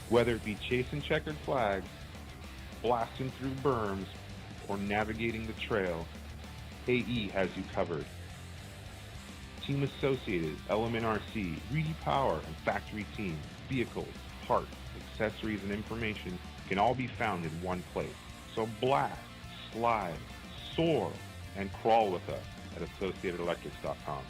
Whether it be chasing checkered flags, blasting through berms, or navigating the trail, AE has you covered. Team Associated, Element RC, Reedy Power, and Factory Team, vehicles, parts, accessories, and information can all be found in one place. So blast, slide, soar, and crawl with us at AssociatedElectrics.com.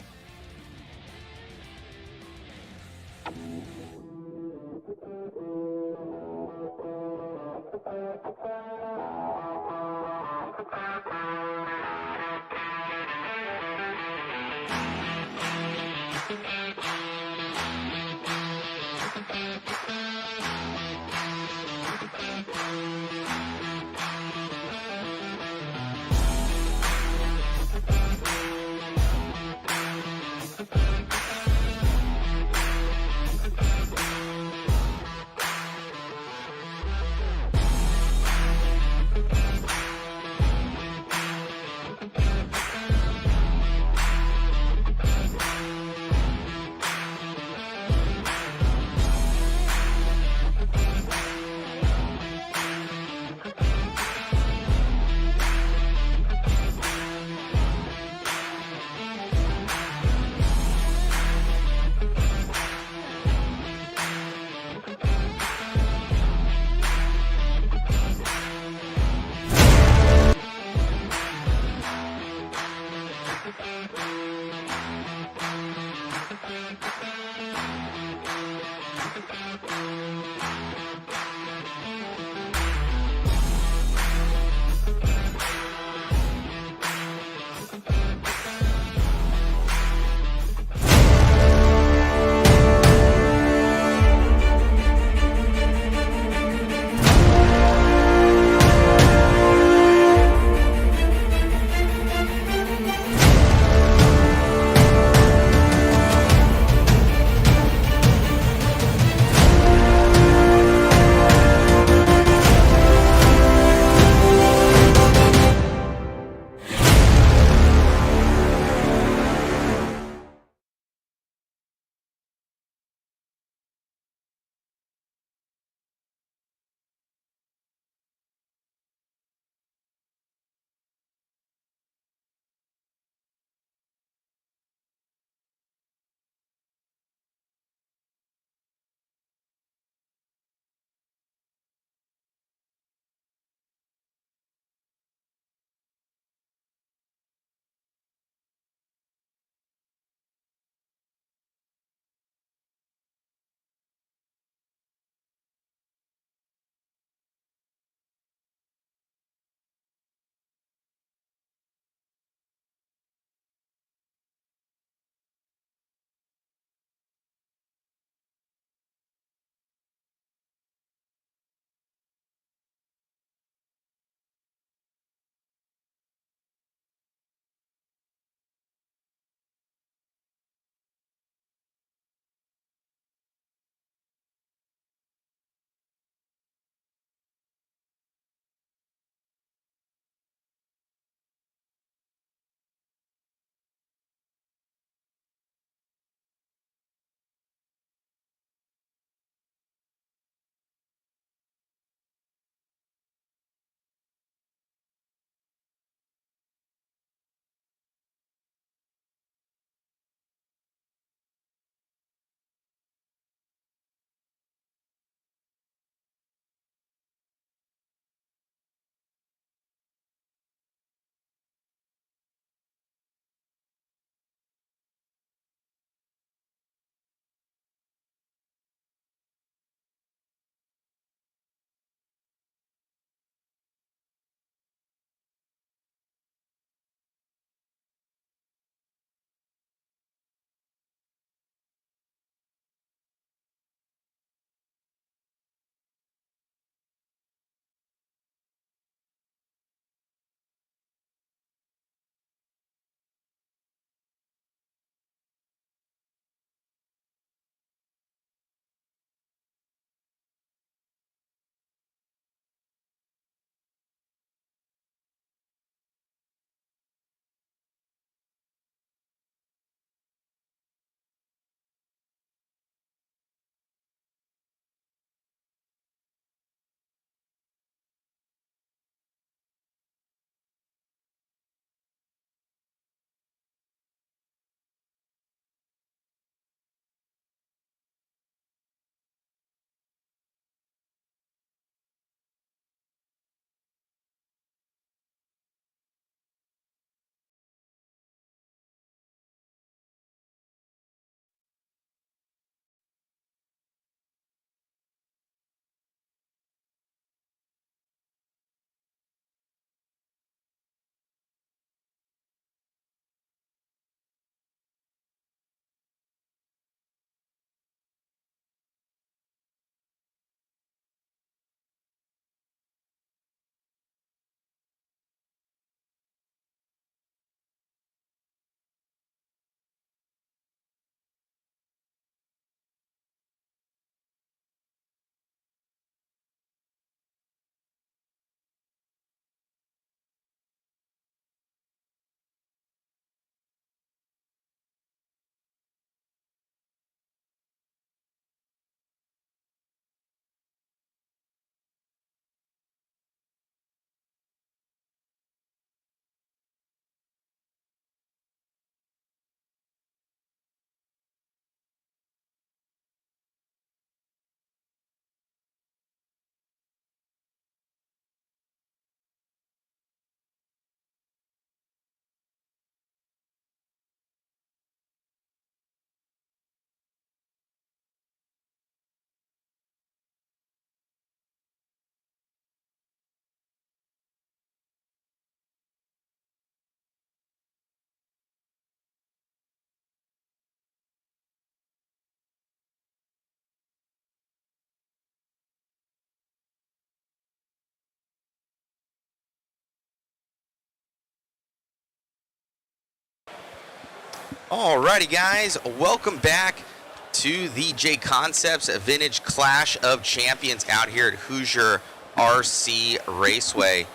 Alrighty, guys, welcome back to the JConcepts Vintage Clash of Champions out here at Hoosier RC Raceway.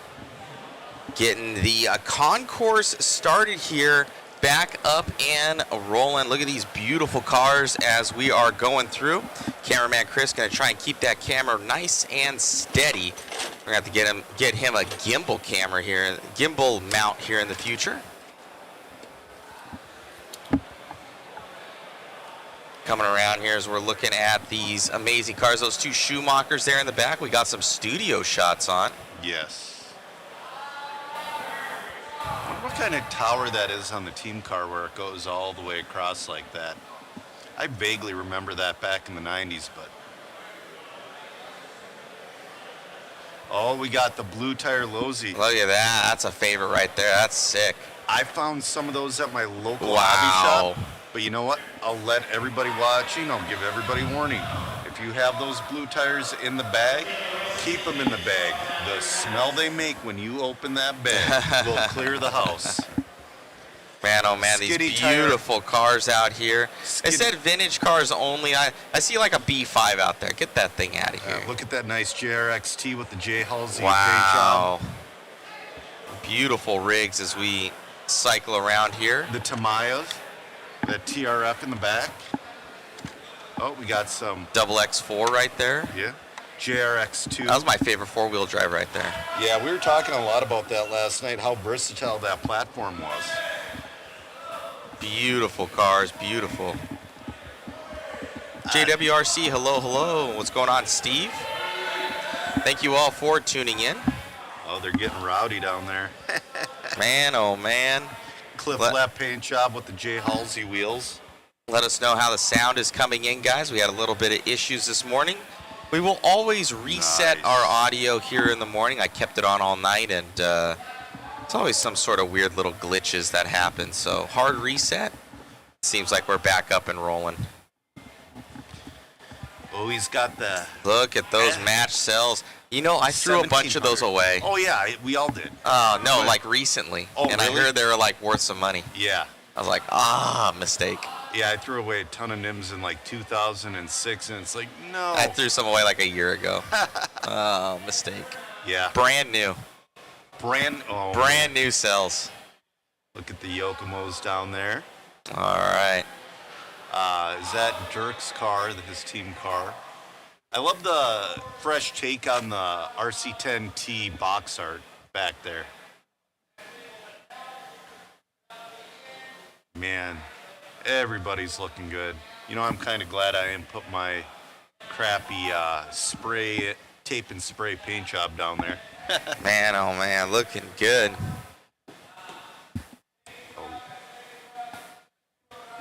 Getting the concourse started here, back up and rolling. Look at these beautiful cars as we are going through. Cameraman Chris going to try and keep that camera nice and steady. We're going to have to get him a gimbal camera here, gimbal mount here in the future. Coming around here as we're looking at these amazing cars. Those two Schumachers there in the back. We got some studio shots on. Yes. I wonder what kind of tower that is on the team car where it goes all the way across like that. I vaguely remember that back in the 90s, but... Oh, we got the blue tire Lozy. Look at that. That's a favorite right there. That's sick. I found some of those at my local Wow. hobby shop. But you know what? I'll let everybody watching, I'll give everybody warning. If you have those blue tires in the bag, keep them in the bag. The smell they make when you open that bag will clear the house. Man, oh man, these beautiful cars out here. It said vintage cars only. I see like a B5 out there. Get that thing out of here. Look at that nice JRXT with the J Halsey wow. paint job. Beautiful rigs as we cycle around here. The Tamayas, that TRF in the back. Oh, we got some Double X4 right there. Yeah. JRX2. That was my favorite four-wheel drive right there. Yeah, we were talking a lot about that last night, how versatile that platform was. Beautiful cars, beautiful. JWRC, hello, hello. What's going on, Steve? Thank you all for tuning in. Oh, they're getting rowdy down there. Man, oh man. Cliff lap paint job with the J Halsey wheels. Let us know how the sound is coming in, guys. We had a little bit of issues this morning. We will always reset our audio here in the morning. I kept it on all night, and it's always some sort of weird little glitches that happen. So hard reset. Seems like we're back up and rolling. Oh, he's got the... Look at those match cells. You know, I threw a bunch of those away. Oh, yeah, we all did. Oh, no, like recently. Oh, and really? I heard they were like worth some money. Yeah. I was like, mistake. Yeah, I threw away a ton of NIMS in like 2006, and it's like, no. I threw some away like a year ago. Oh, mistake. Yeah. Brand new. Brand new cells. Look at the Yokomos down there. All right. Is that Dirk's car, his team car? I love the fresh take on the RC10T box art back there. Man, everybody's looking good. You know, I'm kind of glad I didn't put my crappy tape and spray paint job down there. Man, oh man, looking good. Oh.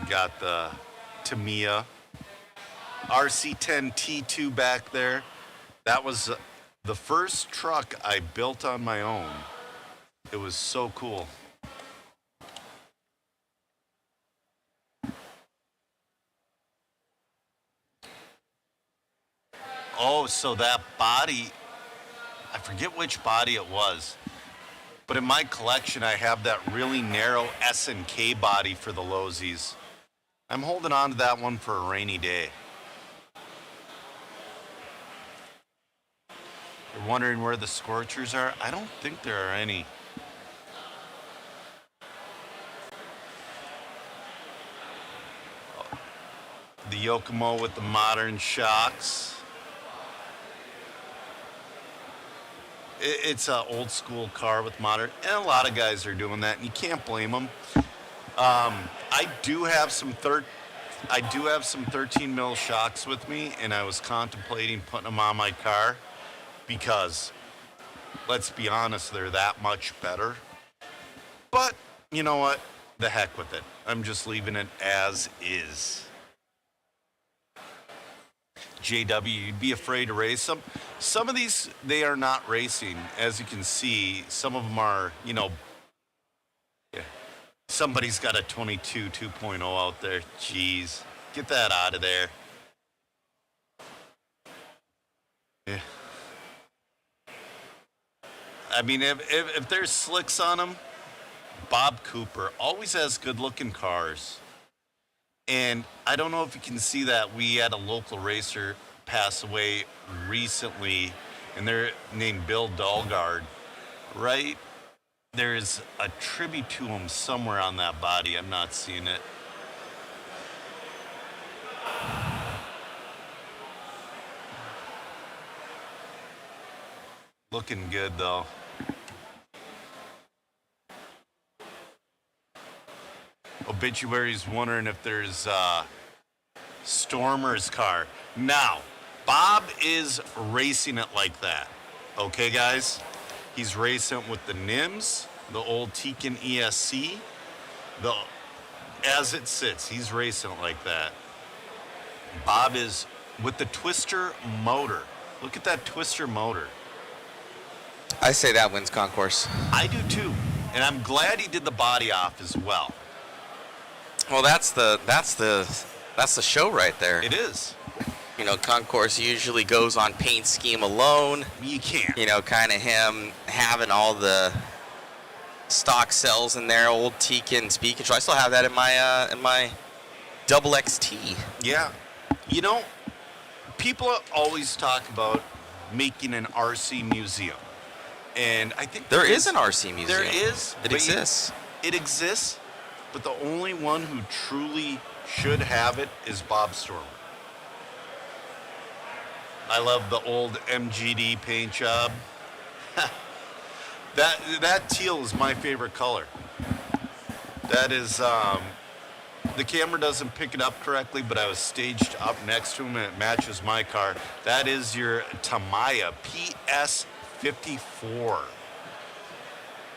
Got the Tamiya RC10T2 back there. That was the first truck I built on my own. It was so cool. Oh, so that body, I forget which body it was, but in my collection I have that really narrow S&K body for the Lozies. I'm holding on to that one for a rainy day. You're wondering where the Scorchers are? I don't think there are any. The Yokomo with the modern shocks. It's an old school car with modern, and a lot of guys are doing that, and you can't blame them. I do have some 13 mil shocks with me, and I was contemplating putting them on my car because, let's be honest, they're that much better. But you know what? The heck with it. I'm just leaving it as is. JW, you'd be afraid to race them. Some of these, they are not racing. As you can see, some of them are, you know, yeah. Somebody's got a 22 2.0 out there. Jeez, get that out of there. Yeah. I mean, if there's slicks on them, Bob Cooper always has good-looking cars. And I don't know if you can see that. We had a local racer pass away recently, and they're named Bill Dahlgard. Right? There's a tribute to him somewhere on that body. I'm not seeing it. Looking good, though. Obituary's wondering if there's Stormer's car. Now, Bob is racing it like that. Okay, guys? He's racing with the NIMS, the old Tekin ESC. As it sits, he's racing it like that. Bob is with the Twister motor. Look at that Twister motor. I say that wins Concourse. I do too. And I'm glad he did the body off as well. Well, that's the show right there. It is. You know, Concourse usually goes on paint scheme alone. You can't. You know, kind of him having all the stock cells in there, old Tekin speed control. I still have that in my double XT. Yeah. You know, people always talk about making an RC museum. And I think there is an RC museum. There is. It exists. It exists, but the only one who truly should have it is Bob Stormer. I love the old MGD paint job. That teal is my favorite color. That is, the camera doesn't pick it up correctly, but I was staged up next to him and it matches my car. That is your Tamiya PS54.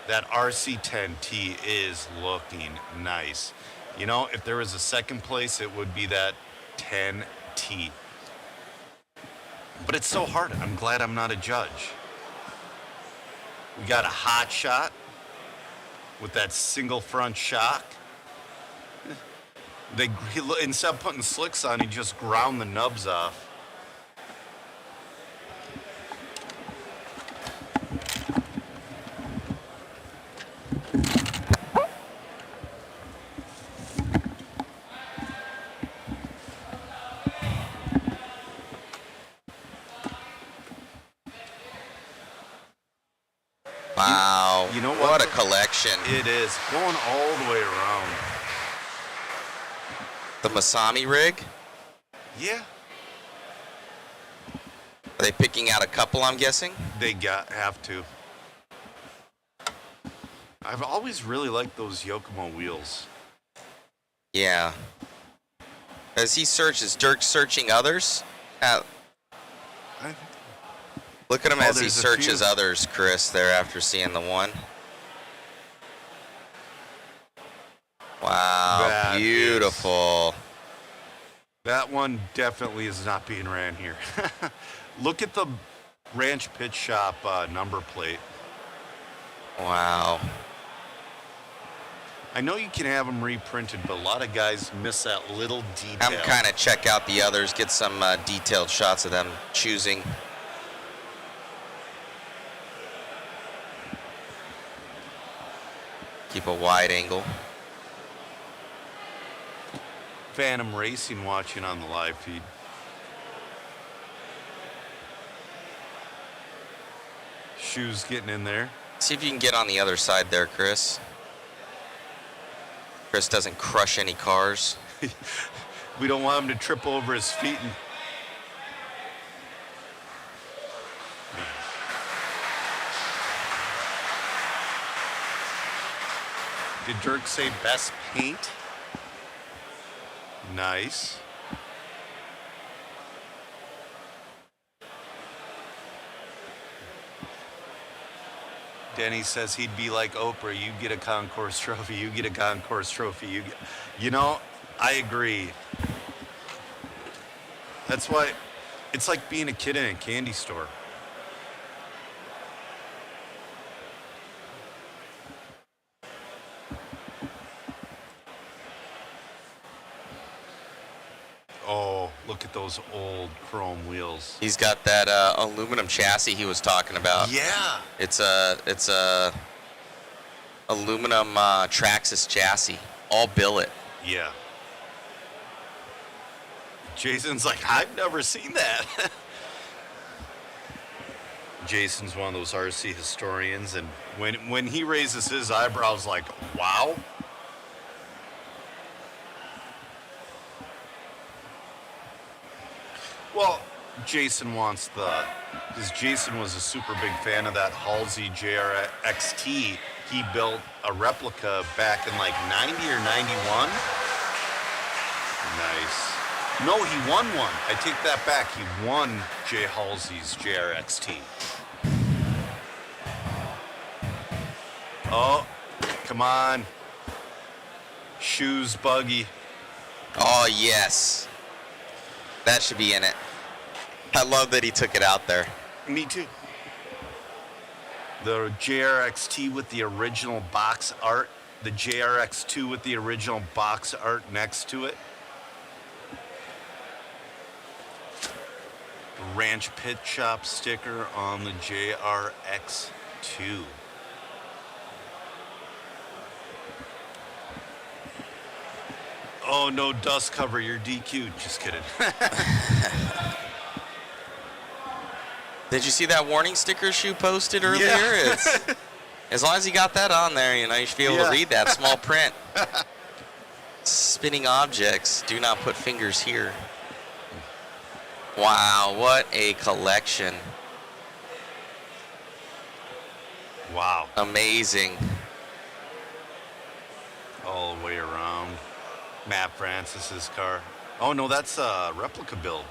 That RC10T is looking nice. You know, if there was a second place, it would be that 10T. But it's so hard. I'm glad I'm not a judge. We got a hot shot with that single front shock. Instead of putting slicks on, he just ground the nubs off. Wow. You know what a collection. It is. Going all the way around. The Masami rig? Yeah. Are they picking out a couple, I'm guessing? They have to. I've always really liked those Yokomo wheels. Yeah. Is Dirk searching others? Look at him as he searches others, Chris, there after seeing the one. Wow, beautiful. That one definitely is not being ran here. Look at the Ranch Pit Shop number plate. Wow. I know you can have them reprinted, but a lot of guys miss that little detail. I'm kind of check out the others, get some detailed shots of them choosing. Keep a wide angle. Phantom Racing watching on the live feed. Shoes getting in there. See if you can get on the other side there, Chris. Chris doesn't crush any cars. We don't want him to trip over his feet. Did Dirk say best paint? Nice. Denny says he'd be like Oprah. You get a Concourse trophy. You get a Concourse trophy. You know, I agree. That's why it's like being a kid in a candy store. Oh, look at those old chrome wheels. He's got that aluminum chassis he was talking about. Yeah. It's a aluminum Traxxas chassis, all billet. Yeah. Jason's like, I've never seen that. Jason's one of those RC historians, and when he raises his eyebrows like, wow. Well, Jason wants because Jason was a super big fan of that Halsey JRXT. He built a replica back in like 90 or 91. Nice. No, he won one. I take that back. He won Jay Halsey's JRXT. Oh, come on. Shoes buggy. Oh, yes. That should be in it. I love that he took it out there. Me too. The JRXT with the original box art. The JRX2 with the original box art next to it. Ranch Pit Shop sticker on the JRX2. Oh, no dust cover, you're DQ'd. Just kidding. Did you see that warning sticker Shu posted earlier? Yeah. As long as you got that on there, you should be able to read that small print. Spinning objects. Do not put fingers here. Wow, what a collection. Wow. Amazing. All the way around. Matt Francis's car. Oh, no, that's a replica build.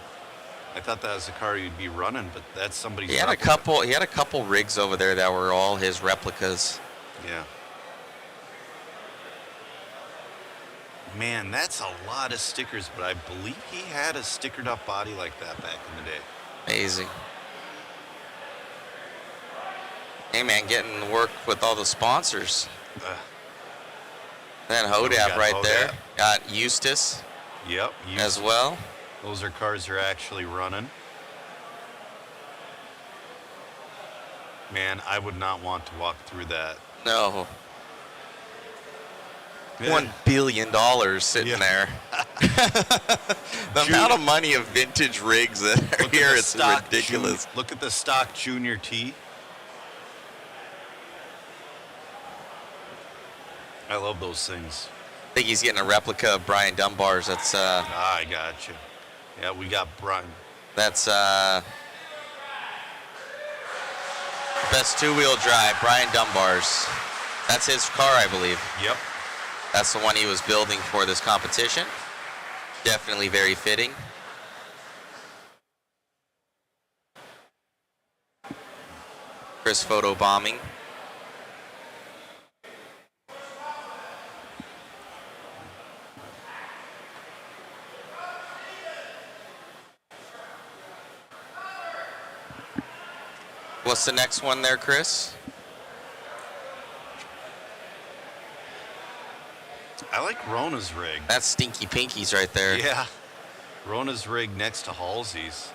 I thought that was a car you'd be running, but that's somebody's He had a couple rigs over there that were all his replicas. Yeah. Man, that's a lot of stickers, but I believe he had a stickered up body like that back in the day. Amazing. Hey man, getting to work with all the sponsors. Then Hodap right there. Got Eustace. Yep. As well. Those are cars are actually running. Man, I would not want to walk through that. No. Yeah. $1 billion sitting there. The amount of money of vintage rigs that are here is ridiculous. Look at the stock Junior T. I love those things. I think he's getting a replica of Brian Dunbar's. That's I got you. Yeah, we got Brian. That's best two-wheel drive, Brian Dunbar's. That's his car, I believe. Yep. That's the one he was building for this competition. Definitely very fitting. Chris photo bombing. What's the next one there, Chris? I like Rona's rig. That's Stinky Pinky's right there. Yeah. Rona's rig next to Halsey's.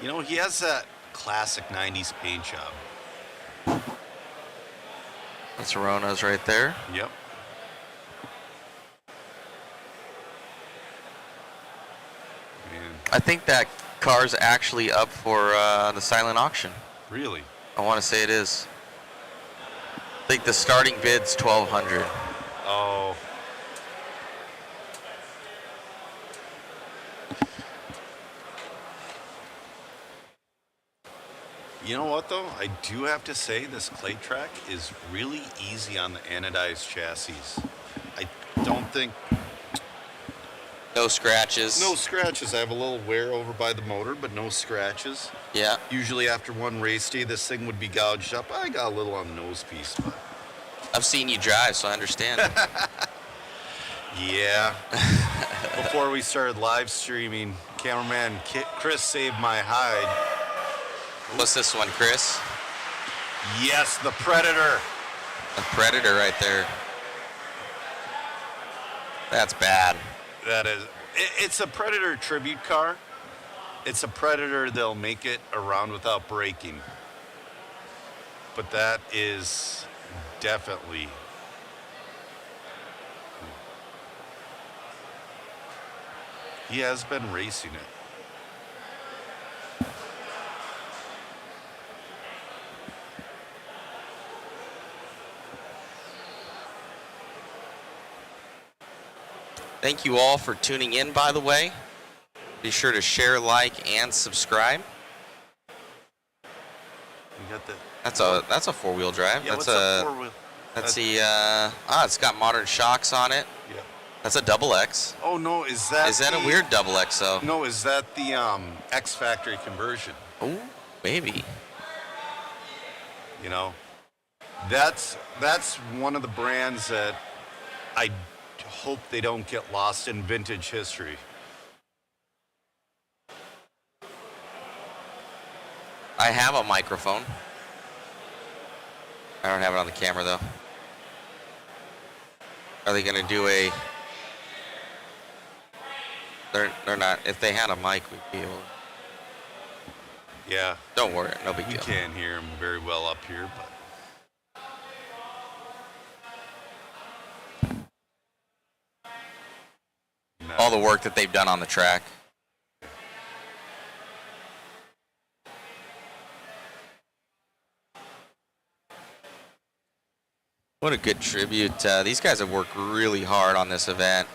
You know, he has that classic 90s paint job. That's Rona's right there. Yep. Man. I think that car's actually up for the silent auction. Really? I want to say it is. I think the starting bid's $1,200. Oh. You know what, though? I do have to say this clay track is really easy on the anodized chassis. I don't think... No scratches. No scratches. I have a little wear over by the motor, but no scratches. Yeah. Usually after one race day, this thing would be gouged up. I got a little on the nose piece, but... I've seen you drive, so I understand. Yeah. Before we started live streaming, cameraman Chris saved my hide. What's this one, Chris? Yes, the Predator. The Predator right there. That's bad. That is. It's a Predator tribute car. It's a Predator they'll make it around without braking. But that is definitely... He has been racing it. Thank you all for tuning in, by the way. Be sure to share, like, and subscribe. You got the. That's a four-wheel drive. Yeah, that's what's a four-wheel? That's the it's got modern shocks on it. Yeah. That's a double X. Oh no, is that a weird double X though? No, is that the X factory conversion? Oh, maybe. You know, that's one of the brands that I hope they don't get lost in vintage history. I have a microphone. I don't have it on the camera though. Are they gonna do a? They're not. If they had a mic, we'd be able. Yeah. Don't worry, no big deal. You can't hear them very well up here, but. No. All the work that they've done on the track. What a good tribute. These guys have worked really hard on this event.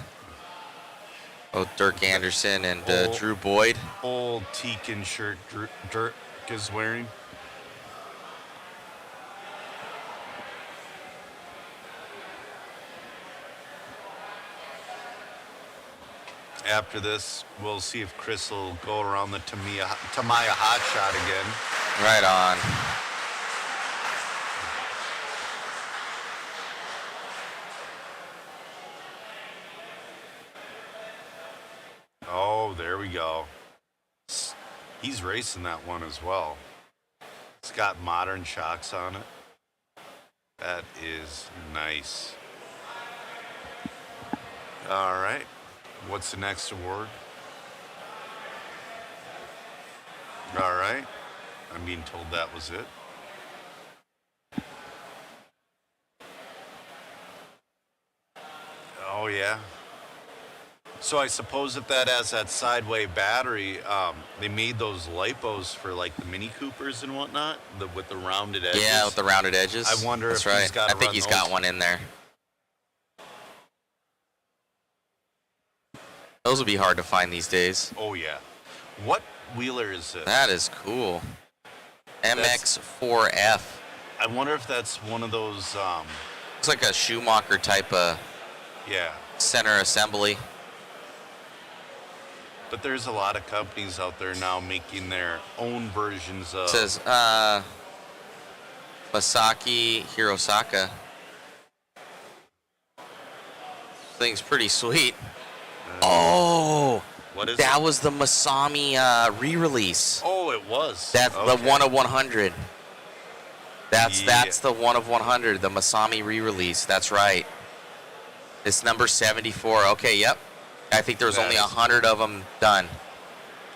Both Dirk Anderson and Drew Boyd. Old Tekin shirt Dirk is wearing. After this, we'll see if Chris will go around the Tamiya hot shot again. Right on. Oh, there we go. He's racing that one as well. It's got modern shocks on it. That is nice. All right. What's the next award? All right. I'm being told that was it. Oh, yeah. So I suppose if that has that sideway battery, they made those lipos for like the Mini Coopers and whatnot, with the rounded edges. Yeah, with the rounded edges. I wonder That's if right. he's got. I think he's got one in there. Those will be hard to find these days. Oh yeah. What wheeler is this? That is cool. MX4F. I wonder if that's one of those. Looks like a Schumacher type of Yeah. center assembly. But there's a lot of companies out there now making their own versions of. It says Masaki Hirosaka. Thing's pretty sweet. Oh, what is that it? was the Masami re-release. Oh, it was. That's okay. the 1 of 100. That's Yeah. the 1 of 100, the Masami re-release. That's right. It's number 74. Okay, yep. I think there's only 100 of them done.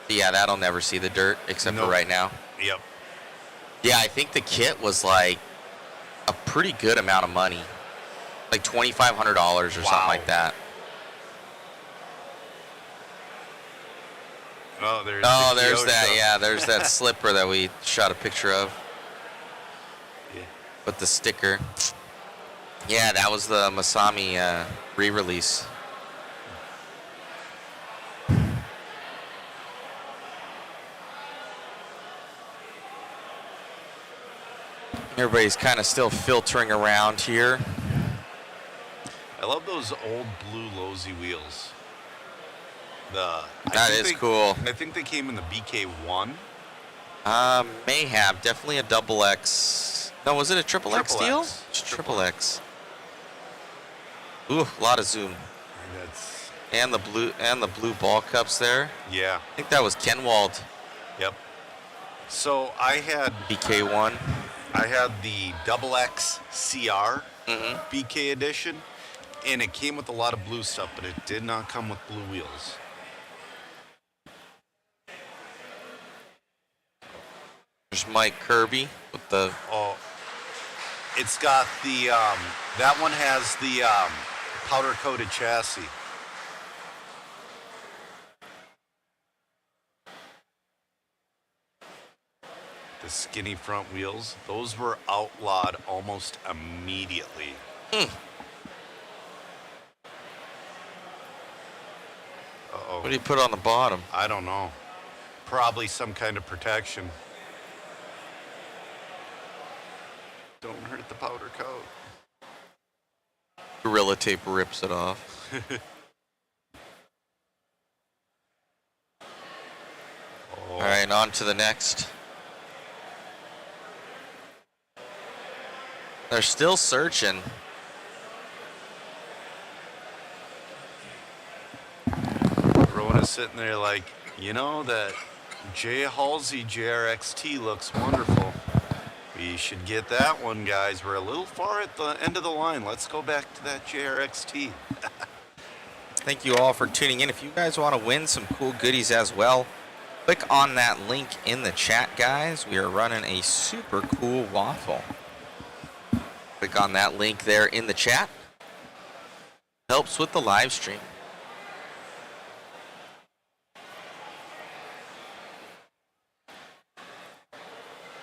Yeah, that'll never see the dirt except for right now. Yep. Yeah, I think the kit was like a pretty good amount of money, like $2,500 or something like that. Oh, there's. Oh, there's that. Yeah, there's that slipper that we shot a picture of. Yeah. With the sticker. Yeah, that was the Masami re-release. Everybody's kind of still filtering around here. I love those old blue Losi wheels. That is cool. I think they came in the BK1. May have. Definitely a double X. No, was it a triple X deal? It's triple X. Ooh, a lot of zoom. And the blue ball cups there. Yeah. I think that was Kenwald. Yep. So I had BK1. I had the double X CR BK edition, and it came with a lot of blue stuff, but it did not come with blue wheels. There's Mike Kirby with the. Oh, it's got the that one has the powder coated chassis. The skinny front wheels, those were outlawed almost immediately. Uh-oh. What do you put on the bottom? I don't know. Probably some kind of protection. Don't hurt the powder coat. Gorilla tape rips it off. All right, on to the next. They're still searching. Everyone is sitting there like, you know, that J. Halsey JRXT looks wonderful. We should get that one, guys. We're a little far at the end of the line. Let's go back to that JRXT. Thank you all for tuning in. If you guys want to win some cool goodies as well, click on that link in the chat, guys. We are running a super cool waffle. Click on that link there in the chat. Helps with the live stream.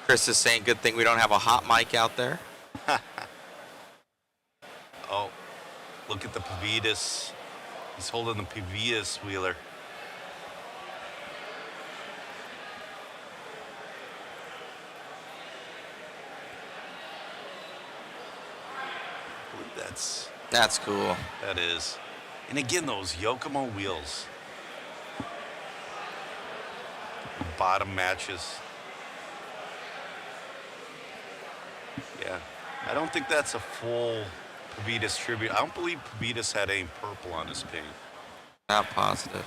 Chris is saying, good thing we don't have a hot mic out there. Oh, look at the Pavitas. He's holding the Pavitas wheeler. I believe That's cool. that is. And again, those Yokomo wheels. Bottom matches. Yeah, I don't think that's a full Pavitas tribute. I don't believe Pavitas had any purple on his paint. Not positive.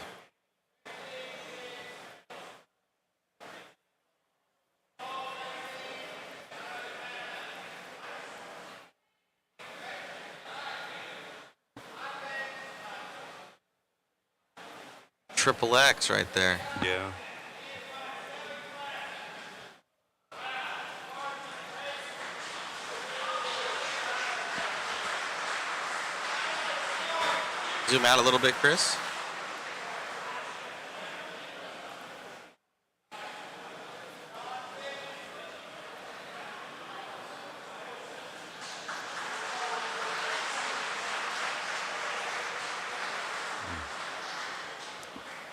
Triple X right there. Yeah. Zoom out a little bit, Chris.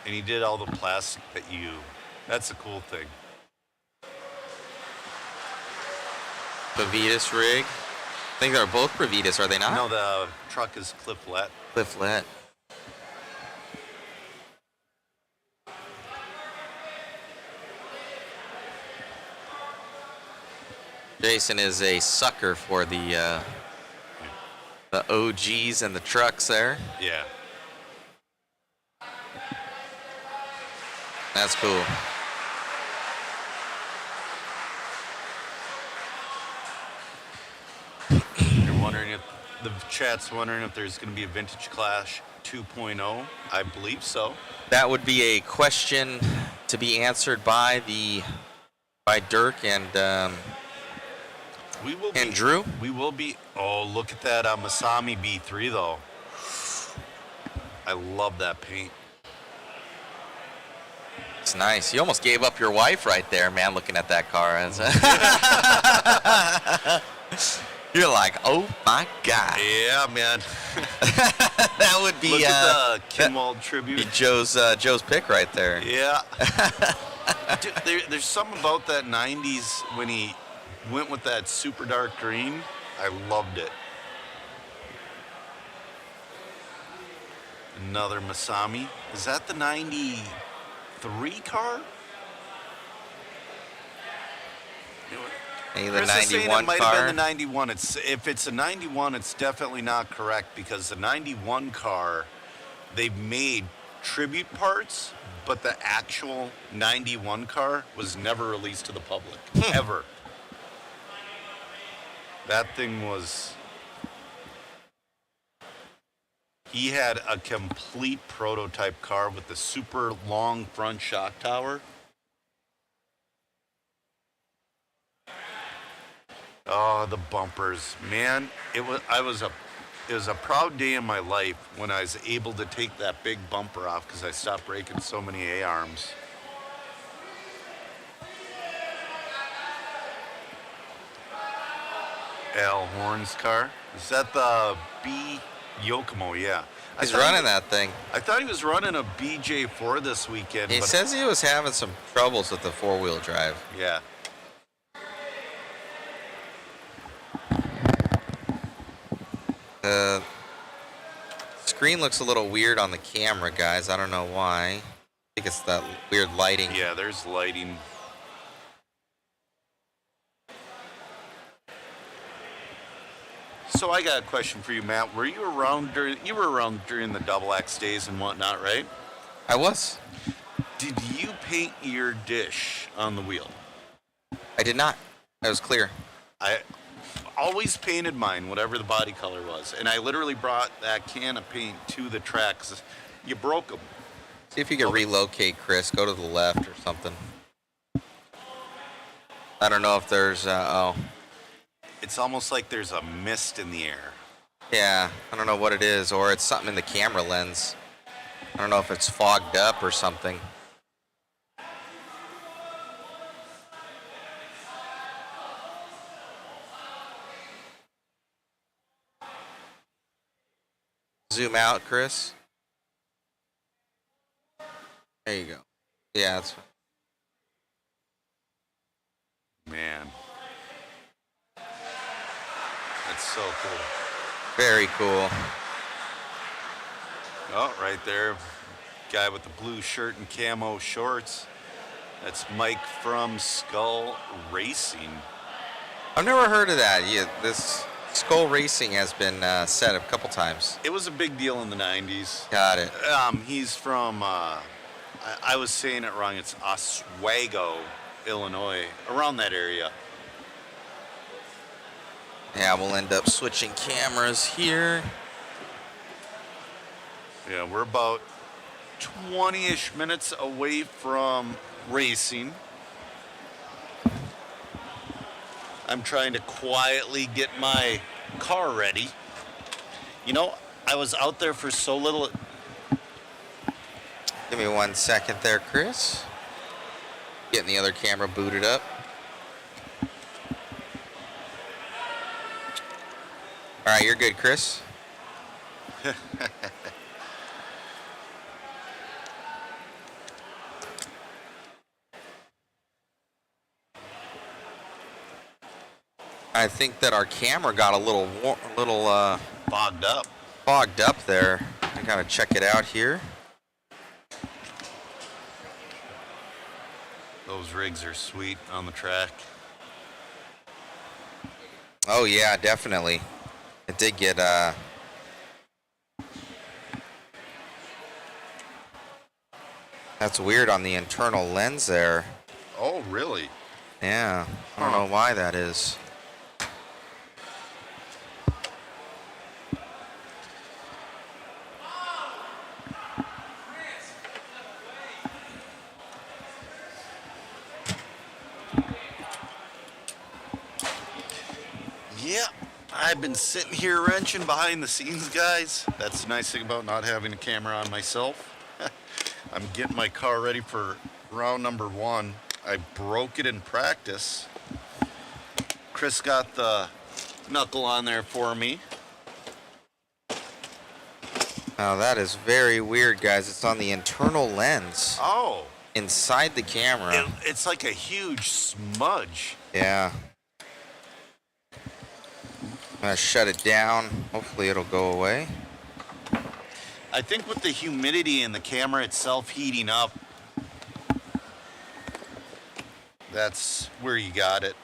And he did all the plastic that's a cool thing. Pavitas rig. I think they're both Pavitas, are they not? No, the truck is Clifflet. Clifflet. Jason is a sucker for the OGs and the trucks there. Yeah. That's cool. You're wondering if the chat's wondering if there's going to be a Vintage Clash 2.0. I believe so. That would be a question to be answered by Dirk and Drew. We will be. Oh, look at that Masami B3 though. I love that paint. It's nice. You almost gave up your wife right there, man, looking at that car. You're like, oh my God. Yeah, man. That would be look at the Kinwald tribute. Be Joe's pick right there. Yeah. Dude, there's something about that 90s when he went with that super dark green. I loved it. Another Masami. Is that the 93 car? Hey, the Chris is saying 91 it might car. have been the 91. If it's a 91, it's definitely not correct because the 91 car, they've made tribute parts, but the actual 91 car was never released to the public, ever. That thing was... He had a complete prototype car with the super long front shock tower. Oh, the bumpers, man! It was a proud day in my life when I was able to take that big bumper off because I stopped breaking so many A-arms. Al Horn's car. Is that the B Yokomo? Yeah. He's running that thing. I thought he was running a BJ4 this weekend. He says he was having some troubles with the four-wheel drive. Yeah. The screen looks a little weird on the camera, guys. I don't know why. I think it's that weird lighting. Yeah, there's lighting. So I got a question for you, Matt. Were you around during the double X days and whatnot, right? I was. Did you paint your dish on the wheel? I did not. That was clear. I always painted mine, whatever the body color was, and I literally brought that can of paint to the track 'cause you broke them. See if you can relocate, Chris. Go to the left or something. I don't know if there's, oh. It's almost like there's a mist in the air. Yeah, I don't know what it is, or it's something in the camera lens. I don't know if it's fogged up or something. Zoom out, Chris. There you go. Yeah, that's fine. Man. That's so cool. Very cool. Oh, right there. Guy with the blue shirt and camo shorts. That's Mike from Skull Racing. I've never heard of that. Yeah, this Skull Racing has been said a couple times. It was a big deal in the 90s. Got it. He's from, I was saying it wrong. It's Oswego, Illinois, around that area. Yeah, we'll end up switching cameras here. Yeah, we're about 20-ish minutes away from racing. I'm trying to quietly get my car ready. You know, I was out there for so little. Give me 1 second there, Chris. Getting the other camera booted up. All right, you're good, Chris. I think that our camera got a little Fogged up. fogged up there. I gotta check it out here. Those rigs are sweet on the track. Oh yeah, definitely. It did get that's weird on the internal lens there. Oh, really? Yeah, I don't know why that is. Yeah, I've been sitting here wrenching behind the scenes, guys. That's the nice thing about not having a camera on myself. I'm getting my car ready for round number 1. I broke it in practice. Chris got the knuckle on there for me. Now that is very weird, guys. It's on the internal lens Oh, inside the camera. it's like a huge smudge. Yeah. I'm gonna shut it down. Hopefully it'll go away. I think with the humidity and the camera itself heating up, that's where you got it.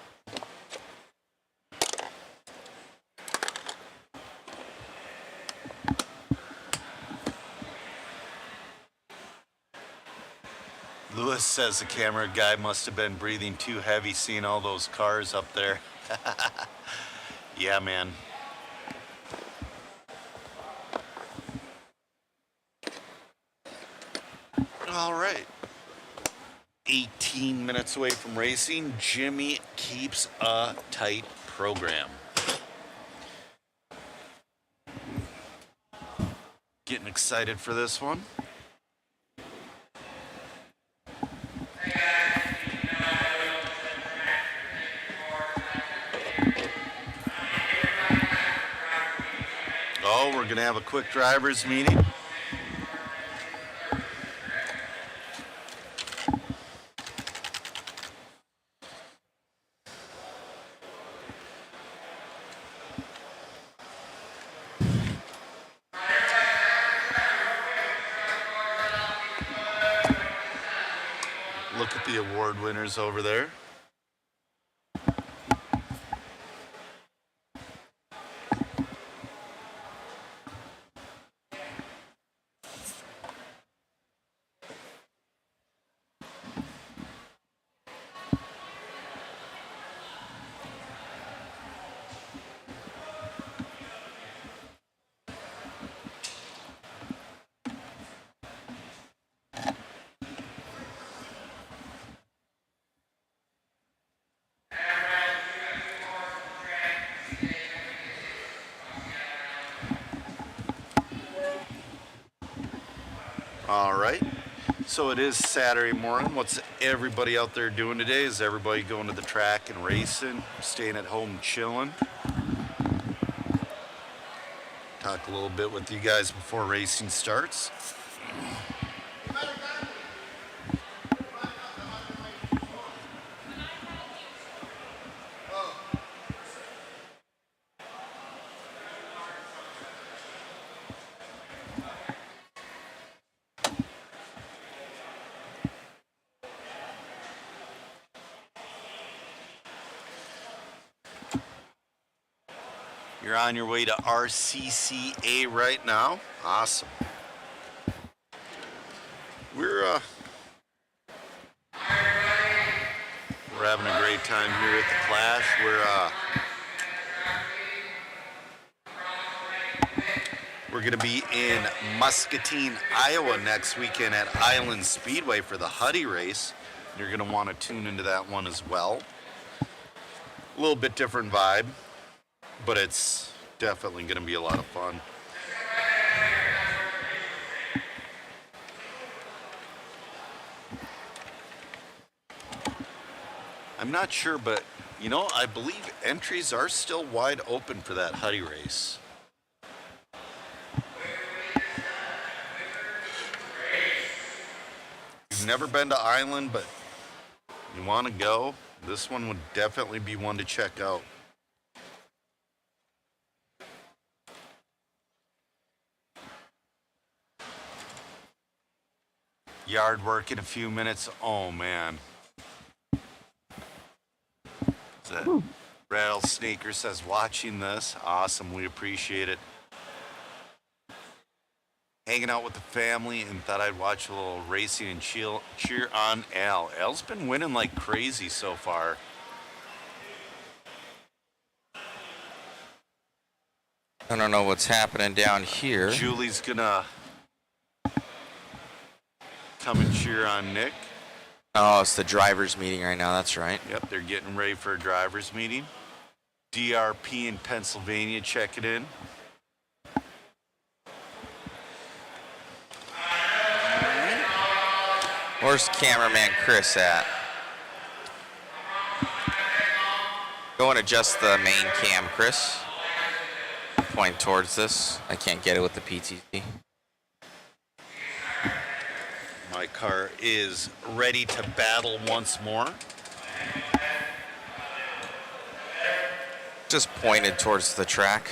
Lewis says the camera guy must have been breathing too heavy seeing all those cars up there. Yeah, man. All right. 18 minutes away from racing. Jimmy keeps a tight program. Getting excited for this one. Oh, we're going to have a quick driver's meeting. Look at the award winners over there. All right, so it is Saturday morning. What's everybody out there doing today? Is everybody going to the track and racing, staying at home chilling? Talk a little bit with you guys before racing starts. You're on your way to RCCA right now. Awesome. We're having a great time here at the Clash. We're going to be in Muscatine, Iowa next weekend at Island Speedway for the Huddy race. You're going to want to tune into that one as well. A little bit different vibe, but it's definitely going to be a lot of fun. I'm not sure, but you know, I believe entries are still wide open for that Huddy race. You've never been to Island, but you want to go, this one would definitely be one to check out. Yard work in a few minutes. Oh man. That Rattlesnaker says watching this. Awesome, we appreciate it. Hanging out with the family and thought I'd watch a little racing and cheer on Al. Al's been winning like crazy so far. I don't know what's happening down here. Julie's gonna come and cheer on Nick. Oh, it's the driver's meeting right now. That's right. Yep, they're getting ready for a driver's meeting. DRP in Pennsylvania checking in. Where's cameraman Chris at? Go and adjust the main cam, Chris. Point towards this. I can't get it with the PTZ. My car is ready to battle once more. Just pointed towards the track.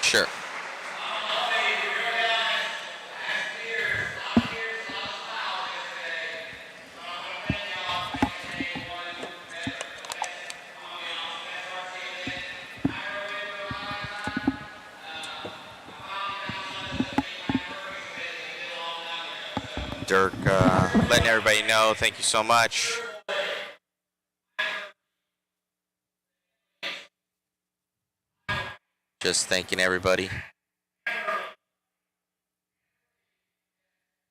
Sure. Dirk, letting everybody know, thank you so much. Just thanking everybody.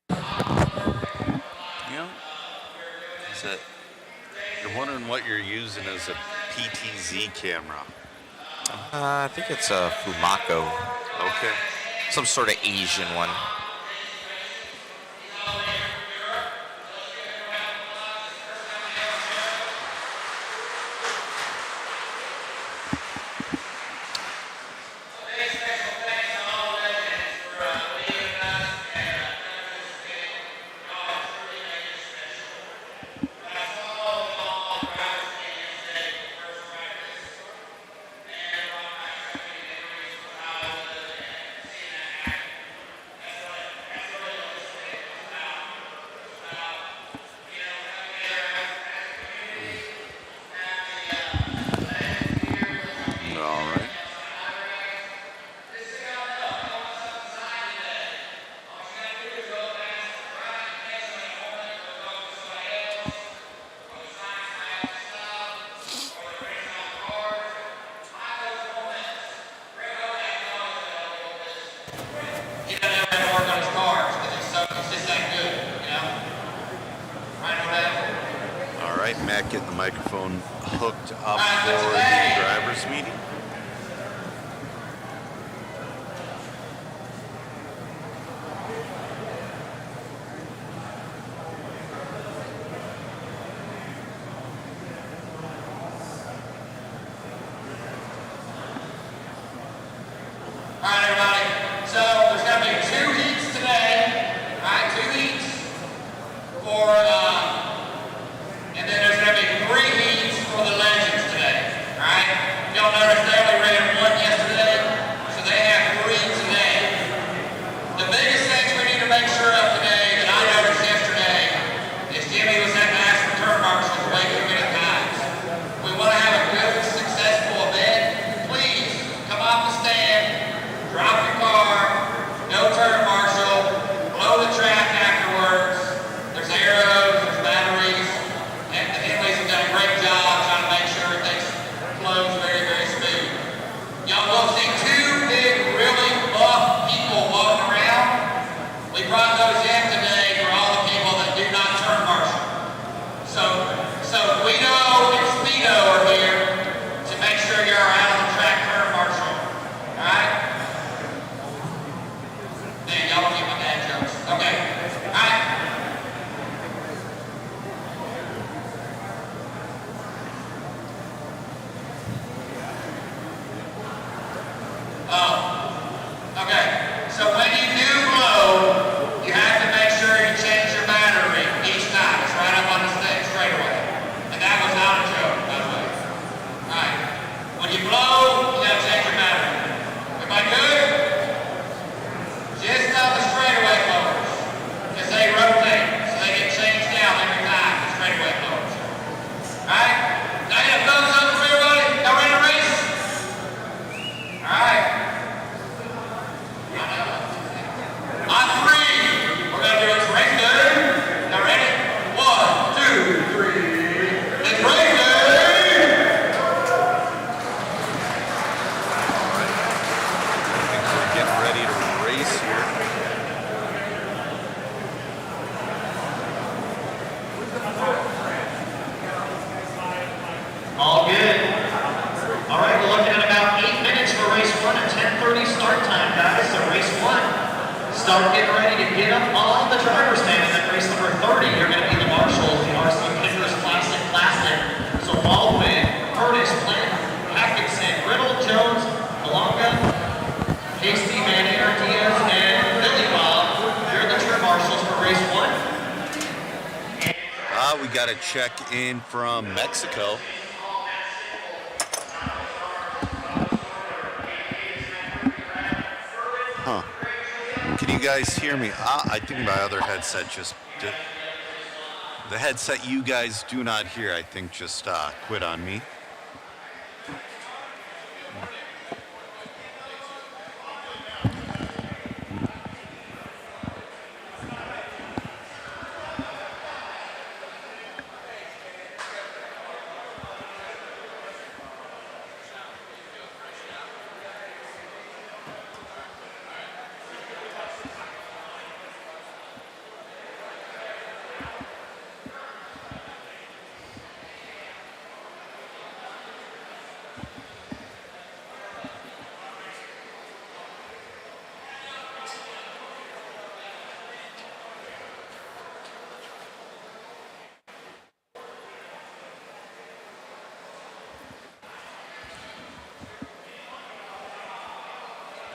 You know, is it, you're wondering what you're using as a PTZ camera. I think it's a Fumako. Okay. Some sort of Asian one. back, getting the microphone hooked up for the driver's meeting. All right, everybody. So there's going to be 2 heats today. All right, 2 heats for, and then there's going to be 3 heats for the legends today. All right. Y'all notice they only ran 1 yesterday, so they have 3 today. The biggest things we need to make sure of today that I noticed yesterday is Jimmy was having to ask for turn marshals way too many times. We want to have a good, successful event. Please come off the stand. Drop your car, no turn marshal, blow the track afterwards. There's arrows, there's batteries, and the Henleys have done a great job trying to make sure everything flows very, very smooth. Y'all will see 2 big, really buff people walking around. We brought those in today for all the people that do not turn marshal. So Guido and Speedo are here to make sure you're out on the track turn marshal. All right? Man, y'all don't get my dad jokes. Okay. All right. Okay. So when you do blow, you have to make sure you change your battery each time. It's right up on the stick straight away. And that was not a joke, by the way. All right. When you blow, you have to change your battery. Everybody good? Just on the straightaway blowers, because they rotate, so they get changed down every time, the straightaway blowers. Alright? Now you have thumbs up for everybody? Y'all ready to race? Alright. On 3, we're going to do it race day. Y'all ready? 1, 2, 3. It's race day! Getting ready to race here. All good. All right, we're looking at about 8 minutes for race 1 and 10:30 start time, guys. So race 1, start getting ready to get up on the driver's stand. And then race number 30, you're going to be the marshals, the RC Concourse Classic. So Baldwin, Curtis, Flynn, Atkinson, Riddle, Jones, Malonga, Casey, Manier, Diaz, and Billy Bob. You're the turn marshals for race 1. We got a check in from Mexico. Huh. Can you guys hear me? I think my other headset just did. The headset you guys do not hear, I think, just quit on me.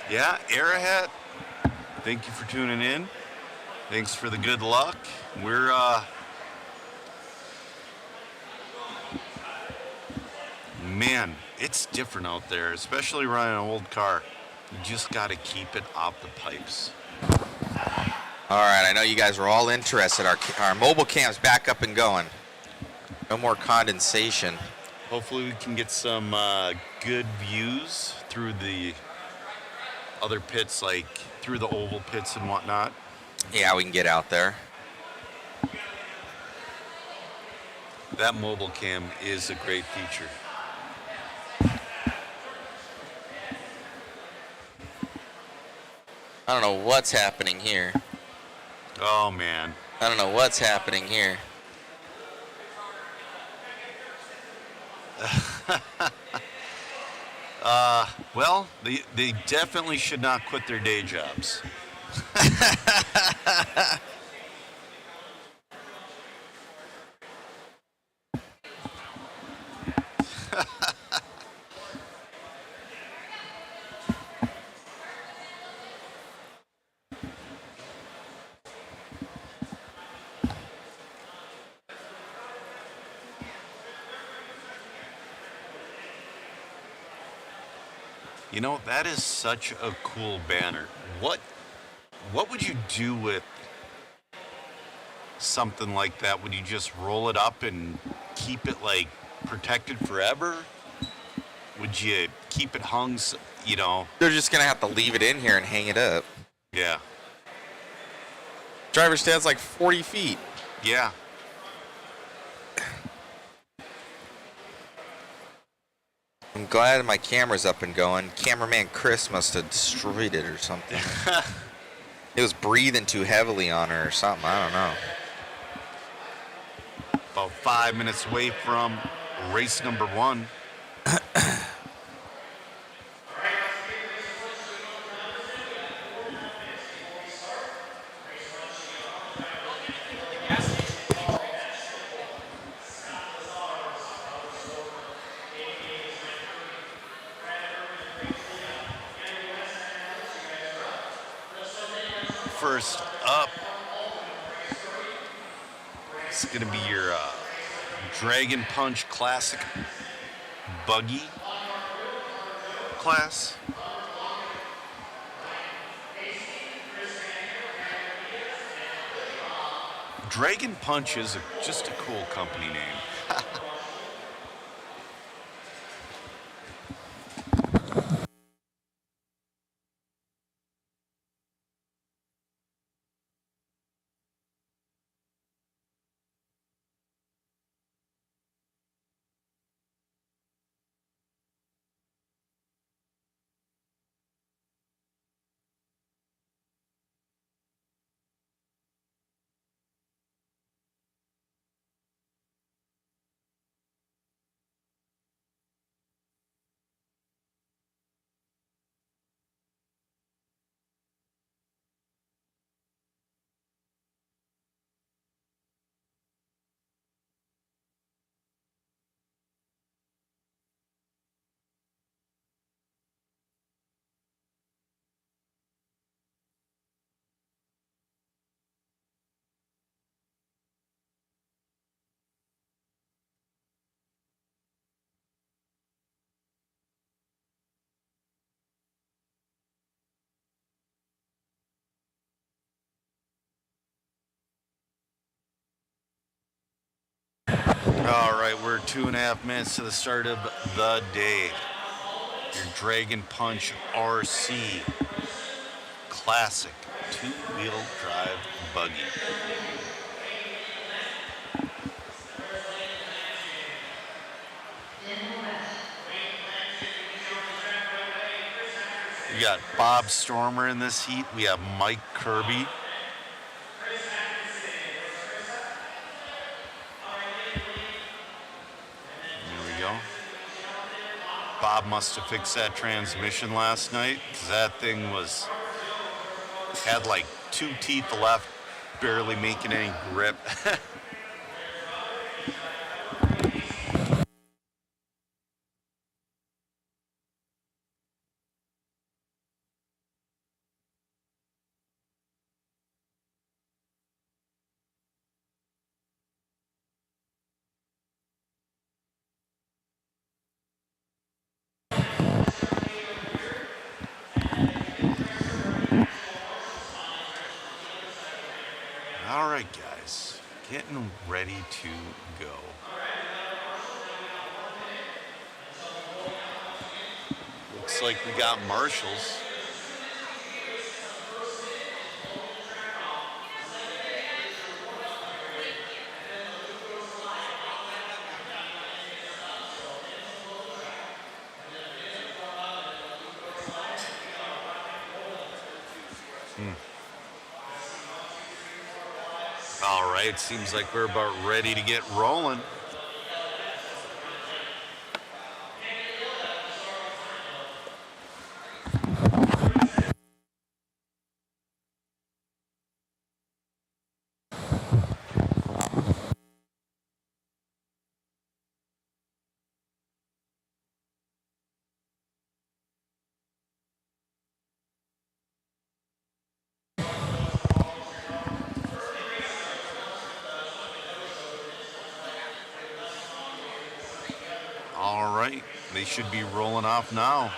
Yeah, Arahat, thank you for tuning in. Thanks for the good luck. We're, man, it's different out there, especially running an old car. You just got to keep it off the pipes. All right, I know you guys are all interested. Our mobile cam's back up and going. No more condensation. Hopefully we can get some good views through the other pits, like through the oval pits and whatnot. Yeah, we can get out there. That mobile cam is a great feature. I don't know what's happening here. Oh, man. I don't know what's happening here. Well, they definitely should not quit their day jobs. You know, that is such a cool banner. What would you do with something like that? Would you just roll it up and keep it like protected forever? Would you keep it hung, you know? They're just going to have to leave it in here and hang it up. Yeah. Driver stand's like 40 feet. Yeah. I'm glad my camera's up and going. Cameraman Chris must have destroyed it or something. It was breathing too heavily on her or something. I don't know. About 5 minutes away from race number 1. First up, it's going to be your Dragon Punch Classic Buggy class. Dragon Punch is just a cool company name. All right, we're 2.5 minutes to the start of the day. Your Dragon Punch RC Classic 2-wheel drive buggy. We got Bob Stormer in this heat. We have Mike Kirby. Bob must have fixed that transmission last night, because that thing had like 2 teeth left, barely making any grip. All right, guys, getting ready to go. Looks like we got marshals. All right, seems like we're about ready to get rolling. All right, they should be rolling off now.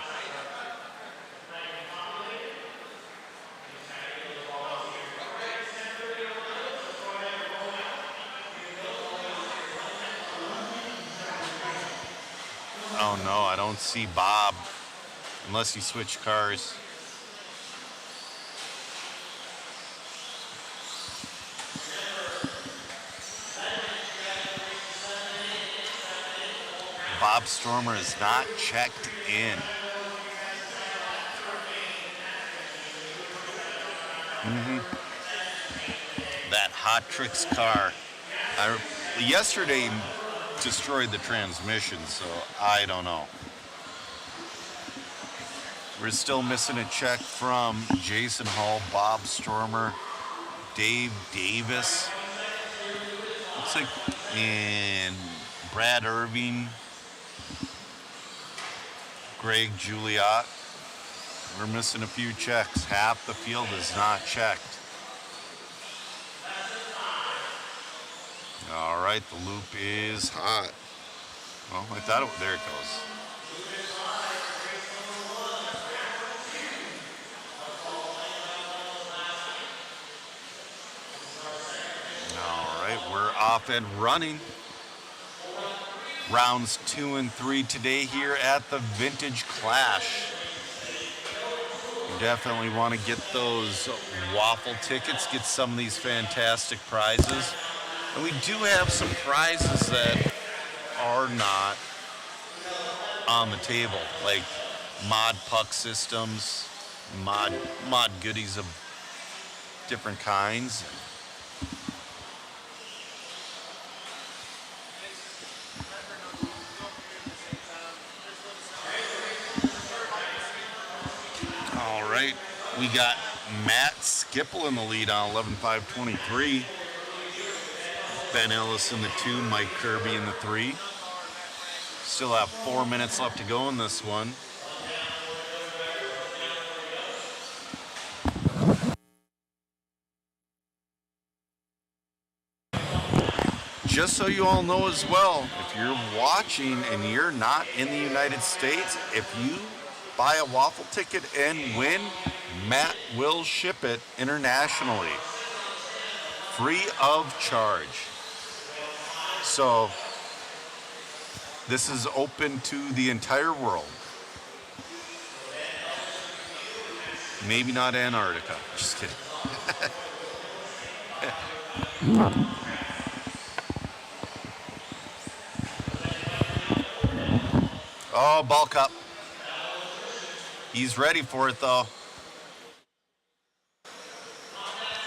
Oh no, I don't see Bob, unless he switched cars. Bob Stormer is not checked in. That Hot Tricks car. Yesterday destroyed the transmission, so I don't know. We're still missing a check from Jason Hall, Bob Stormer, Dave Davis. Looks like, and Brad Irving, Greg Juliot. We're missing a few checks. Half the field is not checked. All right, the loop is hot. Well, I thought it, there it goes. All right, we're off and running. Rounds 2 and 3 today here at the Vintage Clash. You definitely want to get those waffle tickets, get some of these fantastic prizes. And we do have some prizes that are not on the table, like mod puck systems, mod goodies of different kinds. All right, we got Matt Skipple in the lead on 11.523. Ben Ellis in the 2, Mike Kirby in the 3. Still have 4 minutes left to go in this one. Just so you all know as well, if you're watching and you're not in the United States, if you buy a waffle ticket and win, Matt will ship it internationally, free of charge. So this is open to the entire world. Maybe not Antarctica. Just kidding. Oh, ball cup. He's ready for it, though.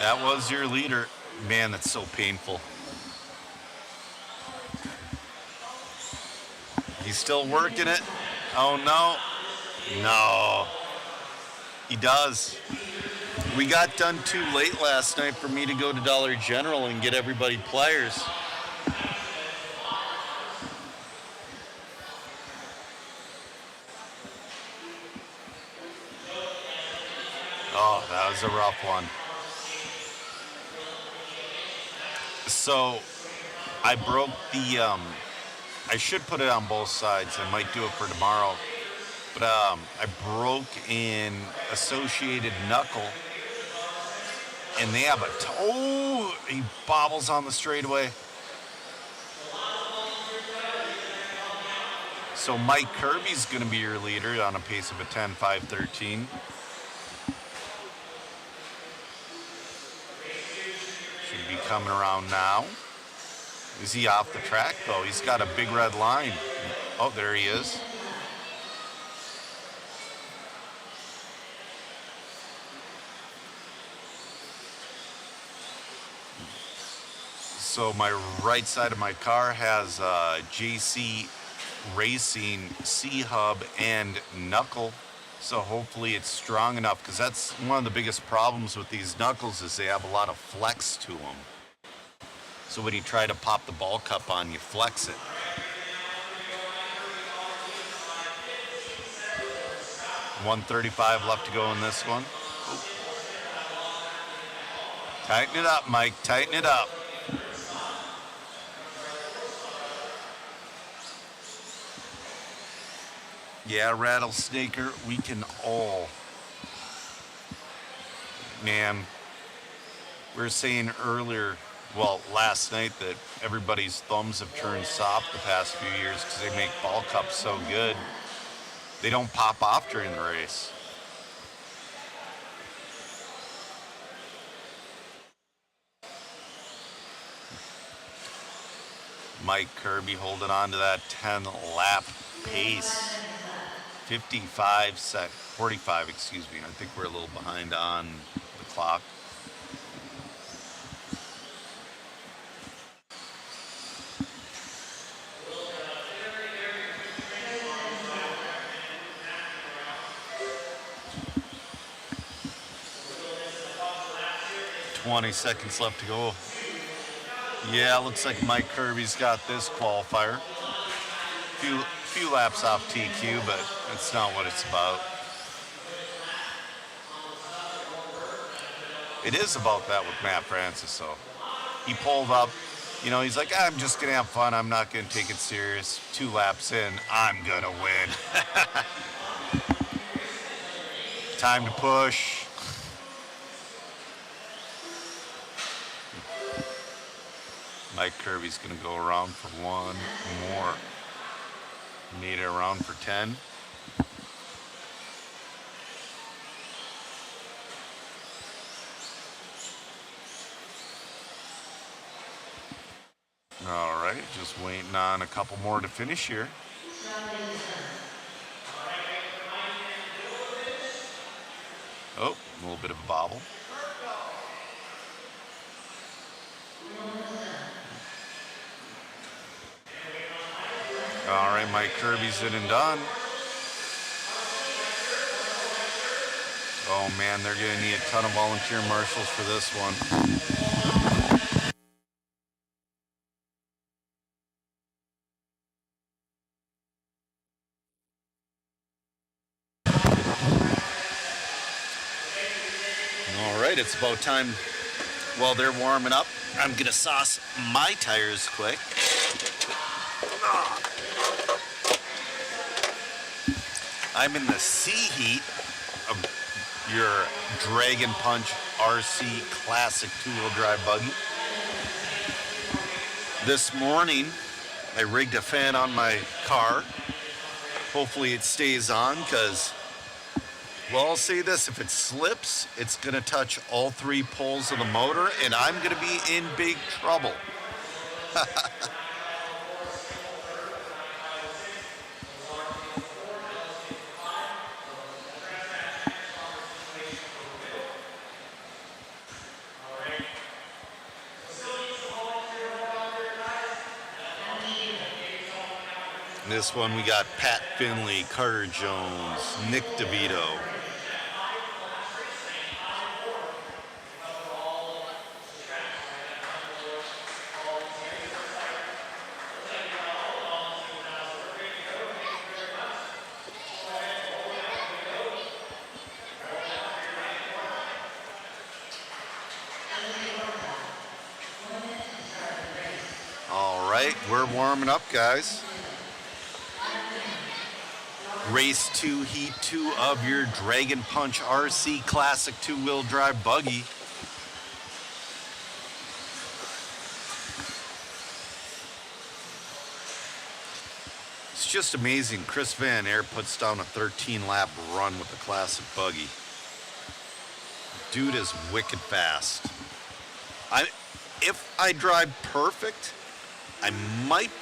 That was your leader. Man, that's so painful. He's still working it. Oh, no. No. He does. We got done too late last night for me to go to Dollar General and get everybody pliers. Oh, that was a rough one. So, I broke the, I should put it on both sides. I might do it for tomorrow. But I broke an associated knuckle. And they have oh, he bobbles on the straightaway. So Mike Kirby's going to be your leader on a pace of a 10.513. Should be coming around now. Is he off the track, though? He's got a big red line. Oh, there he is. So my right side of my car has JC Racing C-Hub and knuckle. So hopefully it's strong enough, because that's one of the biggest problems with these knuckles is they have a lot of flex to them. So when you try to pop the ball cup on, you flex it. $135 left to go in this one. Tighten it up, Mike. Tighten it up. Yeah, Rattlesnaker, we can all. Man, we were saying earlier, well, last night, that everybody's thumbs have turned soft the past few years because they make ball cups so good. They don't pop off during the race. Mike Kirby holding on to that 10-lap pace. 45, excuse me. I think we're a little behind on the clock. $20 seconds left to go. Yeah, looks like Mike Kirby's got this qualifier. Few laps off TQ, but that's not what it's about. It is about that with Matt Francis, though. He pulled up, you know, he's like, I'm just going to have fun. I'm not going to take it serious. 2 laps in, I'm going to win. Time to push. Mike Kirby's going to go around for one more. Made it around for 10. All right, just waiting on a couple more to finish here. Oh, a little bit of a bobble. All right, Mike Kirby's in and done. Oh man, they're gonna need a ton of volunteer marshals for this one. All right, it's about time. While they're warming up, I'm gonna sauce my tires quick. I'm in the C heat of your Dragon Punch RC Classic 2-wheel drive buggy. This morning, I rigged a fan on my car. Hopefully it stays on because, well, I'll say this, if it slips, it's going to touch all 3 poles of the motor and I'm going to be in big trouble. This one we got Pat Finley, Carter Jones, Nick DeVito. All right, we're warming up, guys. Race 2, Heat 2 of your Dragon Punch RC Classic 2-wheel drive buggy. It's just amazing. Chris Van Aert puts down a 13-lap run with the classic buggy. Dude is wicked fast. If I drive perfect, I might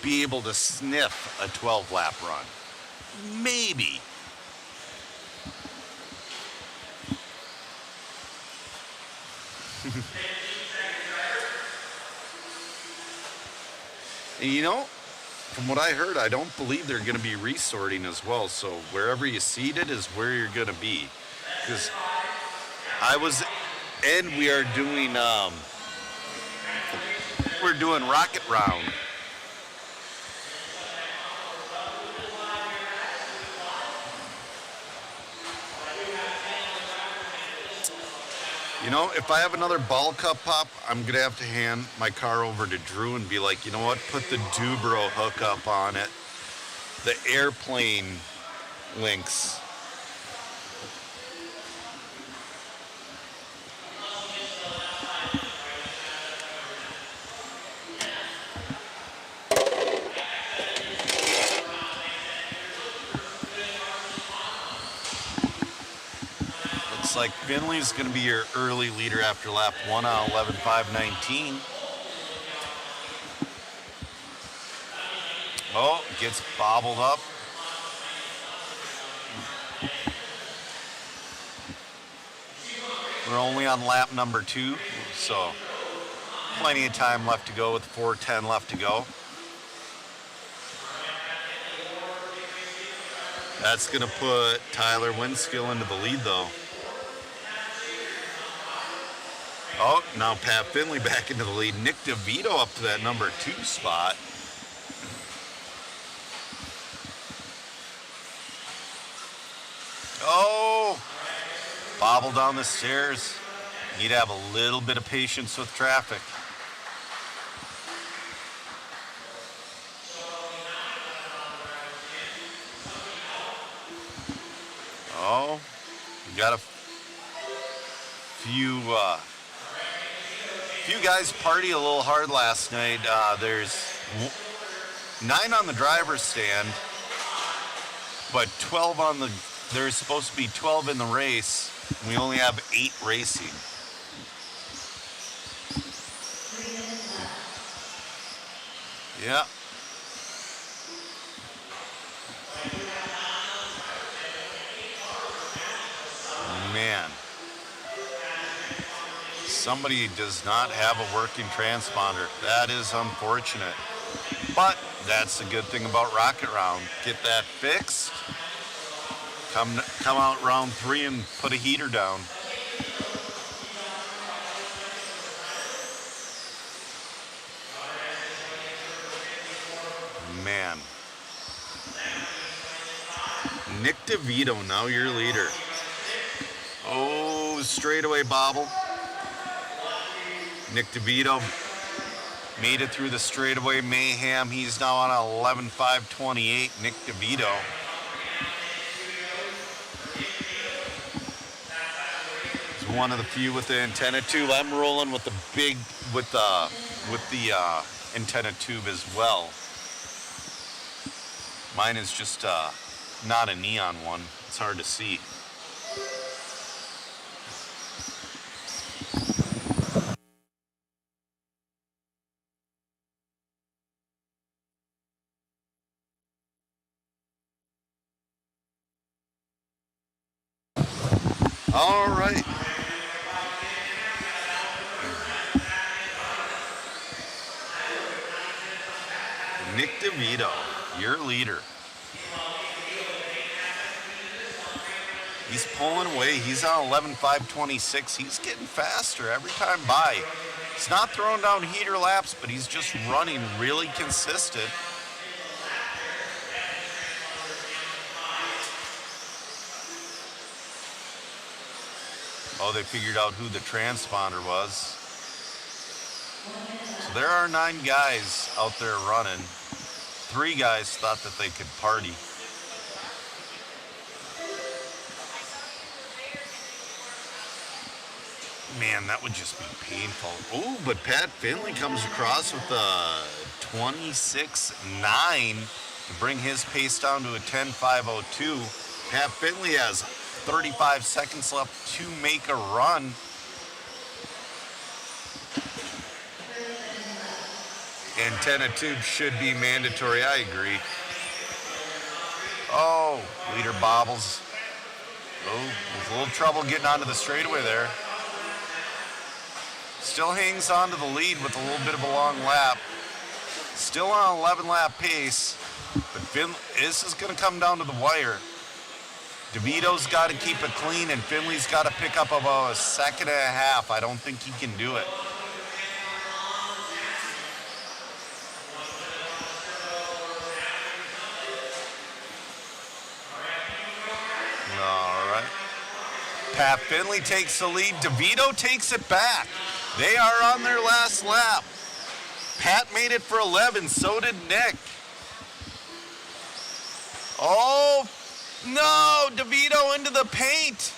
be able to sniff a 12-lap run. Maybe. And you know, from what I heard, I don't believe they're going to be resorting as well. So wherever you seat it is where you're going to be. Because we are doing, we're doing Rocket Round. You know, if I have another ball cup pop, I'm going to have to hand my car over to Drew and be like, you know what, put the Dubro hookup on it. the airplane links. Looks like Finley's going to be your early leader after lap 1 on 11.5.19. Oh, gets bobbled up. We're only on lap number 2, so plenty of time left to go with 4:10 left to go. That's going to put Tyler Winskill into the lead, though. Oh, now Pat Finley back into the lead. Nick DeVito up to that number 2 spot. Oh, bobble down the stairs. Need to have a little bit of patience with traffic. Oh, we got a few guys party a little hard last night. There's 9 on the driver's stand, but 12 on the, there's supposed to be 12 in the race. We only have 8 racing. Yeah. Man. Somebody does not have a working transponder. That is unfortunate. But that's the good thing about Rocket Round. Get that fixed. Come out round 3 and put a heater down. Man. Nick DeVito, now your leader. Oh, straightaway bobble. Nick DeVito made it through the straightaway mayhem. He's now on 11.5.28. Nick DeVito. He's one of the few with the antenna tube. I'm rolling with the big, with the antenna tube as well. Mine is just not a neon one. It's hard to see. All right. Nick DeVito, your leader. He's pulling away. He's on 11.5.26. He's getting faster every time by. He's not throwing down heater laps, but he's just running really consistent. Oh, they figured out who the transponder was. So there are 9 guys out there running. 3 guys thought that they could party. Man, that would just be painful. Oh, but Pat Finley comes across with a 26.9 to bring his pace down to a 10.502. Pat Finley has 35 seconds left to make a run. Antenna tube should be mandatory, I agree. Oh, leader bobbles. Oh, there's a little trouble getting onto the straightaway there. Still hangs on to the lead with a little bit of a long lap. Still on 11-lap pace, but this is going to come down to the wire. DeVito's got to keep it clean, and Finley's got to pick up about a second and a half. I don't think he can do it. All right. Pat Finley takes the lead. DeVito takes it back. They are on their last lap. Pat made it for 11, so did Nick. Oh, no, DeVito into the paint.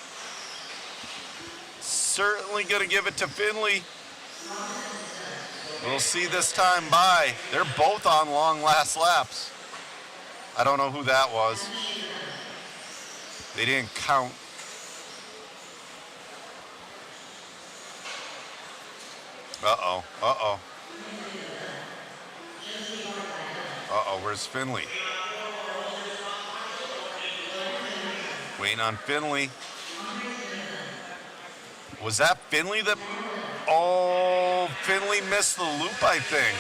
Certainly going to give it to Finley. We'll see this time by. They're both on long last laps. I don't know who that was. They didn't count. Uh-oh, uh-oh. Uh-oh, where's Finley? Waiting on Finley. Was that Finley that... Oh, Finley missed the loop, I think.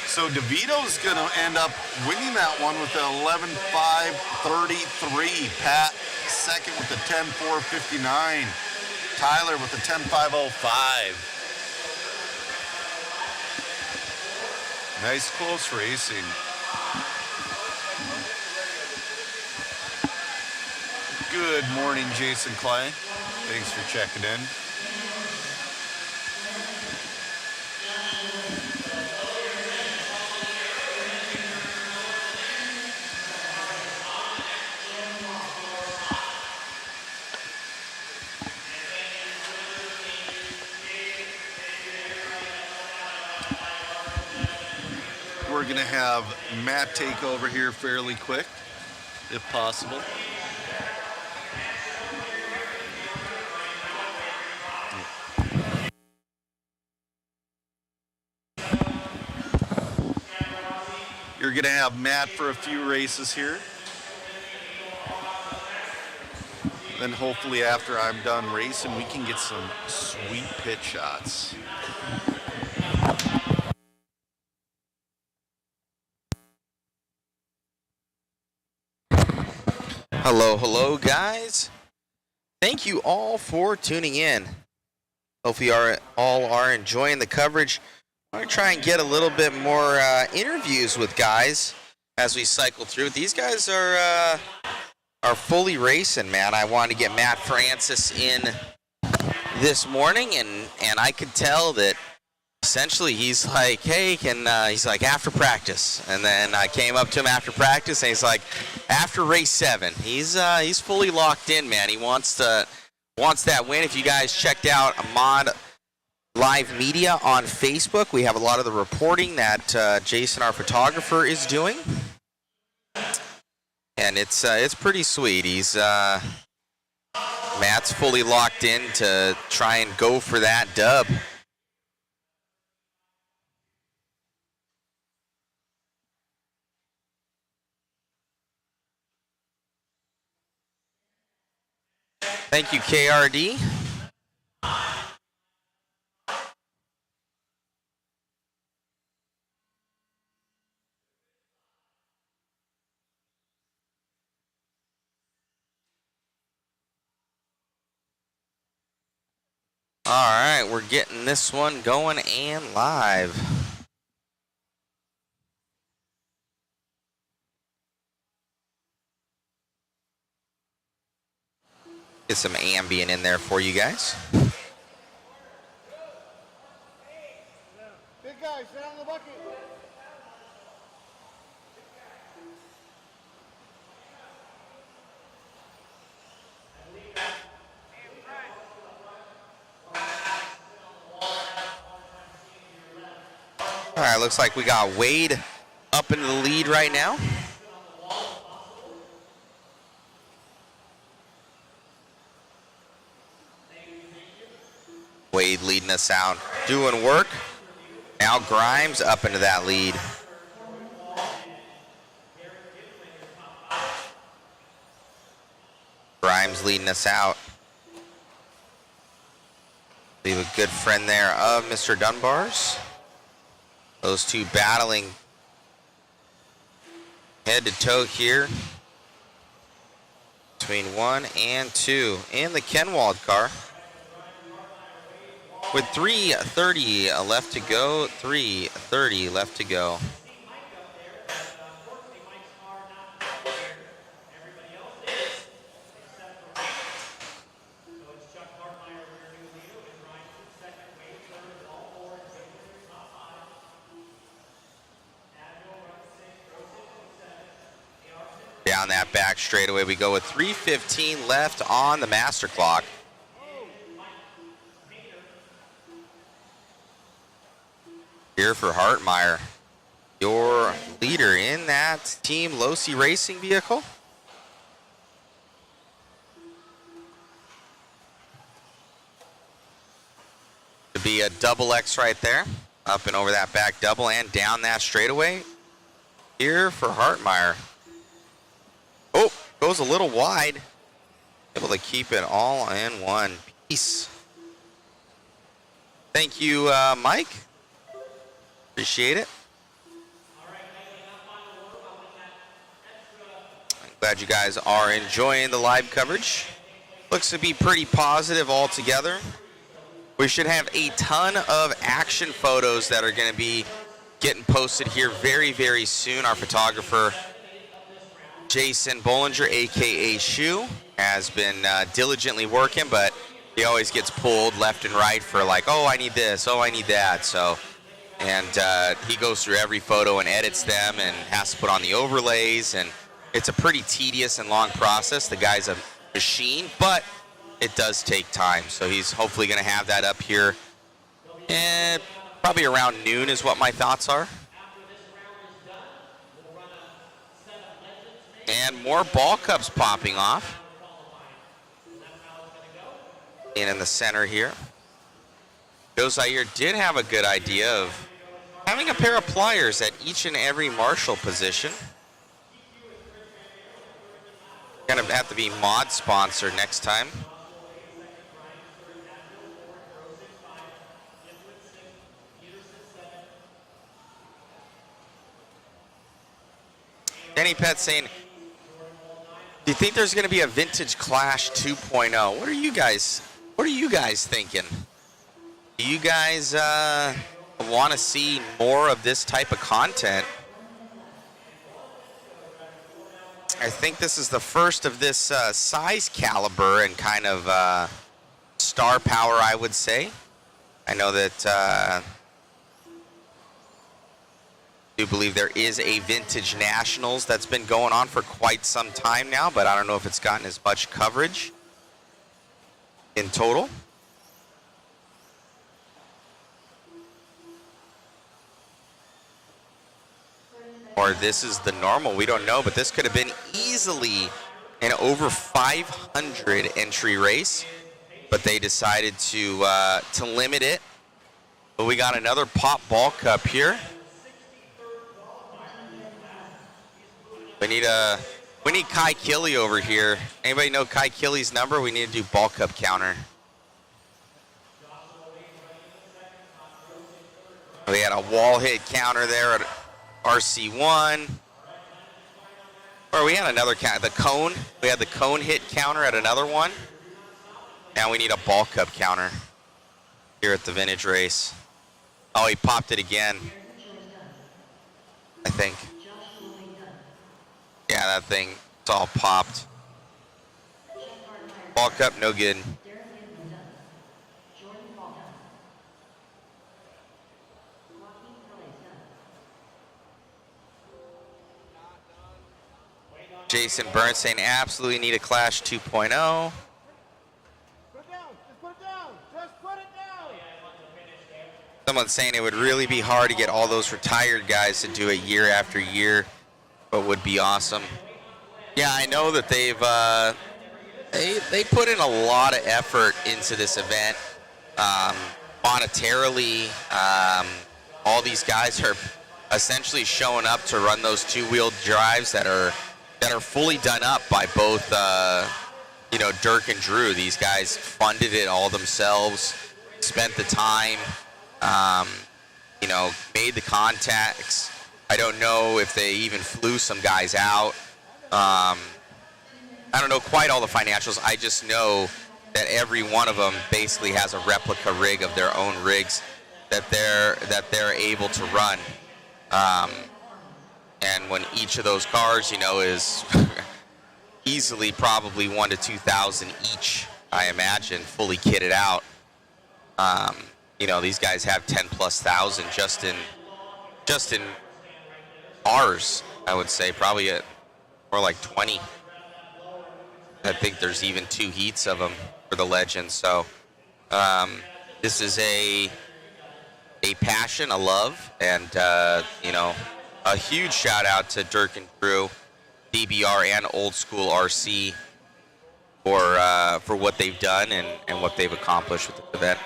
So DeVito's going to end up winning that one with an 11.5.33. Pat second with a 10.4.59. Tyler with a 10.5.05. Nice close racing. Good morning, Jason Clay. Thanks for checking in. We're going to have Matt take over here fairly quick, if possible. You're going to have Matt for a few races here. Then hopefully after I'm done racing, we can get some sweet pit shots. Hello, guys. Thank you all for tuning in. Hopefully you all are enjoying the coverage. I'm going to try and get a little bit more interviews with guys as we cycle through. These guys are fully racing, man. I wanted to get Matt Francis in this morning, and I could tell that essentially he's like, hey, he's like, after practice. And then I came up to him after practice, and he's like, after race 7. He's fully locked in, man. He wants that win. If you guys checked out Ahmad Live Media on Facebook, we have a lot of the reporting that Jason, our photographer, is doing. And it's pretty sweet. Matt's fully locked in to try and go for that dub. Thank you, KRD. All right, we're getting this one going and live. Get some ambient in there for you guys. Big guy, sit on the bucket. All right, looks like we got Wade up into the lead right now. Wade leading us out, doing work. Now Grimes up into that lead. Grimes leading us out. Leave a good friend there of Mr. Dunbar's. Those two battling head to toe here between 1 and 2 in the Kenwald car. With 3:30 left to go, 3:30 left to go. down that back straightaway we go with 3:15 left on the master clock. Here for Hartmeyer, your leader in that Team Losi Racing vehicle. To be a double X right there, up and over that back double and down that straightaway. Here for Hartmeyer. Oh, goes a little wide. Able to keep it all in one piece. Thank you, Mike. Appreciate it. I'm glad you guys are enjoying the live coverage. Looks to be pretty positive altogether. We should have a ton of action photos that are going to be getting posted here very, very soon. Our photographer, Jason Bollinger, a.k.a. Shoe, has been diligently working, but he always gets pulled left and right for like, oh, I need this, oh, I need that. So, and he goes through every photo and edits them and has to put on the overlays, and it's a pretty tedious and long process. The guy's a machine, but it does take time. So he's hopefully going to have that up here. And probably around noon is what my thoughts are. And more ball cups popping off. In the center here. Joe Zaire did have a good idea of having a pair of pliers at each and every marshal position. Gonna have to be mod sponsored next time. Danny Pett saying, do you think there's going to be a Vintage Clash 2.0? What are you guys thinking? Do you guys want to see more of this type of content? I think this is the first of this size caliber and kind of star power, I would say. I know that I do believe there is a Vintage Nationals that's been going on for quite some time now, but I don't know if it's gotten as much coverage in total. Or this is the normal, we don't know, but this could have been easily an over 500 entry race, but they decided to limit it. But we got another pop ball cup here. We need Kai Killy over here. Anybody know Kai Killy's number? We need to do ball cup counter. We had a wall hit counter there at RC1. Or we had another count, the cone. We had the cone hit counter at another one. Now we need a ball cup counter here at the vintage race. Oh, he popped it again, I think. Yeah, that thing, it's all popped. Ball cup, no good. Jason Burns saying absolutely need a Clash 2.0. Someone's saying it would really be hard to get all those retired guys to do it year after year, but would be awesome. Yeah, I know that they've they put in a lot of effort into this event. Monetarily, all these guys are essentially showing up to run those two-wheel drives that are fully done up by both Dirk and Drew. These guys funded it all themselves, spent the time, made the contacts. I don't know if they even flew some guys out. I don't know quite all the financials. I just know that every one of them basically has a replica rig of their own rigs that they're able to run. And when each of those cars, is easily probably 1,000 to 2,000 each, I imagine, fully kitted out. These guys have 10,000+ just in ours, I would say, probably More like 20. I think there's even 2 heats of them for the Legends. So this is a passion, a love, and you know, a huge shout out to Dirk and Drew, DBR and Old School RC for what they've done and what they've accomplished with the event.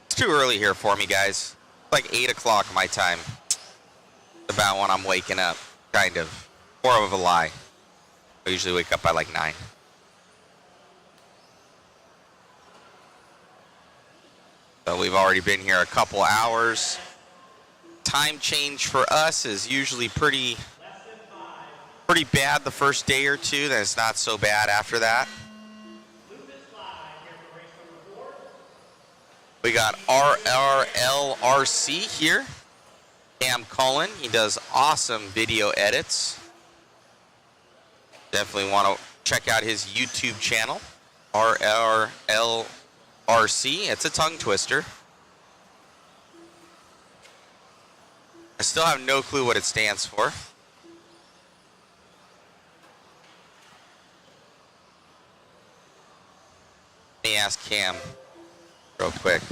It's too early here for me, guys. It's like 8 o'clock my time. About when I'm waking up, kind of. More of a lie. I usually wake up by like 9. So we've already been here a couple hours. Time change for us is usually pretty bad the first day or two. Then it's not so bad after that. We got RRLRC here. Cam Cullen, he does awesome video edits. Definitely want to check out his YouTube channel, RRLRC. It's a tongue twister. I still have no clue what it stands for. Let me ask Cam real quick.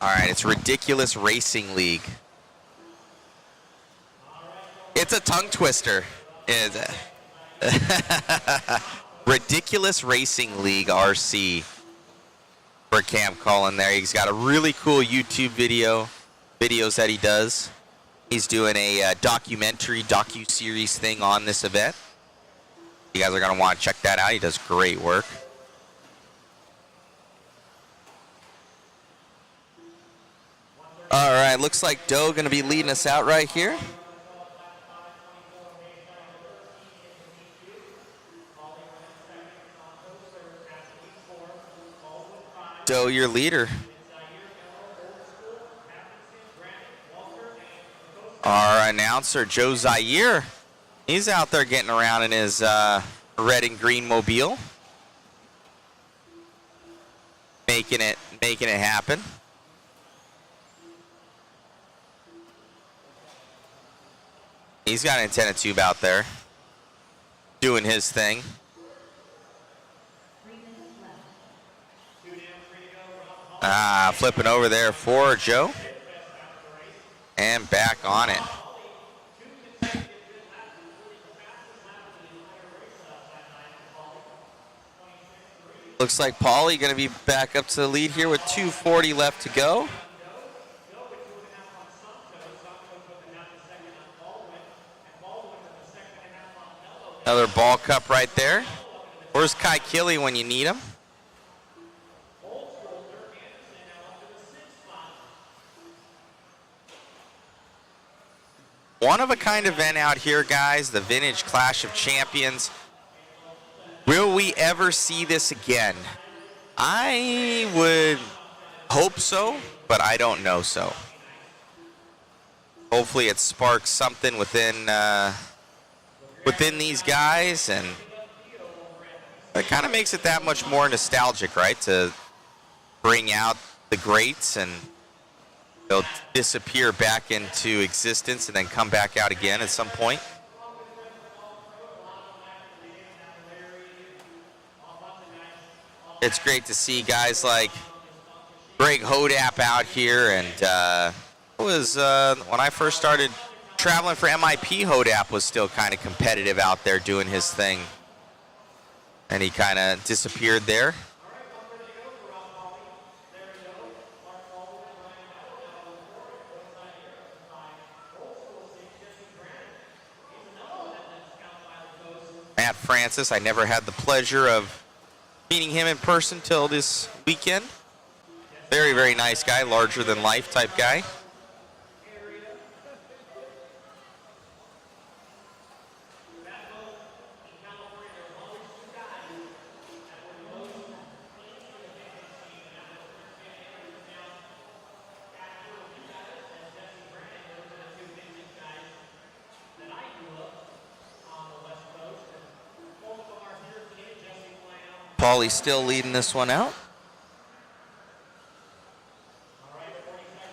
All right, it's Ridiculous Racing League. It's a tongue twister. Ridiculous Racing League RC for Cam Cullen there. He's got a really cool YouTube videos that he does. He's doing a docu-series thing on this event. You guys are going to want to check that out. He does great work. All right, looks like Doe going to be leading us out right here. Doe, your leader. Our announcer, Joe Zaire. He's out there getting around in his red and green mobile. Making it happen. He's got an antenna tube out there doing his thing. Flipping over there for Joe. And back on it. Looks like Paulie going to be back up to the lead here with 2:40 left to go. Another ball cup right there. Where's Kai Killy when you need him? One of a kind event out here, guys. The Vintage Clash of Champions. Will we ever see this again? I would hope so, but I don't know so. Hopefully it sparks something within these guys, and it kind of makes it that much more nostalgic, right? To bring out the greats, and they'll disappear back into existence and then come back out again at some point. it's great to see guys like Greg Hodap out here. And it was when I first started traveling for MIP, Hodap was still kind of competitive out there doing his thing. And he kind of disappeared there. Matt Francis, I never had the pleasure of meeting him in person till this weekend. Very, very nice guy, larger than life type guy. Paulie's still leading this one out.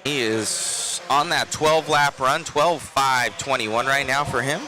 He is on that 12-lap run, 12:5:21 right now for him.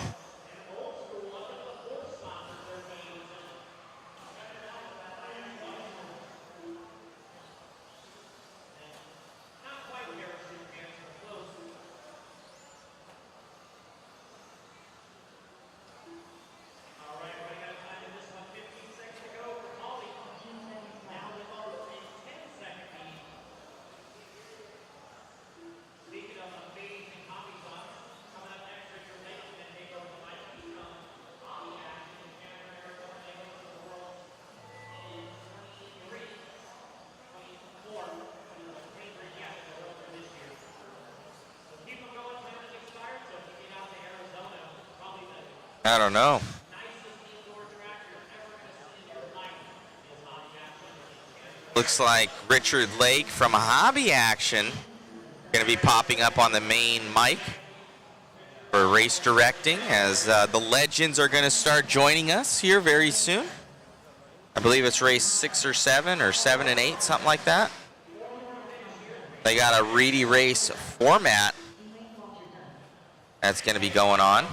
I don't know. Looks like Richard Lake from Hobby Action going to be popping up on the main mic for race directing as the legends are going to start joining us here very soon. I believe it's race 6 or 7 or 7 and 8, something like that. They got a Reedy race format that's going to be going on.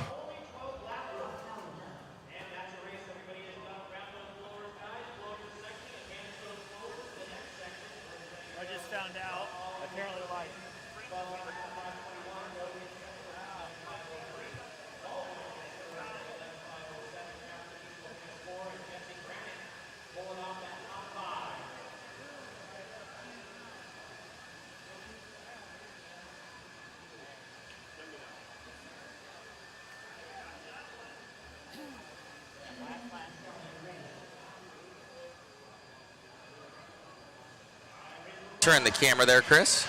Turn the camera there, Chris.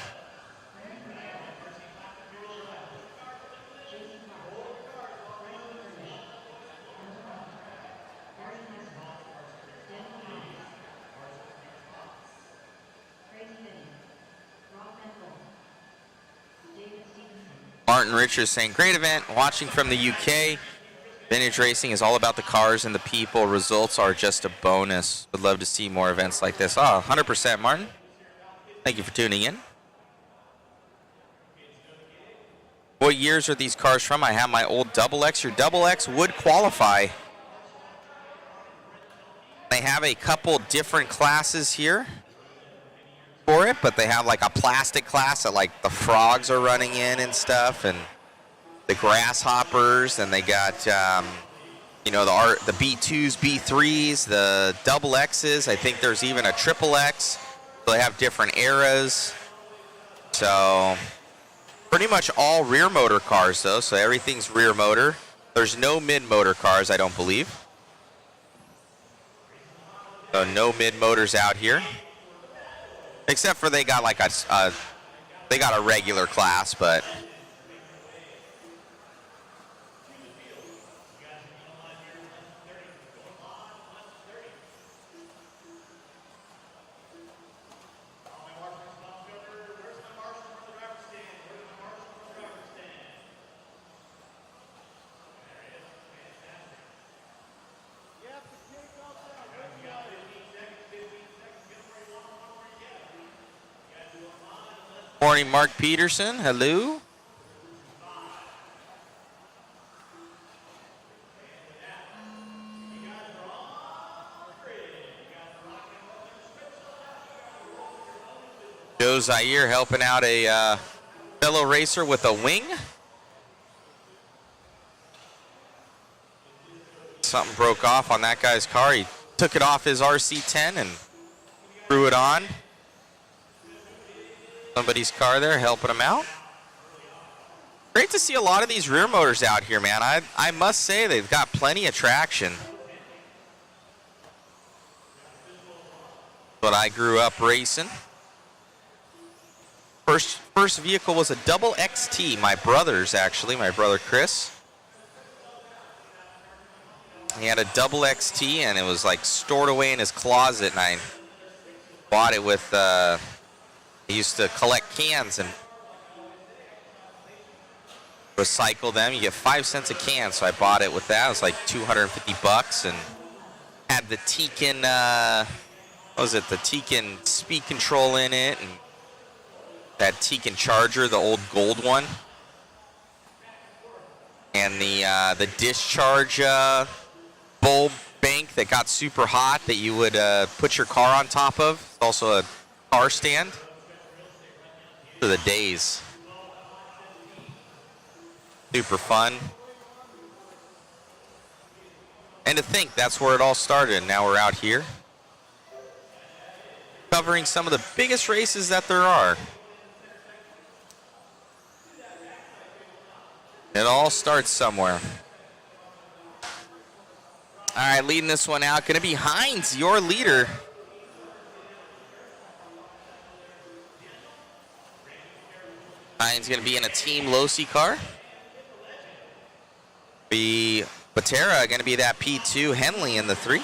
Martin Richards saying, great event, watching from the UK. Vintage racing is all about the cars and the people. Results are just a bonus. Would love to see more events like this. Oh, 100%, Martin. Thank you for tuning in. What years are these cars from? I have my old Double X. Your Double X would qualify. They have a couple different classes here for it, but they have like a plastic class that like the frogs are running in and stuff, and the grasshoppers, and they got you know, the B2s, B3s, the Double X's. I think there's even a Triple X. So they have different eras. So pretty much all rear motor cars though, so everything's rear motor. There's no mid motor cars, I don't believe. So no mid motors out here. Except for they got like they got a regular class, but morning, Mark Peterson. Hello. Joe Zaire helping out a fellow racer with a wing. Something broke off on that guy's car. He took it off his RC10 and threw it on somebody's car there, helping him out. Great to see a lot of these rear motors out here, man. I must say they've got plenty of traction. But I grew up racing. First vehicle was a double XT. My brother's, actually, my brother Chris. He had a double XT, and it was like stored away in his closet, and I bought it with, he used to collect cans and recycle them. You get 5 cents a can, so I bought it with that. It was like $250, and had the Tekin, what was it, the Tekin speed control in it, and that Tekin charger, the old gold one, and the discharge bulb bank that got super hot that you would put your car on top of. It's also a car stand. For the days. Super fun. And to think that's where it all started, and now we're out here covering some of the biggest races that there are. It all starts somewhere. All right, leading this one out, going to be Hines, your leader. Hines going to be in a Team Losi car. Be Patera going to be that P2, Henley in the 3.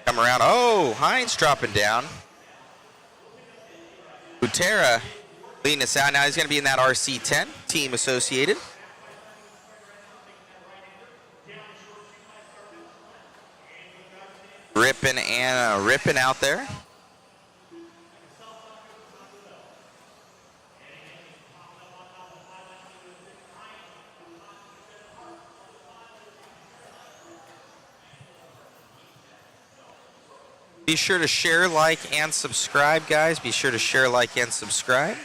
Come around. Oh, Hines dropping down. Patera leading us out. Now he's going to be in that RC10, Team Associated. Ripping and ripping out there. Be sure to share, like, and subscribe, guys. Be sure to share, like, and subscribe.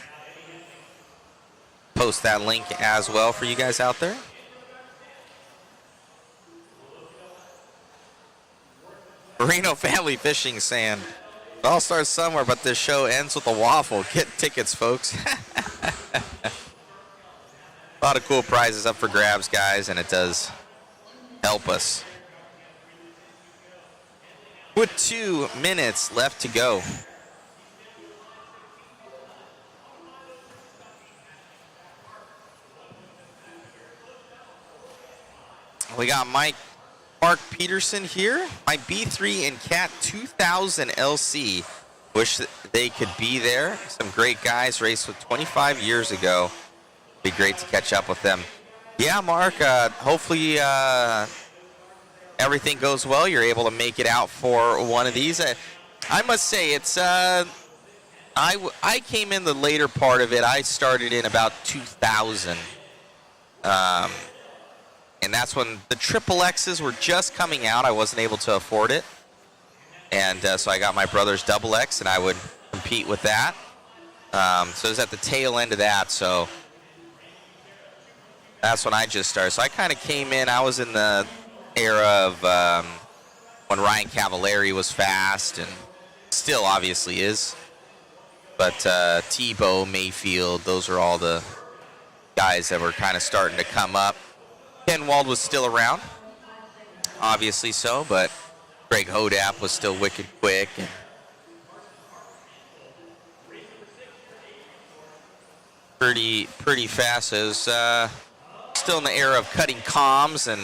Post that link as well for you guys out there. Reno Family Fishing saying, it all starts somewhere, but this show ends with a waffle. Get tickets, folks. A lot of cool prizes up for grabs, guys, and it does help us. With 2 minutes left to go. We got Mark Peterson here. My B3 and Cat 2000 LC. Wish they could be there. Some great guys raced with 25 years ago. Be great to catch up with them. Yeah, Mark, hopefully everything goes well. You're able to make it out for one of these. I must say, it's I came in the later part of it. I started in about 2000. And that's when the Triple X's were just coming out. I wasn't able to afford it. And so I got my brother's Double X, and I would compete with that. So it was at the tail end of that. So that's when I just started. So I kind of came in. I was in the era of when Ryan Cavallari was fast, and still obviously is. But Tebow, Mayfield, those are all the guys that were kind of starting to come up. Ken Wald was still around, obviously so, but Greg Hodap was still wicked quick. And pretty fast. It was still in the era of cutting comms and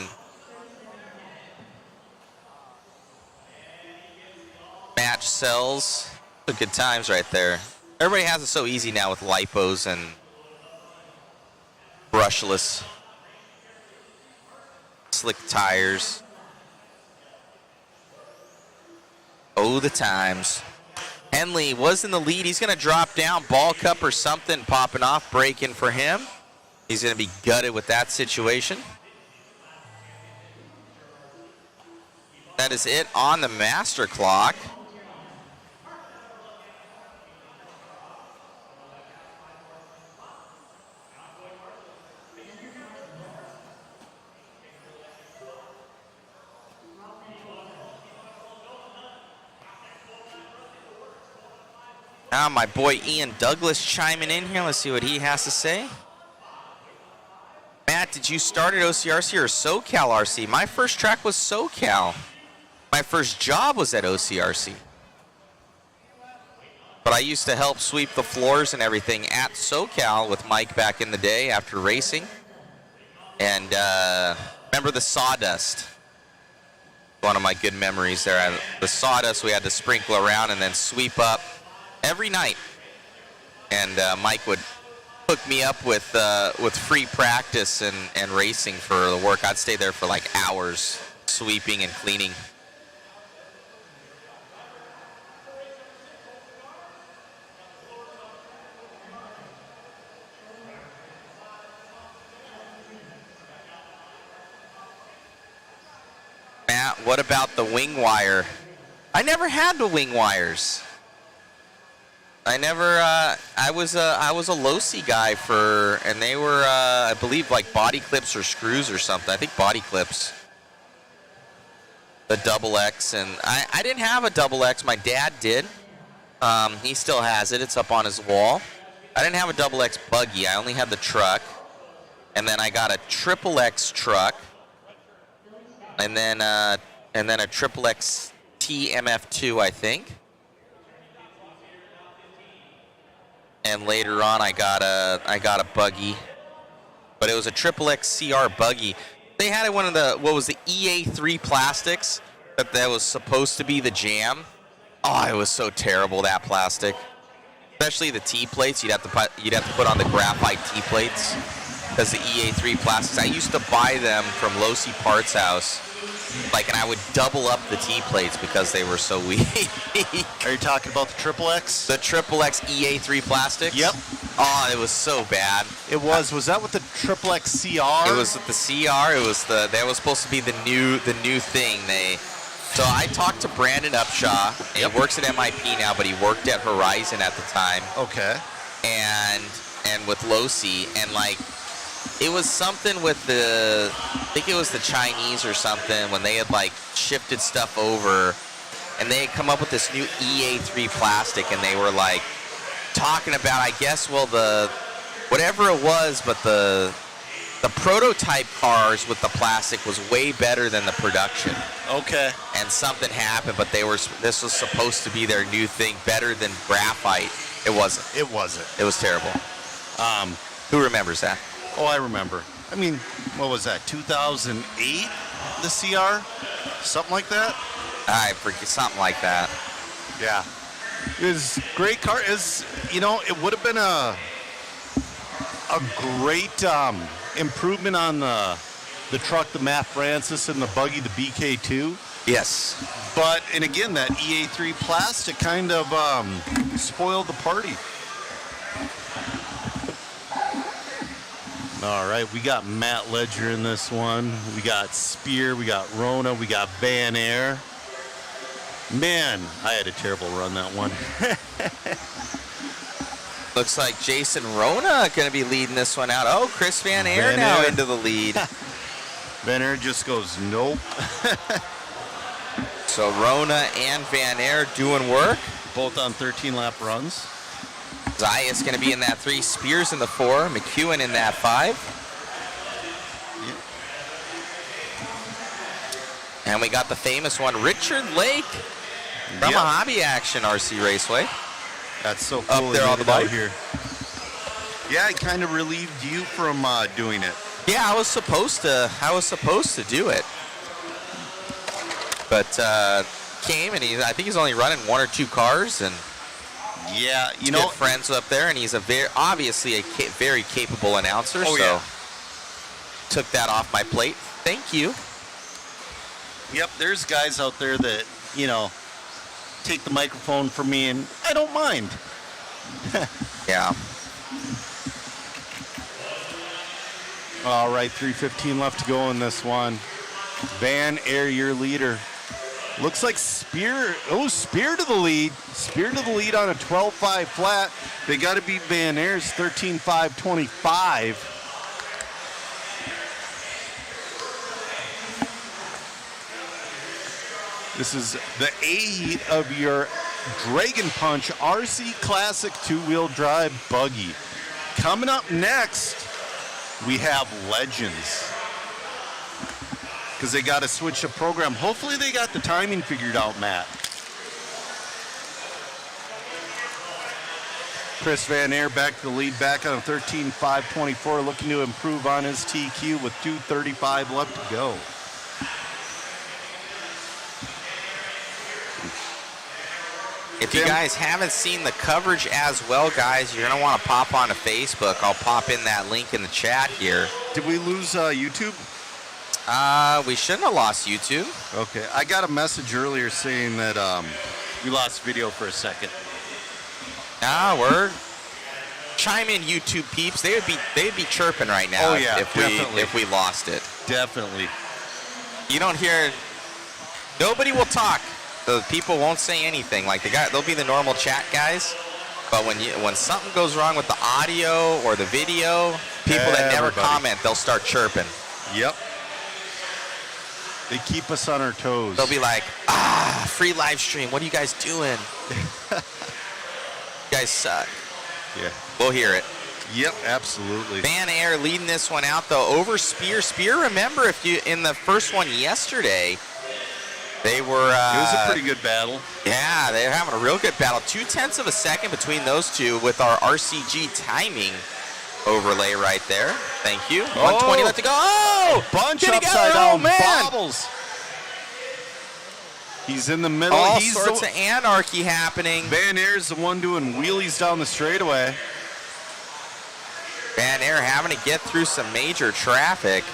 match cells. The good times right there. Everybody has it so easy now with lipos and brushless slick tires. Oh, the times. Henley was in the lead. He's going to drop down. Ball cup or something popping off, breaking for him. He's going to be gutted with that situation. That is it on the master clock. Now my boy Ian Douglas chiming in here. Let's see what he has to say. Matt, did you start at OCRC or SoCal RC? My first track was SoCal. My first job was at OCRC. But I used to help sweep the floors and everything at SoCal with Mike back in the day after racing. And remember the sawdust? One of my good memories there. The sawdust we had to sprinkle around and then sweep up every night. And Mike would hook me up with free practice and racing for the work. I'd stay there for like hours sweeping and cleaning. Matt, what about the wing wire? I never had the wing wires. I was a Losi guy and they were, I believe, like body clips or screws or something. I think body clips. The double X, and I didn't have a double X. My dad did. He still has it. It's up on his wall. I didn't have a double X buggy. I only had the truck. And then I got a triple X truck. And then a triple X TMF2, I think. And later on, I got a buggy, but it was a triple X CR buggy. They had one of the the EA3 plastics that was supposed to be the jam. Oh, it was so terrible, that plastic. Especially the T plates. You'd have to put on the graphite T plates because the EA3 plastics. I used to buy them from Losi Parts House. And I would double up the T plates because they were so weak. Are you talking about the triple X? The triple X EA3 plastics? Yep. Oh, it was so bad. It was. Was that with the triple X CR? It was with the CR. It was that was supposed to be the new thing. So I talked to Brandon Upshaw. He works at MIP now, but he worked at Horizon at the time. Okay. And with Losi, and it was something with I think it was the Chinese or something, when they had shifted stuff over, and they had come up with this new EA3 plastic, and they were talking about, I guess, whatever it was, but the prototype cars with the plastic was way better than the production. Okay. And something happened, but this was supposed to be their new thing, better than graphite. It wasn't. It wasn't. It was terrible. Who remembers that? Oh, I remember. I mean, what was that, 2008, the CR? Something like that? I forget, something like that. Yeah. It was a great car. It would have been a great improvement on the truck, the Matt Francis, and the buggy, the BK2. Yes. But, and again, that EA3 plastic kind of spoiled the party. All right, we got Matt Ledger in this one. We got Spear, we got Rona, we got Van Air. Man, I had a terrible run that one. Looks like Jason Rona going to be leading this one out. Oh, Chris Van Air now into the lead. Van Air just goes, nope. So Rona and Van Air doing work. Both on 13-lap runs. Zayas going to be in that 3, Spears in the 4, McEwen in that 5. Yep. And we got the famous one, Richard Lake from a Hobby Action RC Raceway. That's so cool. Up there on the bike here. Yeah, it kind of relieved you from doing it. Yeah, I was supposed to do it, but came and I think he's only running 1 or 2 cars, and yeah, good friends up there, and he's obviously a very capable announcer. So took that off my plate. Thank you. Yep, there's guys out there that take the microphone from me, and I don't mind. Yeah. All right, 3:15 left to go in this one. Van Air, your leader. Looks like Spear. Oh, Spear to the lead. Spear to the lead on a 12.5 flat. They got to beat Van Air's 13.525. This is the A heat of your Dragon Punch RC Classic two-wheel drive buggy. Coming up next, we have Legends. Because they got to switch the program. Hopefully they got the timing figured out, Matt. Chris Van Air back to the lead, back on 13.524, looking to improve on his TQ with 2:35 left to go. If you guys haven't seen the coverage as well, guys, you're going to want to pop onto Facebook. I'll pop in that link in the chat here. Did we lose YouTube? We shouldn't have lost YouTube. Okay, I got a message earlier saying that we lost video for a second. We're chime in, YouTube peeps. They'd be chirping right now. Oh, yeah, if we lost it. Definitely. You don't hear. Nobody will talk. The people won't say anything. Like they'll be the normal chat guys. But when something goes wrong with the audio or the video, people that never comment, they'll start chirping. Yep. They keep us on our toes. They'll be like, free live stream. What are you guys doing? You guys suck. Yeah. We'll hear it. Yep, absolutely. Van Air leading this one out, though, over Spear. Spear, remember, in the first one yesterday, they were... it was a pretty good battle. Yeah, they were having a real good battle. 0.2 of a second between those two with our RCG timing overlay right there. Thank you. 120 left to go. Oh! Bunch Did he upside get it? Oh, down. man. Bobbles. He's in the middle. All He's sorts of anarchy happening. Van Air's the one doing wheelies down the straightaway. Van Air having to get through some major traffic.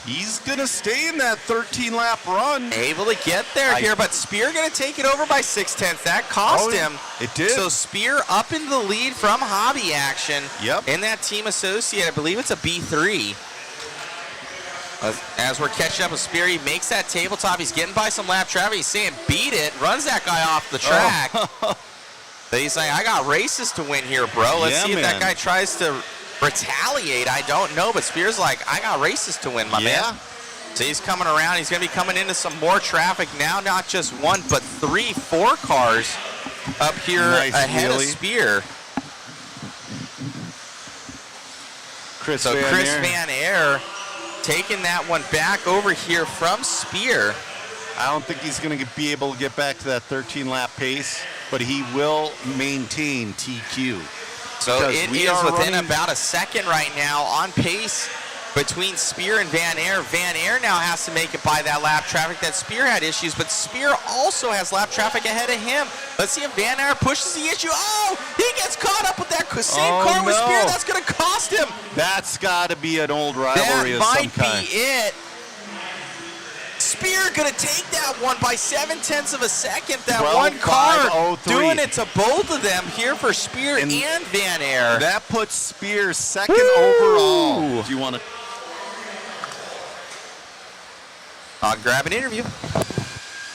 He's going to stay in that 13-lap run. Able to get there here, but Spear going to take it over by 0.6. That cost him. It did. So Spear up into the lead from Hobby Action. Yep. In that team associate, I believe it's a B3. As we're catching up with Spear, he makes that tabletop. He's getting by some lap traffic. He's saying, beat it. Runs that guy off the track. But he's like, I got races to win here, bro. Let's see if that guy tries to retaliate. I don't know, but Spear's like, I got races to win, my man. So he's coming around. He's going to be coming into some more traffic now, not just one, but 3, 4 cars up here ahead of Spear. Chris Van Air taking that one back over here from Spear. I don't think he's going to be able to get back to that 13-lap pace, but he will maintain TQ. So it is within about a second right now on pace between Spear and Van Air. Van Air now has to make it by that lap traffic. That Spear had issues, but Spear also has lap traffic ahead of him. Let's see if Van Air pushes the issue. Oh, he gets caught up with that same car with Spear. That's going to cost him. That's got to be an old rivalry of some kind. That might be it. Spear going to take that one by 0.7 of a second. That one car doing it to both of them here for Spear and Van Air. That puts Spear second overall. Do you want to? I'll grab an interview.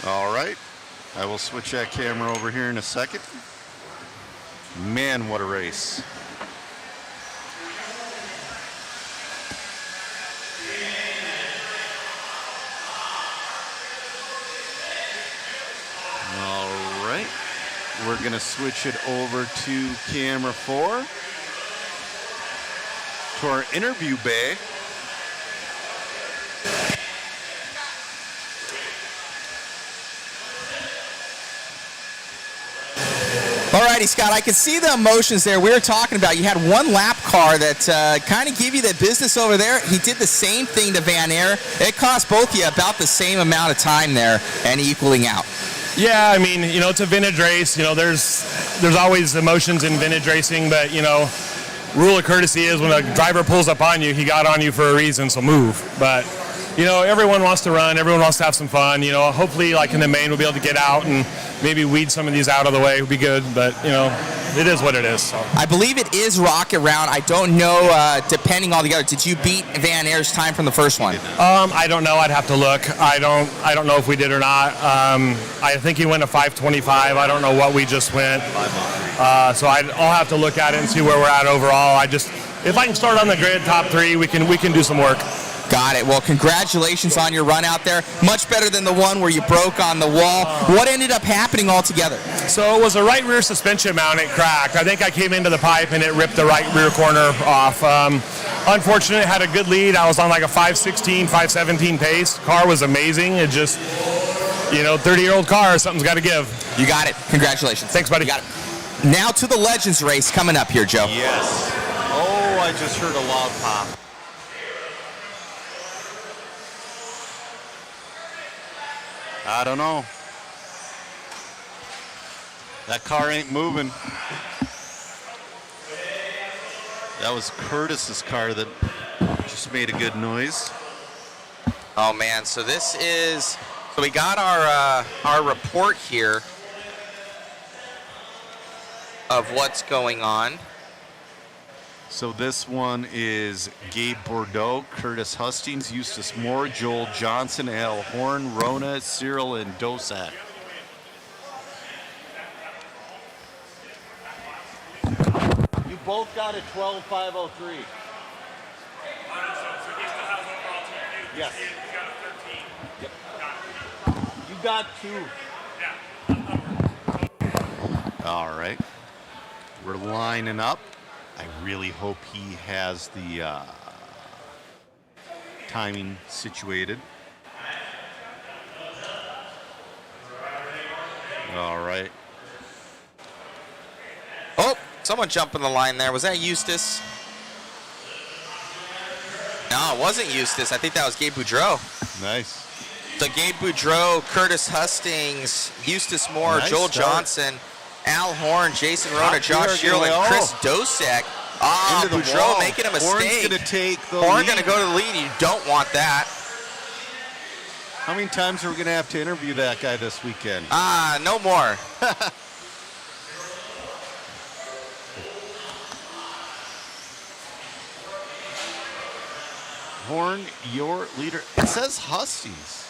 All right. I will switch that camera over here in a second. Man, what a race. All right. We're going to switch it over to camera 4. To our interview bay. Alrighty, Scott, I can see the emotions there. We were talking about you had one lap car that kind of gave you the business over there. He did the same thing to Van Air. It cost both of you about the same amount of time there and equaling out. Yeah, I mean, you know, it's a vintage race. You know, there's always emotions in vintage racing, but, you know, rule of courtesy is when a driver pulls up on you, he got on you for a reason, so move. But, you know, everyone wants to run. Everyone wants to have some fun. You know, hopefully, like in the main, we'll be able to get out and maybe weed some of these out of the way. It would be good. But, you know, it is what it is. So. I believe it is Rocket Round. I don't know, depending on the other. Did you beat Van Air's time from the first one? I don't know. I'd have to look. I don't know if we did or not. I think he went a 5:25. I don't know what we just went. So I'll have to look at it and see where we're at overall. If I can start on the grid top 3, we can do some work. Got it. Well, congratulations on your run out there. Much better than the one where you broke on the wall. What ended up happening altogether? So it was a right rear suspension mount. It cracked. I think I came into the pipe and it ripped the right rear corner off. Unfortunately, had a good lead. I was on like a 5:16, 5:17 pace. Car was amazing. It just, 30-year-old car, something's got to give. You got it. Congratulations. Thanks, buddy. You got it. Now to the Legends race coming up here, Joe. Yes. Oh, I just heard a log pop. I don't know. That car ain't moving. That was Curtis's car that just made a good noise. Oh man, so we got our report here of what's going on. So this one is Gabe Budro, Curtis Hustings, Eustace Moore, Joel Johnson, Al Horn, Rona, Cyril, and Dosak. You both got a 12.503. Yes. Yep. You got 2. All right. We're lining up. I really hope he has the timing situated. All right. Oh, someone jumped in the line there. Was that Eustace? No, it wasn't Eustace. I think that was Gabe Budro. Nice. So Gabe Budro, Curtis Hustings, Eustace Moore, Nice Joel start. Johnson, Al Horn, Jason Rona, Top Josh gear Sherrill, and going, Chris Dosek. Ah, Into the Budro wall. making a Horn's mistake. gonna take the Horn lead. going to go to the lead. You don't want that. How many times are we going to have to interview that guy this weekend? Ah, no more. Horn, your leader. It says Hustings.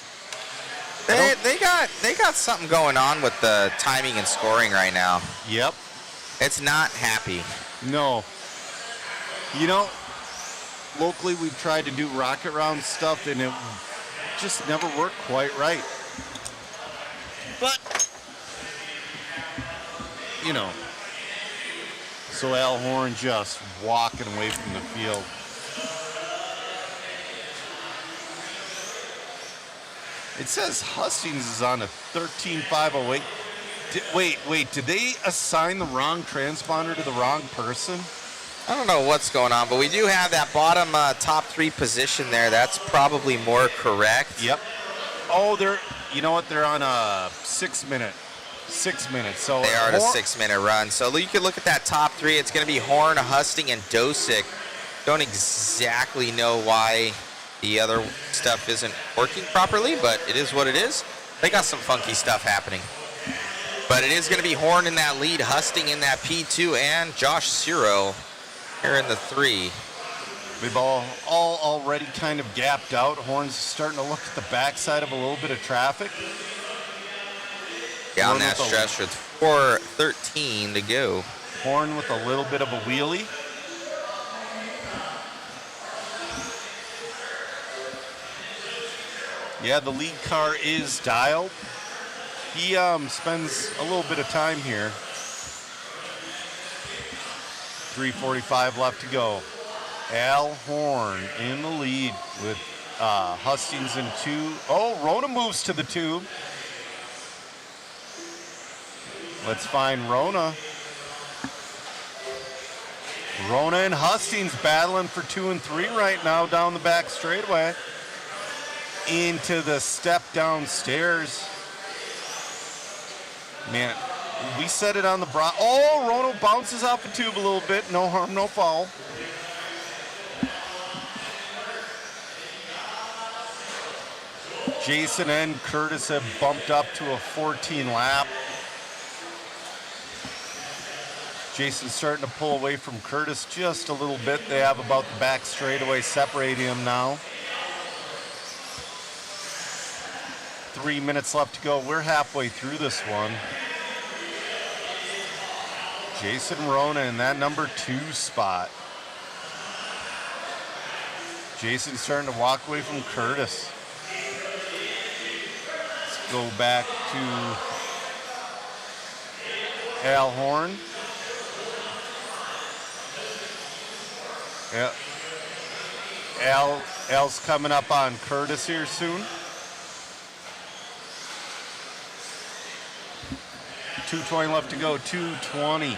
They got something going on with the timing and scoring right now. Yep. It's not happy. No. Locally we've tried to do rocket round stuff and it just never worked quite right. But, so Al Horn just walking away from the field. It says Hustings is on a 13.508. Wait, did they assign the wrong transponder to the wrong person? I don't know what's going on, but we do have that bottom top 3 position there. That's probably more correct. Yep. Oh, they're on a 6 minute. 6 minutes. So they are at a 6-minute run. So you can look at that top 3. It's going to be Horn, Husting, and Dosick. Don't exactly know why the other stuff isn't working properly, but it is what it is. They got some funky stuff happening. But it is going to be Horn in that lead, Husting in that P2, and Josh Ciro here in the 3. We've all already kind of gapped out. Horn's starting to look at the backside of a little bit of traffic. Down that stretch with 4:13 to go. Horn with a little bit of a wheelie. Yeah, the lead car is dialed. He spends a little bit of time here. 3:45 left to go. Al Horn in the lead with Hustings in 2. Oh, Rona moves to the tube. Let's find Rona. Rona and Hustings battling for 2 and 3 right now down the back straightaway. Into the step downstairs. Man, we set it on the brow. Oh, Rona bounces off the tube a little bit. No harm, no foul. Jason and Curtis have bumped up to a 14 lap. Jason's starting to pull away from Curtis just a little bit. They have about the back straightaway separating them now. 3 minutes left to go. We're halfway through this one. Jason Rona in that number 2 spot. Jason's starting to walk away from Curtis. Let's go back to Al Horn. Yeah. Al's coming up on Curtis here soon. 2:20 left to go, 2:20.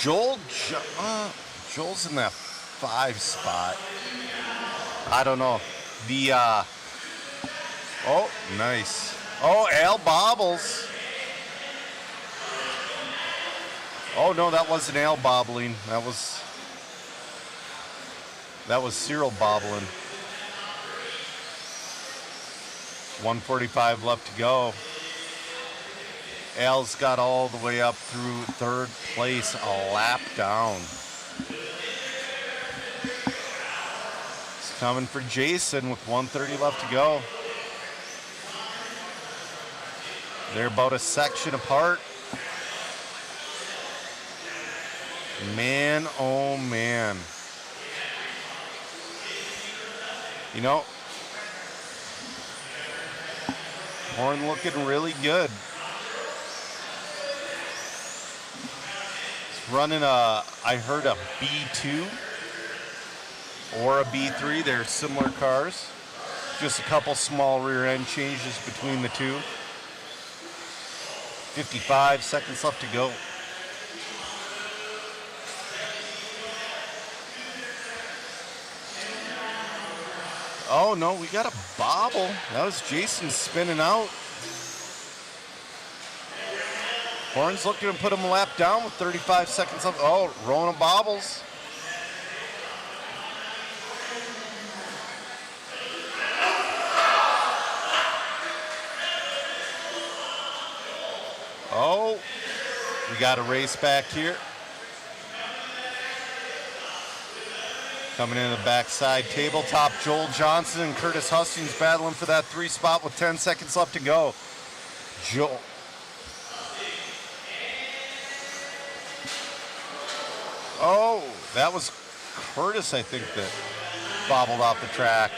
Joel's in that 5 spot. I don't know. Oh, nice. Oh, Al bobbles. Oh no, that wasn't Al bobbling. That was Cyril bobbling. 1:45 left to go. Al's got all the way up through 3rd place, a lap down. It's coming for Jason with 1:30 left to go. They're about a section apart. Man, oh man. You know, Horn looking really good. He's running I heard a B2 or a B3. They're similar cars. Just a couple small rear end changes between the two. 55 seconds left to go. Oh no, we got a bobble. That was Jason spinning out. Horn's looking to put him a lap down with 35 seconds left. Oh, Rona bobbles. Oh, we got a race back here. Coming in the backside, tabletop, Joel Johnson and Curtis Hustings battling for that 3 spot with 10 seconds left to go. Joel. Oh, that was Curtis, I think, that bobbled off the track.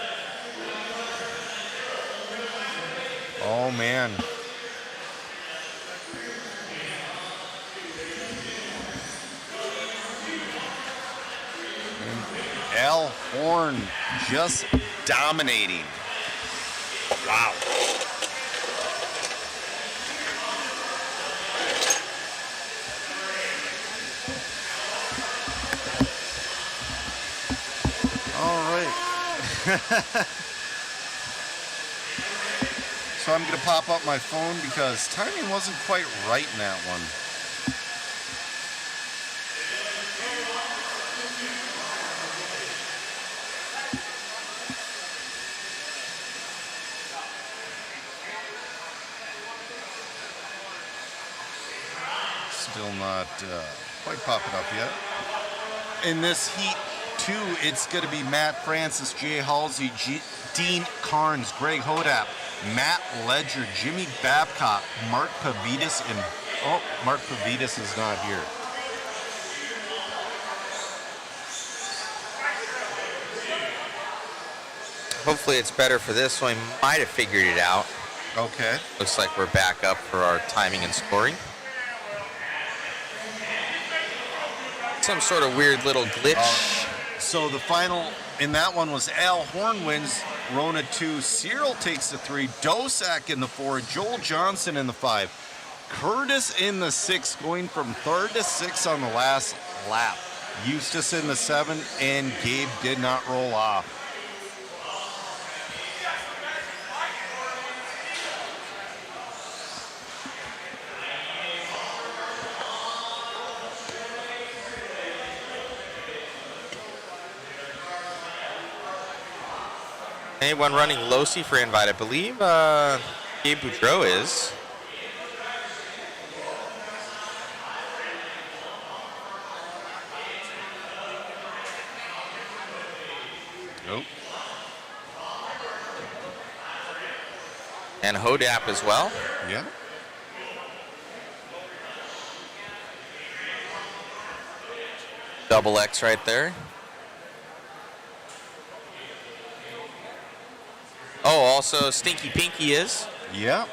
Oh, man. Al Horn just dominating. Wow. All right. So I'm going to pop up my phone because timing wasn't quite right in that one. Still not quite popping up yet. In this heat 2, it's going to be Matt Francis, Jay Halsey, Dean Carnes, Greg Hodap, Matt Ledger, Jimmy Babcock, Mark Pavitas, and Mark Pavitas is not here. Hopefully it's better for this one. Might have figured it out. Okay. Looks like we're back up for our timing and scoring. Some sort of weird little glitch. So the final in that one was Al Horn wins, Rona 2, Cyril takes the 3, Dosak in the 4, Joel Johnson in the 5, Curtis in the 6, going from 3rd to 6th on the last lap. Eustace in the 7, and Gabe did not roll off. Anyone running Losi for invite? I believe Gabe Budro is. Nope. And Hodap as well. Yeah. Double X right there. Oh, also Stinky Pinky is. Yeah.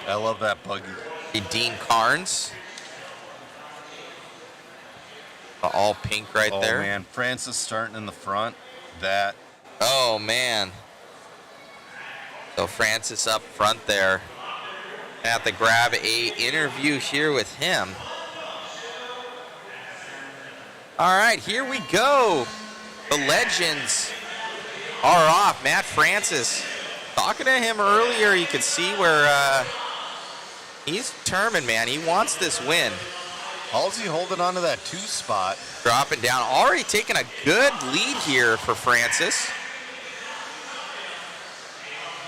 I love that buggy. Dean Carnes. All pink right there. Oh, man. Francis starting in the front. That. Oh, man. So Francis up front there. I have to grab a interview here with him. All right, here we go. The legends are off. Matt Francis. Talking to him earlier, you could see where he's determined, man. He wants this win. Halsey holding on to that 2 spot. Dropping down. Already taking a good lead here for Francis.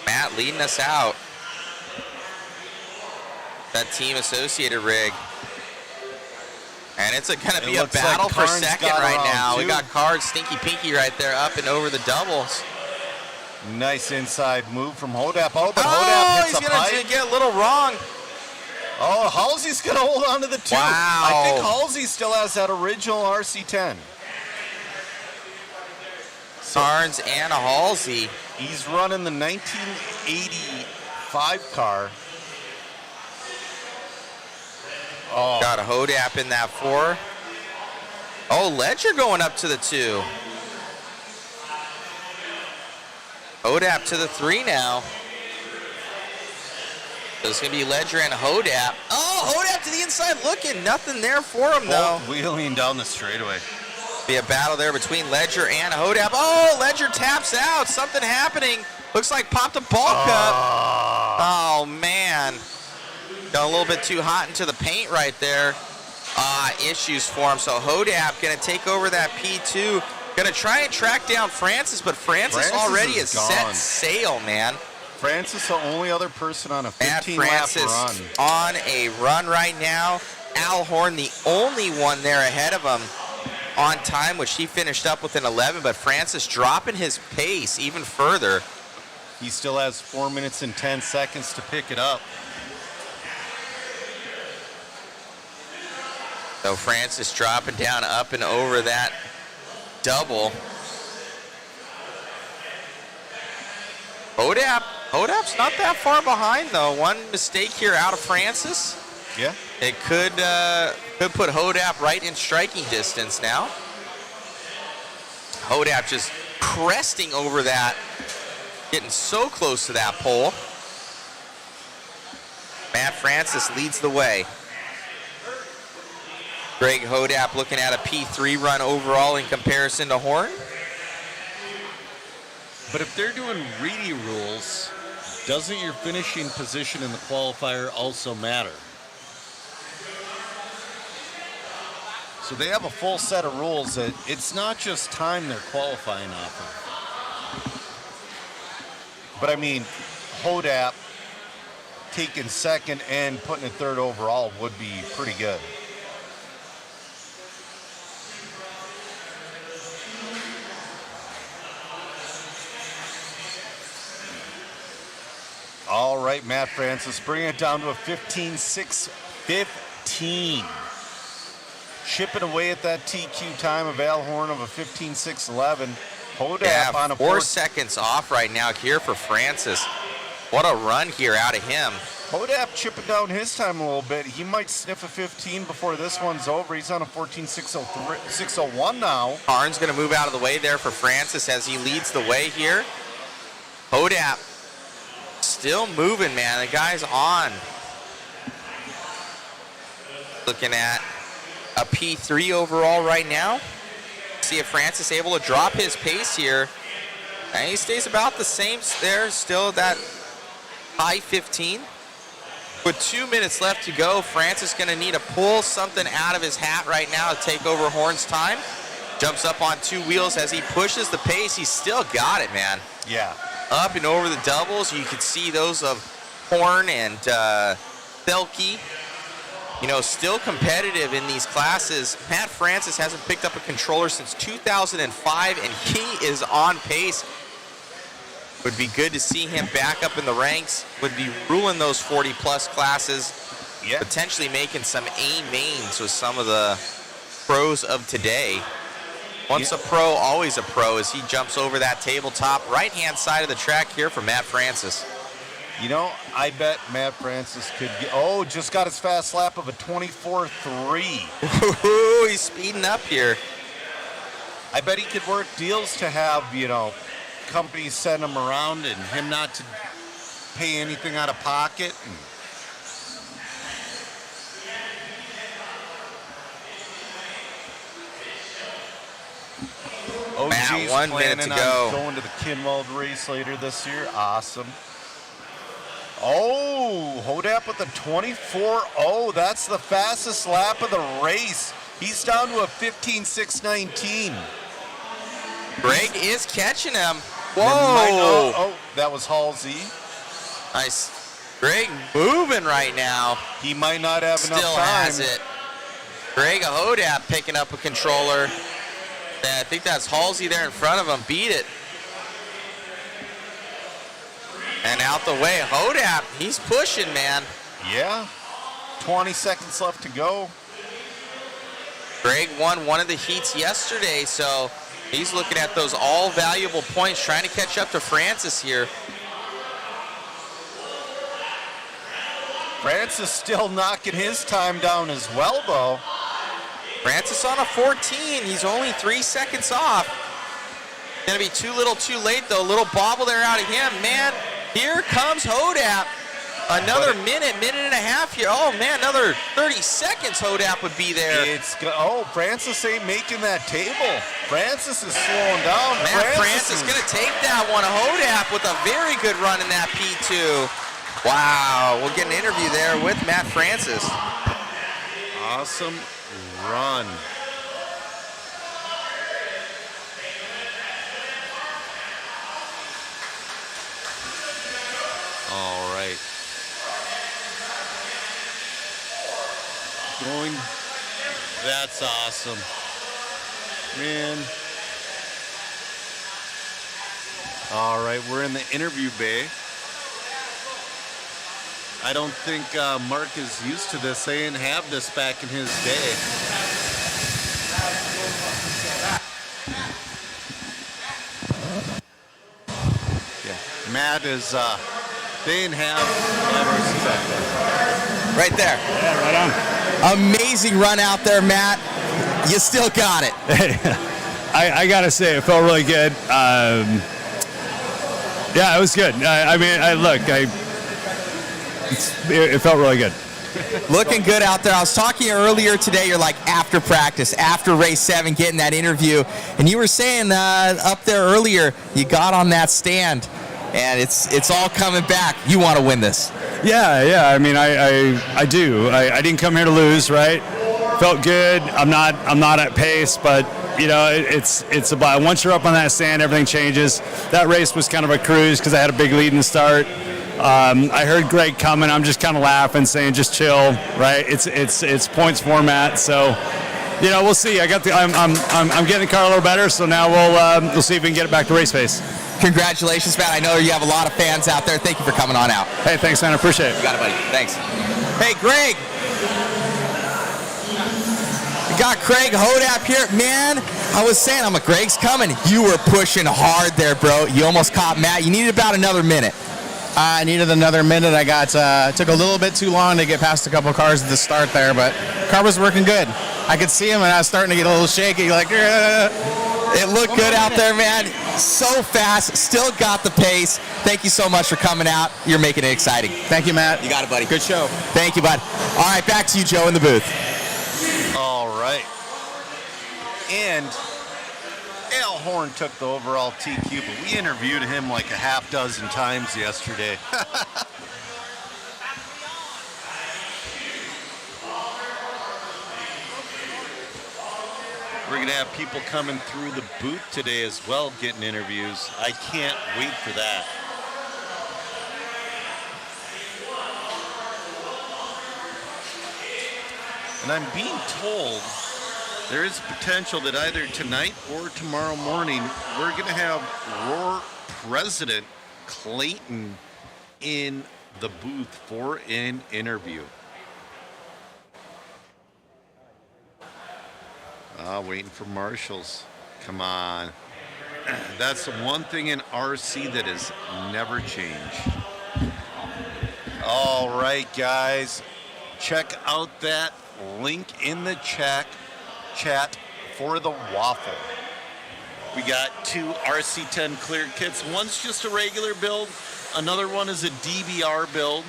Matt leading us out. That Team Associated rig. And it's going to be a battle for second right now. We got Cards, Stinky Pinky right there up and over the doubles. Nice inside move from Hodap. Oh, but Hodap hits a pipe. He's going to get a little wrong. Oh, Halsey's going to hold on to the 2. Wow. I think Halsey still has that original RC10. Carnes and Halsey. He's running the 1985 car. Oh. Got a Hodap in that 4. Oh, Ledger going up to the 2. Hodap to the 3 now. So it's going to be Ledger and Hodap. Oh, Hodap to the inside looking. Nothing there for him, though. Wheeling down the straightaway. Be a battle there between Ledger and Hodap. Oh, Ledger taps out. Something happening. Looks like popped a ball cup. Oh, man. Got a little bit too hot into the paint right there. Issues for him. So Hodap going to take over that P2. Going to try and track down Francis, but Francis already has set sail, man. Francis, the only other person on a 15-lap run. On a run right now. Al Horn, the only one there ahead of him on time, which he finished up with an 11, but Francis dropping his pace even further. He still has 4 minutes and 10 seconds to pick it up. So Francis dropping down up and over that double. Hodap's not that far behind, though. One mistake here out of Francis. Yeah. It could put Hodap right in striking distance now. Hodap just cresting over that, getting so close to that pole. Matt Francis leads the way. Greg Hodap looking at a P3 run overall in comparison to Horn. But if they're doing Reedy rules, doesn't your finishing position in the qualifier also matter? So they have a full set of rules that It's not just time they're qualifying off of. but I mean, Hodap taking second and putting a 3rd overall would be pretty good. All right, Matt Francis, bring it down to a 15.6.15. Chipping away at that TQ time of Al Horn of a 15.6.11. Hodap on a 4 seconds off right now here for Francis. What a run here out of him. Hodap chipping down his time a little bit. He might sniff a 15 before this one's over. He's on a 14.601 now. Carnes going to move out of the way there for Francis as he leads the way here. Hodap still moving, man. The guy's on. Looking at a P3 overall right now. See if Francis able to drop his pace here. And he stays about the same there, still that high 15. With 2 minutes left to go, Francis going to need to pull something out of his hat right now to take over Horn's time. Jumps up on 2 wheels as he pushes the pace. He's still got it, man. Yeah. Up and over the doubles. You can see those of Horn and Thelke. You know, still competitive in these classes. Matt Francis hasn't picked up a controller since 2005, and he is on pace. Would be good to see him back up in the ranks. Would be ruling those 40-plus classes. Yeah. Potentially making some A mains with some of the pros of today. Once a pro, always a pro as he jumps over that tabletop. Right-hand side of the track here for Matt Francis. You know, I bet Matt Francis could get, just got his fast lap of a 24.3. Ooh, he's speeding up here. I bet he could work deals to have, companies send him around and him not to pay anything out of pocket. Matt, 1 minute to go. Going to the Kinwald race later this year. Awesome. Oh, Hodap with a 24.0. That's the fastest lap of the race. He's down to a 15.619. Greg is catching him. Whoa. That was Halsey. Nice. Greg moving right now. He might not have enough Still time. has it. Greg Hodap picking up a controller. Yeah, I think that's Halsey there in front of him. Beat it. And out the way, Hodap, he's pushing, man. Yeah. 20 seconds left to go. Greg won one of the heats yesterday, so he's looking at those all valuable points, trying to catch up to Francis here. Francis still knocking his time down as well, though. Francis on a 14. He's only 3 seconds off. Gonna be too little too late, though. A little bobble there out of him. Man, here comes Hodap. Another minute and a half here. Oh, man, another 30 seconds Hodap would be there. Francis ain't making that table. Francis is slowing down. Matt Francis going to take that one. Hodap with a very good run in that P2. Wow, we'll get an interview there with Matt Francis. Awesome run. All right. That's awesome. Man. All right, we're in the interview bay. I don't think Mark is used to this. They didn't have this back in his day. Yeah, Matt is, they didn't have, right there. Yeah, right on. Amazing run out there, Matt. You still got it. I got to say, it felt really good. Yeah, it was good. It felt really good. Looking good out there. I was talking earlier today, you're like after practice, after race 7, getting that interview. And you were saying up there earlier, you got on that stand. And it's all coming back. You want to win this. Yeah. I mean, I do. I didn't come here to lose, right? Felt good. I'm not at pace, but it's about once you're up on that stand, everything changes. That race was kind of a cruise because I had a big lead in the start. I heard Greg coming. I'm just kind of laughing, saying just chill, right? It's points format, so we'll see. I'm getting the car a little better, so now we'll see if we can get it back to race pace. Congratulations, Matt. I know you have a lot of fans out there. Thank you for coming on out. Hey, thanks, man. I appreciate it. You got it, buddy. Thanks. Hey, Greg. We got Craig Hodap here. Man, I was saying, Greg's coming. You were pushing hard there, bro. You almost caught Matt. You needed about another minute. I needed another minute. I got took a little bit too long to get past a couple cars at the start there, but car was working good. I could see him, and I was starting to get a little shaky, like. It looked good out there, man. So fast, still got the pace. Thank you so much for coming out. You're making it exciting. Thank you, Matt. You got it, buddy. Good show. Thank you, bud. All right, back to you, Joe, in the booth. All right. And Al Horn took the overall TQ, but we interviewed him like a half dozen times yesterday. We're going to have people coming through the booth today as well, getting interviews. I can't wait for that. And I'm being told there is potential that either tonight or tomorrow morning, we're going to have Roar president Clayton in the booth for an interview. Waiting for marshals. Come on. That's the one thing in RC that has never changed. All right, guys. Check out that link in the chat for the waffle. We got 2 RC10 cleared kits. One's just a regular build. Another one is a DBR build.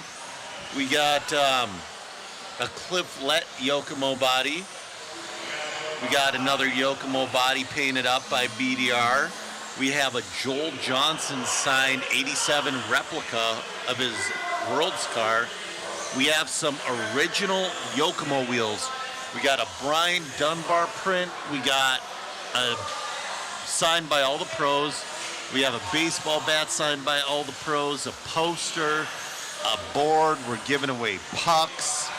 We got a Clifflet Yokomo body. We got another Yokomo body painted up by BDR. We have a Joel Johnson signed 87 replica of his World's car. We have some original Yokomo wheels. We got a Brian Dunbar print. We got a signed by all the pros. We have a baseball bat signed by all the pros, a poster, a board. We're giving away pucks.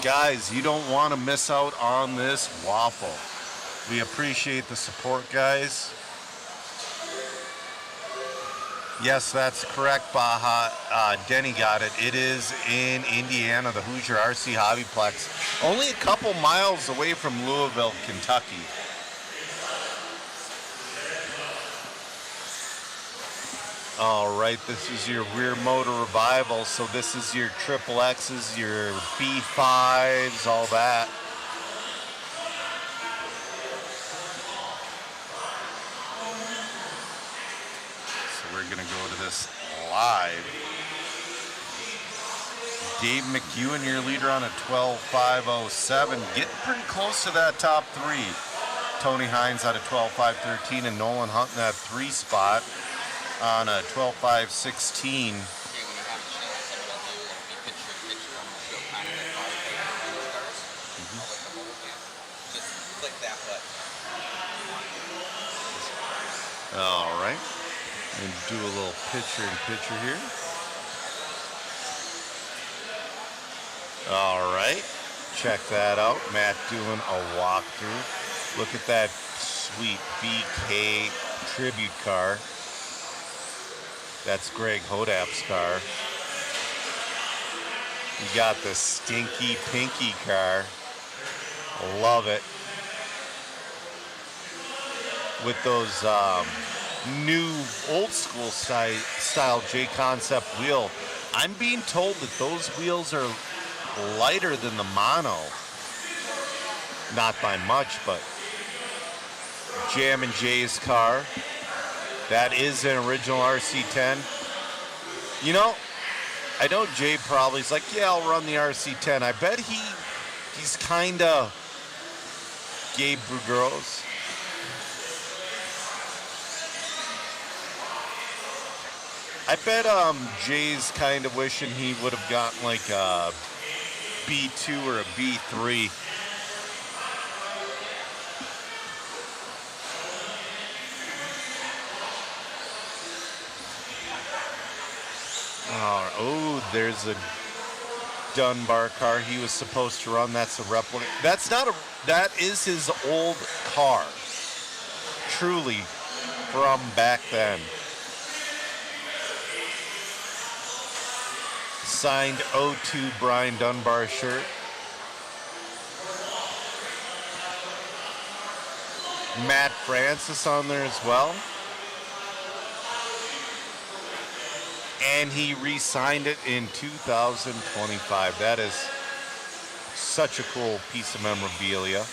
Guys, you don't want to miss out on this waffle. We appreciate the support, guys. Yes, that's correct, Baja. Denny got it. It is in Indiana, the Hoosier RC Hobbyplex. Only a couple miles away from Louisville, Kentucky. All right, this is your rear motor revival. So this is your triple X's, your B5s, all that. So we're gonna go to this live. Gabe McEwen, your leader on a 12.507, getting pretty close to that top 3. Tony Hines at a 12.513 and Nolan Hunt in that 3 spot on a 12.516. All right, and do a little picture here. All right, check that out. Matt doing a walkthrough. Look at that sweet BK tribute car. That's Greg Hodap's car. You got the stinky pinky car. Love it. With those new old school style JConcept wheel. I'm being told that those wheels are lighter than the mono. Not by much, but Jam and Jay's car. That is an original RC10. You know, I know Jay probably is like, yeah, I'll run the RC10. I bet he's kind of Gabe Budro's. I bet Jay's kind of wishing he would have gotten like a B2 or a B3. Oh, there's a Dunbar car he was supposed to run. That's a replica. That is his old car. Truly from back then. Signed 02 Brian Dunbar shirt. Matt Francis on there as well. And he re-signed it in 2025. That is such a cool piece of memorabilia.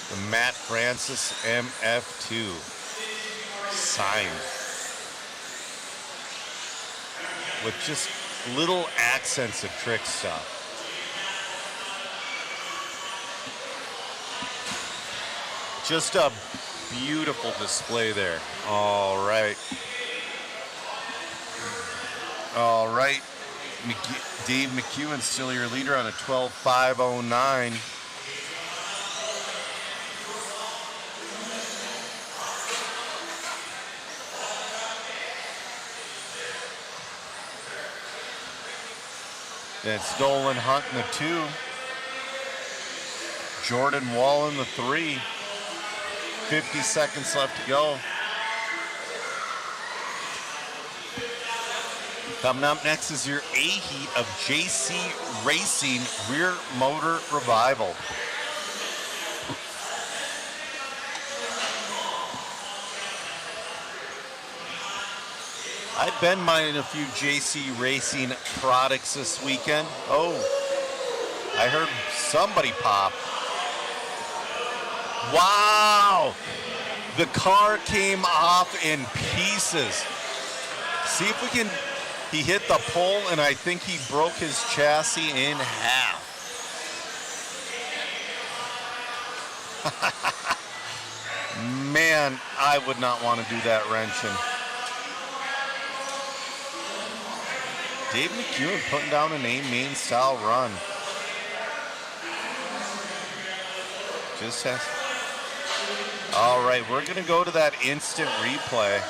The Matt Francis MF2 signed. With just little accents of trick stuff. Just a beautiful display there. All right. All right. Dave McEwen still your leader on a 12.509. That's Nolan Hunt in the 2. Jordan Wall in the 3. 50 seconds left to go. Coming up next is your A heat of JC Racing Rear Motor Revival. I've been buying a few JC Racing products this weekend. Oh, I heard somebody pop. Wow! The car came off in pieces. See if we can, he hit the pole and I think he broke his chassis in half. Man, I would not want to do that wrenching. Dave McEwen putting down an A-main style run. Just has. All right, we're going to go to that instant replay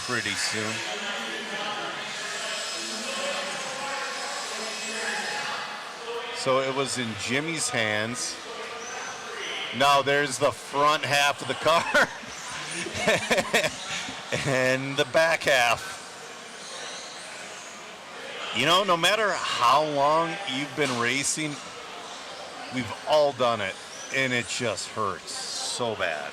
pretty soon. So it was in Jimmy's hands. Now there's the front half of the car and the back half. You know, no matter how long you've been racing, we've all done it, and it just hurts so bad.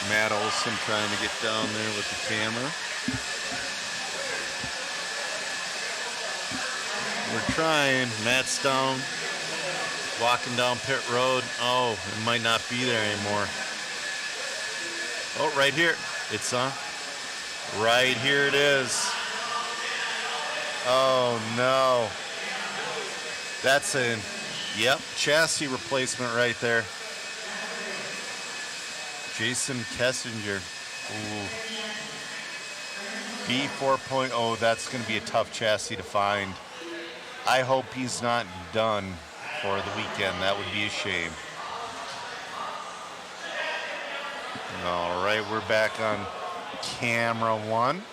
Matt Olson trying to get down there with the camera. We're trying. Matt's down, walking down pit road. Oh, it might not be there anymore. Oh, right here. It's on. Right here it is. Oh, no. That's a, yep, chassis replacement right there. Jason Kessinger. Ooh. B4.0, that's going to be a tough chassis to find. I hope he's not done for the weekend. That would be a shame. All right, we're back on camera one.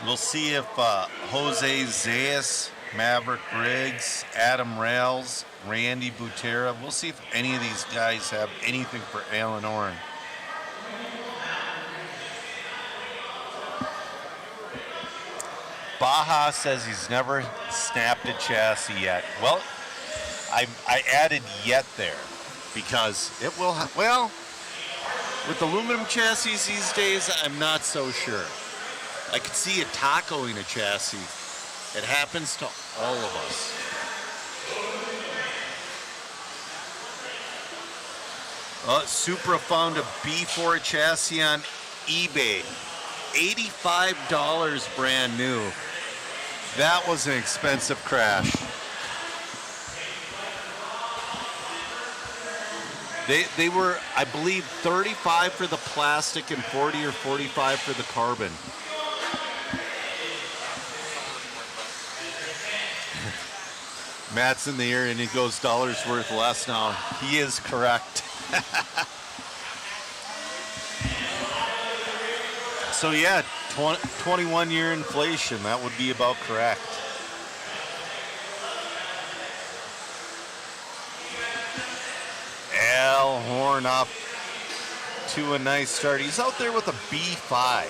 We'll see if Jose Zayas, Maverick Riggs, Adam Rails, Randy Butera, we'll see if any of these guys have anything for Alan Oren. Baja says he's never snapped a chassis yet. Well, I added yet there because it will, well, with aluminum chassis these days, I'm not so sure. I could see it tacoing a chassis. It happens to all of us. Supra found a B4 chassis on eBay. $85 brand new. That was an expensive crash. They were, I believe, $35 for the plastic and $40 or $45 for the carbon. Matt's in the air and he goes dollars worth less now. He is correct. So yeah, 21-year inflation, that would be about correct. Al Horn up to a nice start. He's out there with a B5.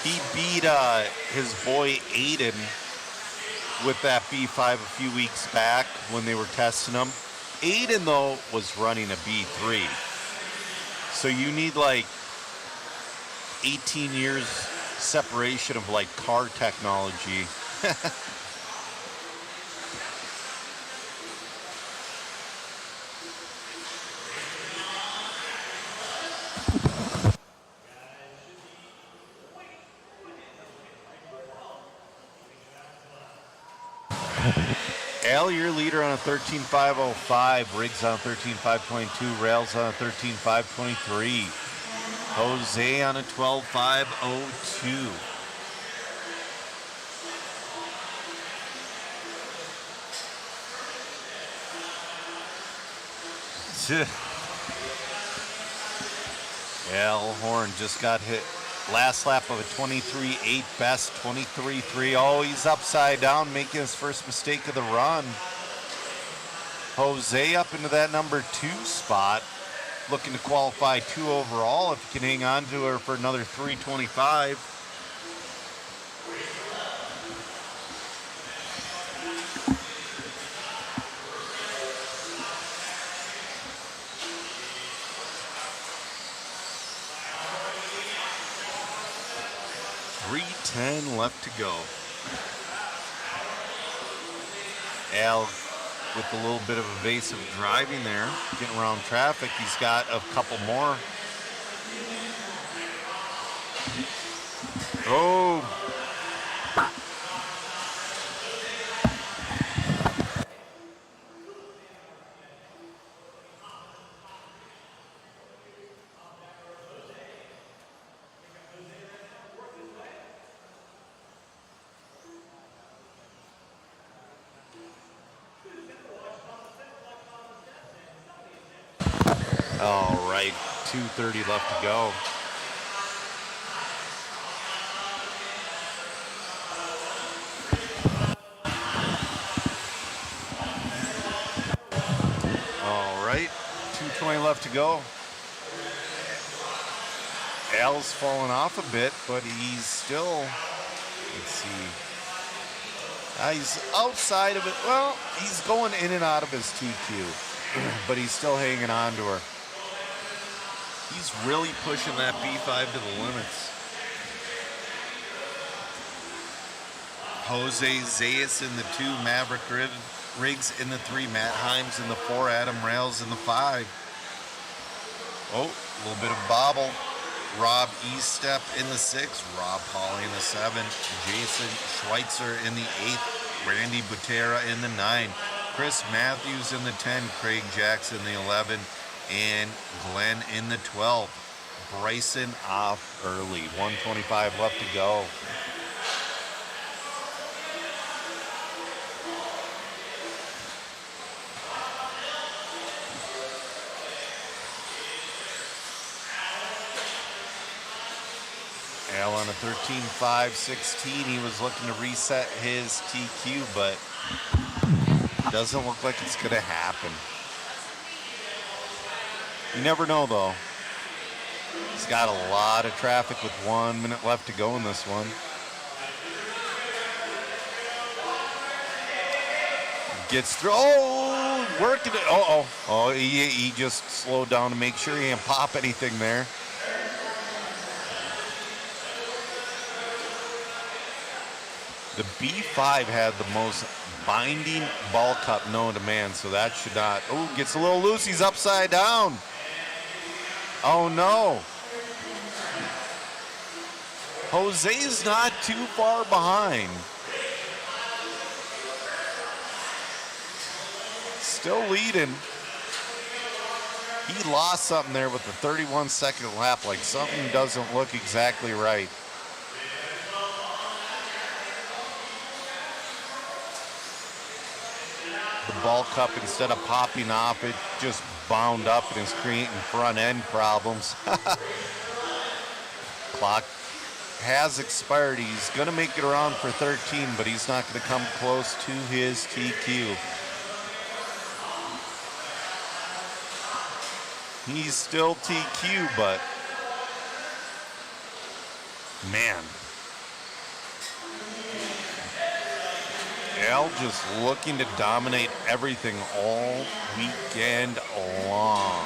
He beat his boy Aiden with that B5 a few weeks back when they were testing him. Aiden, though, was running a B3. So you need like 18 years separation of like car technology. Al, your leader on a 13.505, Riggs on a 13.522, Rails on a 13.523, Jose on a 12.502. Al Horn just got hit. Last lap of a 23.8 best, 23.3. Oh, he's upside down, making his first mistake of the run. Jose up into that number 2 spot, looking to qualify 2 overall if he can hang on to her for another 325. .310 left to go. Al with a little bit of evasive driving there, getting around traffic. He's got a couple more. Oh. All right, 2:30 left to go. All right, 2:20 left to go. Al's falling off a bit, but he's still, let's see. He's outside of it. Well, he's going in and out of his TQ, but he's still hanging on to her. He's really pushing that B5 to the limits. Jose Zayas in the 2, Maverick Riggs in the 3, Matt Himes in the 4, Adam Rails in the 5. Oh, a little bit of bobble. Rob Estep in the 6, Rob Hawley in the 7, Jason Schweitzer in the 8, Randy Butera in the 9, Chris Matthews in the 10, Craig Jackson in the 11, and Glenn in the 12. Bryson off early. 125 left to go. Al on a 13.5.16. He was looking to reset his TQ, but doesn't look like it's going to happen. You never know, though. He's got a lot of traffic with 1 minute left to go in this one. Gets through. Oh, working it. Oh, he just slowed down to make sure he didn't pop anything there. The B5 had the most binding ball cup known to man, so that should not. Oh, gets a little loose. He's upside down. Oh, no. Jose's not too far behind. Still leading. He lost something there with the 31-second lap, like something doesn't look exactly right. The ball cup, instead of popping off, it just bound up and is creating front end problems. Clock has expired. He's going to make it around for 13, but he's not going to come close to his TQ. He's still TQ, but man. Al just looking to dominate everything all weekend long.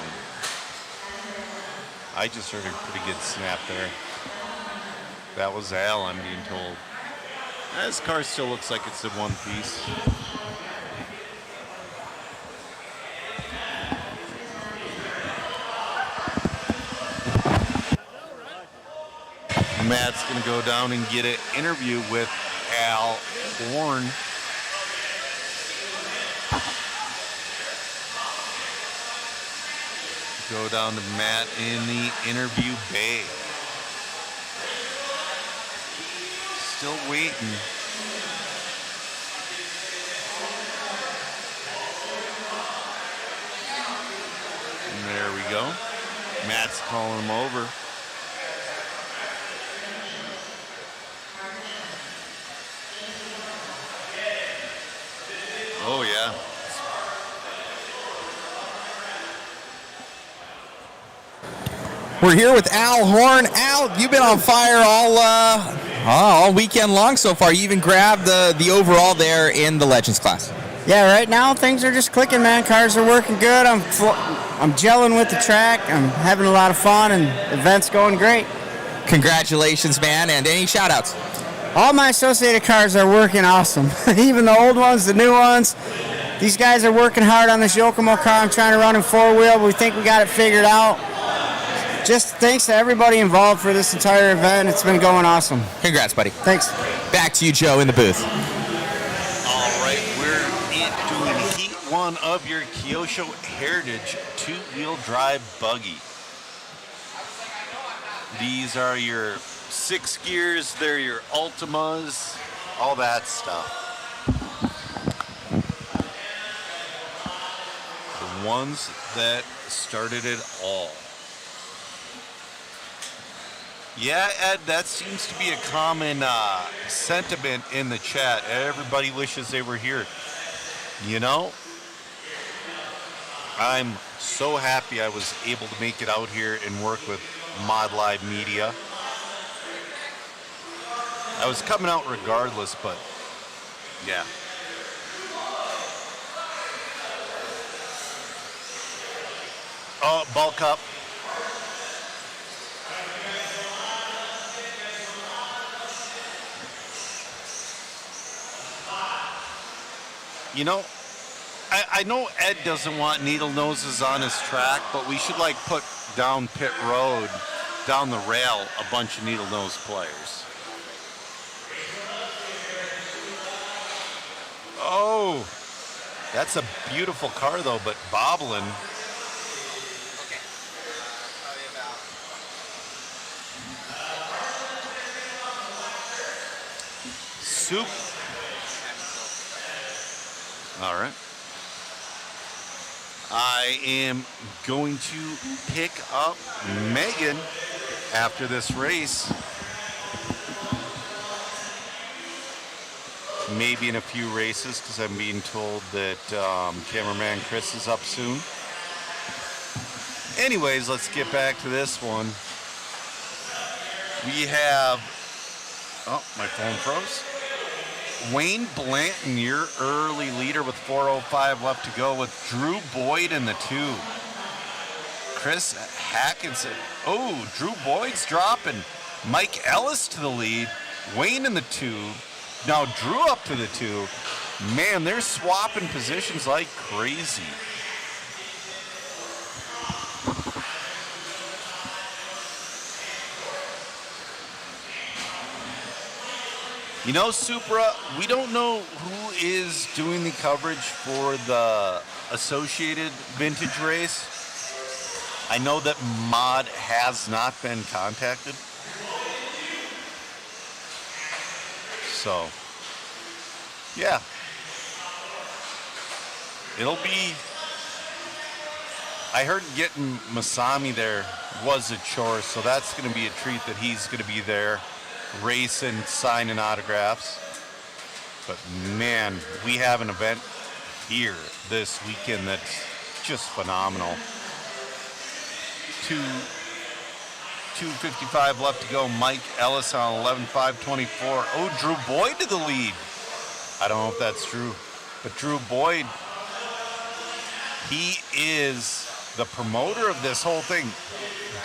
I just heard a pretty good snap there. That was Al, I'm being told. This car still looks like it's in one piece. Matt's going to go down and get an interview with Al Horn. Go down to Matt in the interview bay. Still waiting. you go. Matt's calling him over. Oh, yeah. We're here with Al Horn. Al, you've been on fire all weekend long so far. You even grabbed the overall there in the Legends class. Yeah, right now things are just clicking, man. Cars are working good. I'm gelling with the track. I'm having a lot of fun, and the event's going great. Congratulations, man, and any shout-outs? All my associated cars are working awesome. Even the old ones, the new ones. These guys are working hard on this Yokomo car. I'm trying to run in four-wheel, but we think we got it figured out. Just thanks to everybody involved for this entire event. It's been going awesome. Congrats, buddy. Thanks. Back to you, Joe, in the booth. All right, we're doing Heat 1 of your Kyosho Heritage two-wheel drive buggy. These are your 6 gears, they're your Ultimas, all that stuff. The ones that started it all. Yeah, Ed, that seems to be a common sentiment in the chat. Everybody wishes they were here. You know, I'm so happy I was able to make it out here and work with Mod Live Media. I was coming out regardless, but yeah. Oh, bulk up. You know, I know Ed doesn't want needle noses on his track, but we should like put down pit road, down the rail, a bunch of needle nose players. Oh, that's a beautiful car though, but bobbling. Soup. All right. I am going to pick up Megan after this race. Maybe in a few races, because I'm being told that cameraman Chris is up soon. Anyways, let's get back to this one. We have... Oh, my phone froze. Wayne Blanton, your early leader with 4:05 left to go, with Drew Boyd in the 2. Chris Hackinson. Oh, Drew Boyd's dropping. Mike Ellis to the lead. Wayne in the 2. Now Drew up to the 2. Man, they're swapping positions like crazy. You know, Supra, we don't know who is doing the coverage for the associated vintage race. I know that Mod has not been contacted. So, yeah. It'll be... I heard getting Masami there was a chore, so that's going to be a treat that he's going to be there. Racing, signing autographs. But man, we have an event here this weekend that's just phenomenal. 2:55 left to go. Mike Ellis on 11:5:24. Oh, Drew Boyd to the lead. I don't know if that's true, but Drew Boyd, he is the promoter of this whole thing.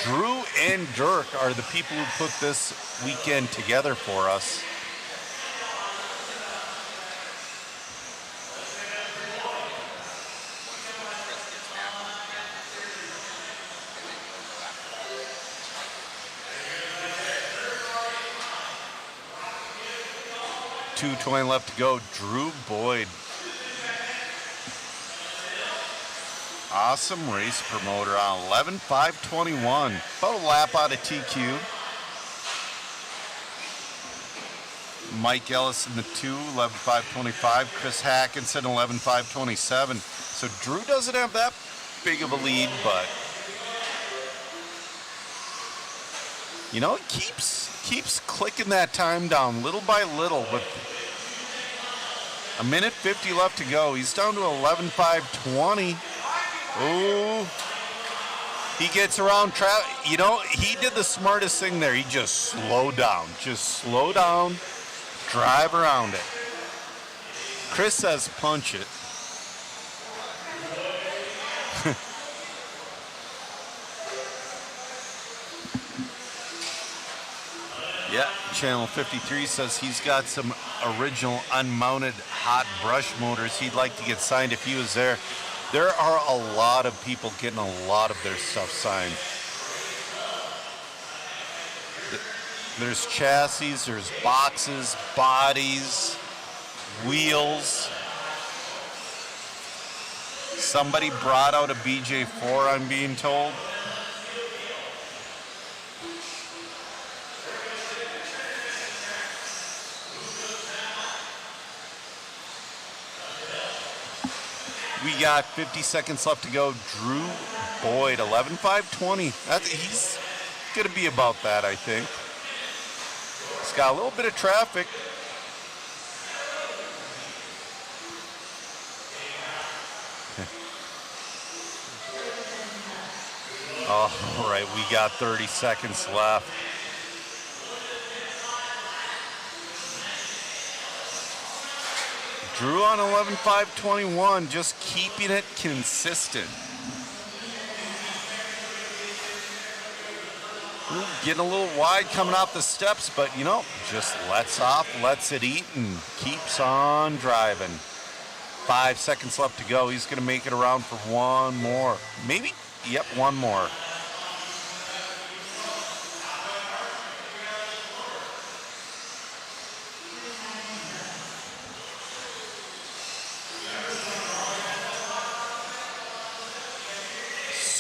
Drew and Dirk are the people who put this weekend together for us. .220 left to go. Drew Boyd. Awesome race promoter on 11:5:21. About a lap out of TQ. Mike Ellis in the 2, 11:5:25. Chris Hackinson, 11:5:27. So Drew doesn't have that big of a lead, but You know, it keeps clicking that time down little by little. With a minute 50 left to go, he's down to 11:5:20. Ooh. He gets around you know, he did the smartest thing there. He just slowed down. Just slow down, drive around it. Chris says punch it. Yeah, Channel 53 says he's got some original unmounted hot brush motors he'd like to get signed if he was there. There are a lot of people getting a lot of their stuff signed. There's chassis, there's boxes, bodies, wheels. Somebody brought out a BJ4, I'm being told. We got 50 seconds left to go. Drew Boyd, 11:5:20. He's going to be about that, I think. He's got a little bit of traffic. All right, we got 30 seconds left. Drew on 11:5:21, just keeping it consistent. Ooh, getting a little wide coming off the steps, but you know, just lets off, lets it eat, and keeps on driving. 5 seconds left to go. He's going to make it around for one more. Maybe, yep, one more.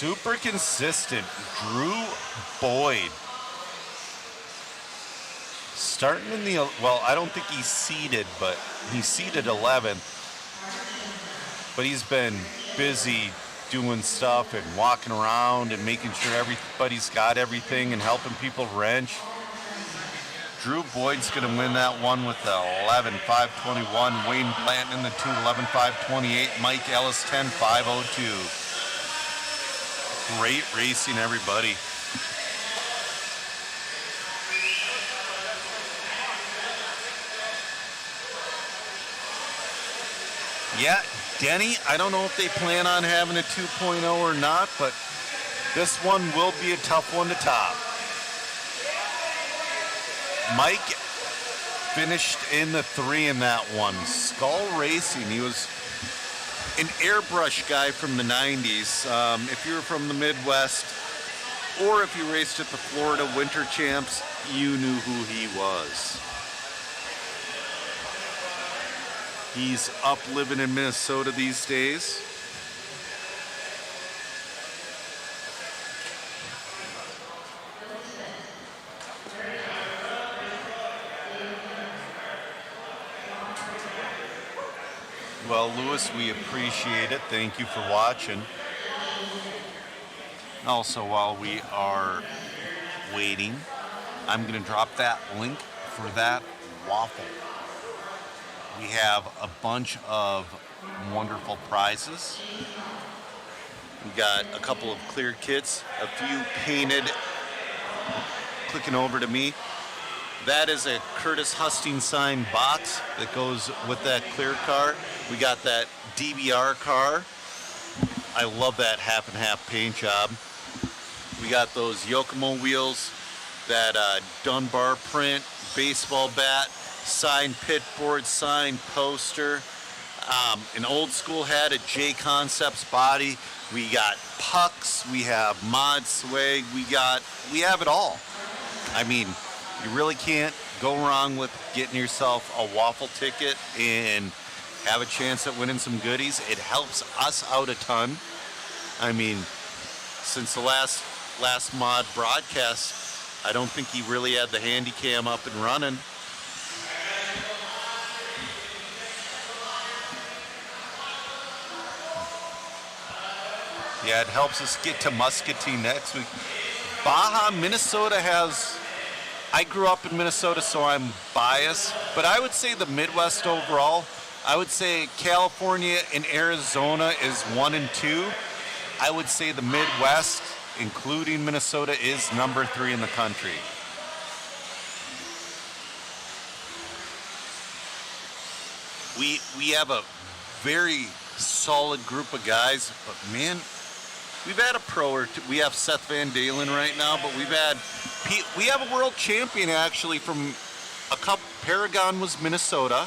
Super consistent, Drew Boyd. Starting in the, well, I don't think he's seeded, but he's seeded 11th. But he's been busy doing stuff and walking around and making sure everybody's got everything and helping people wrench. Drew Boyd's going to win that one with the 11:5:21. Wayne Blanton in the 2, 11:5:28. Mike Ellis, 10:5:02. Great racing, everybody. Yeah, Denny, I don't know if they plan on having a 2.0 or not, but this one will be a tough one to top. Mike finished in the 3 in that one. Skull Racing, he was an airbrush guy from the 90s. If you were from the Midwest or if you raced at the Florida Winter Champs, you knew who he was. He's up living in Minnesota these days. Well, Lewis, we appreciate it. Thank you for watching. Also, while we are waiting, I'm going to drop that link for that waffle. We have a bunch of wonderful prizes. We got a couple of clear kits, a few painted. Clicking over to me. That is a Curtis Husting signed box that goes with that clear car. We got that DBR car. I love that half and half paint job. We got those Yokomo wheels, that Dunbar print, baseball bat, signed pit board, signed poster, an old school hat, a JConcepts body. We got pucks, we have mod swag, we have it all. I mean, you really can't go wrong with getting yourself a waffle ticket and have a chance at winning some goodies. It helps us out a ton. I mean, since the last mod broadcast, I don't think he really had the handy cam up and running. Yeah, it helps us get to Muscatine next week. Baja, Minnesota has I grew up in Minnesota, so I'm biased, but I would say the Midwest overall, I would say California and Arizona is 1 and 2. I would say the Midwest, including Minnesota, is number 3 in the country. We have a very solid group of guys, but man, we've had a pro or two. We have Seth Van Dalen right now, but we have a world champion actually from a couple. Paragon was Minnesota,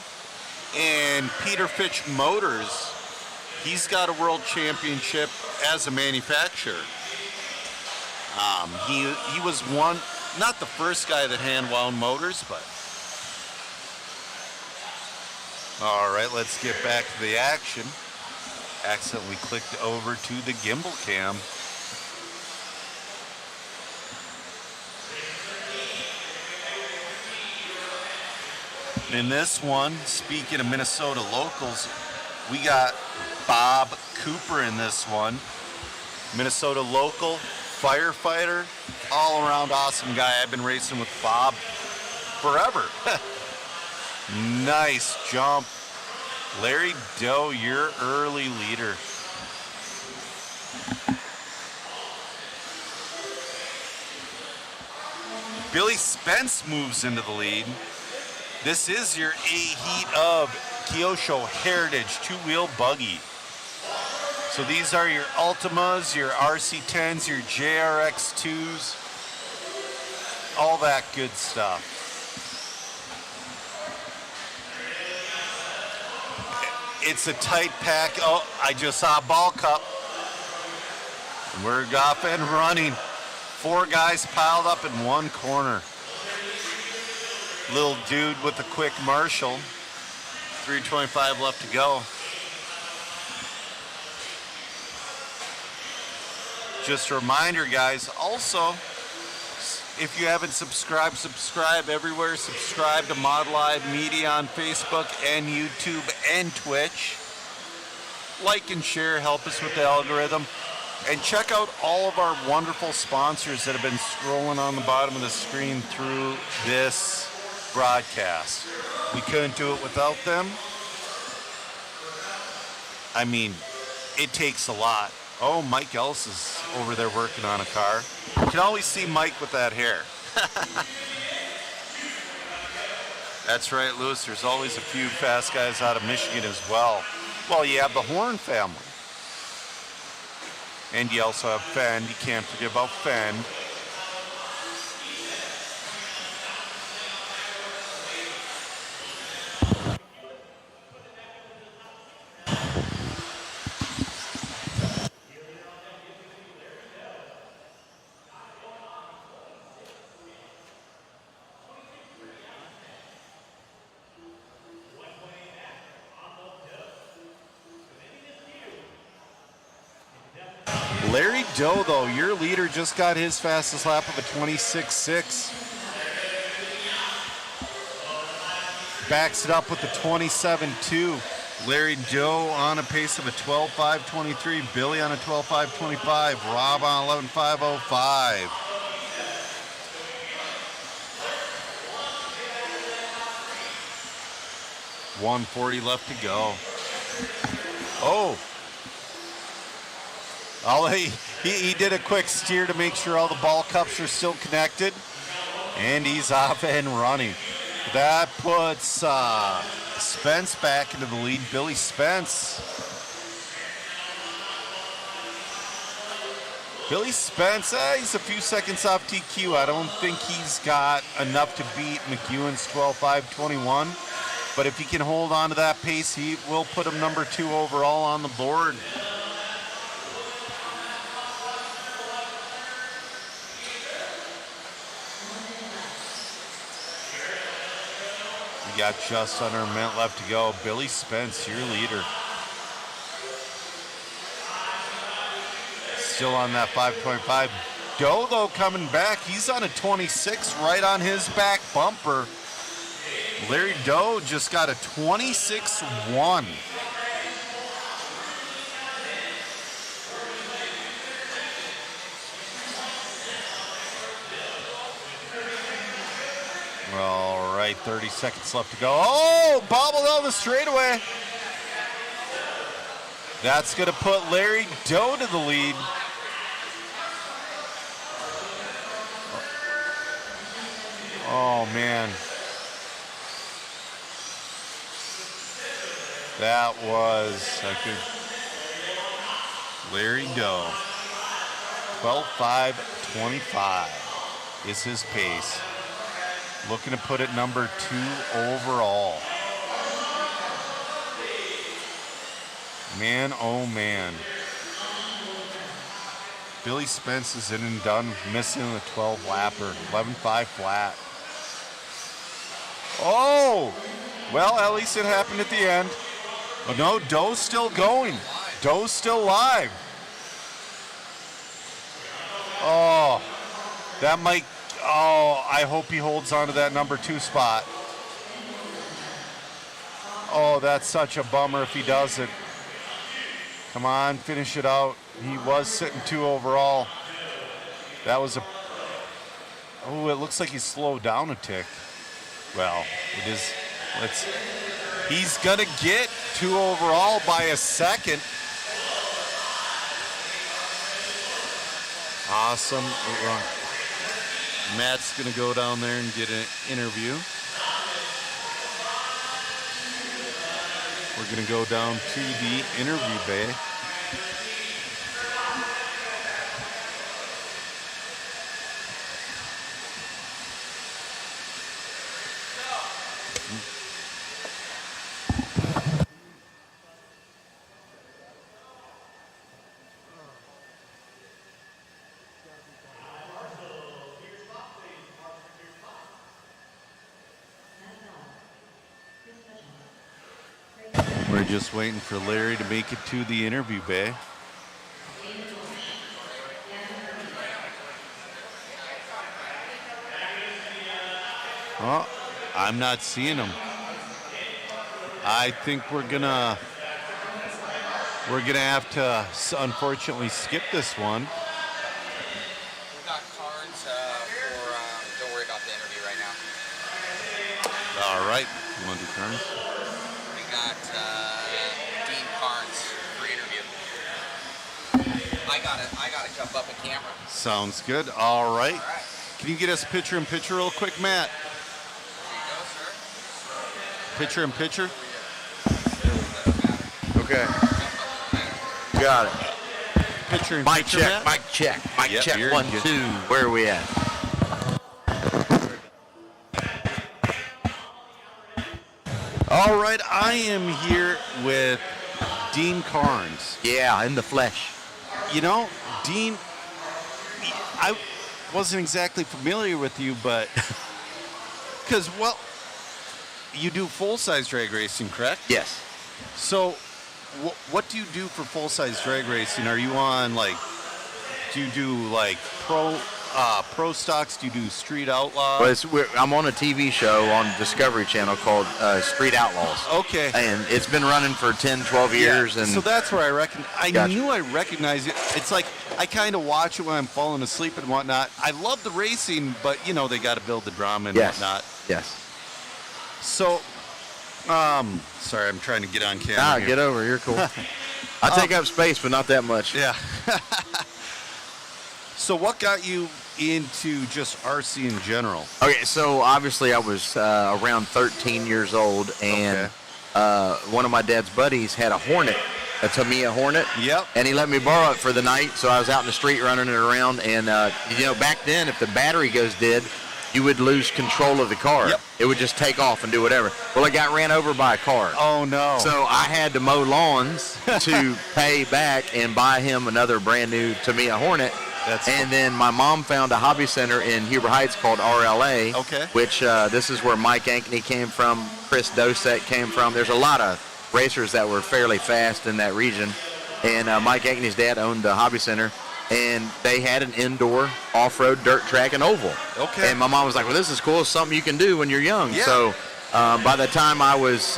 and Peter Fitch Motors, he's got a world championship as a manufacturer. He was one, not the first guy that hand wound motors, but. All right, let's get back to the action. Accidentally clicked over to the gimbal cam. In this one, speaking of Minnesota locals, we got Bob Cooper in this one. Minnesota local, firefighter, all around awesome guy. I've been racing with Bob forever. Nice jump. Larry Doe, your early leader. Billy Spence moves into the lead. This is your A heat of Kyosho Heritage two-wheel buggy. So these are your Ultimas, your RC10s, your JRX2s, all that good stuff. It's a tight pack. Oh, I just saw a ball cup. We're off and running. 4 guys piled up in one corner. Little dude with a quick Marshall. 3:25 left to go. Just a reminder, guys, also, if you haven't subscribed, subscribe everywhere. Subscribe to Mod Live Media on Facebook and YouTube and Twitch. Like and share, help us with the algorithm. And check out all of our wonderful sponsors that have been scrolling on the bottom of the screen through this broadcast. We couldn't do it without them. I mean, it takes a lot. Oh, Mike Ellis is over there working on a car. You can always see Mike with that hair. That's right, Lewis. There's always a few fast guys out of Michigan as well. Well, you have the Horn family. And you also have Fend. You can't forget about Fend. Larry Doe, though, your leader, just got his fastest lap of a 26.6. Backs it up with a 27.2. Larry Doe on a pace of a 12.523. Billy on a 12.525. Rob on 11.505. $140 left to go. Oh. He did a quick steer to make sure all the ball cups are still connected. And he's off and running. That puts Spence back into the lead. Billy Spence. Billy Spence, he's a few seconds off TQ. I don't think he's got enough to beat McEwen's 12.521. But if he can hold on to that pace, he will put him number 2 overall on the board. We got just under a minute left to go. Billy Spence, your leader. Still on that 5.5. Doe, though, coming back. He's on a 26 right on his back bumper. Larry Doe just got a 26.1. right, 30 seconds left to go. Oh, bobble down the straightaway. That's going to put Larry Doe to the lead. Oh, man. That was Larry Doe. 12:5:25 is his pace. Looking to put it number 2 overall. Man, oh man. Billy Spence is in and done, missing the 12-lapper. 11.5 flat. Oh! Well, at least it happened at the end. But no, Doe's still going. Doe's still live. Oh, that might, I hope he holds on to that number 2 spot. Oh, that's such a bummer if he doesn't. Come on, finish it out. He was sitting 2 overall. That was it looks like he slowed down a tick. Well, it is, he's gonna get 2 overall by a second. Awesome. Matt's going to go down there and get an interview. We're going to go down to the interview bay. We're just waiting for Larry to make it to the interview bay. Oh, I'm not seeing him. I think we're gonna have to unfortunately skip this one. We got cards for. Don't worry about the interview right now. All right, you want to do cards? We got Dean Carnes for interview. I gotta jump up a camera. Sounds good. All right. Can you get us picture-in-picture real quick, Matt? There you go, sir. Picture-in-picture? Okay. Got it. Picture-in-picture, Mic check, Matt? mic check, mic Yep, check. you're 1, good. 2. Where are we at? All right, I am here with Dean Carnes. Yeah, in the flesh. You know, Dean, I wasn't exactly familiar with you, but because, well, you do full-size drag racing, correct? Yes. So what do you do for full-size drag racing? Are you on, like, do you do, like, pro stocks? Do you do Street Outlaws? Well, I'm on a TV show on Discovery Channel called Street Outlaws. Okay. And it's been running for 10, 12 years. And so that's where I Gotcha. knew I recognized it. It's like I kind of watch it when I'm falling asleep and whatnot. I love the racing, but, you know, they got to build the drama and whatnot. Yes. So, sorry, I'm trying to get on camera. here. Get over. You're cool. I take up space, but not that much. Yeah. So what got you into just RC in general? Okay, so obviously I was around 13 years old, and one of my dad's buddies had a Hornet, a Tamiya Hornet. Yep. And he let me borrow it for the night, so I was out in the street running it around. And, you know, back then, if the battery goes dead, you would lose control of the car. Yep. It would just take off and do whatever. Well, it got ran over by a car. Oh, no. So I had to mow lawns to pay back and buy him another brand new Tamiya Hornet. And then my mom found a hobby center in Huber Heights called RLA, which this is where Mike Ankeny came from, Chris Dosek came from. There's a lot of racers that were fairly fast in that region. And Mike Ankeny's dad owned the hobby center, and they had an indoor off-road dirt track and oval. Okay. And my mom was like, well, this is cool. It's something you can do when you're young. Yeah. So by the time I was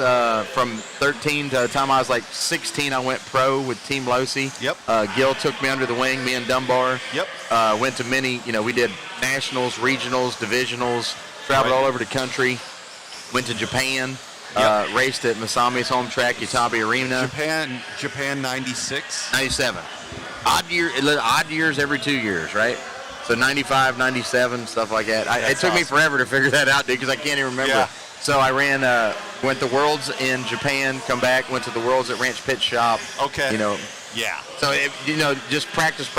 from 13 to the time I was like 16, I went pro with Team Losi. Yep. Gil took me under the wing, me and Dunbar. Yep. Went to many, you know, we did nationals, regionals, divisionals, traveled all over the country. Went to Japan. Raced at Masami's home track, Utabe Arena. Japan 96? 97. Odd years every 2 years, right? So 95, 97, stuff like that. It took me forever to figure that out, dude, because I can't even remember. Yeah. So I ran, went to Worlds in Japan, come back, went to the Worlds at Ranch Pit Shop. Okay. Yeah. So, just practice.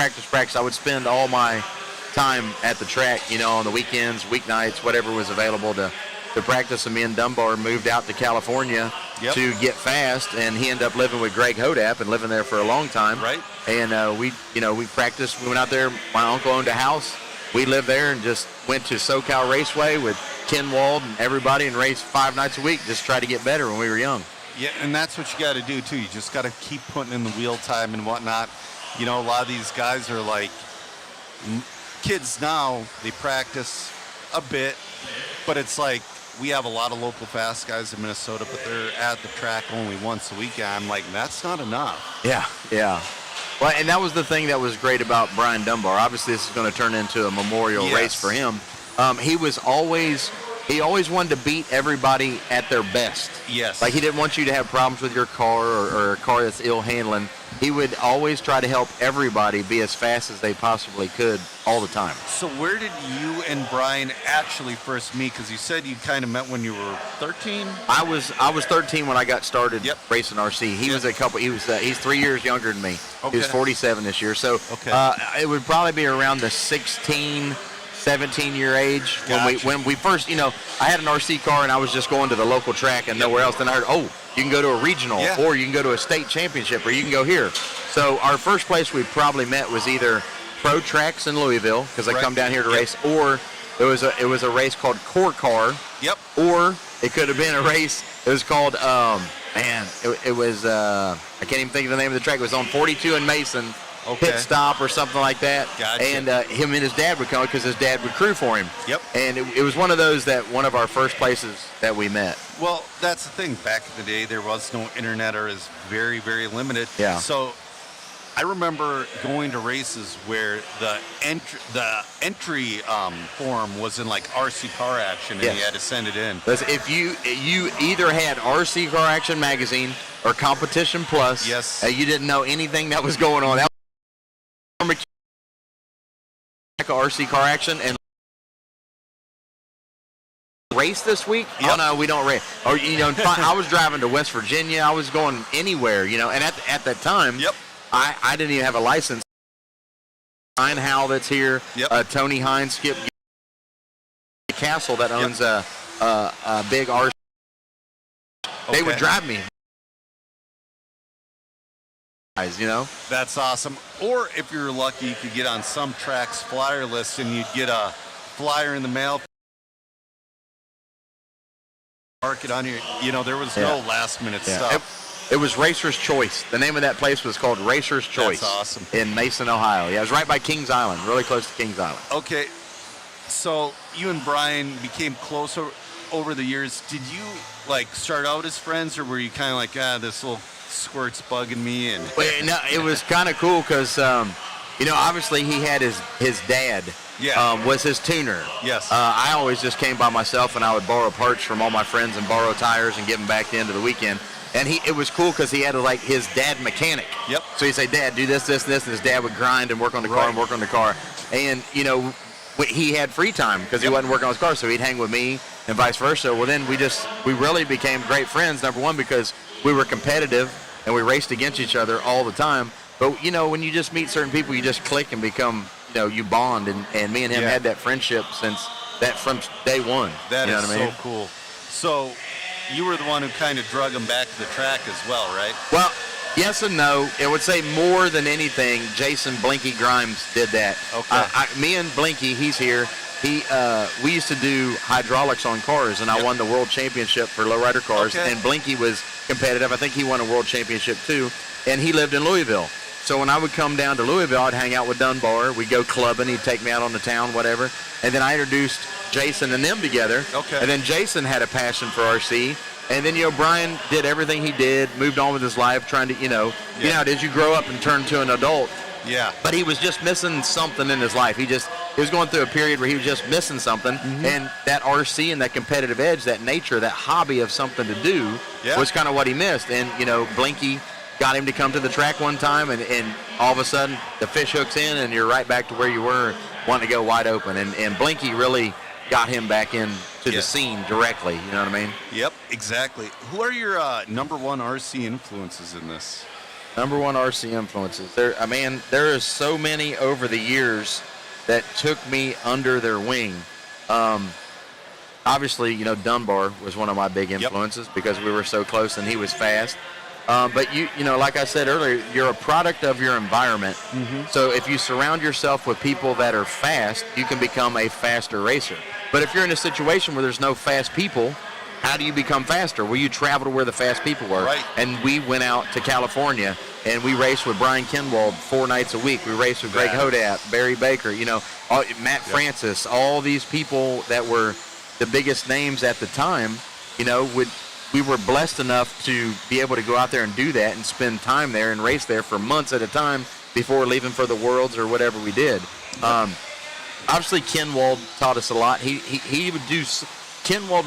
I would spend all my time at the track, on the weekends, weeknights, whatever was available to practice. And me and Dunbar moved out to California to get fast, and he ended up living with Greg Hodap and living there for a long time. Right. And we practiced. We went out there. My uncle owned a house. We lived there and just went to SoCal Raceway with Ken Wald and everybody and raced 5 nights a week. Just try to get better when we were young. Yeah, and that's what you got to do too. You just got to keep putting in the wheel time and whatnot. A lot of these guys are like kids now. They practice a bit, but it's like we have a lot of local fast guys in Minnesota, but they're at the track only once a week. And I'm like, that's not enough. Yeah. Well, and that was the thing that was great about Brian Dunbar. Obviously, this is going to turn into a memorial race for him. He always wanted to beat everybody at their best. Yes. Like, he didn't want you to have problems with your car or a car that's ill handling. He would always try to help everybody be as fast as they possibly could all the time. So where did you and Brian actually first meet? Because you said you kind of met when you were 13. I was 13 when I got started racing RC. He was he's 3 years younger than me. Okay. He was 47 this year. So it would probably be around the 16, 17-year age when we first, I had an RC car and I was just going to the local track and nowhere else. Then I heard, you can go to a regional or you can go to a state championship or you can go here. So our first place we probably met was either Pro Tracks in Louisville, because I come down here to race, or it was a race called Core Car. Yep. Or it could have been a race. It was called it was I can't even think of the name of the track. It was on 42 in Mason. Pit stop or something like that. Gotcha. And him and his dad would come because his dad would crew for him. Yep. And it was one of those one of our first places that we met. Well, that's the thing. Back in the day, there was no internet, or is very, very limited. Yeah. So I remember going to races where the entry form was in like RC Car Action, and you had to send it in. If you either had RC Car Action magazine or Competition Plus, you didn't know anything that was going on. That RC Car Action and race this week? Oh no, we don't race. Or I was driving to West Virginia. I was going anywhere, and at that time, I didn't even have a license. Ryan Howell that's here, Tony Hines, Skip Castle that owns a big RC. They would drive me. That's awesome. Or if you're lucky, you could get on some tracks flyer lists and you'd get a flyer in the mail. Mark it on your, there was no last minute stuff. It was Racer's Choice. The name of that place was called Racer's Choice. That's awesome. In Mason, Ohio. Yeah, it was right by Kings Island, really close to Kings Island. Okay. So you and Brian became closer over the years. Did you start out as friends, or were you kind of like, this little squirt's bugging me? And no, it was kind of cool because, obviously he had his dad was his tuner. Yes. I always just came by myself, and I would borrow parts from all my friends and borrow tires and give them back at the end of the weekend. And it was cool because he had his dad mechanic. Yep. So he'd say, Dad, do this, this, and this, and his dad would grind and work on the car and work on the car. And, he had free time because he wasn't working on his car, so he'd hang with me and vice versa. Well, then we really became great friends, number one, because we were competitive and we raced against each other all the time. But, when you just meet certain people, you just click and become, you bond. And me and him had that friendship from day one. That is so cool. So you were the one who kind of drug him back to the track as well, right? Well, yes and no. I would say more than anything, Jason Blinky Grimes did that. Okay. Me and Blinky, he's here. We used to do hydraulics on cars, and I won the world championship for lowrider cars. Okay. And Blinky was competitive. I think he won a world championship too. And he lived in Louisville. So when I would come down to Louisville, I'd hang out with Dunbar. We'd go clubbing. He'd take me out on the town, whatever. And then I introduced Jason and them together. Okay. And then Jason had a passion for RC. And then, Brian did everything he did, moved on with his life, trying to, you know how it is, you grow up and turn to an adult. Yeah. But he was just missing something in his life. He he was going through a period where he was just missing something, and that RC and that competitive edge, that nature, that hobby of something to do was kind of what he missed. And, you know, Blinky got him to come to the track one time, and all of a sudden the fish hooks in, and you're right back to where you were, wanting to go wide open. And Blinky really got him back into the scene directly, you know what I mean? Yep, exactly. Who are your number one RC influences in this? Number one RC influences. There is so many over the years that took me under their wing. Obviously, you know, Dunbar was one of my big influences because we were so close and he was fast. But you know, like I said earlier, you're a product of your environment. So if you surround yourself with people that are fast, you can become a faster racer. But if you're in a situation where there's no fast people, how do you become faster? Well, you travel to where the fast people were. Right. And we went out to California, and we raced with Brian Kinwald 4 nights a week. We raced with Greg Hodat, Barry Baker, you know, Matt Francis, all these people that were the biggest names at the time, you know, we were blessed enough to be able to go out there and do that and spend time there and race there for months at a time before leaving for the Worlds or whatever we did. Obviously, Kinwald taught us a lot. Kinwald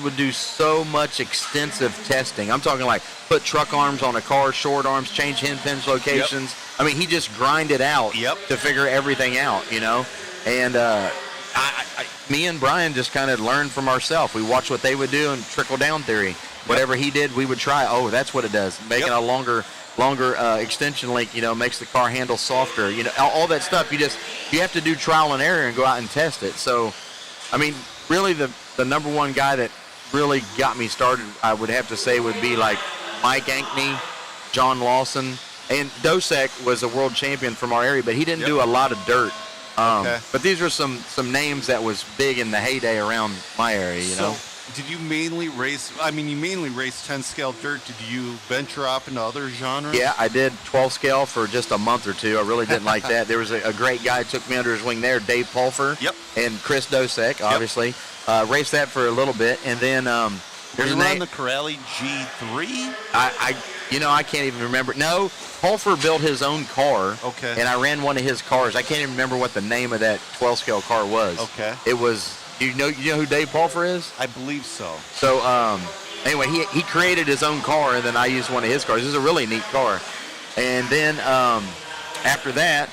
would do so much extensive testing. I'm talking like put truck arms on a car, short arms, change hinge pinch locations. I mean, he just grinded out to figure everything out, you know. And me and Brian just kind of learned from ourselves. We watched what they would do and trickle down theory. Whatever he did, we would try. Oh, that's what it does. Making a longer extension link, you know, makes the car handle softer. You know, all that stuff. You have to do trial and error and go out and test it. So, I mean, really the number one guy that really got me started, I would have to say, would be like Mike Ankney, John Lawson, and Dosek was a world champion from our area, but he didn't do a lot of dirt. But these are some names that was big in the heyday around my area, you know. Did you mainly race, you mainly raced 10 scale dirt. Did you venture off into other genres? Yeah, I did 12 scale for just a month or two. I really didn't like that. There was a great guy who took me under his wing there, Dave Pulfer. And Chris Dosek, obviously. Raced that for a little bit. And then there's a name. The Corrali G3? I can't even remember. No, Pulfer built his own car. Okay. And I ran one of his cars. I can't even remember what the name of that 12 scale car was. Okay. It was... You know who Dave Pulfer is? I believe so. So, anyway, he created his own car, and then I used one of his cars. This is a really neat car. And then after that,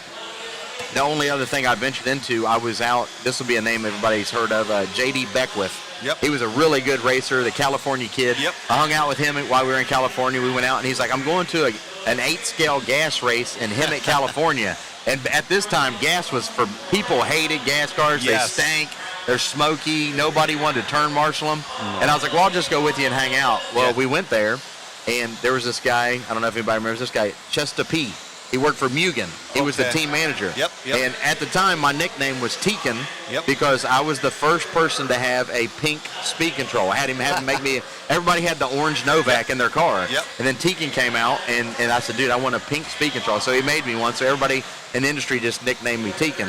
the only other thing I ventured into, I was out, this will be a name everybody's heard of, J.D. Beckwith. He was a really good racer, the California kid. I hung out with him while we were in California. We went out, and he's like, I'm going to an 8-scale gas race in Hemet, California. And at this time, gas was for people hated gas cars. They stank. They're smoky. Nobody wanted to turn marshal them. And I was like, well, I'll just go with you and hang out. Well, we went there, and there was this guy. I don't know if anybody remembers this guy, Chester P. He worked for Mugen. He was the team manager. And at the time, my nickname was Tekin because I was the first person to have a pink speed control. I had him make me. Everybody had the orange Novak in their car. And then Tekin came out, and I said, dude, I want a pink speed control. So he made me one. So everybody in the industry just nicknamed me Tekin.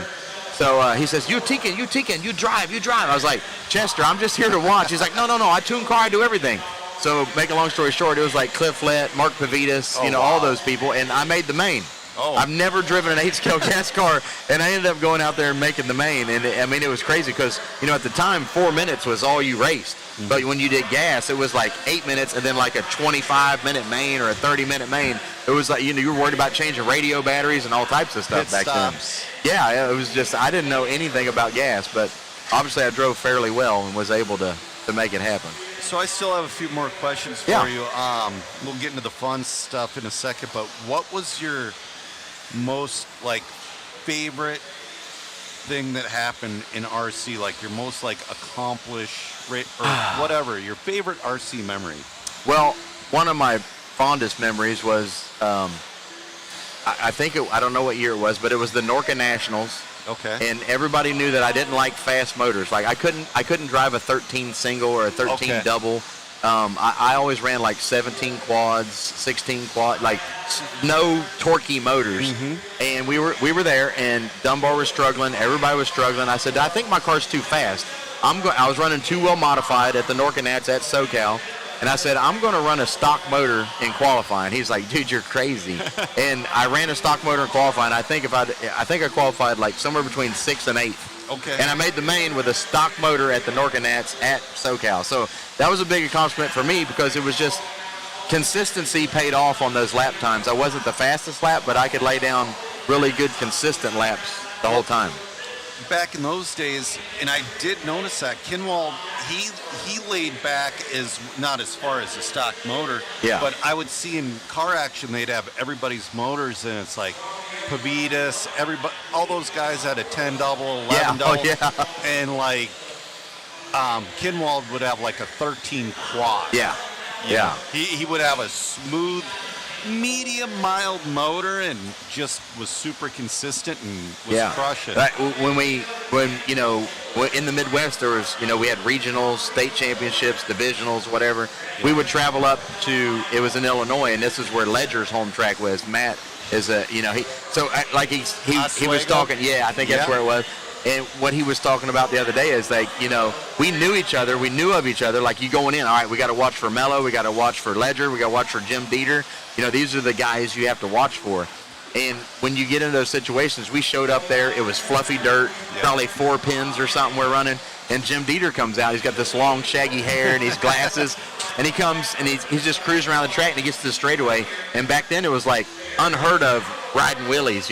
So he says, you Tekin, you drive. I was like, Chester, I'm just here to watch. He's like, no, I tune car, I do everything. So make a long story short, it was like Cliff Lett, Mark Pavitas, all those people, and I made the main. I've never driven an 8-scale gas car, and I ended up going out there and making the main. And it was crazy because, at the time, 4 minutes was all you raced. But when you did gas, it was like 8 minutes and then like a 25-minute main or a 30-minute main. It was like, you were worried about changing radio batteries and all types of stuff back then. Yeah, it was just, I didn't know anything about gas, but obviously I drove fairly well and was able to make it happen. So I still have a few more questions for you. We'll get into the fun stuff in a second, but what was your most favorite thing that happened in RC, like your most accomplished or whatever, your favorite RC memory? Well, one of my fondest memories was I don't know what year it was, but it was the Norca Nationals. Okay. And everybody knew that I didn't like fast motors. Like I couldn't drive a 13 single or a 13 double. I always ran 17 quads, 16 quad, no torquey motors. And we were there, and Dunbar was struggling. Everybody was struggling. I said, I think my car's too fast. I was running 2-wheel modified at the Norca Nats at SoCal. And I said, I'm going to run a stock motor in qualifying. He's like, dude, you're crazy. And I ran a stock motor in qualifying. I think I qualified somewhere between 6th and 8th. Okay. And I made the main with a stock motor at the Norcanats at SoCal. So that was a big accomplishment for me because it was just consistency paid off on those lap times. I wasn't the fastest lap, but I could lay down really good consistent laps the whole time. Back in those days, and I did notice that Kinwald, he laid back not as far as a stock motor, but I would see in car action they'd have everybody's motors, and it's like Pavitas, everybody, all those guys had a 10 double, 11 double, and like Kinwald would have like a 13 quad. Yeah. He would have a smooth, medium mild motor and just was super consistent and was crushing. When in the Midwest there was, we had regionals, state championships, divisionals, whatever. We would travel up to, it was in Illinois, and this is where Ledger's home track was. Matt is he was talking, I think that's where it was. And what he was talking about the other day is like, we knew each other. We knew of each other. Like you going in, all right, we got to watch for Mello. We got to watch for Ledger. We got to watch for Jim Dieter. These are the guys you have to watch for. And when you get into those situations, we showed up there. It was fluffy dirt, probably 4 pins or something we're running. And Jim Dieter comes out. He's got this long, shaggy hair and his glasses. And he comes and he's just cruising around the track and he gets to the straightaway. And back then it was like unheard of riding wheelies,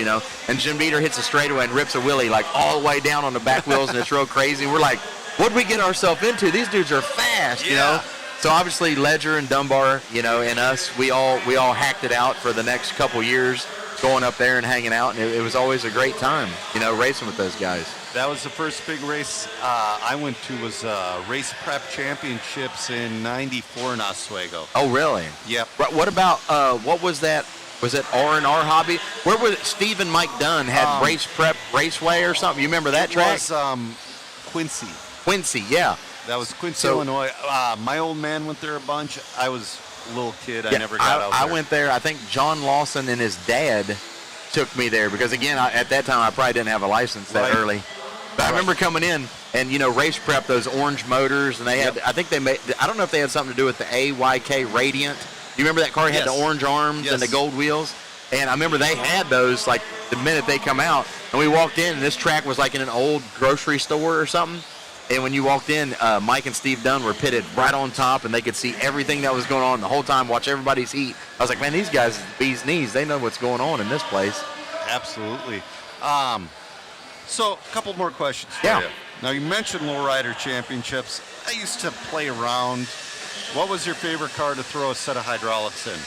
And Jim Dieter hits a straightaway and rips a wheelie like all the way down on the back wheels, and it's real crazy. We're like, what'd we get ourselves into? These dudes are fast, So obviously Ledger and Dunbar, and us, we all hacked it out for the next couple years, going up there and hanging out, and it was always a great time, racing with those guys. That was the first big race I went to was Race Prep Championships in '94 in Oswego. Oh, really? Yep. What about, what was that? Was it R&R Hobby? Where was it? Steve and Mike Dunn had Race Prep Raceway or something. You remember that track? It was Quincy. Quincy, yeah. That was Quincy, Illinois. My old man went there a bunch. I was a little kid. I never got out there. I went there. I think John Lawson and his dad took me there because, again, at that time I probably didn't have a license that early. But I remember coming in and, Race Prep, those orange motors, and they had, I think they made, I don't know if they had something to do with the AYK Radiant. You remember that car had the orange arms and the gold wheels? And I remember they had those like the minute they come out. And we walked in, and this track was like in an old grocery store or something. And when you walked in, Mike and Steve Dunn were pitted right on top, and they could see everything that was going on the whole time, watch everybody's heat. I was like, man, these guys, bee's knees, they know what's going on in this place. Absolutely. So a couple more questions for you. Now, you mentioned Lowrider Championships. I used to play around. What was your favorite car to throw a set of hydraulics in?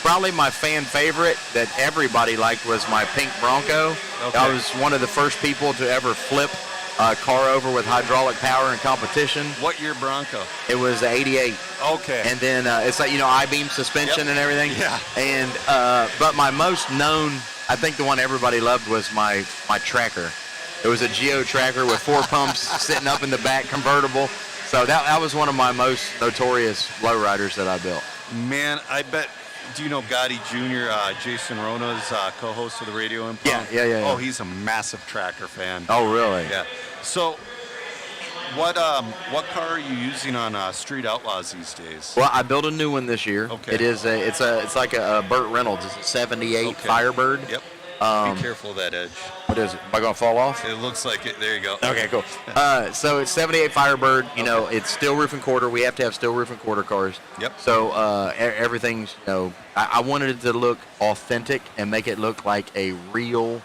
Probably my fan favorite that everybody liked was my pink Bronco. Okay. I was one of the first people to ever flip a car over with hydraulic power in competition. What year Bronco? It was 88. Okay. And then it's like, I-beam suspension and everything. Yeah. And but my most known, I think the one everybody loved was my tracker. It was a Geo tracker with 4 pumps sitting up in the back, convertible. So that was one of my most notorious lowriders that I built. Man, I bet. Do you know Gotti Jr., Jason Rona's co-host of the Radio Impound? Yeah. Oh, he's a massive tracker fan. Oh, really? Yeah. So, what car are you using on Street Outlaws these days? Well, I built a new one this year. Okay. It's like a Burt Reynolds. It's a 78 Firebird. Yep. Be careful of that edge. What is it? Am I going to fall off? It looks like it. There you go. Okay, cool. So it's 78 Firebird. It's steel roof and quarter. We have to have steel roof and quarter cars. Yep. So everything's, I wanted it to look authentic and make it look like a real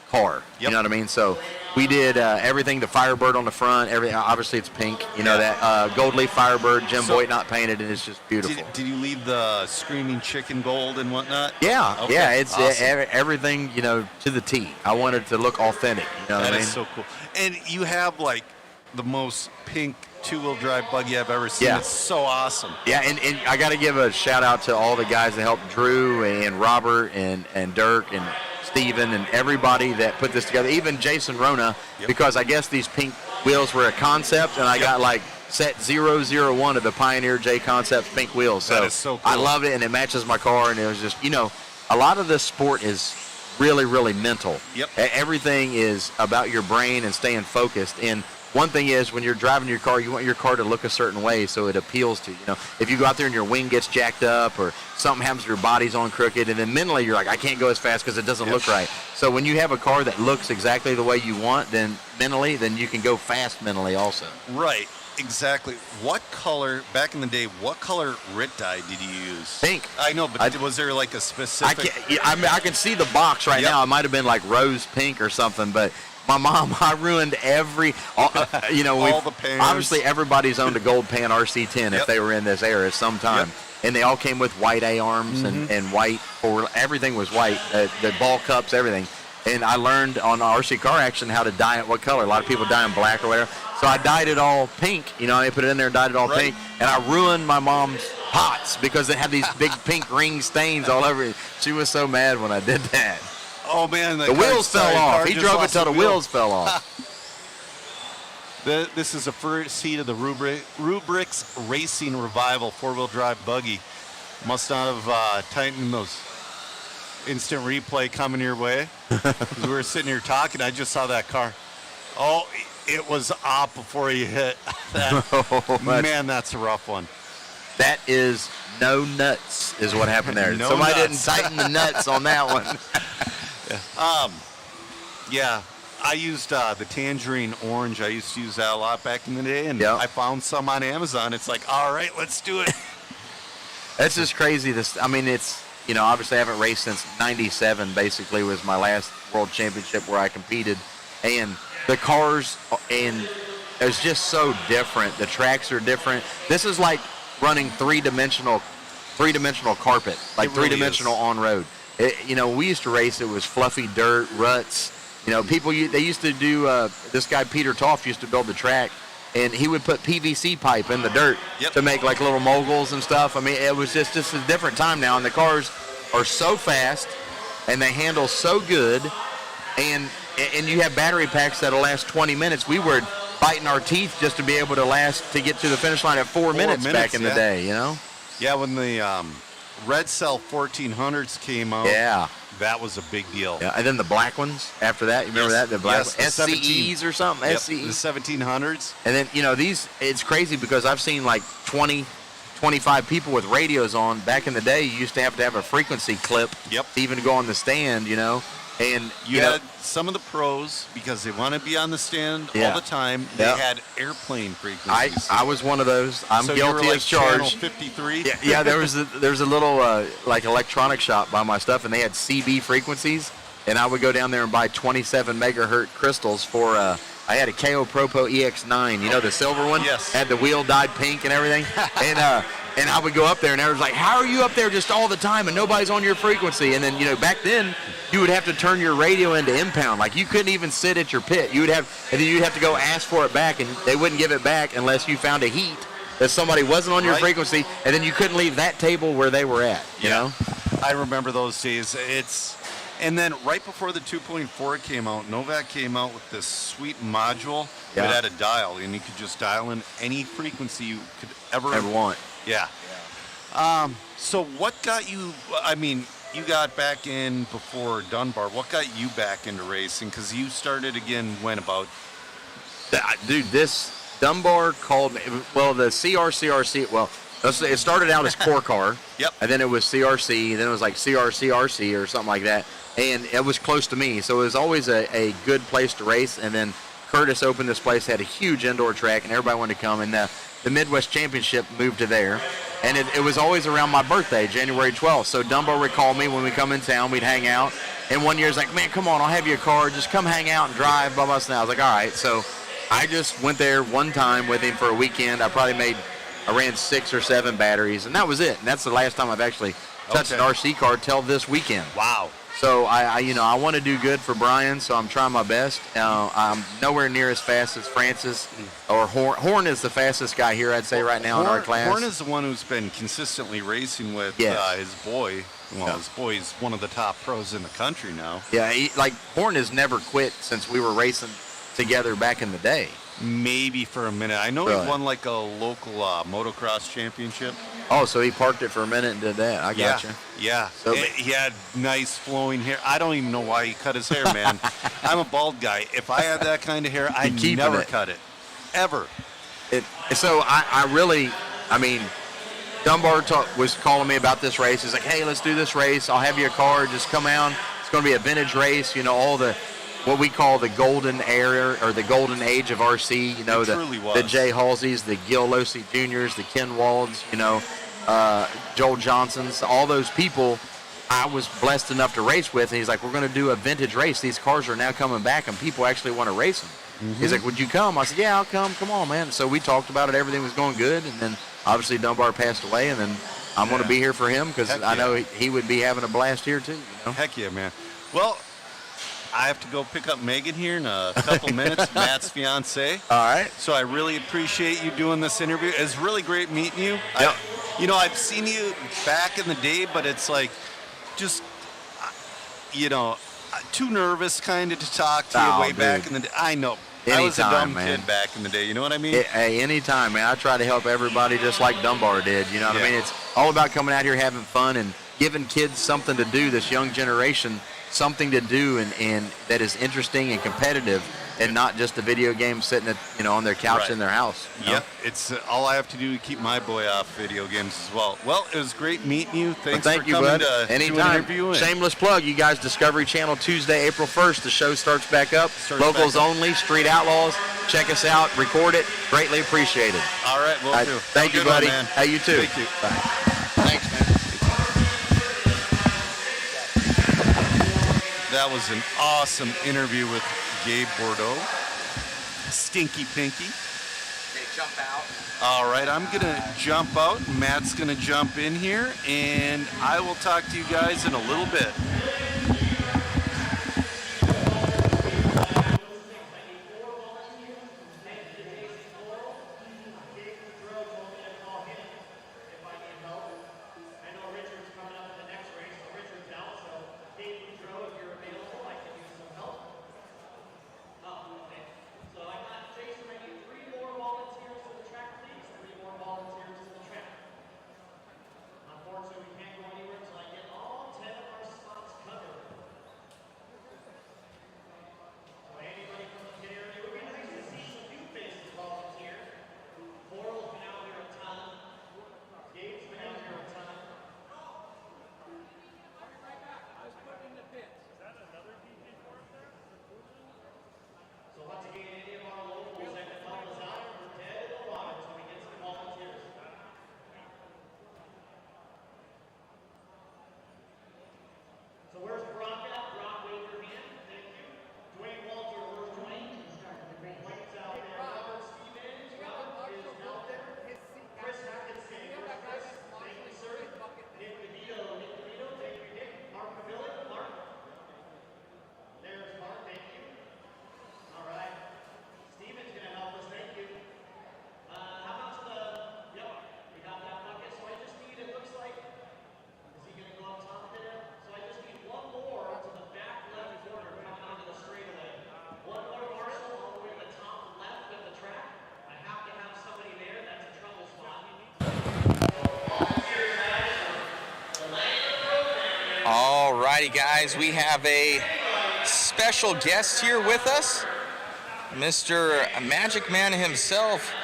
car. Yep. You know what I mean? So we did everything, the Firebird on the front, obviously it's pink, that gold leaf Firebird, Jim Boyd not painted, and it's just beautiful. Did you leave the screaming chicken gold and whatnot? Yeah, okay. Yeah, it's awesome. Everything, to the T. I wanted it to look authentic. You know what I mean? That is so cool. And you have like the most pink two-wheel drive buggy I've ever seen. Yeah. It's so awesome. Yeah, and I got to give a shout out to all the guys that helped, Drew and Robert and Dirk and Steven and everybody that put this together, even Jason Rona, because I guess these pink wheels were a concept, and I got like set 001 of the Pioneer JConcepts pink wheels. So, that is so cool. I loved it, and it matches my car, and it was just, a lot of this sport is really, really mental. Yep. Everything is about your brain and staying focused, and one thing is when you're driving your car, you want your car to look a certain way so it appeals to you. You know, if you go out there and your wing gets jacked up or something happens to your body's on crooked, and then mentally you're like, I can't go as fast because it doesn't look right. So when you have a car that looks exactly the way you want, then mentally, then you can go fast mentally also. Right. Exactly. What color, back in the day, what color RIT dye did you use? Pink. I know, but was there like a specific? I can see the box right now. It might have been like rose pink or something, but my mom, I ruined all the pans. Obviously, everybody's owned a gold pan RC10 if they were in this era sometime. And they all came with white A-arms and white, or everything was white, the ball cups, everything. And I learned on RC Car Action how to dye it what color. A lot of people dye them black or whatever. So I dyed it all pink. You know, I put it in there and dyed it all pink. And I ruined my mom's pots because it had these big pink ring stains all over it. She was so mad when I did that. Oh, man. The wheels fell off. He drove it till the wheels fell off. This is the first heat of the Rubrix Racing Revival 4-wheel drive buggy. Must not have tightened those. Instant replay coming your way. We were sitting here talking. I just saw that car. Oh, it was up before you hit. Man, that's a rough one. That is no nuts is what happened there. No Somebody nuts. didn't tighten the nuts on that one. Yeah, I used the tangerine orange. I used to use that a lot back in the day, and I found some on Amazon. It's like, all right, let's do it. That's just crazy. It's, you know, obviously I haven't raced since 97, basically, was my last world championship where I competed. And the cars, and it's just so different. The tracks are different. This is like running three-dimensional carpet, like really three-dimensional on-road. You know, we used to race, it was fluffy dirt, ruts. You know, they used to do, this guy Peter Toff used to build the track, and he would put PVC pipe in the dirt to make like little moguls and stuff. I mean, it was just a different time now, and the cars are so fast, and they handle so good, and you have battery packs that'll last 20 minutes. We were biting our teeth just to be able to get to the finish line at 4 minutes back in the day, you know? Yeah, when the Red Cell 1400s came out, that was a big deal. Yeah, and then the black ones after that, you remember that? The black the SCEs or something? Yep, SCEs. the 1700s. And then, you know, it's crazy because I've seen like 20, 25 people with radios on. Back in the day, you used to have a frequency clip to even go on the stand, you know. And you had some of the pros, because they want to be on the stand all the time, they had airplane frequencies. I was one of those. I'm so guilty you were like as charged. Channel 53? Yeah, there was a little like electronic shop by my stuff, and they had CB frequencies, and I would go down there and buy 27 megahertz crystals for I had a KO Propo EX9, you know, the silver one? Yes. Had the wheel dyed pink and everything. And I would go up there, and I was like, how are you up there just all the time and nobody's on your frequency? And then, you know, back then, you would have to turn your radio into impound. Like, you couldn't even sit at your pit. And then you'd have to go ask for it back, and they wouldn't give it back unless you found a heat that somebody wasn't on your frequency, and then you couldn't leave that table where they were at, you know? I remember those days. And then right before the 2.4 came out, Novak came out with this sweet module that had a dial, and you could just dial in any frequency you could ever want. Yeah. So what got you, I mean, you got back in before Dunbar. What got you back into racing? Because you started again when about? Dude, this Dunbar called me, well, the CRCRC, well, it started out as Core Car. And then it was CRC, then it was like CRCRC or something like that. And it was close to me, so it was always a good place to race. And then Curtis opened this place, had a huge indoor track, and everybody wanted to come. And the Midwest Championship moved to there. And it was always around my birthday, January 12th. So Dunbar would call me when we come in town. We'd hang out. And one year he's like, man, come on, I'll have you a car. Just come hang out and drive, blah, blah, blah. I was like, all right. So I just went there one time with him for a weekend. I ran 6 or 7 batteries, and that was it. And that's the last time I've actually touched an RC car till this weekend. Wow. So I want to do good for Brian, so I'm trying my best. I'm nowhere near as fast as Francis or Horn. Horn is the fastest guy here, I'd say, right now in our class. Horn is the one who's been consistently racing with his boy. Well, his boy's one of the top pros in the country now. Yeah, Horn has never quit since we were racing together back in the day. Maybe for a minute. I know he won like a local motocross championship. Oh, so he parked it for a minute and did that. I gotcha. Yeah. So he had nice flowing hair. I don't even know why he cut his hair, man. I'm a bald guy. If I had that kind of hair, I'd never cut it. ever. So I really, I mean, Dunbar was calling me about this race. He's like, hey, let's do this race. I'll have you a car. Just come out. It's going to be a vintage race. You know, all the what we call the golden era or the golden age of RC. You know, the Jay Halseys, the Gil Losey Juniors, the Ken Walds, you know, Joel Johnsons, all those people I was blessed enough to race with. And he's like, we're going to do a vintage race. These cars are now coming back, and people actually want to race them. Mm-hmm. He's like, would you come? I said, yeah, I'll come. Come on, man. So we talked about it. Everything was going good. And then obviously Dunbar passed away, and then I'm going to be here for him because I know he would be having a blast here too. You know? Heck yeah, man. Well, I have to go pick up Megan here in a couple minutes, Matt's fiance. All right. So I really appreciate you doing this interview. It's really great meeting you. Yep. I've seen you back in the day, but it's like just, too nervous kind of to talk to you way back in the day. I know. I was a dumb kid back in the day. You know what I mean? Hey, anytime, man. I try to help everybody just like Dunbar did. You know what I mean? It's all about coming out here having fun and giving kids something to do, this young generation, something to do and that is interesting and competitive and not just a video game sitting on their couch in their house. Yep. It's all I have to do to keep my boy off video games as well. Well, it was great meeting you. Thanks for coming to Anytime. an interview. Shameless plug, you guys, Discovery Channel Tuesday, April 1st. The show starts back up. Locals only, Street Outlaws. Check us out. Record it. Greatly appreciated. All right, will do. Thank you, buddy. Man. Hey, you too. Thank you. Bye. Thanks, man. That was an awesome interview with Gabe Budro. Stinky Pinky. Okay, jump out. All right, I'm going to jump out. Matt's going to jump in here, and I will talk to you guys in a little bit. Alrighty, guys, we have a special guest here with us, Mr. Magic Man himself,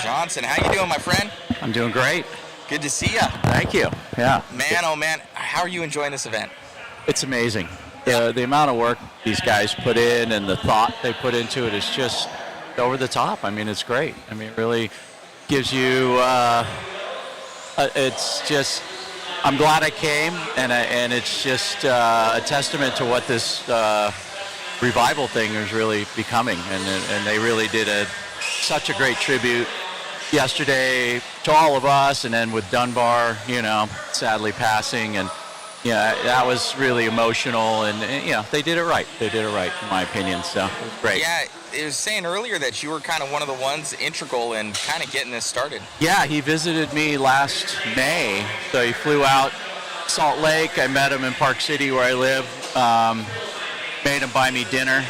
Johnson. How you doing, my friend? I'm doing great. Good to see you. Thank you. Yeah. Man, oh man, how are you enjoying this event? It's amazing. The amount of work these guys put in and the thought they put into it is just over the top. I mean, it's great. I mean, it really gives you, it's just, I'm glad I came, and it's just a testament to what this revival thing is really becoming, and they really did such a great tribute yesterday to all of us, and then with Dunbar, sadly passing, and that was really emotional, and they did it right. They did it right, in my opinion. So it was great. Yeah, it was saying earlier that you were kind of one of the ones integral in kind of getting this started. Yeah, he visited me last May, so he flew out Salt Lake. I met him in Park City where I live. Made him buy me dinner.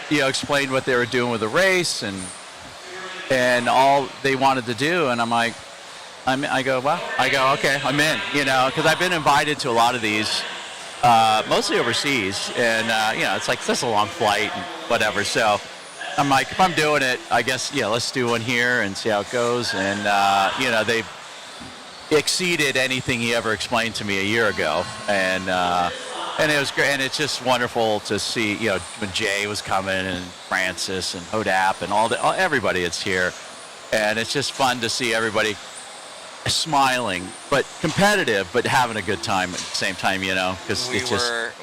He explained what they were doing with the race and all they wanted to do, and I'm like, okay, I'm in, because I've been invited to a lot of these, mostly overseas. And, it's like, that's a long flight and whatever. So I'm like, if I'm doing it, I guess, let's do one here and see how it goes. And, they've exceeded anything he ever explained to me a year ago. And it was great, and it's just wonderful to see, when Jay was coming and Francis and Hodap and everybody that's here. And it's just fun to see everybody smiling, but competitive, but having a good time at the same time, because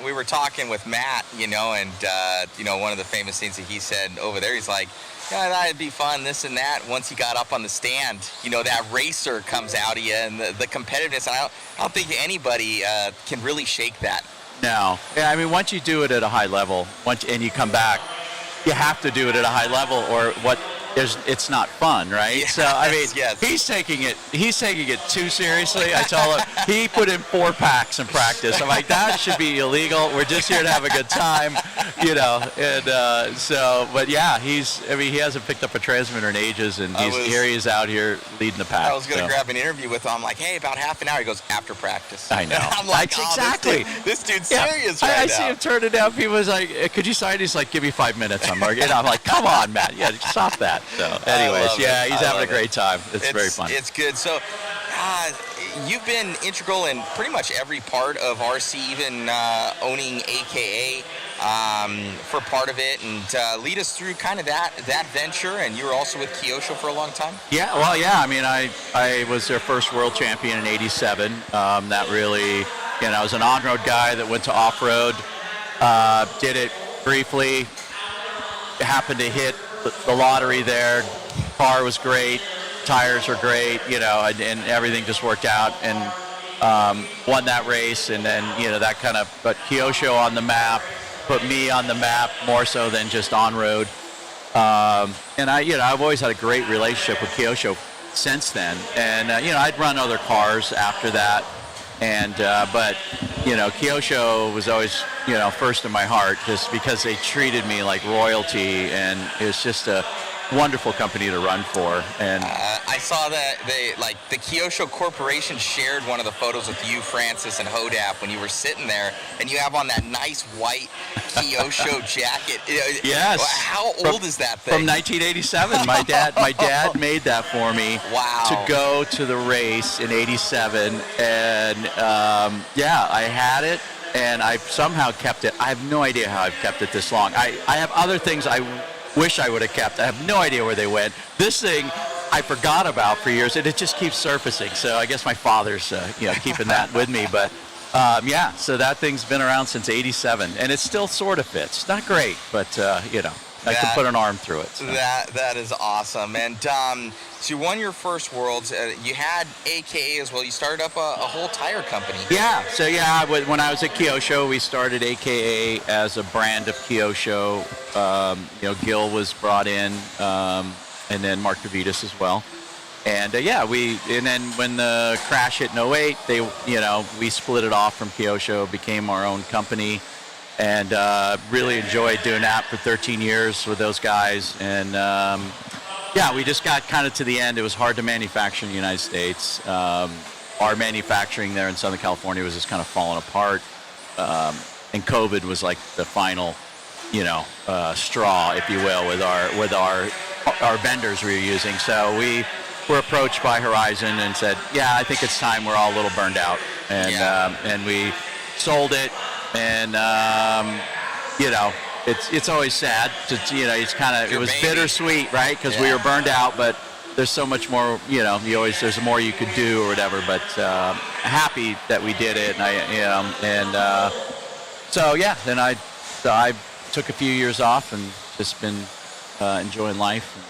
we were talking with Matt, and one of the famous things that he said over there, he's like, yeah, that'd be fun, this and that. Once he got up on the stand, that racer comes out of you and the competitiveness. And I don't think anybody can really shake that. No. Yeah, I mean, once you do it at a high level, and you come back, you have to do it at a high level, or it's not fun, right? Yes, so I mean, yes. he's taking it too seriously. I tell him he put in 4 packs in practice. I'm like, that should be illegal. We're just here to have a good time, And but yeah, he hasn't picked up a transmitter in ages, and he's out here leading the pack. I was going to grab an interview with him. I'm like, hey, about half an hour. He goes, after practice. I know. And I'm like, exactly. This dude's serious right now. I see him turn it down. People was like, could you sign? He's like, give me 5 minutes. I'm like, come on, Matt. Yeah, stop that. So, anyways, he's having a great time. It's very fun. It's good. So, you've been integral in pretty much every part of RC, even owning AKA for part of it, and lead us through kind of that venture. And you were also with Kyosho for a long time. Yeah, well, yeah. I mean, I was their first world champion in '87. That really, I was an on-road guy that went to off-road. Did it briefly. Happened to hit the lottery there. Car was great, tires were great, and everything just worked out, and won that race, and then that kind of put Kyosho on the map, put me on the map more so than just on road. And I've always had a great relationship with Kyosho since then, and I'd run other cars after that. And but Kyosho was always first in my heart, just because they treated me like royalty, and it's just a wonderful company to run for. And I saw that the Kyosho Corporation shared one of the photos with you, Francis, and Hodap when you were sitting there, and you have on that nice white Kyosho jacket. Yes. How old is that thing? From 1987. My dad made that for me. Wow. To go to the race in '87, and I had it, and I somehow kept it. I have no idea how I've kept it this long. I have other things I wish I would have kept. I have no idea where they went. This thing I forgot about for years, and it just keeps surfacing. So I guess my father's keeping that with me. But so that thing's been around since '87, and it still sort of fits. Not great, but I can put an arm through it. So. That is awesome. And so you won your first Worlds. You had AKA as well. You started up a whole tire company. Yeah. So when I was at Kyosho, we started AKA as a brand of Kyosho. Gil was brought in, and then Mark DeVitas as well. And then when the crash hit in 08, we split it off from Kyosho, became our own company. And really enjoyed doing that for 13 years with those guys. And we just got kind of to the end. It was hard to manufacture in the United States. Our manufacturing there in Southern California was just kind of falling apart. And COVID was like the final, straw, if you will, with our vendors we were using. So we were approached by Horizon and said, I think it's time. We're all a little burned out. And we sold it. And it's always sad to it's kind of, it was bittersweet, right? Because we were burned out, but there's so much more, there's more you could do or whatever. But happy that we did it, and then I took a few years off and just been enjoying life. And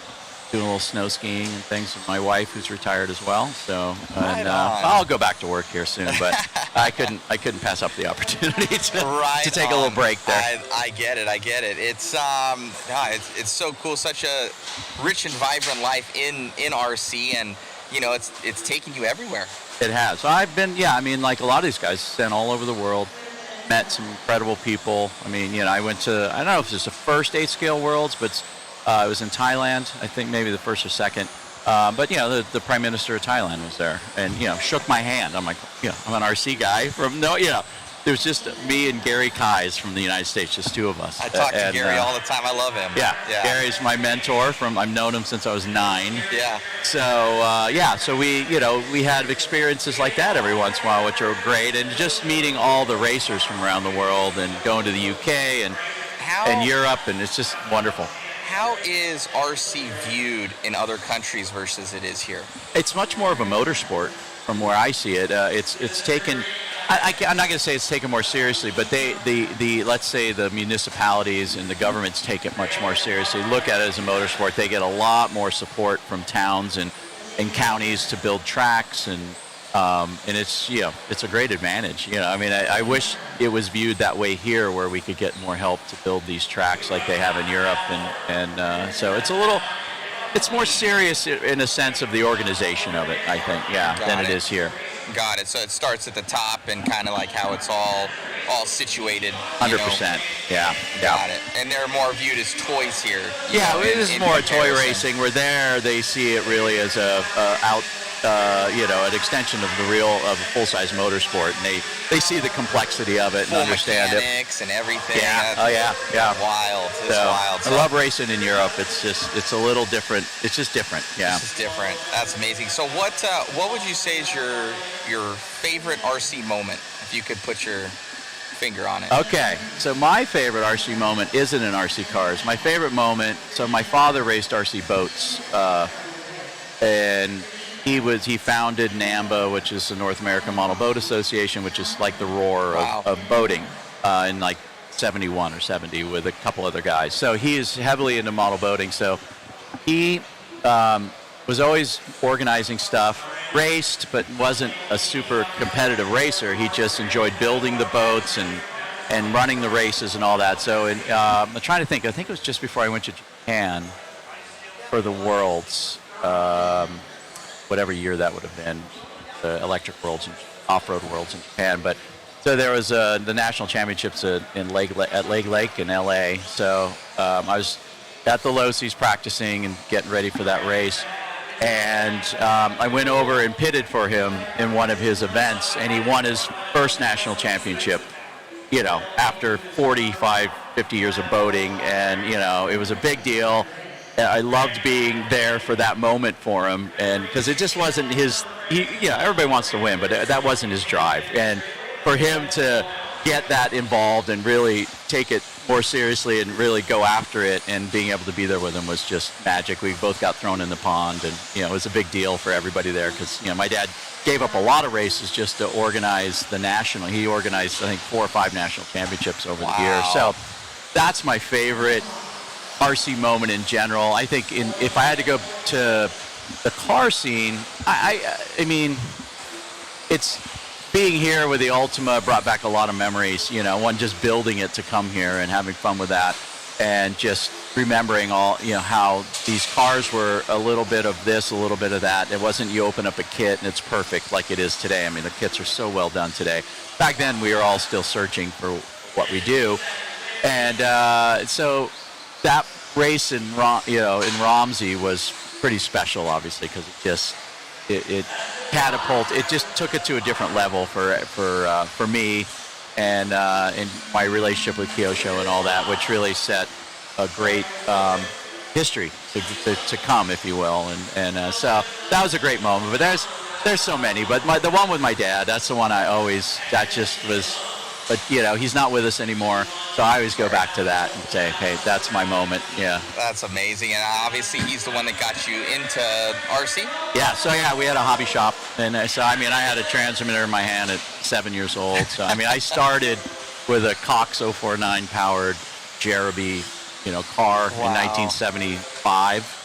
doing a little snow skiing and things with my wife, who's retired as well. So, I'll go back to work here soon, but I couldn't pass up the opportunity to take a little break there. I get it. It's so cool. Such a rich and vibrant life in RC, and it's taking you everywhere. It has. So I've been, like a lot of these guys, sent all over the world. Met some incredible people. I went to, I don't know if it was the first 8-scale Worlds, but it was in Thailand, I think maybe the first or second. But the Prime Minister of Thailand was there, and shook my hand. I'm like, I'm an RC guy from There was just me and Gary Keyes from the United States, just two of us. I talk to Gary all the time. I love him. Yeah, Gary's my mentor. I've known him since I was 9. Yeah. So we had experiences like that every once in a while, which are great, and just meeting all the racers from around the world, and going to the UK and Europe, and it's just wonderful. How is RC viewed in other countries versus it is here? It's much more of a motorsport from where I see it. It's taken. I'm not going to say it's taken more seriously, but let's say the municipalities and the governments take it much more seriously. Look at it as a motorsport. They get a lot more support from towns and counties to build tracks, and it's it's a great advantage. I wish it was viewed that way here, where we could get more help to build these tracks like they have in Europe, and so it's more serious in a sense of the organization of it, I think, than it is here. Got it. So it starts at the top and kind of like how it's all situated. 100%. Yeah. Got it. And they're more viewed as toys here. It is more toy racing. We're there. They see it really as an extension of a full-size motersport, and they see the complexity of it and understand it. Mechanics and everything. Yeah. Wild. It's wild. I love racing in Europe. It's a little different. It's just different. Yeah. It's just different. That's amazing. So what would you say is your favorite RC moment, if you could put your finger on it? Okay, so my favorite RC moment isn't in RC cars. My favorite moment. So my father raced RC boats, and he founded NAMBA, which is the North American Model Boat Association, which is like the roar of boating, in like 71 or 70 with a couple other guys. So he is heavily into model boating. So he was always organizing stuff, raced, but wasn't a super competitive racer. He just enjoyed building the boats and running the races and all that. So I'm trying to think. I think it was just before I went to Japan for the Worlds. Whatever year that would have been, the electric worlds and off-road worlds in Japan. But so there was the national championships at Lake Lake in LA. So I was at the Losi's practicing and getting ready for that race. And I went over and pitted for him in one of his events, and he won his first national championship, after 45, 50 years of boating. And, it was a big deal. I loved being there for that moment for him, and because it just wasn't his. Everybody wants to win, but that wasn't his drive. And for him to get that involved and really take it more seriously and really go after it, and being able to be there with him was just magic. We both got thrown in the pond, and it was a big deal for everybody there, because my dad gave up a lot of races just to organize the national. He organized, I think, 4 or 5 national championships over the years. So that's my favorite RC moment in general. I think if I had to go to the car scene, I mean, it's being here with the Ultima brought back a lot of memories. One, just building it to come here and having fun with that, and just remembering all, how these cars were a little bit of this, a little bit of that. It wasn't you open up a kit and it's perfect like it is today. I mean, the kits are so well done today. Back then, we were all still searching for what we do, and so that race in Romsey was pretty special, obviously, because it catapulted. It just took it to a different level for me, and in my relationship with Kyosho and all that, which really set a great history to come, if you will. And so that was a great moment. But there's so many. But the one with my dad, that's the one that just was. But, he's not with us anymore, so I always go back to that and say, hey, that's my moment, yeah. That's amazing, and obviously he's the one that got you into RC? Yeah, so we had a hobby shop, and so, I had a transmitter in my hand at 7 years old, so, I started with a Cox 049 powered Jeremy, car in 1975.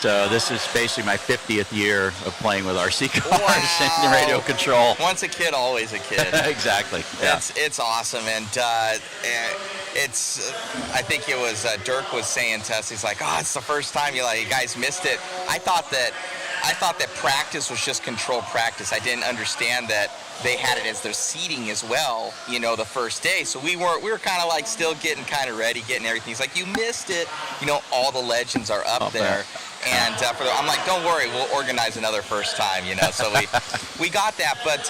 So this is basically my 50th year of playing with RC cars and radio control. Once a kid, always a kid. Exactly. Yeah. It's awesome, and it's. I think it was Dirk was saying to us, he's like, "Oh, it's the first time you guys missed it." I thought that I thought that practice was just controlled practice. I didn't understand that they had it as their seating as well, you know, the first day. So we were kind of like still getting kind of ready, getting everything. He's like, you missed it. You know, all the legends are up there. And I'm like, don't worry, we'll organize another first time, you know. So we got that. But,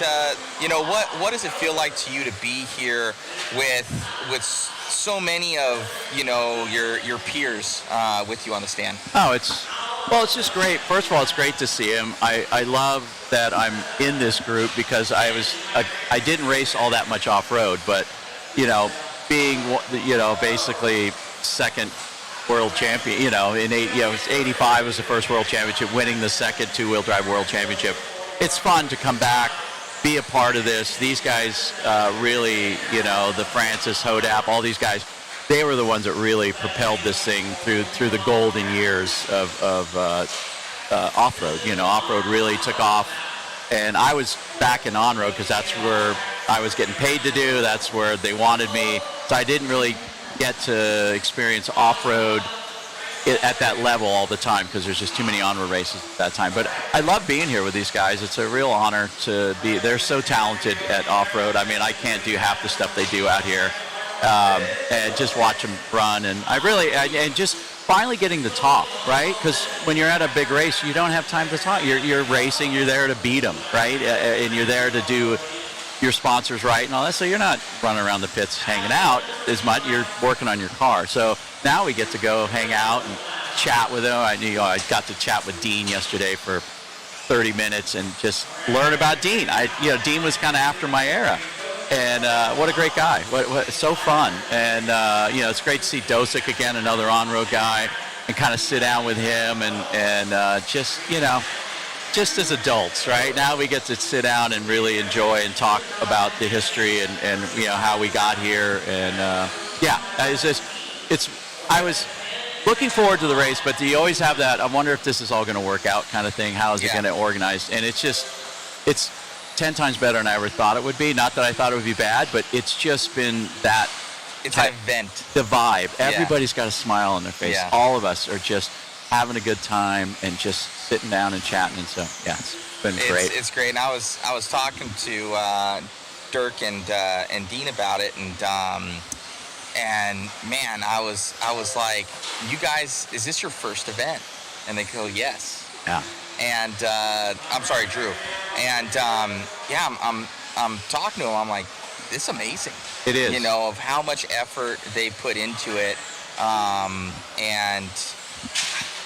you know, what does it feel like to you to be here with so many of, you know, your peers with you on the stand? Oh, it's just great. First of all, it's great to see him. I love that I'm in this group because I didn't race all that much off-road, but, you know, being, you know, basically second world champion, you know, in 85 was the first world championship, winning the second two-wheel drive world championship. It's fun to come back, be a part of this. These guys really, you know, the Francis, Hodap, all these guys, they were the ones that really propelled this thing through the golden years of off-road. You know, off-road really took off, and I was back in on-road because that's where I was getting paid to do. That's where they wanted me. So I didn't really get to experience off-road at that level all the time because there's just too many on-road races at that time. But I love being here with these guys. It's a real honor to be. They're so talented at off-road. I mean, I can't do half the stuff they do out here. And just watch them run, and and just finally getting to talk, right? Because when you're at a big race, you don't have time to talk. You're racing, you're there to beat them, right? And you're there to do your sponsors right and all that. So you're not running around the pits hanging out as much. You're working on your car. So now we get to go hang out and chat with them. I got to chat with Dean yesterday for 30 minutes and just learn about Dean. Dean was kind of after my era. And what a great guy. What so fun. And, it's great to see Dosick again, another on-road guy, and kind of sit down with him and just as adults, right? Now we get to sit down and really enjoy and talk about the history and how we got here. And, I was looking forward to the race, but do you always have that, I wonder if this is all going to work out kind of thing? How is it going to organize? And it's 10 times better than I ever thought it would be. Not that I thought it would be bad, but it's just been that. It's an event. The vibe. Everybody's got a smile on their face. Yeah. All of us are just having a good time and just sitting down and chatting. And so, it's been great. It's great. And I was talking to Dirk and Dean about it, and man, I was like, you guys, is this your first event? And they go, yes. Yeah. And I'm sorry, Drew. And I'm talking to him. I'm like, this is amazing. It is. You know, of how much effort they put into it, and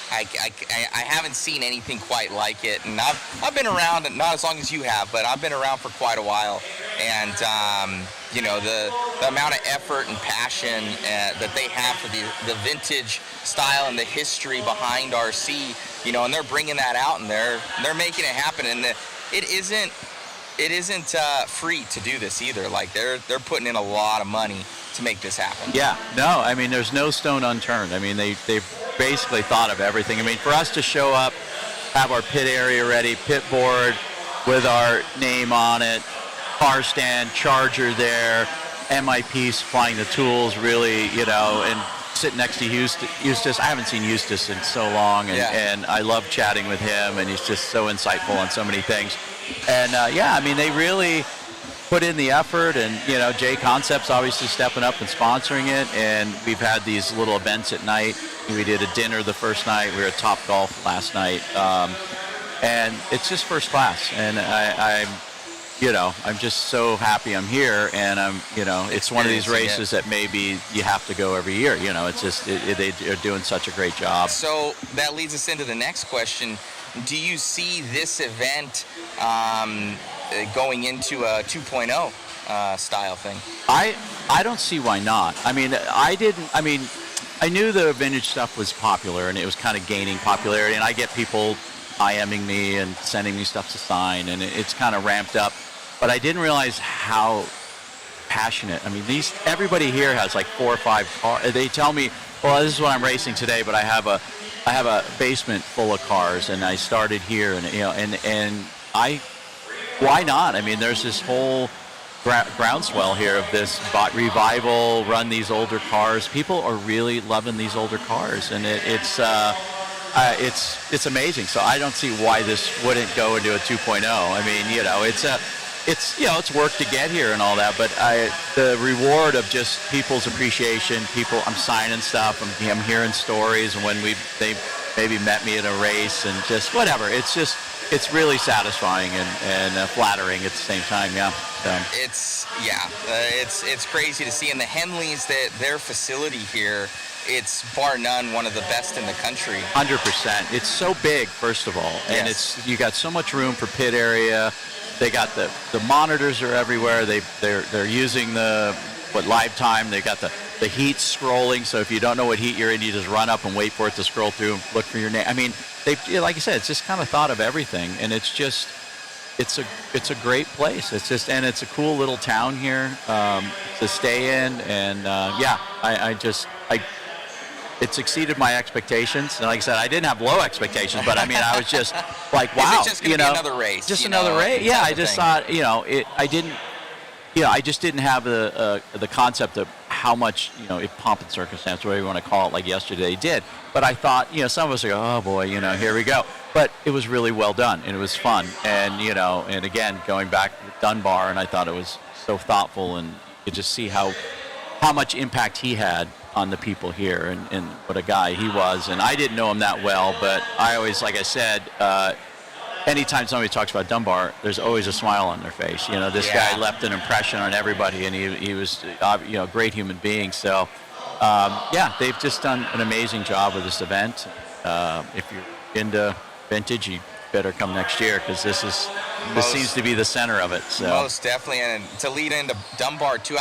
I haven't seen anything quite like it. And I've been around, not as long as you have, but I've been around for quite a while. And the amount of effort and passion that they have for the vintage style and the history behind RC, and they're bringing that out and they're making it happen. And it isn't free to do this either. Like they're putting in a lot of money to make this happen. Yeah, no, I mean, there's no stone unturned. I mean, they've basically thought of everything. I mean, for us to show up, have our pit area ready, pit board with our name on it, car stand, charger there, MIP supplying the tools, really, and sitting next to Eustace. I haven't seen Eustace in so long, and I love chatting with him, and he's just so insightful on so many things. And I mean, they really put in the effort, and JConcepts obviously stepping up and sponsoring it, and we've had these little events at night. We did a dinner the first night. We were at Top Golf last night, and it's just first class. And I'm just so happy I'm here, and it's one of these races that maybe you have to go every year. It's just they're doing such a great job. So that leads us into the next question. Do you see this event going into a 2.0 style thing? I don't see why not. I mean, I knew the vintage stuff was popular, and it was kind of gaining popularity, and I get people IMing me and sending me stuff to sign, and it's kind of ramped up. But I didn't realize how passionate. I mean, everybody here has like 4 or 5 cars. They tell me, well, this is what I'm racing today, but I have a basement full of cars, and I started here, and why not? I mean, there's this whole groundswell here of this revival, run these older cars. People are really loving these older cars, and it's amazing. So I don't see why this wouldn't go into a 2.0. I mean, it's work to get here and all that, but the reward of just people's appreciation, I'm signing stuff, I'm hearing stories, and when they maybe met me at a race and just whatever. It's really satisfying and flattering at the same time. Yeah. It's crazy to see. And the Henleys, their facility here, it's bar none one of the best in the country. 100%. It's so big, first of all, and you got so much room for pit area. They got the monitors are everywhere. They're using live time. They got the heat scrolling. So if you don't know what heat you're in, you just run up and wait for it to scroll through and look for your name. I mean, like I said, it's just kind of thought of everything, and it's a great place. And it's a cool little town here to stay in, and it's exceeded my expectations. And like I said, I didn't have low expectations, but I mean, I was just like, wow, is it just gonna be another race? Just another race. Yeah, I just thought, I just didn't have the concept of how much, pomp and circumstance, whatever you want to call it, like yesterday did. But I thought, some of us are going, oh boy, here we go. But it was really well done, and it was fun. And, and again, going back to Dunbar, and I thought it was so thoughtful, and you could just see how much impact he had on the people here, and what a guy he was. And I didn't know him that well, but I always, like I said, anytime somebody talks about Dunbar, there's always a smile on their face. This guy left an impression on everybody, and he was, a great human being. So, they've just done an amazing job with this event. If you're into vintage, you better come next year, because this seems to be the center of it. So. Most definitely, and to lead into Dunbar too,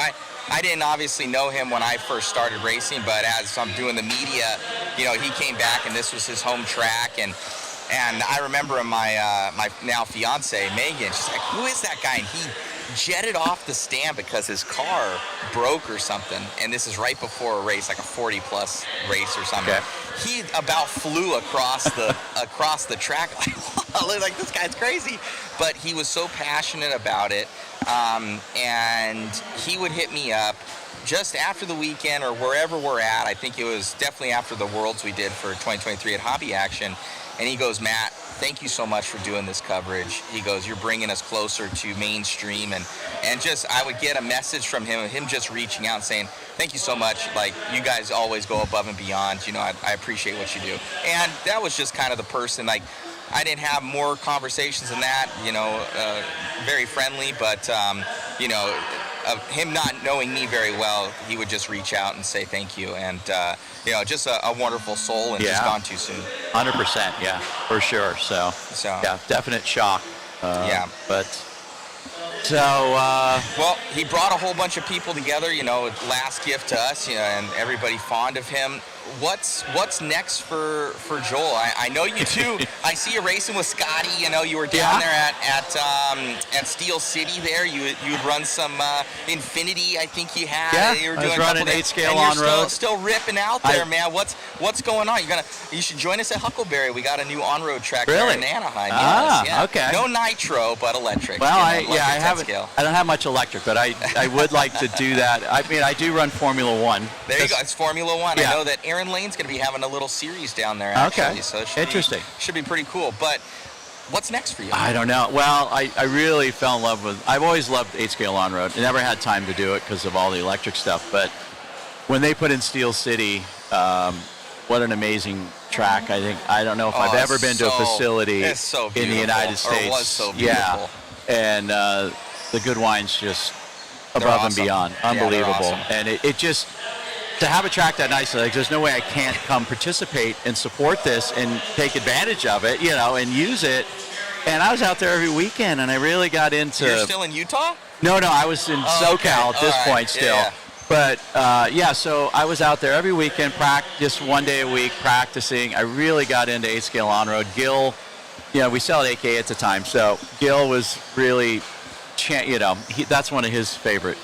I didn't obviously know him when I first started racing, but as I'm doing the media, he came back, and this was his home track, and I remember my now fiance Megan, she's like, who is that guy? And he jetted off the stand because his car broke or something, and this is right before a race, like a 40-plus race or something. Okay. He about flew across the track. Like, this guy's crazy, but he was so passionate about it, and he would hit me up just after the weekend or wherever we're at. I think it was definitely after the Worlds we did for 2023 at Hobby Action, and he goes, Matt, thank you so much for doing this coverage. He goes, you're bringing us closer to mainstream, and just, I would get a message from him just reaching out and saying, thank you so much. Like, you guys always go above and beyond. I appreciate what you do. And that was just kind of the person. Like, I didn't have more conversations than that, very friendly, but, him not knowing me very well, he would just reach out and say thank you. And, just a wonderful soul, and just gone too soon. 100%, yeah, for sure. So yeah, definite shock. Well, he brought a whole bunch of people together, last gift to us, and everybody fond of him. What's next for Joel? I know you too. I see you racing with Scotty. You were down there at Steel City there. You would run some Infinity, I think you had. Yeah, you were doing I was running 8-scale on road. Still ripping out there, man. What's going on? You should join us at Huckleberry. We got a new on-road track there in Anaheim. Okay. No nitro, but electric. Well, I don't have much electric, but I would like to do that. I mean, I do run Formula One. There you go. It's Formula One. Yeah. I know that Aaron Lane's going to be having a little series down there, actually. Okay. So it should be pretty cool. But what's next for you? I don't know. Well, I really fell in love with, I've always loved 8-scale on-road. I never had time to do it because of all the electric stuff. But when they put in Steel City, what an amazing track. I don't know if I've ever been to a facility in the United States. It was so beautiful. Yeah. And the good wine's just above and beyond. Unbelievable. Awesome. And it just, to have a track that nice, like, there's no way I can't come participate and support this and take advantage of it, and use it. And I was out there every weekend, and I really got into... You're still in Utah? No, I was in SoCal at this point still. Yeah. But, so I was out there every weekend, just one day a week, practicing. I really got into 8-scale on-road. Gil, we sell at 8K at the time, so Gil was really, that's one of his favorite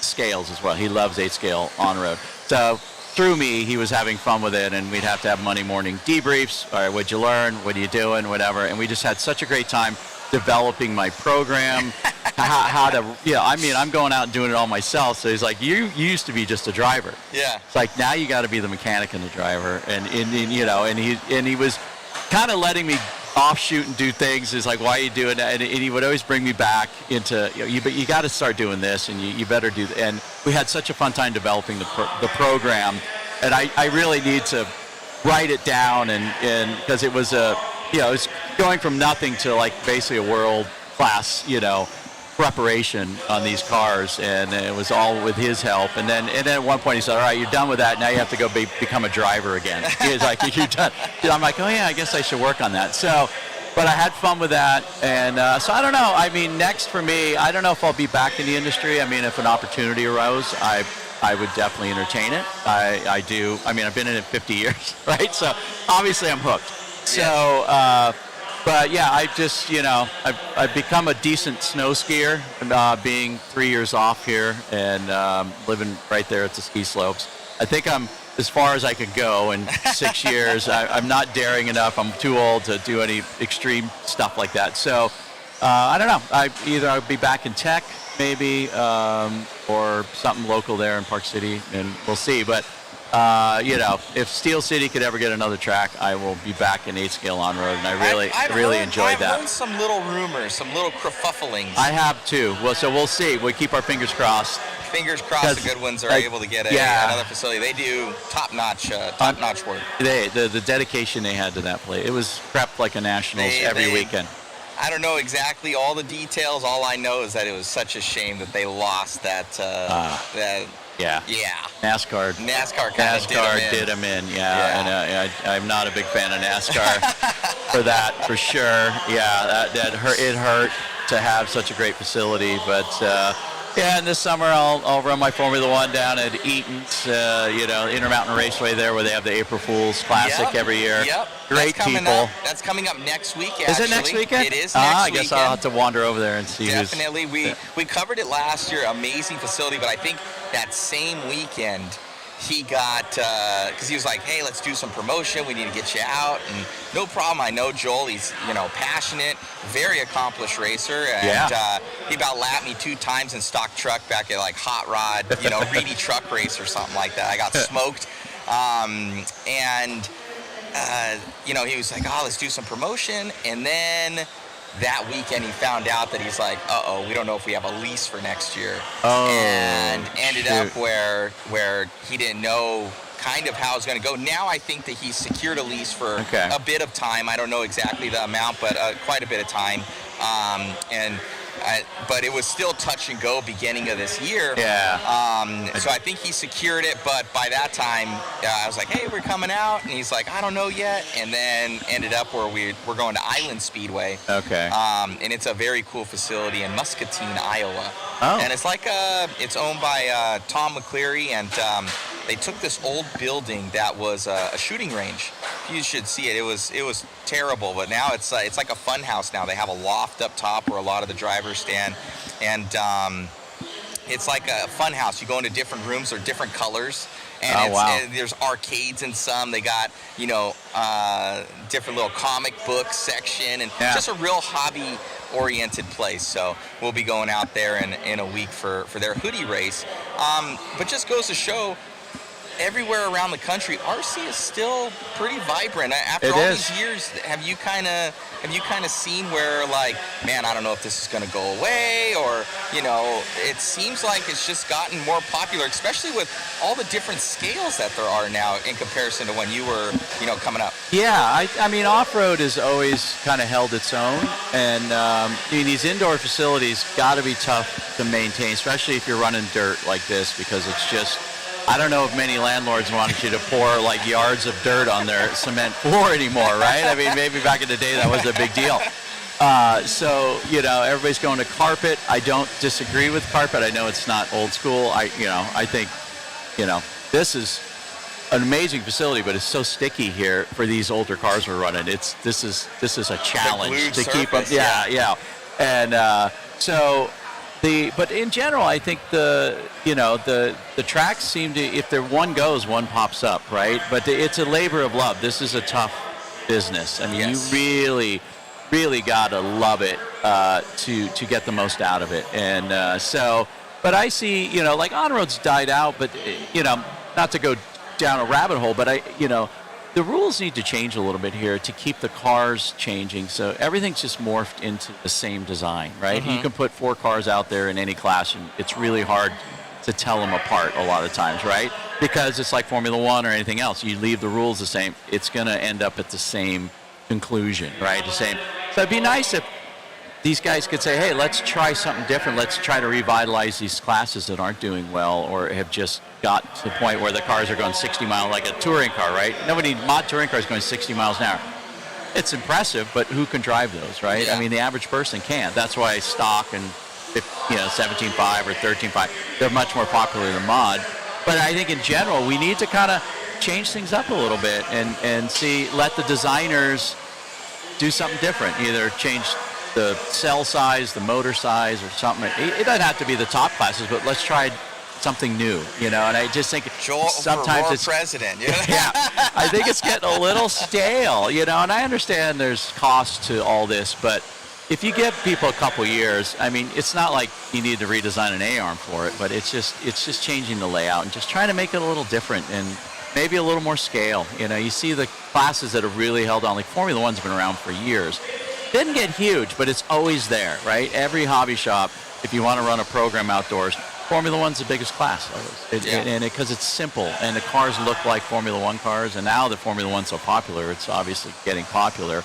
scales as well. He loves 8-scale on-road. So through me, he was having fun with it, and we'd have to have Monday morning debriefs. All right, what'd you learn? What are you doing? Whatever. And we just had such a great time developing my program, how to, I mean, I'm going out and doing it all myself. So he's like, you used to be just a driver. Yeah. It's like, now you got to be the mechanic and the driver. And he was kind of letting me offshoot and do things. Is like, why are you doing that? And he would always bring me back into, but you got to start doing this, and you better do that. And we had such a fun time developing the program. And I really need to write it down, and because it was it was going from nothing to like basically a world class, preparation on these cars, and it was all with his help. And then at one point he said, all right, you're done with that, now you have to go become a driver again. He was like, you're done. I'm like, oh yeah, I guess I should work on that. So, but I had fun with that, and so I don't know, I mean, next for me, I don't know if I'll be back in the industry. I mean, if an opportunity arose, I would definitely entertain it. I do. I mean, I've been in it 50 years, right? So obviously I'm hooked. So, but yeah, I just, I've become a decent snow skier, being 3 years off here and living right there at the ski slopes. I think I'm as far as I could go in 6 years. I'm not daring enough. I'm too old to do any extreme stuff like that. So I don't know. I'll be back in tech, maybe, or something local there in Park City, and we'll see. But if Steel City could ever get another track, I will be back in 8-scale on-road, and I really enjoyed that. I've heard some little rumors, some little kerfufflings. I have too. Well, so we'll see. We keep our fingers crossed. Fingers crossed the good ones are able to get another facility. They do top-notch work. The dedication they had to that play, it was prepped like a Nationals every weekend. I don't know exactly all the details. All I know is that it was such a shame that they lost that. Yeah. NASCAR did them in. And I'm not a big fan of NASCAR for that, for sure. Yeah, that hurt. It hurt to have such a great facility, but and this summer I'll run my Formula One down at Eaton's, Intermountain Raceway there, where they have the April Fool's Classic every year. Yep. Great people. That's coming up next week. Actually. Is it next weekend? It is next I weekend. guess I'll have to wander over there and see. Definitely. We covered it last year. Amazing facility, but I think that same weekend he got, because he was like, hey, let's do some promotion. We need to get you out. And no problem. I know Joel. He's, passionate, very accomplished racer. And he about lapped me 2 times in stock truck back at like Hot Rod, Reedy Truck Race or something like that. I got smoked. He was like, oh, let's do some promotion. And then that weekend he found out that he's like, we don't know if we have a lease for next year. And ended up where he didn't know kind of how it's going to go. Now I think that he's secured a lease for a bit of time. I don't know exactly the amount, but quite a bit of time. But it was still touch and go beginning of this year. So I think he secured it, but by that time, I was like, hey, we're coming out. And he's like, I don't know yet. And then ended up where we're going to Island Speedway. And it's a very cool facility in Muscatine, Iowa. And it's like, it's owned by Tom McCleary, and they took this old building that was a shooting range. You should see it. It was terrible, but now it's like a fun house now. They have a loft up top where a lot of the drivers stand, and it's like a fun house. You go into different rooms, they're different colors, and and there's arcades in some. They got different little comic book section, and just a real hobby-oriented place. So we'll be going out there in a week for their hoodie race. But just goes to show, everywhere around the country, RC is still pretty vibrant. After all these years, have you kind of seen where, like, man, I don't know if this is going to go away, or it seems like it's just gotten more popular, especially with all the different scales that there are now in comparison to when you were coming up. I mean, off-road has always kind of held its own, and these indoor facilities got to be tough to maintain, especially if you're running dirt like this, because it's just, I don't know if many landlords wanted you to pour like yards of dirt on their cement floor anymore, right? I mean, maybe back in the day that was a big deal. So everybody's going to carpet. I don't disagree with carpet. I know it's not old school. I think, this is an amazing facility, but it's so sticky here for these older cars we're running. This is a challenge to keep up. Yeah. And but in general, I think the tracks seem to, if there one goes, one pops up, right? But it's a labor of love. This is a tough business. I mean, you really, really got to love it to get the most out of it. And but I see, like on-roads died out, but, not to go down a rabbit hole, but the rules need to change a little bit here to keep the cars changing. So everything's just morphed into the same design, right? You can put 4 cars out there in any class, and it's really hard to tell them apart a lot of times, right? Because it's like Formula One or anything else. You leave the rules the same, it's going to end up at the same conclusion, right? The same. So it'd be nice if these guys could say, hey, let's try something different. Let's try to revitalize these classes that aren't doing well or have just got to the point where the cars are going 60 miles, like a touring car, right? Mod touring car is going 60 miles an hour. It's impressive, but who can drive those, right? Yeah. I mean, the average person can't. That's why stock and 17.5 or 13.5, they're much more popular than mod. But I think in general, we need to kind of change things up a little bit and let the designers do something different. Either change the cell size, the motor size, or something. It doesn't have to be the top classes, but let's try something new, And I just think sometimes it's president. Yeah, I think it's getting a little stale, And I understand there's cost to all this, but if you give people a couple years, I mean, it's not like you need to redesign an A-arm for it, but it's just changing the layout and just trying to make it a little different and maybe a little more scale. You see the classes that have really held on, like Formula One's been around for years. Didn't get huge, but it's always there, right? Every hobby shop, if you want to run a program outdoors, Formula One's the biggest class always. Because it's simple, and the cars look like Formula One cars, and now that Formula One's so popular, it's obviously getting popular.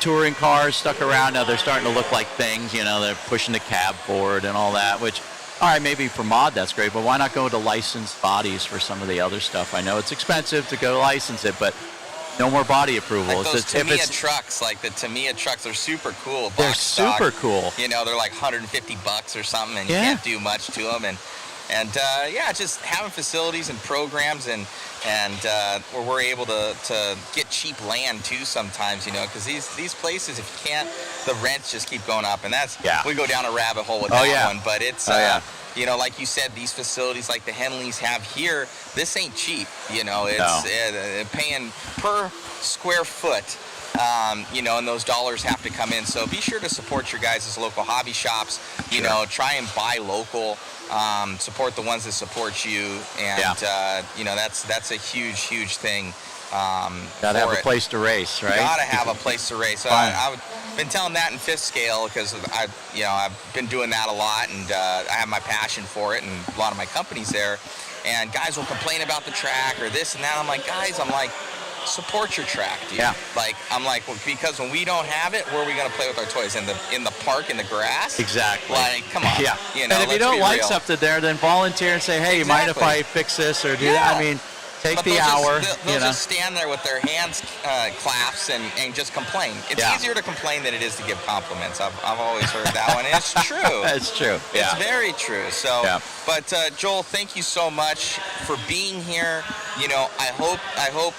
Touring cars stuck around, now they're starting to look like things, they're pushing the cab forward and all that, which, all right, maybe for mod that's great, but why not go to licensed bodies for some of the other stuff? I know it's expensive to go license it, but no more body approval. Like those Tamiya trucks, they're super cool. They're super cool. They're like $150 or something, and you can't do much to them. And just having facilities and programs and where we're able to get cheap land too sometimes, because these places, if you can't, the rents just keep going up, and we go down a rabbit hole with that one. But it's like you said, these facilities like the Henleys have here, this ain't cheap. It's paying per square foot. And those dollars have to come in. So be sure to support your guys' local hobby shops. Try and buy local. Support the ones that support you, and that's a huge thing. Gotta have a place to race, right? Gotta have a place to race. So I've been telling that in fifth scale because I've been doing that a lot, and I have my passion for it, and a lot of my companies there. And guys will complain about the track or this and that. I'm like, guys, support your track, dude. Yeah. Because when we don't have it, where are we gonna play with our toys? In the park, in the grass? Exactly. Come on. Yeah. And if you don't like something there, then volunteer and say, hey, you mind if I fix this or do that? I mean, take the hour. They'll just stand there with their hands clasped and just complain. It's easier to complain than it is to give compliments. I've always heard that one. And it's true. It's true. It's very true. So, but Joel, thank you so much for being here. I hope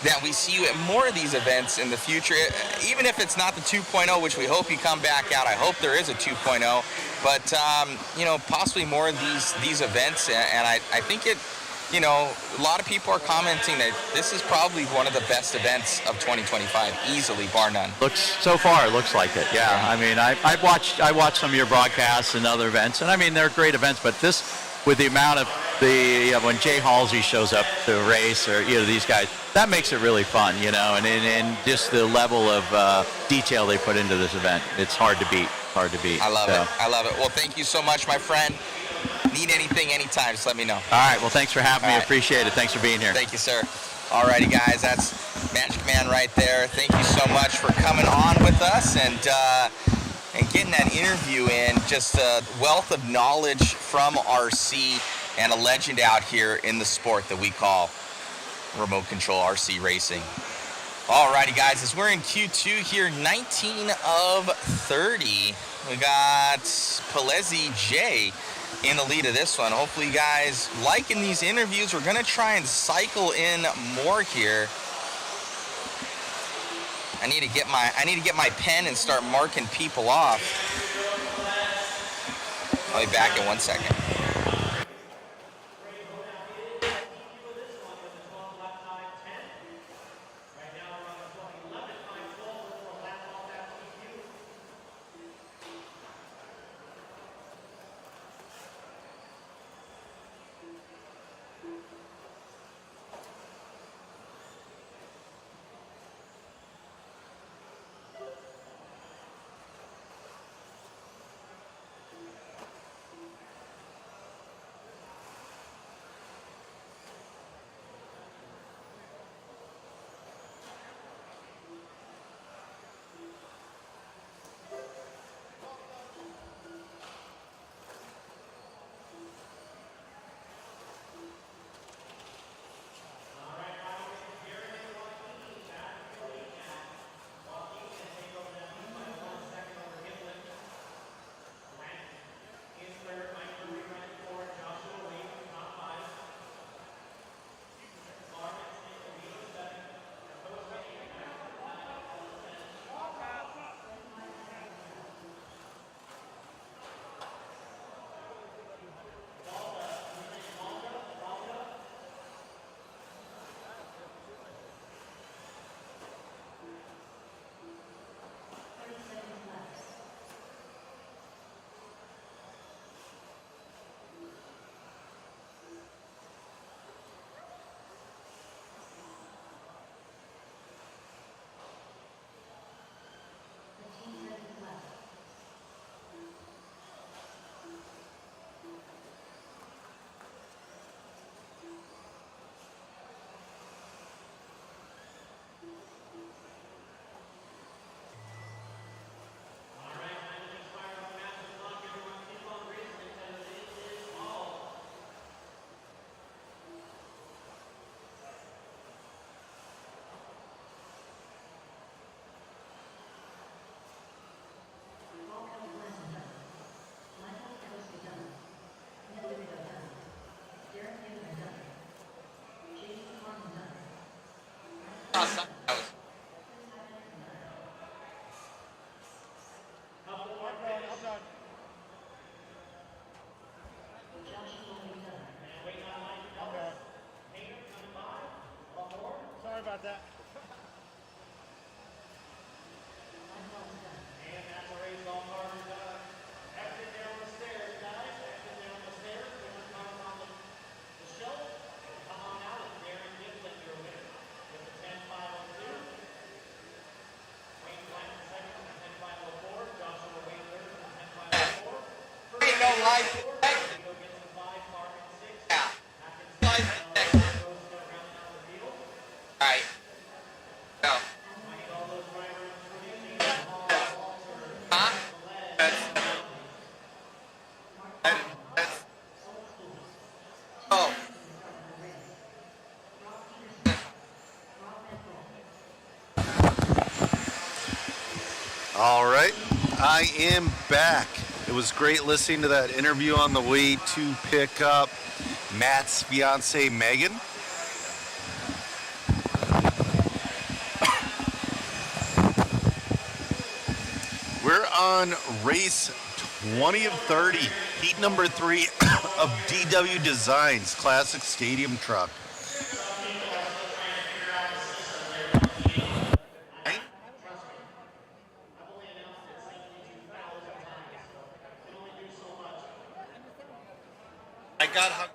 that we see you at more of these events in the future, even if it's not the 2.0, which we hope you come back out. I hope there is a 2.0, but possibly more of these events. And I think a lot of people are commenting that this is probably one of the best events of 2025, easily, bar none. So far, it looks like it. Yeah. I mean, I watched some of your broadcasts and other events, and I mean, they're great events, but this, with the amount of when Jay Halsey shows up to race, or these guys, that makes it really fun, and just the level of detail they put into this event, it's hard to beat. I love it. Well, thank you so much, my friend. Need anything, anytime, just let me know. All right. Well, thanks for having me. Appreciate it. Thanks for being here. Thank you, sir. All righty, guys. That's Magic Man right there. Thank you so much for coming on with us and getting that interview in. Just a wealth of knowledge from RC and a legend out here in the sport that we call remote control RC racing. All righty, guys. As we're in Q2 here, 19 of 30. We got Palezi J in the lead of this one. Hopefully you guys liking these interviews. We're gonna try and cycle in more here. I need to get my pen and start marking people off. I'll be back in 1 second. outside. Sorry about that. Ain't no life expectancy. Yeah. Life expectancy. All right. Go. Huh? That's. Oh. All right, I am back. It was great listening to that interview on the way to pick up Matt's fiance, Megan. We're on race 20 of 30, heat number 3 of DW Designs Classic Stadium Truck. I got hung.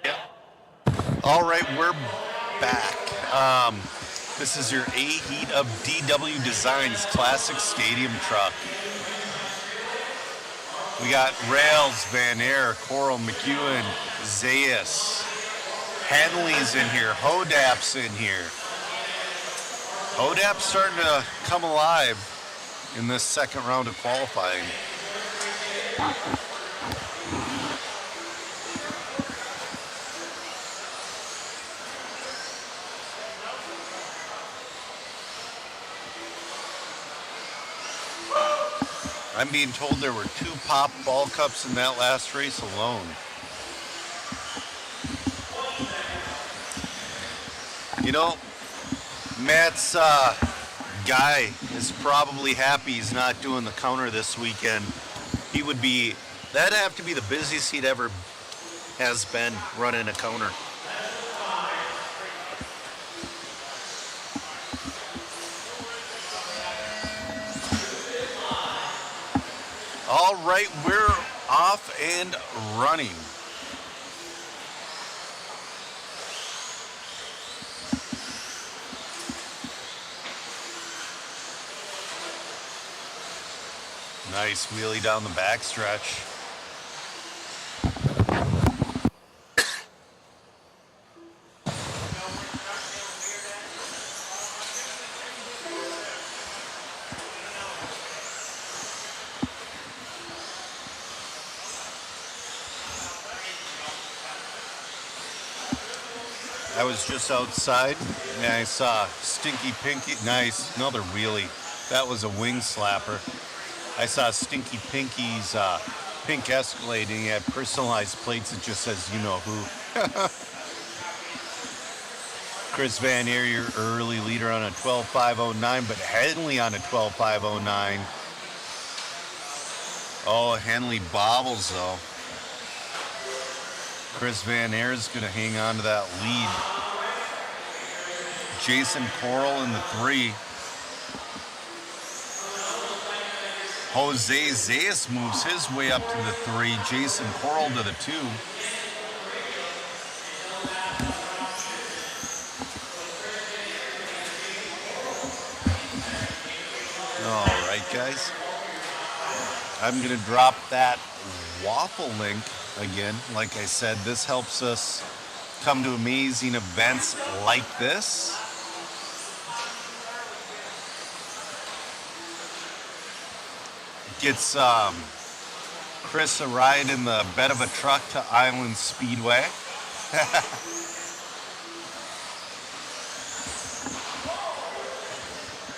Yeah. All right, we're back. This is your A heat of DW Designs Classic Stadium Truck. We got Rails, Van Air, Coral, McEwen, Zayas, Henley's in here, Hodap's in here. Hodap's starting to come alive in this second round of qualifying. I'm being told there were 2 pop ball cups in that last race alone. You know, Matt's guy is probably happy he's not doing the counter this weekend. That'd have to be the busiest he'd ever has been running a counter. All right, we're off and running. Nice wheelie down the backstretch. I was just outside and I saw Stinky Pinky. Nice, another wheelie. That was a wing slapper. I saw Stinky Pinky's pink Escalade, and he had personalized plates that just says, you know who. Chris Van Aer, your early leader on a 12.509, but Henley on a 12.509. Oh, Henley bobbles though. Chris Van Aer is going to hang on to that lead. Jason Coral in the 3. Jose Zayas moves his way up to the 3. Jason Coral to the 2. All right, guys. I'm going to drop that waffle link again. Like I said, this helps us come to amazing events like this. Gets Chris a ride in the bed of a truck to Island Speedway.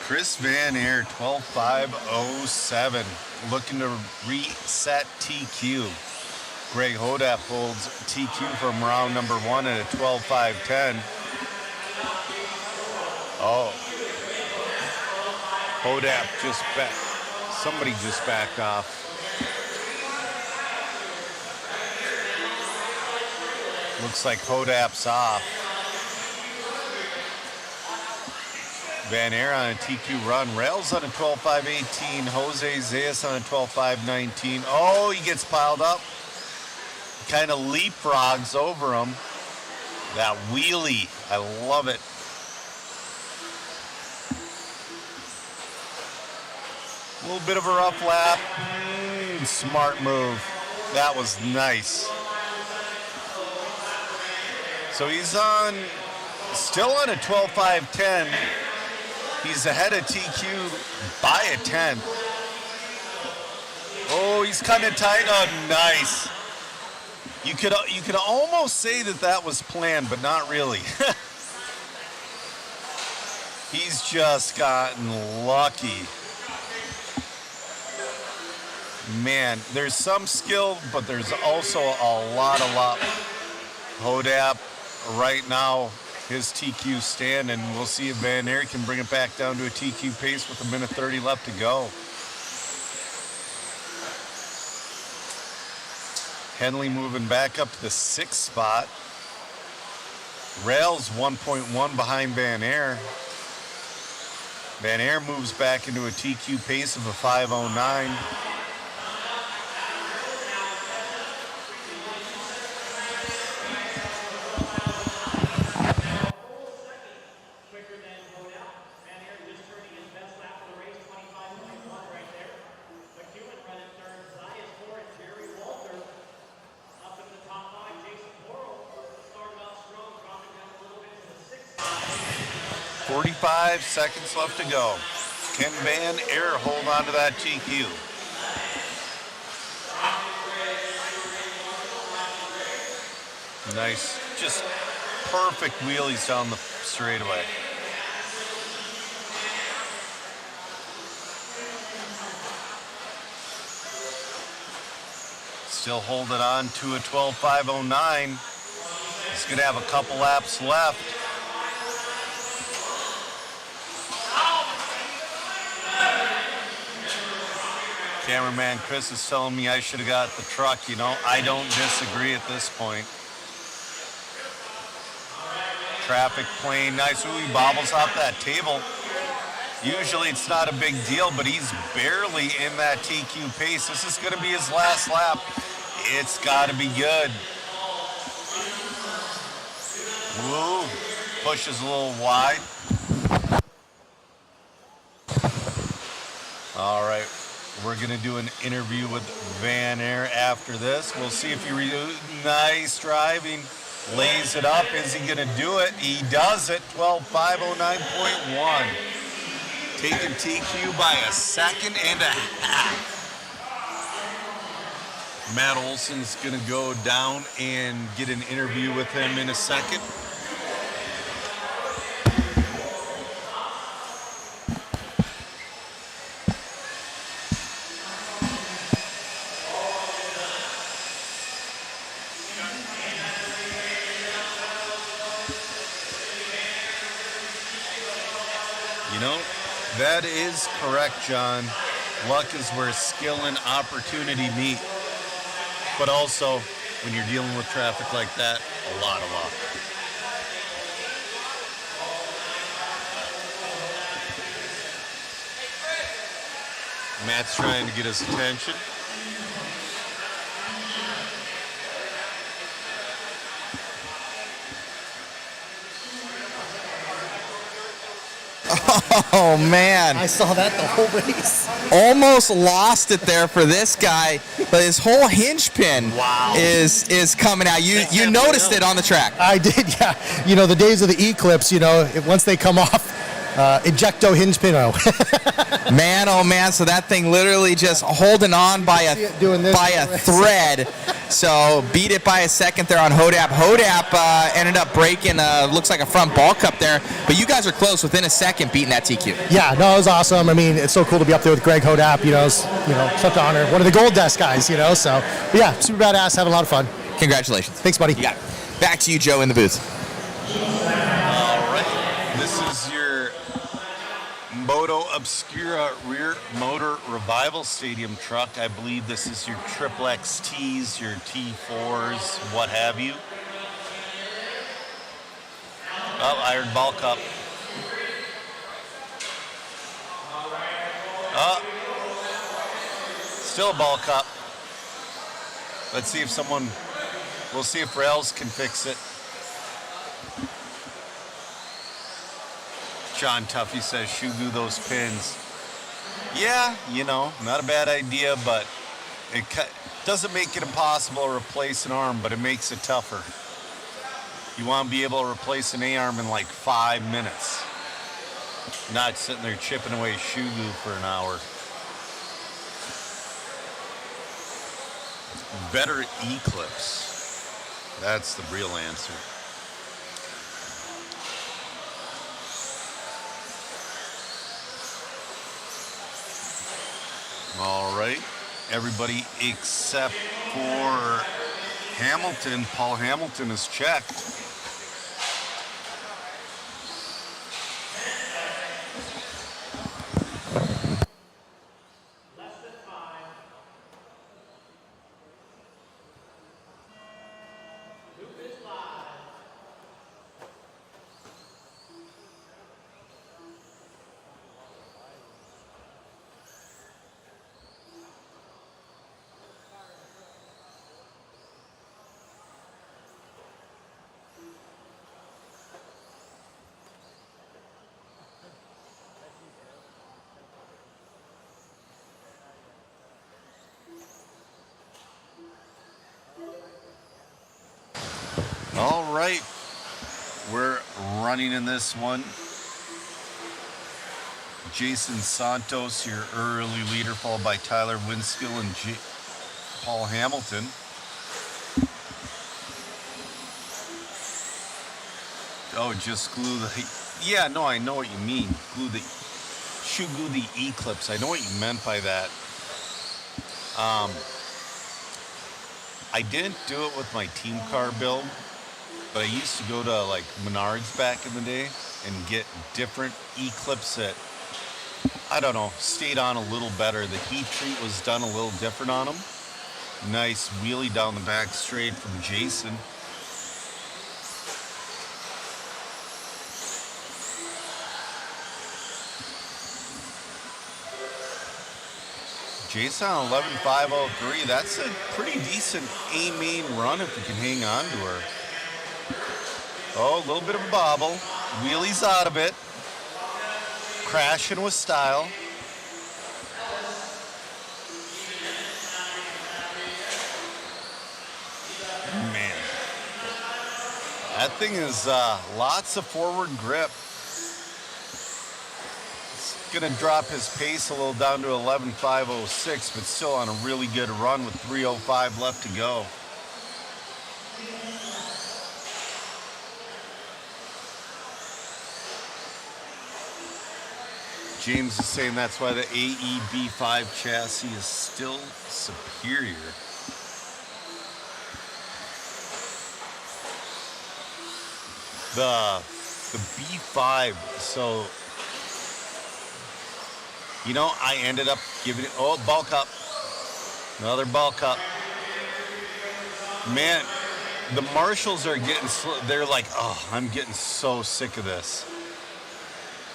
Chris Van Aer, 12.507. looking to reset TQ. Greg Hodap holds TQ from round number 1 at a 12.510. Oh. Hodap just back. Somebody just backed off. Looks like Hodap's off. Van Air on a TQ run. Rails on a 12.518. Jose Zayas on a 12.519. Oh, he gets piled up. Kind of leapfrogs over him. That wheelie. I love it. A little bit of a rough lap. Smart move. That was nice. So he's still on a 12.510. He's ahead of TQ by a 10. Oh, he's kind of tight. Oh, nice. You could almost say that was planned, but not really. He's just gotten lucky. Man, there's some skill, but there's also a lot of luck. Hodap right now, his TQ stand, and we'll see if Van Aert can bring it back down to a TQ pace with 1:30 left to go. Henley moving back up to the 6th spot. Rails 1.1 behind Van Aert. Van Aert moves back into a TQ pace of a 5:09. Seconds left to go. Can Van Aert hold on to that TQ? Nice, just perfect wheelies down the straightaway. Still holding on to a 12.509. He's gonna have a couple laps left. Cameraman Chris is telling me I should have got the truck. You know, I don't disagree at this point. Traffic playing nice. Ooh, he bobbles off that table. Usually it's not a big deal, but he's barely in that TQ pace. This is going to be his last lap. It's got to be good. Woo, pushes a little wide. All right. We're going to do an interview with Van Aert after this. We'll see if he nice driving, lays it up. Is he going to do it? He does it. 12.509.1. Taking TQ by a second and a half. Matt Olson's going to go down and get an interview with him in a second. That is correct, John. Luck is where skill and opportunity meet. But also, when you're dealing with traffic like that, a lot of luck. Matt's trying to get his attention. Oh, man. I saw that the whole race. Almost lost it there for this guy, but his whole hinge pin is coming out. You noticed it on the track. I did, yeah. You know, the days of the Eclipse, you know, once they come off, ejecto hinge pino. Man, oh man! So that thing literally just holding on by a thread. So beat it by a second there on Hodap. Hodap ended up breaking. Looks like a front ball cup there, but you guys are close within a second beating that TQ. Yeah, no, it was awesome. I mean, it's so cool to be up there with Greg Hodap. It's, such an honor. One of the Gold Desk guys. So but yeah, super badass. Having a lot of fun. Congratulations. Thanks, buddy. You got it. Back to you, Joe, in the booth. All right. This is your Moto Obscura rear motor revival stadium truck. I believe this is your triple XTs, your T4s, what have you. Oh, iron ball cup. Oh, still a ball cup. Let's see if we'll see if Rails can fix it. John Tuffy says, Shugu those pins. Yeah, not a bad idea, but it doesn't make it impossible to replace an arm, but it makes it tougher. You want to be able to replace an A-arm in like 5 minutes. Not sitting there chipping away Shugu for an hour. Better Eclipse. That's the real answer. All right. Everybody except for Hamilton. Paul Hamilton is checked. All right, we're running in this one. Jason Santos, your early leader, followed by Tyler Winskill and Paul Hamilton. Oh, just glue the... Yeah, no, I know what you mean. Shugu the Eclipse. I know what you meant by that. I didn't do it with my team car build. But I used to go to like Menards back in the day and get different Eclipse that, I don't know, stayed on a little better. The heat treat was done a little different on them. Nice wheelie down the back straight from Jason. Jason on 11.503, that's a pretty decent A-main run if you can hang on to her. Oh, a little bit of a bobble. Wheelies out of it. Crashing with style. Man. That thing is lots of forward grip. It's going to drop his pace a little down to 11.506, but still on a really good run with 3:05 left to go. James is saying that's why the AEB5 chassis is still superior. The B5, so, I ended up giving it, bulk up. Another bulk up. Man, the marshals are they're like, I'm getting so sick of this.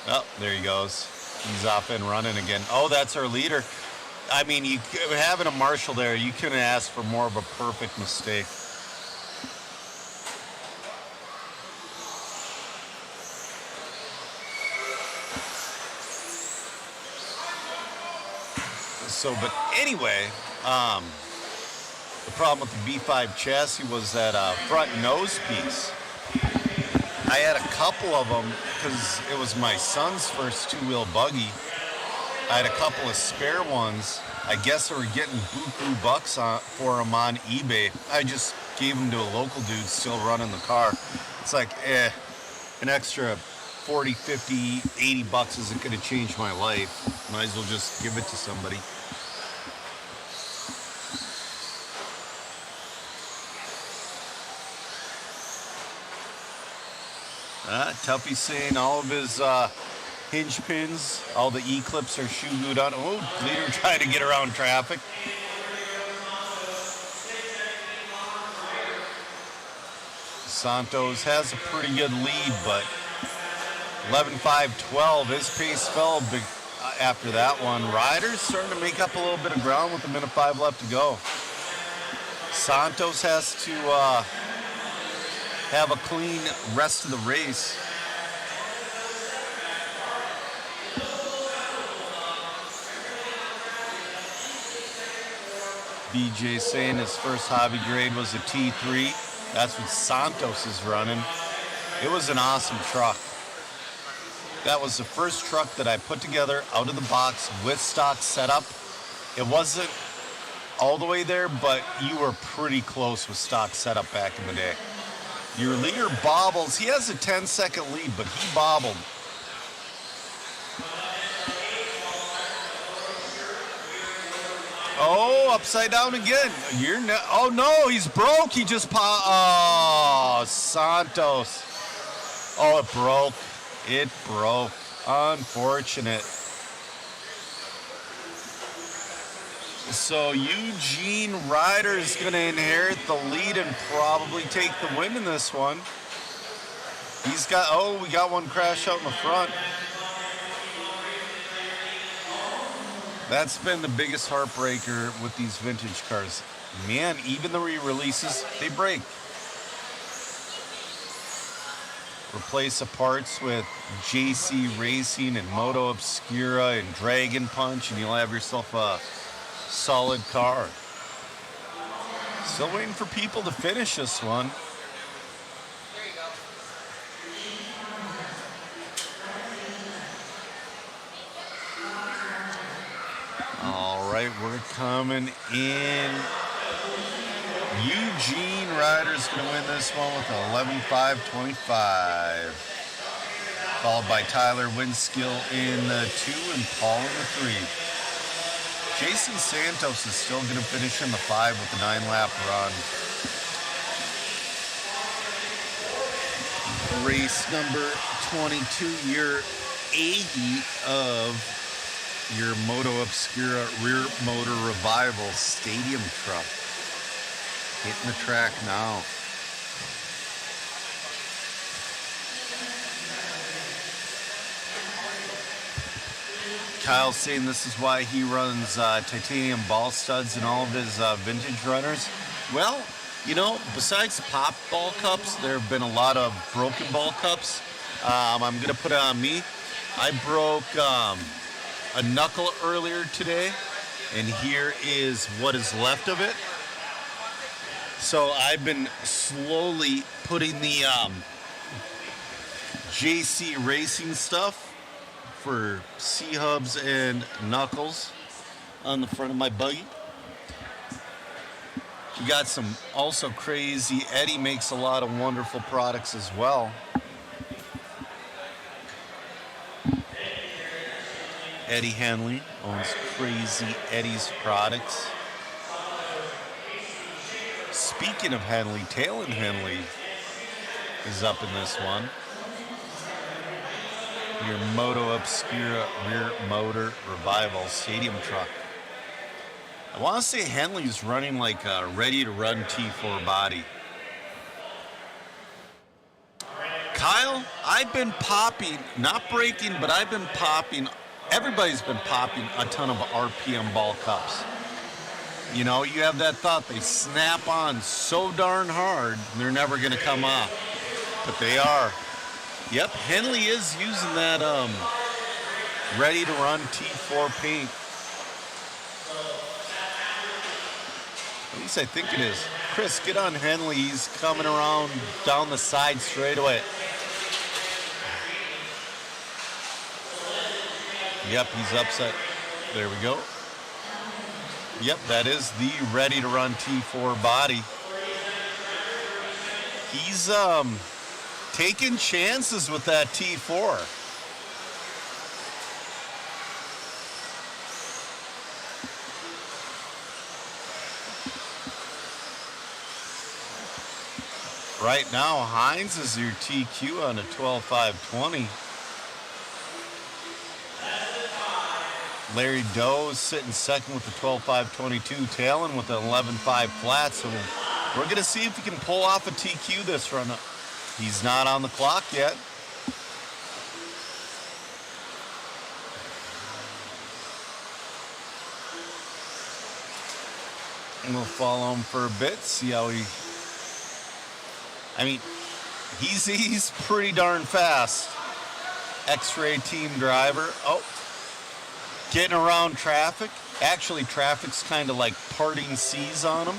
Oh, there he goes. He's off and running again. Oh, that's our leader. I mean, having a marshal there, you couldn't ask for more of a perfect mistake. So, but anyway, the problem with the B5 chassis was that front nose piece. I had a couple of them because it was my son's first two-wheel buggy. I had a couple of spare ones. I guess they were getting buku bucks for them on eBay. I just gave them to a local dude still running the car. It's like, an extra 40, 50, 80 bucks isn't going to change my life. Might as well just give it to somebody. Tuffy's saying all of his hinge pins, all the E-clips are shoe glued on. Oh, leader trying to get around traffic. Santos has a pretty good lead, but 11.5.12, his pace fell big after that one. Ryder's starting to make up a little bit of ground with 1:05 left to go. Santos has to have a clean rest of the race. BJ saying his first hobby grade was a T3. That's what Santos is running. It was an awesome truck. That was the first truck that I put together out of the box with stock setup. It wasn't all the way there, but you were pretty close with stock setup back in the day. Your leader bobbles. He has a 10-second lead, but he bobbled. Oh, upside down again. Oh no, he's broke. He just Oh, Santos. Oh, it broke. It broke. Unfortunate. So Eugene Ryder is going to inherit the lead and probably take the win in this one. He's got, oh, we got one crash out in the front. That's been the biggest heartbreaker with these vintage cars. Man, even the re-releases, they break. Replace the parts with JC Racing and Moto Obscura and Dragon Punch, and you'll have yourself a solid car. Still waiting for people to finish this one. All right, we're coming in. Eugene Ryder's going to win this one with 11.525. Followed by Tyler Winskill in the 2 and Paul in the 3. Jason Santos is still going to finish in the 5 with a 9-lap run. Race number 22, year 80 of your Moto Obscura Rear Motor Revival Stadium truck. Hitting the track now. Kyle's saying this is why he runs titanium ball studs in all of his vintage runners. Well, you know, besides pop ball cups, there have been a lot of broken ball cups. I'm going to put it on me. I broke a knuckle earlier today, and here is what is left of it. So I've been slowly putting the JC Racing stuff for C-hubs and knuckles on the front of my buggy. We got some also crazy. Eddie makes a lot of wonderful products as well. Eddie Henley owns Crazy Eddie's products. Speaking of Henley, Talon Henley is up in this one. Your Moto Obscura Rear Motor Revival Stadium truck. I want to say Henley's running like a ready-to-run T4 body. Kyle, I've been popping, not breaking, but I've been popping. Everybody's been popping a ton of RPM ball cups. You know, you have that thought, they snap on so darn hard, they're never going to come off. But they are. Yep, Henley is using that ready-to-run T4 paint. At least I think it is. Chris, get on Henley. He's coming around down the side straightaway. Yep, he's upset. There we go. Yep, that is the ready-to-run T4 body. He's taking chances with that T4. Right now, Hines is your TQ on a 12.520. Larry Doe is sitting second with the 12.522, tailing with the 11.5 flat. So we're going to see if he can pull off a TQ this run. He's not on the clock yet. And we'll follow him for a bit, see how he... I mean, he's pretty darn fast. X-Ray team driver. Oh, getting around traffic. Actually, traffic's kind of like parting seas on him.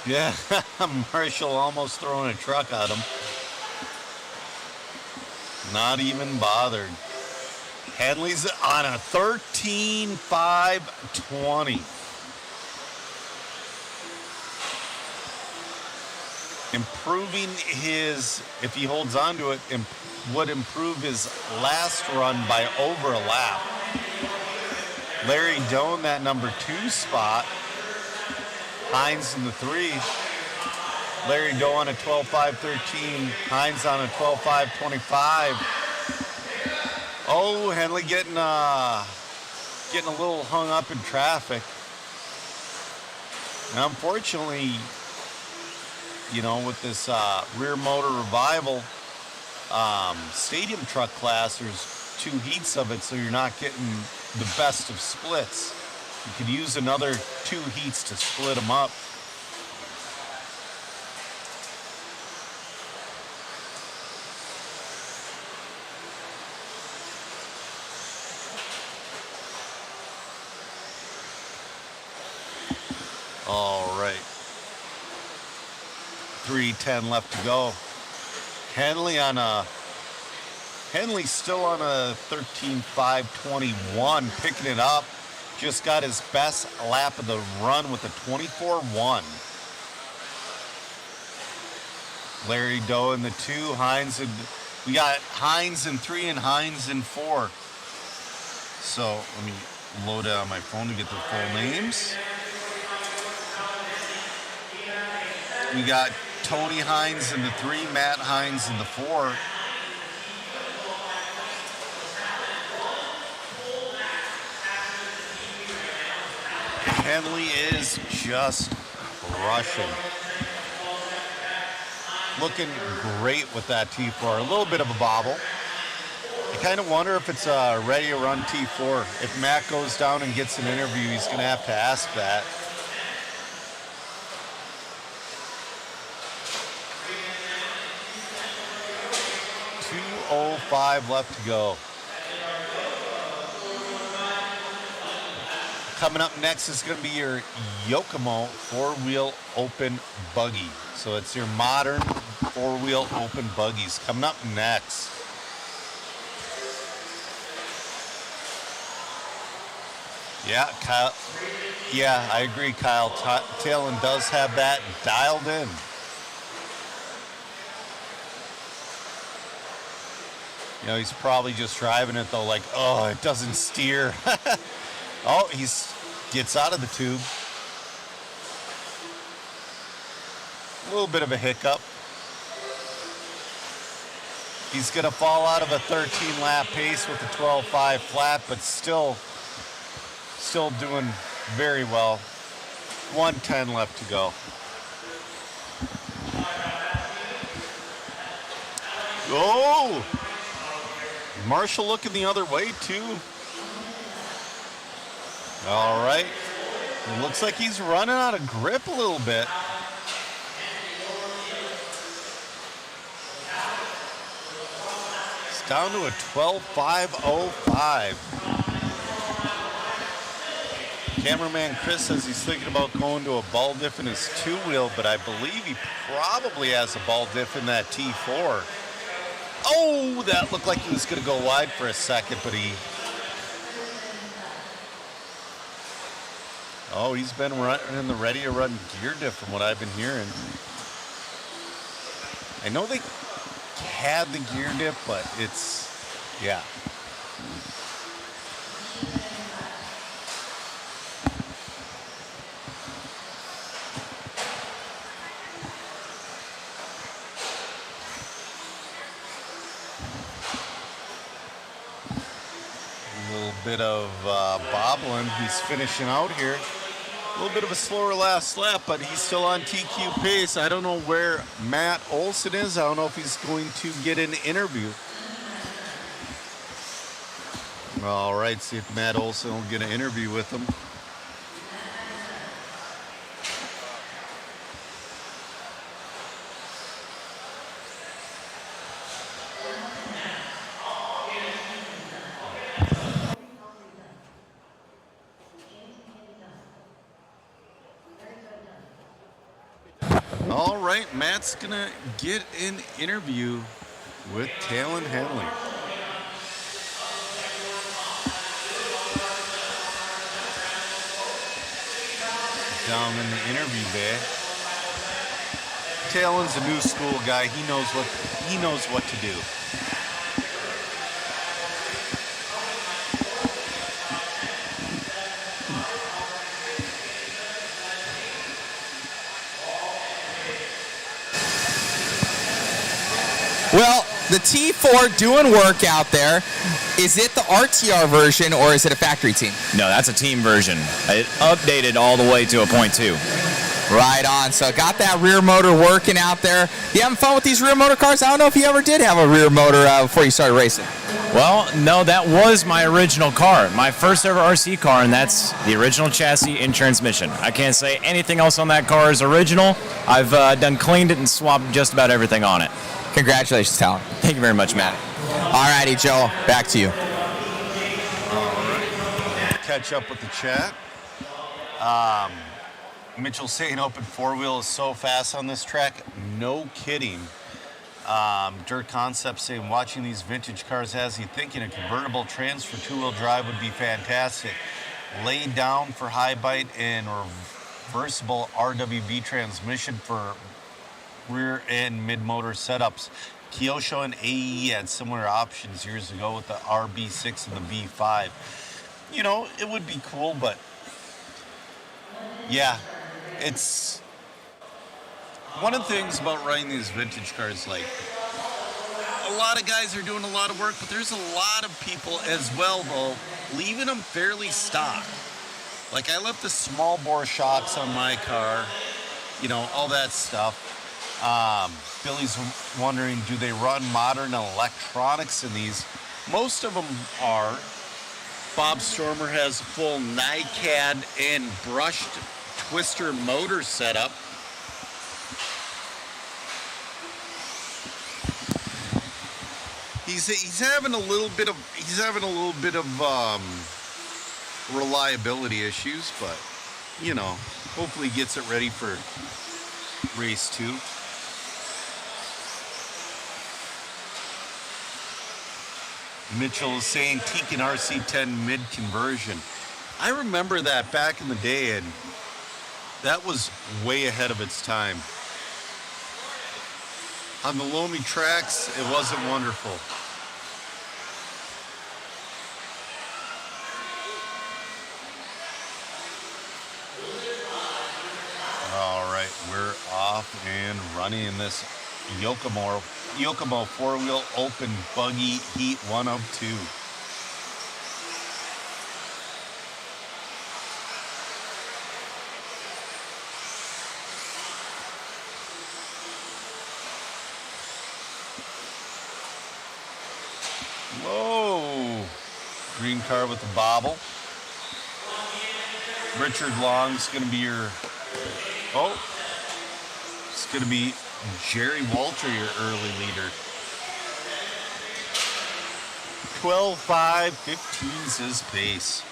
Yeah, Marshall almost throwing a truck at him. Not even bothered. Henley's on a 13.520. Improving his, if he holds on to it, would improve his last run by over a lap. Larry Doan, that number 2 spot. Hines in the 3. Larry Doe on a 12.513. Hines on a 12.525. Oh, Henley getting a little hung up in traffic. And unfortunately, you know, with this rear motor revival stadium truck class, there's 2 heats of it, so you're not getting the best of splits. You could use another 2 heats to split them up. All right. 3:10 left to go. Henley still on a 13.521, picking it up. Just got his best lap of the run with a 24.1. Larry Doe in the 2, Hines and we got Hines in 3 and Hines in 4. So let me load it on my phone to get the full names. We got Tony Hines in the 3, Matt Hines in the 4. Henley is just crushing. Looking great with that T4. A little bit of a bobble. I kind of wonder if it's a ready to run T4. If Matt goes down and gets an interview, he's going to have to ask that. .05 left to go. Coming up next is going to be your Yokomo 4-wheel open buggy. So it's your modern 4-wheel open buggies coming up next. Yeah, Kyle. Yeah, I agree, Kyle. Talon does have that dialed in. You know, he's probably just driving it though, like, oh, it doesn't steer. Oh, he gets out of the tube. A little bit of a hiccup. He's going to fall out of a 13-lap pace with a 12.5 flat, but still doing very well. 1:10 left to go. Oh! Marshall looking the other way, too. All right. It looks like he's running out of grip a little bit. It's down to a 12.505. Cameraman Chris says he's thinking about going to a ball diff in his two-wheel, but I believe he probably has a ball diff in that T4. Oh, that looked like he was going to go wide for a second, but he... Oh, he's been running the ready to run gear diff from what I've been hearing. I know they had the gear diff, but it's, yeah. A little bit of bobbling. He's finishing out here. A little bit of a slower last lap, but he's still on TQ pace. I don't know where Matt Olson is. I don't know if he's going to get an interview. All right, see if Matt Olson will get an interview with him. All right, Matt's gonna get an interview with Talon Henley. Down in the interview bay. Talon's a new school guy. He knows what to do. Well, the T4 doing work out there. Is it the RTR version or is it a factory team? No, that's a team version. It updated all the way to a 0.2. Right on. So got that rear motor working out there. You having fun with these rear motor cars? I don't know if you ever did have a rear motor before you started racing. Well, no, that was my original car, my first ever RC car, and that's the original chassis and transmission. I can't say anything else on that car is original. I've done cleaned it and swapped just about everything on it. Congratulations, Talon. Thank you very much, Matt. All righty, Joe, back to you. All right. Catch up with the chat. Mitchell saying open four-wheel is so fast on this track. No kidding. JConcepts saying watching these vintage cars has you thinking a convertible transfer two-wheel drive would be fantastic. Laid down for high bite and reversible RWB transmission for rear and mid-motor setups. Kyosho and AE had similar options years ago with the RB6 and the B5. You know, it would be cool, but yeah, it's one of the things about running these vintage cars, like a lot of guys are doing a lot of work, but there's a lot of people as well, though, leaving them fairly stock. Like I left the small bore shocks on my car, you know, all that stuff. Billy's wondering, do they run modern electronics in these? Most of them are. Bob Stormer has a full NiCad and brushed twister motor setup. He's having a little bit of reliability issues, but you know, hopefully he gets it ready for race 2. Mitchell is saying Tekin RC10 mid conversion. I remember that back in the day, and that was way ahead of its time. On the Loamy tracks, it wasn't wonderful. All right, we're off and running in this Yokomo 4-wheel open buggy heat 1 of 2. Whoa! Green car with the bobble. Richard Long's going to be your... Oh! It's going to be Jerry Walter, your early leader. 12.5, 15's his pace.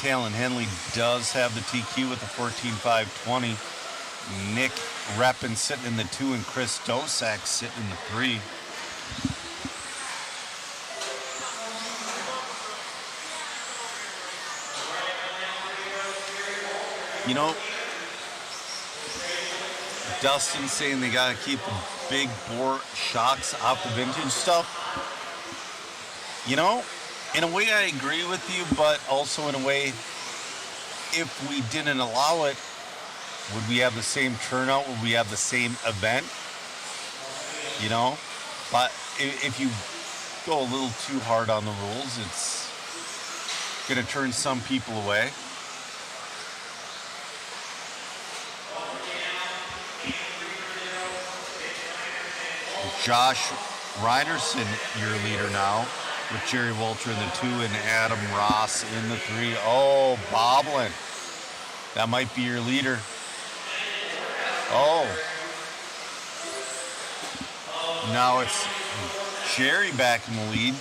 Talon Henley does have the TQ with the 14.520. Nick Reppin sitting in the 2 and Chris Dosak sitting in the 3. You know, Dustin saying they got to keep the big bore shocks off the vintage stuff. You know, in a way I agree with you, but also in a way, if we didn't allow it, would we have the same turnout? Would we have the same event? You know? But if you go a little too hard on the rules, it's going to turn some people away. Josh Reinerson, your leader now, with Jerry Walter in the 2 and Adam Ross in the 3. Oh, Boblin. That might be your leader. Oh. Now it's Jerry back in the lead.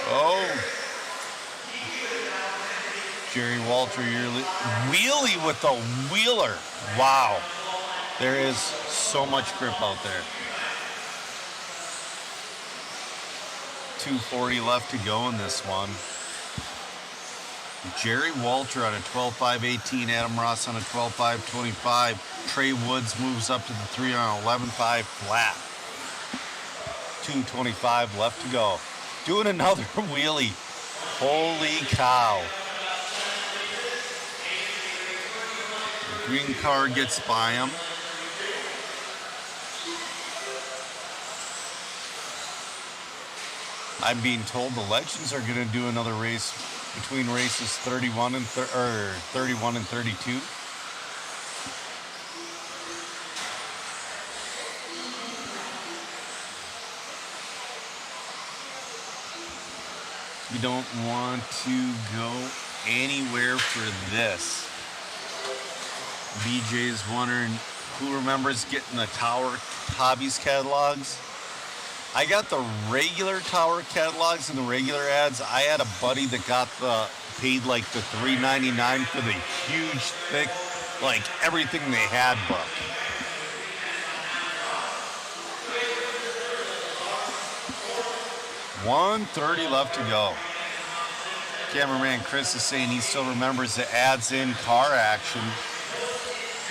Oh. Jerry Walter, your wheelie with the wheeler. Wow. There is so much grip out there. 2:40 left to go in this one. Jerry Walter on a 12.518, Adam Ross on a 12.525. Trey Woods moves up to the 3 on 11.5 flat. 2:25 left to go. Doing another wheelie. Holy cow. The green car gets by him. I'm being told the Legends are going to do another race between races 31 and 32. You don't want to go anywhere for this. BJ's wondering who remembers getting the Tower Hobbies catalogs. I got the regular Tower catalogs and the regular ads. I had a buddy that got paid like the $3.99 for the huge, thick, like everything they had book. $1:30 left to go. Cameraman Chris is saying he still remembers the ads in car action.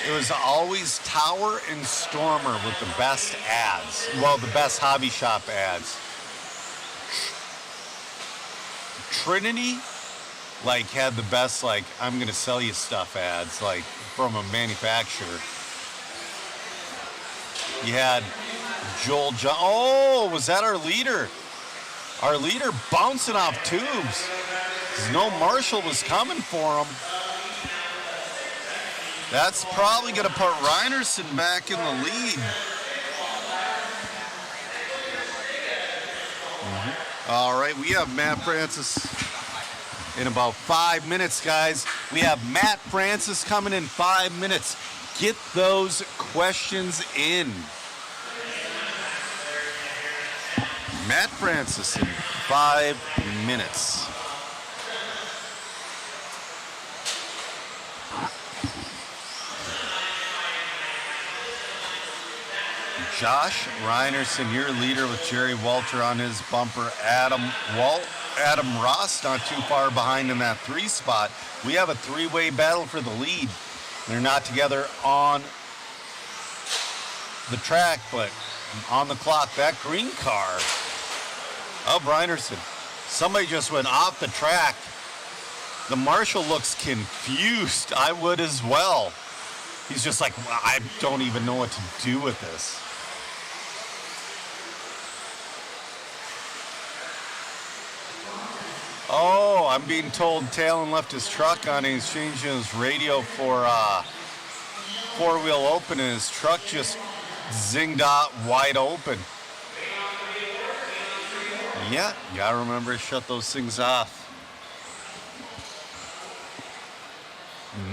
It was always Tower and Stormer with the best ads. Well, the best hobby shop ads. Trinity, like, had the best, like, I'm going to sell you stuff ads, like, from a manufacturer. You had Joel John. Oh, was that our leader? Our leader bouncing off tubes. No Marshall was coming for him. That's probably going to put Reinerson back in the lead. All right, we have Matt Francis in about 5 minutes, guys. We have Matt Francis coming in 5 minutes. Get those questions in. Matt Francis in 5 minutes. Josh Reinerson, your leader with Jerry Walter on his bumper. Adam Ross not too far behind in that 3 spot. We have a 3-way battle for the lead. They're not together on the track, but on the clock. That green car of Reinerson. Somebody just went off the track. The Marshal looks confused. I would as well. He's just like, I don't even know what to do with this. Oh, I'm being told Talon left his truck on and he's changing his radio for 4-wheel open and his truck just zinged out wide open. Yeah, you gotta remember to shut those things off.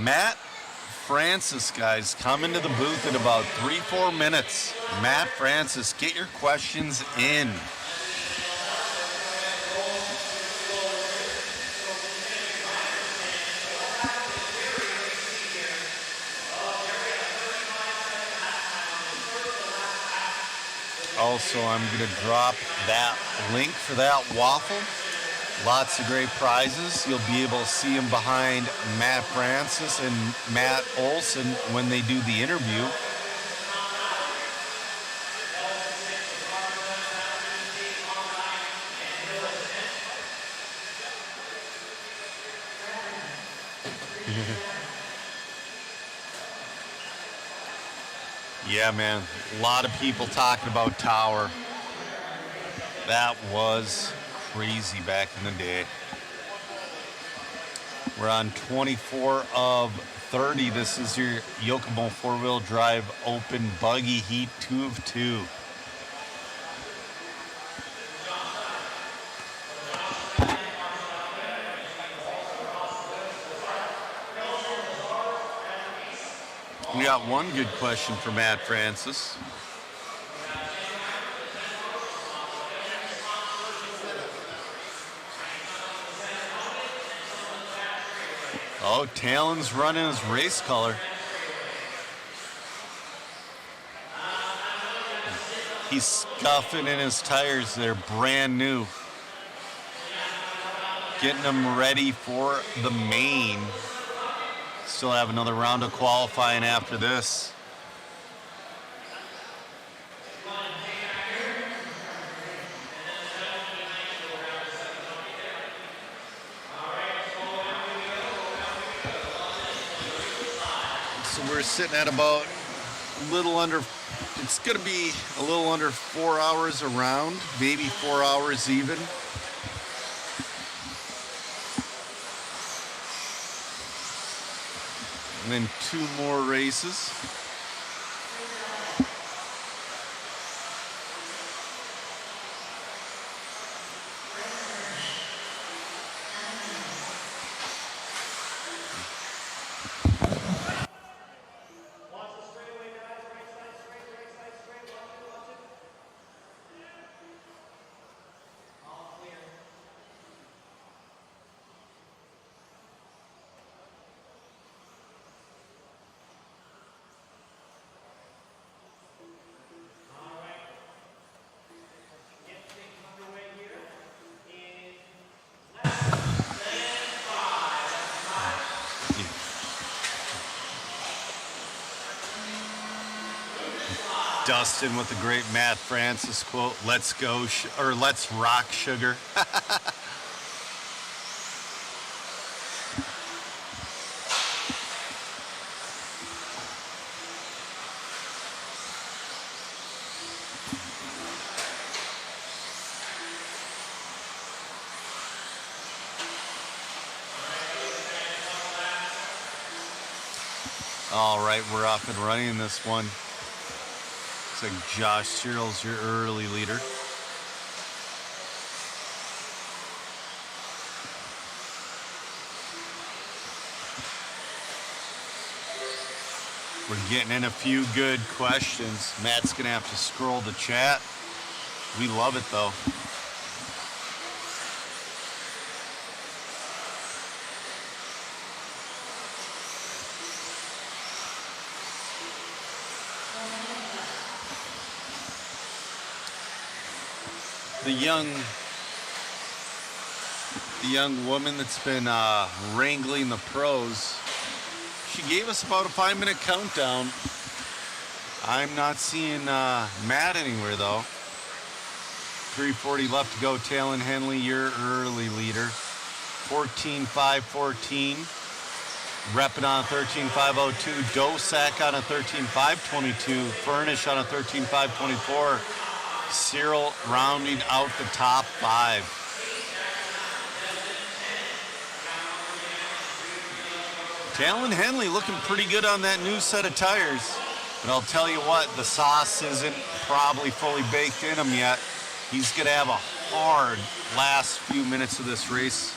Matt Francis, guys, come into the booth in about 3-4 minutes. Matt Francis, get your questions in. also, I'm going to drop that link for that waffle. Lots of great prizes. You'll be able to see them behind Matt Francis and Matt Olson when they do the interview. Yeah, man, a lot of people talking about Tower. That was crazy back in the day. We're on 24 of 30. This is your Yokomo four-wheel drive open buggy heat 2 of 2. We got one good question for Matt Francis. Oh, Talon's running his race color. He's scuffing in his tires. They're brand new. Getting them ready for the main. Still have another round of qualifying after this. So we're sitting at about a little under, it's going to be a little under 4 hours around, maybe 4 hours even. And then 2 more races. Dustin with the great Matt Francis quote, "Let's go," or "Let's rock, sugar." All right, we're up and running this one. Looks like Josh Cyril's your early leader. We're getting in a few good questions. Matt's gonna have to scroll the chat. We love it though. The young woman that's been wrangling the pros, she gave us about a 5-minute countdown. I'm not seeing Matt anywhere though. 3:40 left to go. Talon Henley, your early leader. 14.514. Reppin on a 13.502. Dosak on a 13.522. Furnish on a 13.524. Cyril rounding out the top 5. Talon Henley looking pretty good on that new set of tires. But I'll tell you what, the sauce isn't probably fully baked in him yet. He's going to have a hard last few minutes of this race.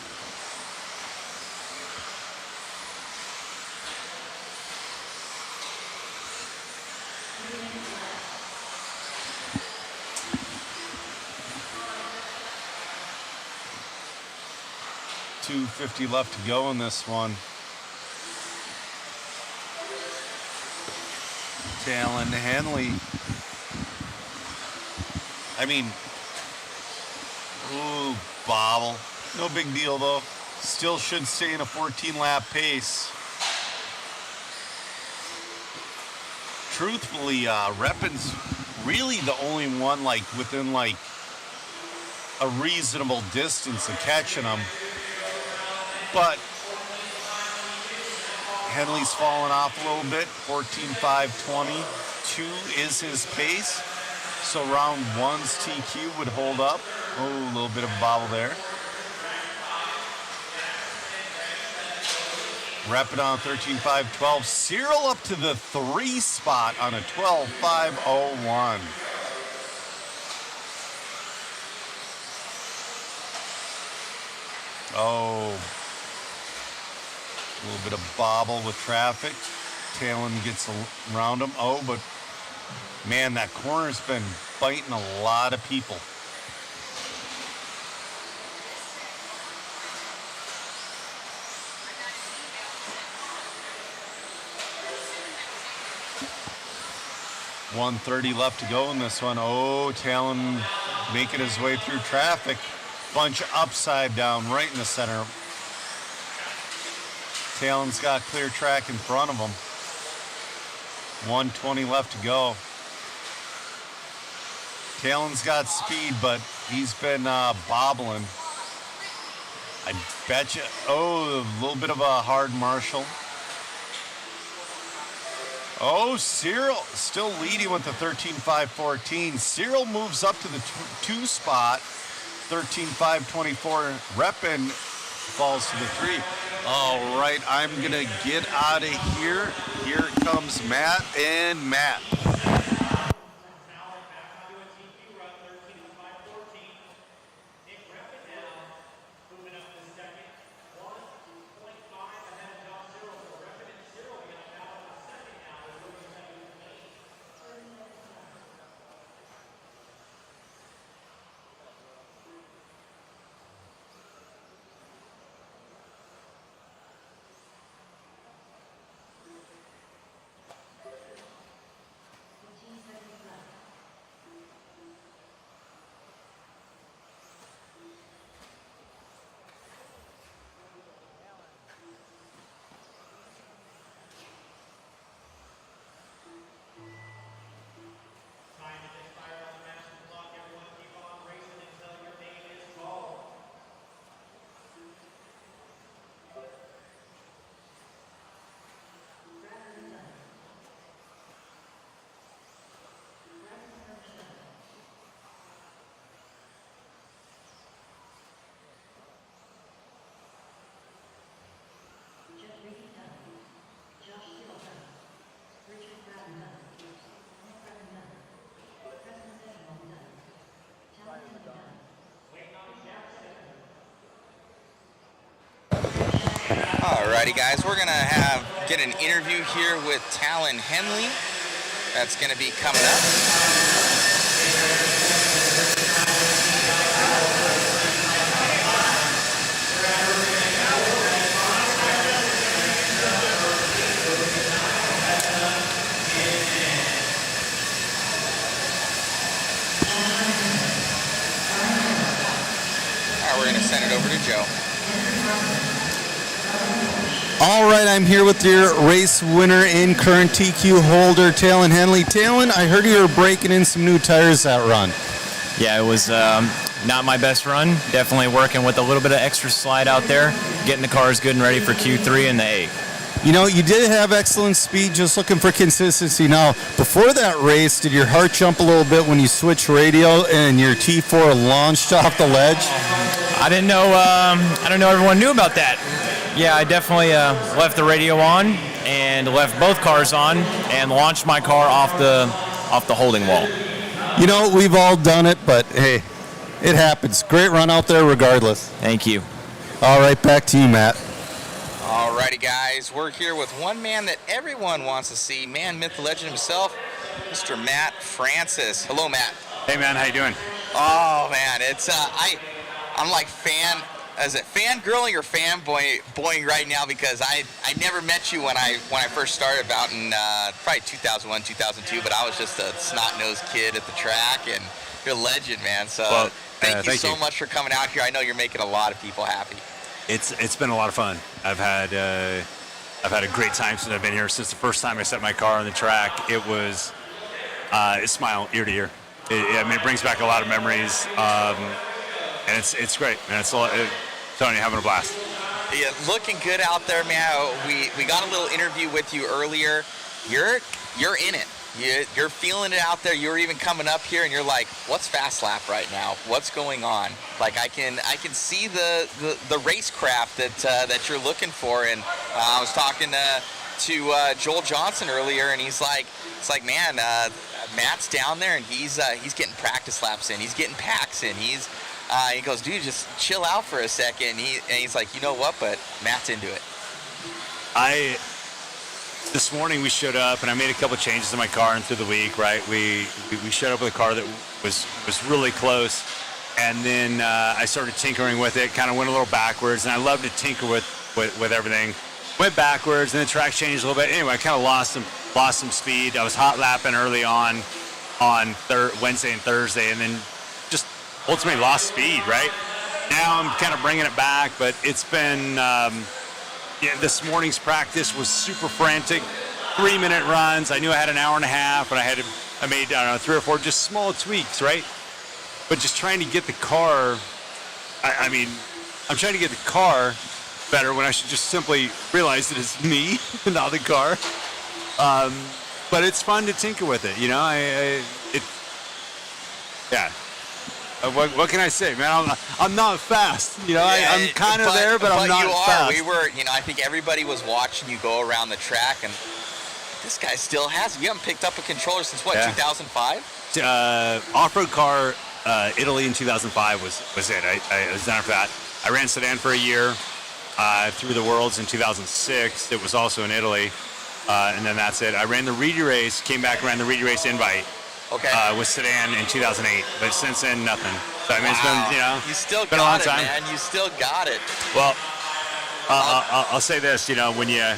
.250 left to go in this one. Talon Henley I mean, ooh, bobble. No big deal, though. Still should stay in a 14-lap pace. Truthfully, Reppin's really the only one, like, within, like, a reasonable distance of catching him. But Henley's fallen off a little bit. 14.522 is his pace. So round one's TQ would hold up. Oh, a little bit of a bobble there. Reppin on 13.512. Cyril up to the 3 spot on a 12.501. Oh, a little bit of bobble with traffic. Talon gets around him. Oh, but man, that corner's been biting a lot of people. .130 left to go in this one. Oh, Talon making his way through traffic. Bunch upside down right in the center. Talon's got clear track in front of him. 120 left to go. Talon's got speed, but he's been bobbling. I bet you. Oh, a little bit of a hard Marshall. Oh, Cyril still leading with the 13.514. Cyril moves up to the 2 spot. 13.524. Reppin falls to the 3. All right, I'm going to get out of here. Here comes Matt and Matt. Alrighty, guys, we're gonna get an interview here with Talon Henley. That's gonna be coming up. All right, we're gonna send it over to Joe. All right, I'm here with your race winner and current TQ holder, Talon Henley. Talon, I heard you were breaking in some new tires that run. Yeah, it was not my best run. Definitely working with a little bit of extra slide out there, getting the cars good and ready for Q3 and the 8. You know, you did have excellent speed, just looking for consistency. Now, before that race, did your heart jump a little bit when you switched radio and your T4 launched off the ledge? I didn't know everyone knew about that. Yeah, I definitely left the radio on and left both cars on and launched my car off the holding wall. You know, we've all done it, but hey, it happens. Great run out there regardless. Thank you. All right, back to you, Matt. Alrighty, guys, we're here with one man that everyone wants to see, man, myth, legend himself, Mr. Matt Francis. Hello, Matt. Hey, man, how you doing? Oh, man, it's I'm like fangirling or fanboying right now because I never met you when I first started about in probably 2001, 2002, but I was just a snot-nosed kid at the track, and You're a legend, man. So thank you so much for coming out here. I know you're making a lot of people happy. It's been a lot of fun. I've had a great time since I've been here. Since the first time I set my car on the track, it was a smile ear to ear. It brings back a lot of memories, and it's great, man. Tony, having a blast. Yeah, looking good out there, man. We got a little interview with you earlier. You're in it. You're feeling it out there. You're even coming up here, and you're like, "What's fast lap right now? What's going on?" Like I can see the racecraft that you're looking for. And I was talking to Joel Johnson earlier, and he's like, man, Matt's down there, and he's getting practice laps in. He's getting packs in. He goes, dude, just chill out for a second. And he's like, you know what? But Matt's into it. This morning we showed up, and I made a couple changes in my car, and through the week, right, we showed up with a car that was really close, and then I started tinkering with it, kind of went a little backwards, and I love to tinker with everything. Went backwards, and the track changed a little bit. Anyway, I kind of lost some speed. I was hot lapping early on Wednesday and Thursday, and then just ultimately lost speed, right? Now I'm kind of bringing it back, but it's been... this morning's practice was super frantic, 3-minute runs. I knew I had an hour and a half, and I made, I don't know, 3 or 4 just small tweaks, right? But just trying to get the car, I'm trying to get the car better when I should just simply realize that it's me, not the car. But it's fun to tinker with it, you know? What can I say, man? I'm not fast. You know, I'm kind of there, but I'm not fast. We were, I think everybody was watching you go around the track, and this guy still has it. You haven't picked up a controller since what, 2005? Off-road car, Italy in 2005 was it. I was done for that. I ran sedan for a year through the Worlds in 2006. It was also in Italy, and then that's it. I ran the Reedy race, came back and ran the Reedy race invite. Okay. With sedan in 2008, but since then nothing. So I mean, it's been you still been got a long time. Man. You still got it. Well, I'll say this, when you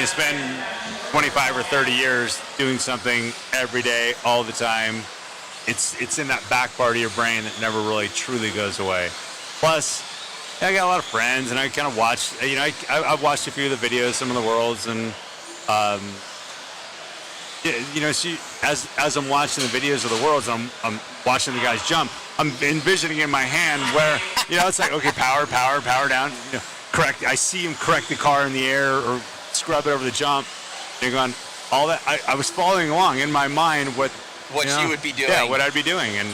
spend 25 or 30 years doing something every day, all the time, it's in that back part of your brain that never really truly goes away. Plus, I got a lot of friends, and I kind of watch. I've watched a few of the videos, some of the Worlds, and. As I'm watching the videos of the Worlds, I'm watching the guys jump. I'm envisioning in my hand where, it's like, okay, power down. Correct. I see him correct the car in the air or scrub it over the jump. You're going, all that. I was following along in my mind what you would be doing. Yeah, what I'd be doing. And,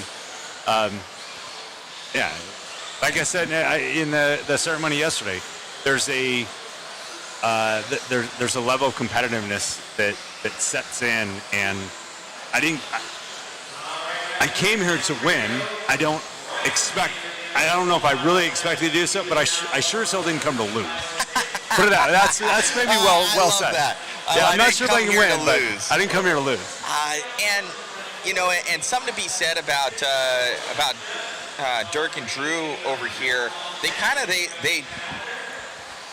like I said in the ceremony yesterday, there's a level of competitiveness that sets in, and I came here to win. I don't know if I really expected to do so, but I sure as hell didn't come to lose. Put it out. That's maybe well said. That. I'm not sure if I can win, but I didn't come here to lose. And something to be said about Dirk and Drew over here. They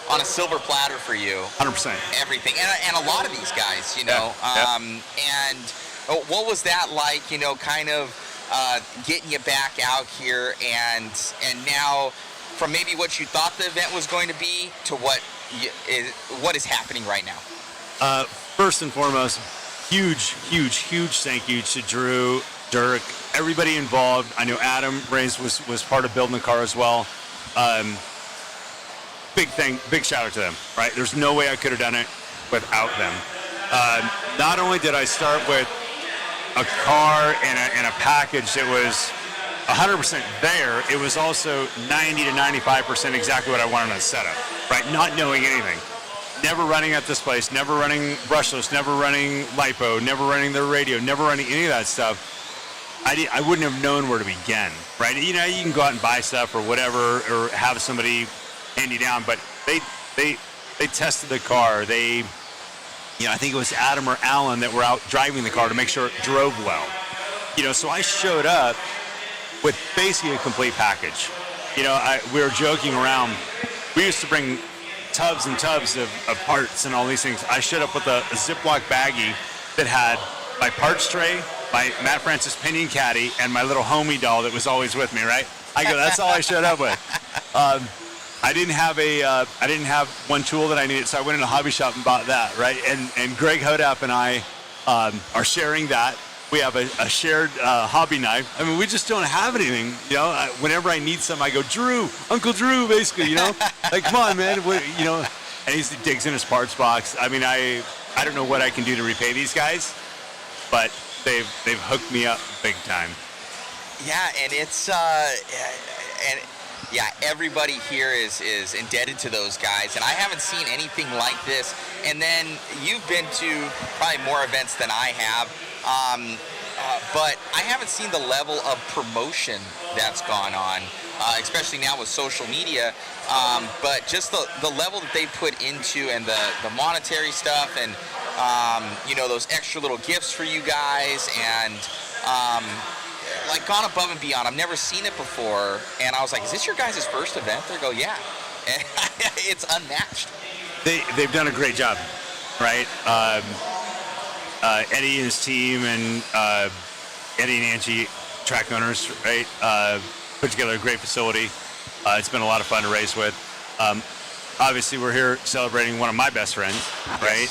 on a silver platter for you. 100%. Everything. And a lot of these guys, And what was that like, kind of getting you back out here and now from maybe what you thought the event was going to be to what is happening right now? First and foremost, huge thank you to Drew, Dirk, everybody involved. I know Adam Rains was part of building the car as well. Big shout out to them, right? There's no way I could have done it without them. Not only did I start with a car and a package that was 100% there, it was also 90 to 95% exactly what I wanted on the setup, right? Not knowing anything. Never running at this place, never running brushless, never running LiPo, never running the radio, never running any of that stuff. I wouldn't have known where to begin, right? You can go out and buy stuff or whatever, or have somebody hand you down, but they tested the car. I think it was Adam or Alan that were out driving the car to make sure it drove well. So I showed up with basically a complete package. We were joking around. We used to bring tubs and tubs of parts and all these things. I showed up with a Ziploc baggie that had my parts tray, my Matt Francis Pinion caddy and my little homie doll that was always with me, right? I go, that's all I showed up with. I didn't have one tool that I needed, so I went in a hobby shop and bought that, right? And Greg Hodap and I are sharing that. We have a shared hobby knife. I mean, we just don't have anything, you know. Whenever I need something, I go, Drew, Uncle Drew, basically, you know. Like, come on, man, you know. And he digs in his parts box. I mean, I don't know what I can do to repay these guys, but they've hooked me up big time. Yeah, and it's everybody here is indebted to those guys, and I haven't seen anything like this. And then you've been to probably more events than I have, but I haven't seen the level of promotion that's gone on, especially now with social media. But just the level that they put into, and the monetary stuff, and you know, those extra little gifts for you guys, and like gone above and beyond. I've never seen it before, and I was like, is this your guys' first event? They go, yeah. And it's unmatched. They've done a great job, right? Eddie and his team, and Eddie and Angie, track owners, right? Put together a great facility. It's been a lot of fun to race with. Obviously, we're here celebrating one of my best friends, right?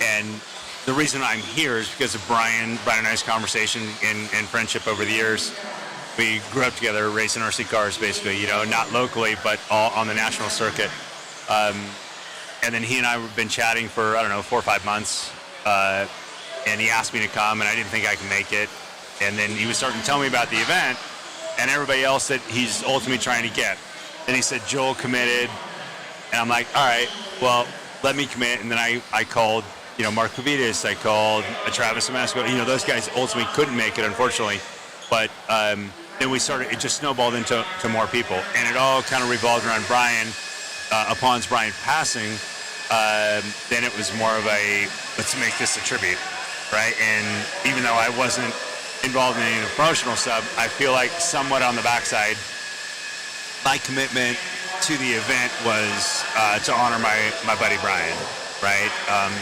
And the reason I'm here is because of Brian and I's conversation and friendship over the years. We grew up together racing RC cars, basically, you know, not locally, but all on the national circuit. And then he and I have been chatting for, 4 or 5 months. And he asked me to come, and I didn't think I could make it. And then he was starting to tell me about the event and everybody else that he's ultimately trying to get. And he said, Joel committed. And I'm like, all right, well, let me commit. And then I called, Mark Pavitas, I called Travis Amasco. Those guys ultimately couldn't make it, unfortunately. But then it just snowballed into more people. And it all kind of revolved around Brian. Upon Brian passing, then it was more of a, let's make this a tribute, right? And even though I wasn't involved in any of the promotional stuff, I feel like somewhat on the backside, my commitment to the event was to honor my buddy Brian, right?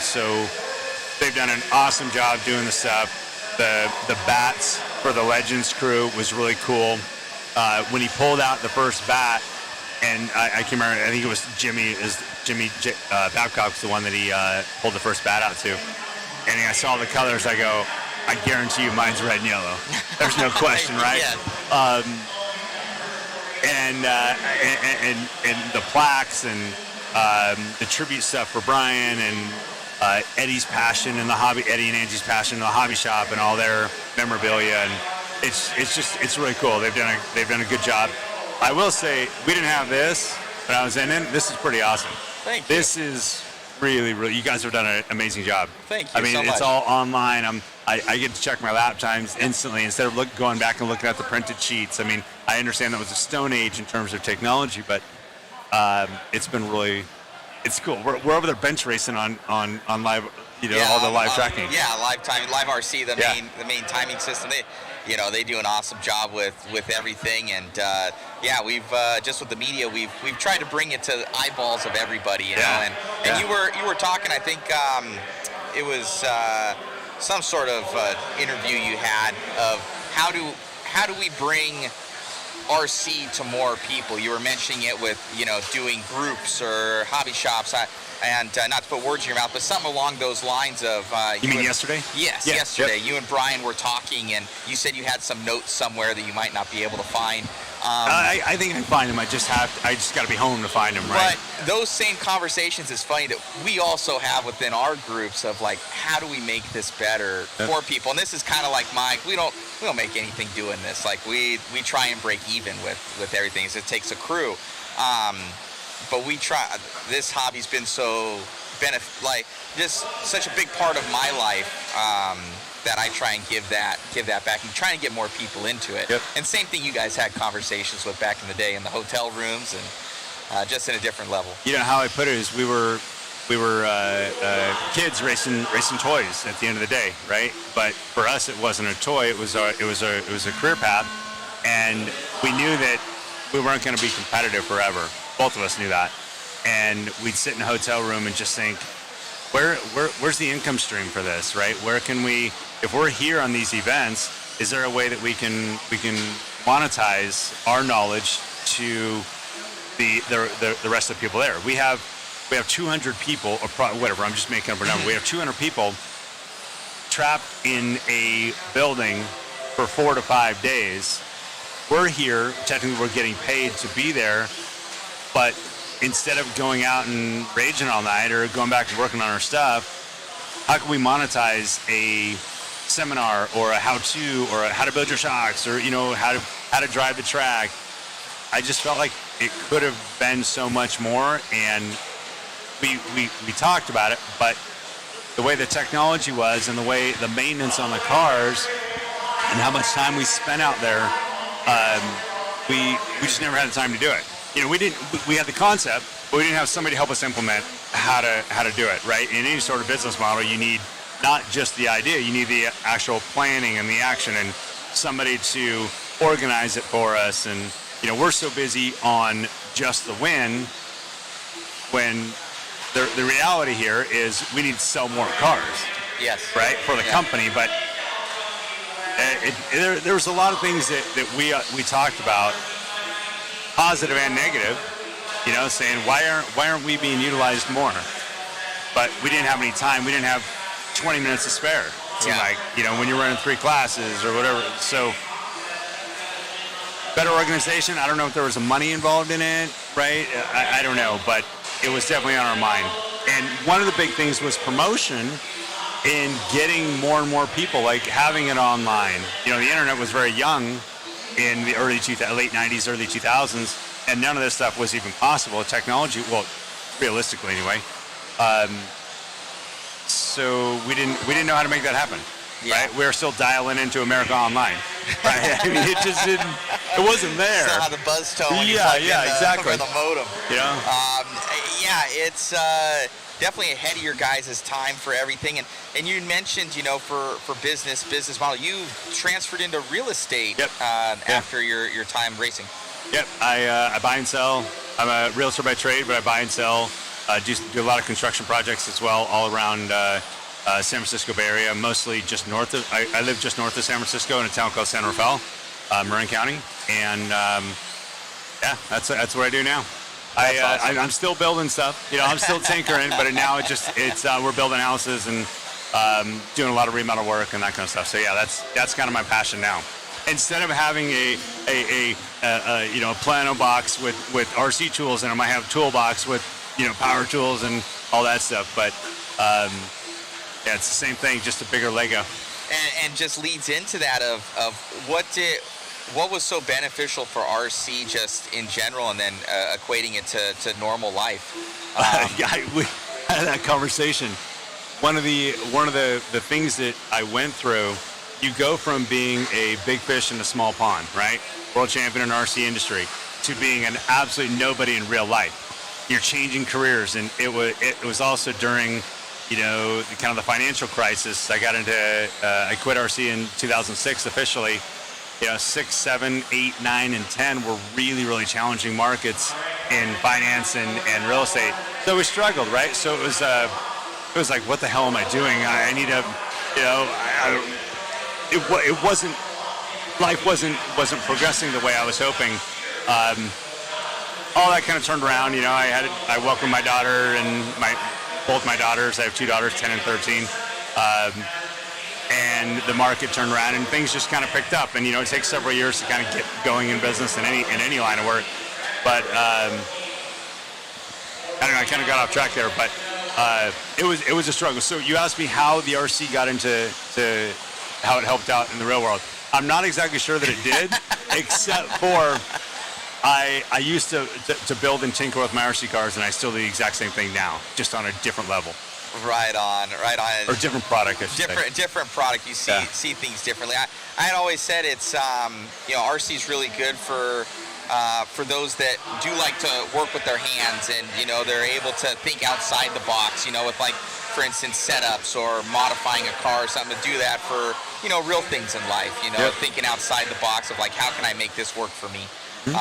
So they've done an awesome job doing the stuff. The bats for the Legends crew was really cool. When he pulled out the first bat, and I can't remember, I think it was Jimmy Babcock's the one that he pulled the first bat out to. And I saw the colors, I go, I guarantee you mine's red and yellow. There's no question, right? Yeah. And the plaques and the tribute stuff for Brian, and Eddie's passion in the hobby, Eddie and Angie's passion in the hobby shop, and all their memorabilia, and it's really cool. They've done a good job. I will say, we didn't have this when I was in it. This is pretty awesome. Thank you. This is really, really, you guys have done an amazing job. Thank you so much. It's all online. I get to check my lap times instantly instead of going back and looking at the printed sheets. I understand that was a stone age in terms of technology, but it's been really, it's cool. We're over there bench racing on live, all the live tracking. Yeah, live RC, the main timing system. They do an awesome job with everything, and we've just with the media, we've tried to bring it to the eyeballs of everybody, you know. And you were talking, I think it was some sort of interview you had of how do we bring RC to more people. You were mentioning it with doing groups or hobby shops. And not to put words in your mouth, but something along those lines of... you mean yesterday? Yes, yesterday. Yep. You and Brian were talking, and you said you had some notes somewhere that you might not be able to find. I think I can find them. I just got to be home to find them, right? But those same conversations is funny that we also have within our groups of, like, how do we make this better for people? And this is kind of like Mike. We don't make anything doing this. Like, we try and break even with everything. So it takes a crew. But we try. This hobby's been just such a big part of my life that I try and give that back and trying to get more people into it. Yep. And same thing you guys had conversations with back in the day in the hotel rooms, and just in a different level. How I put it is we were kids racing toys at the end of the day, right? But for us, it wasn't a toy. It was a career path, and we knew that we weren't going to be competitive forever. Both of us knew that. And we'd sit in a hotel room and just think, where's the income stream for this, right? Where can we, if we're here on these events, is there a way that we can monetize our knowledge to the rest of the people there? We have 200 people, or whatever. I'm just making up a number. We have 200 people trapped in a building for 4 to 5 days. We're here. Technically, we're getting paid to be there, but instead of going out and raging all night or going back and working on our stuff, how can we monetize a seminar or a how-to or a how to build your shocks or how to drive the track? I just felt like it could have been so much more, and we talked about it, but the way the technology was and the way the maintenance on the cars and how much time we spent out there, we just never had the time to do it. We had the concept, but we didn't have somebody to help us implement how to do it, right? In any sort of business model, you need not just the idea, you need the actual planning and the action and somebody to organize it for us. And, we're so busy on just the win when the reality here is we need to sell more cars. Yes. Right? For the company. But there was a lot of things that we talked about, positive and negative, saying why aren't we being utilized more? But we didn't have any time. We didn't have 20 minutes to spare. When you're running 3 classes or whatever. So better organization. I don't know if there was money involved in it, right? I don't know, but it was definitely on our mind. And one of the big things was promotion and getting more and more people, like having it online. The internet was very young in the late 90s, early 2000s, and none of this stuff was even possible. Technology, well, realistically anyway. So we didn't know how to make that happen. Right? We were still dialing into America Online. Right? I mean, it just didn't. It wasn't there. Still had the buzz tone. Exactly. For the modem. Yeah. It's definitely ahead of your guys' time for everything. And you mentioned, for business model, you transferred into real estate after your time racing. Yep. I buy and sell. I'm a realtor by trade, but I buy and sell. Do a lot of construction projects as well, all around San Francisco Bay Area, mostly just north of. I live just north of San Francisco in a town called San Rafael, Marin County, and that's what I do now. I'm still building stuff. I'm still tinkering, but now it's we're building houses and doing a lot of remodel work and that kind of stuff. So that's kind of my passion now. Instead of having a plano box with RC tools in them, I have a toolbox with power tools and all that stuff. But it's the same thing, just a bigger Lego. And just leads into that of what was so beneficial for RC just in general, and then equating it to normal life. We had that conversation. One of the things that I went through, you go from being a big fish in a small pond, right? World champion in the RC industry, to being an absolute nobody in real life. You're changing careers, and it was also during kind of the financial crisis. I quit RC in 2006 officially. 6, 7, 8, 9, and 10 were really, really challenging markets in finance and real estate. So we struggled, right? So it was like, what the hell am I doing? I need to, it wasn't, life wasn't progressing the way I was hoping. All that kind of turned around. I welcomed my daughter and both my daughters. I have 2 daughters, 10 and 13. And the market turned around and things just kind of picked up. And, it takes several years to kind of get going in business in any line of work. But, I don't know, I kind of got off track there, but it was a struggle. So you asked me how the RC got into how it helped out in the real world. I'm not exactly sure that it did, except for I used to build and tinker with my RC cars, and I still do the exact same thing now, just on a different level. Right on. Or different product, I should say. Different product. You see things differently. I had always said it's RC is really good for those that do like to work with their hands, and they're able to think outside the box. With, like, for instance, setups or modifying a car or something, to do that for real things in life. Thinking outside the box of, like, how can I make this work for me? In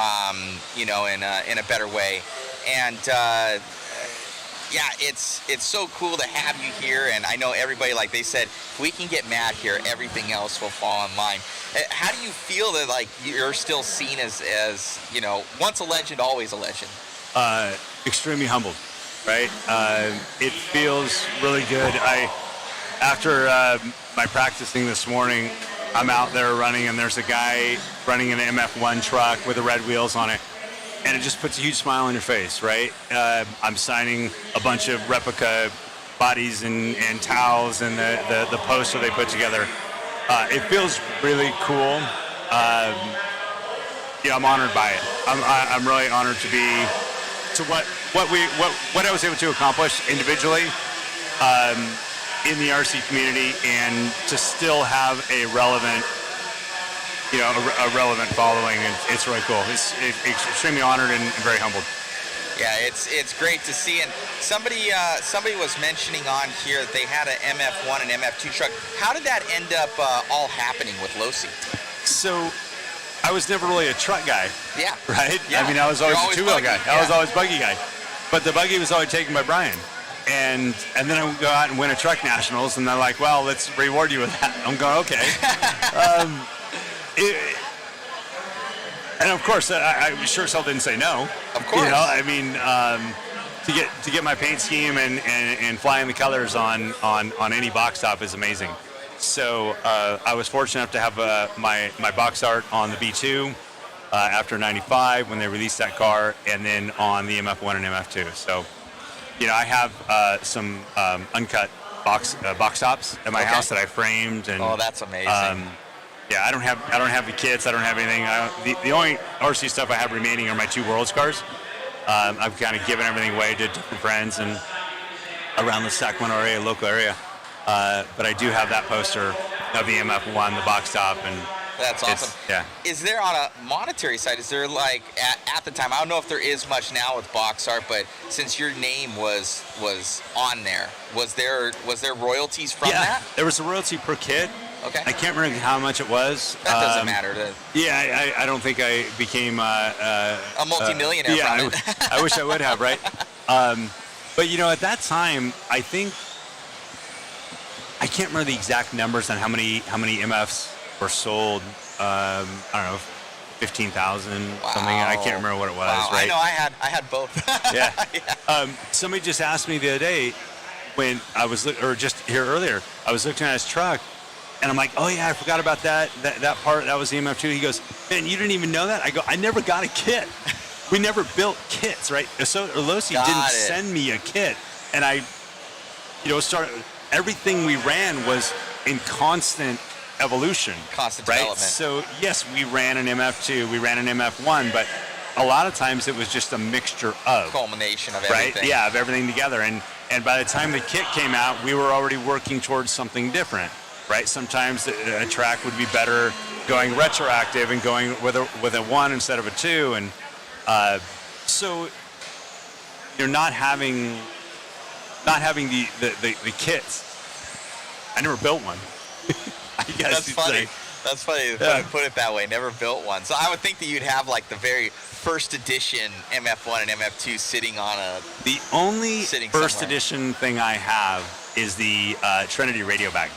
a better way. And yeah, it's so cool to have you here, and I know everybody, like they said, if we can get Matt here, everything else will fall in line. How do you feel that like you're still seen as once a legend, always a legend? Extremely humbled, right? It feels really good. After my practicing this morning, I'm out there running, and there's a guy running an MF1 truck with the red wheels on it, and it just puts a huge smile on your face, right? I'm signing a bunch of replica bodies and towels and the poster they put together. It feels really cool. I'm honored by it. I'm really honored to be what I was able to accomplish individually in the RC community, and to still have a relevant following, and it's really cool. It's extremely honored and very humbled. Yeah, it's great to see. And somebody was mentioning on here that they had an MF1 and MF2 truck. How did that end up all happening with Losi? So I was never really a truck guy. Yeah. Right? Yeah. I mean, I was always a two-wheel guy. Yeah. I was always buggy guy. But the buggy was always taken by Brian. And then I would go out and win a truck nationals, and they're like, well, let's reward you with that. I'm going, okay. And of course, I sure as hell didn't say no. Of course. I mean, to get my paint scheme and flying the colors on any box top is amazing. So I was fortunate enough to have my box art on the B2 after '95 when they released that car, and then on the MF1 and MF2. So, I have some uncut box tops at my house that I framed. And oh, that's amazing. I don't have the kits. I don't have anything. The only RC stuff I have remaining are my 2 Worlds cars. I've kind of given everything away to different friends and around the Sacramento area, local area. But I do have that poster of the MF1, the box top, and that's awesome. Yeah. Is there, on a monetary side, is there like at the time, I don't know if there is much now with box art, but since your name was on there, was there royalties from that? There was a royalty per kit. Okay. I can't remember how much it was. That doesn't matter. I don't think I became a multimillionaire from it. I wish I would have, right? But at that time, I think I can't remember the exact numbers on how many MFs were sold. I don't know, 15,000 something. I can't remember what it was. Wow. Right? I know I had both. Yeah. Somebody just asked me the other day when I was just here earlier. I was looking at his truck, and I'm like, oh yeah, I forgot about that part. That was the MF2. He goes, man, you didn't even know that? I go, I never got a kit. We never built kits, right? So Losi didn't send me a kit, and I, everything we ran was in constant evolution. Constant right? development. So yes, we ran an MF2, we ran an MF1, but a lot of times it was just a mixture of culmination of everything. Right? Yeah, of everything together. And by the time the kit came out, we were already working towards something different. Right? Sometimes a track would be better going retroactive and going with a 1 instead of a 2, and so you're not having the kits. I never built one. That's funny. That's funny to put it that way. Never built one. So I would think that you'd have like the very first edition MF1 and MF2 sitting on a. The only first somewhere. edition thing I have is the Trinity radio bag.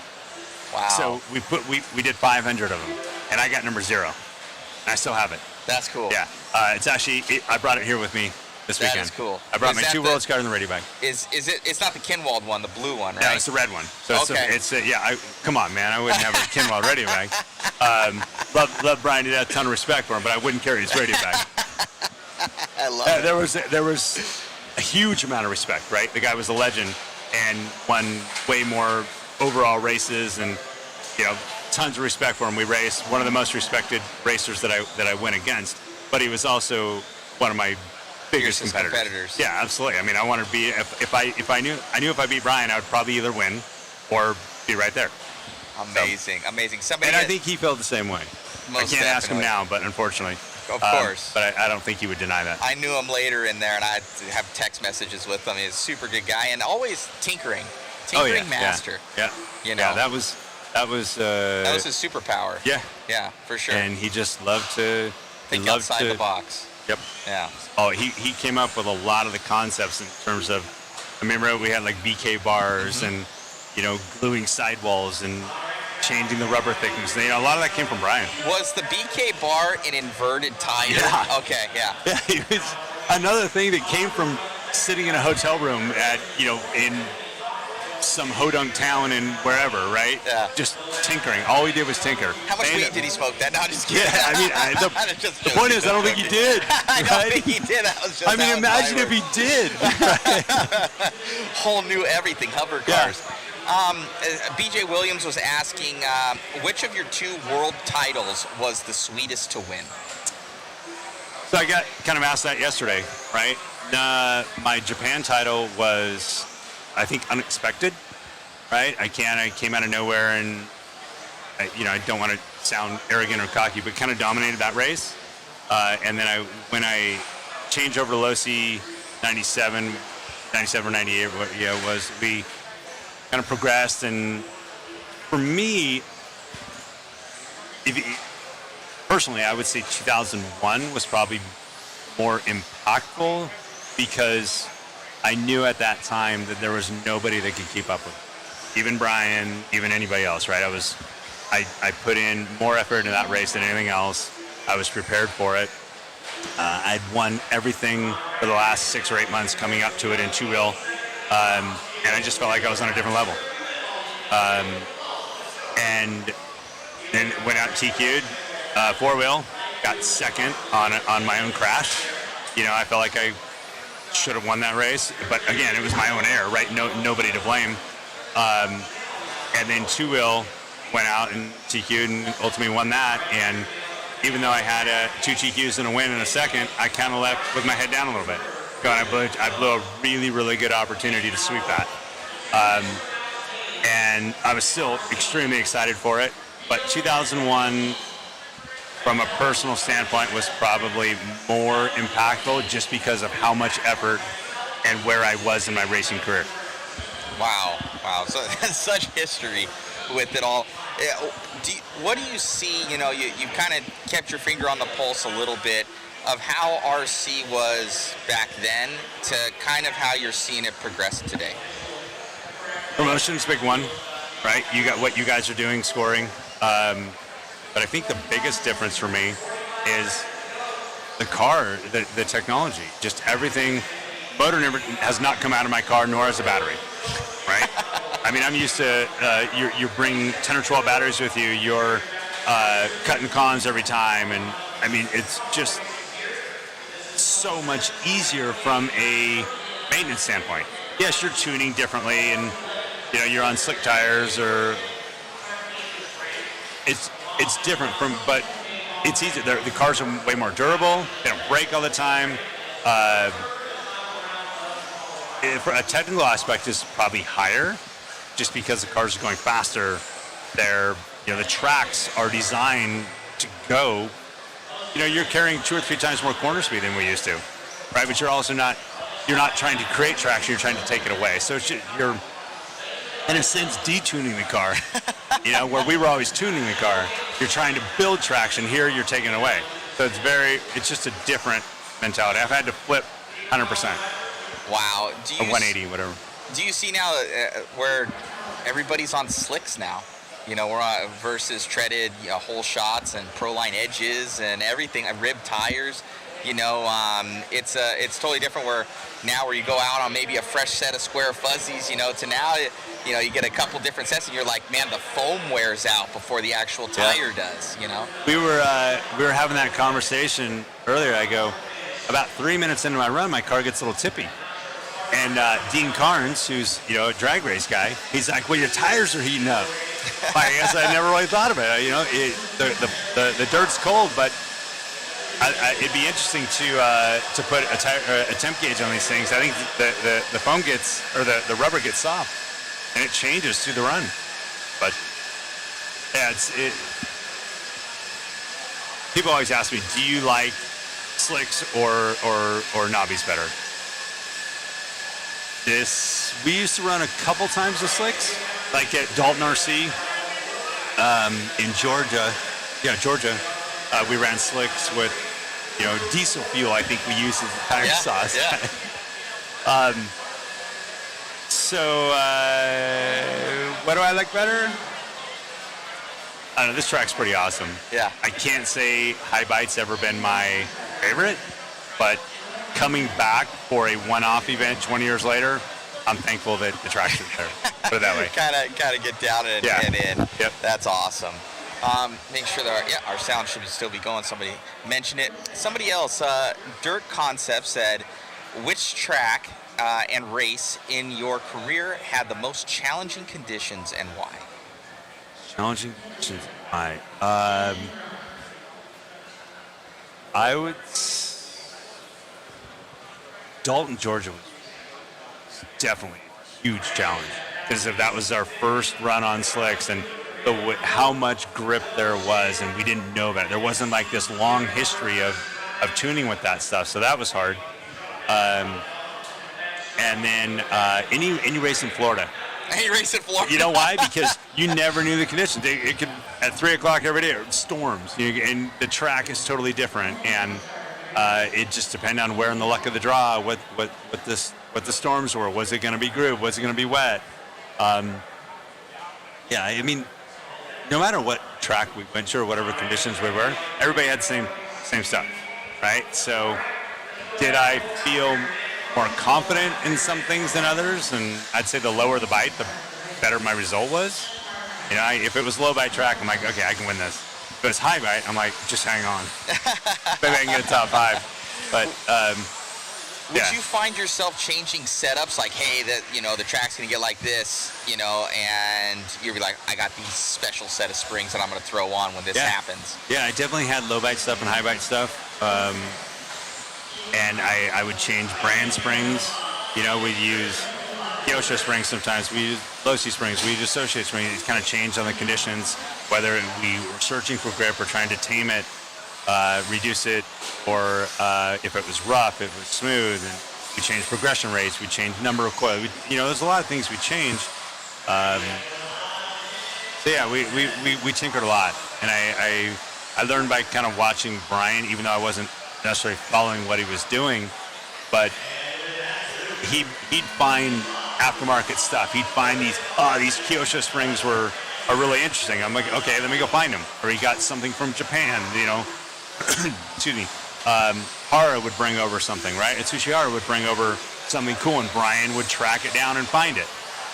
Wow. So we did 500 of them, and I got number 0. And I still have it. That's cool. Yeah. It's actually I brought it here with me this weekend. That is cool. I brought my 2 Worlds cars in the radio bag. Is it? It's not the Kinwald one, the blue one, right? No, it's the red one. So okay. Come on, man. I wouldn't have a Kinwald radio bag. Love Brian. Did have a ton of respect for him, but I wouldn't carry his radio bag. I love it. There was a huge amount of respect, right? The guy was a legend and won way more overall races, and tons of respect for him. We raced one of the most respected racers that I went against, but he was also one of my biggest competitors. Yeah, absolutely. I mean, I wanted to be if I knew if I beat Brian, I would probably either win or be right there. Amazing. And I think he felt the same way. I can't ask him now, but unfortunately. Of course. But I don't think he would deny that. I knew him later in there, and I have text messages with him. He's a super good guy, and always tinkering master. Yeah. You know. Yeah, that was his superpower. Yeah. Yeah, for sure. And he just loved to think outside the box. Yep. Yeah. Oh, he came up with a lot of the concepts in terms of I remember we had like BK bars and, gluing sidewalls and changing the rubber thickness. A lot of that came from Brian. Was the BK bar an inverted tire? Yeah. Okay, yeah. Yeah, it was another thing that came from sitting in a hotel room at, in some hodunk town and wherever, right? Yeah. Just tinkering. All we did was tinker. How much weed did he smoke that? No, just kidding. Yeah, I mean, the point is, I don't think he did. I don't think he did. That was just imagine if he did. Whole new everything, hover cars. BJ Williams was asking, which of your 2 world titles was the sweetest to win? So I got kind of asked that yesterday, right? My Japan title was, I think, unexpected, right? I came out of nowhere, and I don't want to sound arrogant or cocky, but kind of dominated that race. And then when I changed over to low C 97 or 98, we kind of progressed. And for me, personally, I would say 2001 was probably more impactful because I knew at that time that there was nobody that could keep up with me. Even Brian, even anybody else, right? I put in more effort into that race than anything else. I was prepared for it. I'd won everything for the last 6 or 8 months coming up to it in 2-wheel. And I just felt like I was on a different level. And then went out TQ'd, 4-wheel, got second on my own crash. I felt like I should have won that race, but again, it was my own error, right? Nobody to blame. And then 2-wheel went out and TQ'd and ultimately won that. And even though I had 2 TQs and a win in a second, I kind of left with my head down a little bit. I blew a really, really good opportunity to sweep that. And I was still extremely excited for it. But 2001, from a personal standpoint, was probably more impactful just because of how much effort and where I was in my racing career. Wow. So that's such history with it all. What do you see, you kind of kept your finger on the pulse a little bit of how RC was back then to kind of how you're seeing it progress today? Promotion's big one, right? You got what you guys are doing, scoring. But I think the biggest difference for me is the car, the technology, just everything. Motor never has not come out of my car, nor has a battery, right? I mean, I'm used to, you bring 10 or 12 batteries with you, you're cutting cons every time, and I mean, it's just so much easier from a maintenance standpoint. Yes, you're tuning differently, and you're on slick tires, or it's different but it's easy. The cars are way more durable. They don't break all the time. For a technical aspect is probably higher, just because the cars are going faster. The tracks are designed to go. You're carrying 2 or 3 times more corner speed than we used to, right? But you're also not trying to create traction. You're trying to take it away. So you're, in a sense, detuning the car. Where we were always tuning the car, you're trying to build traction. Here, you're taking it away. So it's just a different mentality. I've had to flip 100%. Wow. 180, whatever. Do you see now where everybody's on slicks now? We're on versus treaded whole shots and Proline edges and everything, ribbed tires. It's totally different where you go out on maybe a fresh set of square fuzzies, to now, you get a couple different sets and you're like, man, the foam wears out before the actual tire does, We were having that conversation earlier. I go, about 3 minutes into my run, my car gets a little tippy. And Dean Carnes, who's, a drag race guy, he's like, well, your tires are heating up. I guess I never really thought of it. The dirt's cold, but it'd be interesting to put a temp gauge on these things. I think the foam gets, or the rubber gets soft, and it changes through the run. But yeah, people always ask me, do you like slicks or knobbies better? We used to run a couple times with slicks, like at Dalton RC in Georgia. Yeah, Georgia. We ran slicks with, diesel fuel. I think we used as the tire sauce. Yeah. So what do I like better? I don't know. This track's pretty awesome. Yeah. I can't say High Bite's ever been my favorite, but coming back for a one-off event 20 years later, I'm thankful that the track's there. Put it that way. kind of get down and in. Yep. That's awesome. Make sure that our sound should still be going. Somebody mentioned it. Somebody else, JConcepts said, which track and race in your career had the most challenging conditions and why? Challenging conditions. Why? I would. Dalton, Georgia was definitely a huge challenge because that was our first run on slicks and how much grip there was, and we didn't know about it. There wasn't like this long history of tuning with that stuff, so that was hard. And then any race in Florida. Any race in Florida. You know why? Because you never knew the conditions. It could at 3 o'clock every day, storms, and the track is totally different, and it just depended on where in the luck of the draw, what the storms were. Was it going to be groove? Was it going to be wet? Yeah, I mean, no matter what track we went to or whatever conditions we were, everybody had the same stuff, right? So, did I feel more confident in some things than others? And I'd say the lower the bite, the better my result was. You know, if it was low bite track, I'm like, okay, I can win this. If it was high bite, I'm like, just hang on. Maybe I can get a top 5. But would you find yourself changing setups, like, hey, the track's gonna get like this, and you'd be like, I got these special set of springs that I'm gonna throw on when this happens? Yeah, I definitely had low bite stuff and high bite stuff. And I would change brand springs. We'd use Kyosho springs sometimes. We use Losi springs. We use Associate springs. It kind of changed on the conditions, whether we were searching for grip or trying to tame it, reduce it, or if it was rough, if it was smooth. And we changed progression rates. We changed number of coils. There's a lot of things we changed. So yeah, we tinkered a lot. And I learned by kind of watching Brian, even though I wasn't necessarily following what he was doing, but he'd find aftermarket stuff. He'd find these Kyosho springs are really interesting. I'm like, okay, let me go find them. Or he got something from Japan, excuse me. Hara would bring over something, right? Atsushi Hara would bring over something cool, and Brian would track it down and find it.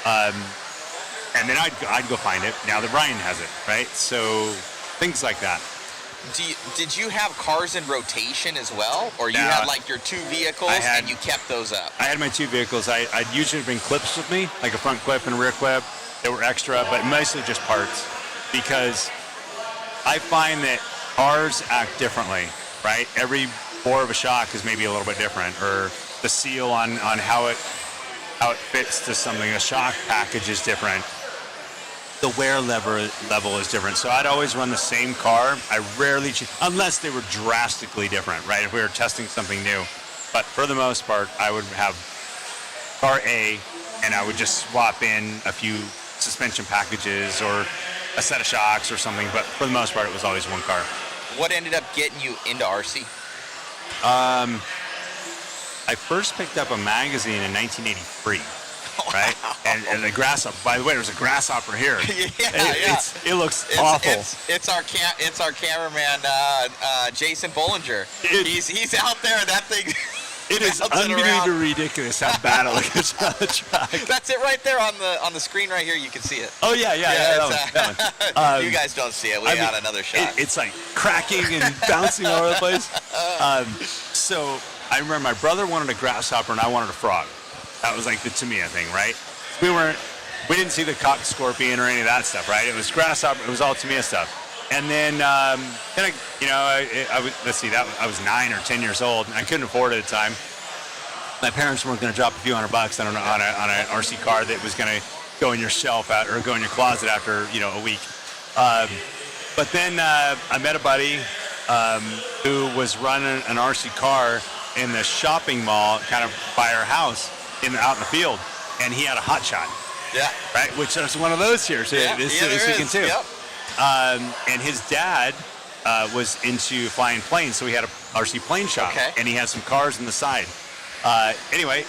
And then I'd go find it. Now that Brian has it, right? So things like that. Did you have cars in rotation as well, or you had like your 2 vehicles and you kept those up? I had my 2 vehicles. I'd usually bring clips with me, like a front clip and a rear clip. They were extra, but mostly just parts, because I find that cars act differently, right? Every bore of a shock is maybe a little bit different, or the seal on how it fits to something. A shock package is different. The wear level is different. So I'd always run the same car. I rarely, unless they were drastically different, right? If we were testing something new. But for the most part, I would have car A, and I would just swap in a few suspension packages or a set of shocks or something. But for the most part, it was always one car. What ended up getting you into RC? I first picked up a magazine in 1983. Right? And the grasshopper. By the way, there's a grasshopper here. It looks awful. It's our cameraman, Jason Bollinger. He's out there. That thing. It is unbelievably ridiculous how bad it looks on the track. That's it right there on the screen right here. You can see it. Oh yeah. That one. You guys don't see it. We got another shot. It's like cracking and bouncing all over the place. So I remember my brother wanted a grasshopper and I wanted a frog. That was like the Tamiya thing, right? We didn't see the cock scorpion or any of that stuff, right? It was grasshopper. It was all Tamiya stuff. And then, I was 9 or 10 years old, and I couldn't afford it at the time. My parents weren't going to drop a few $100 on an RC car that was going to go in your shelf or go in your closet after a week. But then I met a buddy who was running an RC car in the shopping mall, kind of by our house, out in the field, and he had a hot shot. Yeah. Right, which is one of those here. So this weekend too. Yep. And his dad was into flying planes, so he had a RC plane shop, and he had some cars on the side. Anyway,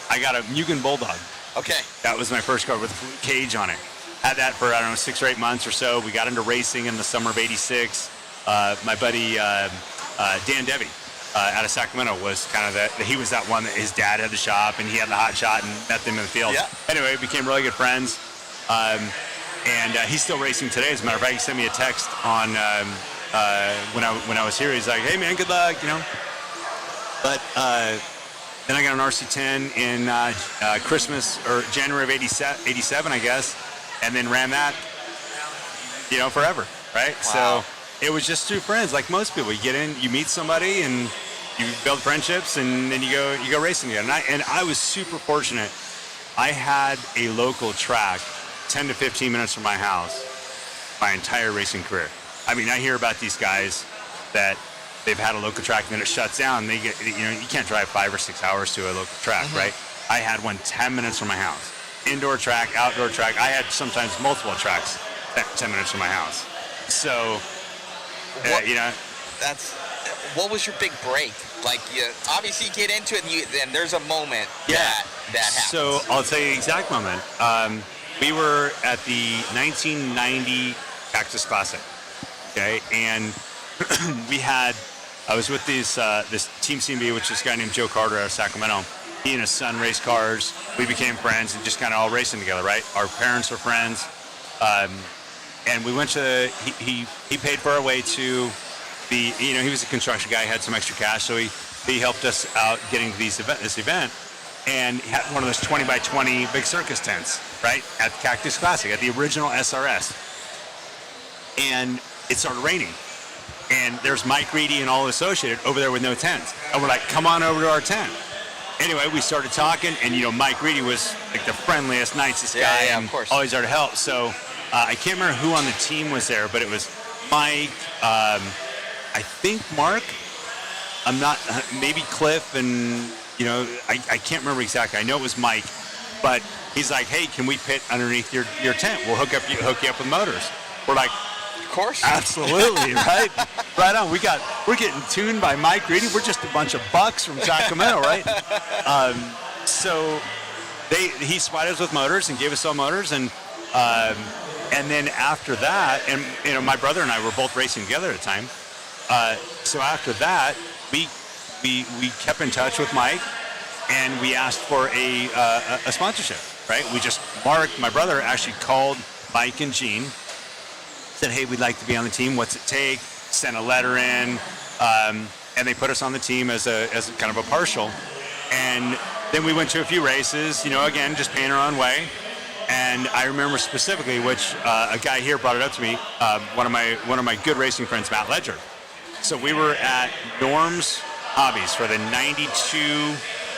I got a Mugen Bulldog. Okay. That was my first car with a blue cage on it. Had that for, 6 or 8 months or so. We got into racing in the summer of '86. My buddy Dan Debbie out of Sacramento was kind of he was that one that his dad had the shop and he had the hot shot and met them in the field. Yeah. Anyway, we became really good friends. And he's still racing today. As a matter of fact, he sent me a text on when I was here. He's like, "Hey man, good luck," But then I got an RC10 in Christmas or January of '87, I guess, and then ran that, forever, right? Wow. So it was just through friends, like most people. You get in, you meet somebody, and you build friendships, and then you go racing again. And I was super fortunate. I had a local track 10 to 15 minutes from my house my entire racing career. I mean, I hear about these guys that they've had a local track and then it shuts down. They get, you can't drive 5 or 6 hours to a local track, right? I had one 10 minutes from my house. Indoor track, outdoor track. I had sometimes multiple tracks at 10 minutes from my house. So, what was your big break? Like, you obviously get into it, and then there's a moment that happens. So I'll tell you the exact moment. We were at the 1990 Cactus Classic, okay, and I was with this Team CMB, which is this guy named Joe Carter out of Sacramento. He and his son raced cars. We became friends and just kind of all racing together, right? Our parents were friends, and we went to. He paid for our way to the. He was a construction guy, had some extra cash, so he helped us out getting to this event. And he had one of those 20 by 20 big circus tents, right, at the Cactus Classic, at the original SRS. And it started raining. And there's Mike Reedy and all associated over there with no tents. And we're like, come on over to our tent. Anyway, we started talking, and, Mike Reedy was like the friendliest, nicest guy, and of course. always there to help. So I can't remember who on the team was there, but it was Mike, I think Mark, maybe Cliff, and... I can't remember exactly. I know it was Mike, but he's like, "Hey, can we pit underneath your tent? We'll hook you up with motors." We're like, "Of course, absolutely, right, right on." We're getting tuned by Mike Reedy. We're just a bunch of bucks from Sacramento, right? So he supplied us with motors and gave us all motors, and then after that, and my brother and I were both racing together at the time. So after that, we kept in touch with Mike, and we asked for a sponsorship, right? Mark, my brother, actually called Mike and Gene, said, "Hey, we'd like to be on the team. What's it take?" Sent a letter in, and they put us on the team as kind of a partial. And then we went to a few races, again, just paying our own way. And I remember specifically, which a guy here brought it up to me, one of my good racing friends, Matt Ledger. So we were at Norm's Hobbies for the 92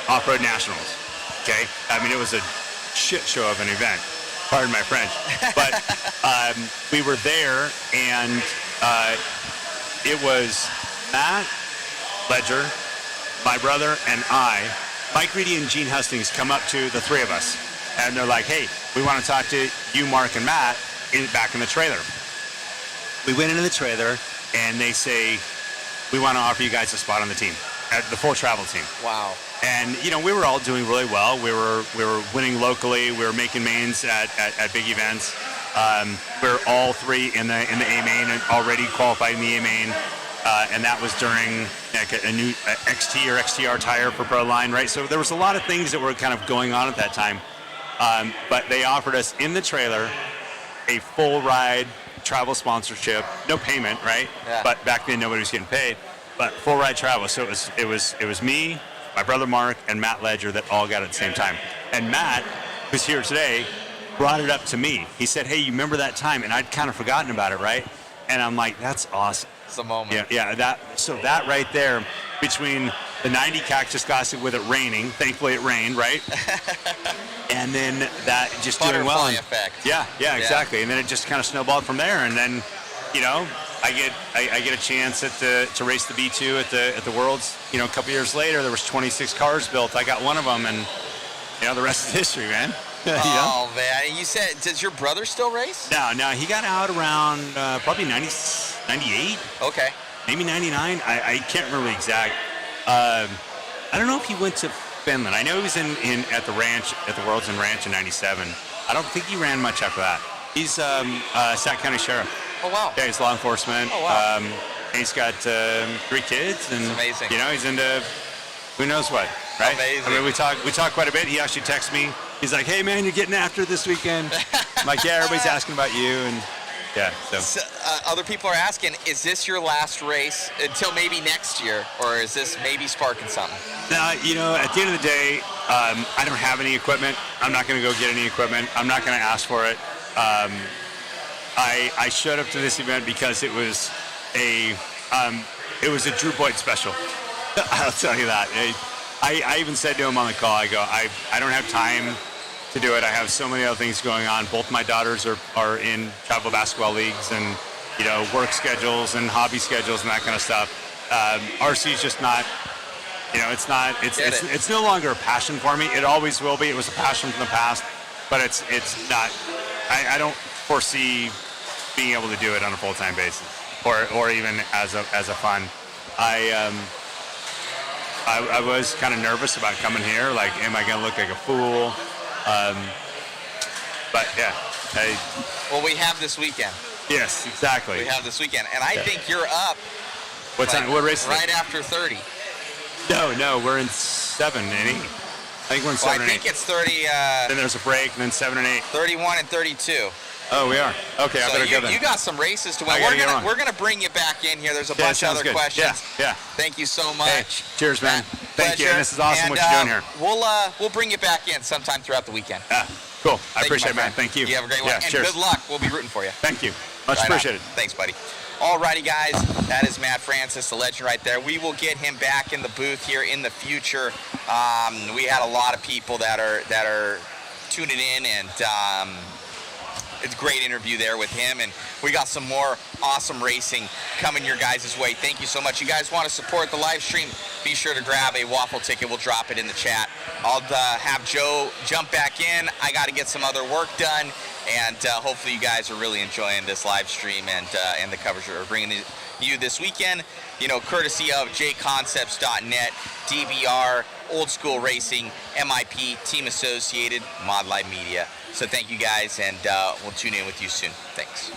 Off-Road Nationals, okay? I mean, it was a shit show of an event, pardon my French. But we were there, and it was Matt Ledger, my brother, and I. Mike Reedy and Gene Hustings come up to the three of us, and they're like, "Hey, we want to talk to you, Mark, and Matt back in the trailer." We went into the trailer, and they say, "We want to offer you guys a spot on the team, at the full travel team." Wow. And we were all doing really well. We were winning locally. We were making mains at big events. We were all three in the A main and already qualified in the A main, and that was during like a new XT or XTR tire for Pro Line, right? So there was a lot of things that were kind of going on at that time. But they offered us in the trailer a full ride travel sponsorship, no payment, right? Yeah. But back then nobody was getting paid, but full ride travel. So it was me, my brother Mark, and Matt Ledger that all got it at the same time. And Matt, who's here today, brought it up to me. He said, "Hey, you remember that time?" And I'd kind of forgotten about it, right? And I'm like, "That's awesome." It's a moment. Yeah. That right there, between the 90 Cactus Classic with it raining, thankfully it rained, right? And then that just doing well. Butterfly effect. Yeah, exactly. And then it just kind of snowballed from there. And then, I get a chance to race the B2 at the Worlds. A couple years later, there was 26 cars built. I got one of them, and the rest is history, man. Oh man! You said, does your brother still race? No, he got out around probably 98. Okay. Maybe 99. I can't remember the exact. I don't know if he went to Finland. I know he was in at the ranch, at the World's End Ranch in '97. I don't think he ran much after that. He's Sac County Sheriff. Oh, wow. Yeah, he's law enforcement. Oh, wow. He's got 3 kids, and that's amazing. You know, he's into who knows what, right? Amazing. I mean, we talk quite a bit. He actually texts me. He's like, "Hey, man, you're getting after it this weekend." I'm like, "Yeah, everybody's asking about you," and yeah. So other people are asking, is this your last race until maybe next year, or is this maybe sparking something? now, you know, at the end of the day, I don't have any equipment. I'm not going to go get any equipment. I'm not going to ask for it. I showed up to this event because it was a Drew Boyd special. I'll tell you that. I even said to him on the call, I go, I don't have time to do it. I have so many other things going on. Both my daughters are in travel basketball leagues, and you know, work schedules and hobby schedules and that kind of stuff. RC is just not, you know, it's no longer a passion for me. It always will be. It was a passion from the past, but it's not. I don't foresee being able to do it on a full-time basis, or even as a fun. I was kind of nervous about coming here. Like, am I going to look like a fool? But yeah. Well, we have this weekend. Yes, exactly. We have this weekend, and I think you're up. What time? What race? Right after 30. No, we're in 7 and 8. I think we're in 7 and 8. I think it's 30. Then there's a break, and then 7 and 8. 31 and 32. Oh, we are. Okay, so I better go then. You got some races to win. We're gonna bring you back in here. There's a bunch of other questions. Yeah. Thank you so much. Hey, cheers, man. Thank you. Pleasure. This is awesome and, what you're doing here. We'll bring you back in sometime throughout the weekend. Cool. I Thank appreciate you, it, my man. friend. Thank you. You have a great one. And cheers. good luck. We'll be rooting for you. Thank you. Much Right appreciated. on. Thanks, buddy. Alrighty, guys, that is Matt Francis, the legend right there. We will get him back in the booth here in the future. We had a lot of people that are tuning in, and it's a great interview there with him, and we got some more awesome racing coming your guys' way. Thank you so much. You guys want to support the live stream, be sure to grab a waffle ticket. We'll drop it in the chat. I'll have Joe jump back in. I got to get some other work done, and hopefully you guys are really enjoying this live stream and the coverage we're bringing you this weekend. You know, courtesy of JConcepts.net, DBR, Old School Racing, MIP, Team Associated, Mod Live Media. So thank you guys, and we'll tune in with you soon. Thanks.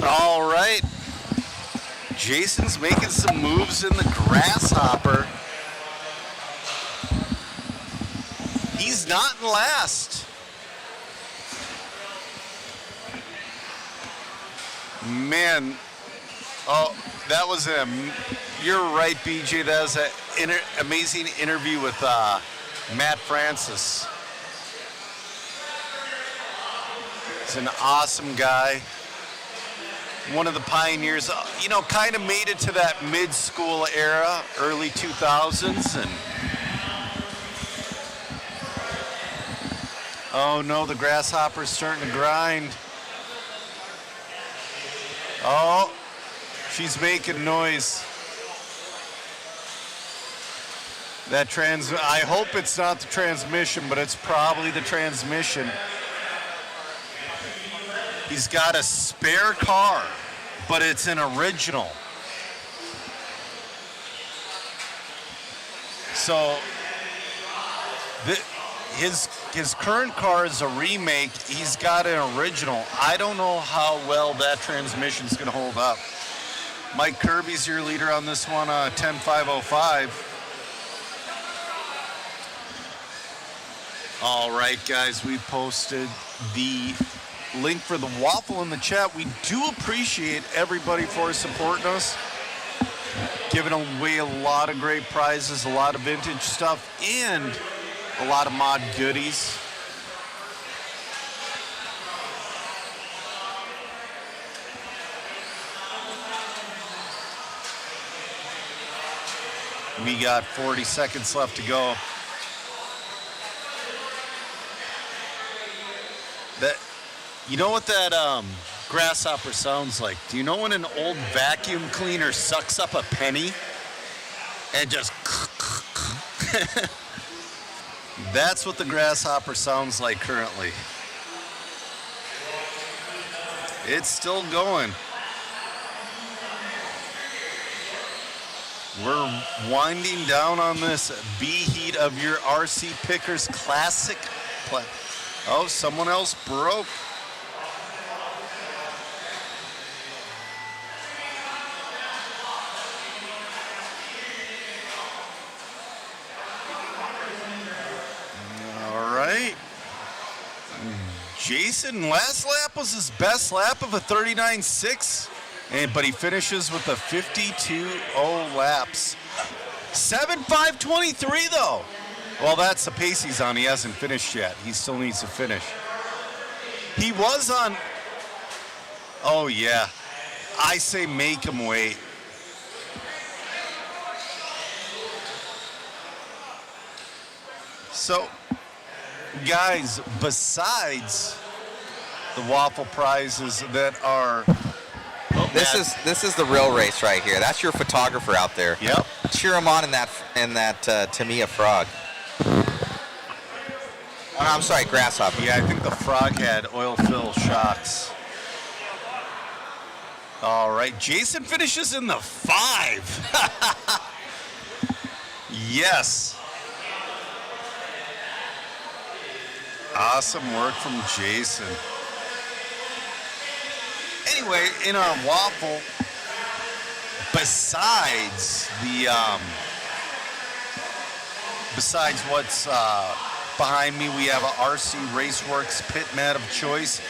All right. Jason's making some moves in the grasshopper. He's not in last. Man, oh, that was you're right, BJ. That was an amazing interview with Matt Francis. He's an awesome guy. One of the pioneers, you know, kind of made it to that mid-school era, early 2000s, and oh no, the grasshopper's starting to grind. Oh, she's making noise. I hope it's not the transmission, but it's probably the transmission. He's got a spare car, but it's an original. So his current car is a remake. He's got an original. I don't know how well that transmission is going to hold up. Mike Kirby's your leader on this one, 10505. All right, guys, we posted the link for the waffle in the chat. We do appreciate everybody for supporting us, giving away a lot of great prizes, a lot of vintage stuff, and a lot of mod goodies. We got 40 seconds left to go. You know what that grasshopper sounds like? Do you know when an old vacuum cleaner sucks up a penny and just that's what the grasshopper sounds like currently. It's still going. We're winding down on this B heat of your RC Pickers Classic. Oh, someone else broke. All right. Jason, last lap was his best lap of a 39.6, but he finishes with a 52.0 laps. 7.523 though. Well, that's the pace he's on. He hasn't finished yet. He still needs to finish. He was on. Oh yeah, I say make him wait. So, guys, besides the waffle prizes that are This is the real race right here. That's your photographer out there. Yep. Cheer him on in that Tamiya frog. Oh, no, I'm sorry, grasshopper. Yeah, I think the frog had oil fill shocks. All right, Jason finishes in the 5. Yes. Awesome work from Jason. Anyway, in our waffle, besides what's behind me, we have a RC Raceworks pit mat of choice,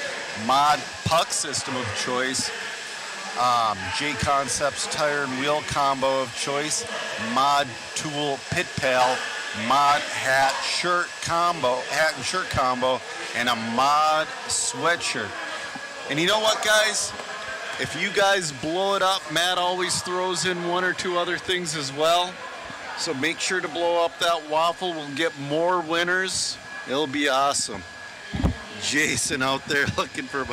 mod puck system of choice, JConcepts tire and wheel combo of choice, mod tool pit pal, mod hat and shirt combo, and a mod sweatshirt. And you know what, guys? If you guys blow it up, Matt always throws in one or two other things as well. So make sure to blow up that waffle. We'll get more winners. It'll be awesome. Jason out there looking for,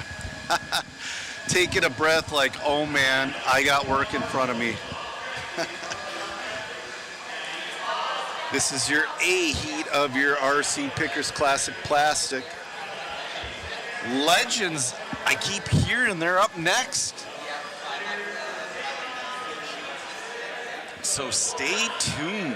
taking a breath like, oh man, I got work in front of me. This is your A heat of your RC Pickers Classic Plastic. Legends, I keep hearing they're up next. So stay tuned.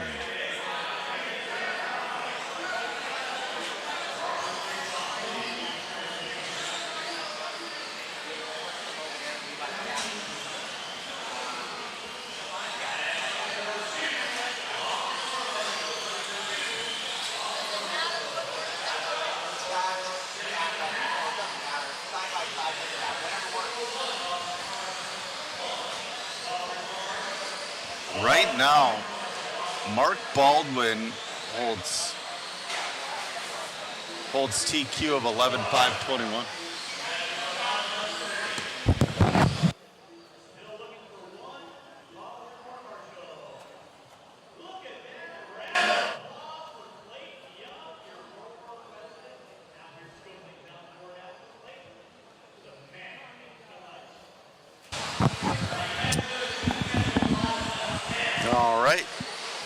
Right now, Mark Baldwin holds TQ of 11.521. All right,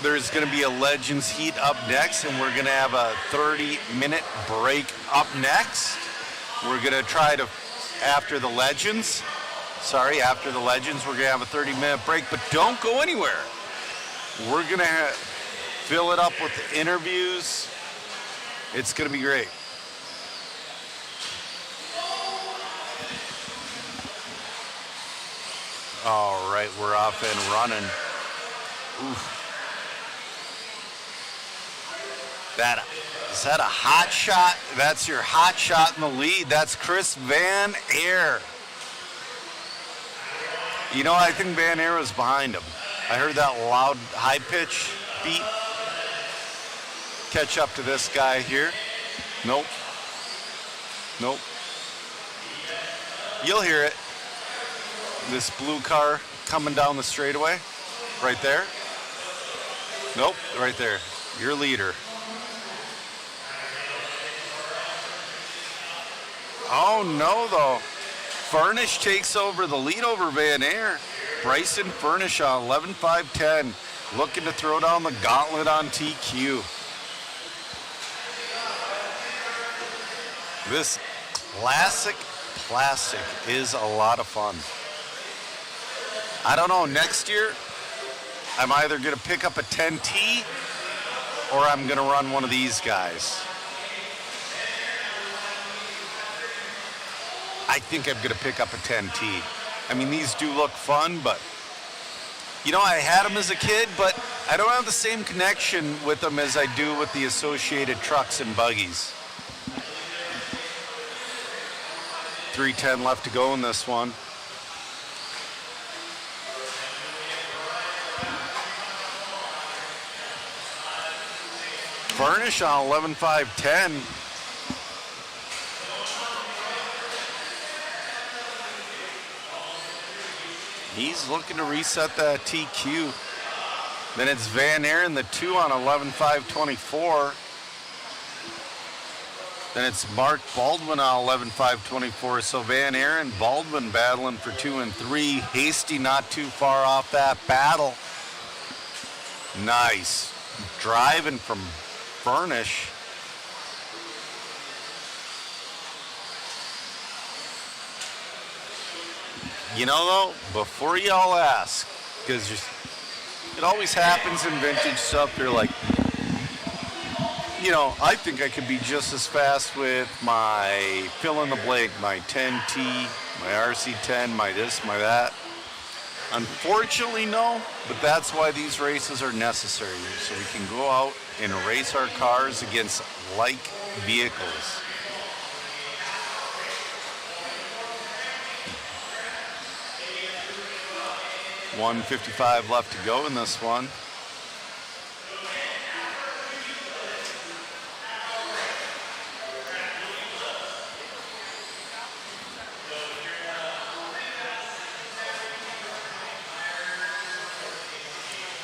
there's going to be a Legends heat up next, and we're going to have a 30-minute break up next. We're going to try to, after the Legends, we're going to have a 30-minute break, but don't go anywhere. We're going to fill it up with interviews. It's going to be great. All right, we're off and running. Oof. Is that a hot shot? That's your hot shot in the lead. That's Chris Van Air. You know, I think Van Air was behind him. I heard that loud, high-pitch beat. Catch up to this guy here. Nope. You'll hear it. This blue car coming down the straightaway. Right there. Nope, right there. Your leader. Oh no, though. Furnish takes over the lead over Van Air. Bryson Furnish on 11.510, looking to throw down the gauntlet on TQ. This classic plastic is a lot of fun. I don't know, next year, I'm either going to pick up a 10T or I'm going to run one of these guys. I think I'm going to pick up a 10T. I mean, these do look fun, but, you know, I had them as a kid, but I don't have the same connection with them as I do with the associated trucks and buggies. 3:10 left to go in this one. Furnish on 11.510. He's looking to reset that TQ. Then it's Van Air in the 2 on 11.524. Then it's Mark Baldwin on 11.524. So Van Air and Baldwin battling for 2 and 3. Hasty not too far off that battle. Nice. Driving from Furnish. You know, though, before y'all ask, because it always happens in vintage stuff, they're like, you know, I think I could be just as fast with my fill in the blank, my 10T, my RC10, my this, my that. Unfortunately, no, but that's why these races are necessary, so we can go out and race our cars against like vehicles. $155 left to go in this one.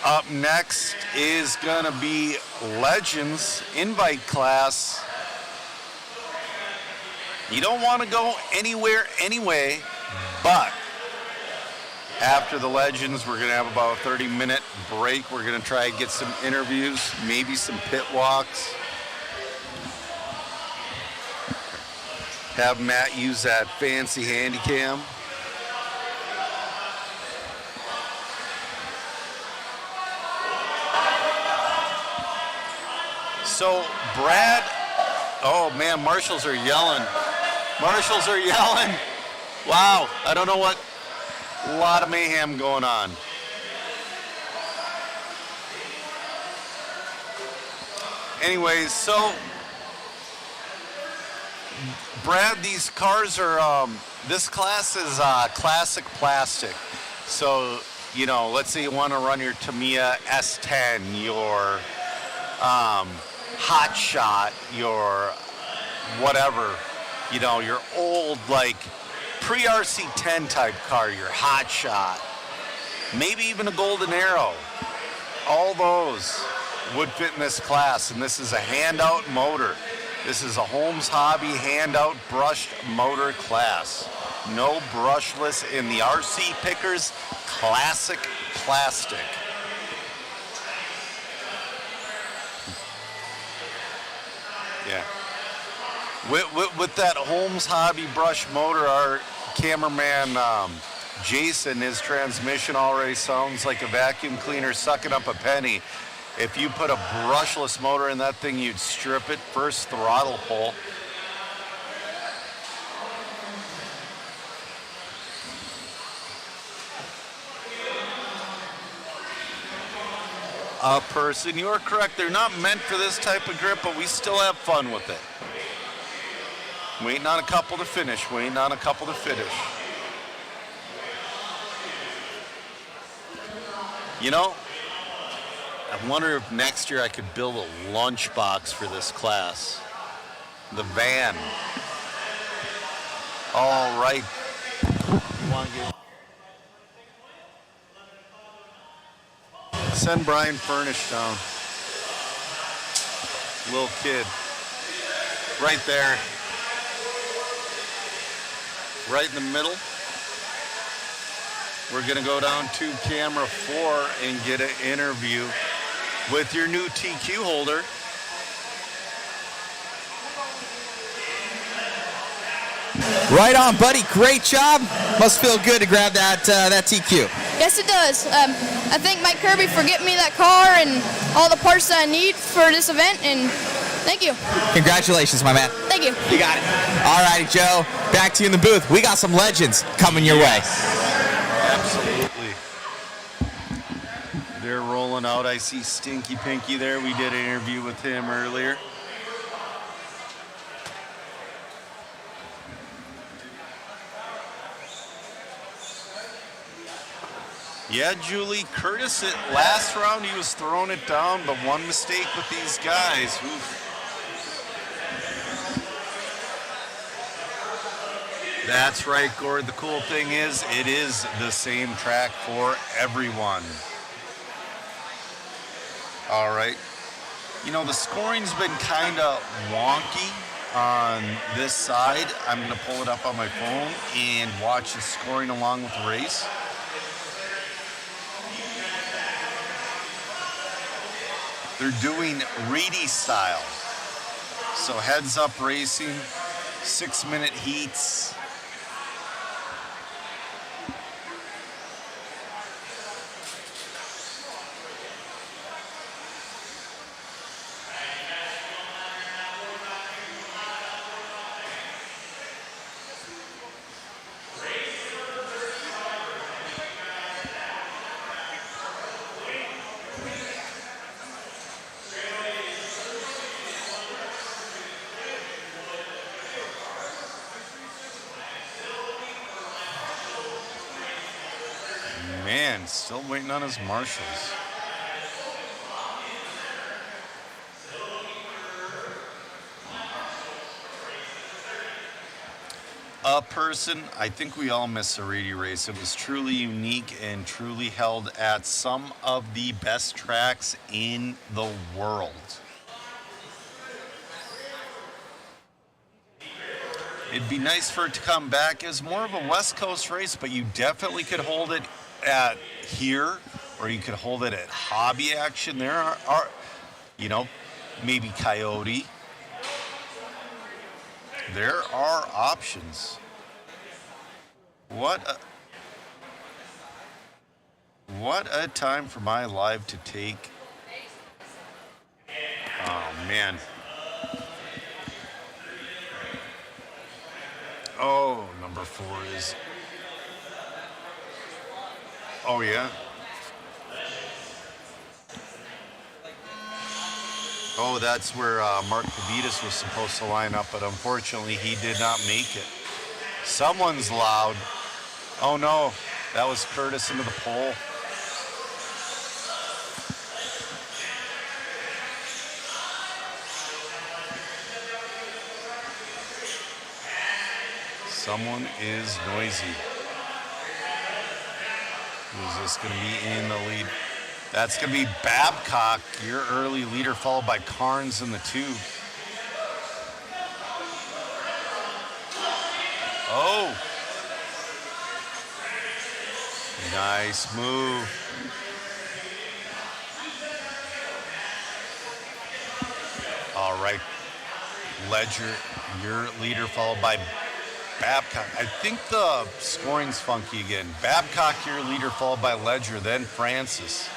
Up next is going to be Legends Invite Class. You don't want to go anywhere anyway, but after the Legends, we're going to have about a 30-minute break. We're going to try and get some interviews, maybe some pit walks. Have Matt use that fancy handy cam. So, Brad, oh man, marshals are yelling. Marshals are yelling. Wow, I don't know what. A lot of mayhem going on. Anyways, so Brad, these cars are, this class is classic plastic. So, you know, let's say you want to run your Tamiya S10, your Hot Shot, your whatever, you know, your old, like, pre-RC10 type car, your Hot Shot, maybe even a Golden Arrow. All those would fit in this class, and this is a handout motor. This is a Holmes Hobby handout brushed motor class. No brushless in the RC Pickers classic plastic. Yeah. With that Holmes Hobby brush motor, our cameraman Jason, his transmission already sounds like a vacuum cleaner sucking up a penny. If you put a brushless motor in that thing, you'd strip it first throttle pull. Person, you are correct. They're not meant for this type of grip, but we still have fun with it. Waiting on a couple to finish. Waiting on a couple to finish. You know, I wonder if next year I could build a lunchbox for this class. The van. All right. Send Brian Furnish down. Little kid. Right there. right in the middle. We're going to go down to camera 4 and get an interview with your new TQ holder. Right on, buddy. Great job. Must feel good to grab that TQ. Yes, it does. I thank Mike Kirby for getting me that car and all the parts that I need for this event, and thank you. Congratulations, my man. Thank you. You got it. All righty, Joe. Back to you in the booth. We got some legends coming your way. Absolutely. They're rolling out. I see Stinky Pinky there. We did an interview with him earlier. Yeah, Julie, Curtis, last round he was throwing it down, but one mistake with these guys. Oof. That's right, Gord. The cool thing is, it is the same track for everyone. All right. You know, the scoring's been kind of wonky on this side. I'm going to pull it up on my phone and watch the scoring along with the race. They're doing Reedy style. So heads up racing, 6-minute heats. Man, still waiting on his marshals. A person, I think we all miss a Reedy race. It was truly unique and truly held at some of the best tracks in the world. It'd be nice for it to come back as more of a West Coast race, but you definitely could hold it at here, or you could hold it at Hobby Action. There are you know, maybe Coyote. There are options. What a time for my live to take. Oh, man. Oh, number 4 is... Oh, yeah? Oh, that's where Mark Pavitas was supposed to line up, but unfortunately he did not make it. Someone's loud. Oh, no. That was Curtis into the pole. Someone is noisy. Who's this going to be in the lead? That's going to be Babcock, your early leader, followed by Carnes in the 2. Oh. Nice move. All right. Ledger, your leader, followed by Babcock. I think the scoring's funky again. Babcock, your leader, followed by Ledger, then Francis.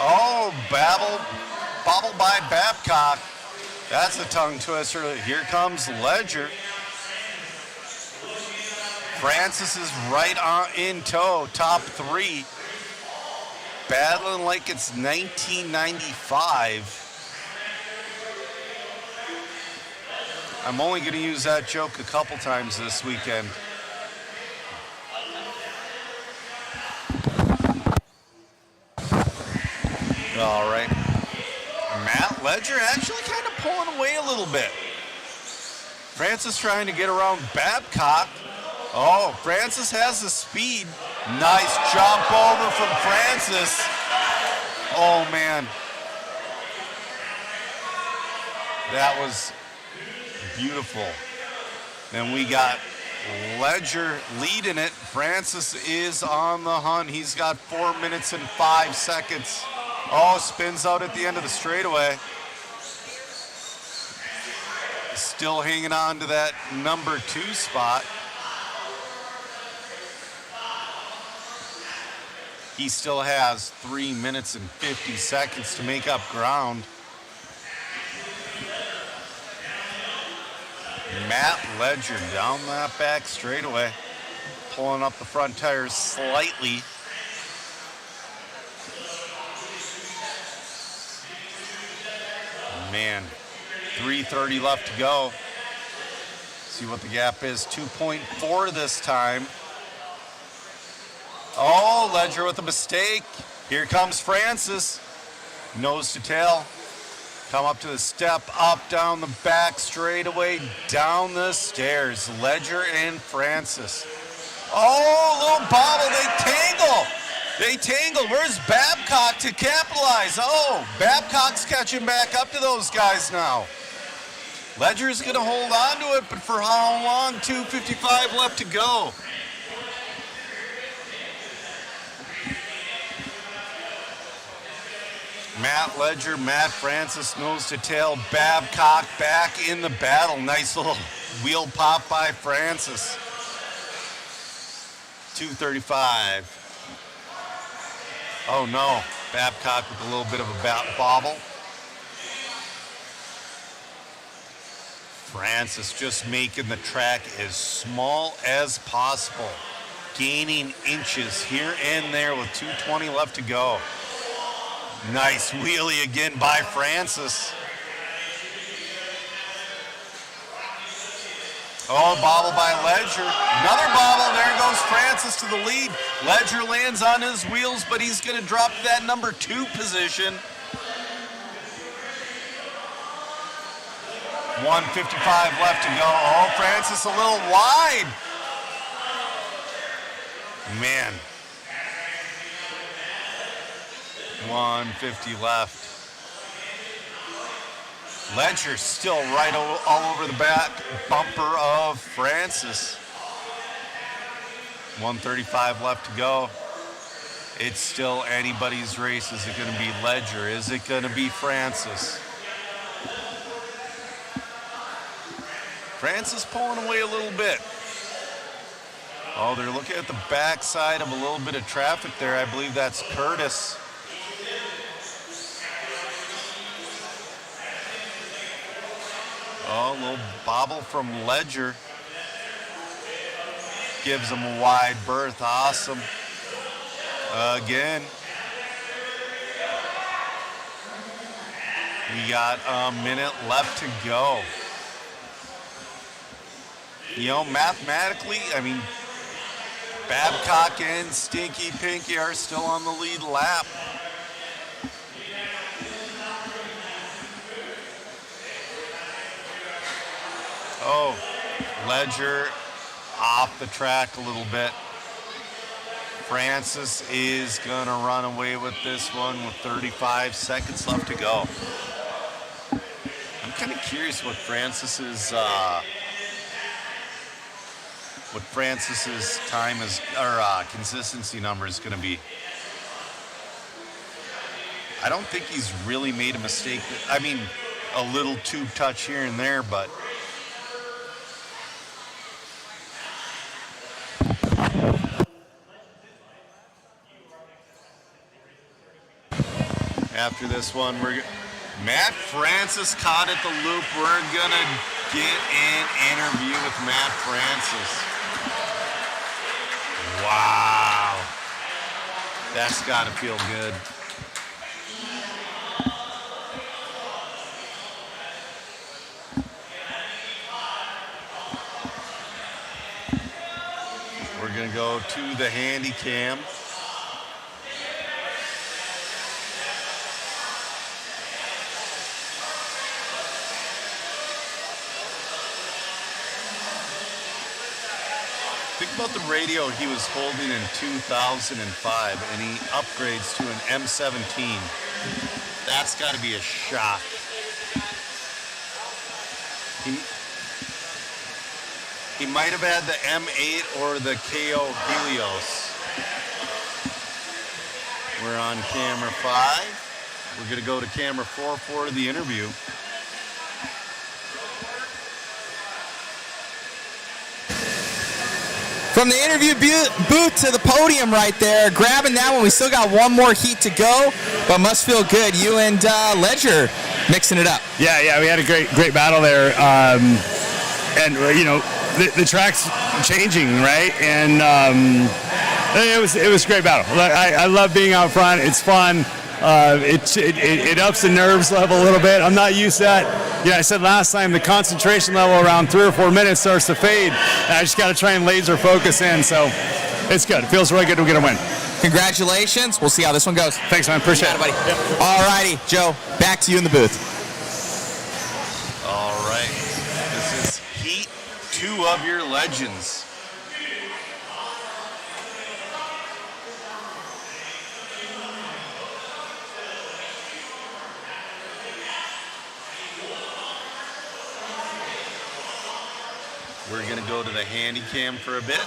Oh, bobble by Babcock. That's a tongue twister. Here comes Ledger. Francis is right on in tow, top 3. Battling like it's 1995. I'm only going to use that joke a couple times this weekend. All right. Matt Ledger actually kind of pulling away a little bit. Francis trying to get around Babcock. Oh, Francis has the speed. Nice jump over from Francis. Oh, man. That was beautiful. Then we got Ledger leading it. Francis is on the hunt. He's got 4 minutes and 5 seconds. Oh, spins out at the end of the straightaway. Still hanging on to that number 2 spot. He still has 3 minutes and 50 seconds to make up ground. Matt Ledger down that back straightaway, pulling up the front tires slightly. Man, 3:30 left to go. See what the gap is. 2.4 this time. Oh, Ledger with a mistake. Here comes Francis. Nose to tail. Come up to the step, up, down the back straightaway, down the stairs. Ledger and Francis. Oh, little bobble, they tangle. Where's Babcock to capitalize? Oh, Babcock's catching back up to those guys now. Ledger's gonna hold on to it, but for how long? 2:55 left to go. Matt Ledger, Matt Francis, nose to tail. Babcock back in the battle. Nice little wheel pop by Francis. 2:35. Oh no, Babcock with a little bit of a bobble. Francis just making the track as small as possible. Gaining inches here and there with 2:20 left to go. Nice wheelie again by Francis. Oh, bobble by Ledger. Another bobble. There goes Francis to the lead. Ledger lands on his wheels, but he's going to drop to that number 2 position. 1:55 left to go. Oh, Francis a little wide. Man. 150 left. Ledger still right all over the back bumper of Francis. 135 left to go. It's still anybody's race. Is it going to be Ledger? Is it going to be Francis? Francis pulling away a little bit. Oh, they're looking at the backside of a little bit of traffic there. I believe that's Curtis. Oh, a little bobble from Ledger. Gives him a wide berth. Awesome. Again. We got a minute left to go. You know, mathematically, I mean, Babcock and Stinky Pinky are still on the lead lap. Oh, Ledger off the track a little bit. Francis is gonna run away with this one with 35 seconds left to go. I'm kind of curious what Francis's time is, or consistency number is gonna be. I don't think he's really made a mistake. I mean, a little tube touch here and there, but after this one, Matt Francis caught at the loop. We're gonna get an interview with Matt Francis. Wow, that's gotta feel good. We're gonna go to the handy cam. Think about the radio he was holding in 2005, and he upgrades to an M17. That's got to be a shock. might have had the M8 or the KO Helios. We're on camera 5. We're going to go to camera 4 for the interview. From the interview booth to the podium right there, grabbing that one. We still got one more heat to go, but must feel good. You and Ledger mixing it up. Yeah, we had a great battle there. And, you know, the track's changing, right? And it was a great battle. I love being out front. It's fun. It ups the nerves level a little bit. I'm not used to that. Yeah, I said last time the concentration level around 3 or 4 minutes starts to fade. And I just got to try and laser focus in. So it's good. It feels really good to get a win. Congratulations. We'll see how this one goes. Thanks, man. Appreciate it, buddy. Yep. All righty, Joe, back to you in the booth. All right. This is Heat 2 of your legends. We're going to go to the handy cam for a bit.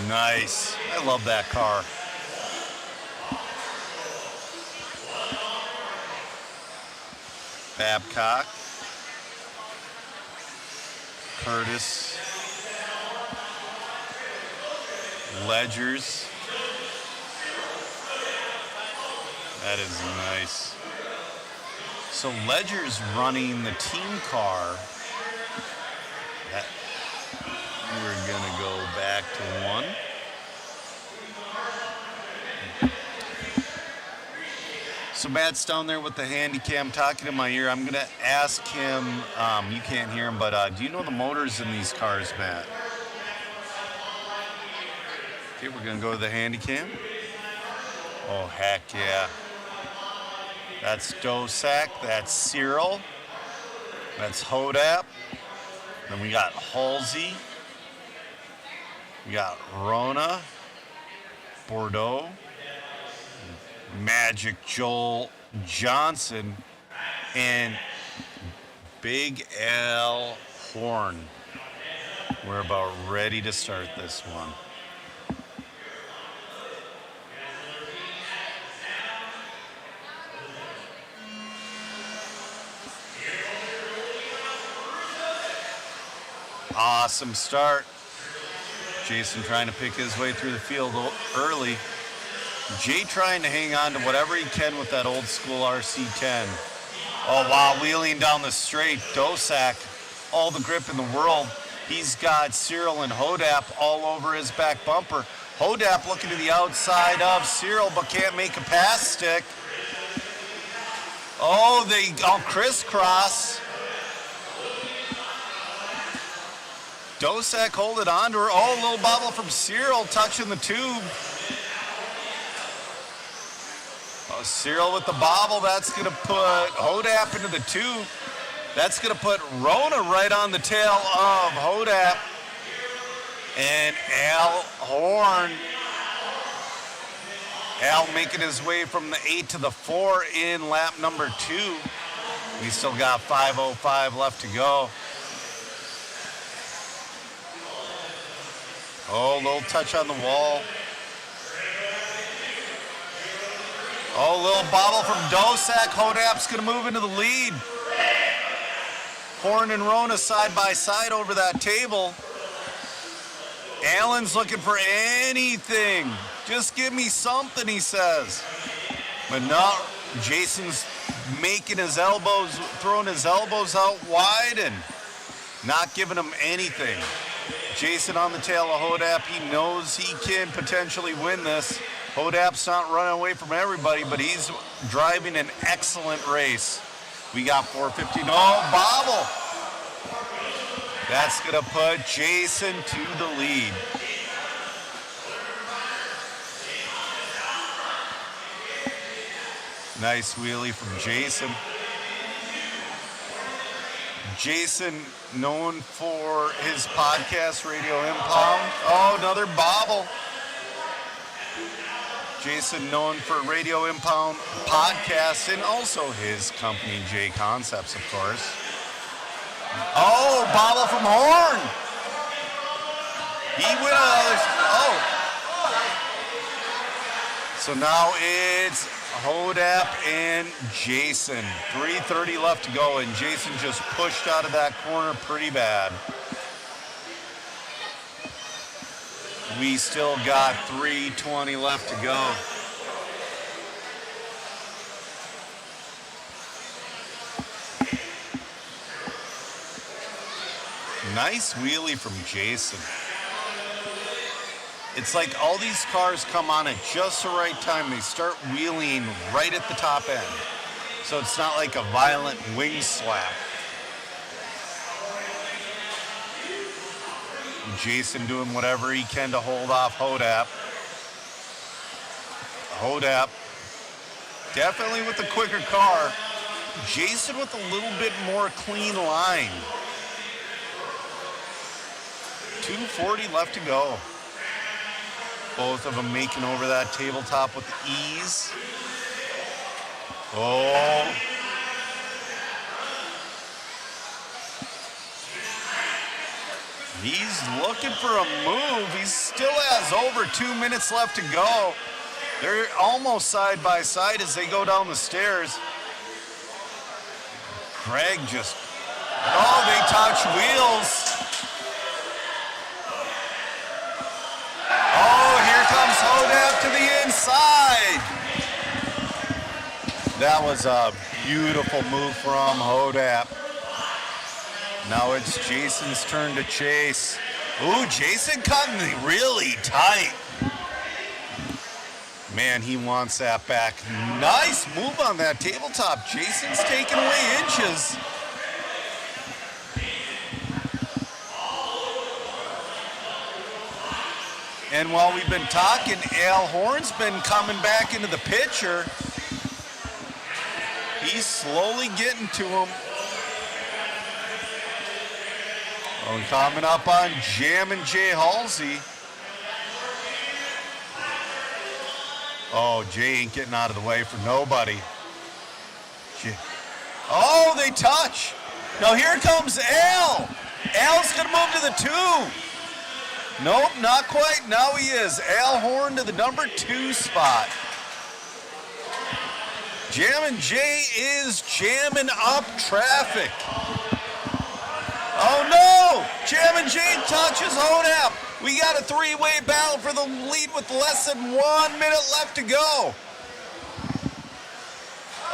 Nice. I love that car. Babcock. Curtis. Ledgers. That is nice. So Ledger's running the team car. We're going to go back to 1. So Matt's down there with the handy cam talking in my ear. I'm going to ask him, you can't hear him, but do you know the motors in these cars, Matt? Okay, we're going to go to the handy cam. Oh, heck yeah. That's Dosak, that's Cyril, that's Hodap. Then we got Halsey. We got Rona, Bordeaux, Magic Joel Johnson, and Big Al Horn. We're about ready to start this one. Awesome start. Jason trying to pick his way through the field early. Jay trying to hang on to whatever he can with that old school RC10. Oh, wow, wheeling down the straight. Dosak, all the grip in the world. He's got Cyril and Hodap all over his back bumper. Hodap looking to the outside of Cyril, but can't make a pass stick. Oh, they all crisscross. Dosak holding on to her. Oh, a little bobble from Cyril touching the tube. Oh, Cyril with the bobble. That's going to put Hodap into the tube. That's going to put Rona right on the tail of Hodap. And Al Horn. Al making his way from the 8 to the 4 in lap number 2. We still got 5:05 left to go. Oh, a little touch on the wall. Oh, a little bobble from Dosak. Hodap's going to move into the lead. Horn and Rona side by side over that table. Allen's looking for anything. Just give me something, he says. But no, Jason's making his elbows, throwing his elbows out wide and not giving him anything. Jason on the tail of Hodap. He knows he can potentially win this. Hodap's not running away from everybody, but he's driving an excellent race. We got 4:15. Oh, bobble. That's going to put Jason to the lead. Nice wheelie from Jason. Jason, known for his podcast, Radio Impound. Oh, another bobble. Jason, known for Radio Impound podcast and also his company, JConcepts, of course. Oh, bobble from Horn. He went on the other. Oh. So now it's Hodap and Jason. 3:30 left to go, and Jason just pushed out of that corner pretty bad. We still got 3:20 left to go. Nice wheelie from Jason. It's like all these cars come on at just the right time. They start wheeling right at the top end. So it's not like a violent wing slap. Jason doing whatever he can to hold off Hodap. Hodap definitely with the quicker car. Jason with a little bit more clean line. 2:40 left to go. Both of them making over that tabletop with ease. Oh. He's looking for a move. He still has over 2 minutes left to go. They're almost side by side as they go down the stairs. Craig just, oh, they touch wheels. Oh, here comes Hodap to the inside. That was a beautiful move from Hodap. Now it's Jason's turn to chase. Ooh, Jason cutting really tight. Man, he wants that back. Nice move on that tabletop. Jason's taking away inches. And while we've been talking, Al Horn's been coming back into the picture. He's slowly getting to him. Oh, coming up on Jammin' Jay Halsey. Oh, Jay ain't getting out of the way for nobody. Oh, they touch. Now here comes Al. Al's gonna move to the 2. Nope, not quite. Now he is. Al Horn to the number 2 spot. Jammin' Jay is jamming up traffic. Oh no! Jammin' Jay touches Hodap. We got a 3-way battle for the lead with less than 1 minute left to go.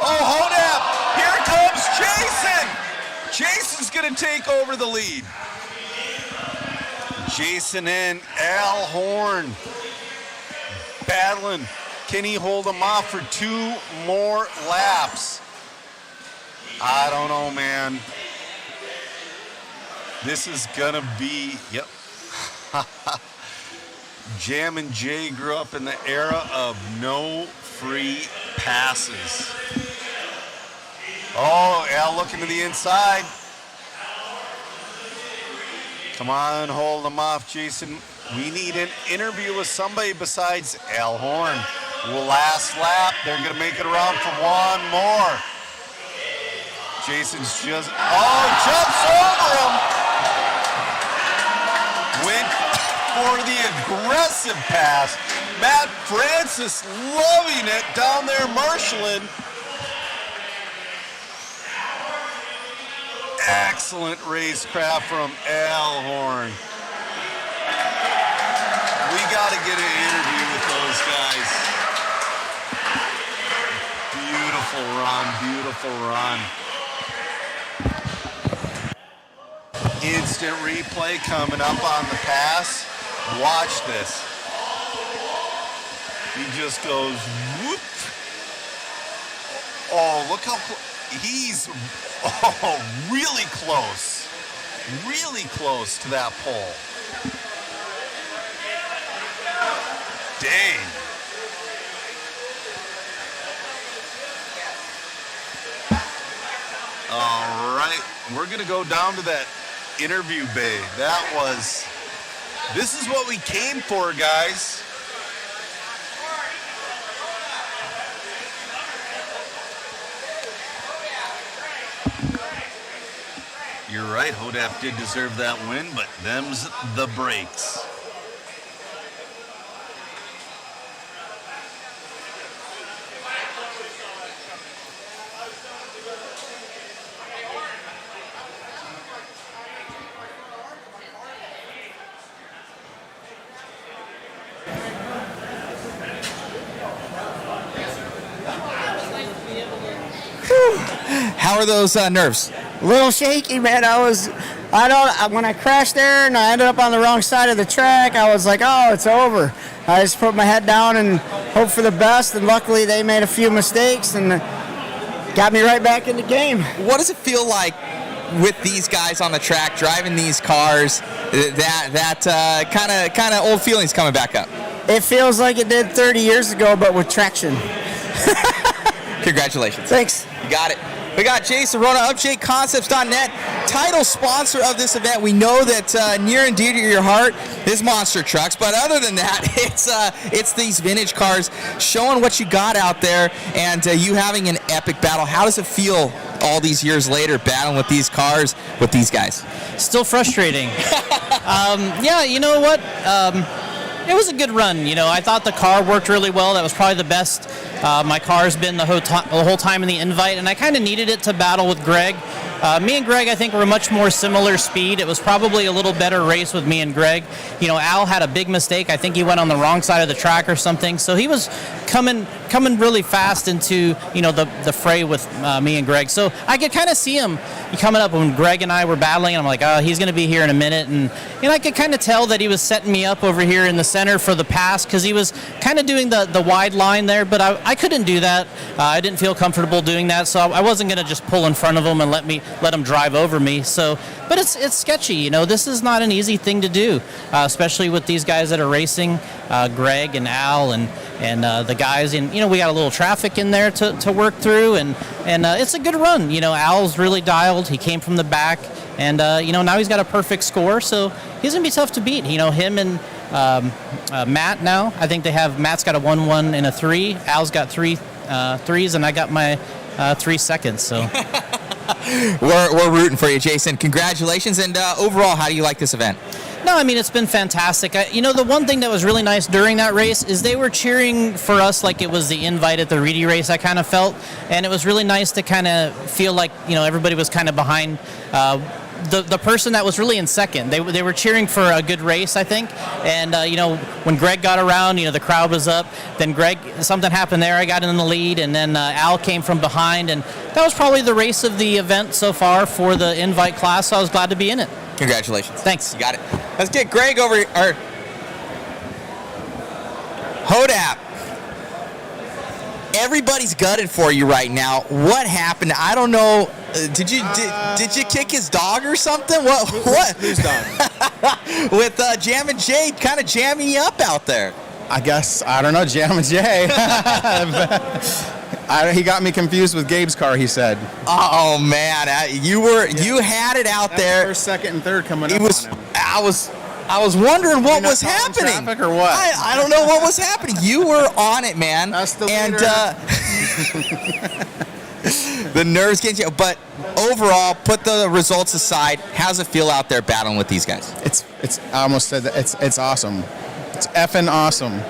Oh, Hodap! Here comes Jason! Jason's gonna take over the lead. Jason and Al Horn battling. Can he hold him off for 2 more laps? I don't know, man. This is gonna be, yep. Jammin' Jay grew up in the era of no free passes. Oh, Al looking to the inside. Come on, hold him off, Jason. We need an interview with somebody besides Al Horn. Last lap, they're gonna make it around for 1 more. Jason's just, oh, jumps over him. Went for the aggressive pass. Matt Francis loving it down there, marshaling. Excellent racecraft from Al Horn. We got to get an interview with those guys. Beautiful run, beautiful run. Instant replay coming up on the pass. Watch this. He just goes whoop. Oh, look how he's really close to that pole. Dang. All right, we're gonna go down to that interview bay. This is what we came for, guys. You're right, Hodap did deserve that win, but them's the breaks. How are those nerves? A little shaky, man. When I crashed there and I ended up on the wrong side of the track, I was like, oh, it's over. I just put my head down and hope for the best, and luckily they made a few mistakes and got me right back in the game. What does it feel like with these guys on the track, driving these cars, that kind of old feelings coming back up? It feels like it did 30 years ago, but with traction. Congratulations. Thanks. You got it. We got Jason Rona of JConcepts.net, title sponsor of this event. We know that near and dear to your heart is monster trucks, but other than that, it's these vintage cars, showing what you got out there, and you having an epic battle. How does it feel all these years later, battling with these cars, with these guys? Still frustrating. Yeah, you know what? It was a good run. You know, I thought the car worked really well. That was probably the best my car's been the whole time in the invite, and I kind of needed it to battle with Greg. Me and Greg, I think, were much more similar speed. It was probably a little better race with me and Greg. You know, Al had a big mistake. I think he went on the wrong side of the track or something. So he was coming really fast into, you know, the fray with me and Greg. So I could kind of see him coming up when Greg and I were battling. And I'm like, oh, he's going to be here in a minute. And you know, I could kind of tell that he was setting me up over here in the center for the pass, because he was kind of doing the wide line there. But I couldn't do that. I didn't feel comfortable doing that. So I wasn't going to just pull in front of him and let him drive over me. So, but it's sketchy. You know, this is not an easy thing to do, especially with these guys that are racing, Greg and Al and the guys. And you know, we got a little traffic in there to work through, and it's a good run. You know, Al's really dialed. He came from the back, and you know, now he's got a perfect score. So he's gonna be tough to beat. You know, him and Matt now. I think Matt's got a 1-1 and a 3. Al's got 3 threes, and I got my 3 seconds. So. We're rooting for you, Jason. Congratulations, and overall, how do you like this event? No, I mean, it's been fantastic. You know, the one thing that was really nice during that race is they were cheering for us like it was the invite at the Reedy race, I kind of felt, and it was really nice to kind of feel like, you know, everybody was kind of behind the person that was really in second. They were cheering for a good race, I think. And, you know, when Greg got around, you know, the crowd was up. Then something happened there. I got in the lead, and then Al came from behind. And that was probably the race of the event so far for the invite class, so I was glad to be in it. Congratulations. Thanks. You got it. Let's get Greg over here. Hodap. Everybody's gutted for you right now. What happened? I don't know. Did you kick his dog or something? What? Whose dog? With Jammin' Jay kind of jamming you up out there. I guess, I don't know, Jammin' Jay. He got me confused with Gabe's car, he said. Oh man, you had it out there. First, second, and third coming up on him. I was wondering what was happening. Traffic or what? I don't know what was happening. You were on it, man. That's the and leader. the nerves get you. But overall, put the results aside. How's it feel out there battling with these guys? It's I almost said that it's awesome. It's effing awesome.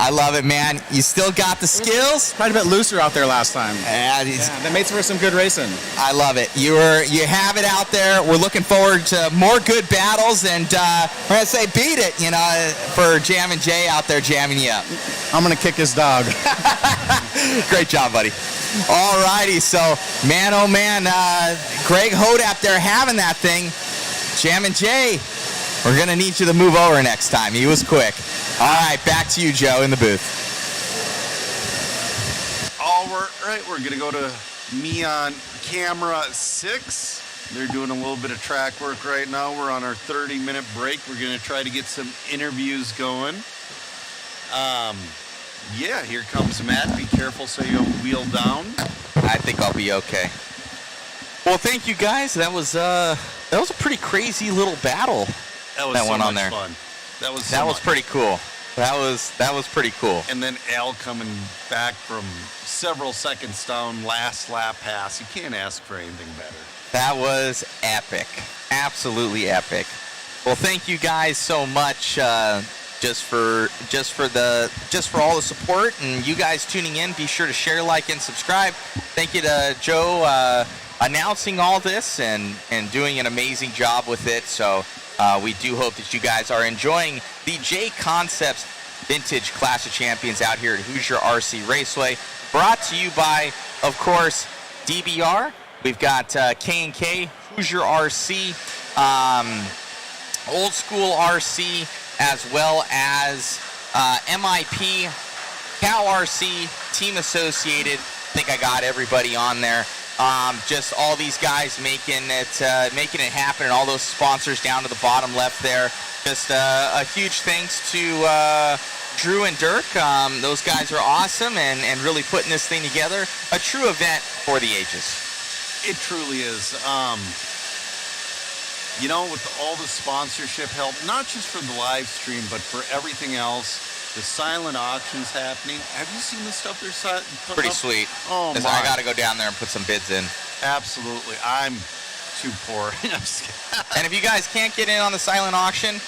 I love it, man. You still got the skills. Quite a bit looser out there last time. Yeah, that made for some good racing. I love it. You have it out there. We're looking forward to more good battles, and we're gonna say beat it, you know, for Jammin' Jay out there jamming you up. I'm gonna kick his dog. Great job, buddy. All righty, so man, oh man, Greg Hodap there having that thing. Jammin' Jay, we're gonna need you to move over next time. He was quick. All right, back to you, Joe, in the booth. All right, we're going to go to me on camera 6. They're doing a little bit of track work right now. We're on our 30-minute break. We're going to try to get some interviews going. Yeah, here comes Matt. Be careful so you don't wheel down. I think I'll be okay. Well, thank you, guys. That was a pretty crazy little battle that went on there. Fun. That was pretty cool. That was pretty cool. And then Al coming back from several seconds down, last lap pass. You can't ask for anything better. That was epic. Absolutely epic. Well, thank you guys so much just for all the support and you guys tuning in. Be sure to share, like, and subscribe. Thank you to Joe announcing all this and doing an amazing job with it. So we do hope that you guys are enjoying the JConcepts Vintage Clash of Champions out here at Hoosier RC Raceway. Brought to you by, of course, DBR, We've got K&K, Hoosier RC, Old School RC, as well as MIP, Cal RC, Team Associated. I think I got everybody on there. Just all these guys making it happen, and all those sponsors down to the bottom left there. Just a huge thanks to Drew and Dirk. Those guys are awesome and really putting this thing together. A true event for the ages. It truly is. With all the sponsorship help, not just for the live stream, but for everything else, the silent auctions happening. Have you seen the stuff they're putting Pretty up? sweet. Oh, my. I got to go down there and put some bids in. Absolutely. I'm too poor. And if you guys can't get in on the silent auction,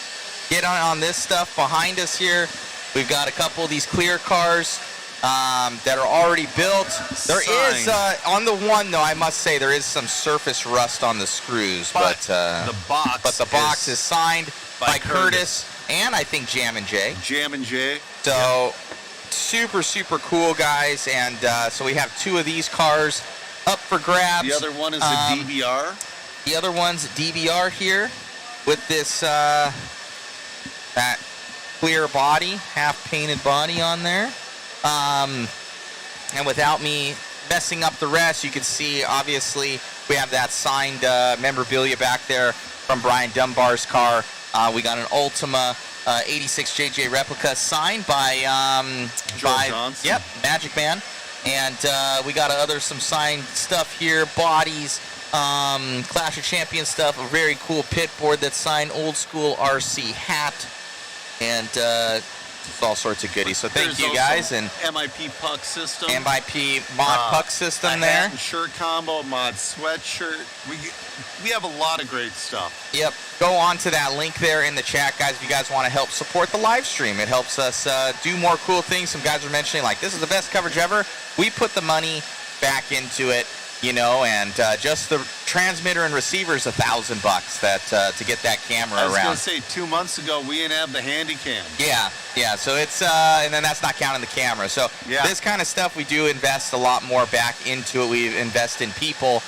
get on this stuff behind us here. We've got a couple of these clear cars that are already built. There is, on the one though, I must say, there is some surface rust on the screws, but the box is signed by Curtis and I think Jam and Jay. So super, super cool, guys. And so we have two of these cars up for grabs. The other one is a DBR. The other one's DBR here with this that clear body, half painted body on there. And without me messing up the rest, you can see obviously we have that signed memorabilia back there from Brian Dunbar's car. We got an Ultima 86 JJ replica signed by Johnson. Yep, Magic Man. And we got some signed stuff here, bodies, Clash of Champions stuff, a very cool pit board that's signed, Old School RC hat, and all sorts of goodies. So thank you guys. And MIP puck system. MIP mod puck system there. Hat and shirt combo, mod sweatshirt. We have a lot of great stuff. Yep. Go on to that link there in the chat, guys, if you guys want to help support the live stream. It helps us do more cool things. Some guys are mentioning, like, this is the best coverage ever. We put the money back into it, and just the transmitter and receiver is $1,000 that to get that camera around. I was going to say, 2 months ago, we didn't have the handy cam. Yeah. So it's, and then that's not counting the camera. So this kind of stuff, we do invest a lot more back into it. We invest in people.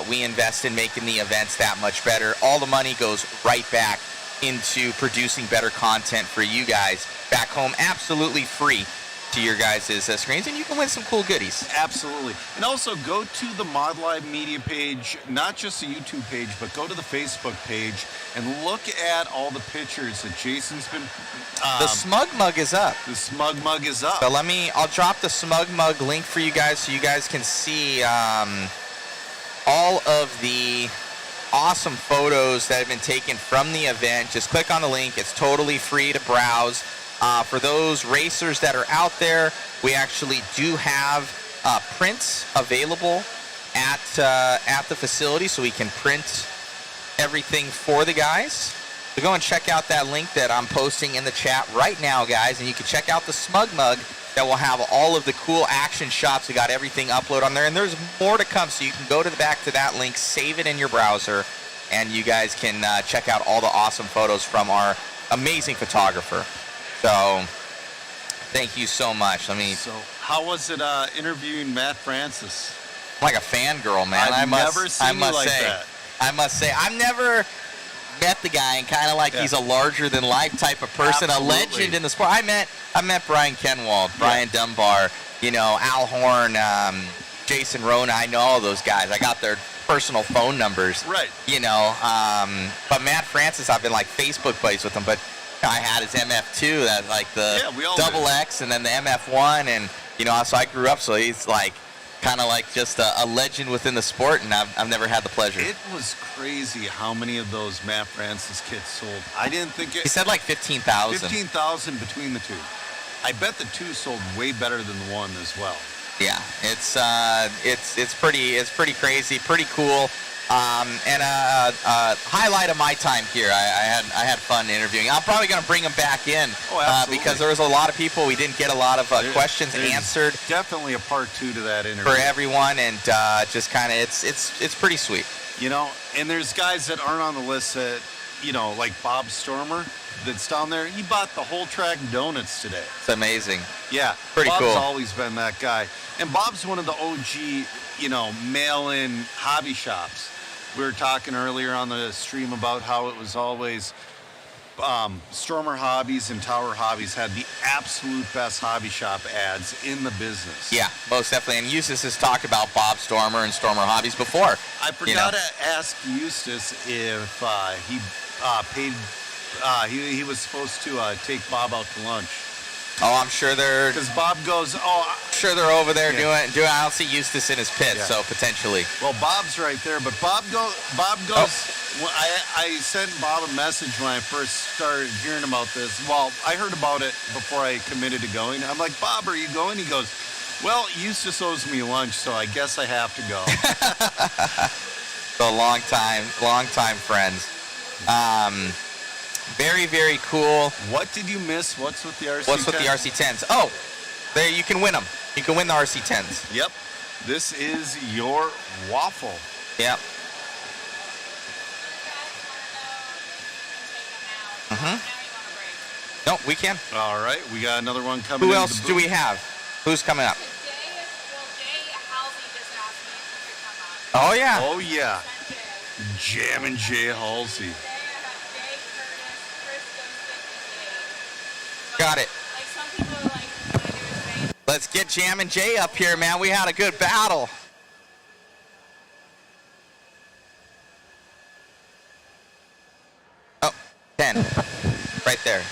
We invest in making the events that much better. All the money goes right back into producing better content for you guys back home, absolutely free to your guys' screens, and you can win some cool goodies. Absolutely. And also go to the Mod Live media page, not just the YouTube page, but go to the Facebook page and look at all the pictures that Jason's been... the Smug Mug is up. The Smug Mug is up. So I'll drop the Smug Mug link for you guys so you guys can see all of the awesome photos that have been taken from the event. Just click on the link. It's totally free to browse. For those racers that are out there, we actually do have prints available at the facility, so we can print everything for the guys. So go and check out that link that I'm posting in the chat right now, guys, and you can check out the Smug Mug that will have all of the cool action shots. We got everything uploaded on there, and there's more to come, so you can go back to that link, save it in your browser, and you guys can check out all the awesome photos from our amazing photographer. So, thank you so much. So, how was it interviewing Matt Francis? I'm like a fangirl, man. I've never seen you like that. I must say, I've never met the guy, and kind of like he's a larger-than-life type of person, Absolutely. a legend in the sport. I met Brian Kenwald, Brian Dunbar, Al Horn, Jason Rona. I know all those guys. I got their personal phone numbers. Right. But Matt Francis, I've been like Facebook buddies with him, but I had his MF2, that like the double X, and then the MF1, and so I grew up. So he's like kind of like just a legend within the sport, and I've never had the pleasure. It was crazy how many of those Matt Francis kits sold. I didn't think it. He said like 15,000. 15,000 between the two. I bet the two sold way better than the one as well. Yeah, it's pretty crazy, pretty cool. And a highlight of my time here. I had fun interviewing. I'm probably going to bring him back in because there was a lot of people. We didn't get a lot of questions answered. Definitely a part 2 to that interview for everyone, and just kind of it's pretty sweet. And there's guys that aren't on the list that like Bob Stormer that's down there, he bought the whole track donuts today. It's amazing. Yeah, Pretty Bob's cool. always been that guy. And Bob's one of the OG, mail-in hobby shops. We were talking earlier on the stream about how it was always Stormer Hobbies and Tower Hobbies had the absolute best hobby shop ads in the business. Yeah, most definitely. And Eustace has talked about Bob Stormer and Stormer Hobbies before. I forgot to ask Eustace if he paid. He was supposed to take Bob out to lunch. Oh, I'm sure they're. Because Bob goes, I'm sure they're over there doing. I don't see Eustace in his pit, so potentially. Well, Bob's right there, but Bob goes. Well, I sent Bob a message when I first started hearing about this. Well, I heard about it before I committed to going. I'm like, Bob, are you going? He goes, well, Eustace owes me lunch, so I guess I have to go. So long time friends. Very, very cool. What did you miss? What's with the RC10s? What's with the RC10s? Oh, there, you can win them. You can win the RC10s. Yep. This is your waffle. Yep. Mm-hmm. No, we can. All right, we got another one coming. Who else do we have? Who's coming up? Oh, yeah. Oh, yeah. Jammin' Jay Halsey. Got it. Let's get Jammin' Jay up here, man. We had a good battle. Oh, 10. Right there.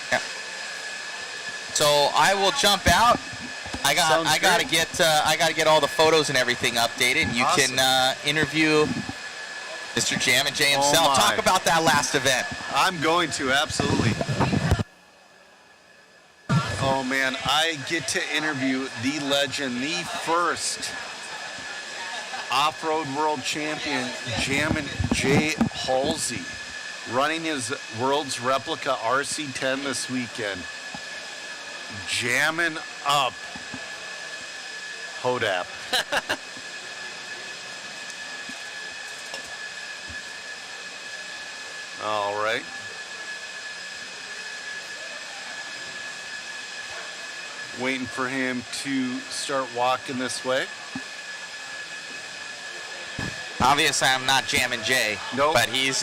Yeah. So I will jump out. I gotta get all the photos and everything updated. And you can interview Mr. Jammin' Jay himself. Talk about that last event. I'm going to, absolutely. Oh, man, I get to interview the legend, the first off-road world champion, Jammin' Jay Halsey, running his world's replica RC10 this weekend. Jamming up Hodap. All right. Waiting for him to start walking this way. Obviously, I'm not Jammin' Jay. Nope. But she's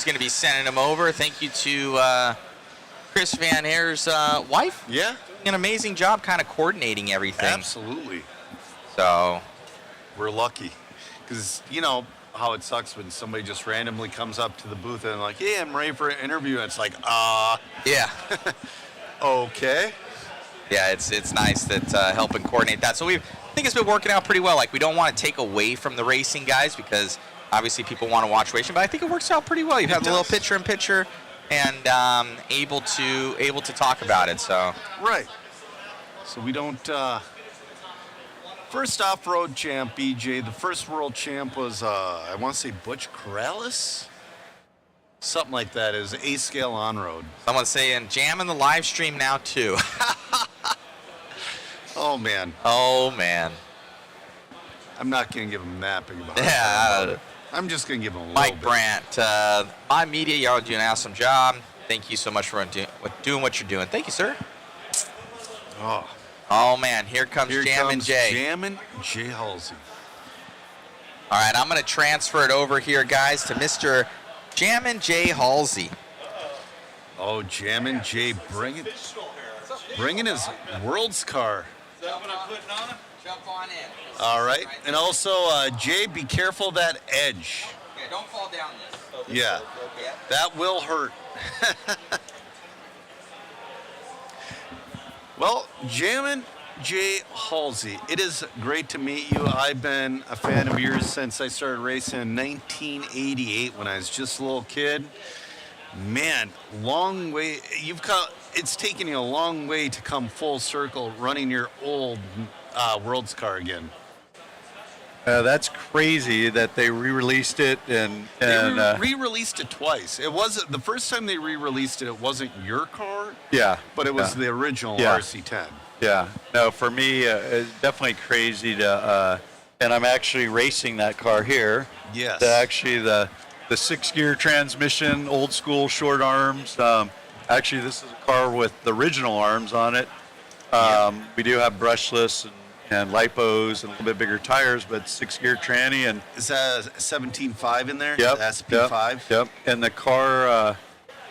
going to be sending him over. Thank you to Chris Van Air's wife. Yeah. Doing an amazing job kind of coordinating everything. Absolutely. So. We're lucky. Because, you know how it sucks when somebody just randomly comes up to the booth and like, hey, I'm ready for an interview. And it's like, Yeah. Okay. Yeah, it's nice that helping coordinate that. So I think it's been working out pretty well. Like, we don't want to take away from the racing guys because obviously people want to watch racing, but I think it works out pretty well. You've had a little picture-in-picture and able to talk about it. So right. So we don't. First off-road champ, BJ. The first world champ was I want to say Butch Corrales. Something like that. Is A-scale on-road. Someone's saying jamming the live stream now too. Oh man. Oh man. I'm not gonna give him that big of a Yeah. I'm just gonna give him a little Mike bit. Brandt, my media, y'all are doing an awesome job. Thank you so much for doing what you're doing. Thank you, sir. Oh man, here comes Jammin' Jay. Jammin' Jay Halsey. All right, I'm gonna transfer it over here, guys, to Mr. Jammin' Jay Halsey. Oh, Jammin' Jay, bringing his world's car. Is that what I'm putting on him? Jump on in. All right, and also, Jay, be careful of that edge. Yeah, don't fall down this. Yeah, that will hurt. Well, Jammin' Jay Halsey, it is great to meet you. I've been a fan of yours since I started racing in 1988 when I was just a little kid. Man, long way. It's taken you a long way to come full circle running your old World's car again. That's crazy that they re-released it and they re-released it twice. It wasn't the first time they re-released it. It wasn't your car. Yeah, but it was the original RC10. Yeah, no, for me, it's definitely crazy to, and I'm actually racing that car here. Yes. Actually, the the 6-gear transmission, old school short arms. Actually, this is a car with the original arms on it. We do have brushless and lipos and a little bit bigger tires, but 6-gear tranny. And is that a 17.5 in there? Yep. The SP5? Yep. And the car,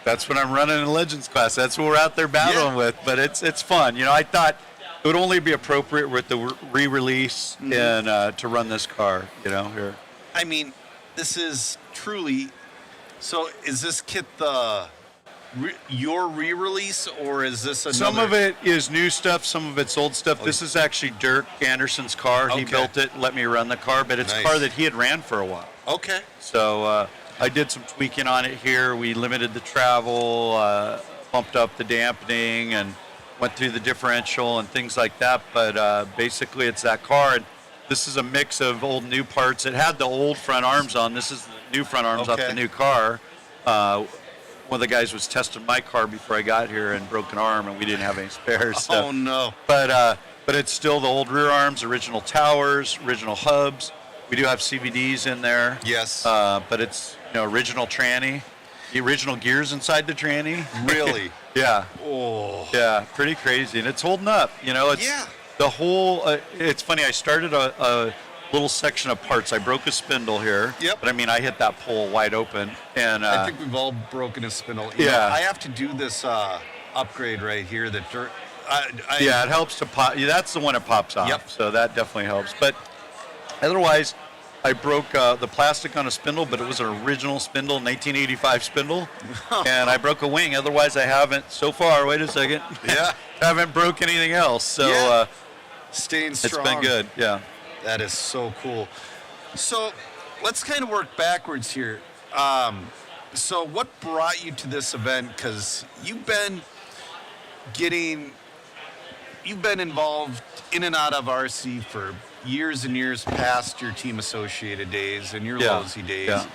that's what I'm running in Legends class. That's what we're out there battling with. But it's fun. You know, I thought it would only be appropriate with the re-release and to run this car, you know, here. I mean, this is truly. So, is this kit your re-release, or is this another? Some of it is new stuff, some of it's old stuff. This is actually Dirk Anderson's car. He built it, let me run the car, but it's a car that he had ran for a while. Okay. So I did some tweaking on it here. We limited the travel, bumped up the dampening, and went through the differential and things like that. But basically, it's that car. And this is a mix of old new parts. It had the old front arms on. This is the new front arms off the new car. One of the guys was testing my car before I got here and broke an arm, and we didn't have any spares. So. Oh, no. But it's still the old rear arms, original towers, original hubs. We do have CVDs in there. Yes. But it's original tranny, the original gears inside the tranny. Really? Yeah. Oh. Yeah, pretty crazy, and it's holding up. It's the whole. It's funny. I started a little section of parts. I broke a spindle here. Yep. But I mean, I hit that pole wide open, and I think we've all broken a spindle. I have to do this upgrade right here. It helps to pop. Yeah, that's the one that pops off. Yep. So that definitely helps. But otherwise, I broke the plastic on a spindle, but it was an original spindle, 1985 spindle, and I broke a wing. Otherwise, I haven't so far. Wait a second. Yeah. Haven't broke anything else. So staying strong. It's been good. Yeah. That is so cool. So let's kind of work backwards here. So what brought you to this event? Because you've been involved in and out of RC for years and years past your Team Associated days and your Lowe's days. Yeah.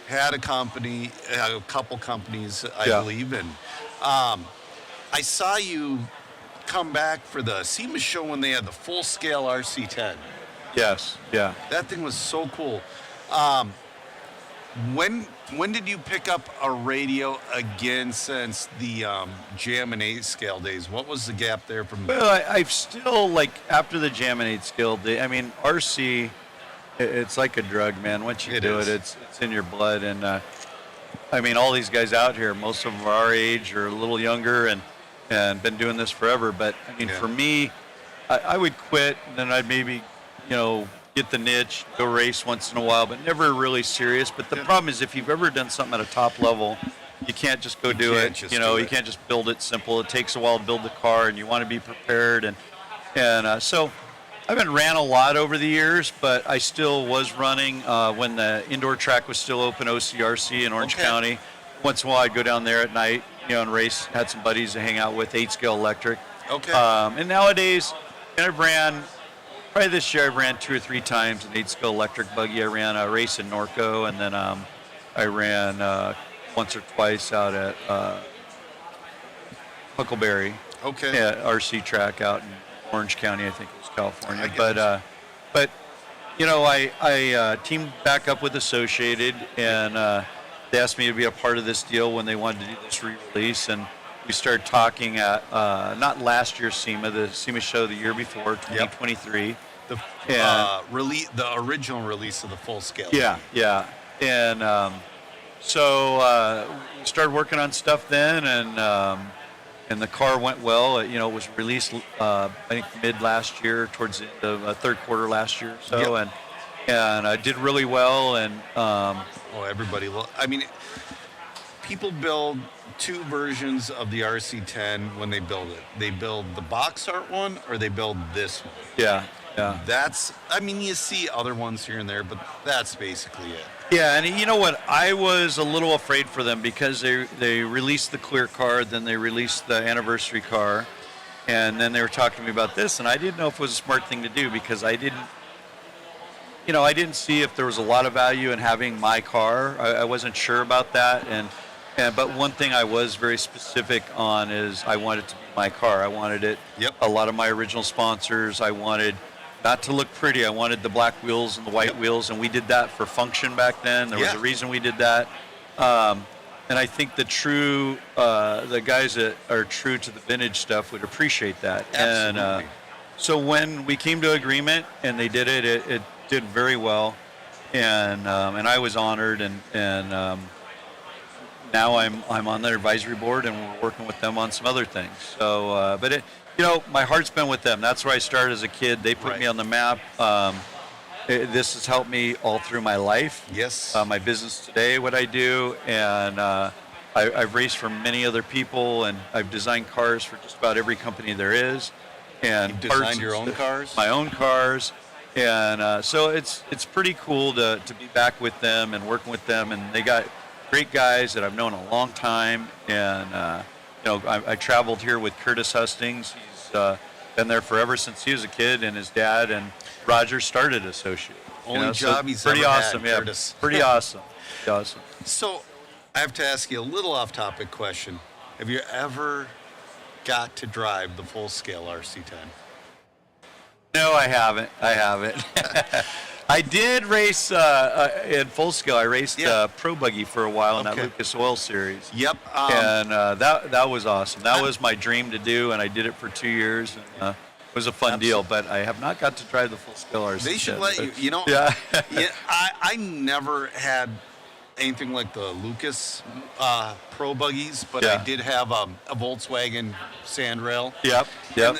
Had a company, a couple companies, I believe, and I saw you come back for the SEMA show when they had the full-scale RC10. Yes, yeah. That thing was so cool. When did you pick up a radio again since the Jam and 8 scale days? What was the gap there from? Well, I've still, after the Jam and 8 scale day, I mean, RC, it's like a drug, man. Once you do it, it's in your blood. And, I mean, all these guys out here, most of them are our age or a little younger and been doing this forever. But, I mean, for me, I would quit, and then I'd maybe, get the niche, go race once in a while, but never really serious. But the problem is if you've ever done something at a top level, you can't just go do it. You can't just build it simple. It takes a while to build the car, and you want to be prepared. And so I haven't ran a lot over the years, but I still was running when the indoor track was still open, OCRC in Orange County. Once in a while, I'd go down there at night, and race. Had some buddies to hang out with, 8-scale electric. Okay. And nowadays, I've ran, probably this year, I ran 2 or 3 times an 8-scale electric buggy. I ran a race in Norco, and then I ran once or twice out at Huckleberry. Okay. Yeah, RC track out in Orange County, I think it was California. But I teamed back up with Associated, and they asked me to be a part of this deal when they wanted to do this re-release, and we started talking at not last year's SEMA, the SEMA show the year before, 2023. The original release of the full scale. Yeah. And so we started working on stuff then, and the car went well. It was released I think mid last year, towards the end of third quarter last year. So and I did really well. And everybody. I mean, people build 2 versions of the RC10 when they build it. They build the box art one, or they build this one. Yeah. You see other ones here and there, but that's basically it. Yeah, and you know what? I was a little afraid for them because they released the clear car, then they released the anniversary car, and then they were talking to me about this, and I didn't know if it was a smart thing to do because I didn't see if there was a lot of value in having my car. I wasn't sure about that, but one thing I was very specific on is I wanted it to be my car. I wanted it. Yep. A lot of my original sponsors. I wanted not to look pretty. I wanted the black wheels and the white wheels, and we did that for function back then. There was a reason we did that. And I think the guys that are true to the vintage stuff would appreciate that. Absolutely. And so when we came to agreement and they did it, it did very well. And I was honored, and now I'm on their advisory board, and we're working with them on some other things. So, but my heart's been with them. That's where I started as a kid. They put me on the map. This has helped me all through my life. Yes. My business today, what I do, and I've raced for many other people, and I've designed cars for just about every company there is. And You've designed your own cars? My own cars. And so it's pretty cool to be back with them and working with them. And they got great guys that I've known a long time. And, I traveled here with Curtis Hustings. He's been there forever since he was a kid, and his dad and Roger started associate. Only job he's pretty ever awesome, had, yeah. Curtis. Pretty awesome. Awesome. So I have to ask you a little off-topic question. Have you ever got to drive the full-scale RC10? No, I haven't. I did race in full scale. I raced Pro Buggy for a while in that Lucas Oil Series. Yep. And that was awesome. That was my dream to do, and I did it for 2 years. And, it was a fun deal, but I have not got to try the full scale RC. They should let you. Yeah. I never had anything like the Lucas Pro Buggies, but I did have a Volkswagen Sandrail. Yep. And,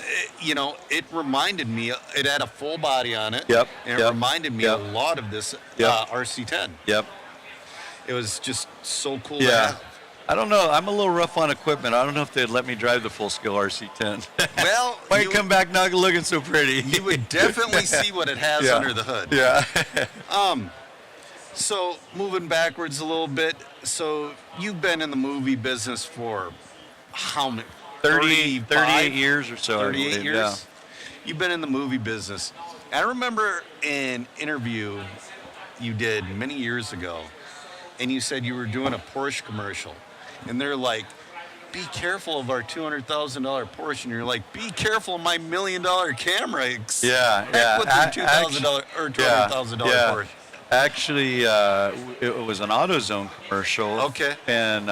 it reminded me. It had a full body on it. Yep. And it reminded me a lot of this RC10. Yep. It was just so cool to have. I don't know. I'm a little rough on equipment. I don't know if they'd let me drive the full-scale RC10. Well, might come back not looking so pretty. You would definitely see what it has under the hood. Yeah. So moving backwards a little bit. So you've been in the movie business for how many? 38 years or so. 38 years. Yeah. You've been in the movie business. I remember an interview you did many years ago, and you said you were doing a Porsche commercial. And they're like, be careful of our $200,000 Porsche. And you're like, be careful of my $1 million camera. Heck with your $2,000 or $200,000 Porsche. Actually, it was an AutoZone commercial. Okay. And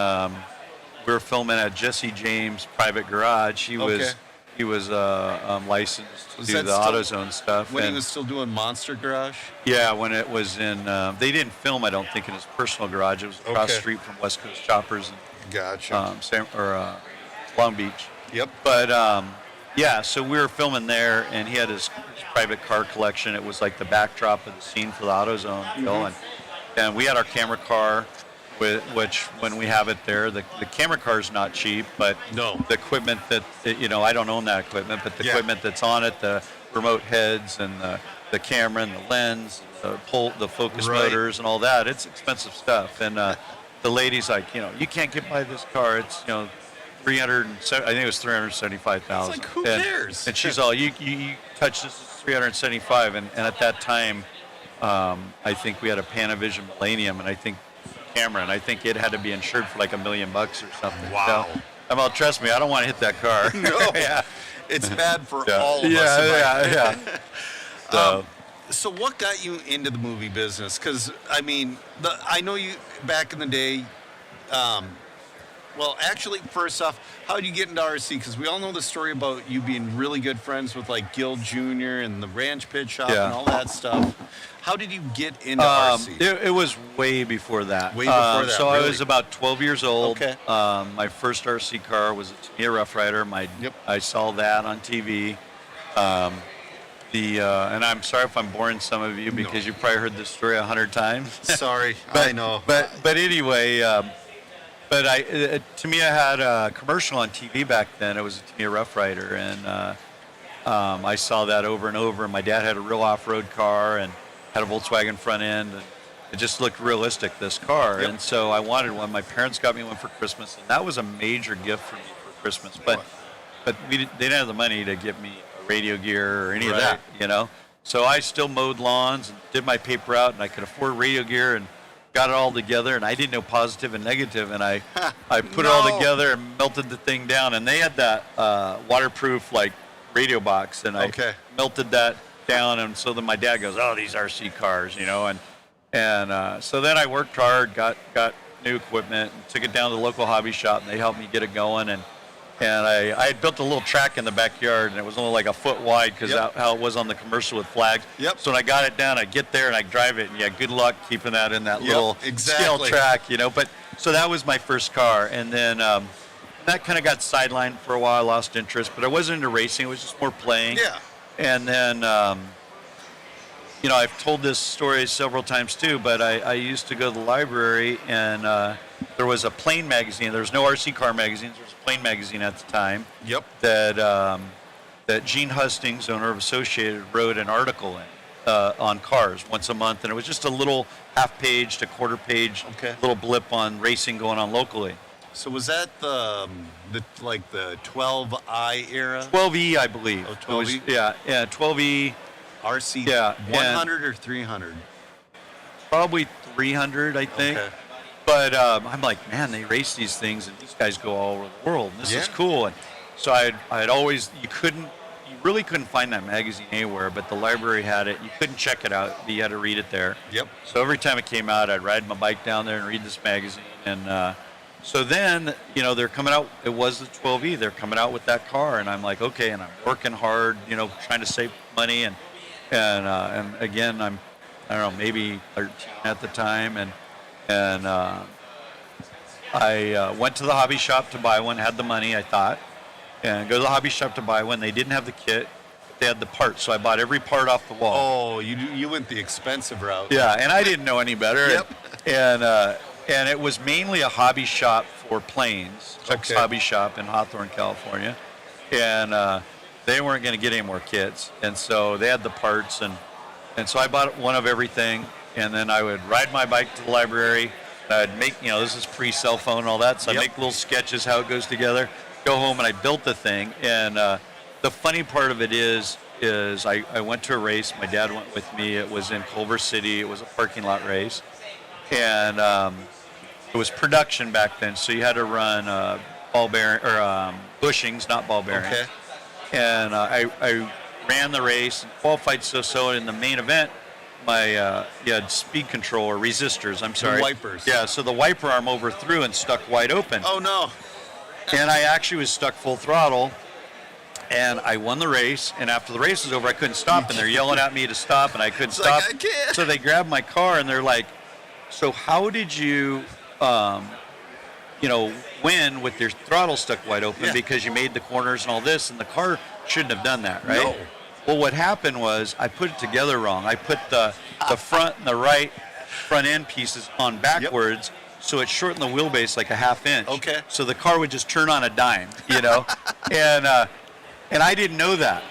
we were filming at Jesse James' private garage. He was licensed to do the AutoZone stuff. When he was still doing Monster Garage? Yeah, when it was in, they didn't film, I don't think, in his personal garage. It was across the street from West Coast Choppers. And, Long Beach. Yep. But, so we were filming there, and he had his private car collection. It was like the backdrop of the scene for the AutoZone deal. And we had our camera car, which when we have it there, the camera car is not cheap, but the equipment that, I don't own that equipment, but the equipment that's on it, the remote heads and the camera and the lens, the focus motors and all that, it's expensive stuff. And the lady's like, you can't get by this car. It's, I think it was $375,000. It's like, who cares? And she's all, you touch this, it's $375. And at that time, I think we had a Panavision Millennium, and I think camera, and I think it had to be insured for like $1 million or something. Wow. So, I'm all, trust me, I don't want to hit that car. No. It's bad for all of us. So what got you into the movie business? Because, I know you, back in the day, actually, first off, how did you get into RC? Because we all know the story about you being really good friends with, like, Gil Jr. and the Ranch Pit Shop and all that stuff. How did you get into RC? It was way before that. Way before that, So really? I was about 12 years old. Okay. My first RC car was a Tamiya Rough Rider. I saw that on TV. And I'm sorry if I'm boring some of you because you've probably heard this story 100 times. Sorry, I know. But anyway, Tamiya had a commercial on TV back then. It was a Tamiya Rough Rider, and I saw that over and over. My dad had a real off-road car and had a Volkswagen front end. And it just looked realistic, this car. And so I wanted one. My parents got me one for Christmas, and that was a major gift for me for Christmas. But they didn't have the money to get me radio gear or any of that, So I still mowed lawns and did my paper out, and I could afford radio gear and got it all together, and I didn't know positive and negative, and I put it all together and melted the thing down. And they had that waterproof like radio box, and I melted that down, and so then my dad goes, "Oh, these RC cars," and so then I worked hard, got new equipment, and took it down to the local hobby shop, and they helped me get it going, and I had built a little track in the backyard, and it was only like a foot wide because how it was on the commercial with flags. Yep. So when I got it down, I get there and I drive it, and good luck keeping that in that little scale track, But so that was my first car, and then that kind of got sidelined for a while. I lost interest, but I wasn't into racing. It was just more playing. Yeah. And then, I've told this story several times too, but I used to go to the library, and there was a plane magazine. There was no RC car magazines. There was a plane magazine at the time. Yep. That Gene Hustings, owner of Associated, wrote an article in on cars once a month, and it was just a little half-page to quarter-page little blip on racing going on locally. So was that the 12i era? 12E, I believe. Oh, 12E? Yeah, 12E. RC 100 or 300? Probably 300, I think. Okay. But I'm like, man, they race these things, and these guys go all over the world. And this is cool. And so I'd always, you really couldn't find that magazine anywhere, but the library had it. You couldn't check it out, but you had to read it there. Yep. So every time it came out, I'd ride my bike down there and read this magazine. And so then, they're coming out, it was the 12E, they're coming out with that car, and I'm like, okay, and I'm working hard, trying to save money, and again, I don't know, maybe 13 at the time, and I went to the hobby shop to buy one, had the money, I thought, and go to the hobby shop to buy one. They didn't have the kit, but they had the parts, so I bought every part off the wall. Oh, you went the expensive route. Yeah, and I didn't know any better. Yep. And it was mainly a hobby shop for planes, Chuck's Hobby Shop in Hawthorne, California, and they weren't going to get any more kits, and so they had the parts, and so I bought one of everything, and then I would ride my bike to the library. I'd make, this is pre-cell phone and all that, so I'd make little sketches how it goes together, go home, and I built the thing. And the funny part of it is I went to a race. My dad went with me. It was in Culver City. It was a parking lot race, and it was production back then, so you had to run ball bearing or bushings, not ball bearings. Okay. And I ran the race and qualified so in the main event. You had speed control or resistors. I'm sorry. The wipers. Yeah. So the wiper arm overthrew and stuck wide open. Oh no. And I actually was stuck full throttle. And I won the race, and after the race was over, I couldn't stop, and they're yelling at me to stop, and I couldn't stop. Like, I can't. So they grabbed my car, and they're like, "So how did you, win with your throttle stuck wide open because you made the corners and all this, and the car shouldn't have done that, right?" No. Well, what happened was I put it together wrong. I put the front and the right front end pieces on backwards, so it shortened the wheelbase like a half inch. Okay. So the car would just turn on a dime, And I didn't know that.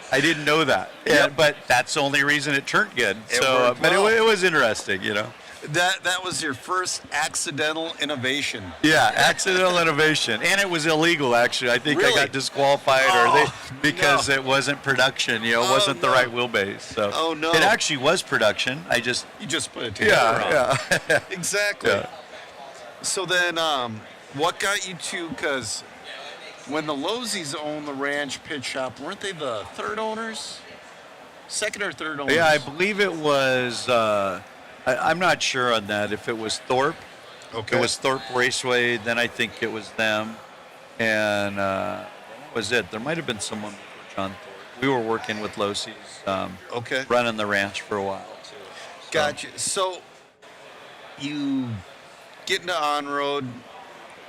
But that's the only reason it turned good. It was interesting, That was your first accidental innovation. Yeah, accidental innovation, and it was illegal. Actually, I think Really? I got disqualified, because it wasn't production. It wasn't the right wheelbase. So Oh, no. it actually was production. You just put it together. Yeah. Exactly. Yeah. So then, what got you to? Because when the Losies owned the ranch pit shop, weren't they the third owners? Second or third owners? Yeah, I believe it was. I'm not sure on that. If it was Thorpe, Okay. it was Thorpe Raceway. Then I think it was them, and that was it. There might have been someone before John Thorpe. We were working with Losies, running the ranch for a while too. So. Gotcha. So you get into on-road.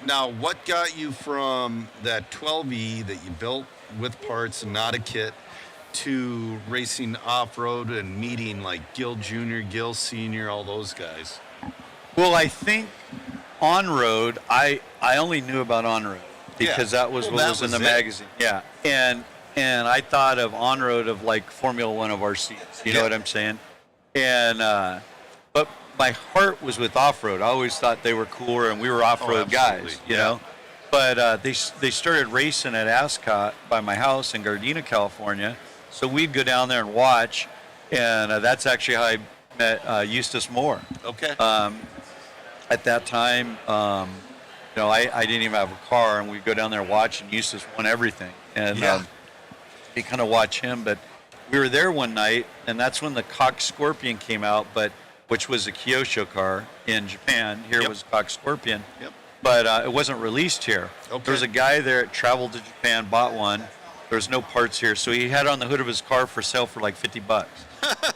Now, what got you from that 12E that you built with parts and not a kit to racing off-road and meeting like Gil Jr., Gil Sr., all those guys? Well, I think on-road, I only knew about on-road because that was what was in the magazine. Yeah, and I thought of on-road of like Formula One of RCs. You know what I'm saying? And but my heart was with off-road. I always thought they were cooler, and we were off-road guys. You know. But they started racing at Ascot by my house in Gardena, California. So we'd go down there and watch, and that's actually how I met Eustace Moore. Okay. At that time, I didn't even have a car, and we'd go down there and watch, and Eustace won everything. And you kind of watch him, but we were there one night, and that's when the Cox Scorpion came out, which was a Kyosho car in Japan. Here was Cox Scorpion. Yep. But it wasn't released here. Okay. There was a guy there that traveled to Japan, bought one. There was no parts here, so he had it on the hood of his car for sale for like $50.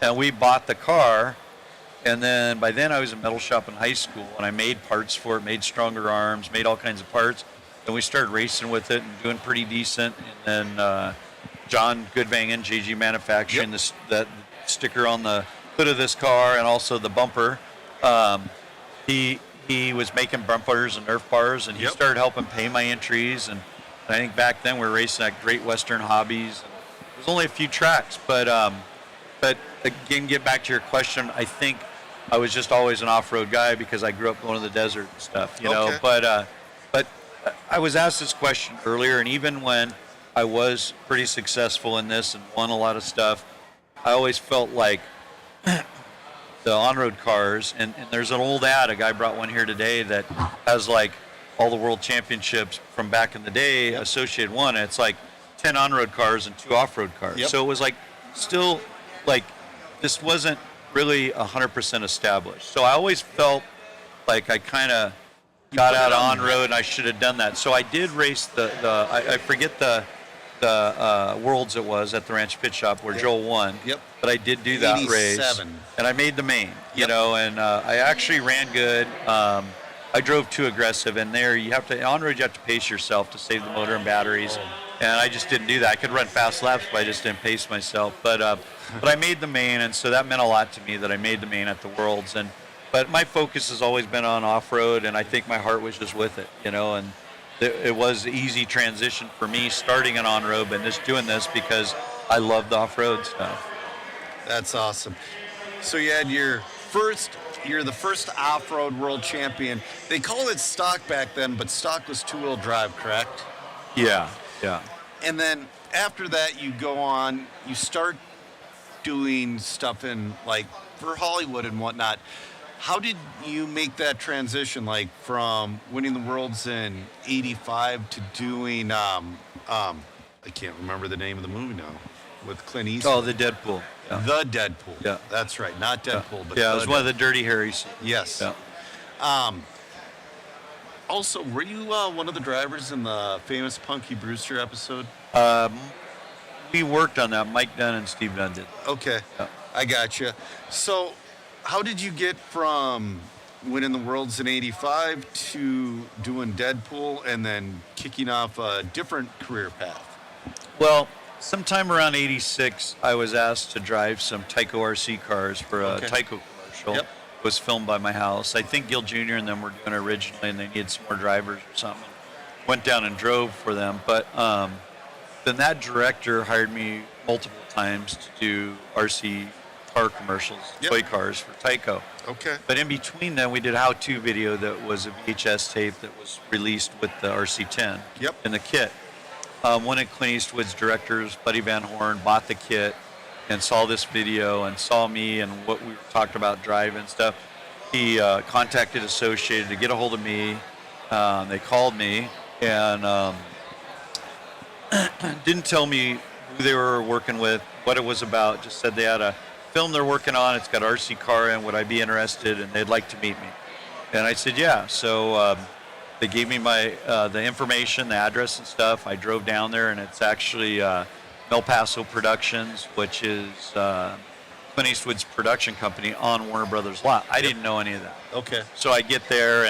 And we bought the car, and then by then I was in metal shop in high school, and I made parts for it, made stronger arms, made all kinds of parts. And we started racing with it and doing pretty decent. And then John Goodbangin, JG Manufacturing, that sticker on the hood of this car and also the bumper. He was making bumpers and Nerf bars, and he started helping pay my entries. And I think back then we were racing at Great Western Hobbies. There's only a few tracks, but again, get back to your question. I think I was just always an off-road guy because I grew up going to the desert and stuff, you know. But I was asked this question earlier, and even when I was pretty successful in this and won a lot of stuff, I always felt like the on-road cars, and there's an old ad, a guy brought one here today that has like all the world championships from back in the day, Associated one, and it's like 10 on-road cars and 2 off-road cars. So it was like still like this wasn't really 100% established. So I always felt like I kind of got out on-road and I should have done that. So I did race I forget the Worlds it was at the Ranch Pit Shop where Joel won. But I did do that 87. race. And I made the main, you know, and I actually ran good. I drove too aggressive, and there on-road you have to pace yourself to save the motor and batteries. And I just didn't do that. I could run fast laps, but I just didn't pace myself. But I made the main, and so that meant a lot to me that I made the main at the Worlds. But my focus has always been on off-road, and I think my heart was just with it, you know. And it was an easy transition for me starting an on-road and just doing this because I love the off-road stuff. That's awesome. So you had you're the first off-road world champion. They called it stock back then, but stock was two-wheel drive, correct? Yeah. And then after that, you go on, you start doing stuff in like for Hollywood and whatnot. How did you make that transition, like from winning the Worlds in '85 to doing I can't remember the name of the movie now with Clint Eastwood? Oh, the Deadpool. Yeah. The Deadpool. Yeah, that's right. Not Deadpool, but it was one of the Dirty Harrys. Yes. Yeah. Also, were you one of the drivers in the famous Punky Brewster episode? We worked on that. Mike Dunn and Steve Dunn did. Okay, I gotcha. So, how did you get from winning the Worlds in '85 to doing Deadpool and then kicking off a different career path? Well, sometime around '86, I was asked to drive some Tyco RC cars for a Tyco commercial. It was filmed by my house. I think Gil Jr. and them were doing it originally, and they needed some more drivers or something. Went down and drove for them. But then that director hired me multiple times to do RC car commercials, toy cars for Tyco. Okay. But in between them, we did a how-to video that was a VHS tape that was released with the RC10 in the kit. One of Clint Eastwood's directors, Buddy Van Horn, bought the kit and saw this video and saw me and what we talked about driving and stuff. He contacted Associated to get a hold of me. They called me and didn't tell me who they were working with, what it was about. Just said they had a film they're working on. It's got RC car in. Would I be interested? And they'd like to meet me. And I said, yeah. So they gave me my the information, the address and stuff. I drove down there, and it's actually El Paso Productions, which is Clint Eastwood's production company on Warner Brothers lot. I didn't know any of that. Okay. So I get there,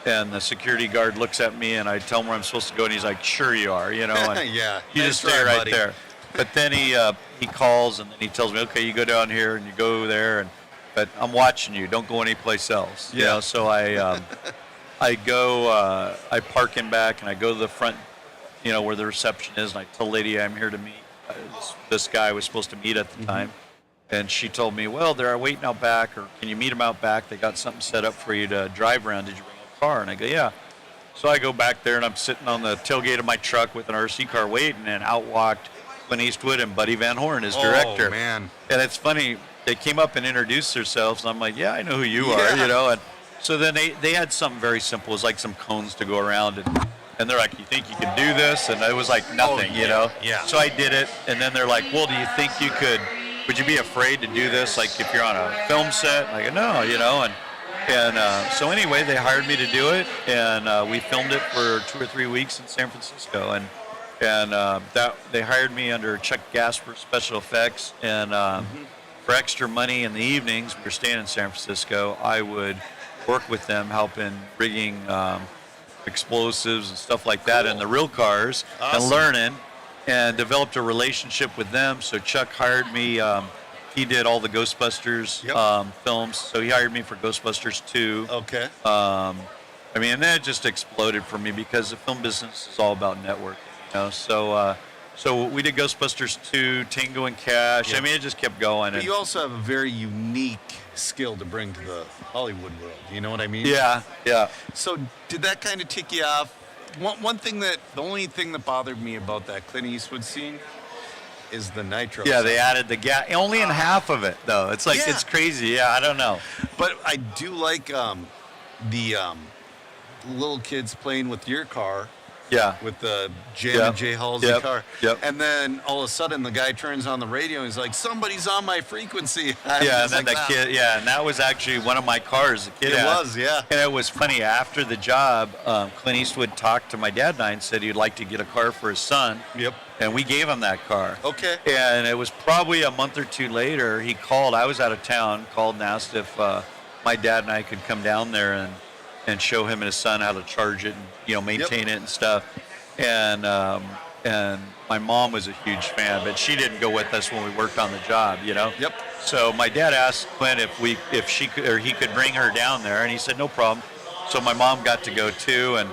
and the security guard looks at me, and I tell him where I'm supposed to go, and he's like, sure you are, you know. And yeah. you just stay right there. But then he calls, and then he tells me, okay, you go down here, and you go there, but I'm watching you. Don't go anyplace else. You know? So I go, I park in back, and I go to the front, you know, where the reception is, and I tell the lady I'm here to meet this guy I was supposed to meet at the time. And she told me, well, they're waiting out back, or can you meet them out back? They got something set up for you to drive around. Did you bring a car? And I go, yeah. So I go back there, and I'm sitting on the tailgate of my truck with an RC car waiting, and out walked Clint Eastwood and Buddy Van Horn, his director. Oh, man. And it's funny, they came up and introduced themselves, and I'm like, yeah, I know who you are, you know. And so then they had something very simple. It was like some cones to go around, And they're like, you think you can do this? And it was like nothing, you know? Yeah. So I did it, and then they're like, well, do you think would you be afraid to do this, like if you're on a film set? I go, no, you know, and so anyway, they hired me to do it, and we filmed it for 2 or 3 weeks in San Francisco, and that they hired me under Chuck Gasper Special Effects, and for extra money in the evenings, we were staying in San Francisco, I would work with them, helping rigging explosives and stuff like that in the real cars, and learning, and developed a relationship with them. So Chuck hired me. He did all the Ghostbusters films, so he hired me for Ghostbusters 2. Okay. I mean, and that just exploded for me because the film business is all about networking, you know. So we did Ghostbusters 2, Tango and Cash. I mean, it just kept going. But you also have a very unique skill to bring to the Hollywood world. You know what I mean? Yeah, yeah. So did that kind of tick you off? The only thing that bothered me about that Clint Eastwood scene is the nitro. Yeah, they added the gas. Only in half of it, though. It's like, it's crazy. Yeah, I don't know. But I do like the little kids playing with your car. Yeah. With the Jam and Jay Halsey car. Yep. And then all of a sudden the guy turns on the radio and he's like, somebody's on my frequency. Yeah, and then the kid, and that was actually one of my cars. The kid It had. was, yeah. And it was funny, after the job, Clint Eastwood talked to my dad and I and said he'd like to get a car for his son. Yep. And we gave him that car. Okay. And it was probably a month or two later, he called. I was out of town, called and asked if my dad and I could come down there and show him and his son how to charge it and, you know, maintain it and stuff. And my mom was a huge fan, but she didn't go with us when we worked on the job, you know. Yep. So my dad asked Clint if she could, or he could bring her down there, and he said no problem. So my mom got to go too, and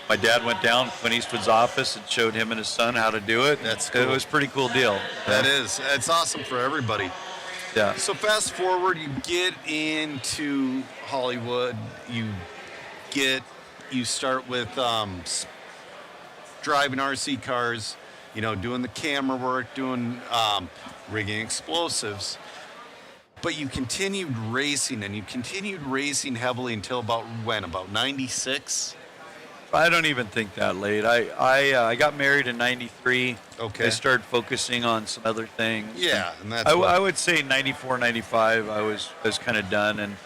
my dad went down to Clint Eastwood's office and showed him and his son how to do it. That's cool. It was a pretty cool deal. That is. It's awesome for everybody. Yeah. So fast forward, you get into Hollywood. You start with driving RC cars, you know, doing the camera work, doing rigging explosives. But you continued racing, and you continued racing heavily until about when? About 96? I don't even think that late. I got married in 93. Okay. I started focusing on some other things. Yeah, and that's I would say 94, 95, I was kind of done. And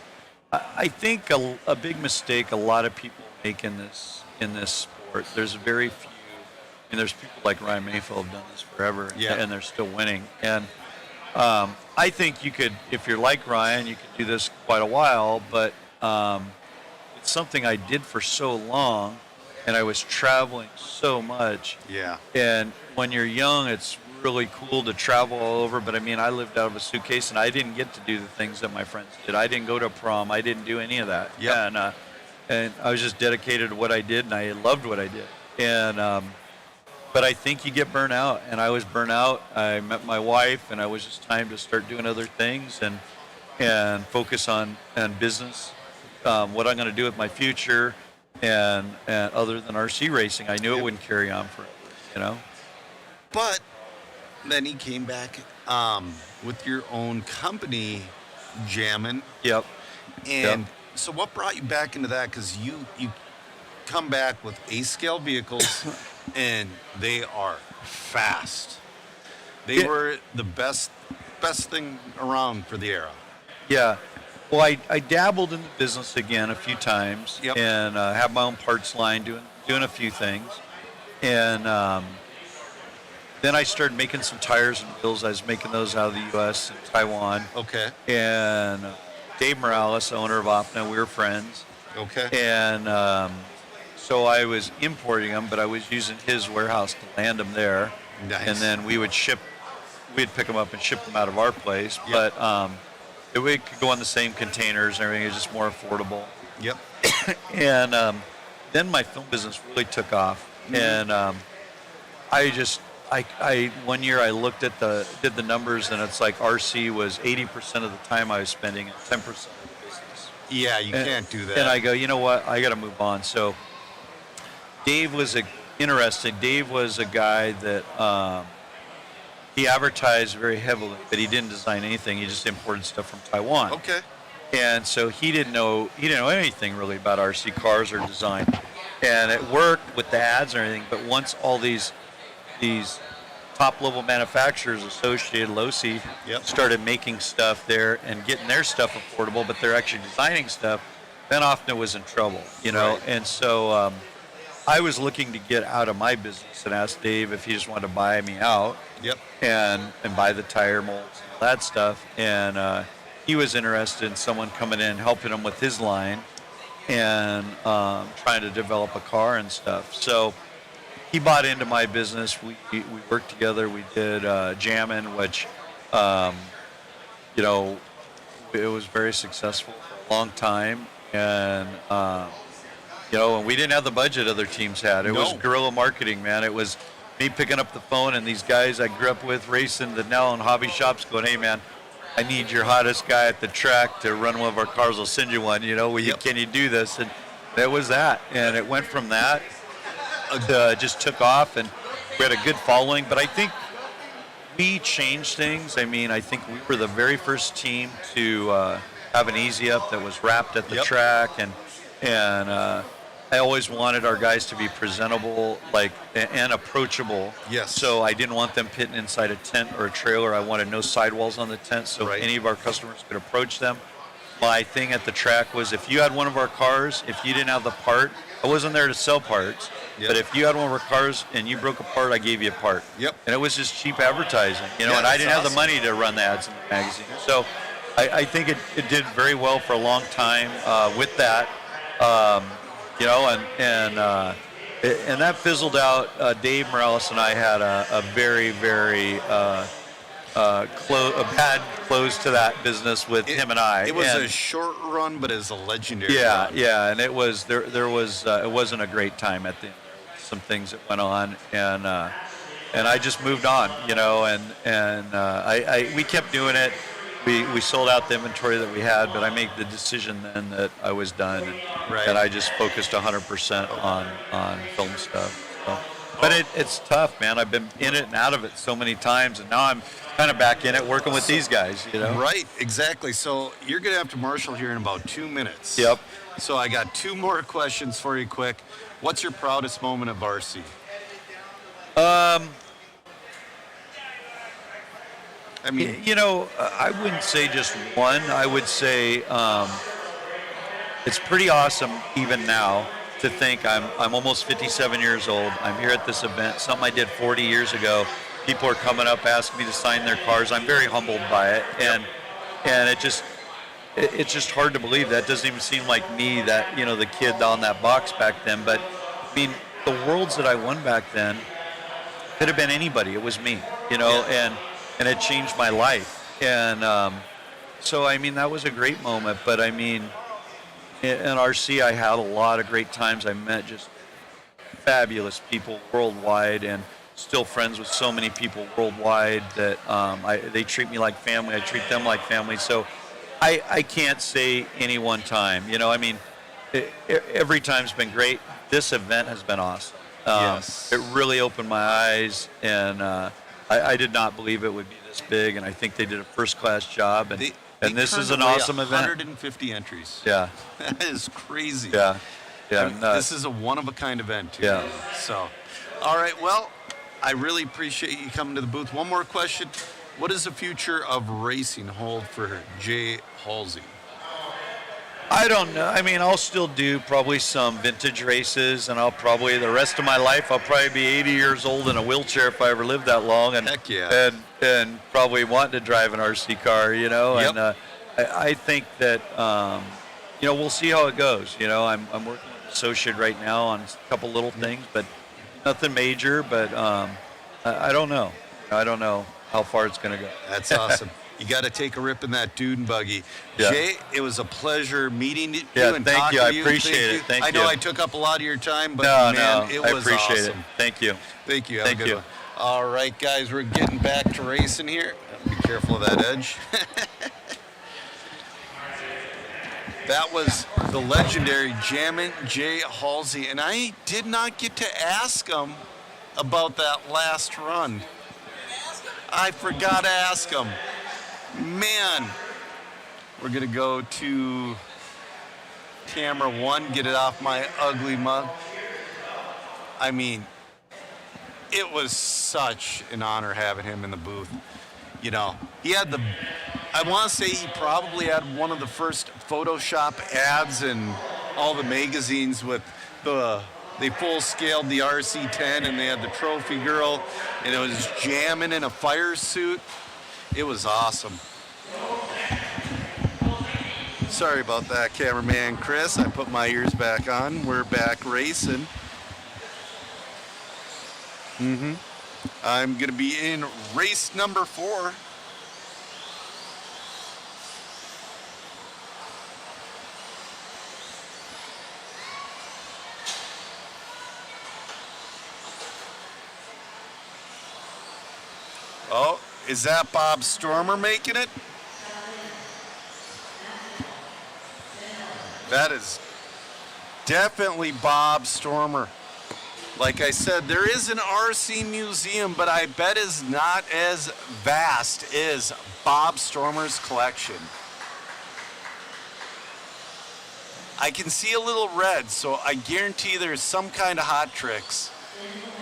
I think a big mistake a lot of people make in this sport, there's very few, I mean, there's people like Ryan Mayfield have done this forever, and they're still winning. And I think you could, if you're like Ryan, you could do this quite a while, but it's something I did for so long, and I was traveling so much. Yeah. And when you're young, it's really cool to travel all over, but I mean, I lived out of a suitcase, and I didn't get to do the things that my friends did. I didn't go to prom. I didn't do any of that. Yeah. And I was just dedicated to what I did, and I loved what I did. And but I think you get burnt out, and I was burnt out. I met my wife, and I was just time to start doing other things and focus on business, what I'm going to do with my future, and other than RC racing. I knew it wouldn't carry on forever, you know. But then he came back with your own company, Jammin'. Yep. And so what brought you back into that? Because you come back with A-scale vehicles, and they are fast. They were the best thing around for the era. Yeah. Well, I dabbled in the business again a few times, and have my own parts line, doing a few things. And then I started making some tires and wheels. I was making those out of the U.S. and Taiwan. Okay. And Dave Morales, owner of OPNA, we were friends. Okay. And so I was importing them, but I was using his warehouse to land them there. Nice. And then we'd pick them up and ship them out of our place. Yep. But we could go on the same containers and everything. It was just more affordable. Yep. And then my film business really took off. Mm-hmm. And I one year I looked at did the numbers, and it's like RC was 80% of the time I was spending and 10% of the business. Yeah, you can't do that. And I go, you know what? I got to move on. So Dave was interesting. Dave was a guy that he advertised very heavily, but he didn't design anything. He just imported stuff from Taiwan. Okay. And so he didn't know anything really about RC cars or design. and it worked with the ads and everything. But once all these top-level manufacturers, Associated, Losi, started making stuff there and getting their stuff affordable, but they're actually designing stuff, then often it was in trouble, you know. Right. And so I was looking to get out of my business and asked Dave if he just wanted to buy me out. Yep. And buy the tire molds and all that stuff. And he was interested in someone coming in, helping him with his line and trying to develop a car and stuff. So he bought into my business. We worked together. We did Jammin', which, you know, it was very successful for a long time. And, you know, and we didn't have the budget other teams had. It was guerrilla marketing, man. It was me picking up the phone and these guys I grew up with racing that now own hobby shops going, hey, man, I need your hottest guy at the track to run one of our cars. I'll send you one. You know, can you do this? And that was that. And it went from that just took off, and we had a good following. But I think we changed things. I mean, I think we were the very first team to have an easy up that was wrapped at the track, and I always wanted our guys to be presentable, and approachable. Yes. So I didn't want them pitting inside a tent or a trailer. I wanted no sidewalls on the tent, so any of our customers could approach them. My thing at the track was, if you had one of our cars, if you didn't have the part, I wasn't there to sell parts, but if you had one of our cars and you broke a part, I gave you a part. Yep. And it was just cheap advertising, you know, and I didn't have the money to run the ads in the magazine. So I think it did very well for a long time with that, you know, and that fizzled out. Dave Morales and I had a very, very a bad close to that business with him and I. It was a short run, but it's a legendary run. Yeah, and it was there was it wasn't a great time at the end. Some things that went on, and I just moved on, you know, and we kept doing it. We sold out the inventory that we had, but I made the decision then that I was done, and I just focused 100% on film stuff. So. But it's tough, man. I've been in it and out of it so many times, and now I'm kind of back in it working with these guys, you know? Right, exactly. So you're going to have to marshal here in about 2 minutes. Yep. So I got 2 more questions for you quick. What's your proudest moment of RC? I mean, you know, I wouldn't say just one. I would say it's pretty awesome even now to think I'm almost 57 years old. I'm here at this event, something I did 40 years ago. People are coming up asking me to sign their cars. I'm very humbled by it, and it's just hard to believe. That doesn't even seem like me, that, you know, the kid on that box back then. But I mean, the worlds that I won back then could have been anybody. It was me, you know, and it changed my life. And so I mean, that was a great moment. But I mean, in RC, I had a lot of great times. I met just fabulous people worldwide, and still friends with so many people worldwide that they treat me like family. I treat them like family. So I can't say any one time. You know, I mean, every time's been great. This event has been awesome. Yes. It really opened my eyes, and I did not believe it would be this big, and I think they did a first-class job. And this is an awesome event. 150 entries. Yeah. That is crazy. Yeah. Yeah. I mean, this is a one-of-a-kind event, too. Yeah. So, all right, well, I really appreciate you coming to the booth. One more question. What does the future of racing hold for Jay Halsey? I don't know. I mean, I'll still do probably some vintage races, and the rest of my life, I'll probably be 80 years old in a wheelchair if I ever live that long. And, heck yeah. And probably wanting to drive an RC car, you know. Yep. And I think that, you know, we'll see how it goes. You know, I'm working with an associate right now on a couple little things, but nothing major. But I don't know. I don't know how far it's going to go. That's awesome. You got to take a rip in that dune buggy. Yeah. Jay, it was a pleasure meeting you and thank talking you. to you. I appreciate it. Thank you. I know I took up a lot of your time, but no, it I was appreciate awesome. it. Thank you. Thank you. Have Thank a good you. one. All right, guys, we're getting back to racing here. Be careful of that edge. That was the legendary Jammin' Jay Halsey, and I did not get to ask him about that last run. I forgot to ask him. Man, we're going to go to camera 1, get it off my ugly mug. I mean, it was such an honor having him in the booth. You know, he had I want to say he probably had one of the first Photoshop ads in all the magazines with they full scaled the RC10 and they had the trophy girl and it was jamming in a fire suit. It was awesome. Sorry about that, cameraman Chris. I put my ears back on. We're back racing. I'm gonna be in race number 4. Oh, is that Bob Stormer making it? That is definitely Bob Stormer. Like I said, there is an RC museum, but I bet is not as vast as Bob Stormer's collection. I can see a little red, so I guarantee there's some kind of hot tricks.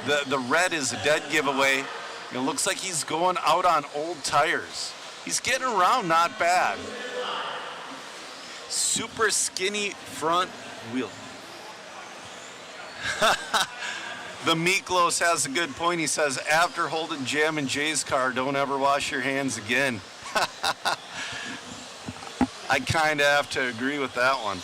The red is a dead giveaway. It looks like he's going out on old tires. He's getting around not bad. Super skinny front wheel. The Miklos has a good point. He says, after holding Jam and Jay's car, don't ever wash your hands again. I kind of have to agree with that one.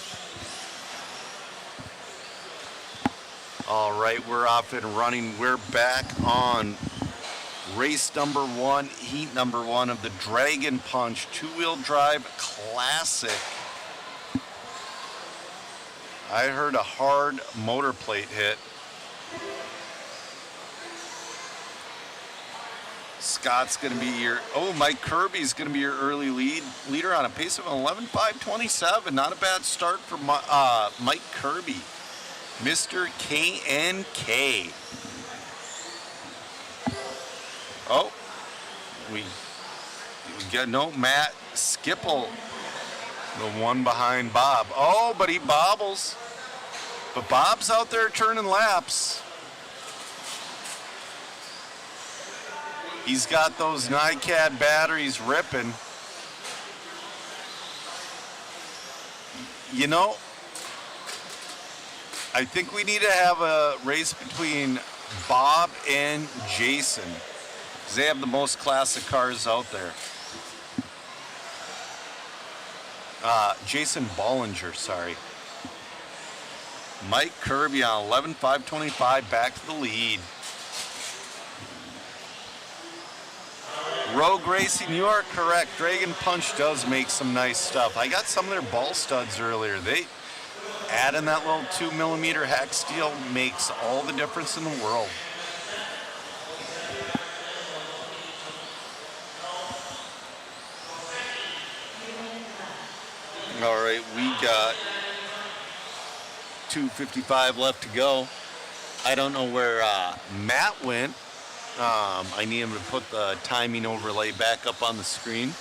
All right, we're off and running. We're back on race number 1, heat number 1 of the Dragon Punch 2-wheel drive classic. I heard a hard motor plate hit. Scott's going to be Mike Kirby's going to be your early leader on a pace of 11.527. Not a bad start for Mike Kirby. Mr. K&K. Oh, we got Matt Skipple, the one behind Bob. Oh, but he bobbles. But Bob's out there turning laps. He's got those NiCad batteries ripping. You know, I think we need to have a race between Bob and Jason. They have the most classic cars out there. Jason Bollinger, sorry. Mike Kirby on 11.525, back to the lead. Rogue Racing, you are correct. Dragon Punch does make some nice stuff. I got some of their ball studs earlier. They adding that little 2mm hex steel makes all the difference in the world. All right, we got 2:55 left to go. I don't know where Matt went. I need him to put the timing overlay back up on the screen.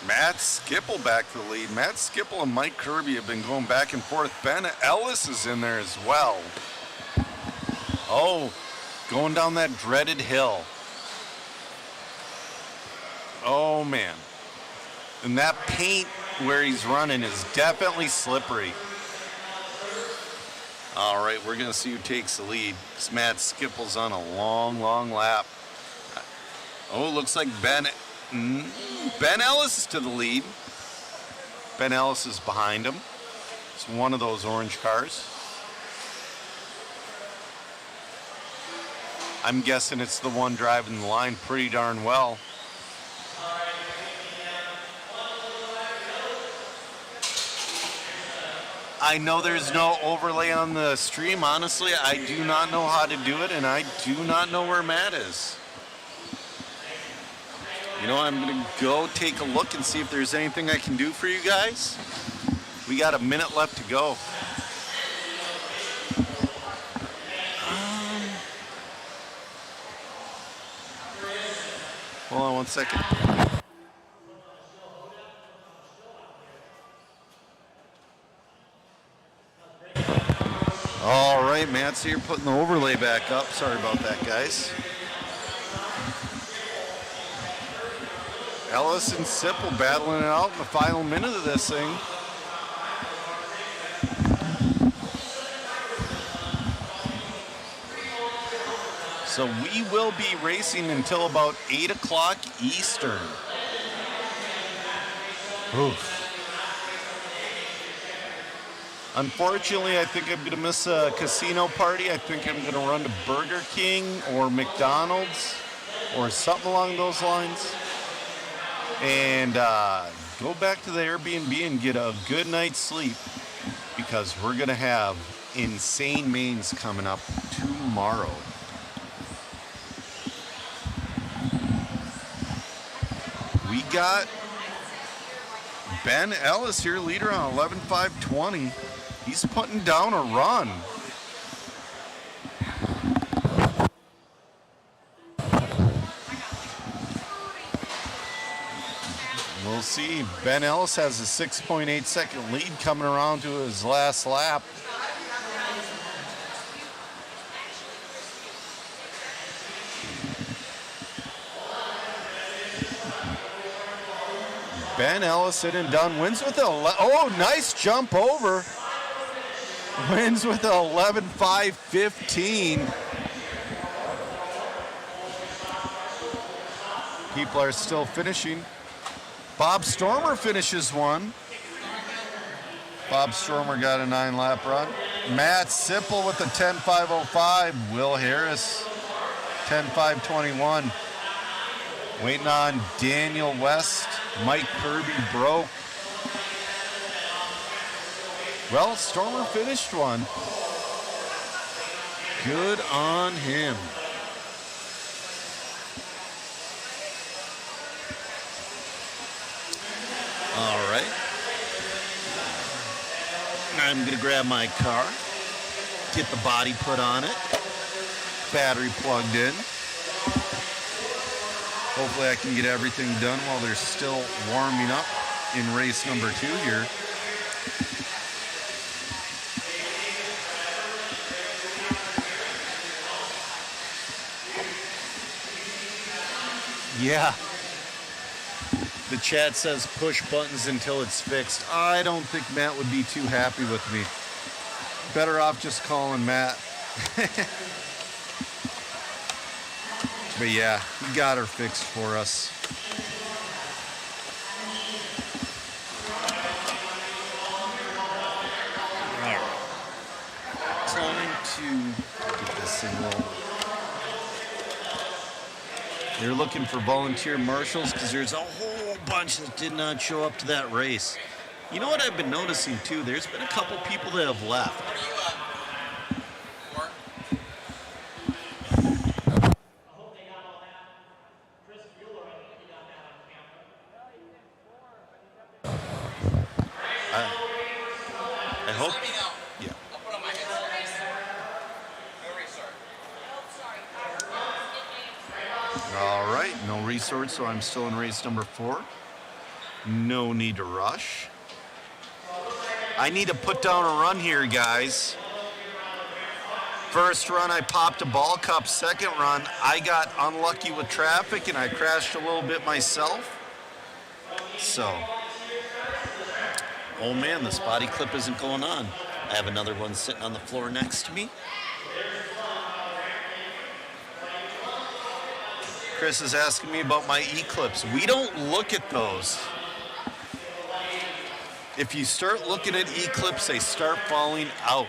Matt Skipple back to the lead. Matt Skipple and Mike Kirby have been going back and forth. Ben Ellis is in there as well. Oh, going down that dreaded hill. Oh, man. And that paint where he's running is definitely slippery. All right, we're going to see who takes the lead. This Matt Skipple's on a long, long lap. Oh, looks like Ben Ellis is to the lead. Ben Ellis is behind him. It's one of those orange cars. I'm guessing it's the one driving the line pretty darn well. I know there's no overlay on the stream. Honestly, I do not know how to do it, and I do not know where Matt is. You know, I'm going to go take a look and see if there's anything I can do for you guys. We got a minute left to go. 1 second. All right, Matt, so you're putting the overlay back up. Sorry about that, guys. Ellis and Sipple battling it out in the final minute of this thing. So we will be racing until about 8 o'clock Eastern. Oof. Unfortunately, I think I'm going to miss a casino party. I think I'm going to run to Burger King or McDonald's or something along those lines. And go back to the Airbnb and get a good night's sleep because we're going to have insane mains coming up tomorrow. We got Ben Ellis here, leader on 11.520. He's putting down a run. We'll see. Ben Ellis has a 6.8 second lead coming around to his last lap. Ben Ellis hit and done, wins with oh, nice jump over. Wins with 11.515. People are still finishing. Bob Stormer finishes one. Bob Stormer got a 9-lap run. Matt Sipple with the 10.505. Will Harris, 10.521. Waiting on Daniel West. Mike Kirby broke. Well, Stormer finished one. Good on him. All right. I'm going to grab my car, get the body put on it, battery plugged in. Hopefully I can get everything done while they're still warming up in race number 2 here. Yeah. The chat says push buttons until it's fixed. I don't think Matt would be too happy with me. Better off just calling Matt. But yeah, he got her fixed for us. All right. Time to get this thing rolling. They're looking for volunteer marshals because there's a whole bunch that did not show up to that race. You know what I've been noticing too? There's been a couple people that have left. I hope. Yeah. All right, no resort, so I'm still in race number 4. No need to rush. I need to put down a run here, guys. First run, I popped a ball cup. Second run, I got unlucky with traffic and I crashed a little bit myself. So, oh man, the spotty clip isn't going on. I have another one sitting on the floor next to me. Chris is asking me about my E-clips. We don't look at those. If you start looking at E-clips, they start falling out.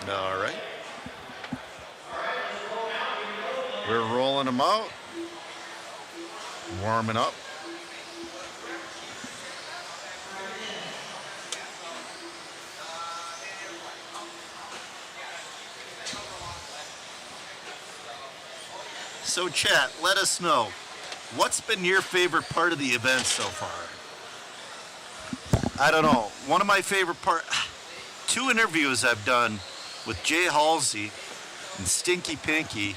All right. We're rolling them out. Warming up. So chat, let us know. What's been your favorite part of the event so far? I don't know. One of my favorite two interviews I've done with Jay Halsey and Stinky Pinky.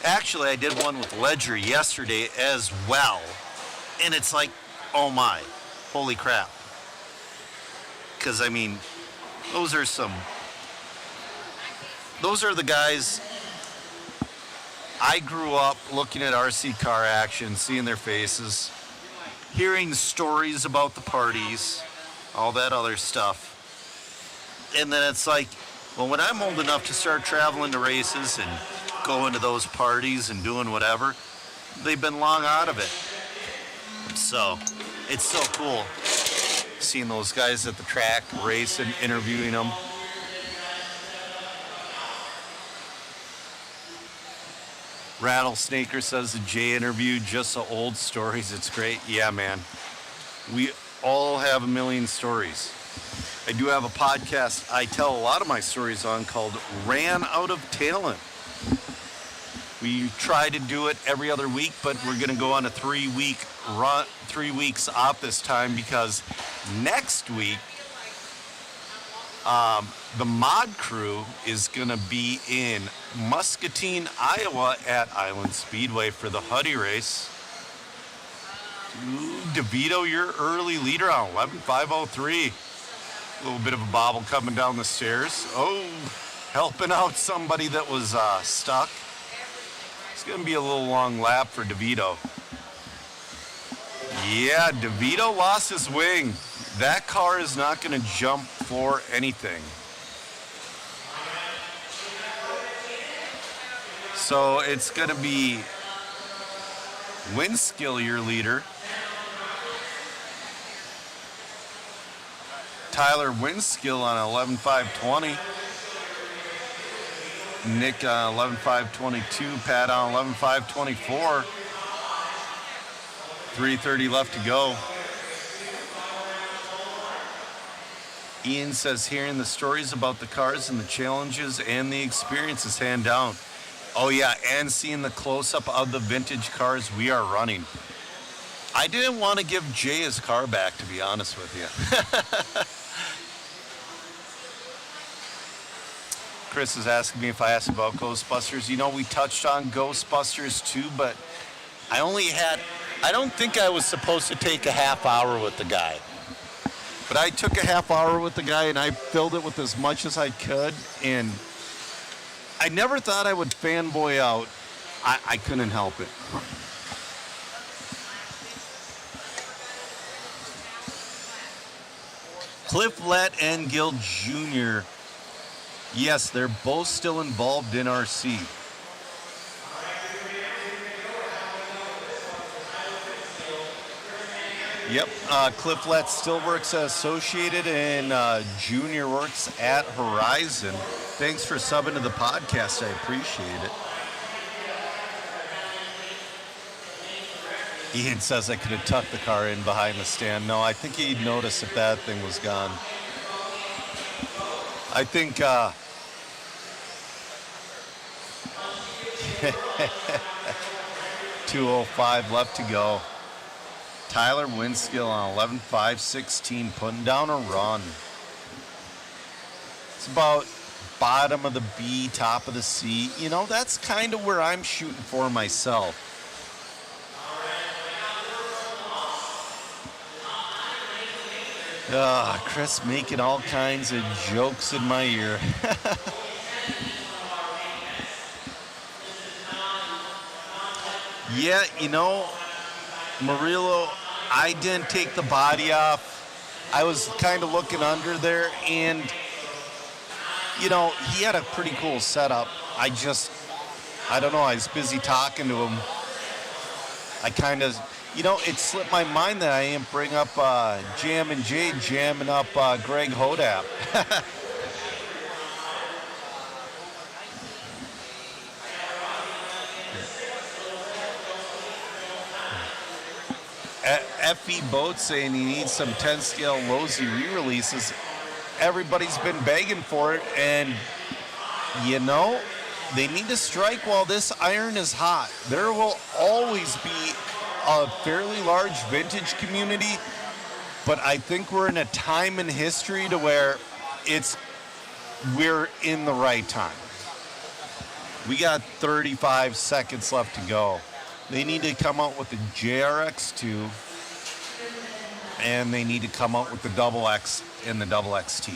Actually, I did one with Ledger yesterday as well. And it's like, oh my, holy crap. Because, I mean, those are the guys. I grew up looking at RC car action, seeing their faces, hearing stories about the parties, all that other stuff. And then it's like, well, when I'm old enough to start traveling to races and going to those parties and doing whatever, they've been long out of it. So it's so cool seeing those guys at the track racing, interviewing them. Rattlesnaker says the Jay interview, just the old stories. It's great. Yeah, man. We all have a million stories. I do have a podcast I tell a lot of my stories on called Ran Out of Talent. We try to do it every other week, but we're going to go on a 3-week run, 3 weeks off this time because next week, the mod crew is going to be in Muscatine, Iowa at Island Speedway for the Huddy race. Ooh, DeVito, your early leader on 11.503. A little bit of a bobble coming down the stairs. Oh, helping out somebody that was stuck. It's going to be a little long lap for DeVito. Yeah, DeVito lost his wing. That car is not going to jump for anything. So it's going to be Winskill, your leader. Tyler Winskill on 11.520. Nick on 11.522. Pat on 11.524. 3:30 left to go. Ian says, hearing the stories about the cars and the challenges and the experiences hand down. Oh yeah, and seeing the close-up of the vintage cars we are running. I didn't want to give Jay his car back, to be honest with you. Chris is asking me if I asked about Ghostbusters. You know, we touched on Ghostbusters too, but I don't think I was supposed to take a half hour with the guy. But I took a half hour with the guy and I filled it with as much as I could. And I never thought I would fanboy out. I couldn't help it. Cliff Lett and Gil Jr. Yes, they're both still involved in RC. Yep, Cliff Lett still works at Associated and Junior works at Horizon. Thanks for subbing to the podcast. I appreciate it. Ian says I could have tucked the car in behind the stand. No, I think he'd notice if that thing was gone. I think 2:05 left to go. Tyler Winskill on 11.516, putting down a run. It's about bottom of the B, top of the C. You know, that's kind of where I'm shooting for myself. Chris making all kinds of jokes in my ear. Yeah, you know, Murillo, I didn't take the body off. I was kind of looking under there, and, you know, he had a pretty cool setup. I don't know, I was busy talking to him. I kind of, you know, it slipped my mind that I didn't bring up Jam and Jay jamming up Greg Hodap. F.E. Boat saying he needs some 10-scale Losi re-releases. Everybody's been begging for it, and, you know, they need to strike while this iron is hot. There will always be a fairly large vintage community, but I think we're in a time in history to where we're in the right time. We got 35 seconds left to go. They need to come out with the JRX2, and they need to come out with the double X and the double XT.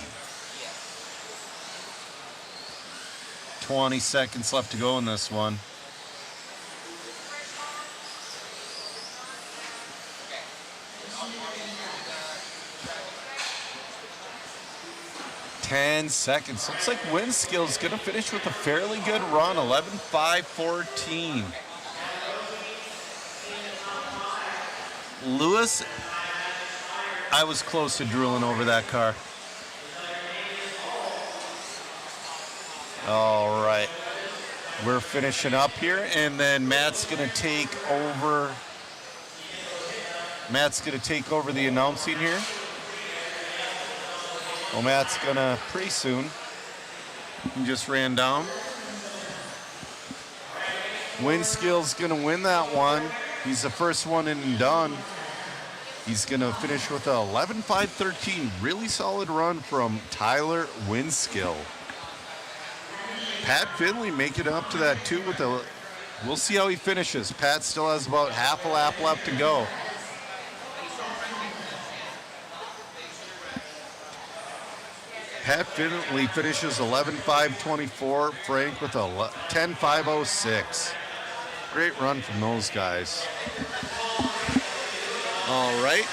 20 seconds left to go in this one. Ten seconds. Looks like Windskill's gonna finish with a fairly good run, 11.514. Lewis, I was close to drooling over that car. All right, we're finishing up here, and then Matt's gonna take over. Matt's gonna take over the announcing here. Well, Matt's gonna pretty soon. He just ran down. Windskill's gonna win that one. He's the first one in and done. He's gonna finish with a 11.513. Really solid run from Tyler Windskill. Pat Finley making it up to that too with a. We'll see how he finishes. Pat still has about half a lap left to go. Pat Finley finishes 11.524. Frank with a 10.506. Great run from those guys. All right.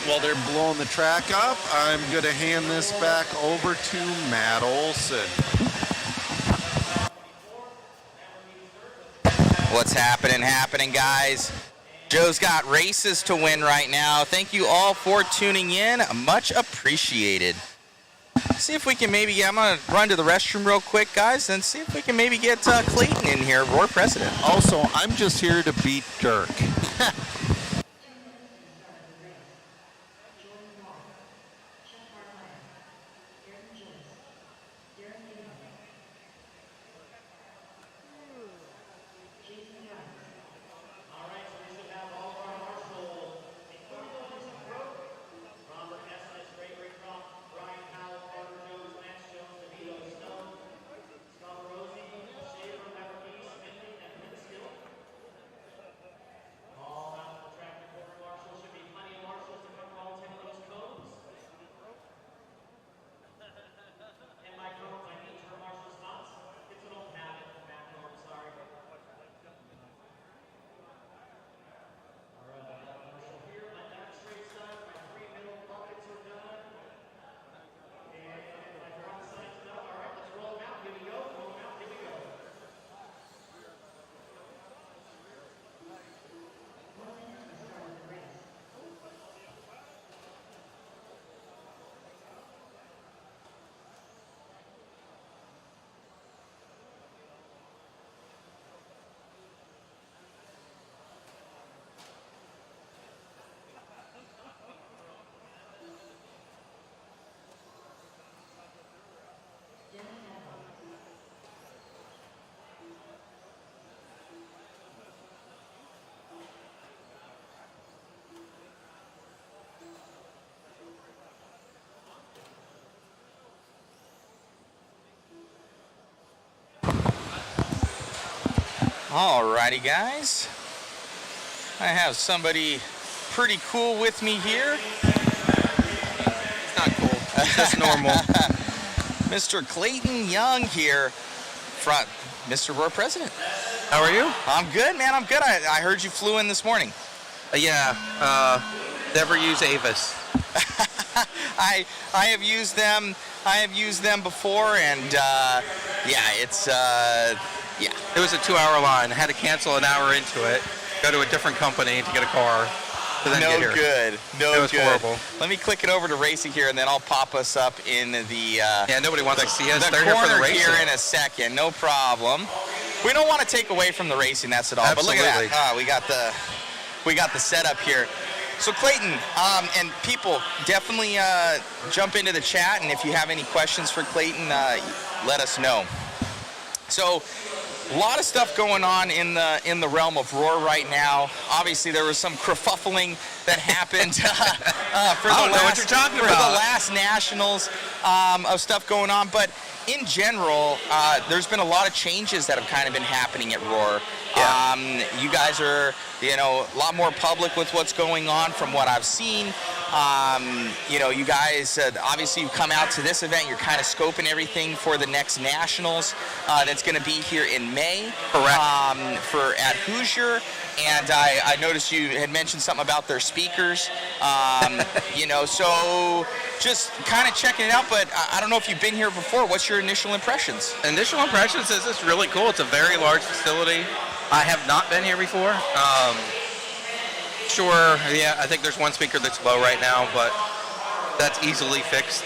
While they're blowing the track up, I'm going to hand this back over to Matt Olson. What's happening, guys? Joe's got races to win right now. Thank you all for tuning in. Much appreciated. See if we can maybe, I'm going to run to the restroom real quick, guys, and see if we can maybe get Clayton in here, Roar President. Also, I'm just here to beat Dirk. Alrighty, guys. I have somebody pretty cool with me here. It's not cool. It's just normal. Mr. Clayton Young here, front. Mr. Roar President. How are you? I'm good, man. I'm good. I heard you flew in this morning. Never use Avis. I have used them. I have used them before, and it's It was a 2-hour line. I had to cancel an hour into it, go to a different company to get a car, to then get here. No it was good. horrible. Let me click it over to racing here, and then I'll pop us up in the nobody wants to see us. The They're here for the corner racing. here in a second. No problem. We don't want to take away from the racing. That's it all. Absolutely. But look at that. We got the setup here. So Clayton, and people, definitely jump into the chat, and if you have any questions for Clayton, let us know. So A lot of stuff going on in the realm of Roar right now. Obviously, there was some kerfuffling that happened for the last nationals of stuff going on. But in general, there's been a lot of changes that have kind of been happening at Roar. You guys are, a lot more public with what's going on from what I've seen. You guys, obviously you've come out to this event. You're kind of scoping everything for the next nationals that's going to be here in May. Correct. At Hoosier. And I noticed you had mentioned something about their speakers. So just kind of checking it out. But I don't know if you've been here before. What's your initial impressions? Initial impressions is it's really cool. It's a very large facility. I have not been here before. I think there's one speaker that's low right now, but that's easily fixed.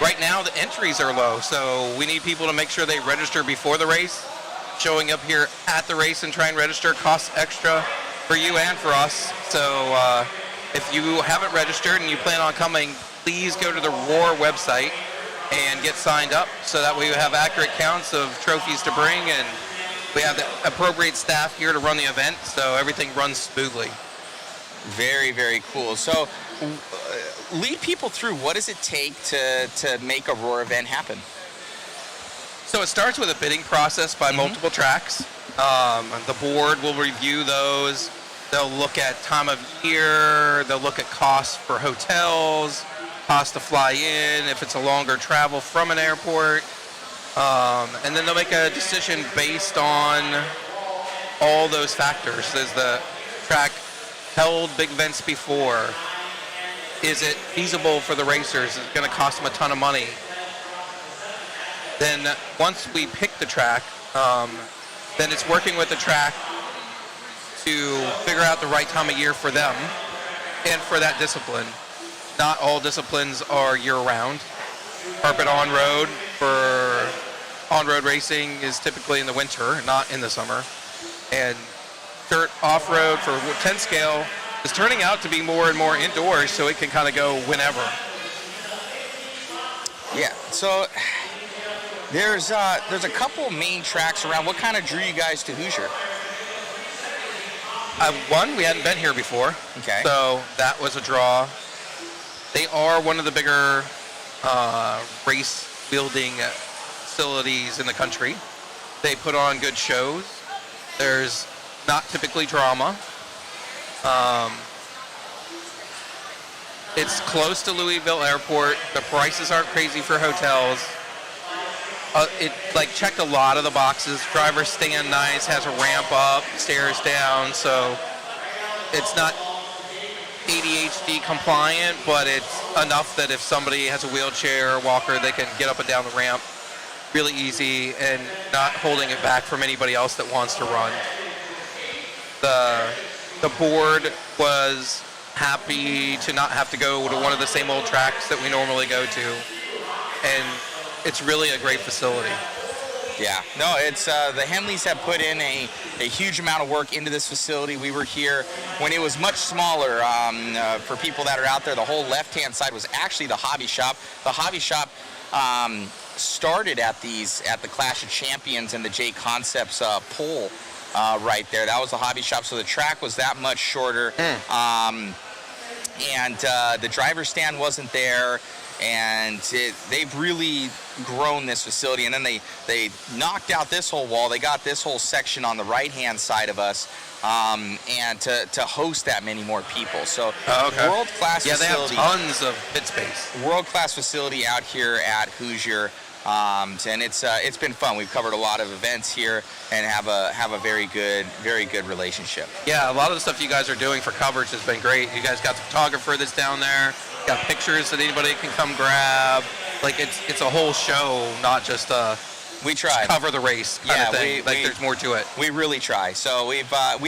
Right now, the entries are low, so we need people to make sure they register before the race. Showing up here at the race and try and register costs extra for you and for us. So if you haven't registered and you plan on coming, please go to the Roar website and get signed up so that we have accurate counts of trophies to bring, and we have the appropriate staff here to run the event so everything runs smoothly. Very, very cool. So lead people through, what does it take to make a Roar event happen? So it starts with a bidding process by multiple tracks. The board will review those. They'll look at time of year. They'll look at costs for hotels, cost to fly in, if it's a longer travel from an airport. And then they'll make a decision based on all those factors. Is the track held big events before? Is it feasible for the racers? Is it going to cost them a ton of money? Then once we pick the track, then it's working with the track to figure out the right time of year for them and for that discipline. Not all disciplines are year-round. Carpet on-road for on-road racing is typically in the winter, not in the summer. And dirt off-road for 10 scale is turning out to be more and more indoors, so it can kind of go whenever. Yeah, so there's a couple main tracks around. What kind of drew you guys to Hoosier? One, we hadn't been here before. Okay. So that was a draw. They are one of the bigger race building facilities in the country. They put on good shows. There's not typically drama. It's close to Louisville Airport. The prices aren't crazy for hotels. It checked a lot of the boxes. Driver stand nice, has a ramp up, stairs down, so it's not ADHD compliant, but it's enough that if somebody has a wheelchair or walker, they can get up and down the ramp really easy and not holding it back from anybody else that wants to run. The board was happy to not have to go to one of the same old tracks that we normally go to, and it's really a great facility. Yeah, no, it's the Henleys have put in a huge amount of work into this facility. We were here when it was much smaller. For people that are out there, the whole left-hand side was actually the hobby shop. The hobby shop started at the Clash of Champions and the JConcepts pole right there. That was the hobby shop, so the track was that much shorter. And the driver's stand wasn't there. And they've really grown this facility, and then they knocked out this whole wall. They got this whole section on the right-hand side of us, and to host that many more people. So world-class facility. They have tons of pit space. World-class facility out here at Hoosier, and it's been fun. We've covered a lot of events here and have a very good relationship. Yeah, a lot of the stuff you guys are doing for coverage has been great. You guys got the photographer that's down there. Got pictures that anybody can come grab. It's a whole show, not just we try cover the race kind of thing. There's more to it. We really try. So we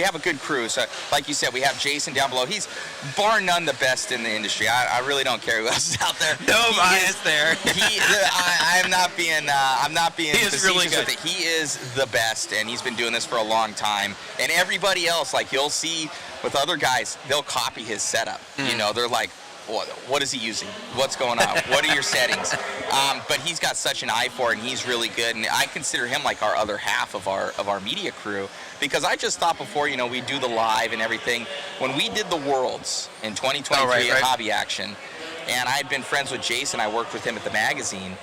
have a good crew. So like you said, we have Jason down below. He's bar none the best in the industry. I really don't care who else is out there. No bias there. I'm not being He is really good. with it. He is the best, and he's been doing this for a long time. And everybody else, like you'll see with other guys, they'll copy his setup. You know, they're like, what is he using? What's going on? What are your settings? But he's got such an eye for it, and he's really good. And I consider him like our other half of our media crew, because I just thought before, we do the live and everything. When we did the Worlds in 2023 at Hobby Action, and I had been friends with Jason, I worked with him at the magazine,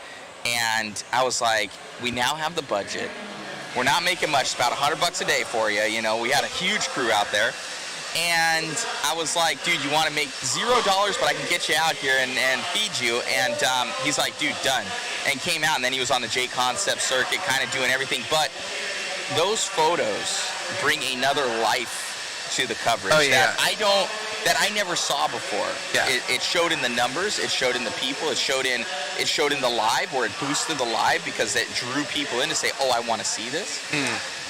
and I was like, we now have the budget. We're not making much. It's about $100 a day for you. We had a huge crew out there. And I was like, dude, you want to make $0, but I can get you out here and feed you. And he's like, dude, done. And came out, and then he was on the JConcepts circuit, kind of doing everything. But those photos bring another life to the coverage that I never saw before. Yeah. It showed in the numbers, it showed in the people, it showed in the live, where it boosted the live because it drew people in to say, oh, I want to see this.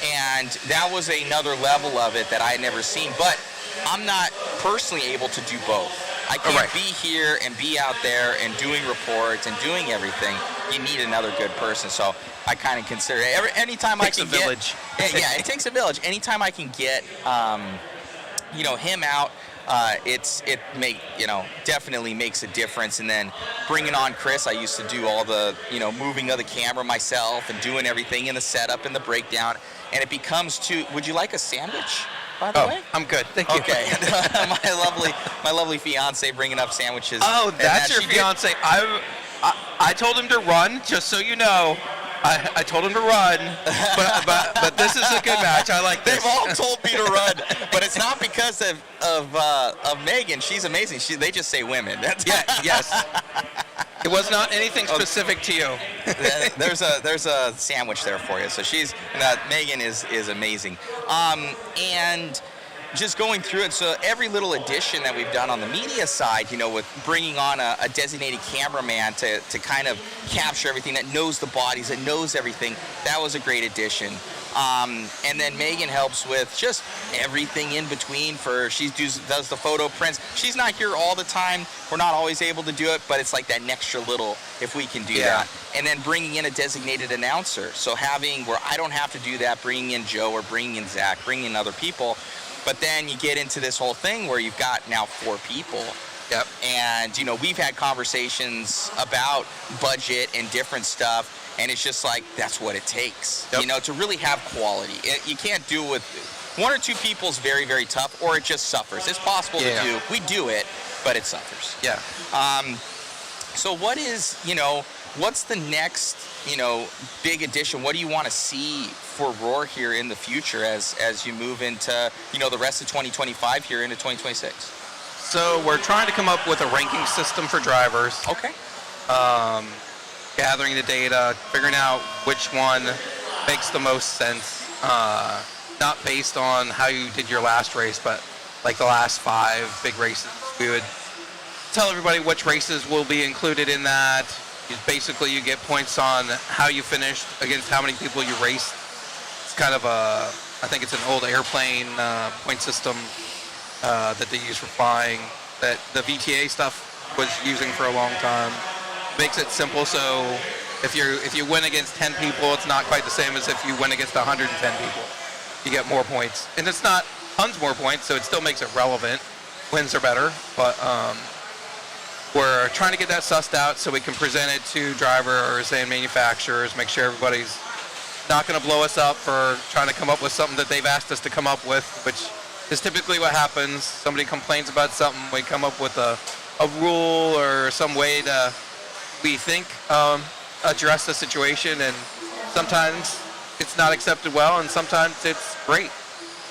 And that was another level of it that I had never seen. But I'm not personally able to do both. I can't be here and be out there and doing reports and doing everything. You need another good person. So I kind of consider it. Anytime I can get... It takes a village. Yeah, it takes a village. Anytime I can get, him out, definitely makes a difference. And then bringing on Chris, I used to do all the, moving of the camera myself and doing everything in the setup and the breakdown. And it becomes would you like a sandwich, by the way? I'm good. Thank you. Okay. my lovely fiance bringing up sandwiches. Oh, that's your fiance. I told him to run, just so you know. I told him to run, but this is a good match. I like this. They've all told me to run, but it's not because of Megan. She's amazing. They just say women. Yes. It was not anything specific to you. There's a sandwich there for you. So Megan is amazing. And just going through it, so every little addition that we've done on the media side, with bringing on a designated cameraman to kind of capture everything, that knows the bodies, that knows everything, that was a great addition. And then Megan helps with just everything in between. She does the photo prints. She's not here all the time. We're not always able to do it, but it's like that extra little, if we can do that. And then bringing in a designated announcer. So having where I don't have to do that, bringing in Joe or bringing in Zach, bringing in other people. But then you get into this whole thing where you've got now 4 people. Yep. And, we've had conversations about budget and different stuff. And it's just like, that's what it takes, to really have quality. You can't do it with 1 or 2 people is very, very tough, or it just suffers. It's possible to do. We do it, but it suffers. Yeah. So what is, what's the next, big addition? What do you want to see for Roar here in the future as you move into, the rest of 2025 here into 2026? So we're trying to come up with a ranking system for drivers. Okay. Gathering the data, figuring out which one makes the most sense. Not based on how you did your last race, but like the last 5 big races. We would tell everybody which races will be included in that. Basically, you get points on how you finished against how many people you raced. It's kind of I think it's an old airplane point system that they use for flying that the VTA stuff was using for a long time. Makes it simple, so if you win against 10 people, it's not quite the same as if you win against 110 people. You get more points, and it's not tons more points, so it still makes it relevant. Wins are better, but we're trying to get that sussed out so we can present it to drivers and manufacturers, make sure everybody's not going to blow us up for trying to come up with something that they've asked us to come up with, which is typically what happens. Somebody complains about something, we come up with a rule or some way to, we think, address the situation, and sometimes it's not accepted well, and sometimes it's great.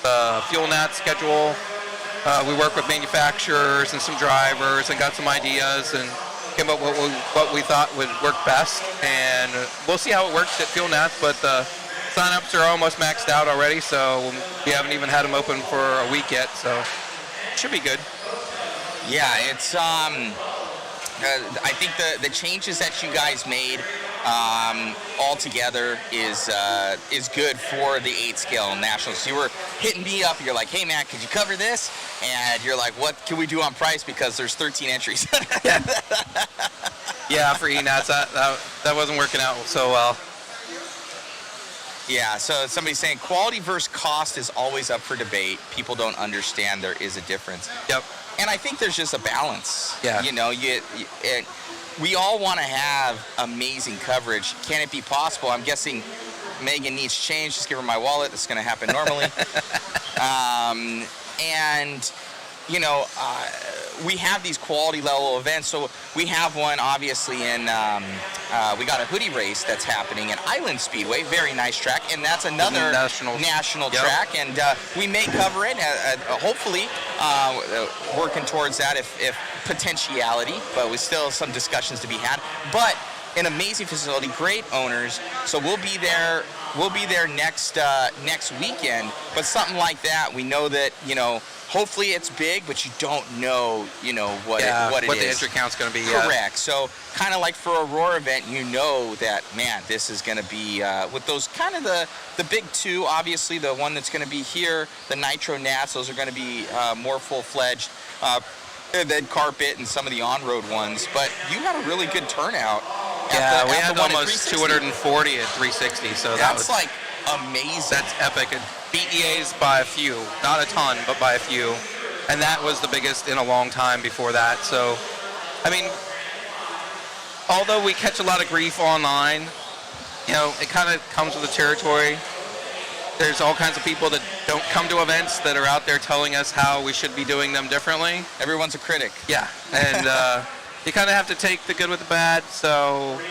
The Fuel Nat schedule, we work with manufacturers and some drivers and got some ideas and came up with what we thought would work best, and we'll see how it works at Fuel Nats, but the sign-ups are almost maxed out already, so we haven't even had them open for a week yet, so it should be good. Yeah, it's I think the changes that you guys made all together is good for the 8-scale nationals. You were hitting me up. You're like, hey, man, could you cover this? And you're like, what can we do on price? Because there's 13 entries. Yeah, for ENATs, that wasn't working out so well. Yeah, so somebody's saying quality versus cost is always up for debate. People don't understand there is a difference. Yep. And I think there's just a balance. Yeah. You know, we all want to have amazing coverage. Can it be possible? I'm guessing Megan needs change. Just give her my wallet. That's going to happen normally. And, you know, we have these quality level events. So we have one, obviously, in, we got a hoodie race that's happening in Island Speedway. Very nice track. And that's another national track. And we may cover it, hopefully, working towards that if potentiality. But we still have some discussions to be had. But an amazing facility, great owners. So we'll be there. We'll be there next weekend. But something like that, we know that, you know, hopefully it's big, but you don't know, you know, what it is. The entry count's going to be. Correct. So kind of like for a Roar event, you know that, man, this is going to be with those kind of the big two. Obviously, the one that's going to be here, the Nitro Nats, those are going to be more full-fledged. And then carpet and some of the on-road ones. But you had a really good turnout. We had almost 240 at 360. So that's like amazing. That's epic. And beat EAs by a few, not a ton, but by a few. And that was the biggest in a long time before that. So, I mean, although we catch a lot of grief online, you know, it kind of comes with the territory. There's all kinds of people that don't come to events that are out there telling us how we should be doing them differently. Everyone's a critic. Yeah, and you kind of have to take the good with the bad. So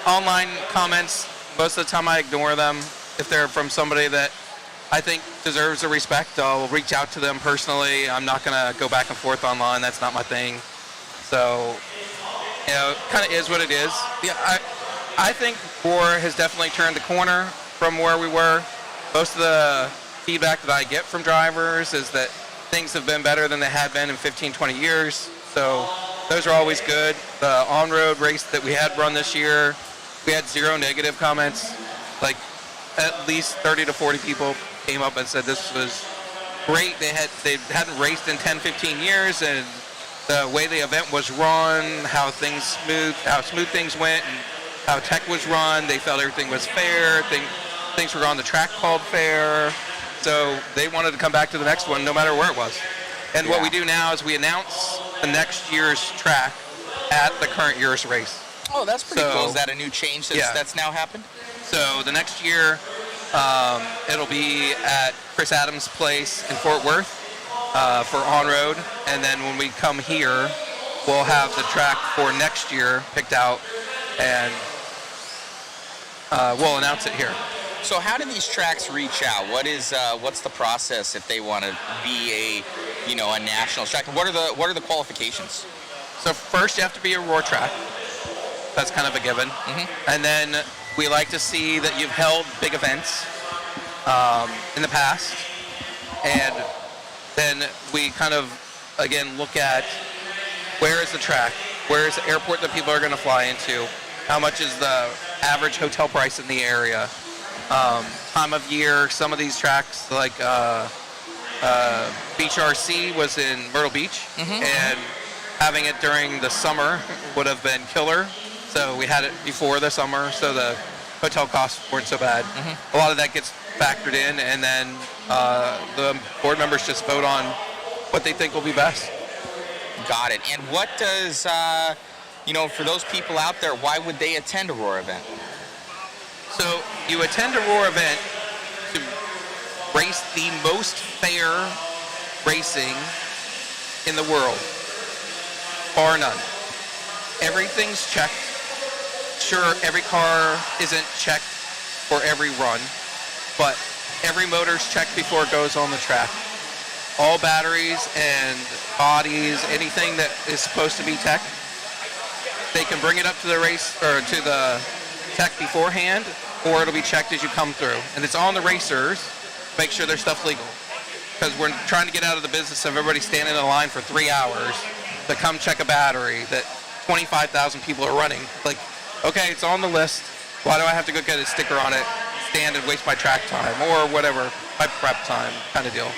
online comments, most of the time I ignore them. If they're from somebody that I think deserves the respect, I'll reach out to them personally. I'm not going to go back and forth online. That's not my thing. So, you know, it kind of is what it is. Yeah, I think Roar has definitely turned the corner from where we were. Most of the feedback that I get from drivers is that things have been better than they had been in 15, 20 years. So those are always good. The on-road race that we had run this year, we had 0 negative comments. Like at least 30 to 40 people came up and said this was great. They hadn't raced in 10, 15 years, and the way the event was run, how smooth things went, and how tech was run, they felt everything was fair. Things were on the track called fair. So they wanted to come back to the next one no matter where it was. And what we do now is we announce the next year's track at the current year's race. Oh, that's pretty cool. Is that a new change that's now happened? So the next year, it'll be at Chris Adams' place in Fort Worth for on-road. And then when we come here, we'll have the track for next year picked out, and we'll announce it here. So how do these tracks reach out? What's the process if they want to be a national track? What are the qualifications? So first you have to be a Roar track. That's kind of a given. Mm-hmm. And then we like to see that you've held big events in the past. And then we kind of, again, look at where is the track? Where is the airport that people are going to fly into? How much is the average hotel price in the area? Time of year. Some of these tracks, like Beach RC was in Myrtle Beach, and having it during the summer would have been killer. So we had it before the summer, so the hotel costs weren't so bad. A lot of that gets factored in, and then the board members just vote on what they think will be best. Got it. And what does, for those people out there, why would they attend a Roar event? So you attend a Roar event to race the most fair racing in the world, bar none. Everything's checked. Sure, every car isn't checked for every run, but every motor's checked before it goes on the track. All batteries and bodies, anything that is supposed to be tech, they can bring it up to the race or to the tech beforehand, or it'll be checked as you come through. And it's on the racers, make sure their stuff's legal. Because we're trying to get out of the business of everybody standing in a line for 3 hours to come check a battery that 25,000 people are running. Like, okay, it's on the list. Why do I have to go get a sticker on it, stand and waste my track time, or whatever, my prep time kind of deal.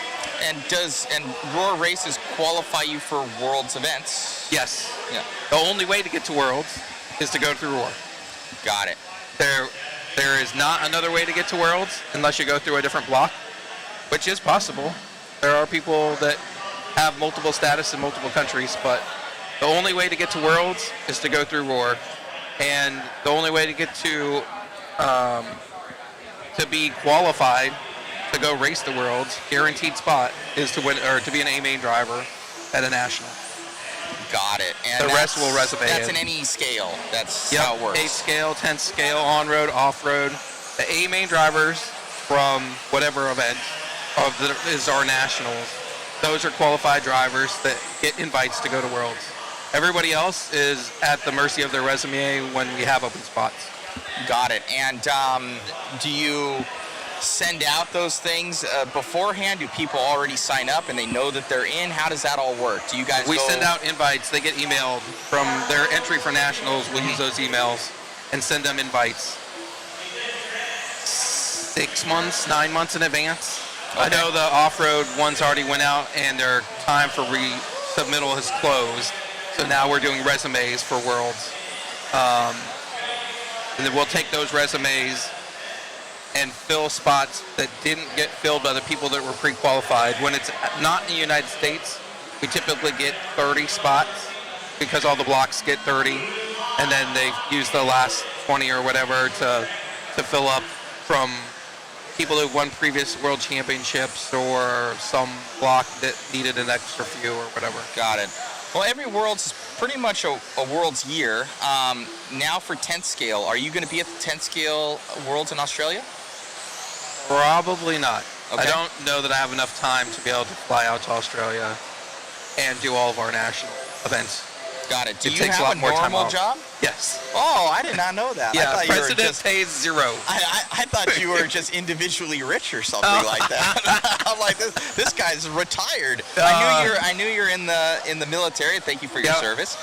And Roar races qualify you for Worlds events? Yes. Yeah. The only way to get to Worlds is to go through Roar. Got it. There is not another way to get to Worlds unless you go through a different block, which is possible. There are people that have multiple status in multiple countries, but the only way to get to Worlds is to go through Roar, and the only way to get to be qualified to go race the Worlds, guaranteed spot, is to win or to be an A main driver at a national. Got it. And the rest will resume. That's an NE scale. That's how it works. 8 scale, 10 scale, on-road, off-road. The A main drivers from whatever event is our nationals. Those are qualified drivers that get invites to go to Worlds. Everybody else is at the mercy of their resume when we have open spots. Got it. And do you send out those things beforehand? Do people already sign up and they know that they're in? How does that all work? Do you guys We send out invites. They get emailed from their entry for nationals. We'll use those emails and send them invites 6 months, 9 months in advance. Okay. I know the off-road ones already went out and their time for resubmittal has closed. So now we're doing resumes for Worlds. And then we'll take those resumes and fill spots that didn't get filled by the people that were pre-qualified. When it's not in the United States, we typically get 30 spots because all the blocks get 30, and then they use the last 20 or whatever to fill up from people who've won previous world championships or some block that needed an extra few or whatever. Got it. Well, every Worlds is pretty much a Worlds year. Now for 10th scale, are you going to be at the 10th scale Worlds in Australia? Probably not. Okay. I don't know that I have enough time to be able to fly out to Australia and do all of our national events. Got it. Do It you takes a have lot a more time normal off. job? Yes. Oh, I did not know that. Yeah, I thought President you were just, pays 0. I thought you were just individually rich or something like that. I'm like, this guy's retired. I knew you're in the military. Thank you for your service.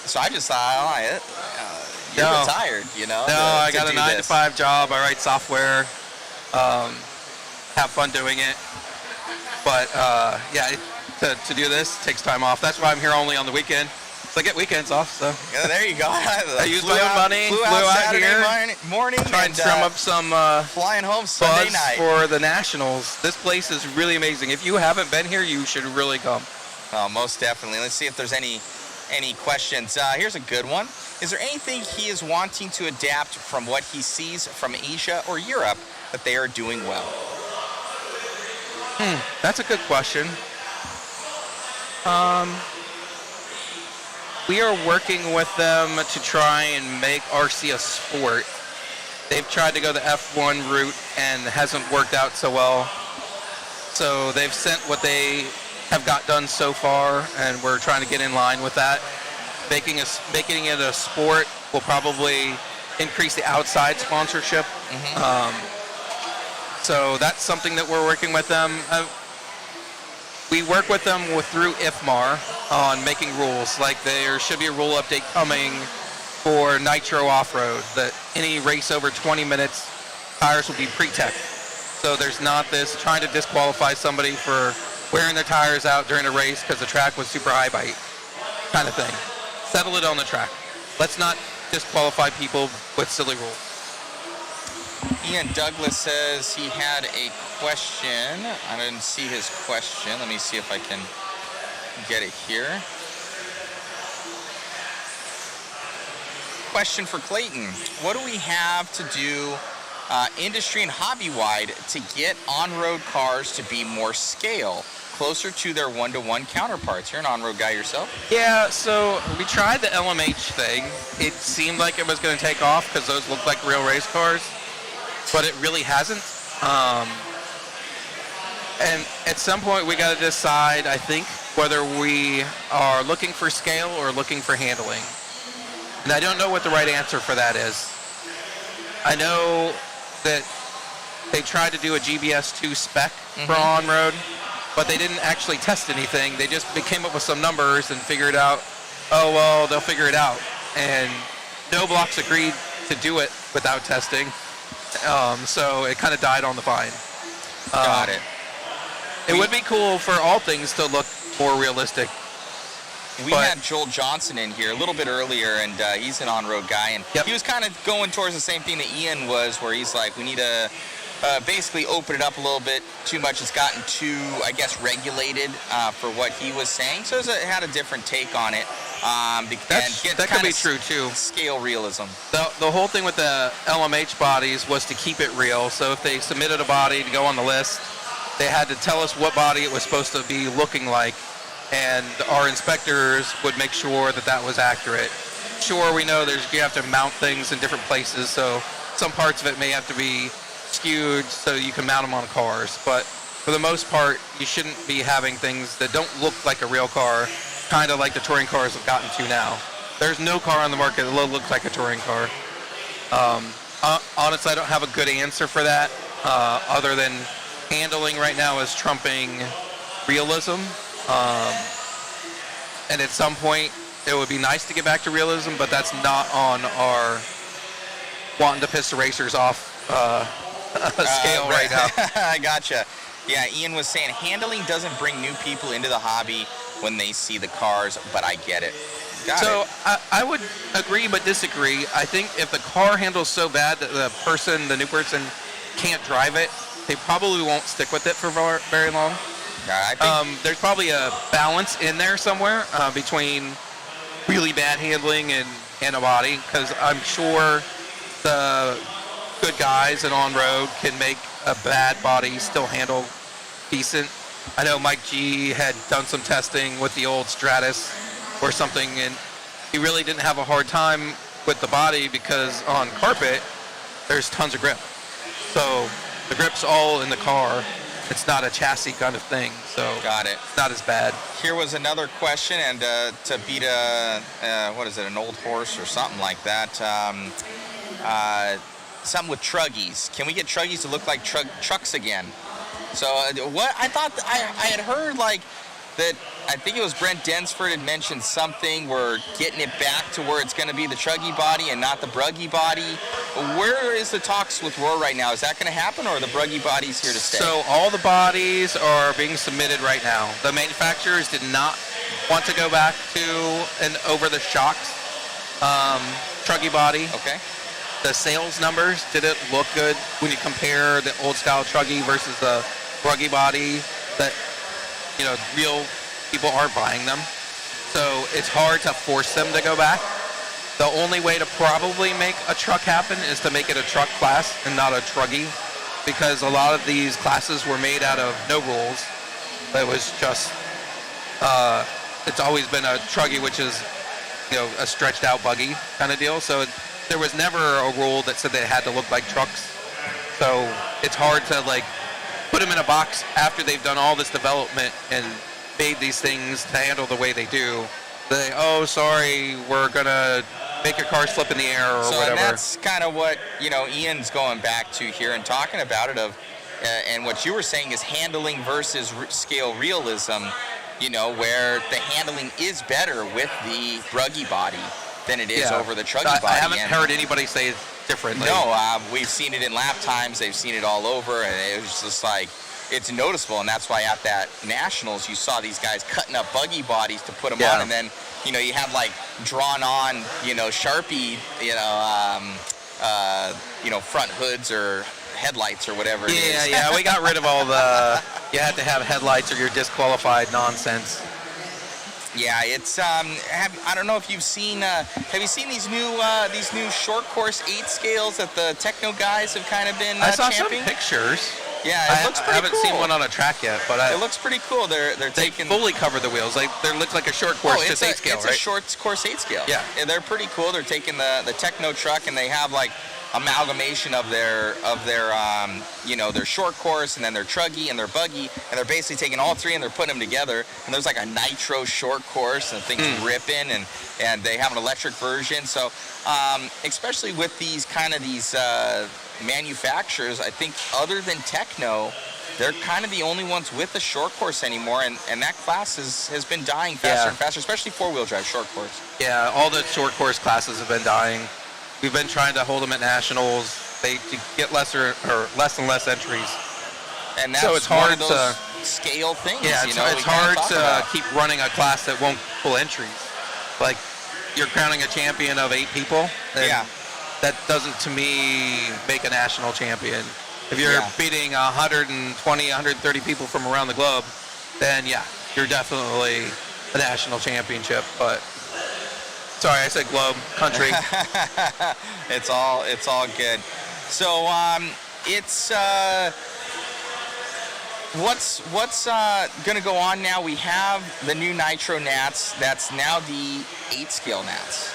So I just thought, you're retired, you know. No, I got a 9-to-5 job. I write software. Have fun doing it. But to do this takes time off. That's why I'm here only on the weekend. So I get weekends off. So yeah, there you go. I use my own money. Flew out Saturday here. morning. Try and drum up some flying home Sunday buzz night for the nationals. This place is really amazing. If you haven't been here, you should really come. Oh, most definitely. Let's see if there's any questions. Here's a good one. Is there anything he is wanting to adapt from what he sees from Asia or Europe that they are doing well? That's a good question. We are working with them to try and make RC a sport. They've tried to go the F1 route and hasn't worked out so well. So they've sent what they have got done so far, and we're trying to get in line with that. Making it a sport will probably increase the outside sponsorship. So that's something that we're working with them. We work with them through IFMAR on making rules. Like there should be a rule update coming for Nitro Off-Road that any race over 20 minutes, tires will be pre-tech. So there's not this trying to disqualify somebody for wearing their tires out during a race because the track was super high bite kind of thing. Settle it on the track. Let's not disqualify people with silly rules. Ian Douglas says he had a question. I didn't see his question. Let me see if I can get it here. Question for Clayton. What do we have to do industry and hobby-wide to get on-road cars to be more scale, closer to their one-to-one counterparts? You're an on-road guy yourself. Yeah, so we tried the LMH thing. It seemed like it was going to take off because those look like real race cars, but it really hasn't. And at some point we got to decide, I think, whether we are looking for scale or looking for handling. And I don't know what the right answer for that is. I know that they tried to do a GBS2 spec for on-road, but they didn't actually test anything. They just came up with some numbers and figured out, oh, well, they'll figure it out. And no blocks agreed to do it without testing. So it kind of died on the vine. Got it. It would be cool for all things to look more realistic. We had Joel Johnson in here a little bit earlier, and he's an on-road guy, and he was kind of going towards the same thing that Ian was, where he's like, we need to basically opened it up a little bit too much. It's gotten too, I guess, regulated for what he was saying. So it had a different take on it. That could be true too. Scale realism. The whole thing with the LMH bodies was to keep it real. So if they submitted a body to go on the list, they had to tell us what body it was supposed to be looking like, and our inspectors would make sure that that was accurate. Sure, we know you have to mount things in different places, so some parts of it may have to be skewed so you can mount them on cars, but for the most part, you shouldn't be having things that don't look like a real car, kind of like the touring cars have gotten to now. There's no car on the market that looks like a touring car. Honestly, I don't have a good answer for that, other than handling right now is trumping realism. And at some point, it would be nice to get back to realism, but that's not on our wanting to piss the racers off scale right now. I gotcha. Yeah, Ian was saying handling doesn't bring new people into the hobby when they see the cars, but I get it. I would agree but disagree. I think if the car handles so bad that the new person can't drive it, they probably won't stick with it for very long. I think there's probably a balance in there somewhere between really bad handling and a body, because I'm sure the good guys and on-road can make a bad body still handle decent. I know Mike G had done some testing with the old Stratus or something, and he really didn't have a hard time with the body because on carpet, there's tons of grip. So the grip's all in the car. It's not a chassis kind of thing, so got it. It's not as bad. Here was another question, and to beat an old horse or something like that, something with truggies. Can we get truggies to look like trucks again? So what I thought I had heard like that. I think it was Brent Densford had mentioned something. We're getting it back to where it's going to be the truggy body and not the bruggy body. Where is the talks with Roar right now? Is that going to happen, or are the bruggy bodies here to stay? So all the bodies are being submitted right now. The manufacturers did not want to go back to an over-the-shocks truggy body. Okay. The sales numbers didn't look good when you compare the old-style truggy versus the bruggy body. That real people aren't buying them, so it's hard to force them to go back. The only way to probably make a truck happen is to make it a truck class and not a truggy, because a lot of these classes were made out of no rules. It was just it's always been a truggy, which is a stretched out buggy kind of deal. So there was never a rule that said they had to look like trucks. So it's hard to put them in a box after they've done all this development and made these things to handle the way they do. Sorry, we're gonna make your car slip in the air or whatever. And that's kind of what Ian's going back to here and talking about it and what you were saying is handling versus scale realism. Where the handling is better with the bruggy body than it is over the truggy body. I haven't heard anybody say it's differently. No, we've seen it in lap times. They've seen it all over, and it was just it's noticeable, and that's why at that Nationals you saw these guys cutting up buggy bodies to put them on, and then you have drawn on Sharpie front hoods or headlights or whatever it is. Yeah, we got rid of all the you had to have headlights or you're disqualified nonsense. Yeah, it's I don't know if you've seen have you seen these new short course 8 scales that the Techno guys have kind of been I saw champing? some pictures. Yeah, it looks pretty cool. I haven't seen one on a track yet, but it looks pretty cool. They fully cover the wheels. They look like a short course 8 scale, it's right? a short course 8 scale. Yeah, and they're pretty cool. They're taking the Techno truck and they have amalgamation of their their short course and then their truggy and their buggy, and they're basically taking all three and they're putting them together. And there's a nitro short course and things ripping, and they have an electric version. So especially with these manufacturers, I think other than Techno, they're kind of the only ones with the short course anymore, and that class has been dying faster and faster, especially 4-wheel drive short course. Yeah, all the short course classes have been dying. We've been trying to hold them at Nationals. They get less and less entries. And that's so it's hard one of those scale things. Yeah, it's hard to keep running a class that won't pull entries. You're crowning a champion of 8 people. That doesn't, to me, make a national champion. If you're beating 120, 130 people from around the globe, then yeah, you're definitely a national championship. But sorry, I said globe, country. It's all good. So what's gonna go on now? We have the new Nitro Nats. That's now the 8-scale Nats.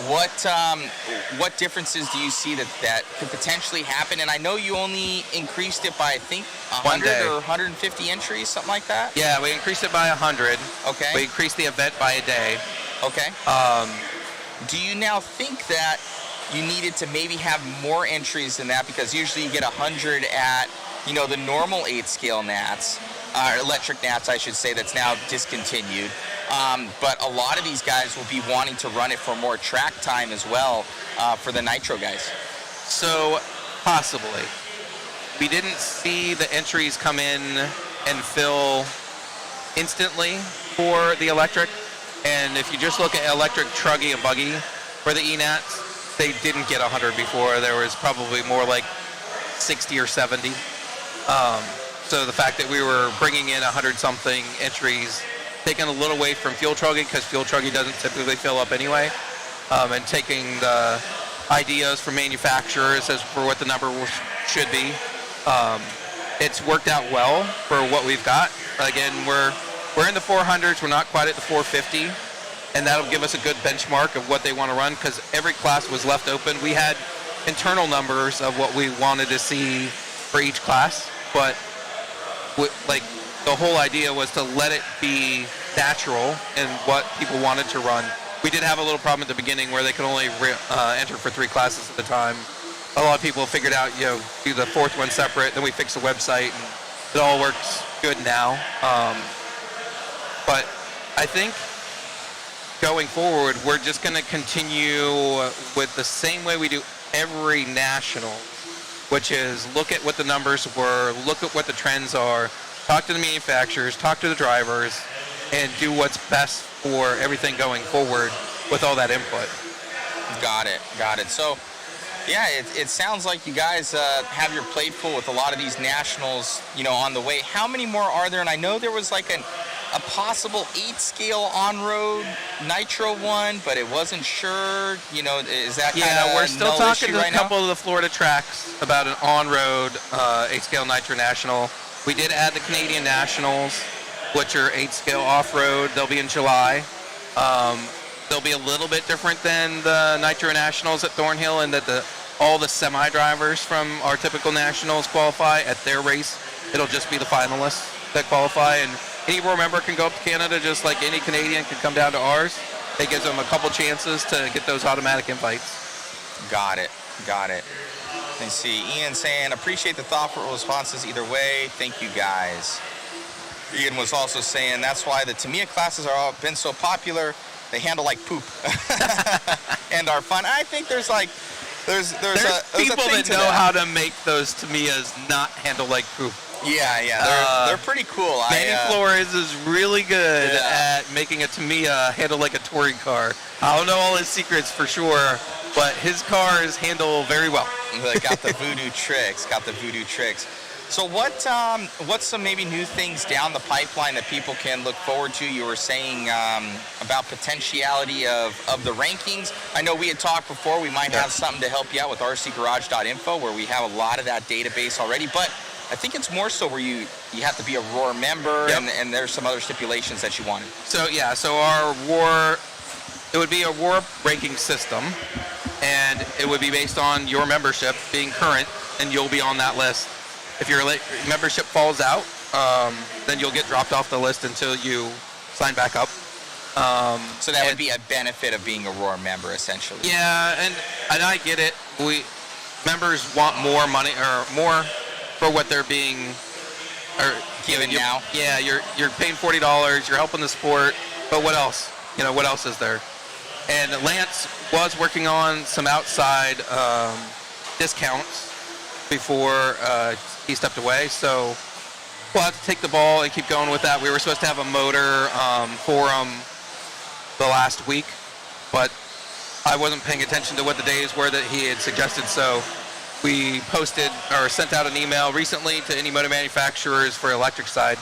What differences do you see that could potentially happen? And I know you only increased it by, I think, 100 or 150 entries, something like that? Yeah, we increased it by 100. Okay. We increased the event by a day. Okay. Do you now think that you needed to maybe have more entries than that? Because usually you get 100 at, the normal 8-scale Nats, electric Nats, I should say, that's now discontinued. But a lot of these guys will be wanting to run it for more track time as well for the Nitro guys. So, possibly. We didn't see the entries come in and fill instantly for the electric. And if you just look at electric truggy and buggy for the ENATs, they didn't get 100 before. There was probably more like 60 or 70. So the fact that we were bringing in 100-something entries, taking a little away from fuel truggy, because fuel truggy doesn't typically fill up anyway, and taking the ideas from manufacturers as for what the number should be, it's worked out well for what we've got. Again, we're in the 400s. We're not quite at the 450, and that'll give us a good benchmark of what they want to run, because every class was left open. We had internal numbers of what we wanted to see for each class, but the whole idea was to let it be natural in what people wanted to run. We did have a little problem at the beginning where they could only enter for 3 classes at a time. A lot of people figured out, do the 4th one separate, then we fixed the website, and it all works good now. But I think going forward, we're just going to continue with the same way we do every national, which is look at what the numbers were, look at what the trends are, talk to the manufacturers, talk to the drivers, and do what's best for everything going forward with all that input. Got it. So, yeah, it sounds like you guys have your plate full with a lot of these nationals, on the way. How many more are there? And I know there was like a possible 8-scale on-road Nitro one, but it wasn't sure. Is that kind of we're still talking to right a couple of the Florida tracks about an on-road 8-scale Nitro National. We did add the Canadian Nationals, which are 8-scale off-road. They'll be in July. They'll be a little bit different than the Nitro Nationals at Thornhill in that all the semi-drivers from our typical Nationals qualify at their race. It'll just be the finalists that qualify, and any Roar member can go up to Canada just like any Canadian can come down to ours. It gives them a couple chances to get those automatic invites. Got it. Let's see. Ian saying, appreciate the thoughtful responses either way. Thank you, guys. Ian was also saying, that's why the Tamiya classes are been so popular. They handle like poop and are fun. I think there's people that know how to make those Tamiyas not handle like poop. Yeah, they're pretty cool. Manny Flores is really good at making a Tamiya handle like a touring car. I don't know all his secrets for sure, but his cars handle very well. They got the voodoo tricks. So what's some maybe new things down the pipeline that people can look forward to? You were saying about potentiality of the rankings. I know we had talked before. We might have something to help you out with rcgarage.info, where we have a lot of that database already, but I think it's more so where you have to be a Roar member, and there's some other stipulations that you wanted. So our Roar, it would be a Roar ranking system, and it would be based on your membership being current, and you'll be on that list. If your membership falls out, then you'll get dropped off the list until you sign back up. So that would be a benefit of being a Roar member, essentially. Yeah, and I get it. Members want more money or more for what they're being given now. Yeah, you're paying $40. You're helping the sport, but what else? What else is there? And Lance was working on some outside discounts before he stepped away, so we'll have to take the ball and keep going with that. We were supposed to have a motor forum the last week, but I wasn't paying attention to what the days were that he had suggested, so we posted or sent out an email recently to any motor manufacturers for electric side,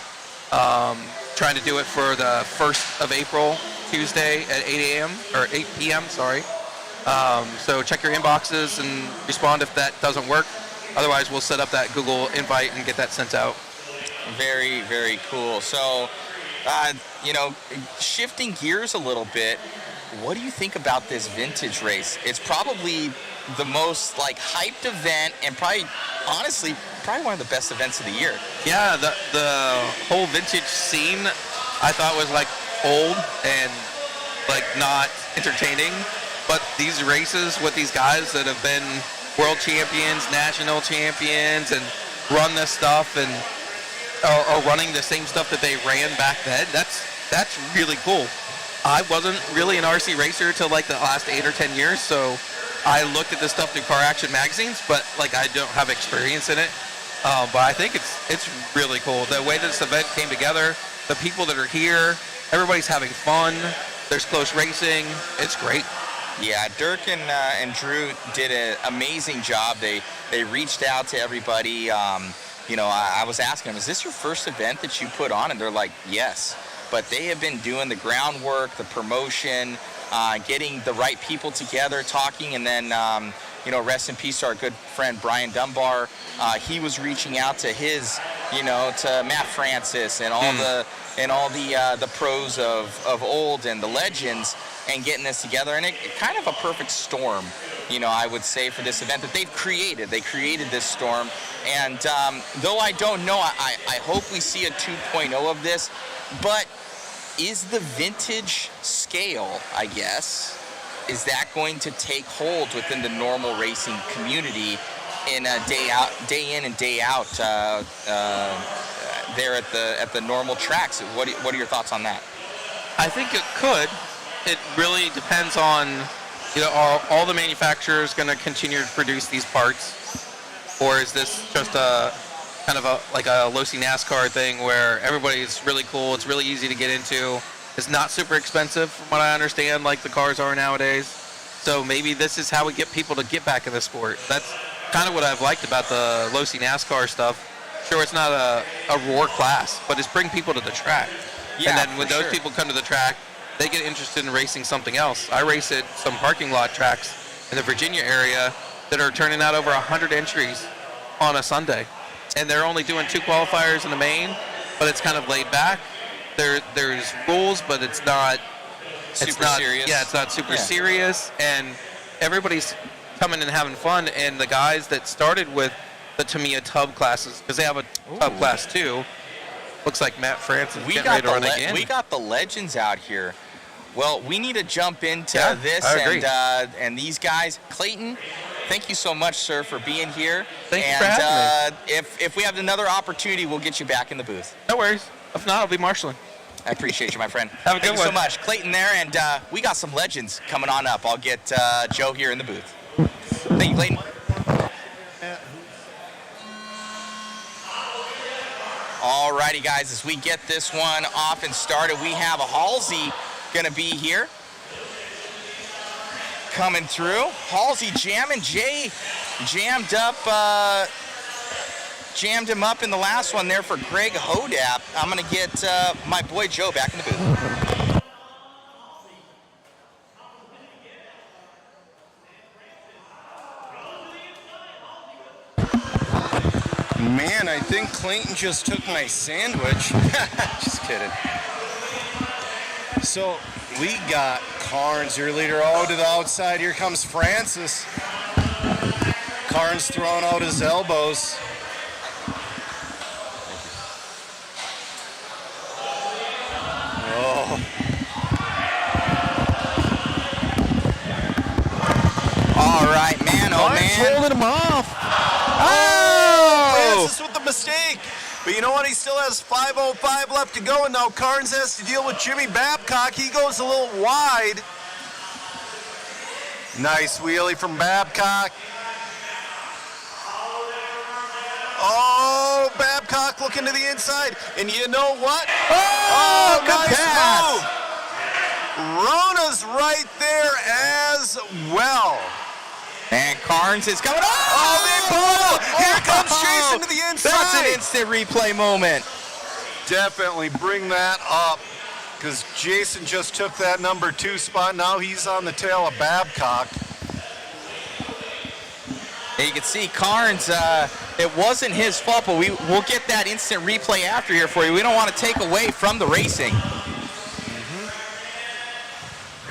trying to do it for the 1st of April, Tuesday at 8 a.m. or 8 p.m. Sorry. So check your inboxes and respond if that doesn't work. Otherwise, we'll set up that Google invite and get that sent out. Very, very cool. So, shifting gears a little bit, what do you think about this vintage race? It's probably the most hyped event, and honestly, probably one of the best events of the year. Yeah, the whole vintage scene I thought was old and not entertaining. But these races with these guys that have been world champions, national champions, and run this stuff and are running the same stuff that they ran back then, that's really cool. I wasn't really an RC racer till the last 8 or 10 years, so I looked at this stuff through Car Action magazines, but I don't have experience in it. But I think it's really cool. The way this event came together, the people that are here, everybody's having fun. There's close racing. It's great. Yeah, Dirk and Drew did an amazing job. They reached out to everybody. I was asking them, is this your first event that you put on? And they're like, yes. But they have been doing the groundwork, the promotion, getting the right people together, talking, and then, rest in peace to our good friend Brian Dunbar. He was reaching out to his, to Matt Francis and all the pros of old and the legends, and getting this together, and it kind of a perfect storm, I would say, for this event that they've created. They created this storm, and though I don't know, I hope we see a 2.0 of this, but is the vintage scale, I guess, is that going to take hold within the normal racing community in a day in and day out there at the normal tracks? What are your thoughts on that? I think it could. It really depends on, are all the manufacturers going to continue to produce these parts, or is this just a kind of a low-C NASCAR thing where everybody's really cool, it's really easy to get into, it's not super expensive from what I understand, like the cars are nowadays. So maybe this is how we get people to get back in the sport. That's kind of what I've liked about the low-C NASCAR stuff. Sure, it's not a roar class, but it's bring people to the track. Yeah, and then when those people come to the track, they get interested in racing something else. I race at some parking lot tracks in the Virginia area that are turning out over 100 entries on a Sunday. And they're only doing 2 qualifiers in the main, but it's kind of laid back. There's rules, but it's not super serious. Yeah, it's not super serious. And everybody's coming and having fun. And the guys that started with the Tamiya Tub classes, because they have a Tub class too, looks like Matt Francis is getting ready to run again. We got the legends out here. Well, we need to jump into this, I agree. And these guys. Clayton, thank you so much, sir, for being here. Thank you for having me. If we have another opportunity, we'll get you back in the booth. No worries. If not, I'll be marshalling. I appreciate you, my friend. Have a good one. Thank you so much. Clayton there, and we got some legends coming on up. I'll get Joe here in the booth. Thank you, Clayton. Alrighty, guys, as we get this one off and started, we have a Halsey going to be here. Coming through. Halsey jamming. Jay jammed him up in the last one there for Greg Hodap. I'm going to get my boy Joe back in the booth. Man, I think Clayton just took my sandwich. Just kidding. So we got Carnes, your leader, to the outside. Here comes Francis. Carnes throwing out his elbows. Oh. All right, man, Carnes holding him off. Oh! Francis with the mistake. But you know what? He still has 5:05 left to go, and now Carnes has to deal with Jimmy Babcock. He goes a little wide. Nice wheelie from Babcock. Oh, Babcock looking to the inside. And you know what? Oh, nice move. Rona's right there as well. And Carnes is coming. Oh, they pull! Here comes Jason to the inside. That's an instant replay moment. Definitely bring that up, because Jason just took that number 2 spot. Now he's on the tail of Babcock. And you can see Carnes, it wasn't his fault, but we'll get that instant replay after here for you. We don't want to take away from the racing.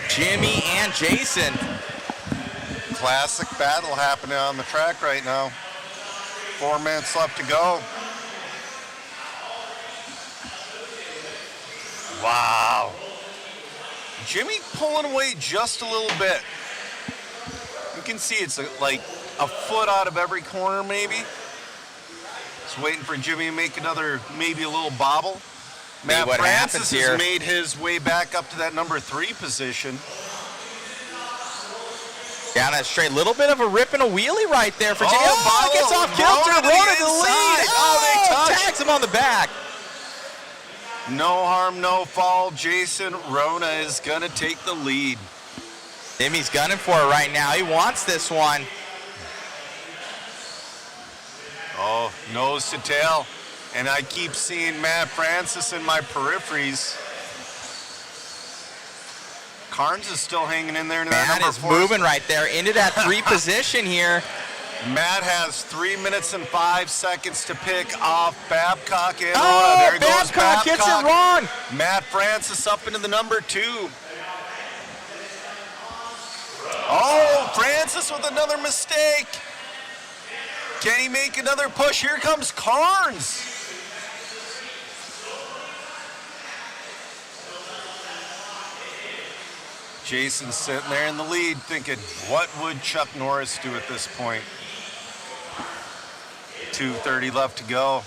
Jimmy and Jason. Classic battle happening on the track right now. 4 minutes left to go. Wow. Jimmy pulling away just a little bit. You can see it's like a foot out of every corner maybe. Just waiting for Jimmy to make another, maybe a little bobble. Matt Francis has made his way back up to that number 3 position. Down that straight, little bit of a rip and a wheelie right there for Jimmy. Oh, gets off kilter, Rona to the lead. Oh, they touch. Tags him on the back. No harm, no foul. Jason Rona is gonna take the lead. Jimmy's gunning for it right now. He wants this one. Oh, nose to tail. And I keep seeing Matt Francis in my peripheries. Carnes is still hanging in there. Matt is moving right there into that 3 position here. Matt has 3 minutes and 5 seconds to pick off Babcock and Rona. There goes Babcock. Gets it wrong. Matt Francis up into the number 2. Oh, Francis with another mistake. Can he make another push? Here comes Carnes. Jason's sitting there in the lead thinking, what would Chuck Norris do at this point? 2:30 left to go.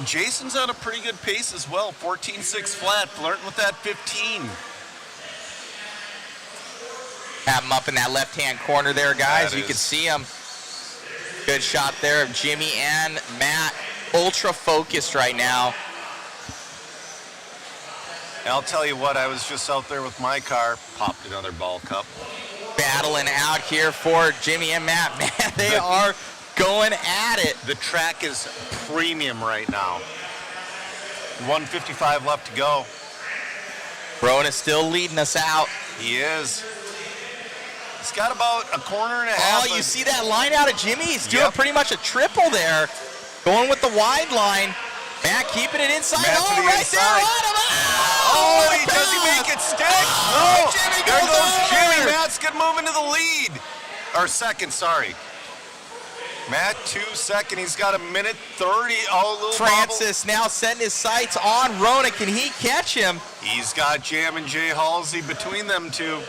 Jason's on a pretty good pace as well. 14.6 flat, flirting with that 15. Have him up in that left-hand corner there, guys. You can see him. Good shot there of Jimmy and Matt. Ultra focused right now. I'll tell you what, I was just out there with my car, popped another ball cup. Battling out here for Jimmy and Matt. Man, they are going at it. The track is premium right now. 1:55 left to go. Rona's still leading us out. He is. He's got about a corner and a half. Oh, you see that line out of Jimmy? He's doing pretty much a triple there. Going with the wide line. Matt keeping it inside. Matt oh, right inside. There. Oh, does he make it stick? Oh, no. Jimmy there goes goes over. Jimmy. Matt's going to move into the lead. Or second, sorry. Matt 2-second. He's got 1:30. Oh, little Francis now setting his sights on Rona. Can he catch him? He's got Jam and Jay Halsey between them two.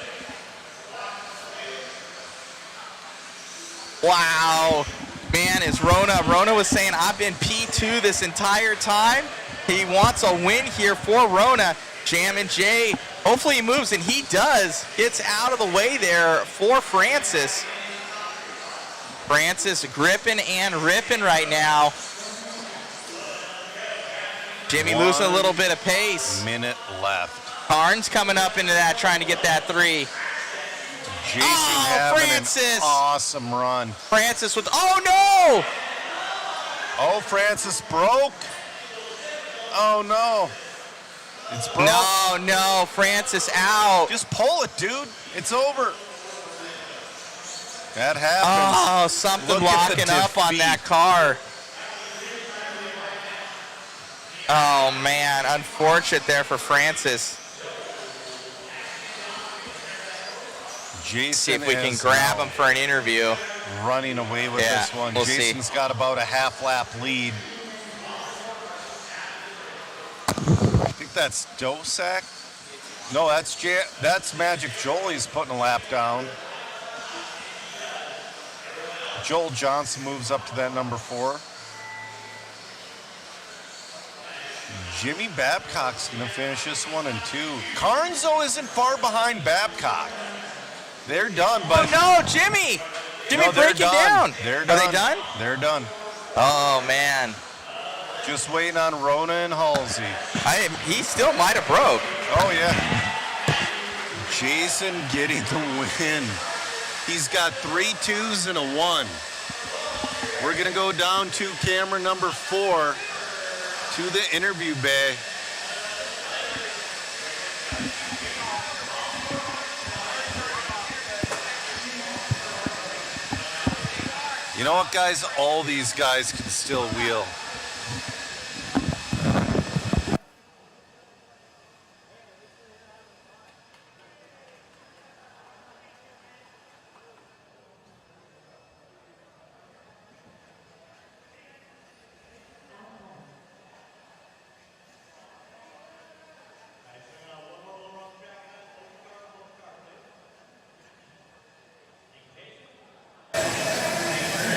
Wow. Man, is Rona was saying, I've been P2 this entire time. He wants a win here for Rona. Jam and Jay, hopefully he moves, and he does. Gets out of the way there for Francis. Francis gripping and ripping right now. Jimmy losing a little bit of pace. Minute left. Carnes coming up into that, trying to get that 3. Jason having Francis. An awesome run. Francis with, oh no! Oh, Francis broke. Oh no. It's broke. No, Francis out. Just pull it, dude. It's over. That happens. Oh, something locking up on that car. Oh man, unfortunate there for Francis. Jason, see if we can grab him for an interview. Running away with this one. We'll Jason's got about a half-lap lead. I think that's Dosak. No, that's Magic Joel. He's putting a lap down. Joel Johnson moves up to that number 4. Jimmy Babcock's going to finish this one in 2. Carnes, though, isn't far behind Babcock. They're done, but... Oh, no, Jimmy! Jimmy breaking down. They're done. Are they done? They're done. Oh, man. Just waiting on Rona and Halsey. He still might have broke. Oh, yeah. Jason getting the win. He's got 3 2s and a 1. We're going to go down to camera number 4 to the interview bay. You know what, guys? All these guys can still wheel.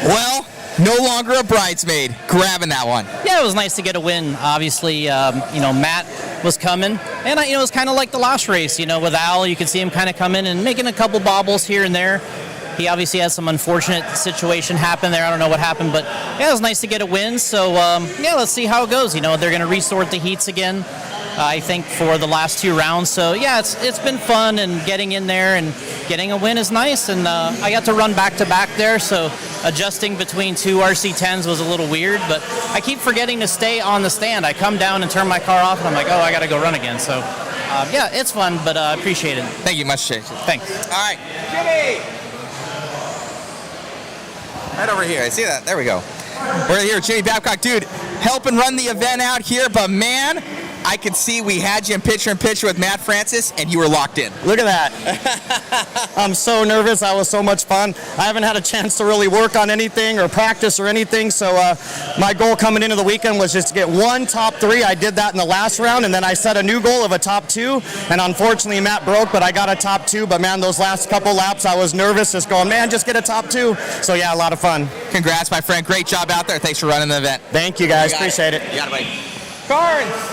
Well, no longer a bridesmaid, grabbing that one. Yeah, it was nice to get a win. Obviously, Matt was coming, and it was kind of like the last race. With Al, you could see him kind of coming and making a couple bobbles here and there. He obviously had some unfortunate situation happen there. I don't know what happened, but yeah, it was nice to get a win. So let's see how it goes. They're going to resort the heats again, I think, for the last 2 rounds. So yeah, it's been fun, and getting in there and getting a win is nice. And I got to run back to back there, so adjusting between 2 RC10s was a little weird, but I keep forgetting to stay on the stand. I come down and turn my car off, and I'm like, oh, I got to go run again. So yeah, it's fun, but I appreciate it. Thank you much, Chase. Thanks. All right, Jimmy. Right over here. I see that. There we go. We're here, Jimmy Babcock, dude, helping run the event out here, but man, I could see we had you in picture with Matt Francis, and you were locked in. Look at that. I'm so nervous. That was so much fun. I haven't had a chance to really work on anything or practice or anything, so my goal coming into the weekend was just to get 1 top 3. I did that in the last round, and then I set a new goal of a top 2, and unfortunately Matt broke, but I got a top 2. But man, those last couple laps, I was nervous, just going, man, just get a top 2. So yeah, a lot of fun. Congrats, my friend. Great job out there. Thanks for running the event. Thank you, guys. Appreciate it. You got it, buddy. Carnes.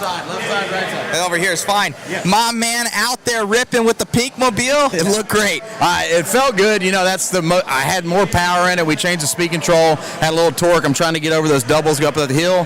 Left side, right side. Over here is fine. Yeah. My man out there ripping with the pink mobile. It looked great. It felt good. That's I had more power in it. We changed the speed control, had a little torque. I'm trying to get over those doubles, go up that hill.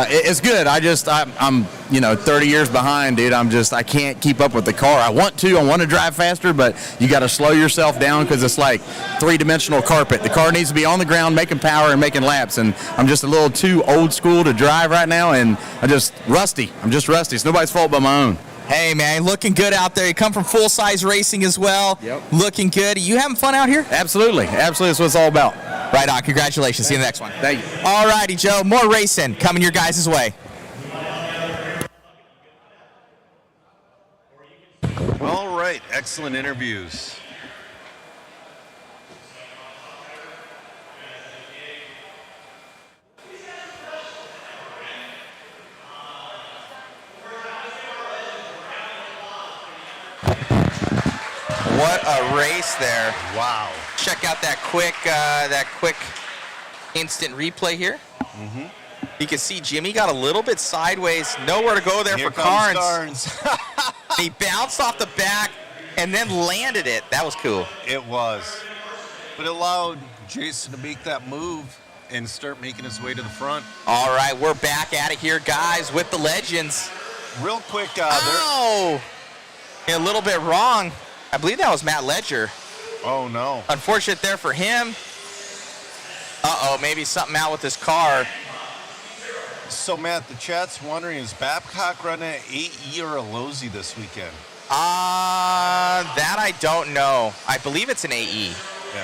It's good. I'm 30 years behind, dude. I can't keep up with the car. I want to drive faster, but you got to slow yourself down because it's like 3-dimensional carpet. The car needs to be on the ground making power and making laps, and I'm just a little too old school to drive right now, and I'm just rusty. It's nobody's fault but my own. Hey, man, looking good out there. You come from full-size racing as well. Yep. Looking good. You having fun out here? Absolutely. That's what it's all about. Right on. Congratulations. See you in the next one. Thank you. All righty, Joe. More racing coming your guys' way. All right, excellent interviews. What a race there. Wow. Check out that quick instant replay here. Mm-hmm. You can see Jimmy got a little bit sideways. Nowhere to go there Here for Carnes. Carnes. He bounced off the back and then landed it. That was cool. It was. But it allowed Jason to make that move and start making his way to the front. All right, we're back at it here, guys, with the legends. Real quick. A little bit wrong. I believe that was Matt Ledger. Oh, no. Unfortunate there for him. Maybe something out with his car. So, Matt, the chat's wondering, is Babcock running an AE or a Losi this weekend? That I don't know. I believe it's an AE. Yeah.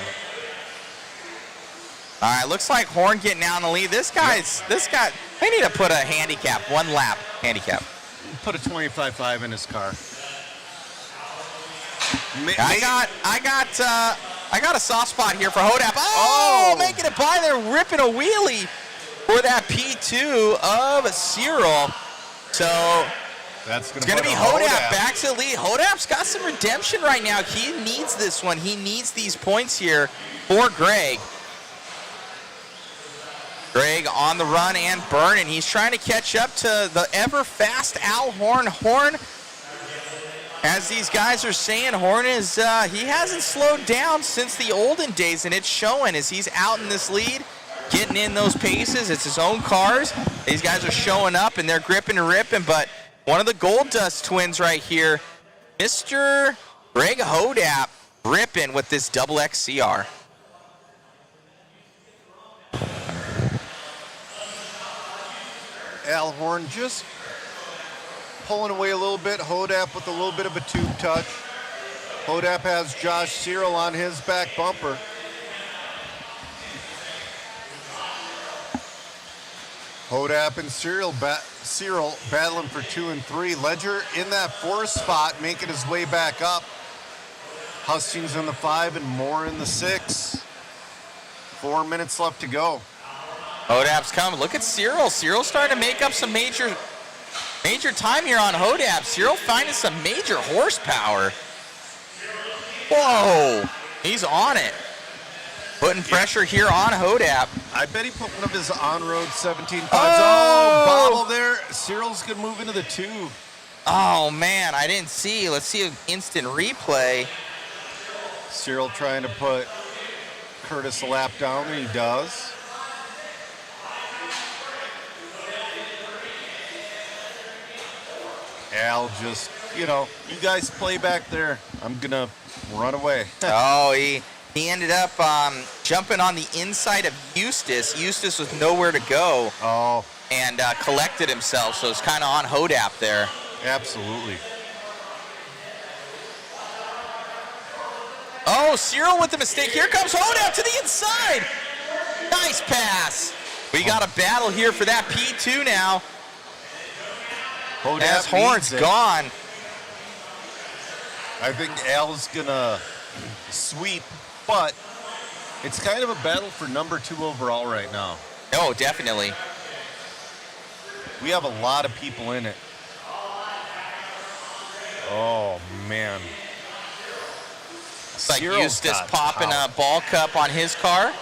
All right, looks like Horn getting out in the lead. This guy, they need to put a handicap, 1 lap handicap. Put a 25.5 in his car. I got a soft spot here for Hodap. Oh, making it by there, ripping a wheelie for that P2 of Cyril. So that's going to be Hodap back to the lead. Hodap's got some redemption right now. He needs this one. He needs these points here for Greg. Greg on the run and burning. He's trying to catch up to the ever-fast Al Horn. Horn, as these guys are saying, Horn is, he hasn't slowed down since the olden days, and it's showing as he's out in this lead, getting in those paces. It's his own cars. These guys are showing up, and they're gripping and ripping, but one of the Gold Dust twins right here Mr. Greg Hodap ripping with this double XCR. Al Horn just pulling away a little bit. Hodap with a little bit of a tube touch. Hodap has Josh Cyril on his back bumper. Hodap and Cyril battling for 2 and 3. Ledger in that 4th spot, making his way back up. Hustings in the 5 and Moore in the 6. 4 minutes left to go. Hodap's coming. Look at Cyril. Cyril's starting to make up some major time here on Hodap. Cyril finding some major horsepower. Whoa, he's on it. Putting pressure here on Hodap. I bet he put one of his on-road 17.5s. Oh, bobble there. Cyril's going to move into the 2. Oh, man, I didn't see. Let's see an instant replay. Cyril trying to put Curtis a lap down, and he does. Al just, you guys play back there. I'm going to run away. Oh, he ended up jumping on the inside of Eustace. Eustace was nowhere to go. Oh. And collected himself, so it's kind of on Hodap there. Absolutely. Oh, Cyril with the mistake. Here comes Hodap to the inside. Nice pass. We got a battle here for that P2 now. Hodap as Horn's gone. I think Al's going to sweep, but it's kind of a battle for number 2 overall right now. Oh, definitely. We have a lot of people in it. Oh, man. It's like Eustace popping a ball cup on his car.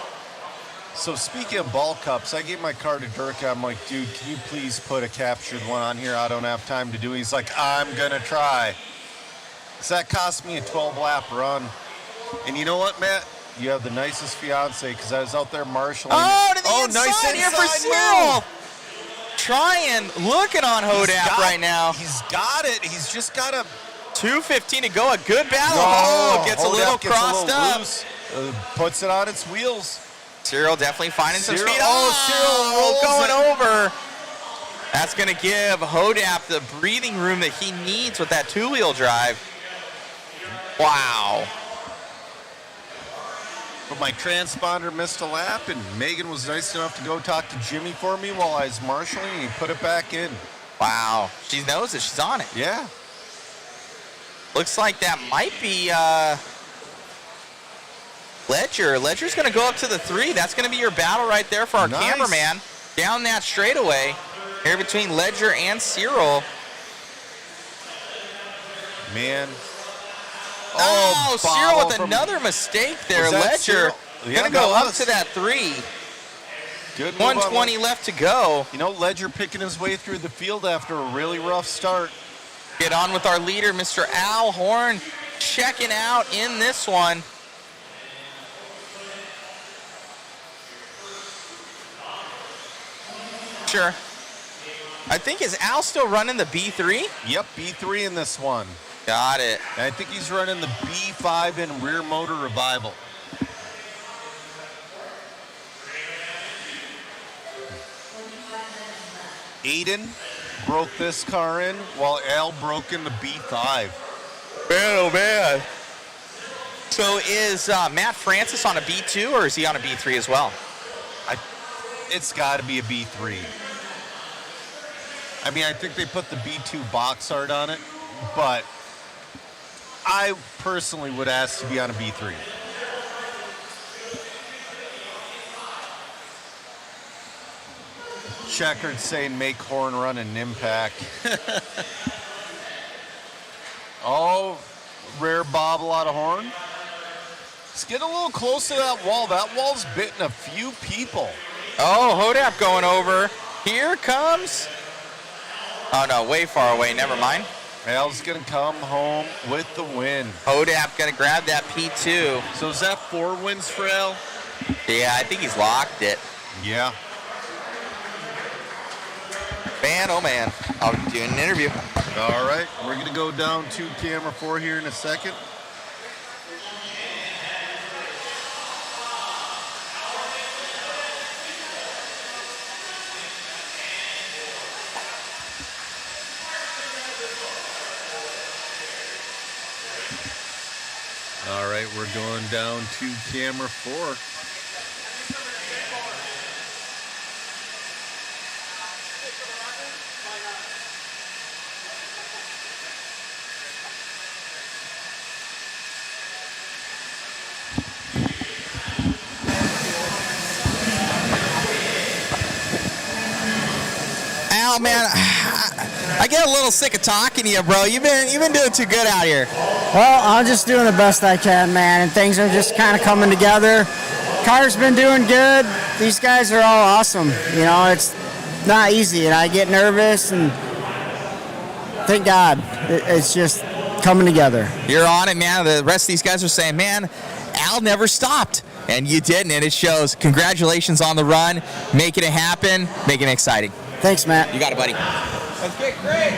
So speaking of ball cups, I gave my car to Dirk. I'm like, dude, can you please put a captured one on here? I don't have time to do it. He's like, I'm going to try. So that cost me a 12-lap run. And you know what, Matt? You have the nicest fiance because I was out there marshaling. Oh, to the inside nice here for Cyril. Trying, looking on Hodap right now. He's got it. He's just got a 2:15 to go. A good battle. Gets a little crossed up. Loose, puts it on its wheels. Cyril definitely finding some speed. Cyril going over. That's going to give Hodap the breathing room that he needs with that 2-wheel drive. Wow. But my transponder missed a lap, and Megan was nice enough to go talk to Jimmy for me while I was marshaling, and he put it back in. Wow. She knows it. She's on it. Yeah. Looks like that might be Ledger. Ledger's going to go up to the 3. That's going to be your battle right there for our cameraman. Down that straightaway here between Ledger and Cyril. Man. Oh, Cyril with another mistake there. Ledger going to go up to that 3. Good. 120 left to go. You know, Ledger picking his way through the field after a really rough start. Get on with our leader, Mr. Al Horn, checking out in this one. Sure. I think, is Al still running the B3? Yep, B3 in this one. Got it. And I think he's running the B5 in rear motor revival. Aiden broke this car in while Al broke in the B5. Man, oh man. So is Matt Francis on a B2 or is he on a B3 as well? It's got to be a B3. I mean, I think they put the B2 box art on it, but I personally would ask to be on a B3. Checkered saying make Horn run an impact. Oh, rare bobble out of Horn. Let's get a little close to that wall. That wall's bitten a few people. Oh, Hodap going over. Here comes. Oh, no, way far away. Never mind. Al's going to come home with the win. Hodap going to grab that P2. So is that 4 wins for Al? Yeah, I think he's locked it. Yeah. Man, oh man. I'll be doing an interview. All right, we're going to go down to camera 4 here in a second. All right, we're going down to camera 4. Al, man, I get a little sick of talking to you, bro. You've been doing too good out here. Well, I'm just doing the best I can, man, and things are just kind of coming together. Carter's been doing good. These guys are all awesome. You know, it's not easy, and I get nervous, and thank God it's just coming together. You're on it, man. The rest of these guys are saying, man, Al never stopped. And you didn't, and it shows. Congratulations on the run, making it happen, making it exciting. Thanks, Matt. You got it, buddy. Let's get great.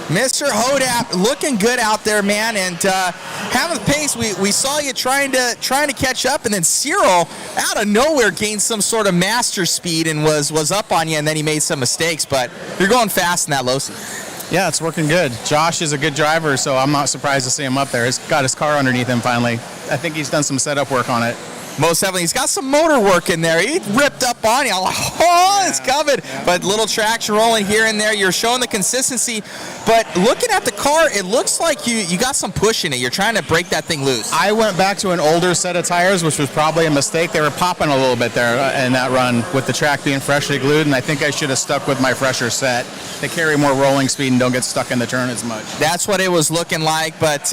Mr. Hodap looking good out there, man, and having the pace. We saw you trying to catch up, and then Cyril out of nowhere gained some sort of master speed and was up on you, and then he made some mistakes. But you're going fast in that low seat. Yeah, it's working good. Josh is a good driver, so I'm not surprised to see him up there. He's got his car underneath him finally. I think he's done some setup work on it. Most definitely. He's got some motor work in there. He ripped up on you. I'm like, oh, it's coming. Yeah. But little traction rolling here and there. You're showing the consistency. But looking at the car, it looks like you got some push in it. You're trying to break that thing loose. I went back to an older set of tires, which was probably a mistake. They were popping a little bit there in that run with the track being freshly glued, and I think I should have stuck with my fresher set. They carry more rolling speed and don't get stuck in the turn as much. That's what it was looking like, but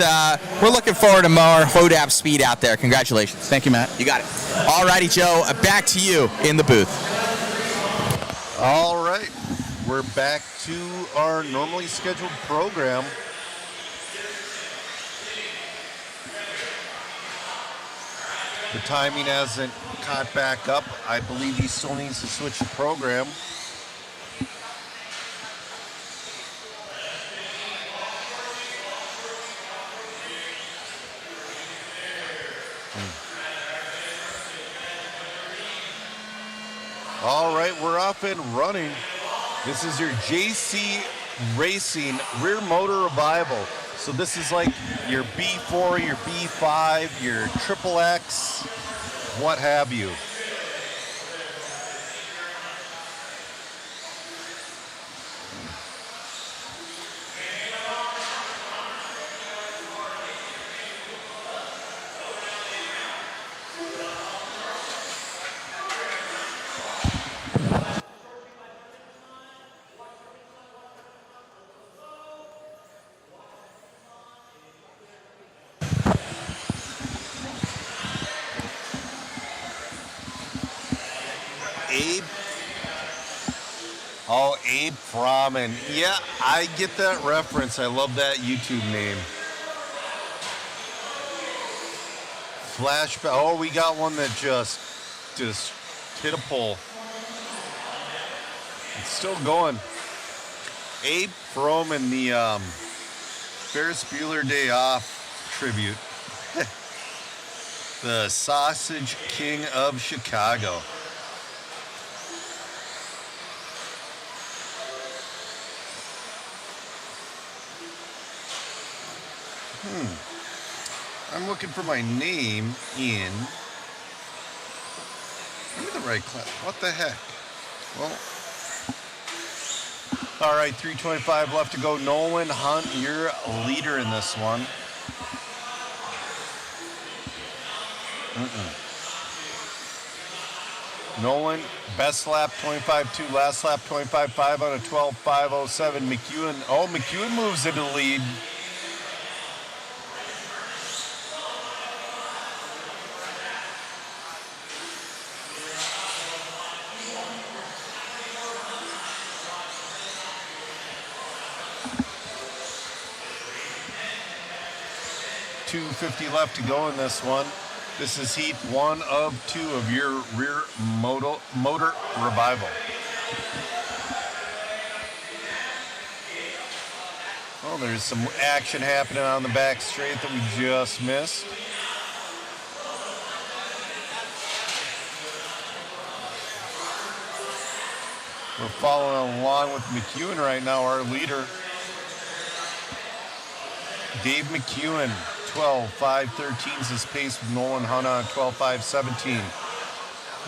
we're looking forward to more Hodap speed out there. Congratulations. Thank you, Matt. You got it. All righty, Joe, back to you in the booth. All right, we're back to our normally scheduled program. The timing hasn't caught back up. I believe he still needs to switch the program. All right, we're off and running. This is your JC Racing rear motor revival. So this is like your B4, your B5, your XXX, what have you. Abe Froman. Yeah, I get that reference. I love that YouTube name. Flashback. Oh, we got one that just hit a pole. It's still going. Abe Froman, the Ferris Bueller Day Off tribute. The Sausage King of Chicago. I'm looking for my name in. I'm in the right class. What the heck? Well, all right, 3:25 left to go. Nolan Hunt, you're a leader in this one. Nolan, best lap 25.2, last lap 25.5 on a 12.507. McEwen moves into the lead. .250 left to go in this one. This is heat 1 of 2 of your rear motor revival. Well, there's some action happening on the back straight that we just missed. We're following along with McEwen right now, our leader. Dave McEwen, 12.513 is his pace with Nolan Hanna on 12.517.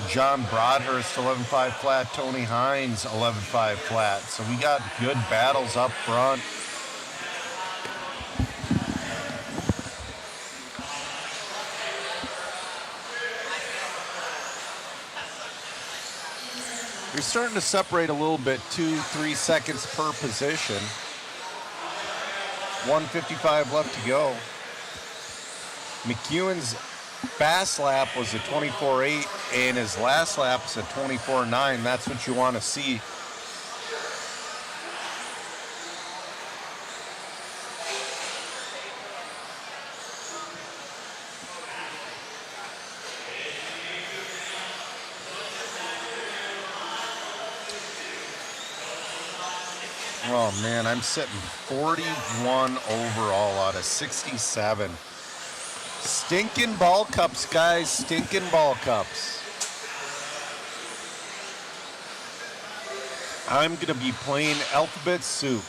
John Broadhurst, 11.5 flat. Tony Hines, 11.5 flat. So we got good battles up front. We're starting to separate a little bit, 2-3 seconds per position. 1:55 left to go. McEwen's fast lap was a 24.8 and his last lap was a 24.9. That's what you want to see. Oh man, I'm sitting 41 overall out of 67. Stinking ball cups, guys, stinking ball cups. I'm gonna be playing alphabet soup.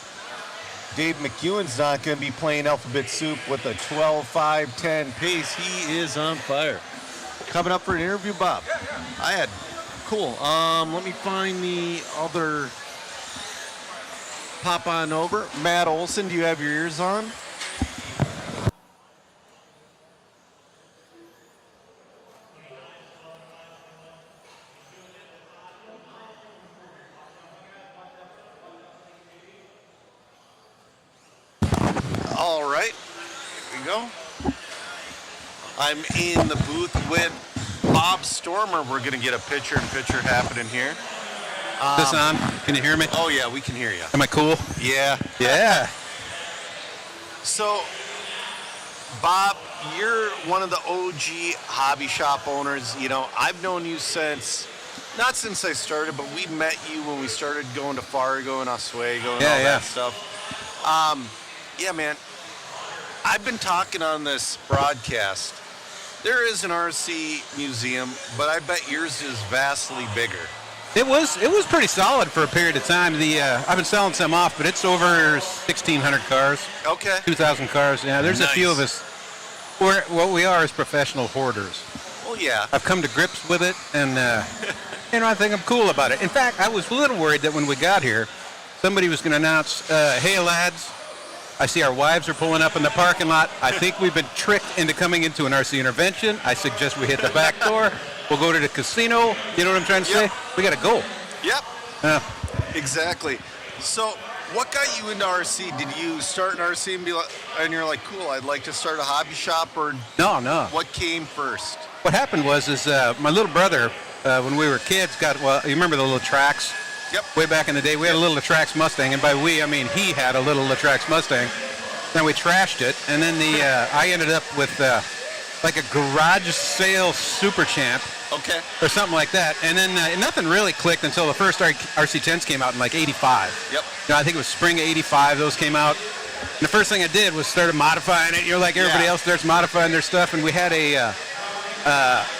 Dave McEwen's not gonna be playing alphabet soup with a 12.510 pace. He is on fire. Coming up for an interview, Bob. Cool. Let me find the other. Pop on over. Matt Olson, do you have your ears on? All right, here we go. I'm in the booth with Bob Stormer. We're going to get a picture-in-picture happening here. This on? Can you hear me? Oh, yeah, we can hear you. Am I cool? Yeah. Yeah. So, Bob, you're one of the OG hobby shop owners. You know, I've known you not since I started, but we met you when we started going to Fargo and Oswego and all that stuff. Yeah, man, I've been talking on this broadcast. There is an RC museum, but I bet yours is vastly bigger. It was pretty solid for a period of time. I've been selling some off, but it's over 1,600 cars. Okay. 2,000 cars. Yeah, there's a few of us. What we are is professional hoarders. Well, yeah. I've come to grips with it, and I think I'm cool about it. In fact, I was a little worried that when we got here, somebody was going to announce, "Hey, lads, I see our wives are pulling up in the parking lot. I think we've been tricked into coming into an RC intervention. I suggest we hit the back door. We'll go to the casino." You know what I'm trying to say? We got to go. Yep. Exactly. So, what got you into RC? Did you start an RC and you're like, cool, I'd like to start a hobby shop, or No. What came first? What happened was my little brother, when we were kids, you remember the little Trax? Yep. Way back in the day, we had a little Trax Mustang, and by we, I mean he had a little Trax Mustang. Then we trashed it, and then I ended up with like a garage sale Super Champ. Okay. Or something like that. And then nothing really clicked until the first RC10s came out in like 85. Yep. I think it was spring of 85 those came out. And the first thing I did was started modifying it. You're like everybody else starts modifying their stuff. And we had I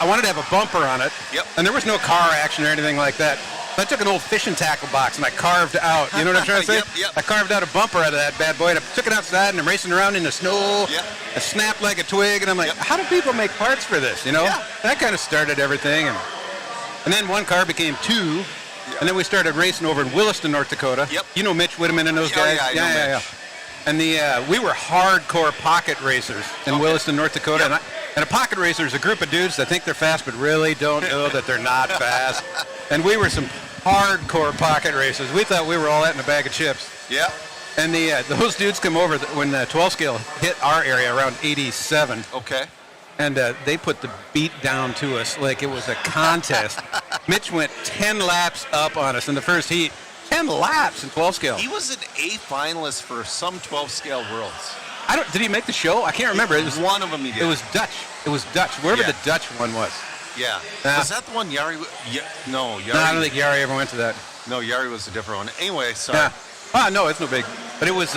wanted to have a bumper on it. Yep. And there was no car action or anything like that. So I took an old fishing tackle box and I carved out, you know what I'm trying to say? Yep. I carved out a bumper out of that bad boy and I took it outside and I'm racing around in the snow. Yep. I snapped like a twig and I'm like, how do people make parts for this, you know? Yeah. That kind of started everything. And then one car became two. And then we started racing over in Williston, North Dakota. Yep. You know Mitch Whitteman and those guys? Yeah, I know Mitch. And we were hardcore pocket racers in Williston, North Dakota. Yep. And a pocket racer is a group of dudes that think they're fast but really don't know that they're not fast. And we were some hardcore pocket racers. We thought we were all that in a bag of chips. Yeah. And those dudes come over when the 12 scale hit our area around 87. Okay. And they put the beat down to us like it was a contest. Mitch went 10 laps up on us in the first heat. 10 laps in 12 scale. He was an A finalist for some 12 scale worlds. Did he make the show? I can't remember. It was one of them he did. It was Dutch. Wherever the Dutch one was. Yeah. Nah. Was that the one Yari? No, Yari. No, I don't think Yari ever went to that. No, Yari was a different one. Anyway, sorry. Yeah. Oh, no, it's no big. But it was,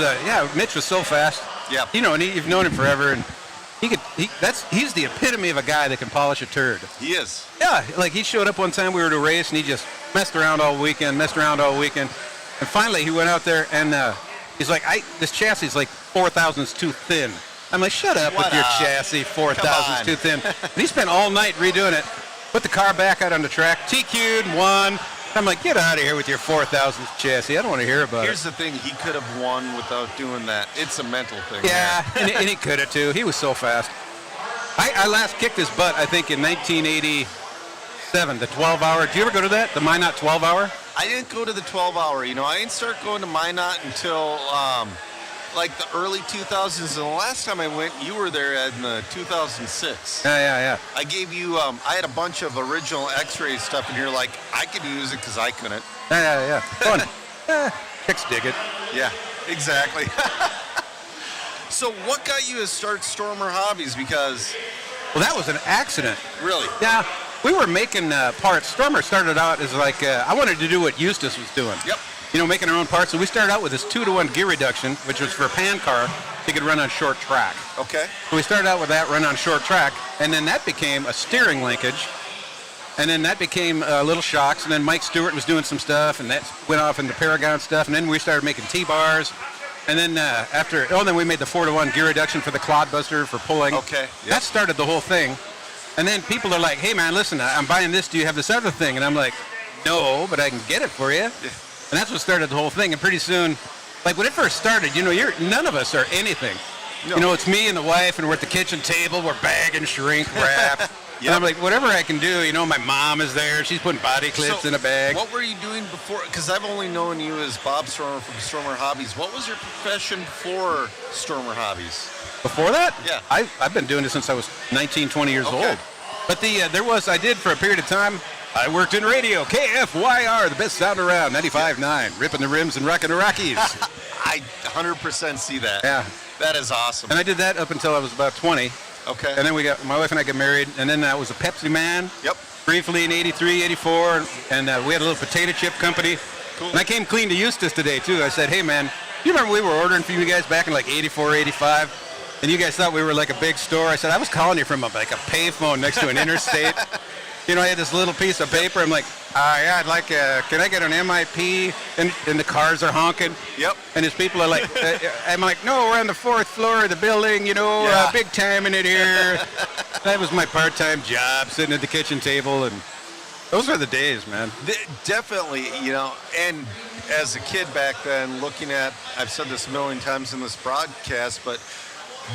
Mitch was so fast. Yeah. You know, and you've known him forever, and he's the epitome of a guy that can polish a turd. He is. Yeah, like he showed up one time, we were at a race, and he just messed around all weekend. And finally he went out there, and he's like, this chassis is like 4 thousandths too thin. I'm like, shut up with your chassis, 4 thousandths too thin. And he spent all night redoing it, put the car back out on the track, TQ'd, won. I'm like, get out of here with your 4 thousandths chassis. I don't want to hear about Here's the thing. He could have won without doing that. It's a mental thing. Yeah, and he could have, too. He was so fast. I last kicked his butt, I think, in 1987, the 12-hour. Did you ever go to that, the Minot 12-hour? I didn't go to the 12-hour. You know, I didn't start going to Minot until like the early 2000s. And the last time I went, you were there in the 2006. Yeah. I gave you, I had a bunch of original X-ray stuff in here. Like, I could use it because I couldn't. Yeah. Fun. Chicks dig it. Yeah, exactly. So what got you to start Stormer Hobbies? Because... Well, that was an accident. Really? Yeah. We were making parts. Stormer started out as like, I wanted to do what Eustace was doing. Yep. You know, making our own parts. So we started out with this 2-to-1 gear reduction, which was for a pan car. You could run on short track. Okay. So we started out with that, run on short track, and then that became a steering linkage. And then that became little shocks, and then Mike Stewart was doing some stuff, and that went off into Paragon stuff, and then we started making T-bars. And then then we made the 4-to-1 gear reduction for the Clodbuster for pulling. Okay. Yep. That started the whole thing. And then people are like, hey, man, listen, I'm buying this. Do you have this other thing? And I'm like, no, but I can get it for you. Yeah. And that's what started the whole thing. And pretty soon, like when it first started, you know, none of us are anything. No. You know, it's me and the wife, and we're at the kitchen table. We're bagging shrink wrap. Yep. And I'm like, whatever I can do. You know, my mom is there. She's putting body clips in a bag. What were you doing before? Because I've only known you as Bob Stormer from Stormer Hobbies. What was your profession for Stormer Hobbies? Before that? Yeah. I've been doing this since I was 19, 20 years old. But I did for a period of time, I worked in radio, KFYR, the best sound around, 95.9, ripping the rims and rocking the Rockies. I 100% see that. Yeah. That is awesome. And I did that up until I was about 20. Okay. And then my wife and I got married, and then I was a Pepsi man. Yep. Briefly in 83, 84, and we had a little potato chip company. Cool. And I came clean to Eustace today, too. I said, hey, man, you remember we were ordering for you guys back in like 84, 85? And you guys thought we were like a big store. I said, I was calling you from like a payphone next to an interstate. You know, I had this little piece of paper. I'm like, yeah, I'd like, can I get an MIP? And the cars are honking. Yep. And his people are like, I'm like, no, we're on the 4th floor of the building, you know, big time in it here. That was my part-time job, sitting at the kitchen table. And those were the days, man. Definitely, you know, and as a kid back then, looking at, I've said this a million times in this broadcast, but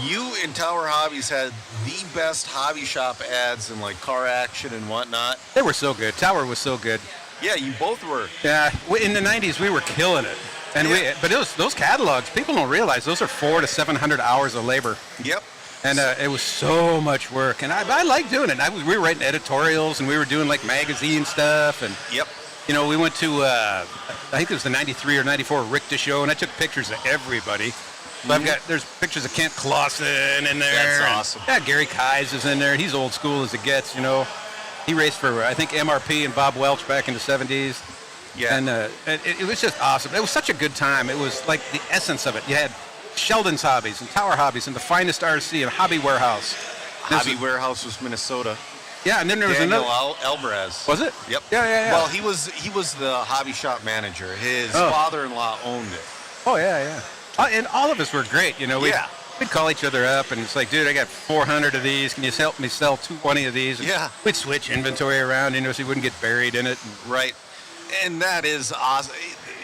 you and Tower Hobbies had the best hobby shop ads in like Car Action and whatnot. They were so good. Tower was so good. Yeah, you both were. Yeah, in the 90s we were killing it. And but those catalogs, people don't realize those are 400 to 700 hours of labor. Yep. And it was so much work, and I like doing it. We were writing editorials, and we were doing like magazine stuff, and yep. You know, we went to I think it was the 93 or 94 Richter show, and I took pictures of everybody. So there's pictures of Kent Clausen in there. That's awesome. Yeah, Gary Keyes is in there. He's old school as it gets, you know. He raced for, I think, MRP and Bob Welch back in the 70s. Yeah. And it was just awesome. It was such a good time. It was like the essence of it. You had Sheldon's Hobbies and Tower Hobbies and the finest RC and Hobby Warehouse. Hobby Warehouse was Minnesota. Yeah, and then there was Daniel another. Alvarez. Was it? Yep. Yeah. Well, he was the hobby shop manager. His father-in-law owned it. Oh, yeah. And all of us were great, you know. We'd call each other up, and it's like, dude, I got 400 of these. Can you help me sell 220 of these? And we'd switch inventory around, you know, so you wouldn't get buried in it. Right. And that is awesome.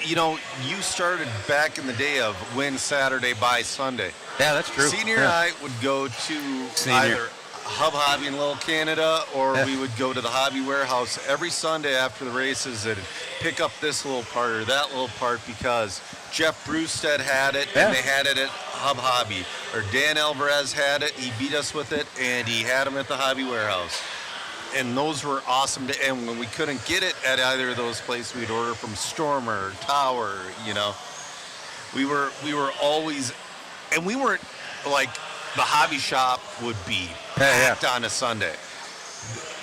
You know, you started back in the day of win Saturday, buy Sunday. Yeah, that's true. Senior and I would go to either Hub Hobby in Little Canada, or we would go to the Hobby Warehouse every Sunday after the races and pick up this little part or that little part because Jeff Brewstead had it, and they had it at Hub Hobby. Or Dan Alvarez had it, he beat us with it, and he had them at the Hobby Warehouse. And those were awesome. And when we couldn't get it at either of those places, we'd order from Stormer, Tower, you know. We were always, and we weren't like the hobby shop would be packed on a Sunday.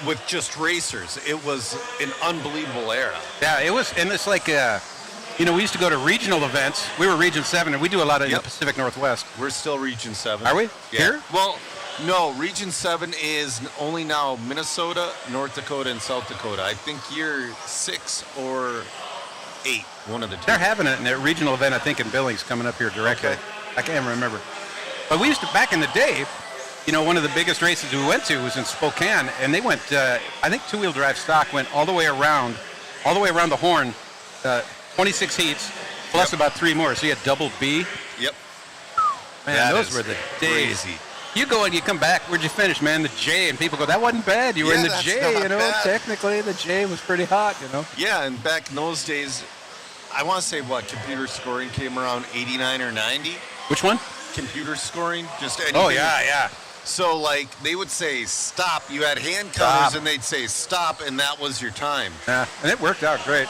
with just racers. It was an unbelievable era. Yeah, it was, and it's like, we used to go to regional events. We were Region 7, and we do a lot of in the Pacific Northwest. We're still Region 7. Are we? Yeah. Here? Well, no, Region 7 is only now Minnesota, North Dakota, and South Dakota. I think you're 6 or 8, one of the two. They're having it in a regional event, I think, in Billings, coming up here directly. Okay. I can't remember. But we used to, back in the day, one of the biggest races we went to was in Spokane, and they went, I think two-wheel drive stock went all the way around the horn, 26 heats, plus about 3 more. So you had double B. Yep. Man, those were the days. Crazy. You go and you come back, where'd you finish, man? The J, and people go, that wasn't bad. You were in the that's J, not bad. Technically, the J was pretty hot, Yeah, and back in those days, I want to say computer scoring came around 89 or 90. Which one? Computer scoring, just anything. Oh, yeah. So, they would say stop. You had hand counters, and they'd say stop, and that was your time. Yeah, and it worked out great.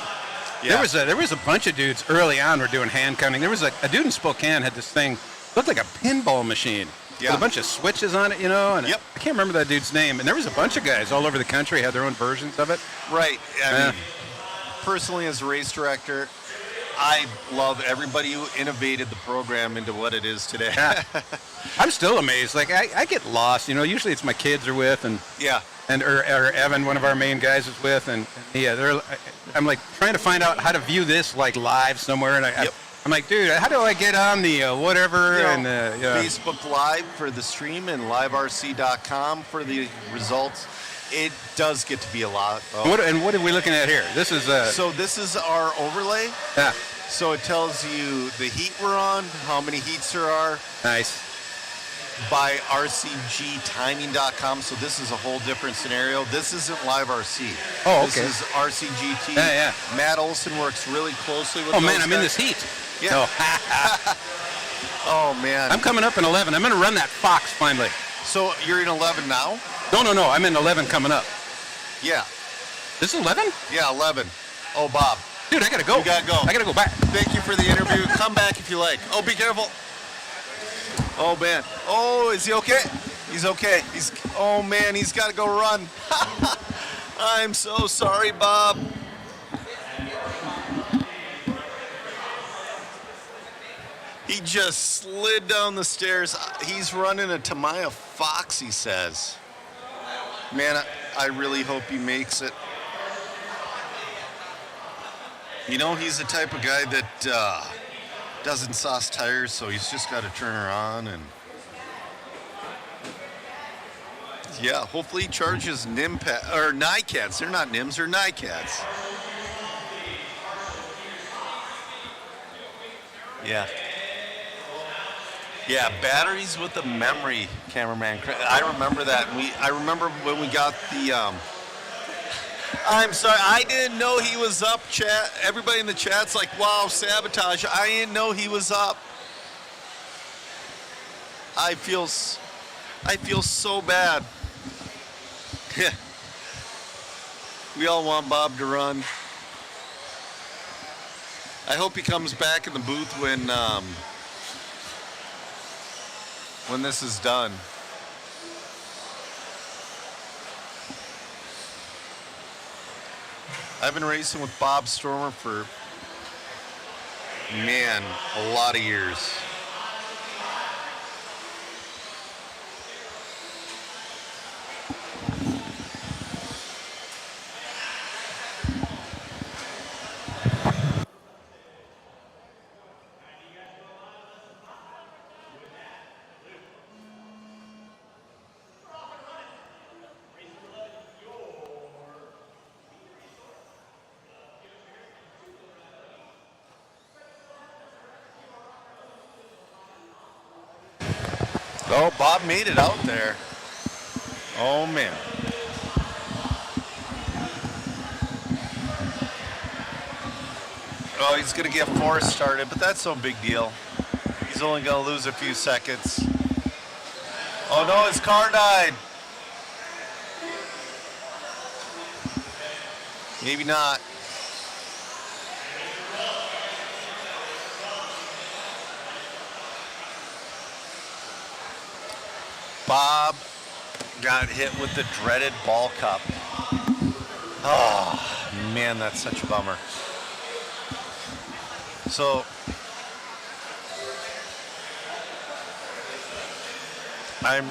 Yeah. There was a bunch of dudes early on were doing hand counting. There was a dude in Spokane had this thing, looked like a pinball machine. Yeah. With a bunch of switches on it, and I can't remember that dude's name. And there was a bunch of guys all over the country had their own versions of it. Right. I mean, personally, as a race director, I love everybody who innovated the program into what it is today. Yeah. I'm still amazed. I get lost. Usually it's my kids are with, and or Evan, one of our main guys, is with, and I'm trying to find out how to view this live somewhere, and I'm like, dude, how do I get on the whatever? Facebook Live for the stream and liverc.com for the results. It does get to be a lot. What are we looking at here? This is So this is our overlay. Yeah. So it tells you the heat we're on, how many heats there are. Nice. By rcgtiming.com. So this is a whole different scenario. This isn't live RC. Oh, This okay. is RCGT. Yeah. Matt Olson works really closely with Oh, those man, I'm in guys. this heat. Yeah. No. Oh, man. I'm coming up in 11. I'm going to run that Fox finally. So you're in 11 now? No. I'm in 11 coming up. Yeah. This is 11? Yeah, 11. Oh, Bob. Dude, I got to go. You got to go. I got to go back. Thank you for the interview. Come back if you like. Oh, be careful. Oh, man. Oh, is he okay? He's okay. Oh, man, he's got to go run. I'm so sorry, Bob. He just slid down the stairs. He's running a Tamiya Fox, he says. Man, I really hope he makes it. He's the type of guy that doesn't sauce tires, so he's just got to turn her on. And yeah, hopefully he charges or NiCads. They're not NIMs, they're NiCads. Yeah. Yeah, batteries with the memory, cameraman. I remember that. I remember when we got the. I'm sorry, I didn't know he was up. Chat. Everybody in the chat's like, "Wow, sabotage!" I didn't know he was up. I feel so bad. We all want Bob to run. I hope he comes back in the booth when this is done. I've been racing with Bob Stormer for, man, a lot of years. Oh, Bob made it out there. Oh, man. Oh, he's going to get force started, but that's no big deal. He's only going to lose a few seconds. Oh, no, his car died. Maybe not. Bob got hit with the dreaded ball cup. Oh, man, that's such a bummer. So, I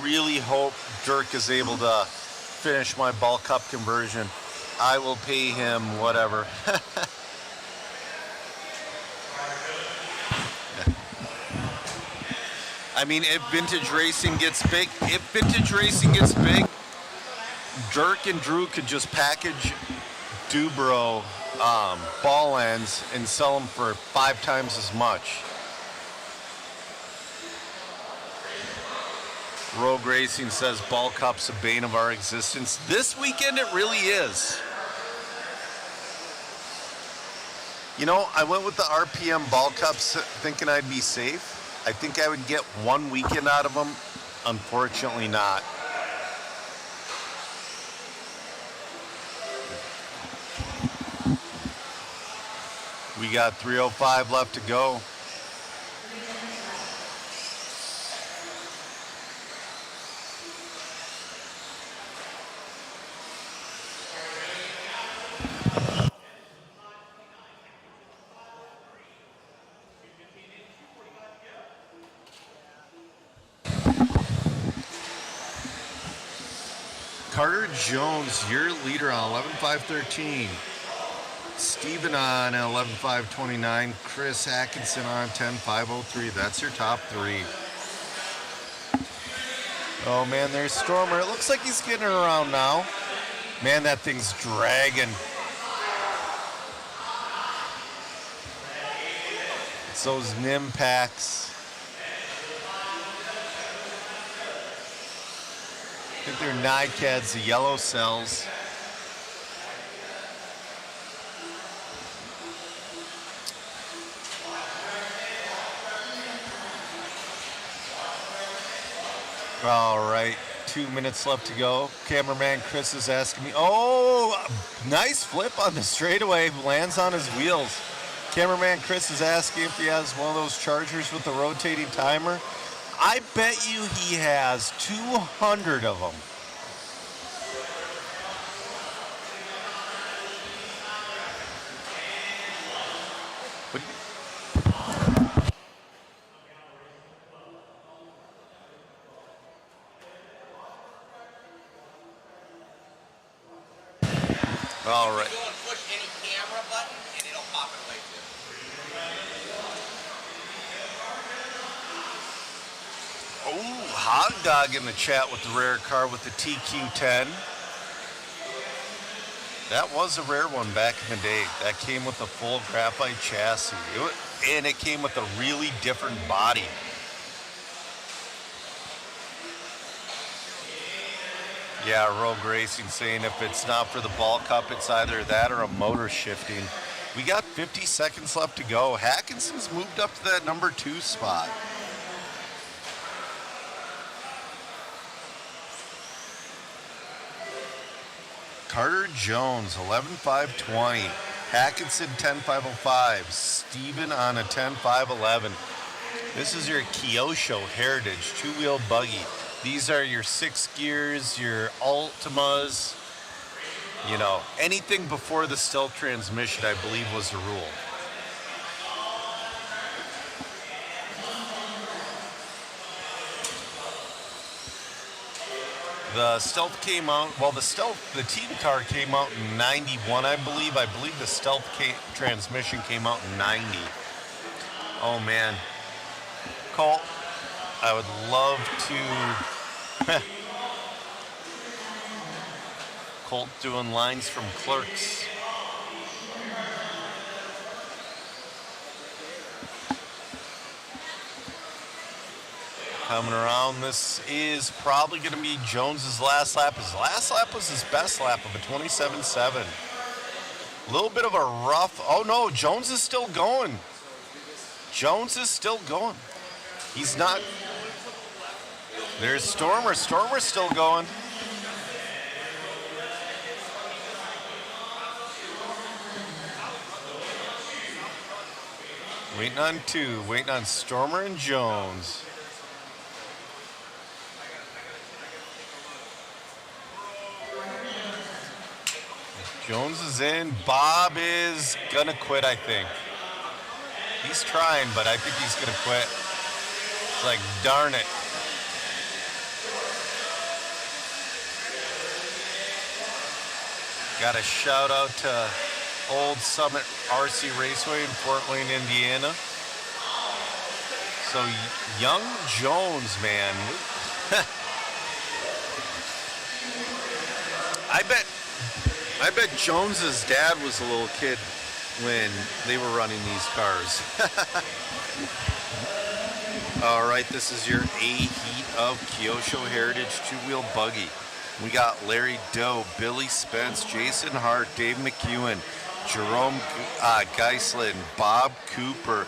really hope Dirk is able to finish my ball cup conversion. I will pay him whatever. I mean, if vintage racing gets big, Dirk and Drew could just package Dubro ball ends and sell them for 5 times as much. Rogue Racing says ball cup's a bane of our existence. This weekend it really is. You know, I went with the RPM ball cups thinking I'd be safe. I think I would get 1 weekend out of them. Unfortunately not. We got 3:05 left to go. Carter Jones, your leader on 11.513. Steven on 11.529. Chris Atkinson on 10.503. That's your top 3. Oh man, there's Stormer. It looks like he's getting around now. Man, that thing's dragging. It's those NIM packs. I think they're NICADs, the yellow cells. All right, 2 minutes left to go. Cameraman Chris is asking me, oh, nice flip on the straightaway, lands on his wheels. Cameraman Chris is asking if he has one of those chargers with the rotating timer. I bet you he has 200 of them. All right. Go and push any camera button and it'll pop it away too. Oh, Hog Dog in the chat with the rare car with the TQ10. That was a rare one back in the day. That came with a full graphite chassis. And it came with a really different body. Yeah, Rogue Racing saying if it's not for the ball cup, it's either that or a motor shifting. We got 50 seconds left to go. Hackinson's moved up to that number 2 spot. Carter Jones, 11.520. Hackinson, 10.505. Steven on a 10.511. This is your Kyosho Heritage 2-wheel buggy. These are your 6 gears, your Ultimas. You know, anything before the stealth transmission, I believe, was the rule. The Stealth came out, well, the team car came out in 91, I believe. I believe the Stealth transmission came out in 90. Oh, man. Colt, I would love to... Colt doing lines from Clerks. Coming around, this is probably going to be Jones's last lap. His last lap was his best lap of a 27.7. A little bit of a rough, oh no, Jones is still going. Jones is still going. He's not, there's Stormer, Stormer's still going. Waiting on 2, waiting on Stormer and Jones. Jones is in. Bob is going to quit, I think. He's trying, but I think he's going to quit. It's like, darn it. Got a shout out to Old Summit RC Raceway in Fort Wayne, Indiana. So young Jones, man. I bet Jones's dad was a little kid when they were running these cars. All right, this is your A heat of Kyosho Heritage two-wheel buggy. We got Larry Doe, Billy Spence, Jason Hart, Dave McEwen, Jerome Geislin, Bob Cooper,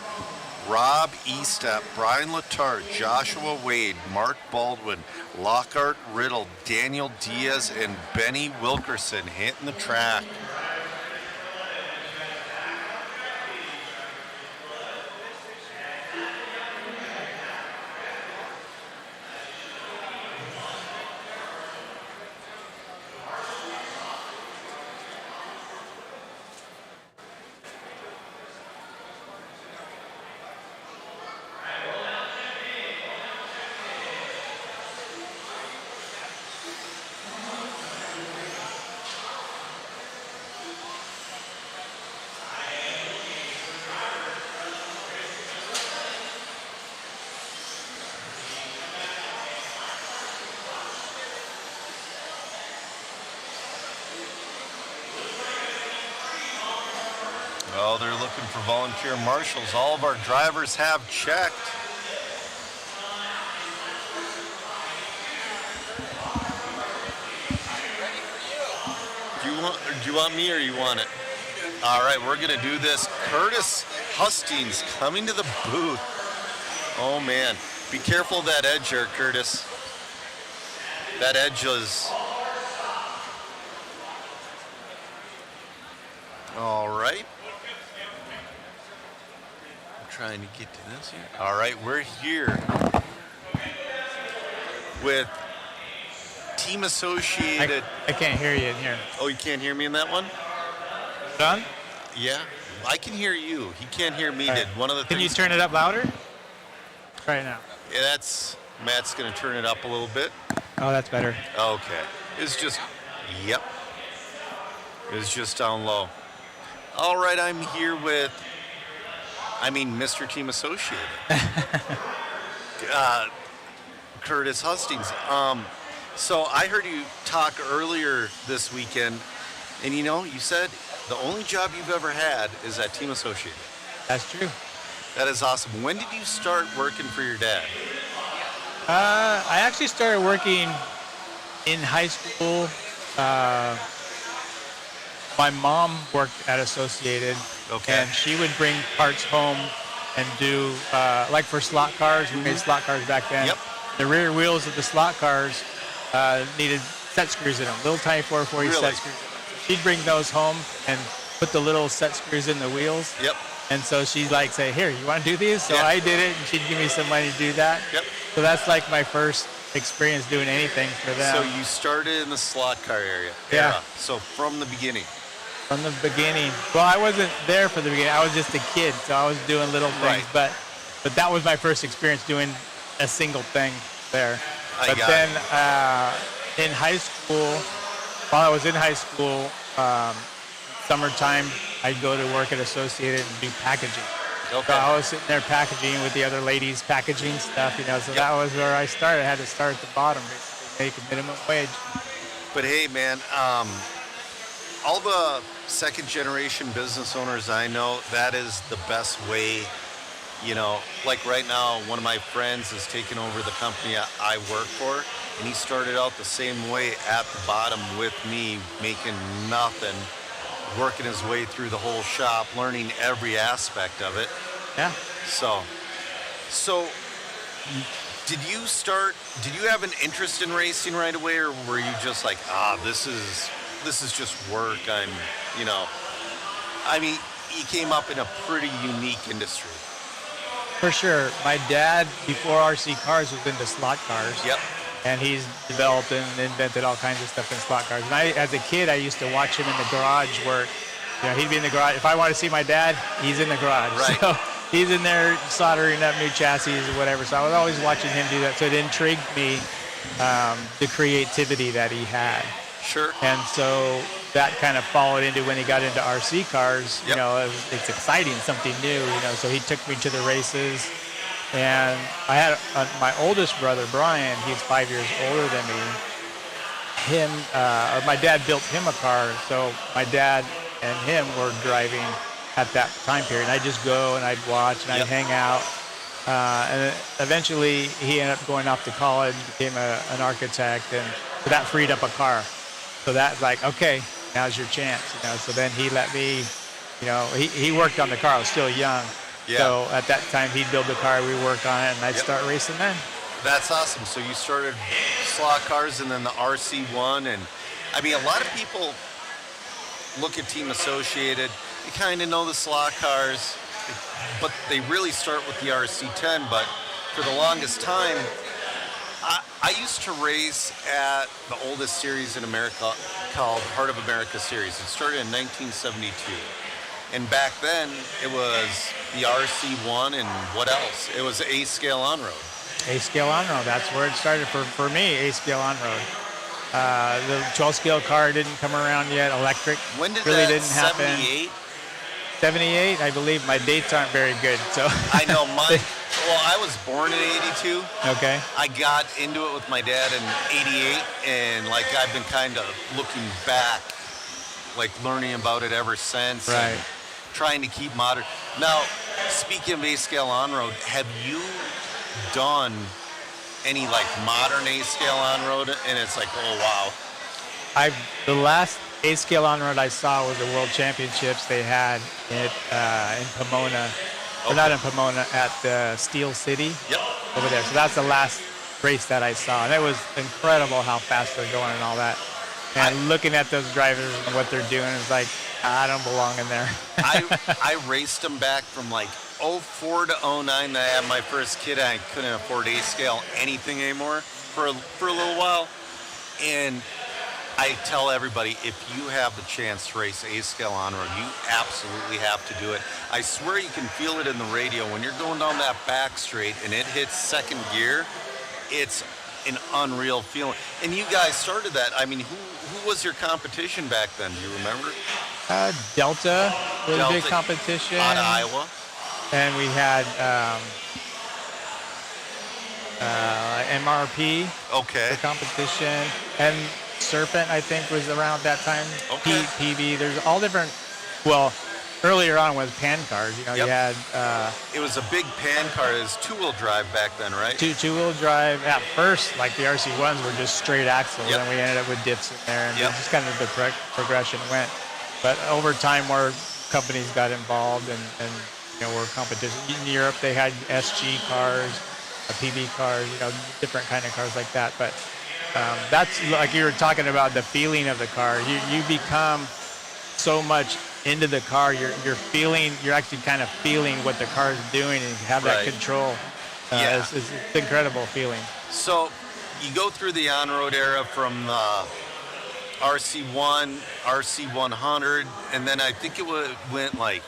Rob Estep, Brian Letarte, Joshua Wade, Mark Baldwin, Lockhart Riddle, Daniel Diaz, and Benny Wilkerson hitting the track. Oh, they're looking for volunteer marshals. All of our drivers have checked. Do you want me or you want it? All right, we're gonna do this. Curtis Hustings coming to the booth. Oh man, be careful of that edge there, Curtis. That edge is. All right. Trying to get to this here. All right, we're here with Team Associated. I can't hear you in here. Oh, you can't hear me in that one? Done? Yeah, I can hear you. He can't hear me. Right. Did one of the Can things? you turn it up louder? Right now. Yeah, Matt's gonna turn it up a little bit. Oh, that's better. Okay, it's just, yep. It's just down low. All right, I'm here with. Mr. Team Associated. Curtis Hustings. So I heard you talk earlier this weekend, and you said the only job you've ever had is at Team Associated. That's true. That is awesome. When did you start working for your dad? I actually started working in high school. My mom worked at Associated, and she would bring parts home and do, like for slot cars, we made slot cars back then. Yep. The rear wheels of the slot cars needed set screws in them, little tiny 440 set screws in them. She'd bring those home and put the little set screws in the wheels. Yep. And so she'd like say, here, you want to do these? So Yeah. I did it, and she'd give me some money to do that. Yep. So that's like my first experience doing anything for them. So you started in the slot car area. Yeah. Era. So from the beginning. From the beginning. Well, I wasn't there for the beginning. I was just a kid, so I was doing little things. Right. But that was my first experience doing a single thing there. I But got then in high school, while I was in high school, summertime, I'd go to work at Associated and do packaging. Okay. So I was sitting there packaging with the other ladies, packaging stuff, So that was where I started. I had to start at the bottom, basically, make a minimum wage. But hey, man, all the second generation business owners I know, that is the best way. Like right now, one of my friends is taking over the company I work for, and he started out the same way at the bottom with me, making nothing, working his way through the whole shop, learning every aspect of it. Yeah. So did you have an interest in racing right away, or were you just like, this is just work? You came up in a pretty unique industry. For sure. My dad, before RC cars, was into slot cars. Yep. and he's developed and invented all kinds of stuff in slot cars. And as a kid, I used to watch him in the garage work. He'd be in the garage. If I want to see my dad, he's in the garage. Right. So he's in there soldering up new chassis or whatever. So I was always watching him do that. So it intrigued me, the creativity that he had. Sure. And so that kind of followed into when he got into RC cars. Yep. It's exciting, something new. So he took me to the races. And I had my oldest brother, Brian. He's 5 years older than me. My dad built him a car. So my dad and him were driving at that time period. I'd just go and I'd watch and I'd hang out. And eventually he ended up going off to college, became an architect, and so that freed up a car. So that's like, okay, now's your chance. So then he let me, he worked on the car. I was still young. Yeah. So at that time he'd build the car, we work on it, and I'd start racing then. That's awesome. So you started slot cars and then the RC1, and I mean, a lot of people look at Team Associated, you kind of know the slot cars, but they really start with the RC10. But for the longest time, I used to race at the oldest series in America called Heart of America Series. It started in 1972. And back then, it was the RC1 and what else? It was A-scale on-road. A-scale on-road, that's where it started for me, A-scale on-road. The 12-scale car didn't come around yet. Electric when did really that, didn't happen. 78? 78, I believe. My dates aren't very good, so. I know mine. Well, I was born in 82. Okay. I got into it with my dad in 88, and like I've been kind of looking back, like learning about it ever since. Right. And trying to keep modern. Now, speaking of A-scale on-road, have you done any like modern A-scale on-road? And it's like, oh wow. The last A-scale on-road I saw was the World Championships they had in Pomona. Or not in Pomona, at Steel City. Yep. Over there. So that's the last race that I saw. And it was incredible how fast they're going and all that. And looking at those drivers and what they're doing, it's like, I don't belong in there. I raced them back from like 04 to 09 that I had my first kid. I couldn't afford A-scale anything anymore for a little while. And I tell everybody, if you have the chance to race A-scale on-road, you absolutely have to do it. I swear you can feel it in the radio. When you're going down that back straight and it hits second gear, it's an unreal feeling. And you guys started that. I mean, who was your competition back then? Do you remember? Delta was a big competition. Out of Iowa. And we had MRP. Okay. The competition. And Serpent, I think, was around that time. Okay. PB. There's all different. Well, earlier on was pan cars. You had. It was a big pan car. It was two-wheel drive back then, right? Two-wheel drive. At first, like the RC1s were just straight axle, and we ended up with dips in there, and just kind of the progression went. But over time, more companies got involved, and were competition. In Europe, they had SG cars, PB cars, different kind of cars like that. But that's like you were talking about the feeling of the car. You become so much into the car. You're actually kind of feeling what the car is doing, and you have that control. It's an incredible feeling. So you go through the on-road era from RC1, RC100, and then I think it went like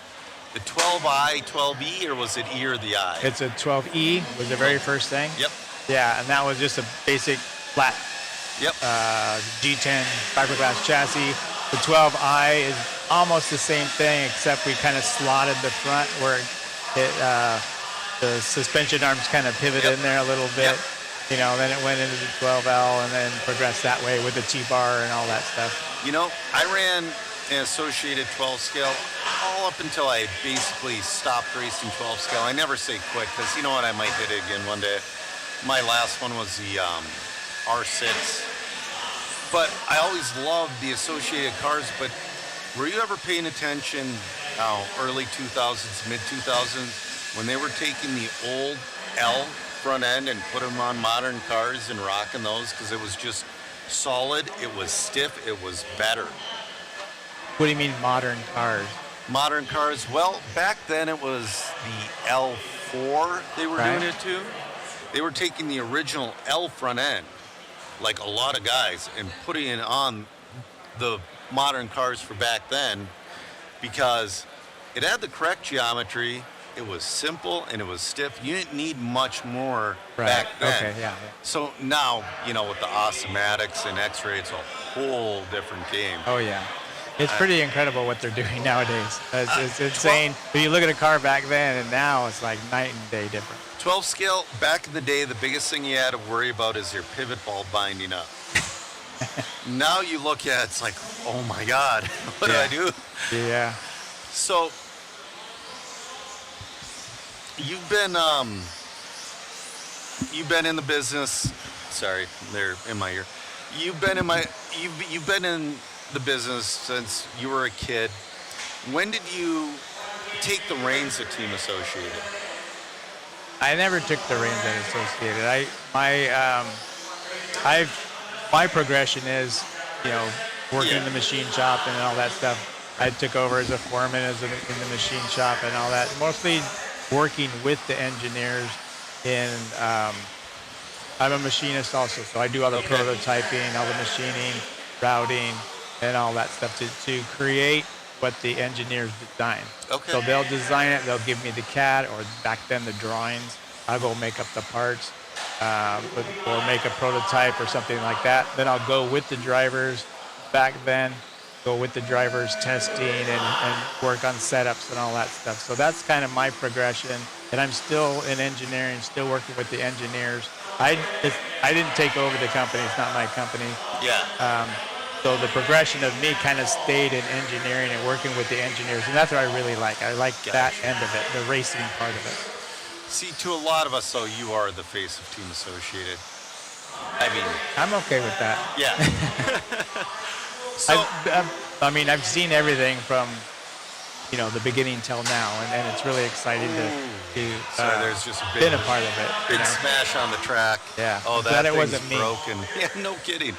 the 12i, 12e, or was it E or the I? It's a 12e was the very first thing. Yep. Yeah, and that was just a basic flat G10 fiberglass chassis. The 12i is almost the same thing, except we kind of slotted the front where the suspension arms kind of pivot in there a little bit. Then it went into the 12L and then progressed that way with the T-bar and all that stuff. I ran an Associated 12 scale all up until I basically stopped racing 12 scale. I never say quit because you know what, I might hit it again one day. My last one was the R6. But I always loved the Associated cars, but were you ever paying attention early 2000s, mid 2000s, when they were taking the old L front end and put them on modern cars and rocking those because it was just solid, it was stiff, it was better. What do you mean modern cars? Modern cars, well, back then it was the L4 they were doing it to. They were taking the original L front end like a lot of guys, and putting it on the modern cars for back then, because it had the correct geometry, it was simple, and it was stiff. You didn't need much more back then. Okay, yeah. So now, you know, with the Osmatics and X-Ray, it's a whole different game. Oh, yeah. It's pretty incredible what they're doing nowadays. It's insane. When you look at a car back then and now, it's like night and day different. 12 scale, back in the day, the biggest thing you had to worry about is your pivot ball binding up. Now you look at it, it's like, oh my God, what do I do? Yeah. So, you've been in the business. Sorry, they're in my ear. You've been in the business since you were a kid. When did you take the reins of Team Associated? I never took the reins at Associated. My progression is, you know, working in the machine shop and all that stuff. I took over as a foreman in the machine shop and all that. Mostly working with the engineers. I'm a machinist also, so I do all the prototyping, all the machining, routing, and all that stuff to create what the engineers design. Okay. So they'll design it, they'll give me the CAD, or back then the drawings. I'll go make up the parts, or make a prototype or something like that. Then I'll go with the drivers back then, testing and work on setups and all that stuff. So that's kind of my progression. And I'm still in engineering, still working with the engineers. I didn't take over the company. It's not my company. Yeah. So the progression of me kind of stayed in engineering and working with the engineers. And that's what I really like. I like that end of it, the racing part of it. See, to a lot of us, though, you are the face of Team Associated. I mean, I'm okay with that. Yeah. So, I've seen everything from, you know, the beginning till now, and it's really exciting to there's just a been a part of it. Big smash on the track. Yeah. Oh, Glad that it thing's wasn't me. broken. Yeah, no kidding.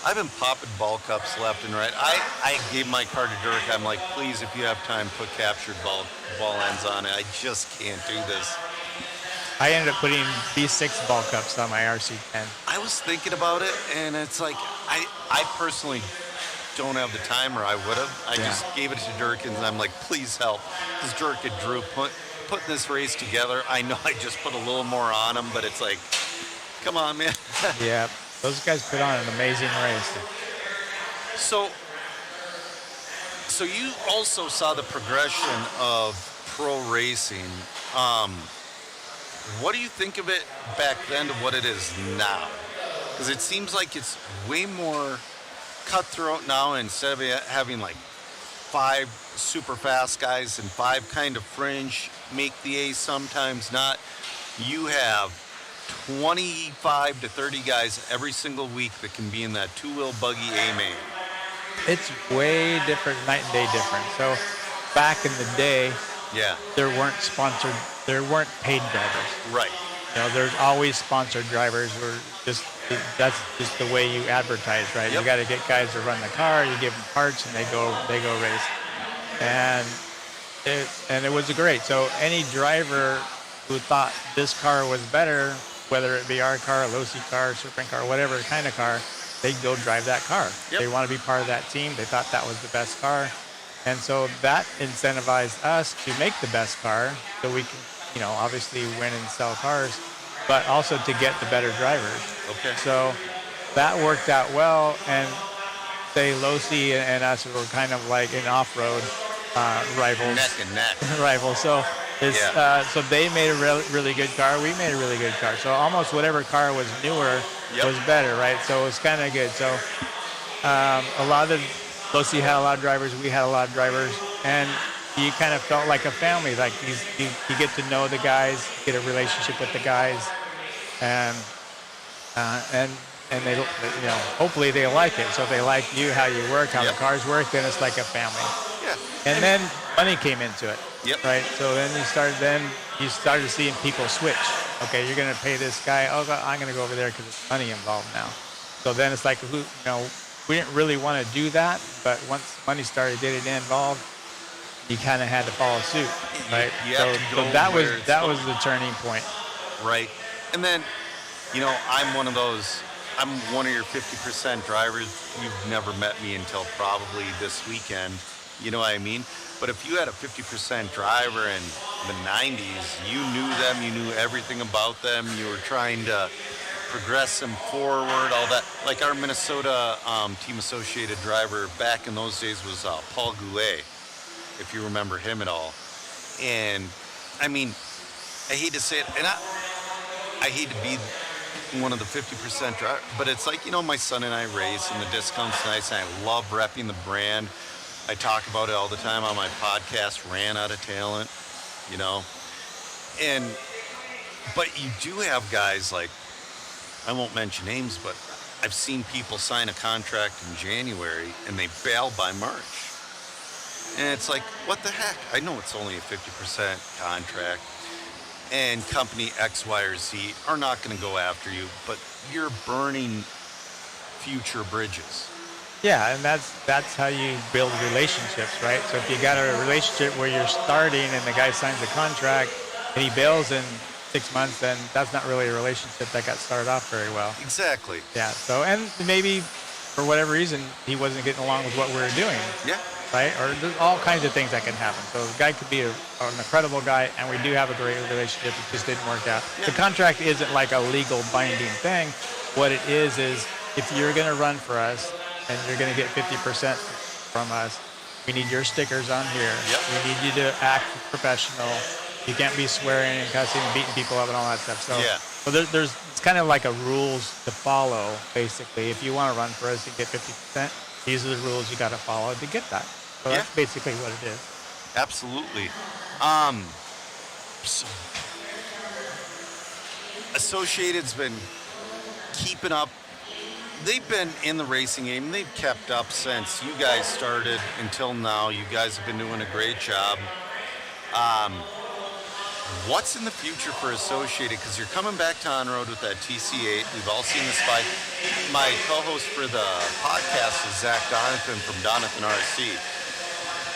I've been popping ball cups left and right. I gave my car to Dirk. I'm like, please, if you have time, put captured ball ends on it. I just can't do this. I ended up putting B6 ball cups on my RC10. I was thinking about it, and it's like, I personally don't have the time, or I would have. I just gave it to Dirk, and I'm like, please help. Because Dirk and Drew putting this race together. I know I just put a little more on them, but it's like, come on, man. Yeah, those guys put on an amazing race. So you also saw the progression of pro racing. What do you think of it back then to what it is now? Because it seems like it's way more cutthroat now. Instead of having like 5 super fast guys and 5 kind of fringe make the A, sometimes not. You have 25 to 30 guys every single week that can be in that 2-wheel buggy A main. It's way different, night and day different. So back in the day, there weren't paid drivers. Right. You know, there's always sponsored drivers. That's just the way you advertise, right? Yep. You got to get guys to run the car. You give them parts, and they go race. And it was great. So any driver who thought this car was better, whether it be our car, a Losi car, Serpent car, whatever kind of car, they'd go drive that car. Yep. They want to be part of that team. They thought that was the best car. And so that incentivized us to make the best car so we can, you know, obviously win and sell cars, but also to get the better drivers. Okay. So that worked out well. And say Losi and us were kind of like in off-road rivals. Neck and neck. Rivals. So so they made a really good car. We made a really good car. So almost whatever car was newer was better, right? So it was kind of good. So a lot of Losi had a lot of drivers. We had a lot of drivers, and you kind of felt like a family. Like you get to know the guys, get a relationship with the guys, and they, you know, hopefully they like it. So if they like you, how you work, how the cars work, then it's like a family. Yeah. And then money came into it. Yep. Right. So then you started seeing people switch. Okay, you're gonna pay this guy. Oh, I'm gonna go over there because there's money involved now. So then it's like, you know, we didn't really want to do that, but once money started getting involved, you kind of had to follow suit, right? So that was the turning point. Right. And then, you know, I'm one of those I'm one of your 50% drivers. You've never met me until probably this weekend. You know what I mean? But if you had a 50% driver in the 90s, you knew them, you knew everything about them, you were trying to progress them forward, all that. Like our Minnesota team associated driver back in those days was Paul Goulet, if you remember him at all. And I mean, I hate to say it, and I hate to be one of the 50% driver, but it's like, you know, my son and I race and the discounts nice, and I love repping the brand. I talk about it all the time on my podcast, Ran Out of Talent, you know. But you do have guys like, I won't mention names, but I've seen people sign a contract in January and they bail by March. And it's like, what the heck? I know it's only a 50% contract, and company X, Y, or Z are not going to go after you, but you're burning future bridges. Yeah, and that's how you build relationships, right? So if you got a relationship where you're starting and the guy signs a contract and he bails in 6 months, then that's not really a relationship that got started off very well. Exactly. Yeah, so, and maybe for whatever reason, he wasn't getting along with what we were doing. Yeah. Right? Or there's all kinds of things that can happen. So the guy could be an incredible guy, and we do have a great relationship. It just didn't work out. Yeah. The contract isn't like a legal binding thing. What it is if you're going to run for us and you're going to get 50% from us, we need your stickers on here. Yep. We need you to act professional. You can't be swearing and cussing and beating people up and all that stuff. So, yeah. So there's it's kind of like a rules to follow, basically. If you want to run for us and get 50%, these are the rules you got to follow to get that. So that's basically what it is. Absolutely. So Associated's been keeping up. They've been in the racing game. They've kept up since you guys started until now. You guys have been doing a great job. What's in the future for Associated? Because you're coming back to on road with that TC8. We've all seen the spike. My co-host for the podcast is Zach Donathan from Donathan RC.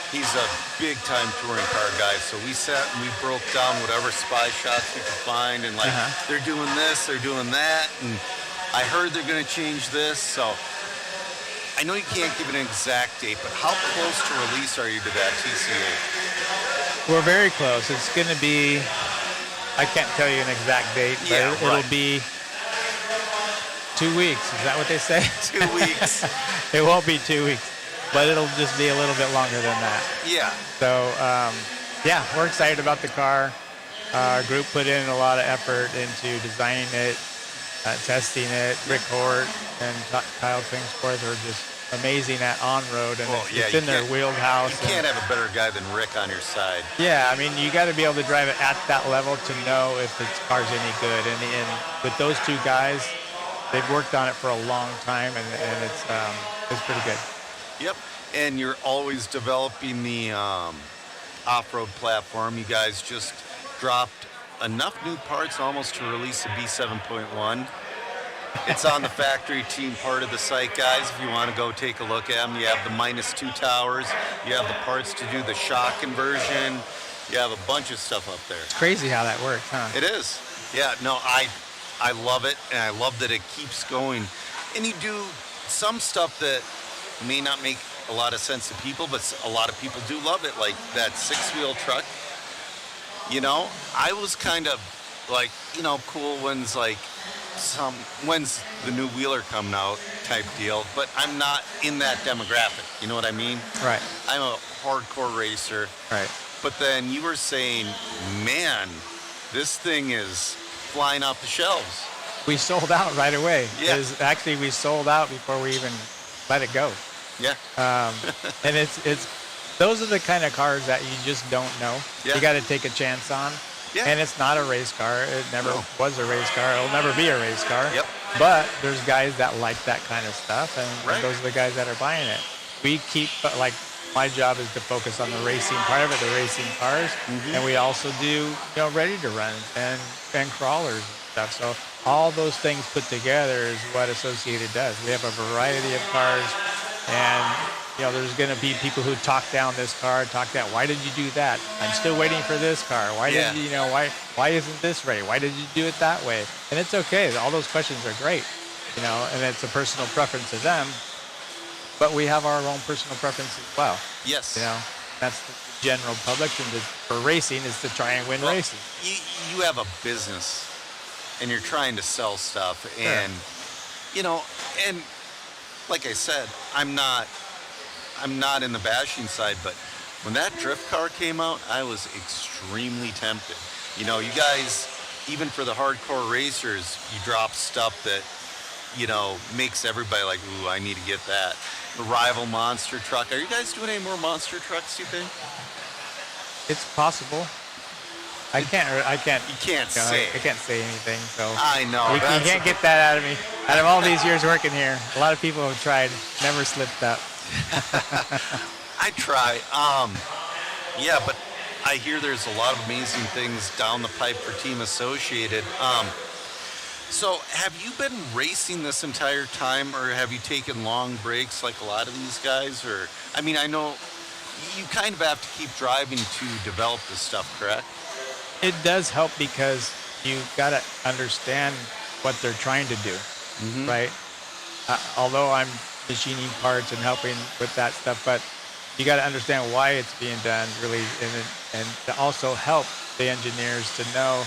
He's a big-time touring car guy, so we sat and we broke down whatever spy shots we could find, and like, they're doing this, they're doing that, and I heard they're going to change this, so I know you can't give an exact date, but how close to release are you to that TC8? We're very close. It's going to be, I can't tell you an exact date, but it'll be 2 weeks. Is that what they say? 2 weeks. It won't be 2 weeks, but it'll just be a little bit longer than that. Yeah. So, yeah, we're excited about the car. Our group put in a lot of effort into designing it, testing it. Rick Hort and Kyle Kingsforth are just amazing at on-road, and it's in their wheelhouse. You can't have a better guy than Rick on your side. Yeah, I mean, you got to be able to drive it at that level to know if the car's any good. And with those two guys, they've worked on it for a long time, and it's pretty good. Yep, and you're always developing the off-road platform. You guys just dropped enough new parts almost to release a B7.1. It's on the factory team part of the site, guys. If you want to go take a look at them, you have the -2 towers. You have the parts to do the shock conversion. You have a bunch of stuff up there. It's crazy how that works, huh? It is. Yeah, no, I love it, and I love that it keeps going. And you do some stuff that may not make a lot of sense to people, but a lot of people do love it, like that 6-wheel truck. You know, I was kind of like, you know, cool when's the new wheeler coming out type deal, but I'm not in that demographic. You know what I mean? Right. I'm a hardcore racer. Right. But then you were saying, man, this thing is flying off the shelves. We sold out right away. Yeah. Actually, we sold out before we even let it go. Yeah. And it's those are the kind of cars that you just don't know. Yeah. You got to take a chance on. Yeah. And it's not a race car. It never was a race car. It'll never be a race car. Yep. But there's guys that like that kind of stuff, and those are the guys that are buying it. We keep, like, my job is to focus on the racing part of it, the racing cars, and we also do, you know, ready to run and crawlers and stuff. So all those things put together is what Associated does. We have a variety of cars, and you know, there's going to be people who talk down this car, why did you do that? I'm still waiting for this car. Why did you, why isn't this ready? Why did you do it that way? And it's okay. All those questions are great. and it's a personal preference of them. But we have our own personal preference as well. Yes. That's the general public, and for racing is to try and win races. You have a business, and you're trying to sell stuff, and and like I said, I'm not in the bashing side, but when that drift car came out, I was extremely tempted. You guys, even for the hardcore racers, you drop stuff that makes everybody like, ooh, I need to get that. The rival monster truck. Are you guys doing any more monster trucks, you think? It's possible. You can't say. I can't say anything. So I know. You can't get that out of me. Out of all these years working here, a lot of people have tried, never slipped up. I try. Yeah, but I hear there's a lot of amazing things down the pipe for Team Associated. So have you been racing this entire time, or have you taken long breaks like a lot of these guys? Or, I know you kind of have to keep driving to develop this stuff, correct? It does help because you got to understand what they're trying to do, right? Although I'm machining parts and helping with that stuff, but you got to understand why it's being done, really, and to also help the engineers to know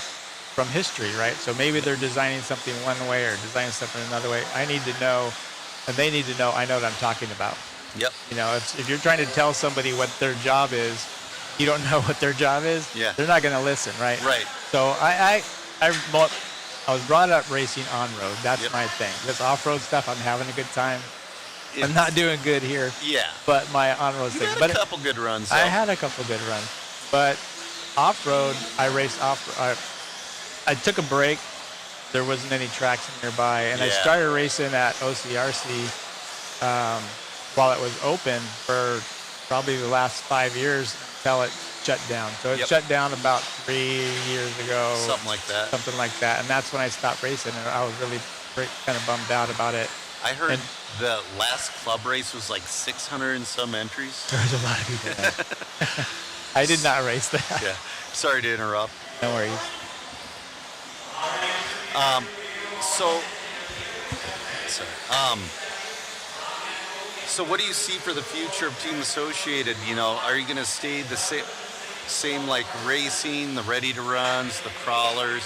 from history, right? So maybe they're designing something one way or designing something another way. I need to know, and they need to know I know what I'm talking about. Yep. If you're trying to tell somebody what their job is, you don't know what their job is, they're not going to listen, right? Right. So I was brought up racing on-road. That's my thing. This off-road stuff, I'm having a good time. I'm not doing good here. Yeah. But my on-road thing. You had a couple good runs, though. I had a couple good runs. But off-road, I raced off-road. I took a break. There wasn't any tracks nearby. And I started racing at OCRC while it was open for probably the last 5 years until it shut down. So it shut down about 3 years ago. Something like that. Something like that. And that's when I stopped racing. And I was really kind of bummed out about it. I heard the last club race was like 600 and some entries. There's a lot of people there. I did not race that. Yeah. Sorry to interrupt. No worries. So what do you see for the future of Team Associated? Are you going to stay the same like racing, the ready to runs, the crawlers?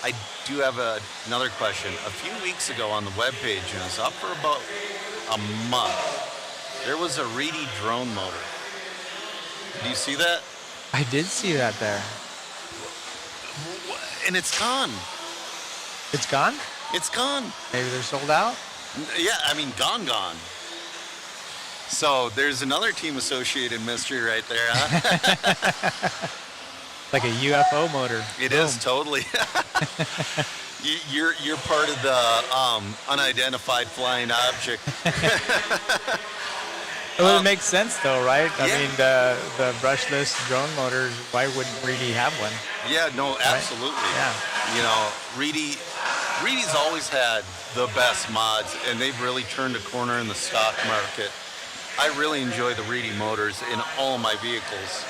I do have another question. A few weeks ago on the webpage, and it was up for about a month, there was a Reedy drone motor. Did you see that? I did see that there. And it's gone. It's gone? It's gone. Maybe they're sold out? Yeah, gone. So there's another Team Associated mystery right there, huh? Like a UFO motor. It is totally. You're part of the unidentified flying object. Well, it makes sense though, right? I mean, the brushless drone motors, why wouldn't Reedy have one? Yeah, no, absolutely. Right? Yeah. Reedy's always had the best mods, and they've really turned a corner in the stock market. I really enjoy the Reedy motors in all my vehicles.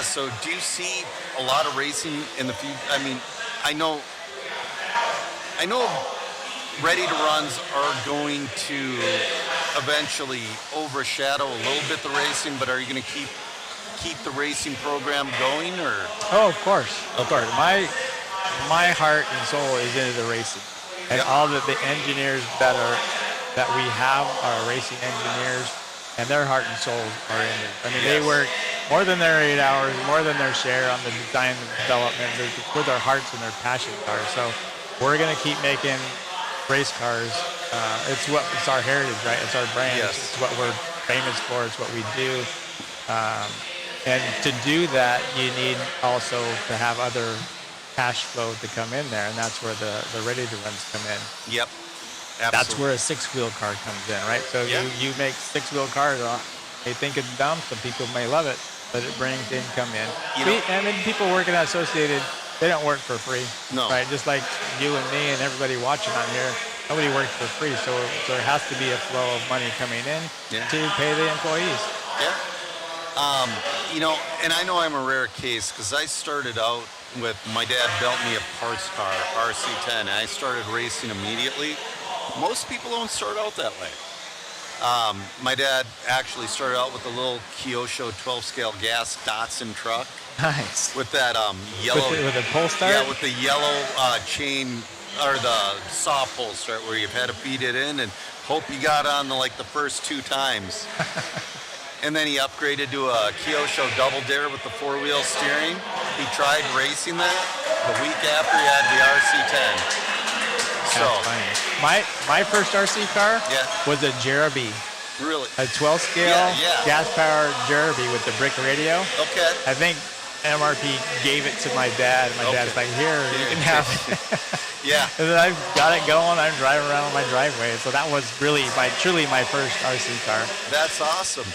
So do you see a lot of racing in the future? I know ready to runs are going to eventually overshadow a little bit the racing, but are you going to keep the racing program going, or? Oh, of course. Of course. My heart and soul is into the racing, and all the engineers that we have are racing engineers, and their heart and soul are in it. They work more than their 8 hours, more than their share on the design and development. It's where their hearts and their passions are. So we're going to keep making race cars. It's our heritage, right? It's our brand. Yes. It's what we're famous for. It's what we do. And to do that, you need also to have other cash flow to come in there, and that's where the ready to runs come in. Yep. Absolutely. That's where a six-wheel car comes in, right? So you make six-wheel cars. They think it's dumb. Some people may love it, but it brings income in. And then people working at Associated, they don't work for free. No. Right? Just like you and me and everybody watching on here, nobody works for free. So there has to be a flow of money coming in to pay the employees. Yeah. And I know I'm a rare case because I started out with my dad built me a parts car, RC10, and I started racing immediately. Most people don't start out that way. My dad actually started out with a little Kyosho 12-scale gas Datsun truck. Nice. With that yellow... With the pull start? Yeah, with the yellow chain, or the saw pull start, where you've had to feed it in and hope you got on the first 2 times. And then he upgraded to a Kyosho Double Dare with the 4-wheel steering. He tried racing that the week after he had the RC10. So my first RC car was a Jeremy. Really? A 12-scale gas-powered Jeremy with the brick radio. Okay. I think MRP gave it to my dad. My dad's like, here, you can have it. Yeah. And then I've got it going. I'm driving around on my driveway. So that was really truly my first RC car. That's awesome.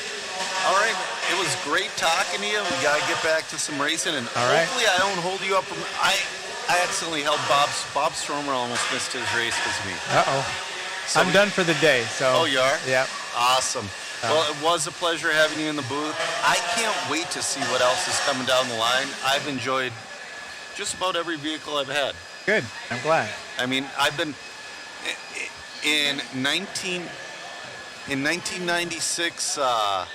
All right. It was great talking to you. We got to get back to some racing. And hopefully I don't hold you up. I accidentally held Bob Stromer almost missed his race because of me. Uh-oh. So I'm done for the day. So. Oh, you are? Yeah. Awesome. Well, it was a pleasure having you in the booth. I can't wait to see what else is coming down the line. I've enjoyed just about every vehicle I've had. Good. I'm glad. I mean, I've been in 1996. I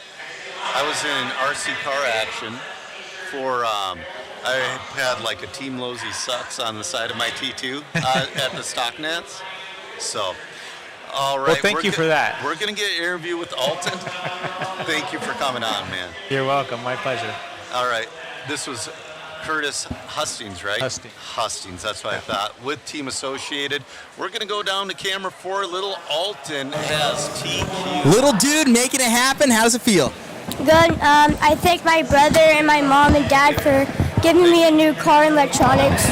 was in RC car action for. I had a Team Losey Sucks on the side of my T2 at the Stock Nets. So. All right. Well, thank you for that. We're going to get an interview with Alton. Thank you for coming on, man. You're welcome. My pleasure. All right. This was Curtis Hustings, right? Hustings. That's what I thought. With Team Associated. We're going to go down to camera 4. Little Alton has TQ. Little dude making it happen. How does it feel? Good. I thank my brother and my mom and dad for giving me a new car and electronics.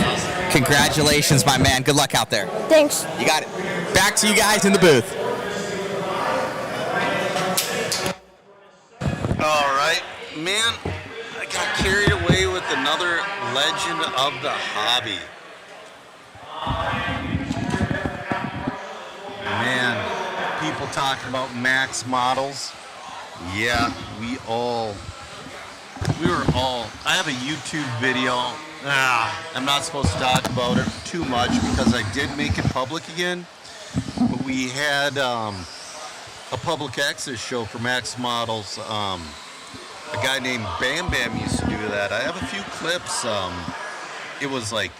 Congratulations, my man. Good luck out there. Thanks. You got it. Back to you guys in the booth. All right. Man, I got carried away with another legend of the hobby. Man, people talking about Max models. Yeah, we were all. I have a YouTube video. I'm not supposed to talk about it too much because I did make it public again. But we had a public access show for Max Models. A guy named Bam Bam used to do that. I have a few clips. It was like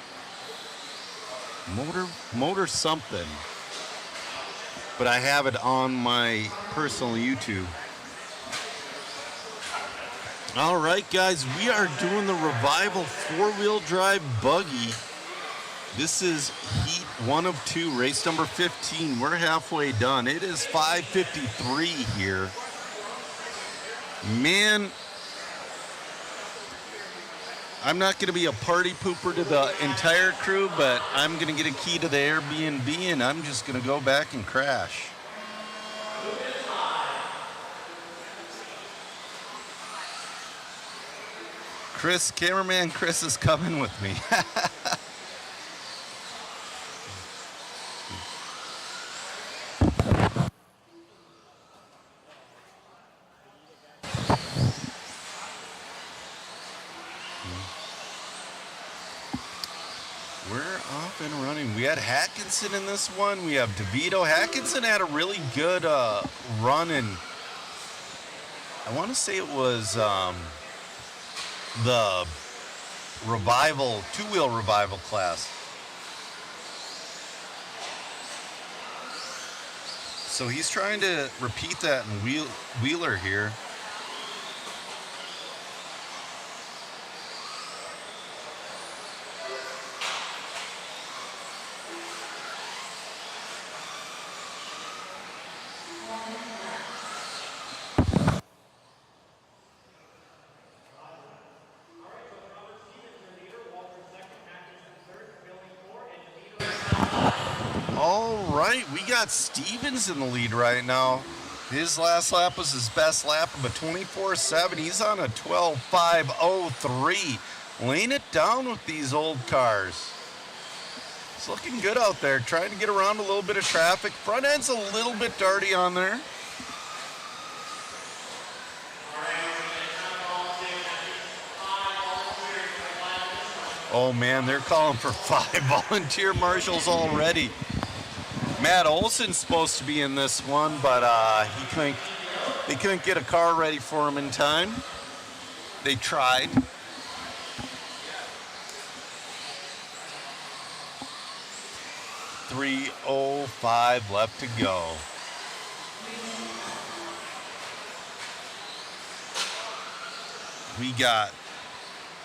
motor something. But I have it on my personal YouTube. All right, guys, we are doing the Revival 4-wheel drive buggy. This is heat 1 of 2, race number 15. We're halfway done. It is 5:53 here. Man, I'm not going to be a party pooper to the entire crew, but I'm going to get a key to the Airbnb, and I'm just going to go back and crash. Cameraman Chris is coming with me. We're off and running. We had Atkinson in this one. We have DeVito. Atkinson had a really good run in, I want to say it was the Revival, 2-wheel Revival class. So he's trying to repeat that in Wheeler here. We got Stevens in the lead right now. His last lap was his best lap of a 24.7. He's on a 12.503. Laying it down with these old cars. It's looking good out there. Trying to get around a little bit of traffic. Front end's a little bit dirty on there. Oh, man, they're calling for 5 volunteer marshals already. Matt Olson's supposed to be in this one, but they couldn't get a car ready for him in time. They tried. .305 left to go. We got,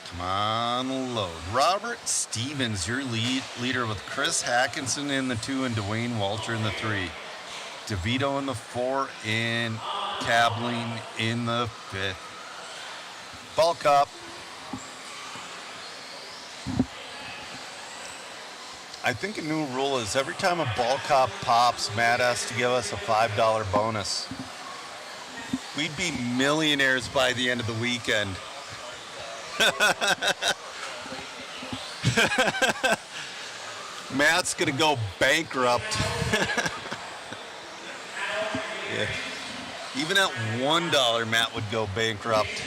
come on, load. Robert Stevens, your leader, with Chris Hackinson in the 2 and Dwayne Walter in the 3. DeVito in the 4 and Cabling in the 5th. Ball Cup. I think a new rule is every time a ball cop pops, Matt has to give us a $5 bonus. We'd be millionaires by the end of the weekend. Matt's gonna go bankrupt. Yeah. Even at $1, Matt would go bankrupt.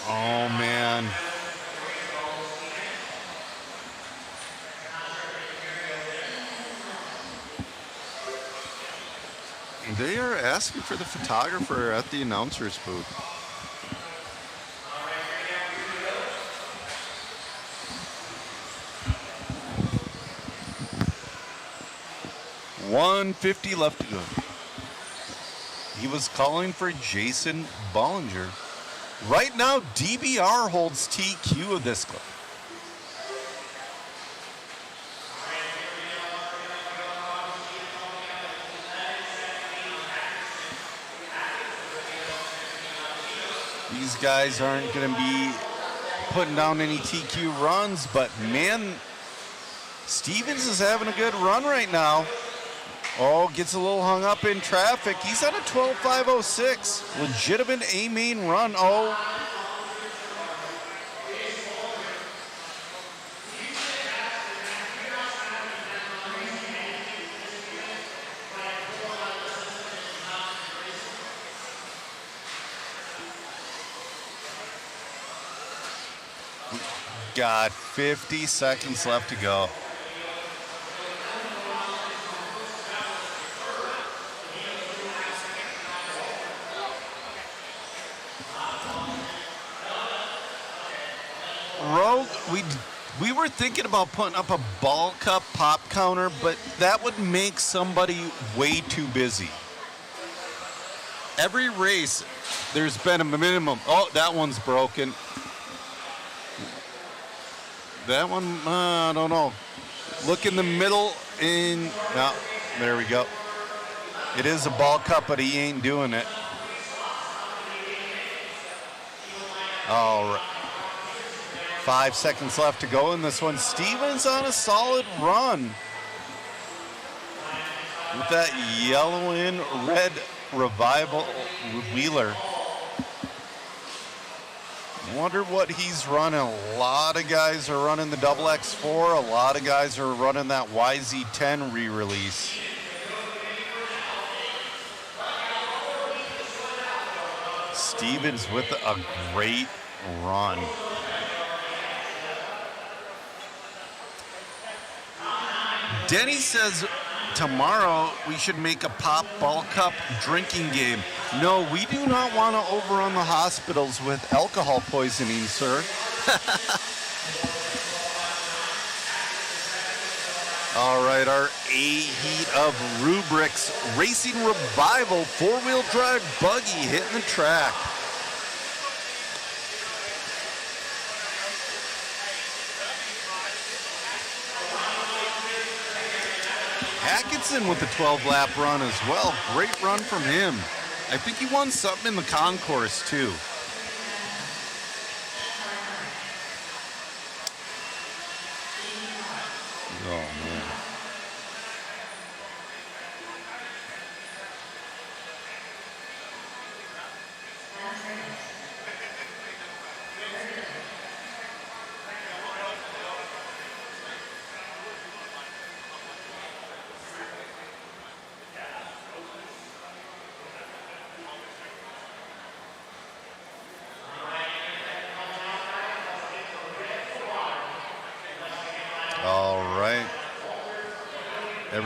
Oh, man. They are asking for the photographer at the announcer's booth. $150 left to go. He was calling for Jason Bollinger. Right now, DBR holds TQ of this clip. These guys aren't going to be putting down any TQ runs, but man, Stevens is having a good run right now. Oh, gets a little hung up in traffic. He's at a 12.506. Legitimate A-main run. Oh. Got 50 seconds left to go. Rogue, we were thinking about putting up a ball cup pop counter, but that would make somebody way too busy. Every race, there's been a minimum. Oh, that one's broken. That one, I don't know. Look in the middle in, no, there we go. It is a ball cup, but he ain't doing it. All right. 5 seconds left to go in this one. Stevens on a solid run. With that yellow and red revival wheeler. Wonder what he's running. A lot of guys are running the double X4. A lot of guys are running that YZ10 re-release. Stevens with a great run. Denny says tomorrow we should make a pop ball cup drinking game. No, we do not want to overrun the hospitals with alcohol poisoning, sir. All right, our A heat of rubrics. Racing Revival, four-wheel drive buggy hitting the track. Atkinson with the 12-lap run as well. Great run from him. I think he won something in the concourse, too. Oh, man.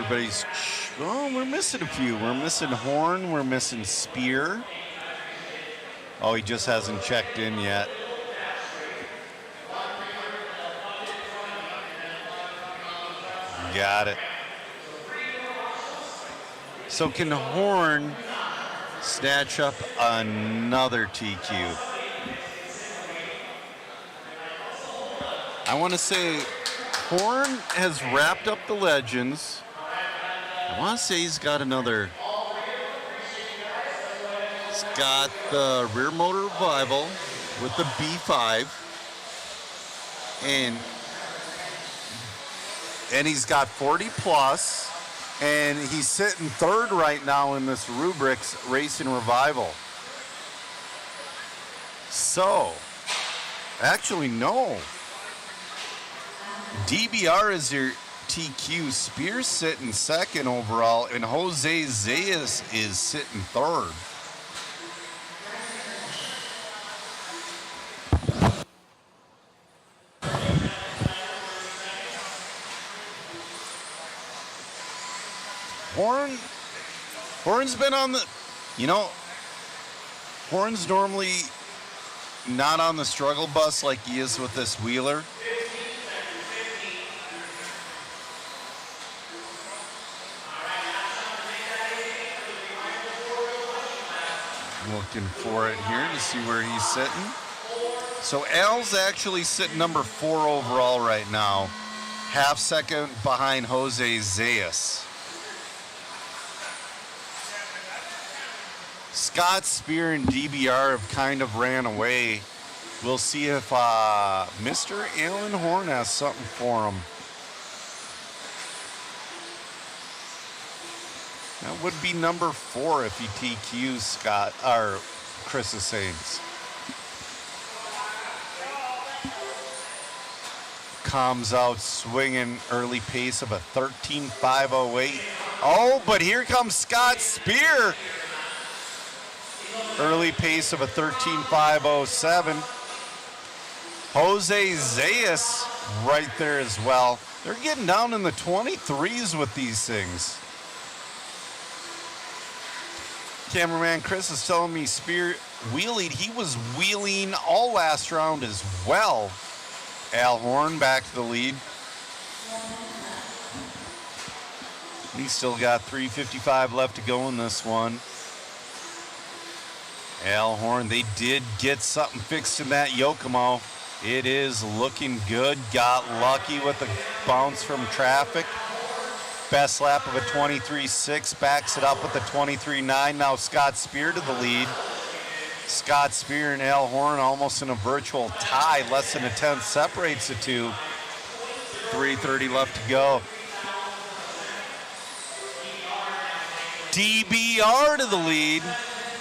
everybody's. Oh, we're missing a few. We're missing Horn. We're missing Spear. Oh, he just hasn't checked in yet. Got it. So can Horn snatch up another TQ? I want to say Horn has wrapped up the Legends. I want to say he's got another. He's got the rear motor revival with the B5. And he's got 40 plus. And he's sitting third right now in this Rubrix Racing Revival. So, actually, no. DBR is your TQ. Spears sitting second overall, and Jose Zayas is sitting third. Horn's been on the, Horn's normally not on the struggle bus like he is with this Wheeler. Looking for it here to see where he's sitting. So Al's actually sitting number 4 overall right now, half second behind Jose Zayas. Scott Spear and DBR have kind of ran away. We'll see if Mr. Alan Horn has something for him. That would be number 4 if he TQs Scott or Chris Saints. Comes out swinging, early pace of a 13.508. Oh, but here comes Scott Spear. Early pace of a 13.507. Jose Zayas right there as well. They're getting down in the 23s with these things. Cameraman Chris is telling me Spear wheelied. He was wheeling all last round as well. Al Horn back to the lead. He's still got 3:55 left to go in this one. Al Horn, they did get something fixed in that Yokomo. It is looking good. Got lucky with the bounce from traffic. Best lap of a 23.6, backs it up with a 23.9. Now Scott Spear to the lead. Scott Spear and Al Horn almost in a virtual tie. Less than a tenth separates the two. 3:30 left to go. DBR to the lead.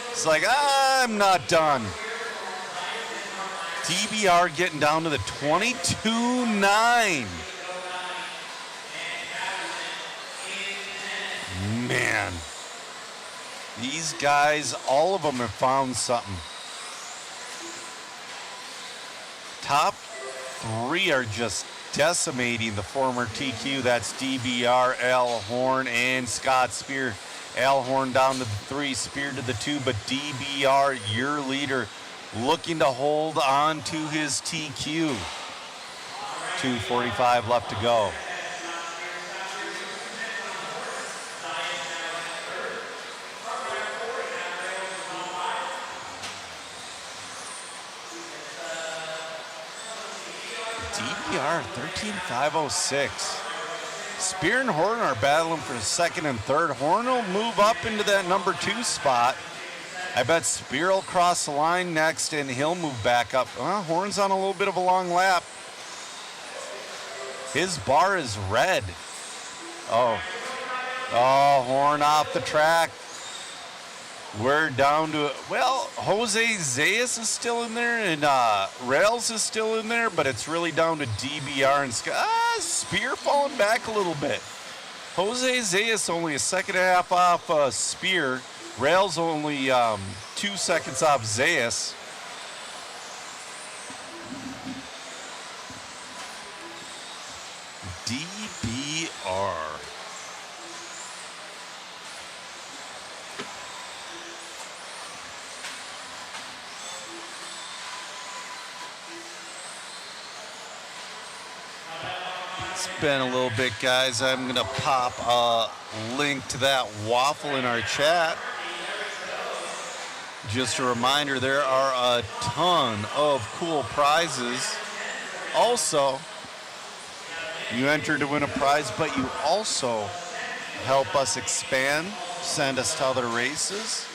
It's like, I'm not done. DBR getting down to the 22.9. Man, these guys, all of them have found something. Top 3 are just decimating the former TQ. That's DBR, Al Horn, and Scott Spear. Al Horn down to the 3, Spear to the 2, but DBR, your leader, looking to hold on to his TQ. 2:45 left to go. DBR 13.506. Spear and Horn are battling for second and third. Horn will move up into that number 2 spot. I bet Spear will cross the line next and he'll move back up. Horn's on a little bit of a long lap. His bar is red. Oh, Horn off the track. We're down to, well, Jose Zayas is still in there and Rails is still in there, but it's really down to DBR and Spear falling back a little bit. Jose Zayas only a second and a half off Spear. Rails only 2 seconds off Zayas. DBR. Ben a little bit, guys. I'm going to pop a link to that waffle in our chat. Just a reminder, there are a ton of cool prizes. Also, you enter to win a prize, but you also help us expand, send us to other races.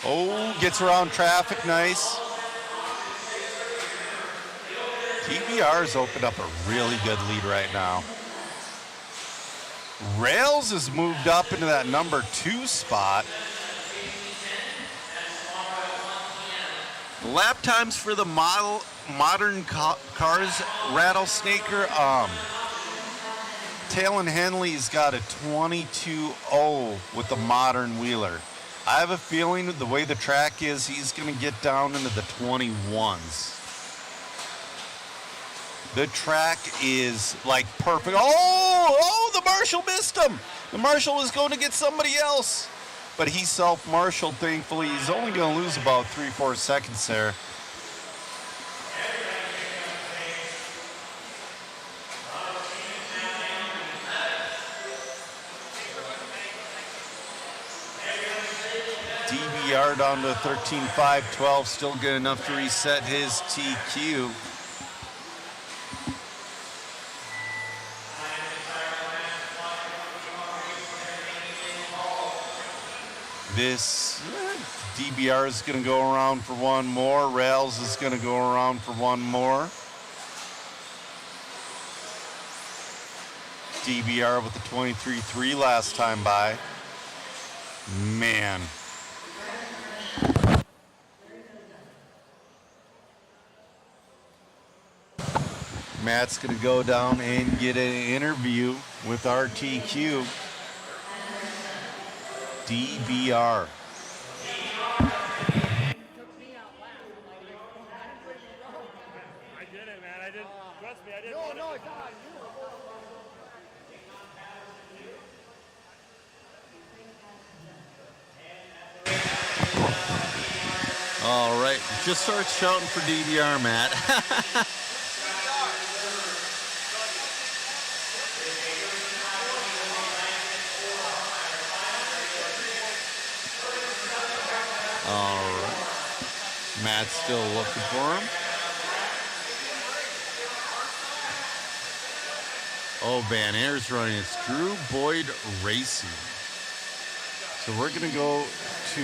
Oh, gets around traffic, nice. TBR's opened up a really good lead right now. Rails has moved up into that number 2 spot. Lap times for the modern cars, Rattlesnaker. Talon Henley's got a 22.0 with the modern wheeler. I have a feeling the way the track is, he's going to get down into the 21s. The track is like perfect. Oh, the Marshal missed him. The Marshal was going to get somebody else. But he self-marshaled, thankfully. He's only going to lose about 3-4 seconds there. DBR down to 13.512, still good enough to reset his TQ. This DBR is going to go around for one more. Rails is going to go around for one more. DBR with the 23.3 last time by. Man. Matt's going to go down and get an interview with RTQ. DBR. All right, just start shouting for DBR, Matt. All right. Matt's still looking for him. Oh, Van Air's running. It's Drew Boyd Racing. So we're going to go to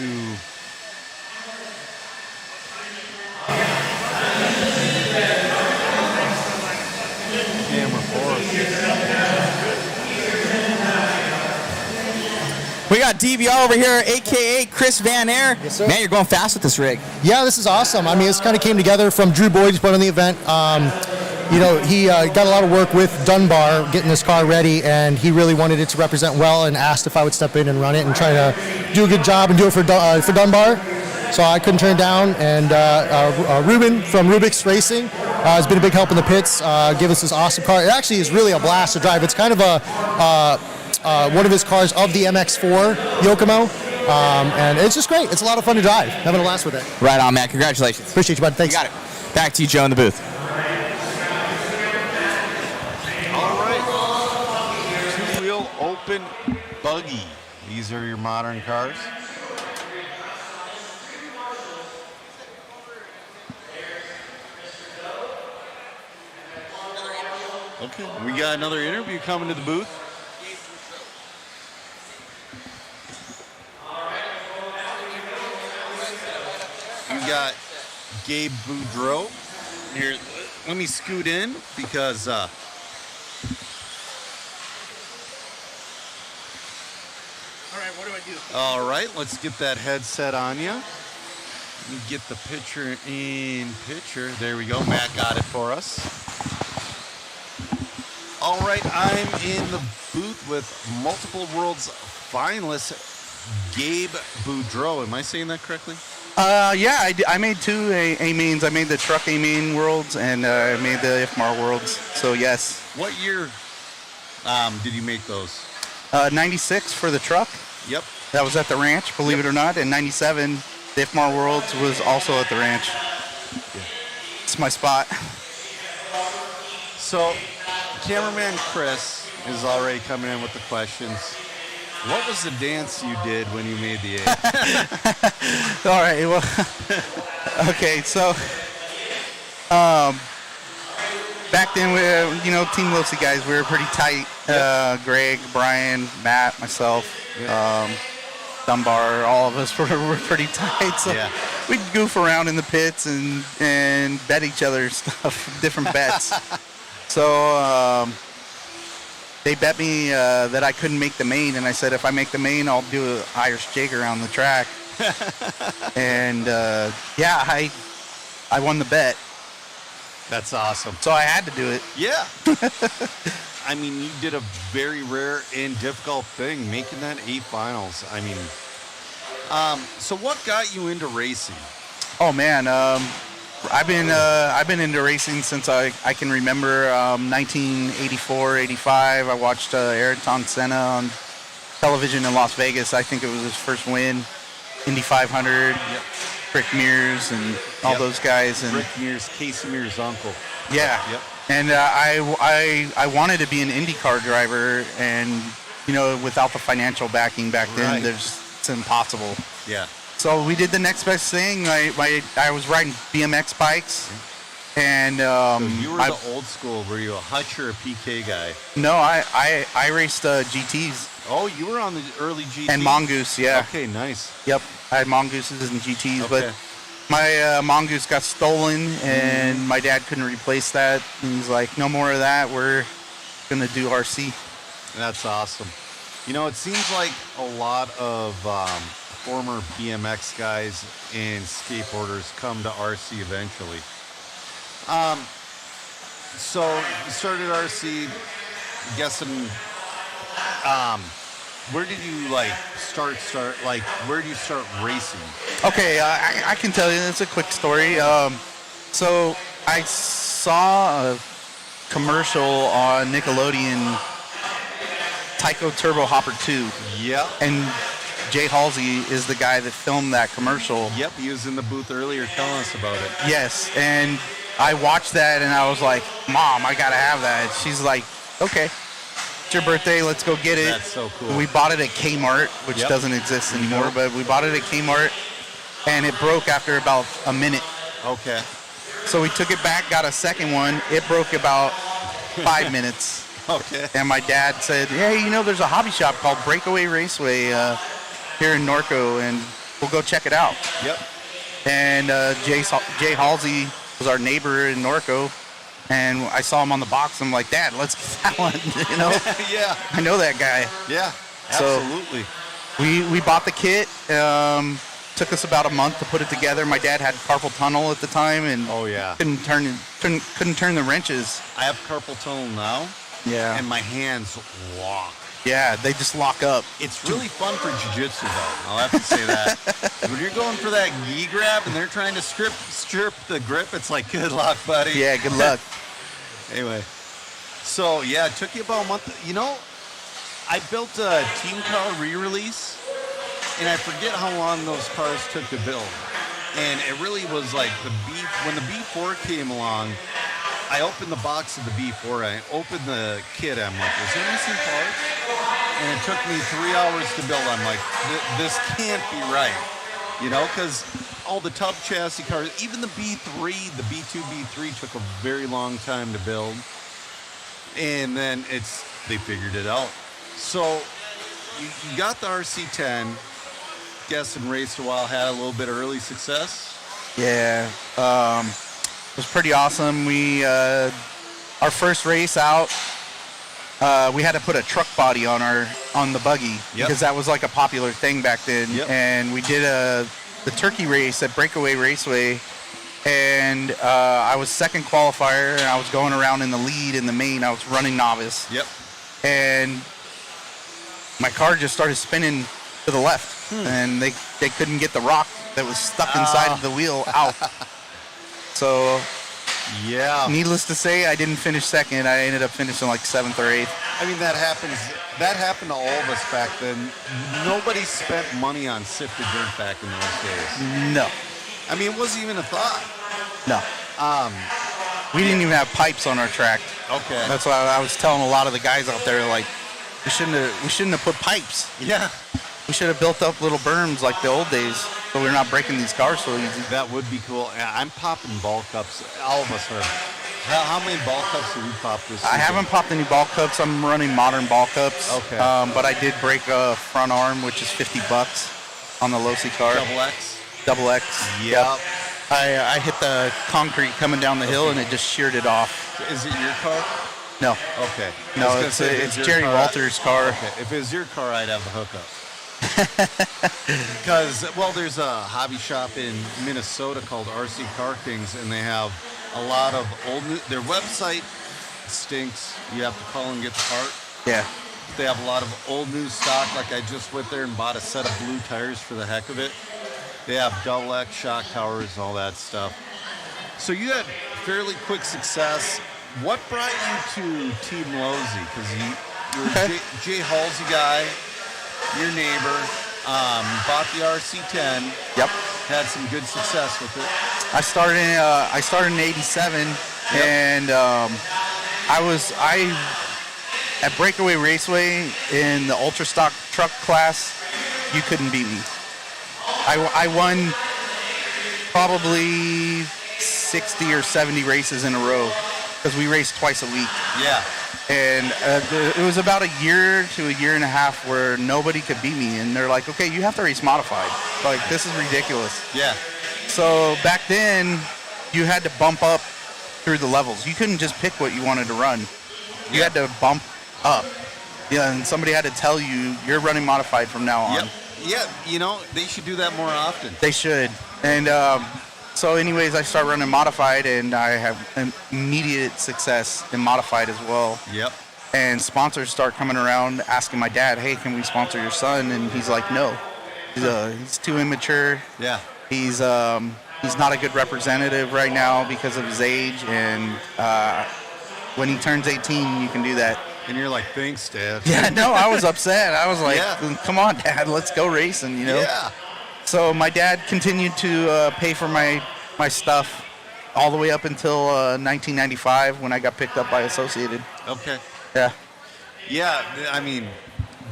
camera 4. We got DBR over here, a.k.a. Chris Van Air. Yes, sir. Man, you're going fast with this rig. Yeah, this is awesome. I mean, this kind of came together from Drew Boyd's put on the event. You know, he got a lot of work with Dunbar getting this car ready, and he really wanted it to represent well and asked if I would step in and run it and try to do a good job and do it for Dunbar. So I couldn't turn it down, and Ruben from Rubik's Racing has been a big help in the pits, give us this awesome car. It actually is really a blast to drive. It's kind of one of his cars of the MX-4 Yokomo, and it's just great. It's a lot of fun to drive, having a blast with it. Right on, man. Congratulations. Appreciate you, bud. Thanks. You got it. Back to you, Joe, in the booth. All right. Two-wheel open buggy. These are your modern cars. Okay, we got another interview coming to the booth. We got Gabe Budro. Here, let me scoot in because All right, what do I do? all right, let's get that headset on you. Let me get the picture in picture. There we go. Matt got it for us. All right, I'm in the booth with multiple world's finalist, Gabe Budro. Am I saying that correctly? Yeah, I made two A-mains. I made the truck A-main worlds, and I made the IFMAR worlds. So yes. What year did you make those? 96 for the truck. Yep. That was at the ranch, believe it or not. And 97, the IFMAR worlds was also at the ranch. Yeah. It's my spot. So, cameraman Chris is already coming in with the questions. What was the dance you did when you made the 8? All right. Well, okay. So, back then, Team Losi guys, we were pretty tight. Greg, Brian, Matt, myself, Dunbar, all of us were pretty tight. So we'd goof around in the pits and bet each other stuff, different bets. So they bet me that I couldn't make the main, and I said, if I make the main, I'll do an Irish jig around the track. And I won the bet. That's awesome. So I had to do it. Yeah. I mean, you did a very rare and difficult thing, making that 8 finals. I mean, so what got you into racing? Oh man, I've been into racing since I can remember. 1984, 85. I watched Ayrton Senna on television in Las Vegas. I think it was his first win. Indy 500. Rick Mears and all those guys. And Rick Mears, Casey Mears' uncle. Yeah. Yep. And I wanted to be an IndyCar driver, and without the financial backing back then, it's impossible. Yeah. So we did the next best thing. I was riding BMX bikes, and so you were the old school. Were you a Hutch or a PK guy? No, I raced GTs. Oh, you were on the early GTs? And Mongoose, yeah. Okay, nice. Yep, I had Mongooses and GTs, Okay. but my Mongoose got stolen, and my dad couldn't replace that. And he's like, no more of that. We're going to do RC. That's awesome. It seems like a lot of former BMX guys and skateboarders come to RC eventually. So you started RC, I'm guessing, where did you start, where did you start racing? Okay, I can tell you, it's a quick story. So I saw a commercial on Nickelodeon, Tyco Turbo Hopper 2. Yep. And Jay Halsey is the guy that filmed that commercial. Yep, he was in the booth earlier telling us about it. Yes, and I watched that and I was like, Mom, I gotta have that. She's like, okay, it's your birthday, let's go get it. That's so cool. We bought it at Kmart, which doesn't exist anymore, but we bought it at Kmart, and it broke after about a minute. Okay. So we took it back, got a second one. It broke about 5 minutes. Okay. And my dad said, hey, there's a hobby shop called Breakaway Raceway here in Norco, and we'll go check it out. Yep. And Jay Halsey was our neighbor in Norco, and I saw him on the box. I'm like, Dad, let's get that one. Yeah. I know that guy. Yeah, absolutely. So we bought the kit. Took us about a month to put it together. My dad had carpal tunnel at the time, and couldn't turn the wrenches. I have carpal tunnel now. Yeah. And my hands lock. Yeah, they just lock up. It's really fun for jiu-jitsu, though. I'll have to say that. When you're going for that gi grab and they're trying to strip the grip, it's like, good luck, buddy. Yeah, good luck. Anyway, so yeah, it took you about a month. I built a team car re-release, and I forget how long those cars took to build. And it really was like when the B4 came along, I opened the box of the B4, I opened the kit, I'm like, is there missing parts? And it took me 3 hours to build. I'm like, this can't be right. Because all the tub chassis cars, even the B3, the B2, B3 took a very long time to build. And then they figured it out. So you got the RC10, guessing raced a while, had a little bit of early success. Yeah. It was pretty awesome. Our first race out, we had to put a truck body on the buggy because that was like a popular thing back then. Yep. And we did the turkey race at Breakaway Raceway, and I was second qualifier, and I was going around in the lead in the main. I was running novice. Yep. And my car just started spinning to the left, and they couldn't get the rock that was stuck inside of the wheel out. So, needless to say, I didn't finish second. I ended up finishing like 7th or 8th. I mean, that happens. That happened to all of us back then. Nobody spent money on sifted dirt back in those days. No. I mean, it wasn't even a thought. No. We didn't even have pipes on our track. Okay. That's why I was telling a lot of the guys out there, like, we shouldn't have put pipes. Yeah. We should have built up little berms like the old days, so we're not breaking these cars so easy. That would be cool. Yeah, I'm popping ball cups. All of us are. How many ball cups have you popped this season? I haven't popped any ball cups. I'm running modern ball cups. Okay. But I did break a front arm, which is $50 on the Losi car. Double X? Double X. Yep. I hit the concrete coming down the hill and it just sheared it off. Is it your car? No. Okay. No, it's Jerry Walters' car. Okay. If it was your car, I'd have the hookup. Because, well, there's a hobby shop in Minnesota called RC Car Kings, and they have a lot of old new. Their website stinks. You have to call and get the part. Yeah. They have a lot of old new stock. Like I just went there and bought a set of blue tires for the heck of it. They have double X shock towers, all that stuff. So you had fairly quick success. What brought you to Team Losi? Because you're a Jay Halsey guy, your neighbor, bought the RC10. Yep. Had some good success with it. I started in '87, and at Breakaway Raceway in the ultra stock truck class. You couldn't beat me. I won probably 60 or 70 races in a row because we raced twice a week. Yeah. And it was about a year to a year and a half where nobody could beat me, and they're like, "Okay, you have to race modified. Like, this is ridiculous." Yeah. So back then, you had to bump up through the levels. You couldn't just pick what you wanted to run. You had to bump up. Yeah, and somebody had to tell you, "You're running modified from now on." Yep. Yeah, you know, they should do that more often. They should. And so anyways, I start running modified, and I have an immediate success in modified as well. Yep. And sponsors start coming around asking my dad, "Hey, can we sponsor your son?" And he's like, "No. He's too immature. Yeah. He's not a good representative right now because of his age, and when he turns 18, you can do that." And you're like, "Thanks, Dad." Yeah, no, I was upset. I was like, Yeah. "Come on, Dad, let's go racing," you know? Yeah. So my dad continued to pay for my stuff all the way up until 1995 when I got picked up by Associated. Okay. Yeah. Yeah, I mean,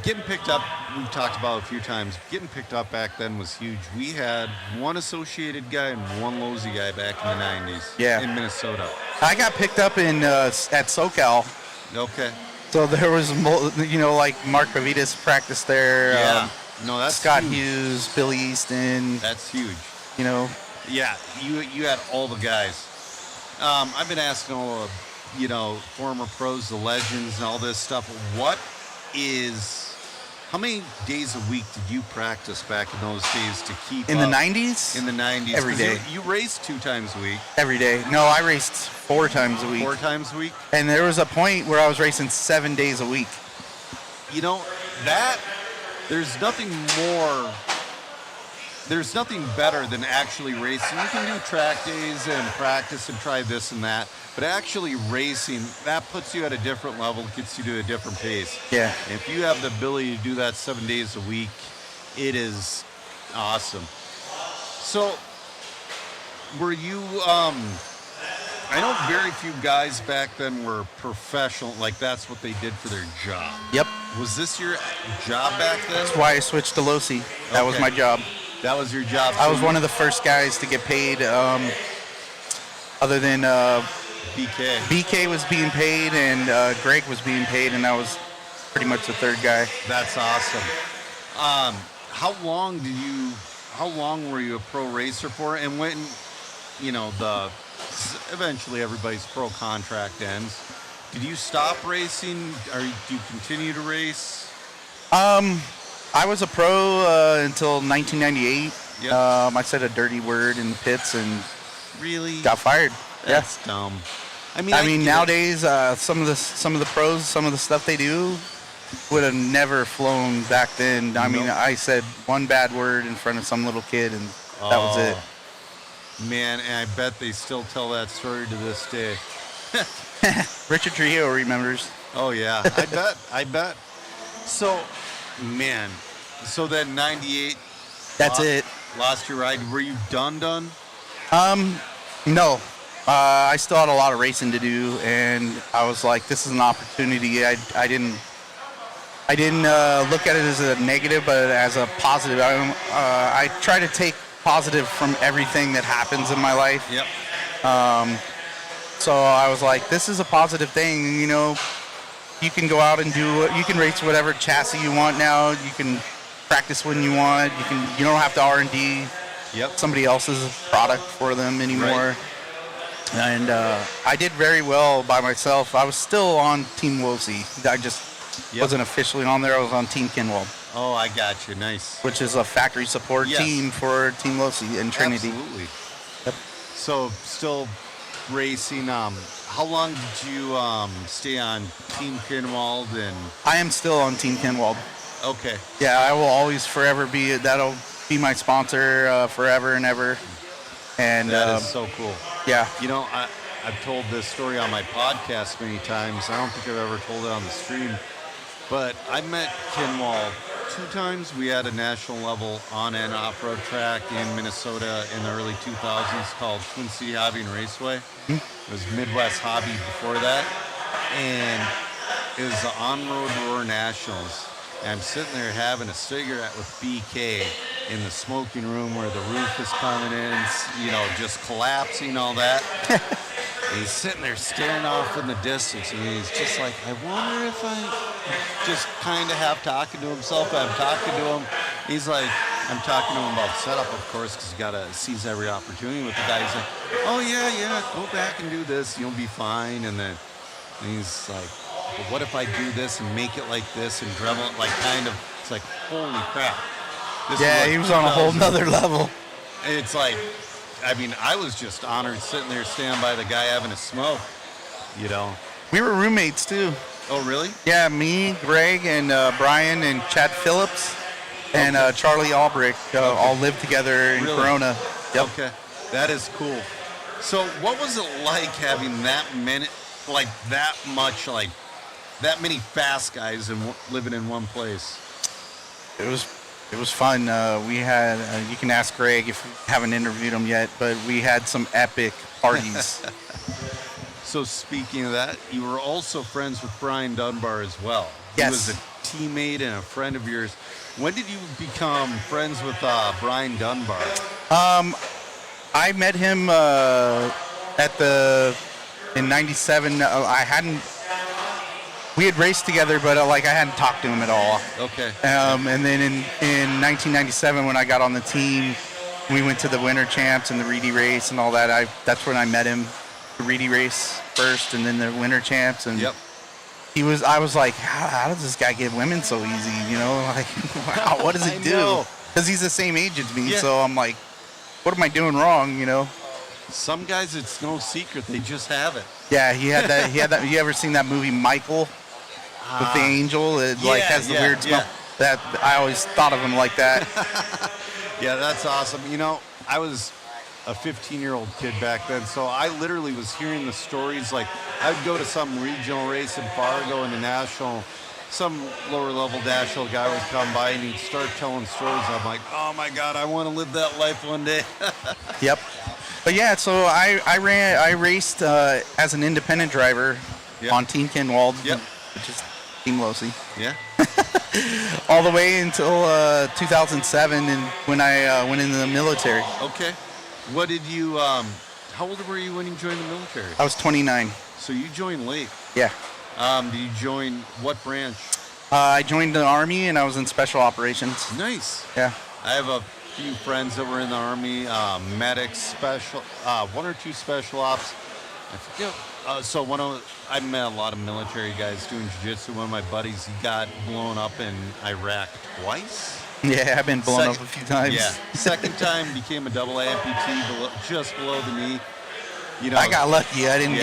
getting picked up, we've talked about a few times, getting picked up back then was huge. We had one Associated guy and one Losi guy back in the 90s in Minnesota. I got picked up in at SoCal. Okay. So there was, like Mark Pavitas practiced there. Yeah. No, that's Scott huge. Hughes, Billy Easton. That's huge. You know. Yeah, you had all the guys. I've been asking all the, former pros, the legends, and all this stuff. How many days a week did you practice back in those days to keep In the up? 90s? In the 90s. Every 'Cause day. You raced 2 times a week. Every day. No, I raced 4 times a week. 4 times a week? And there was a point where I was racing 7 days a week. There's nothing better than actually racing. You can do track days and practice and try this and that, but actually racing, that puts you at a different level, gets you to a different pace. Yeah. If you have the ability to do that 7 days a week, it is awesome. So, were you, I know very few guys back then were professional, like that's what they did for their job. Yep. Was this your job back then? That's why I switched to Losi. That was my job. That was your job. I was one of the first guys to get paid, other than BK. BK was being paid, and Greg was being paid, and I was pretty much the third guy. That's awesome. How long were you a pro racer for? And when, eventually everybody's pro contract ends, did you stop racing, or do you continue to race? I was a pro until 1998. Yep. I said a dirty word in the pits and really got fired. That's dumb. I mean nowadays, some of the pros, some of the stuff they do would have never flown back then. I mean, I said one bad word in front of some little kid, and that was it. Man, and I bet they still tell that story to this day. Richard Trujillo remembers. Oh yeah, I bet. So, man, then 98. That's it. Lost your ride. Were you done? No. I still had a lot of racing to do, and I was like, this is an opportunity. I didn't look at it as a negative, but as a positive. I try to take positive from everything that happens in my life. Yep. So I was like, this is a positive thing. You know, you can go out and you can race whatever chassis you want now. You can practice when you want. You don't have to R&D somebody else's product for them anymore. Right. And I did very well by myself. I was still on Team Wosi. I just wasn't officially on there. I was on Team Kinwald. Oh, I got you. Nice. Which is a factory support team for Team Wosi in Trinity. Absolutely. Yep. So still racing. How long did you stay on Team Kinwald? And I am still on Team Kinwald. Okay. Yeah, I will always forever be. That'll be my sponsor forever and ever. And that is so cool. Yeah. You know, I've told this story on my podcast many times. I don't think I've ever told it on the stream. But I met Kinwald 2 times. We had a national level on and off-road track in Minnesota in the early 2000s called Twin City Hobby and Raceway. Mm-hmm. It was Midwest Hobby before that. And it was the On-Road Roar Nationals. And I'm sitting there having a cigarette with BK in the smoking room where the roof is coming in, you know, just collapsing, all that. And he's sitting there staring off in the distance, and he's just like, I wonder if I just kind of half talking to himself. I'm talking to him. He's like, I'm talking to him about setup, of course, because you got to seize every opportunity with the guy. He's like, oh, yeah, go back and do this. You'll be fine. And then he's like, but what if I do this and make it like this and dremel it like kind of, it's like, holy crap. He was on a whole nother level. It's like, I mean, I was just honored sitting there standing by the guy having a smoke, you know. We were roommates too. Oh, really? Yeah, me, Greg, and Brian, and Chad Phillips, and Charlie Albrecht all lived together in Corona. Yep. Okay, that is cool. So what was it like having that many, like that much, like that many fast guys and living in one place? It was fun. We had, you can ask Greg if you haven't interviewed him yet, but we had some epic parties. So speaking of that, you were also friends with Brian Dunbar as well. Yes. He was a teammate and a friend of yours. When did you become friends with Brian Dunbar? I met him in '97. We had raced together, but I hadn't talked to him at all. Okay. And then in 1997, when I got on the team, we went to the Winter Champs and the Reedy Race and all that. That's when I met him, the Reedy Race first, and then the Winter Champs. And I was like, how does this guy get women so easy? You know, like, wow, what does he do? Because he's the same age as me, so I'm like, what am I doing wrong? You know. Some guys, it's no secret; they just have it. Yeah, he had that. You ever seen that movie Michael with the angel? It has the weird smell. That I always thought of him like that. Yeah, that's awesome. You know, I was a 15-year-old kid back then, so I literally was hearing the stories. Like, I'd go to some regional race in Fargo in the national. Some lower-level national guy would come by and he'd start telling stories. I'm like, oh my God, I want to live that life one day. Yep. But yeah, so I raced as an independent driver on Team Kinwald, which is Team Losi. Yeah. All the way until 2007, and when I went into the military. Okay. What did you? How old were you when you joined the military? I was 29. So you joined late. Yeah. Did you join what branch? I joined the Army, and I was in Special Operations. Nice. Yeah. I have a few friends that were in the Army, medics, special, 1 or 2 special ops. I forget. I met a lot of military guys doing jiu-jitsu. One of my buddies, he got blown up in Iraq twice. Yeah, I've been blown up a few times. Yeah. Second time became a double amputee, just below the knee. You know, I got lucky. I didn't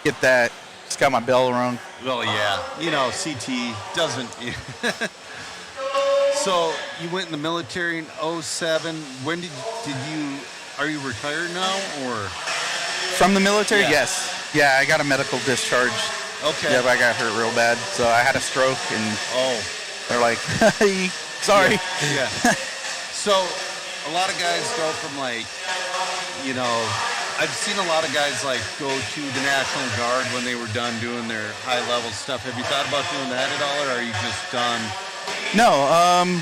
get that. Just got my bell rung. Well, yeah. You know, CT doesn't. So you went in the military in 2007. When did you? Are you retired now, or? From the military, yes. Yeah, I got a medical discharge. Okay. Yeah, but I got hurt real bad, so I had a stroke, and they're like, sorry. Yeah. So a lot of guys go from, like, you know, I've seen a lot of guys like go to the National Guard when they were done doing their high level stuff. Have you thought about doing that at all, or are you just done? No.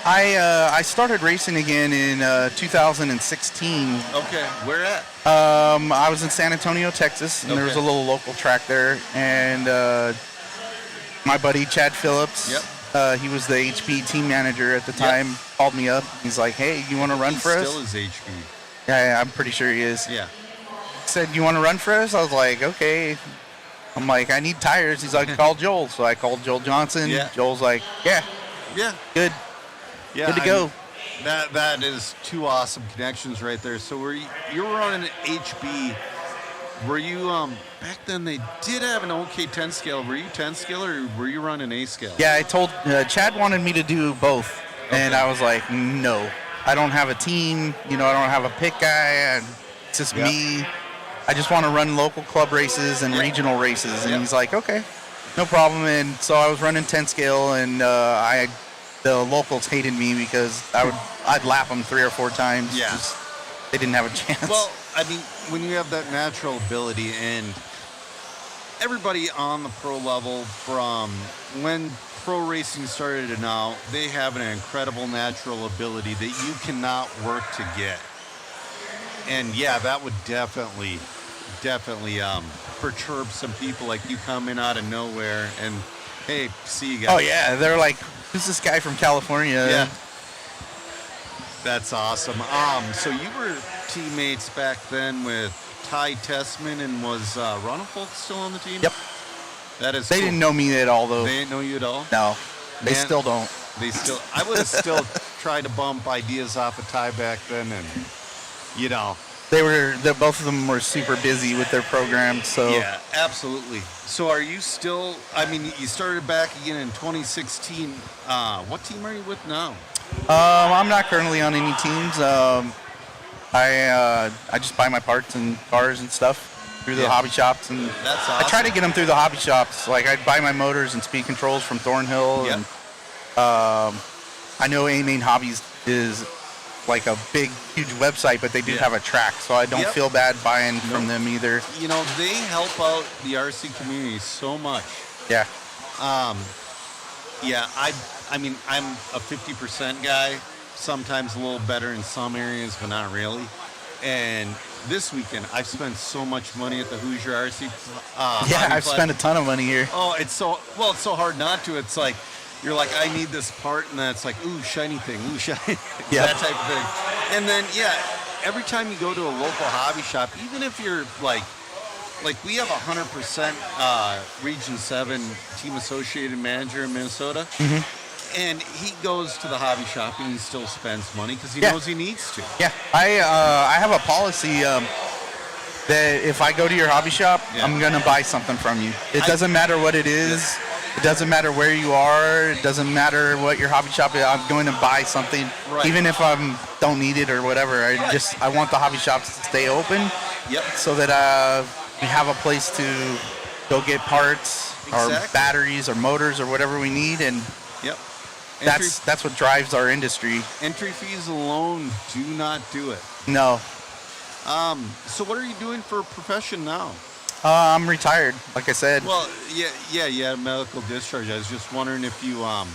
I started racing again in 2016. Okay, where at? I was in San Antonio, Texas, and there was a little local track there. And my buddy Chad Phillips, he was the HP team manager at the time, called me up. He's like, "Hey, you want to run for us?" Still is HP. Yeah, I'm pretty sure he is. Yeah. Said, "You want to run for us?" I was like, "Okay." I'm like, "I need tires." He's like, "Call Joel." So I called Joel Johnson. Yeah. Joel's like, "Yeah, good." Yeah, Good to go. That is two awesome connections right there. So you were running HB. Were you back then? They did have an OK 10 scale. Were you 10 scale or were you running A scale? Yeah, I told Chad wanted me to do both, and I was like, "No, I don't have a team. I don't have a pit guy. It's just me. I just want to run local club races and regional races." And he's like, "Okay, no problem." And so I was running 10 scale, and the locals hated me because I'd lap them 3 or 4 times. Yeah. Just, they didn't have a chance. Well, I mean, when you have that natural ability, and everybody on the pro level from when pro racing started to now, they have an incredible natural ability that you cannot work to get. And yeah, that would definitely perturb some people. Like you come in out of nowhere and, hey, see you guys. Oh yeah, they're like, "Who's this guy from California?" Yeah. That's awesome. So you were teammates back then with Ty Tessman, and was Ronald still on the team? Yep. That is. They cool. didn't know me at all, though. They didn't know you at all? No, they Man, still don't. I would have still tried to bump ideas off of Ty back then, and both of them were super busy with their programs. So yeah, absolutely. So are you still? I mean, you started back again in 2016. What team are you with now? I'm not currently on any teams. I just buy my parts and cars and stuff through the hobby shops, and that's awesome. I try to get them through the hobby shops. Like I buy my motors and speed controls from Thornhill, and I know A-Main Hobbies is like a big, huge website, but they do have a track, so I don't feel bad buying from them either. They help out the RC community so much. Yeah. I mean, I'm a 50% guy, sometimes a little better in some areas, but not really. And this weekend, I've spent so much money at the Hoosier RC. I've spent a ton of money here. Oh, it's so hard not to. It's like, you're like, I need this part, and then it's like, ooh, shiny thing, that type of thing. And then, every time you go to a local hobby shop, even if you're like we have 100% Region 7 Team Associated manager in Minnesota, and he goes to the hobby shop and he still spends money because he knows he needs to. Yeah, I have a policy that if I go to your hobby shop, I'm going to buy something from you. It doesn't matter what it is. It doesn't matter where you are. It doesn't matter what your hobby shop is. I'm going to buy something, even if I don't need it or whatever. I want the hobby shops to stay open, so that we have a place to go get parts or batteries or motors or whatever we need, and that's what drives our industry. Entry fees alone do not do it. No. So what are you doing for a profession now? I'm retired, like I said. Well, yeah, medical discharge. I was just wondering if you I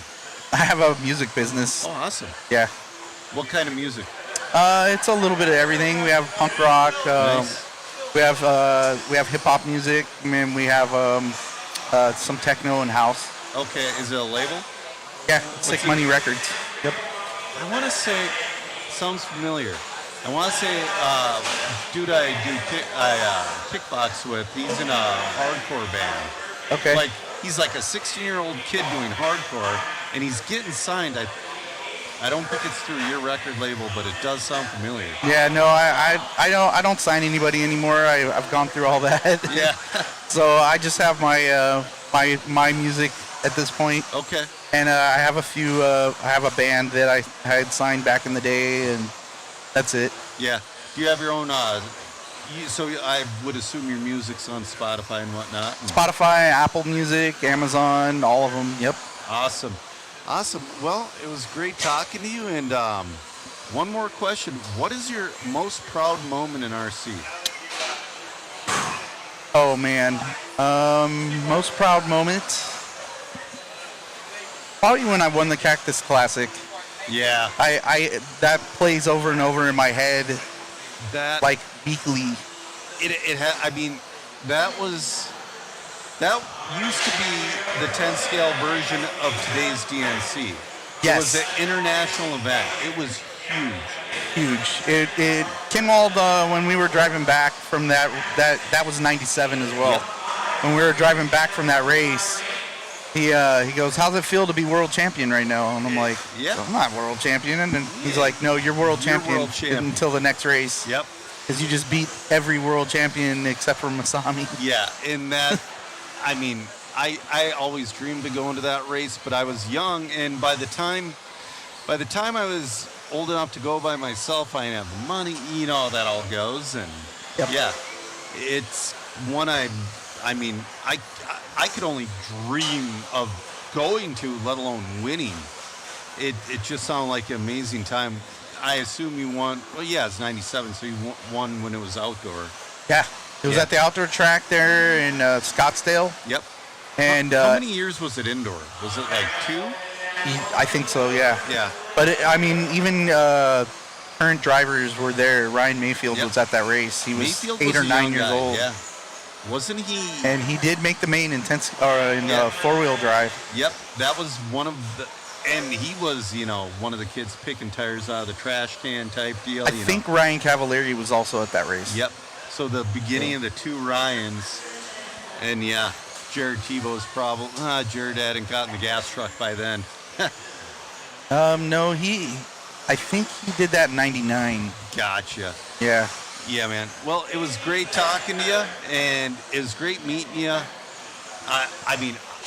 have a music business. Oh, awesome. Yeah. What kind of music? It's a little bit of everything. We have punk rock. Nice. We have hip hop music. I mean, we have some techno and house. Okay, is it a label? Yeah, Sick Money Records. Yep. I want to say, sounds familiar. I want to say, dude, I kickbox with. He's in a hardcore band. Okay. Like he's like a 16-year-old kid doing hardcore, and he's getting signed. I don't think it's through your record label, but it does sound familiar. Yeah, no, I don't sign anybody anymore. I've gone through all that. Yeah. So I just have my music at this point. Okay. And I have I have a band that I had signed back in the day, and that's it. Yeah. Do you have your own? So I would assume your music's on Spotify and whatnot. Spotify, Apple Music, Amazon, all of them. Yep. Awesome. Well, it was great talking to you, and One more question. What is your most proud moment in RC? Oh man, most proud moment. Probably when I won the Cactus Classic. Yeah. I that plays over and over in my head. That like weekly. I mean, that used to be the 10 scale version of today's DNC. Yes. It was an international event. It was huge. It Kinwald, when we were driving back from that was 97 as well. Yep. When we were driving back from that race, he goes, "How's it feel to be world champion right now?" And I'm like, "Yeah, I'm not world champion." And then he's like, "No, you're world champion until the next race." Yep. Because you just beat every world champion except for Masami. Yeah, in that, I mean, I always dreamed to go into that race, but I was young, and by the time I was old enough to go by myself, I didn't have the money. You know how that all goes, and yeah, it's one I could only dream of going to, let alone winning. It just sounded like an amazing time. I assume you won. Well, yeah, it's 97, so you won when it was outdoor. Yeah, it was at the outdoor track there in Scottsdale. Yep. And how many years was it indoor? Was it like 2? I think so. Yeah. Yeah. But even current drivers were there. Ryan Mayfield was at that race. He was Mayfield 8 or 9 years old. Yeah. Wasn't he? And he did make the main in four-wheel drive. Yep. That was one of the. And he was, one of the kids picking tires out of the trash can type deal. I think Ryan Cavalieri was also at that race. Yep. So the beginning of the 2 Ryans, and yeah, Jared Tebow's problem. Jared hadn't gotten the gas truck by then. No, I think he did that in 99. Gotcha. Yeah. Yeah, man. Well, it was great talking to you, and it was great meeting you.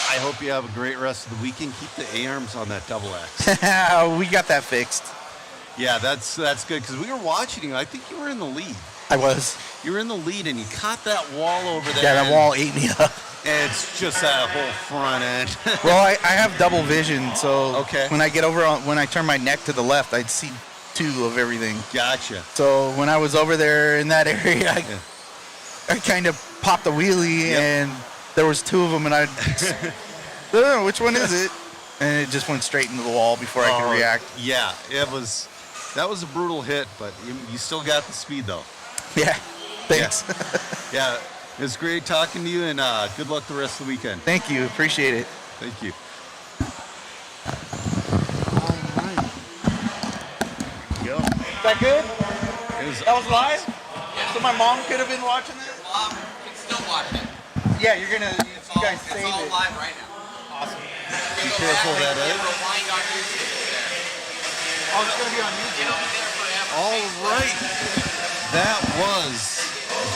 I hope you have a great rest of the weekend. Keep the A-arms on that double X. We got that fixed. Yeah, that's good, because we were watching you. I think you were in the lead. I was. You were in the lead, and you caught that wall over there. Yeah, that wall ate me up. And it's just that whole front end. Well, I have double vision, so okay. When I get over when I turn my neck to the left, I'd see 2 of everything. Gotcha. So when I was over there in that area, I kind of popped a wheelie, and there was 2 of them, and I don't know which one is it, and it just went straight into the wall before I could react. Yeah, that was a brutal hit, but you still got the speed though. Yeah, thanks. Yeah, it was great talking to you, and good luck the rest of the weekend. Thank you, appreciate it. Thank you. Is that good? That was live? So my mom could have been watching this? Mom can still watch it. Yeah, you guys save it. It's all live right now. Awesome. Be careful that Rewind on YouTube. Oh, it's going to be on YouTube. It'll be there forever. All right. That was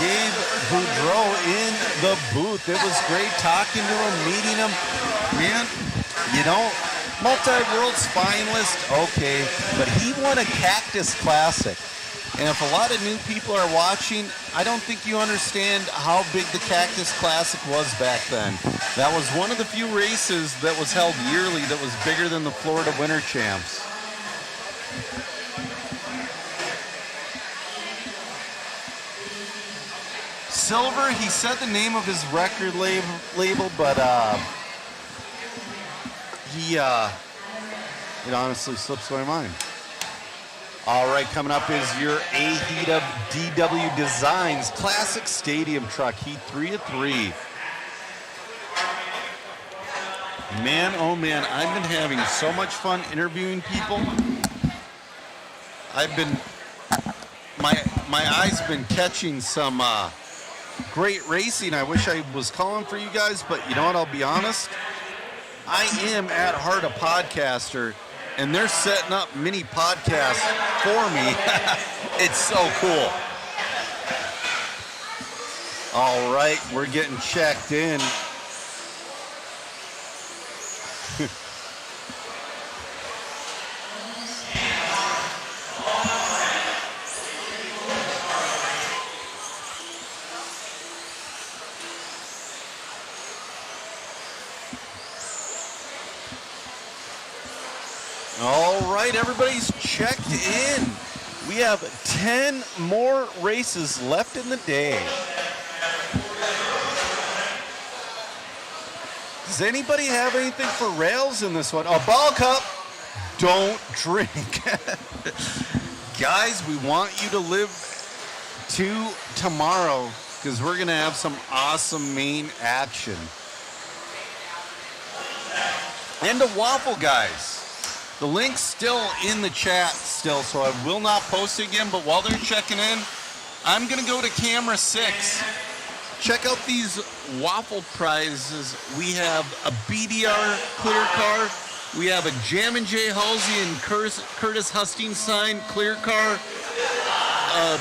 Gabe Budro in the booth. It was great talking to him, meeting him. Man, multi-world finalist, okay, but he won a Cactus Classic. And if a lot of new people are watching, I don't think you understand how big the Cactus Classic was back then. That was one of the few races that was held yearly that was bigger than the Florida Winter Champs. Silver, he said the name of his record label, but it honestly slips my mind. All right, coming up is your A-Heat of DW Designs Classic Stadium Truck, Heat 3 of 3. Man, oh man, I've been having so much fun interviewing people. My eyes have been catching some great racing. I wish I was calling for you guys, but you know what, I'll be honest. I am at heart a podcaster, and they're setting up mini podcasts for me. It's so cool. All right, we're getting checked in. All right. right, everybody's checked in. We have 10 more races left in the day. Does anybody have anything for rails in this one? A ball cup. Don't drink. Guys, we want you to live to tomorrow because we're going to have some awesome main action. And the waffle guys. The link's still in the chat still, so I will not post it again, but while they're checking in, I'm going to go to camera 6. Check out these waffle prizes. We have a BDR clear car. We have a Jammin' J. Halsey and Curtis Hustine signed clear car.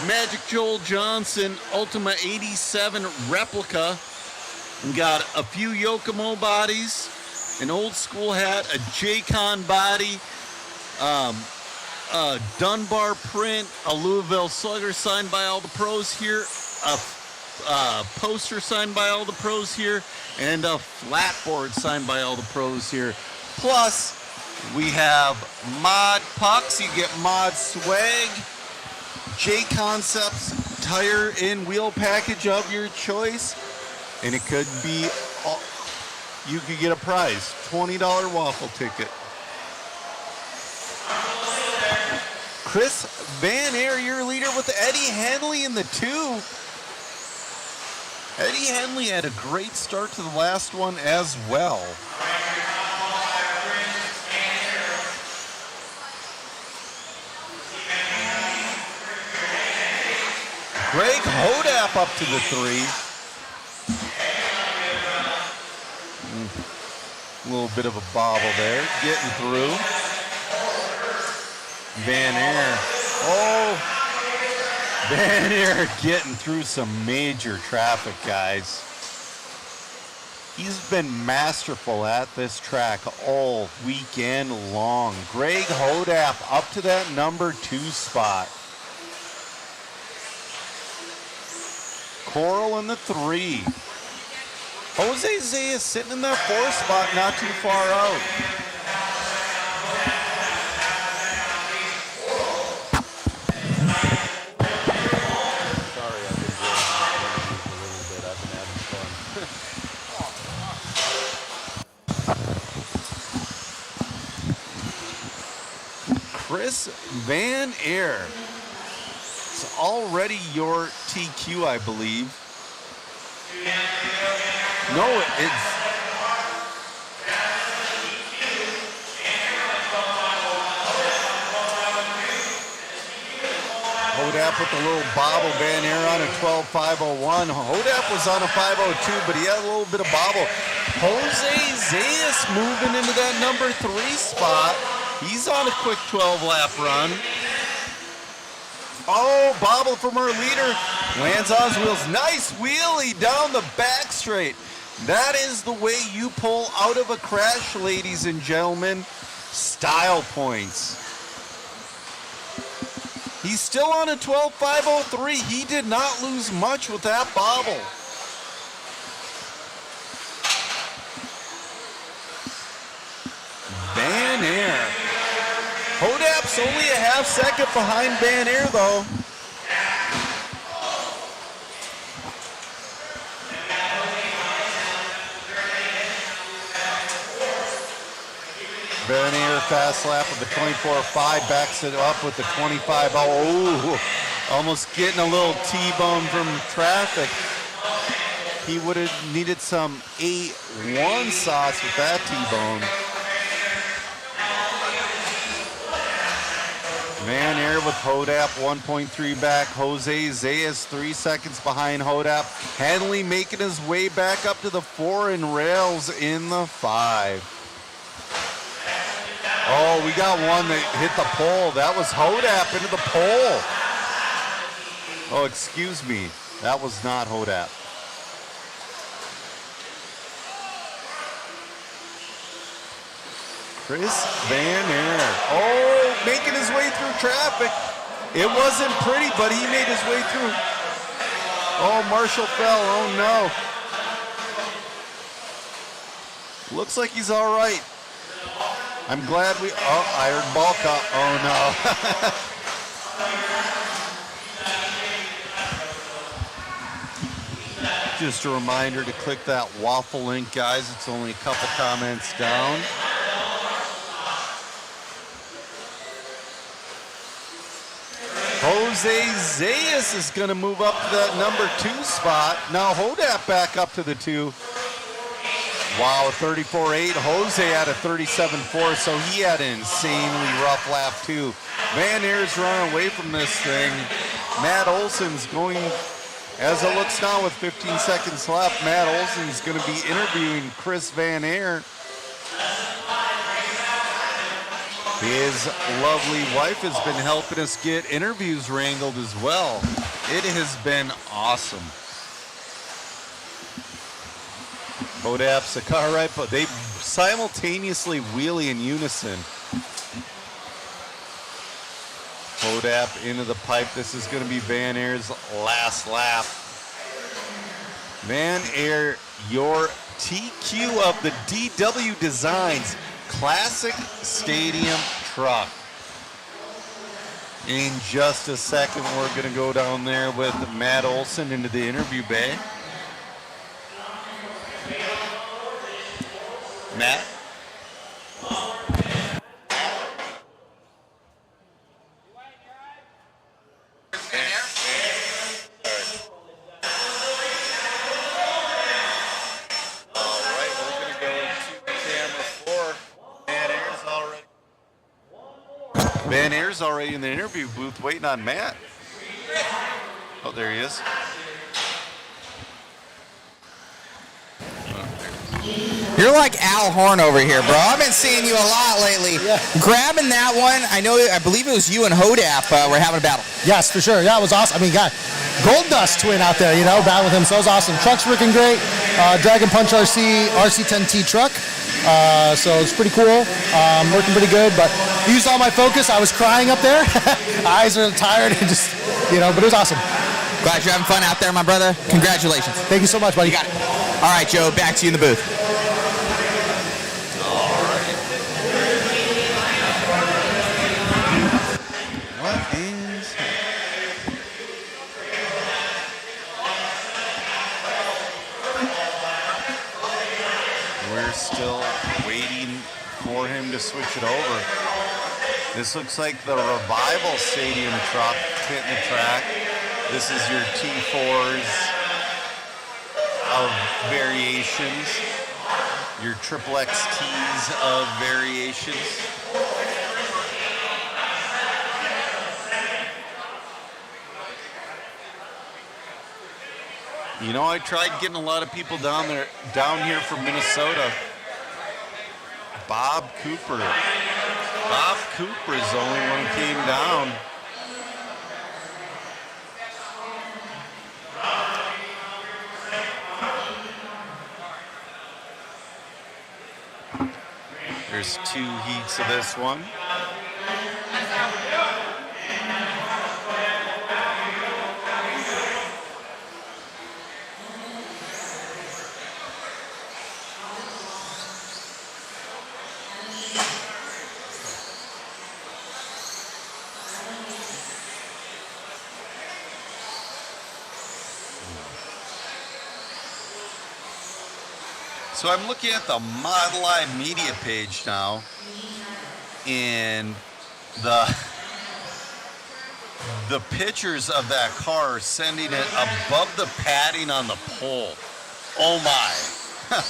Magic Joel Johnson Ultima 87 replica. We got a few Yokomo bodies, an old school hat, a J-Con body, a Dunbar print, a Louisville Slugger signed by all the pros here, a poster signed by all the pros here, and a flatboard signed by all the pros here. Plus, we have mod pucks. You get mod swag, JConcepts tire and wheel package of your choice, and it could be, you could get a prize, $20 waffle ticket. Chris Van Air, your leader with Eddie Henley in the 2. Eddie Henley had a great start to the last one as well. Greg Hodap up to the 3. A little bit of a bobble there, getting through. Van Air. Oh, Van Air getting through some major traffic, guys. He's been masterful at this track all weekend long. Greg Hodap up to that number 2 spot. Coral in the 3. Jose Zayas sitting in that 4 spot, not too far out. Sorry, I've been doing a little bit. I've been having fun. Chris Van Air. It's already your TQ, I believe. No, it's... Hodap with a little bobble. Van Air on a 12.501. Hodap was on a 502, but he had a little bit of bobble. Jose Zayas moving into that number 3 spot. He's on a quick 12-lap run. Oh, bobble from our leader. Lands on his wheels. Nice wheelie down the back straight. That is the way you pull out of a crash, ladies and gentlemen. Style points. He's still on a 12.503. He did not lose much with that bobble. Van Air. Hodap's only a half second behind Van Air, though. Van Air fast lap of the 24.5, backs it up with the 25. Oh, almost getting a little T-bone from traffic. He would have needed some A1 sauce with that T-bone. Van Air with Hodap 1.3 back. Jose Zayas 3 seconds behind Hodap. Henley making his way back up to the 4 and rails in the 5. Oh, we got one that hit the pole. That was Hodap into the pole. Oh, excuse me. That was not Hodap. Chris Van Air. Oh, making his way through traffic. It wasn't pretty, but he made his way through. Oh, Marshall fell. Oh, no. Looks like he's all right. I'm glad we. Oh, I heard ball call. Oh no. Just a reminder to click that waffle link, guys. It's only a couple comments down. Jose Zayas is going to move up to that number 2 spot. Now Hodap back up to the 2. Wow, 34.8. Jose had a 37.4, so he had an insanely rough lap too. Van Aer's running away from this thing. Matt Olson's going, as it looks now with 15 seconds left, Matt Olson's going to be interviewing Chris Van Aer. His lovely wife has been helping us get interviews wrangled as well. It has been awesome. Hodap's a car right, but they simultaneously wheelie in unison. Hodap into the pipe. This is going to be Van Aer's last lap. Van Aer, your TQ of the DW Designs Classic Stadium truck. In just a second, we're going to go down there with Matt Olson into the interview bay. Matt? Van Aer's already in the interview booth waiting on Matt. Oh, there he is. You're like Al Horn over here, bro. I've been seeing you a lot lately. Yeah. Grabbing that one, I believe it was you and Hodap were having a battle. Yes, for sure. Yeah, it was awesome. I mean, God, Gold Dust twin out there, battling with him. So it was awesome. Truck's working great. Dragon Punch RC10T truck. So it's pretty cool. Working pretty good, but used all my focus. I was crying up there. Eyes are tired and just, but it was awesome. Glad you're having fun out there, my brother. Congratulations. Thank you so much, buddy. You got it. All right, Joe, back to you in the booth. What is... We're still waiting for him to switch it over. This looks like the Revival Stadium truck hitting the track. This is your T4s of variations, your triple XTs of variations. I tried getting a lot of people down here from Minnesota. Bob Cooper. Bob Cooper is the only one who came down. There's 2 heats of this one. So I'm looking at the Model I media page now, and the pictures of that car sending it above the padding on the pole. Oh my.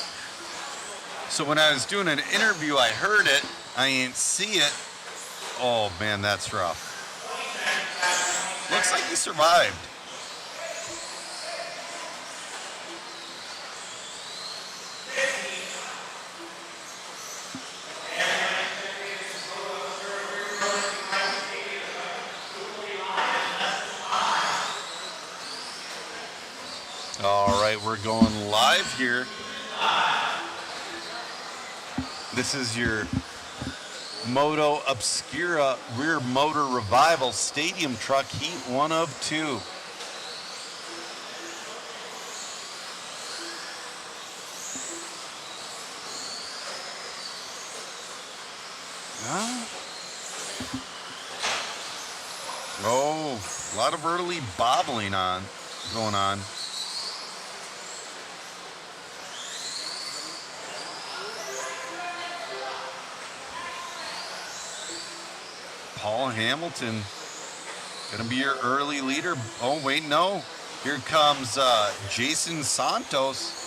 So when I was doing an interview, I heard it, I didn't see it. Oh man, that's rough. Looks like he survived. All right, we're going live here. This is your Moto Obscura Rear Motor Revival Stadium Truck Heat 1 of 2. Oh, a lot of early bobbling going on. Paul Hamilton gonna be your early leader. Oh wait, no. Here comes Jason Santos.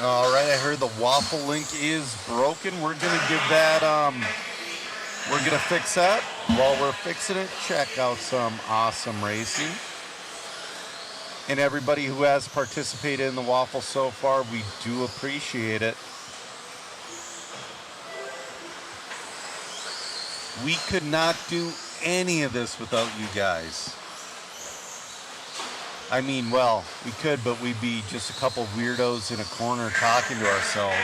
All right, I heard the waffle link is broken. We're gonna give that, we're gonna fix that. While we're fixing it, check out some awesome racing. And everybody who has participated in the waffle so far, we do appreciate it. We could not do any of this without you guys. I mean, well, we could, but we'd be just a couple weirdos in a corner talking to ourselves.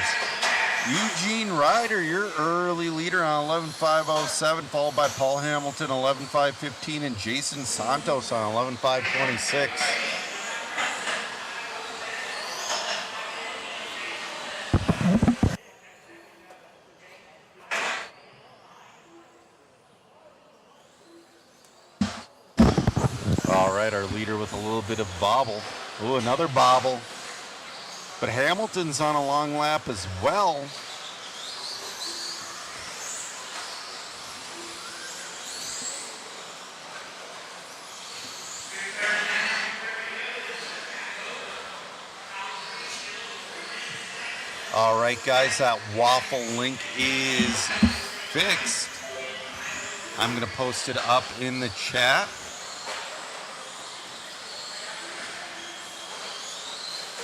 Eugene Ryder, your early leader on 11.507, followed by Paul Hamilton, 11.515, and Jason Santos on 11.526. All right, our leader with a little bit of bobble. Oh, another bobble. But Hamilton's on a long lap as well. All right, guys, that waffle link is fixed. I'm going to post it up in the chat.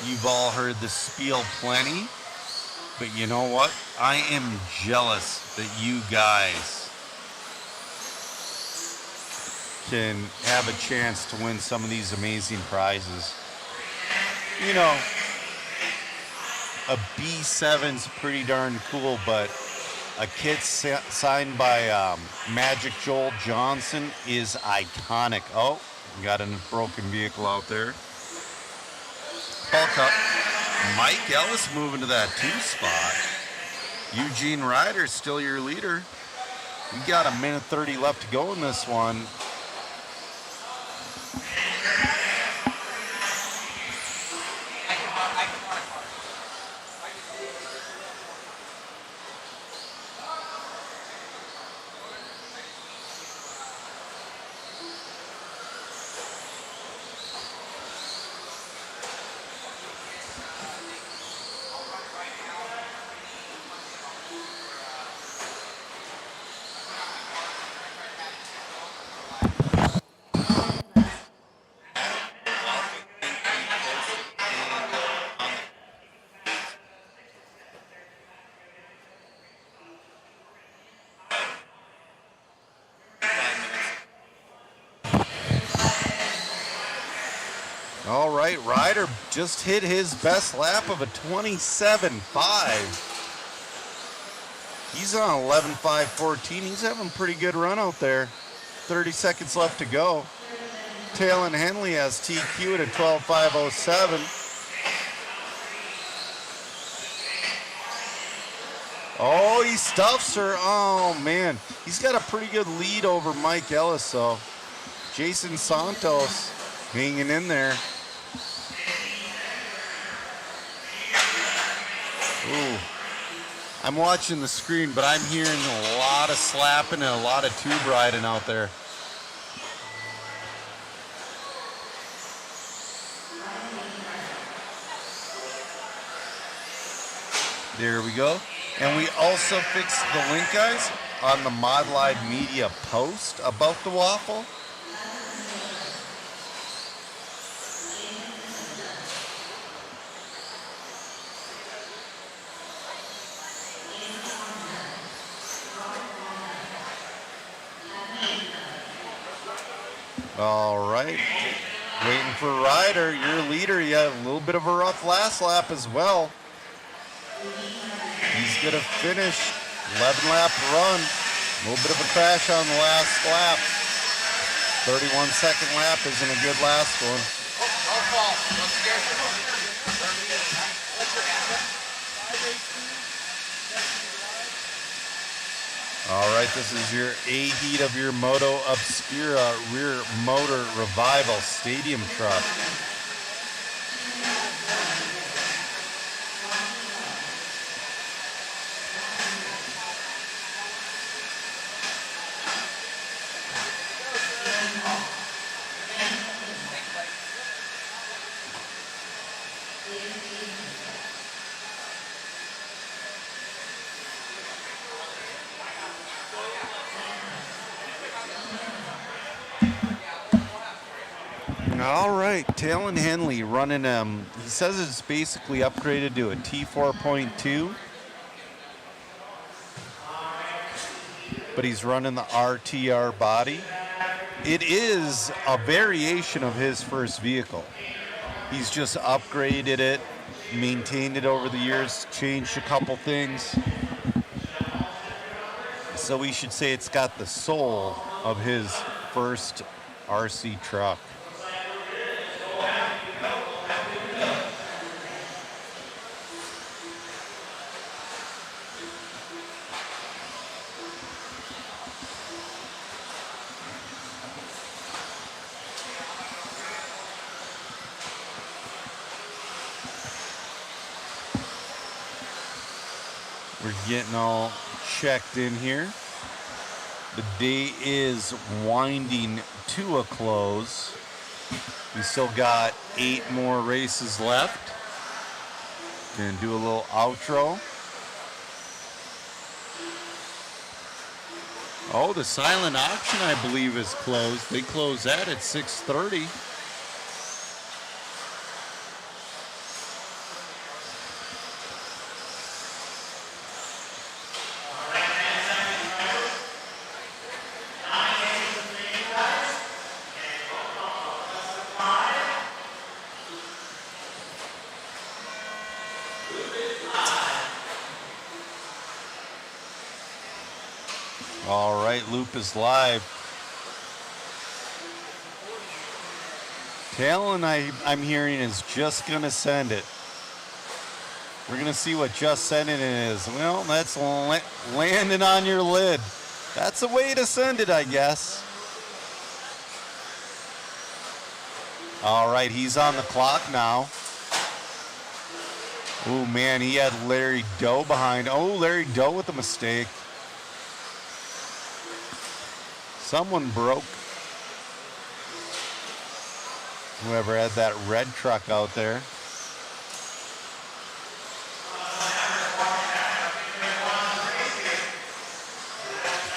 You've all heard the spiel plenty, but you know what? I am jealous that you guys can have a chance to win some of these amazing prizes. You know, a B7's pretty darn cool, but a kit signed by Magic Joel Johnson is iconic. Oh, we got a broken vehicle out there. Paul Cup. Mike Ellis moving to that 2 spot. Eugene Ryder still your leader. We got a minute 30 left to go in this one. All right, Ryder just hit his best lap of a 27.5. He's on 11.514. He's having a pretty good run out there. 30 seconds left to go. Talon Henley has TQ at a 12.507. Oh, he stuffs her. Oh, man. He's got a pretty good lead over Mike Ellis, though. Jason Santos hanging in there. Ooh. I'm watching the screen, but I'm hearing a lot of slapping and a lot of tube riding out there. There we go. And we also fixed the link, guys, on the Mod Live Media post about the waffle. All right. Waiting for Ryder, your leader. You had a little bit of a rough last lap as well. He's going to finish 11-lap run. A little bit of a crash on the last lap. 31-second lap isn't a good last one. All right, this is your A heat of your Moto Obscura rear motor revival stadium truck. All right, Talon Henley running, he says it's basically upgraded to a T4.2, but he's running the RTR body. It is a variation of his first vehicle. He's just upgraded it, maintained it over the years, changed a couple things. So we should say it's got the soul of his first RC truck. We're getting all checked in here. The day is winding to a close. We still got 8 more races left. Gonna do a little outro. Oh, the silent auction, I believe, is closed. They close that at 6:30. All right, loop is live. Talon, I'm hearing, is just going to send it. We're going to see what just sending it is. Well, that's landing on your lid. That's a way to send it, I guess. All right, he's on the clock now. Oh, man, he had Larry Doe behind. Oh, Larry Doe with a mistake. Someone broke. Whoever had that red truck out there.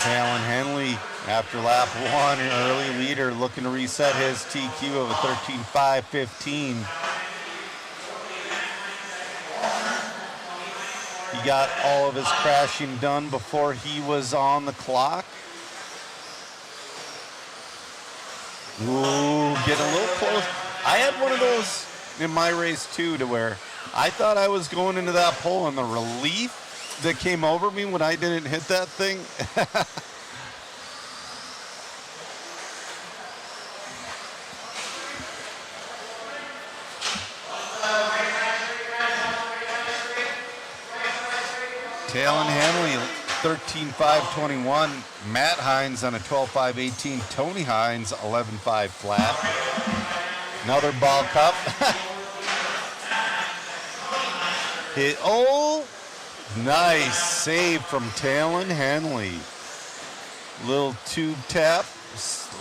Talon Henley, after lap 1, an early leader, looking to reset his TQ of a 13.515. He got all of his crashing done before he was on the clock. Ooh, getting a little close. I had one of those in my race too, to where I thought I was going into that pole, and the relief that came over me when I didn't hit that thing. Talon Henley, 13.521. Matt Hines on a 12.518. Tony Hines, 11.5 flat. Another ball cup. Hit. Oh, nice save from Talon Henley. Little tube tap.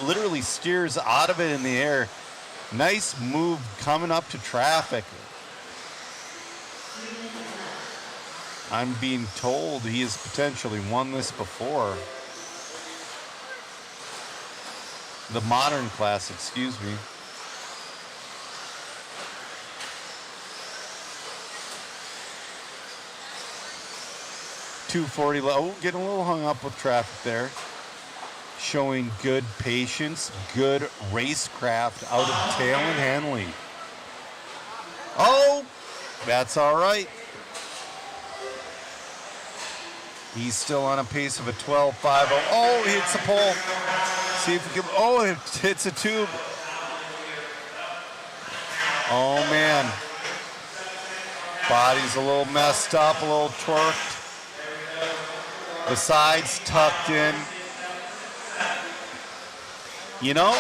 Literally steers out of it in the air. Nice move coming up to traffic. I'm being told he has potentially won this before. The modern class, excuse me. .240. Oh, getting a little hung up with traffic there. showing good patience, good racecraft out of Talon Hanley. Oh, that's all right. He's still on a pace of a 12.50. Oh, he hits the pole. See if he can. Oh, it hits a tube. Oh, man. Body's a little messed up, a little twerked. The sides tucked in. You know?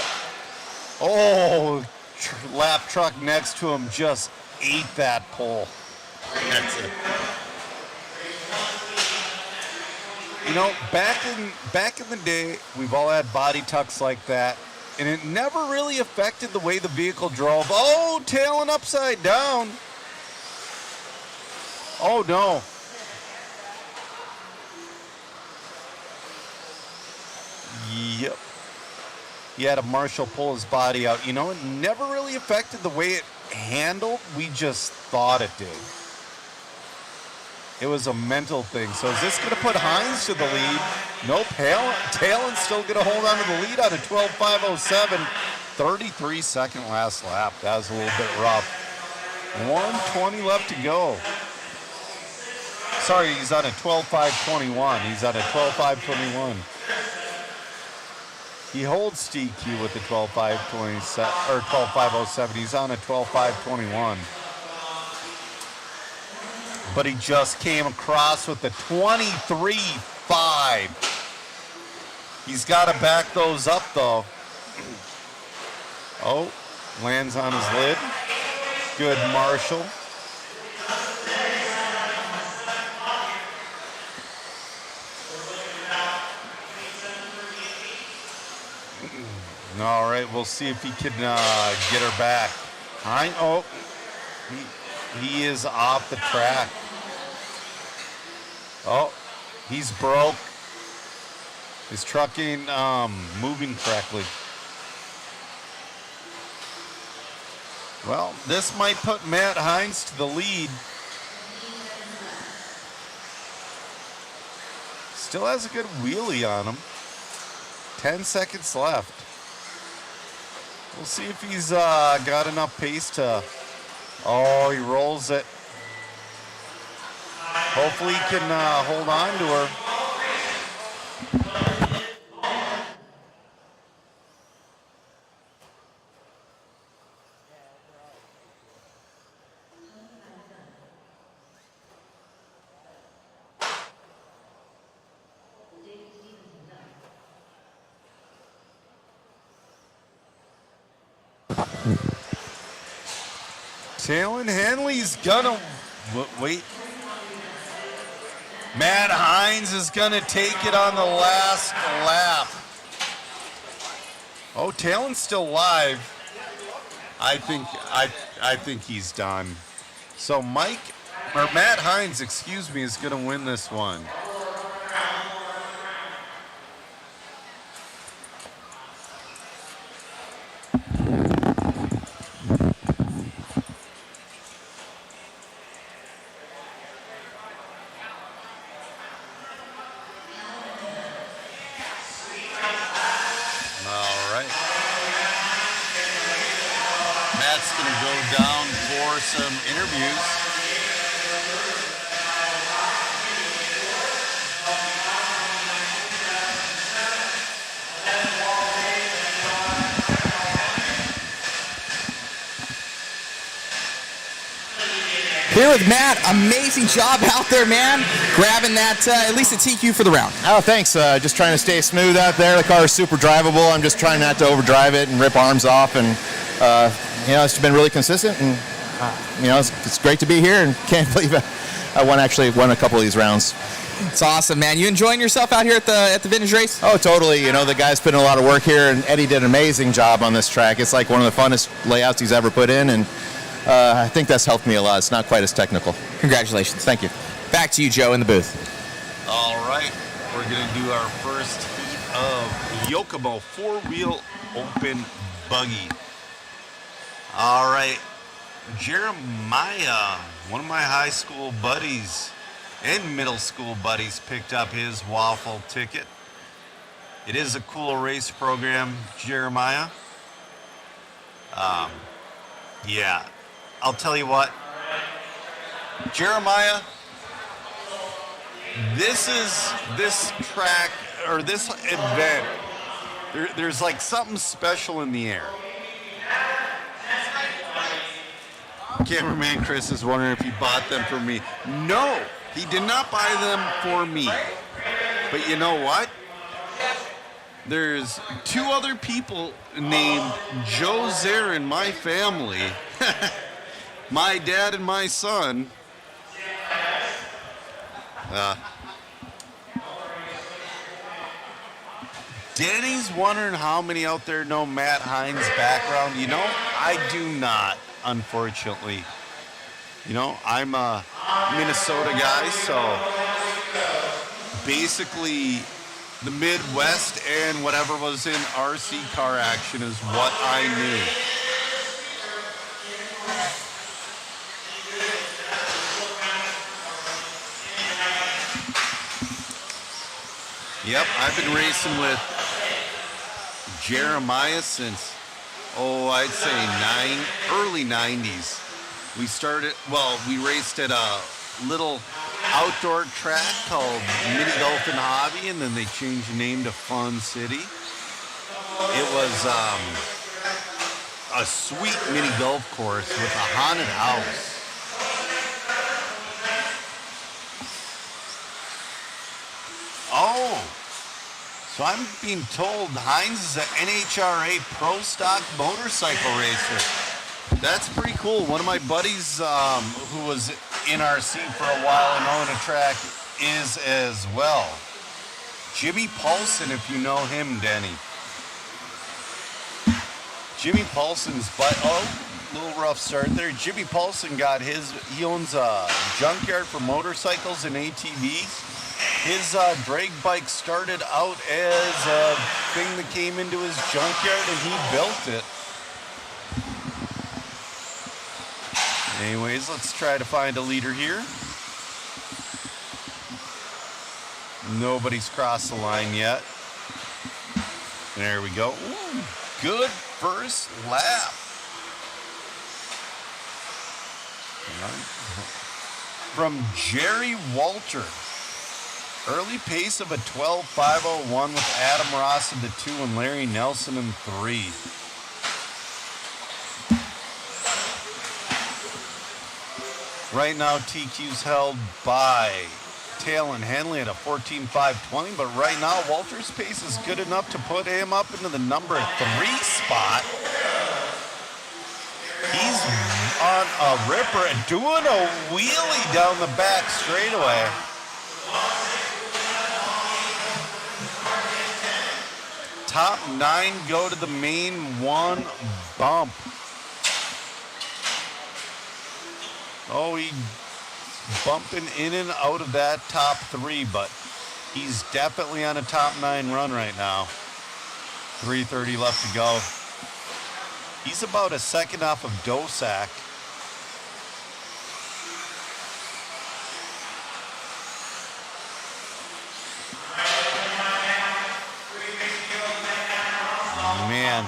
Oh, lap truck next to him just ate that pole. That's it. You know, back in the day, we've all had body tucks like that, and it never really affected the way the vehicle drove. Oh, tailing upside down. Oh, no. Yep. He had a Marshall pull his body out. You know, it never really affected the way it handled. We just thought it did. It was a mental thing. So is this going to put Hines to the lead? Nope. Talon's still going to hold on to the lead on a 12.507. 33-second last lap. That was a little bit rough. 1:20 left to go. Sorry, he's on a 12.521. He's on a 12.521. He holds DQ with the 12.527 or 12.507. He's on a 12.521. But he just came across with the 23.5. He's got to back those up though. Oh, lands on his lid. Good Marshall. All right, we'll see if he can get her back. Oh, he is off the track. Oh, he's broke. His truck ain't moving correctly. Well, this might put Matt Hines to the lead. Still has a good wheelie on him. 10 seconds left. We'll see if he's got enough pace to... Oh, he rolls it. Hopefully he can hold on to her. Talon Hanley's gonna wait. Matt Hines is gonna take it on the last lap. Oh, Talon's still live. I think he's done. So Matt Hines, excuse me, is gonna win this one. Some interviews. Here with Matt, amazing job out there, man. Grabbing that, at least a TQ for the round. Oh, thanks. Just trying to stay smooth out there. The car is super drivable. I'm just trying not to overdrive it and rip arms off. And, it's been really consistent. And, it's great to be here. And can't believe I won a couple of these rounds. It's awesome, man. You enjoying yourself out here at the vintage race? Oh, totally. The guys put in a lot of work here. And Eddie did an amazing job on this track. It's like one of the funnest layouts he's ever put in. And I think that's helped me a lot. It's not quite as technical. Congratulations. Thank you. Back to you, Joe, in the booth. All right. We're going to do our first heat of Yokomo four-wheel open buggy. All right. Jeremiah, one of my high school buddies and middle school buddies, picked up his waffle ticket. It is a cool race program, Jeremiah. Yeah, I'll tell you what, Jeremiah, this track or this event, there's like something special in the air. Cameraman Chris is wondering if he bought them for me. No, he did not buy them for me. But you know what? There's 2 other people named Joe Zer in my family. My dad and my son. Danny's wondering how many out there know Matt Hines' background. You know, I do not, unfortunately. You know, I'm a Minnesota guy, so basically the Midwest and whatever was in RC car action is what I knew. Yep, I've been racing with Jeremiah since, I'd say early 90s. We raced at a little outdoor track called Mini Golf and Hobby, and then they changed the name to Fun City. It was a sweet mini golf course with a haunted house. Oh, so I'm being told Hines is an NHRA Pro Stock motorcycle racer. That's pretty cool. One of my buddies who was in RC for a while and owned a track is as well. Jimmy Paulson, if you know him, Denny. Jimmy Paulson's little rough start there. Jimmy Paulson he owns a junkyard for motorcycles and ATVs. His drag bike started out as a thing that came into his junkyard and he built it. Anyways, let's try to find a leader here. Nobody's crossed the line yet. There we go. Ooh, good first lap. From Jerry Walter. Early pace of a 12:5:01 with Adam Ross in the 2 and Larry Nelson in 3. Right now, TQ's held by Tail and Henley at a 14:5:20, but right now, Walter's pace is good enough to put him up into the number 3 spot. He's on a ripper and doing a wheelie down the back straightaway. Top 9 go to the main 1 bump. Oh, he's bumping in and out of that top 3, but he's definitely on a top 9 run right now. 3:30 left to go. He's about a second off of Dosak. Man,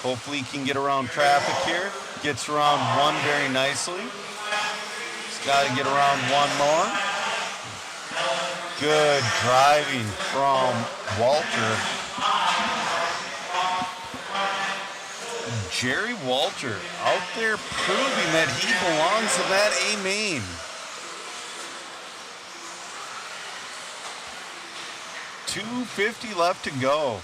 hopefully he can get around traffic here. Gets around 1 very nicely. He's got to get around 1 more. Good driving from Walter. Jerry Walter out there proving that he belongs in that A main. $250 left to go.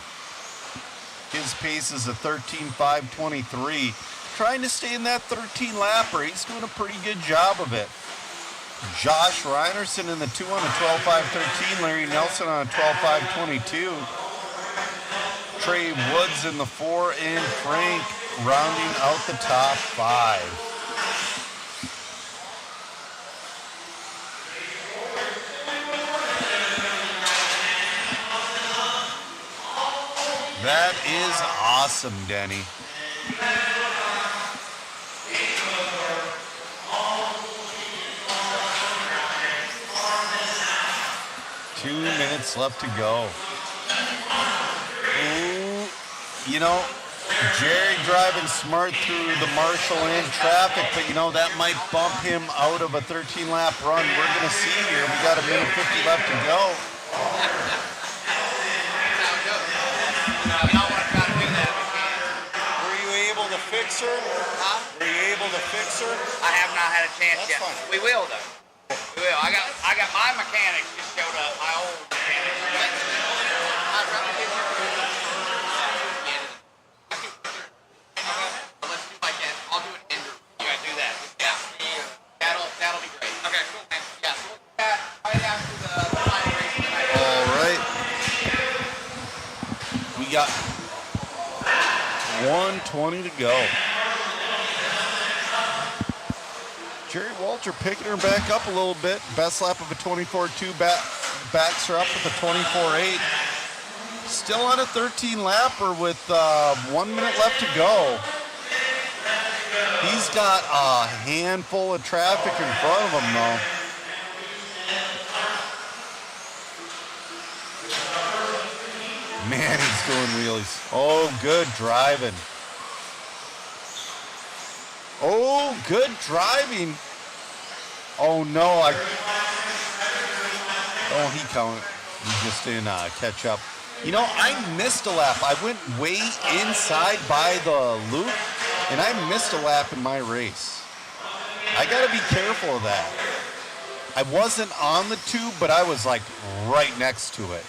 His pace is a 13:5:23. Trying to stay in that 13 lapper. He's doing a pretty good job of it. Josh Reinerson in the 2 on a 12:5:13. Larry Nelson on a 12:5:22. Trey Woods in the 4 and Frank rounding out the top 5. That is awesome, Denny. Two minutes left to go. Ooh, you know, Jerry driving smart through the Marshall Inn traffic, but you know, that might bump him out of a 13-lap run. We're going to see here. We got a minute 50 left to go. Were you able to fix her? Huh? Were you able to fix her? I have not had a chance That's yet. fine. We will though. We will. I got my mechanics just showed up. My old mechanics. I'd rather get your let's do like that. I'll do an ender. You gotta do that. Yeah. That'll be great. Okay, cool. And yeah, so we'll do that right after the final race tonight. All right. We got 1:20 to go. Jerry Walter picking her back up a little bit. Best lap of a 24.2. Backs her up with a 24.8. Still on a 13-lapper with 1 minute left to go. He's got a handful of traffic in front of him, though. Man, he's doing wheelies. Oh, good driving. Oh, good driving. Oh, no. Oh, he just didn't catch up. You know, I missed a lap. I went way inside by the loop, and I missed a lap in my race. I got to be careful of that. I wasn't on the tube, but I was, like, right next to it.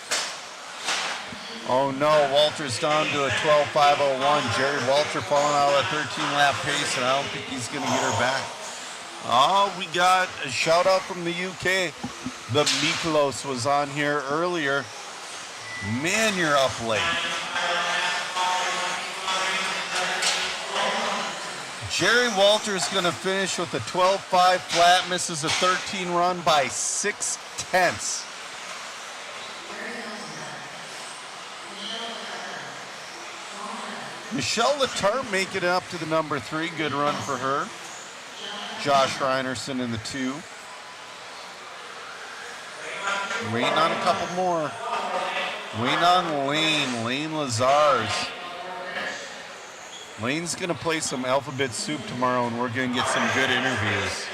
Oh, no. Walter's down to a 12.501. Jerry Walter falling out of a 13-lap pace, and I don't think he's going to get her back. Oh, we got a shout-out from the UK. The Miklos was on here earlier. Man, you're up late. Jerry Walter's going to finish with a 12.5 flat, misses a 13 run by 0.6. Michelle Leterme making it up to the number 3. Good run for her. Josh Reinerson in the 2. Waiting on a couple more. Waiting on Lane Lazars. Lane's going to play some alphabet soup tomorrow, and we're going to get some good interviews.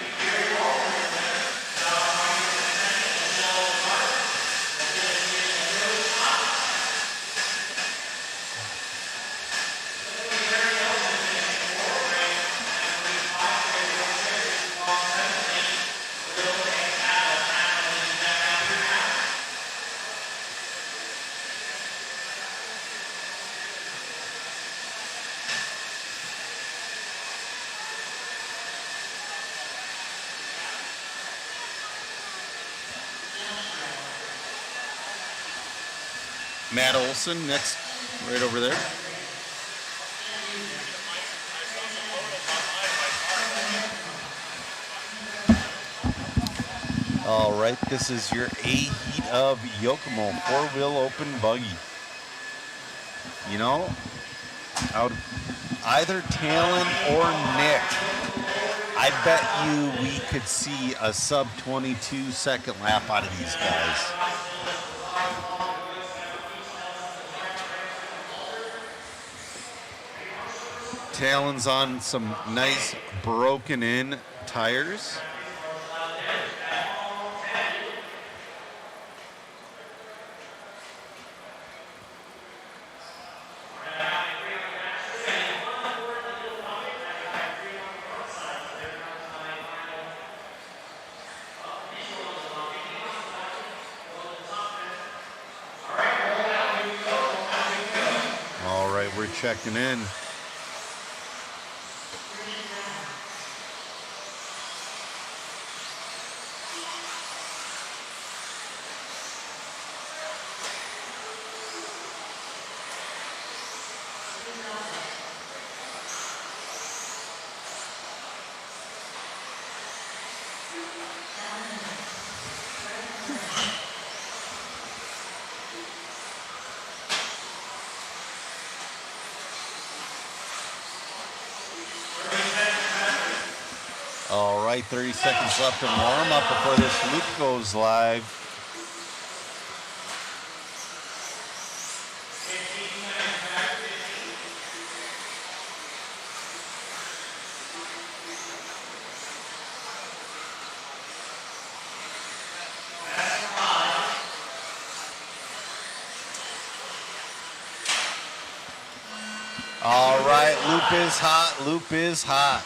Matt Olson next, right over there. All right, this is your A heat of Yokomo 4-wheel open buggy. You know, out of either Talon or Nick, I bet you we could see a sub 22 second lap out of these guys. Talon's on some nice broken in tires. All right, we're checking in. All right, 30 seconds left in warm up before this loop goes live. All right, loop is hot. Loop is hot.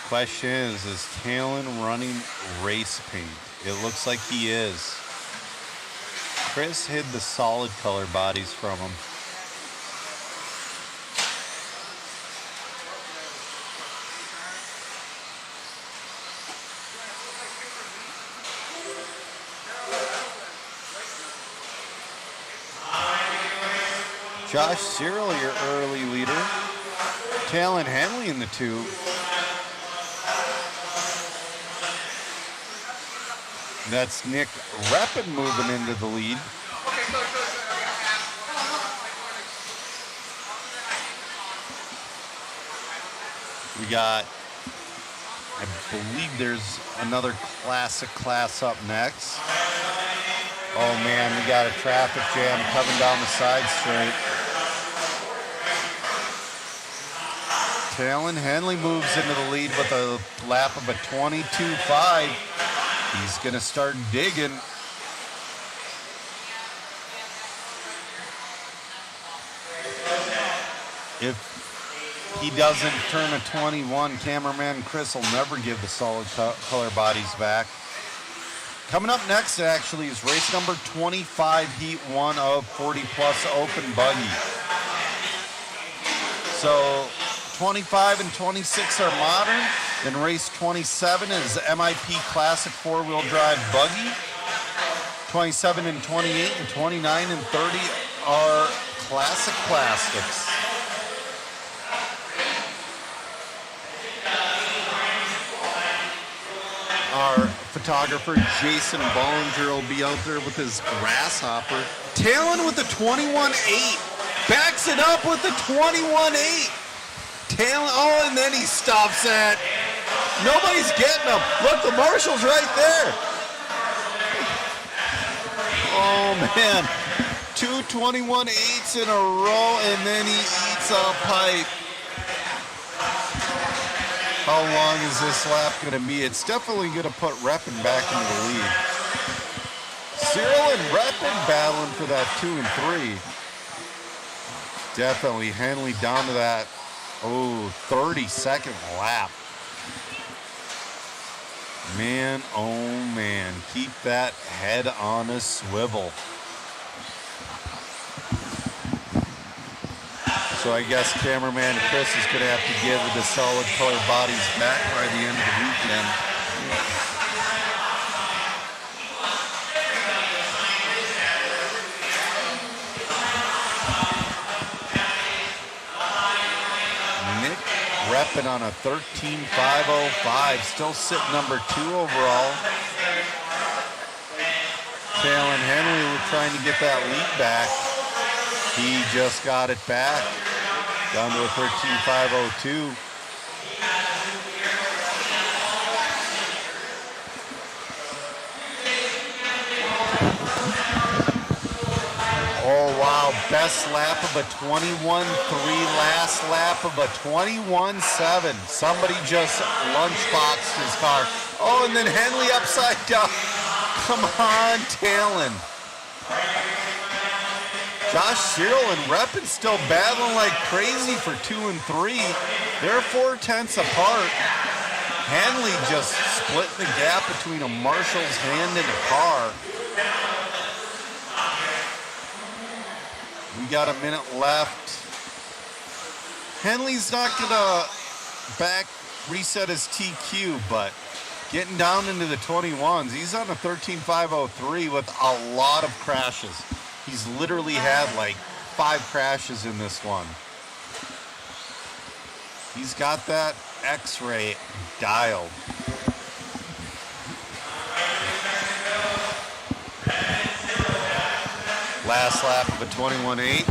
Question is Talon running race paint? It looks like he is. Chris hid the solid color bodies from him. Josh Cyril, your early leader. Talon Henley in the 2. That's Nick Reppin moving into the lead. We got, I believe there's another classic class up next. Oh man, we got a traffic jam coming down the side straight. Talon Henley moves into the lead with a lap of a 22.5. He's going to start digging. If he doesn't turn a 21, cameraman Chris will never give the solid color bodies back. Coming up next, actually, is race number 25, heat 1 of 40-plus open buggy. So 25 and 26 are modern. Then race 27 is MIP Classic 4-wheel drive buggy. 27 and 28 and 29 and 30 are classic plastics. Our photographer Jason Bollinger will be out there with his grasshopper. Talon with the 21.8. Backs it up with the 21.8. Talon, oh, and then he stops at. Nobody's getting him. Look, the marshal's right there. Oh, man. 2 21.8s in a row, and then he eats a pipe. How long is this lap going to be? It's definitely going to put Reppin back into the lead. Cyril and Reppin battling for that 2 and 3. Definitely Henley down to that, 30-second lap. Man, oh man, keep that head on a swivel. So I guess cameraman Chris is going to have to give the solid color bodies back by the end of the weekend. Nick Reppin on a 13.505, still sitting number 2 overall. Talon Henley, we're trying to get that lead back. He just got it back. Down to a 13.502. Oh, wow. Best lap of a 21.3. Last lap of a 21.7. Somebody just lunchboxed his car. Oh, and then Henley upside down. Come on, Talon. Josh Cyril and Reppin still battling like crazy for 2 and 3. They're 4/10 apart. Henley just splitting the gap between a marshal's hand and a car. We got a minute left. Henley's not gonna reset his TQ, but getting down into the 21s. He's on a 13.503 with a lot of crashes. He's literally had like 5 crashes in this one. He's got that X-ray dialed. Last lap of a 21.8.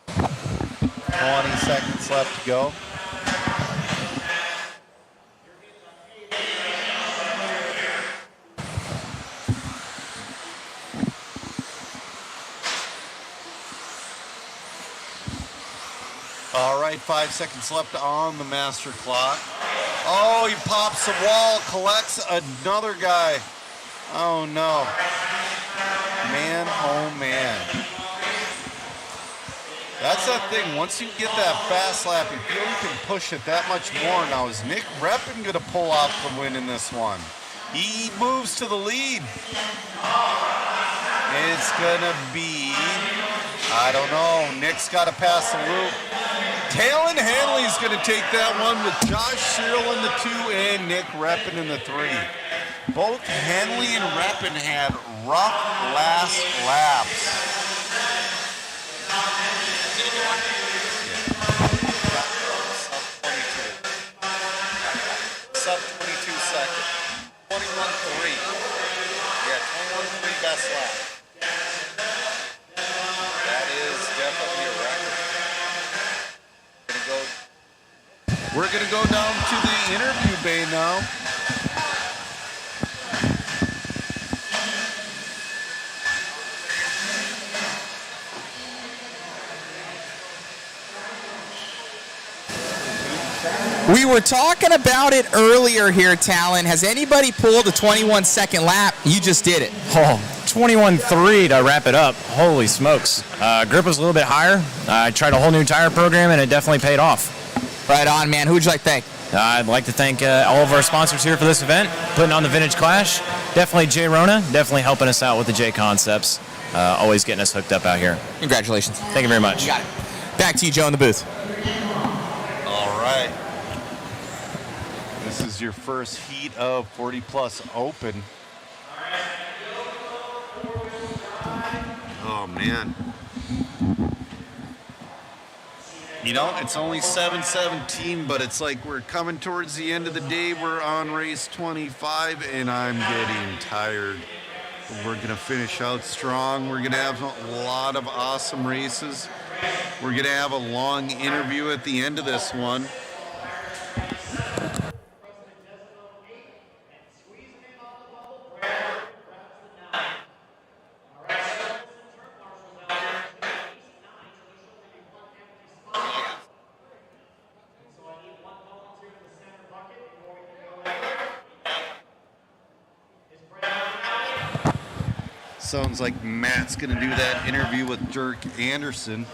20 seconds left to go. All right, 5 seconds left on the master clock. Oh, he pops the wall, collects another guy. Oh, no. Man, oh, man. That's that thing. Once you get that fast lap, you feel you can push it that much more. Now, is Nick Reppin going to pull off the win in this one? He moves to the lead. It's going to be, I don't know. Nick's got to pass the loop. Talon Hanley's going to take that one with Josh Cyril in the 2 and Nick Reppin in the 3. Both Hanley and Reppin had rough last laps. Sub 22 seconds. 21.3. Yeah, 21.3 best lap. That is definitely a record. We're gonna go down to the interview bay now. We were talking about it earlier here, Talon. Has anybody pulled a 21-second lap? You just did it. Oh, 21.3 to wrap it up. Holy smokes. Grip was a little bit higher. I tried a whole new tire program, and it definitely paid off. Right on, man. Who would you like to thank? I'd like to thank all of our sponsors here for this event, putting on the Vintage Clash. Definitely Jay Rona, definitely helping us out with the JConcepts. Always getting us hooked up out here. Congratulations. Thank you very much. You got it. Back to you, Joe, in the booth. All right. This is your first heat of 40 Plus Open. Oh, man. You know, it's only 7:17, but it's like we're coming towards the end of the day. We're on race 25, and I'm getting tired. We're going to finish out strong. We're going to have a lot of awesome races. We're going to have a long interview at the end of this one. Sounds like Matt's going to do that interview with Dirk Anderson.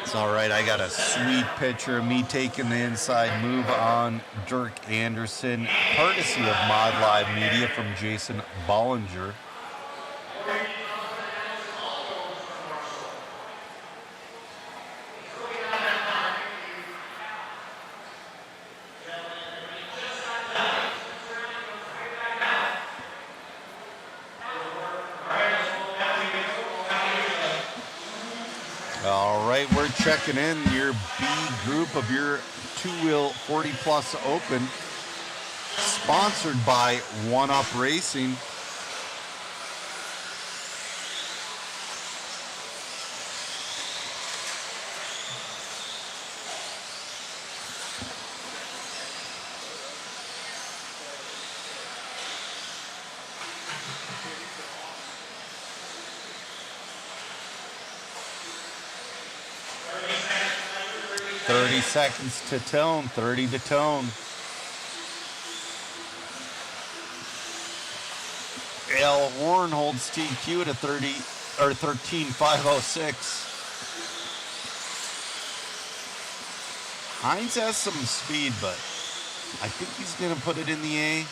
It's all right. I got a sweet picture of me taking the inside move on Dirk Anderson, courtesy of Mod Live Media from Jason Bollinger. All right, we're checking in your B group of your two-wheel 40 Plus Open, sponsored by One Up Racing. Seconds to tone, 30 to tone. Al Warren holds TQ at a 13.506. Hines has some speed, but I think he's going to put it in the A.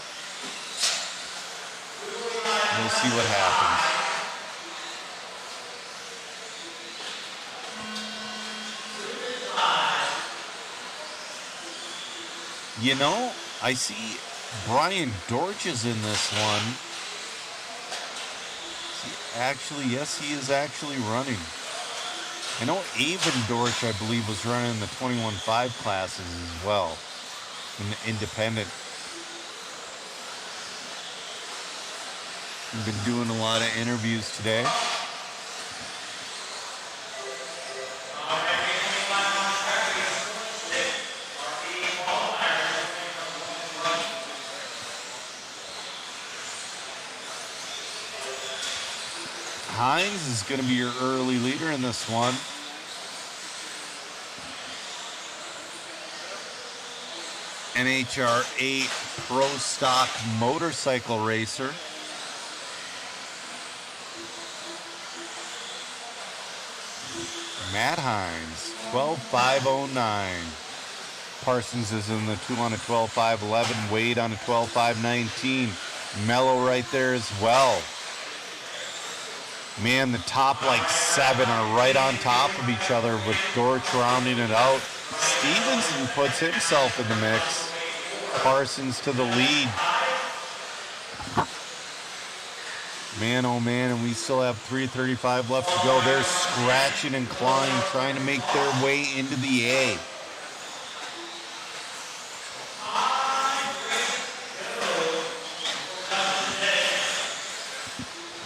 We'll see what happens. You know, I see Brian Dortch is in this one. Yes, he is actually running. I know Avon Dortch, I believe, was running the 21.5 classes as well in the independent. We've been doing a lot of interviews today. Hines is going to be your early leader in this one. NHRA Pro Stock Motorcycle Racer. Matt Hines, 12.509. Parsons is in the 2 on a 12.511. Wade on a 12.519. Mello right there as well. Man, the top like 7 are right on top of each other with Dortch rounding it out. Stevenson puts himself in the mix. Parsons to the lead. Man, oh man, and we still have 3:35 left to go. They're scratching and clawing, trying to make their way into the A.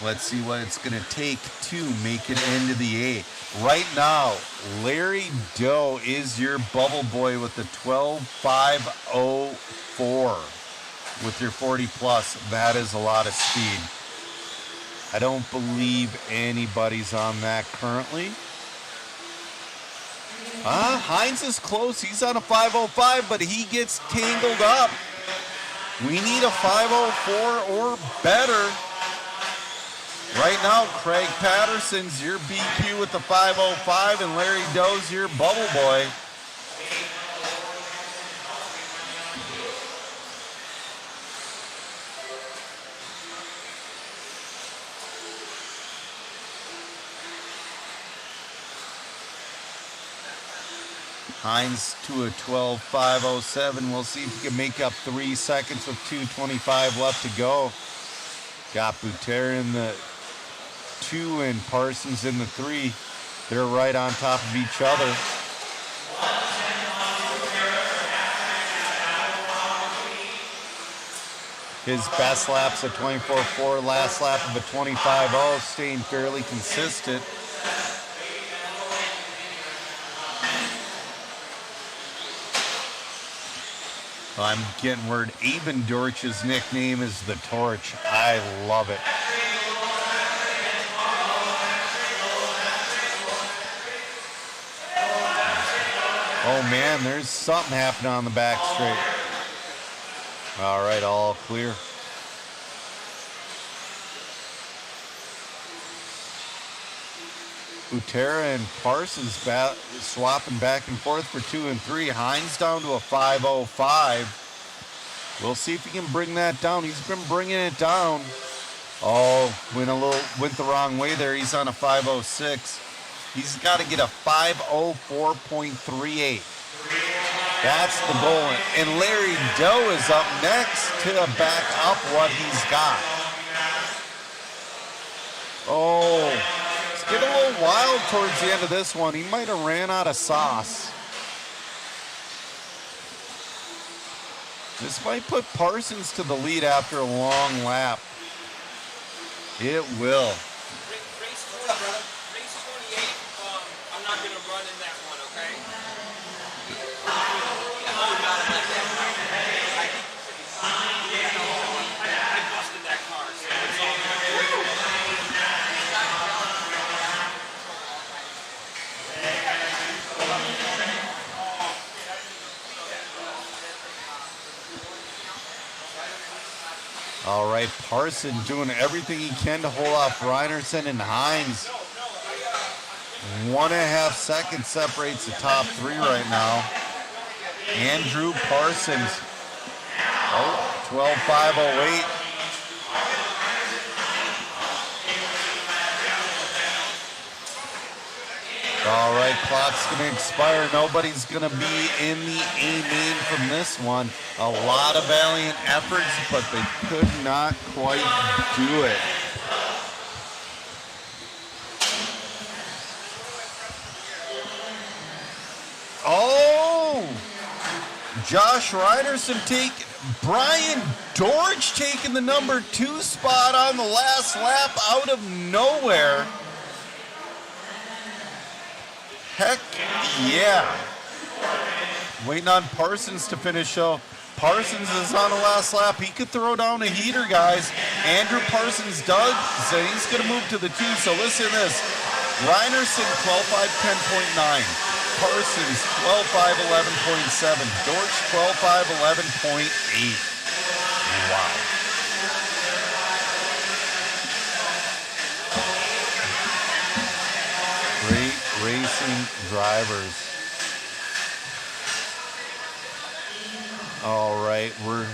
Let's see what it's going to take to make it into the A. Right now, Larry Doe is your bubble boy with the 12.504 with your 40 plus. That is a lot of speed. I don't believe anybody's on that currently. Hines is close. He's on a 5.05, but he gets tangled up. We need a 5.04 or better. Right now, Craig Patterson's your BQ with the 5.05, and Larry Doe's your bubble boy. Hines to a 12.507. We'll see if he can make up 3 seconds with 2:25 left to go. Got Butera in the 2 and Parsons in the 3. They're right on top of each other. His best lap's a 24.4, last lap of a 25.0, staying fairly consistent. I'm getting word Aben Dortch's nickname is the Torch. I love it. Oh man, there's something happening on the back straight. All right, all clear. Butera and Parsons swapping back and forth for 2 and 3. Hines down to a 5.05. We'll see if he can bring that down. He's been bringing it down. Oh, went the wrong way there. He's on a 5.06. He's got to get a 5.04.38. That's the goal. And Larry Doe is up next to back up what he's got. Oh, it's getting a little wild towards the end of this one. He might have ran out of sauce. This might put Parsons to the lead after a long lap. It will. Race 20, brother. Race 28. I'm not going to run in that one, okay? I busted that car, so it's all All right, Parson doing everything he can to hold off Reinerson and Hines. 1.5 seconds separates the top 3 right now. Andrew Parsons, 12.508. All right, clock's going to expire. Nobody's going to be in the A main from this one. A lot of valiant efforts, but they could not quite do it. Oh! Josh Reinerson Brian Dortch taking the number 2 spot on the last lap out of nowhere. Heck yeah. Waiting on Parsons to finish though. Parsons is on the last lap. He could throw down a heater, guys. Andrew Parsons does, so he's going to move to the 2. So listen to this. Reinerson 12.5, 10.9. Parsons, 12.5, 11.7. Dortch, 12.5, 11.8. Wow. Great racing drivers. All right, we're...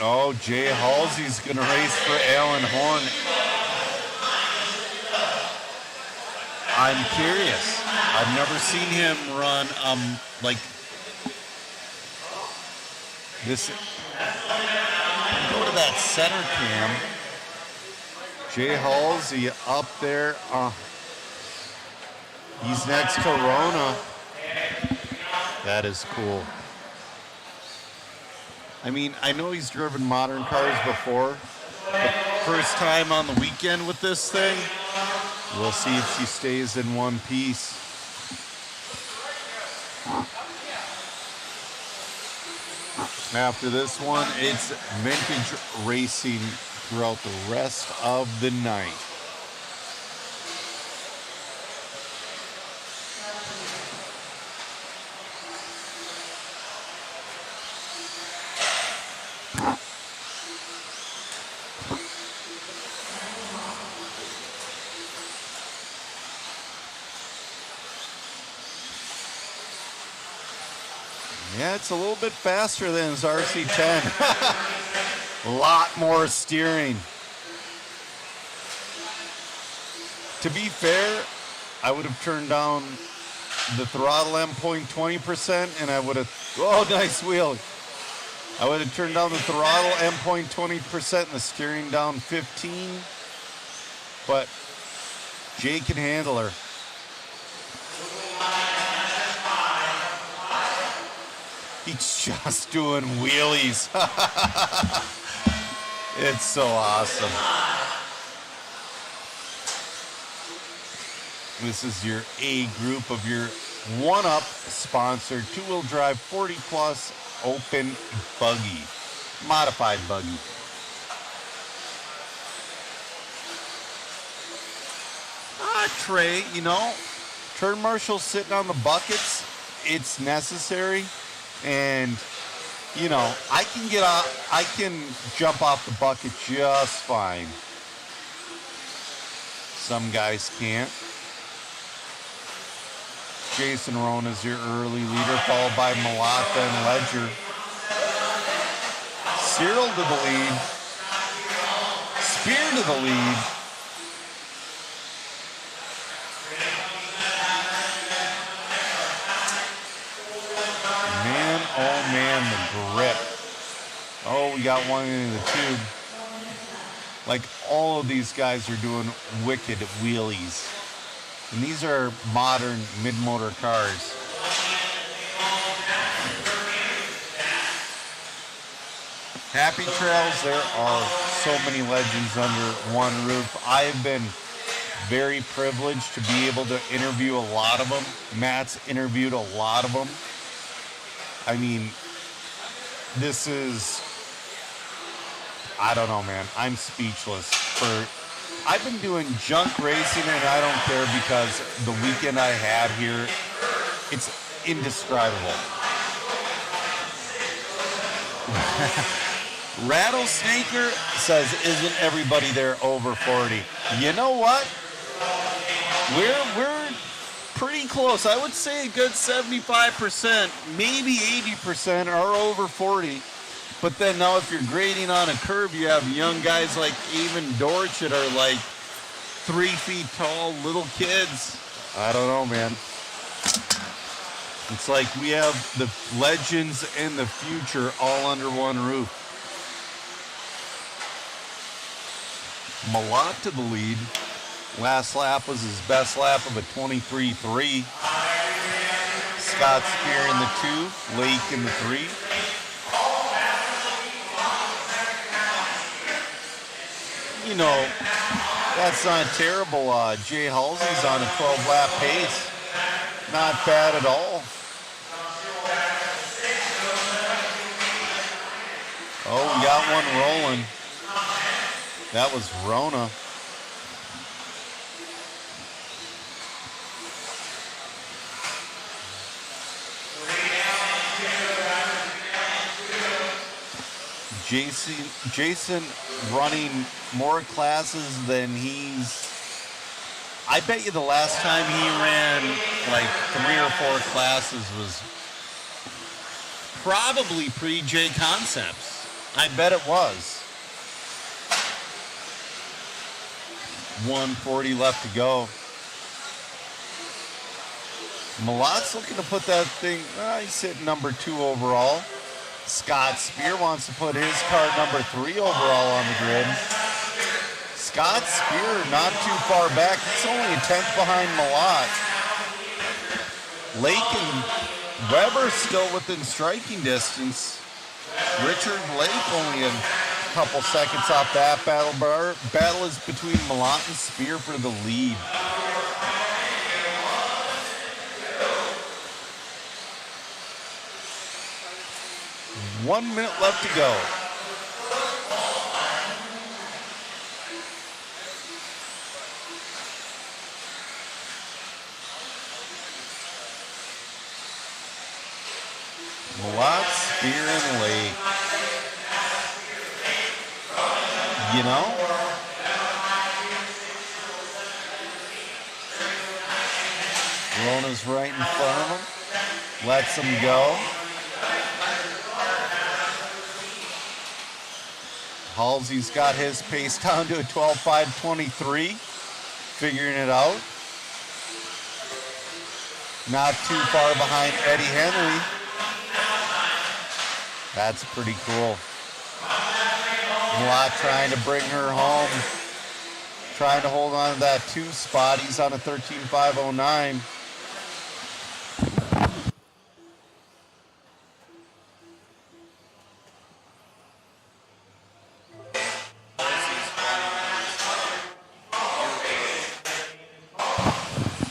Oh, Jay Halsey's going to race for Alan Horn. I'm curious. I've never seen him run, like this. Go to that center cam. Jay Halsey up there. He's next to Rona. That is cool. I mean, I know he's driven modern cars before, but first time on the weekend with this thing. We'll see if she stays in one piece. After this one, it's vintage racing throughout the rest of the night. Yeah, it's a little bit faster than his RC10. A lot more steering. To be fair, I would have turned down the throttle endpoint 20%, and I would have, oh, nice wheel. I would have turned down the throttle endpoint 20% and the steering down 15. But Jay can handle her. He's just doing wheelies. It's so awesome. This is your A group of your one-up sponsored 2-wheel drive 40 plus open buggy, modified buggy. Trey, you know, turn marshal sitting on the buckets. It's necessary. And, you know, I can jump off the bucket just fine. Some guys can't. Jason Rona's your early leader, followed by Malata and Ledger. Cyril to the lead. Spear to the lead. Oh man, the grip. Oh, we got one into the tube. Like, all of these guys are doing wicked wheelies. And these are modern mid-motor cars. Happy trails, there are so many legends under one roof. I've been very privileged to be able to interview a lot of them. Matt's interviewed a lot of them. I mean, this is, I don't know, man. I'm speechless. I've been doing junk racing, and I don't care, because the weekend I had here, it's indescribable. Rattlesnaker says, isn't everybody there over 40? You know what? We're pretty close. I would say a good 75%, maybe 80% are over 40. But then now if you're grading on a curve, you have young guys like even Dortch that are like 3 feet tall, little kids. I don't know, man. It's like we have the legends and the future all under one roof. Malott to the lead. Last lap was his best lap of a 23.3. Scott Spear in the 2, Lake in the 3. You know, that's not terrible. Jay Halsey's on a 12-lap pace. Not bad at all. Oh, we got one rolling. That was Rona. Jason running more classes than he's... I bet you the last time he ran like 3 or 4 classes was probably pre-JConcepts. I bet it was. 140 left to go. Malot's looking to put that thing, he's sitting number 2 overall. Scott Spear wants to put his car number 3 overall on the grid. Scott Spear not too far back. He's only a 10th behind Malott. Lake and Weber still within striking distance. Richard Lake only a couple seconds off that battle. Battle is between Malott and Spear for the lead. One minute left to go. Malott, Spear, and Lake. You know? Rona's right in front of him. Lets him go. Halsey's got his pace down to a 12.523. Figuring it out. Not too far behind Eddie Henry. That's pretty cool. Malott trying to bring her home. Trying to hold on to that 2 spot. He's on a 13.509.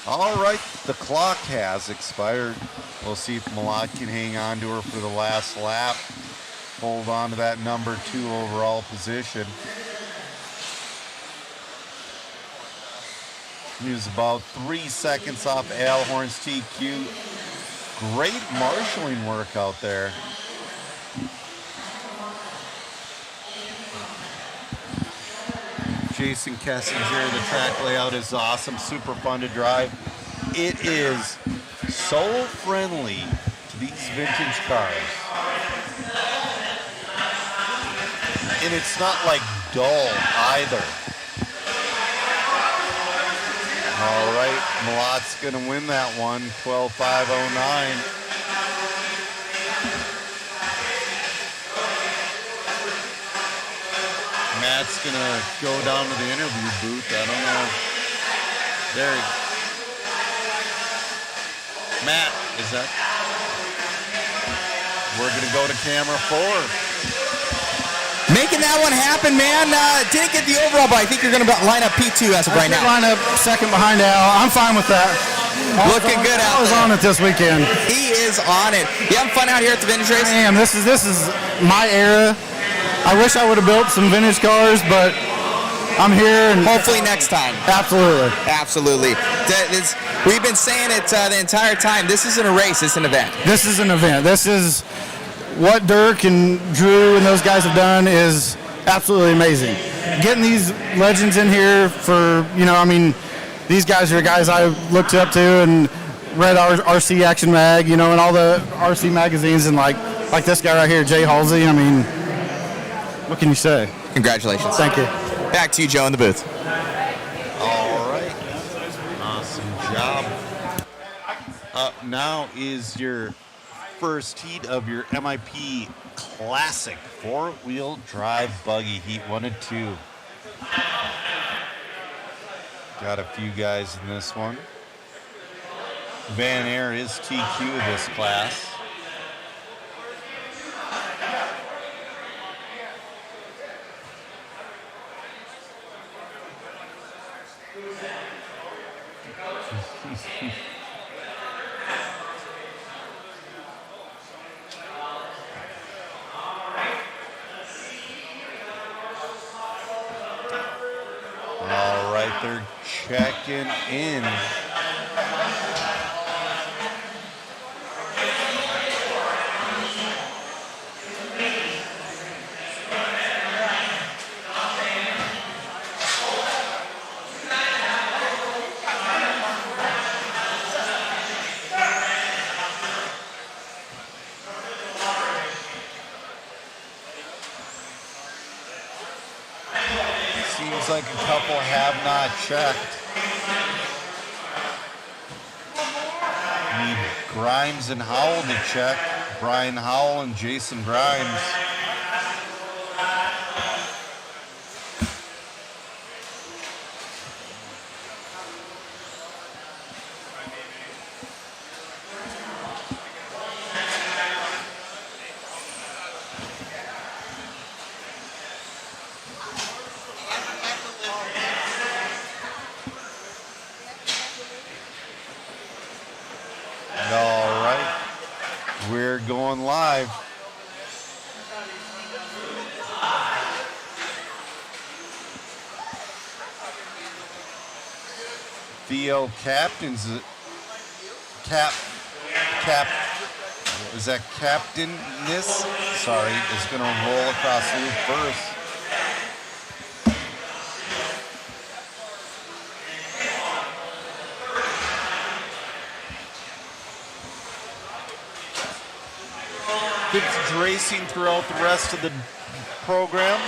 All right, the clock has expired. We'll see if Malott can hang on to her for the last lap. Hold on to that number 2 overall position. He was about 3 seconds off Alhorn's TQ. Great marshaling work out there. Jason Kessinger, the track layout is awesome, super fun to drive. It is so friendly to these vintage cars. And it's not like dull either. All right, Malott's gonna win that one, 12.509. Matt's gonna go down to the interview booth. I don't know. There he is. Matt, is that? We're gonna go to camera 4. Making that one happen, man. Didn't get the overall, but I think you're gonna line up P2 as of right now. Line up second behind Al. I'm fine with that. Looking good out there. I was on it this weekend. He is on it. You having fun out here at the vintage race? I am. This is my era. I wish I would have built some vintage cars, but I'm here. And hopefully next time. Absolutely. Absolutely. We've been saying it the entire time. This isn't a race. It's an event. This is an event. This is what Dirk and Drew and those guys have done is absolutely amazing. Getting these legends in here for, these guys are guys I looked up to and read our RC Action Mag, and all the RC magazines, and like this guy right here, Jay Halsey. What can you say? Congratulations. Thank you. Back to you, Joe, in the booth. All right. Awesome job. Up now is your first heat of your MIP Classic 4-wheel drive buggy, heat 1 and 2. Got a few guys in this one. Van Air is TQ of this class. They're checking in. Seems like a couple have not checked. Need Grimes and Howell to check. Brian Howell and Jason Grimes. All right, we're going live. Theo Captain's is that Captain-ness? Sorry, is going to roll across loop first. Vintage racing throughout the rest of the program.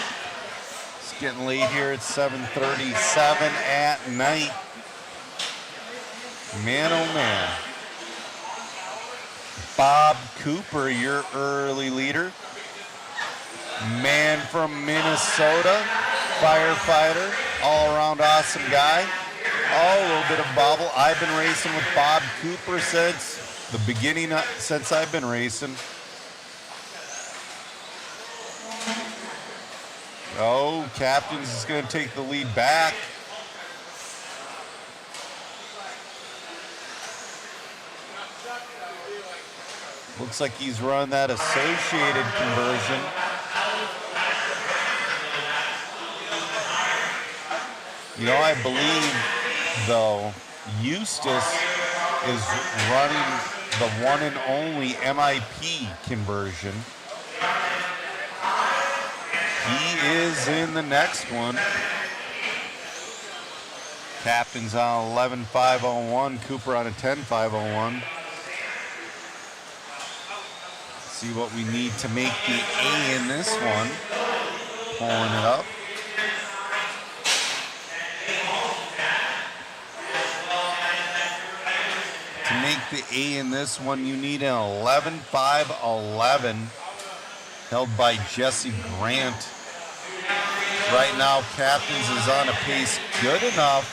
It's getting late here at 7:37 at night. Man, oh man. Bob Cooper, your early leader. Man from Minnesota, firefighter, all-around awesome guy. Oh, a little bit of bobble. I've been racing with Bob Cooper since the beginning, since I've been racing. Oh, Captains is going to take the lead back. Looks like he's run that associated conversion. You know, I believe, though, Eustace is running the one and only MIP conversion. He is in the next one. Captain's on 11.501, Cooper on a 10.501. See what we need to make the A in this one. Pulling it up. To make the A in this one, you need an 11.511 held by Jesse Grant. Right now, Captains is on a pace good enough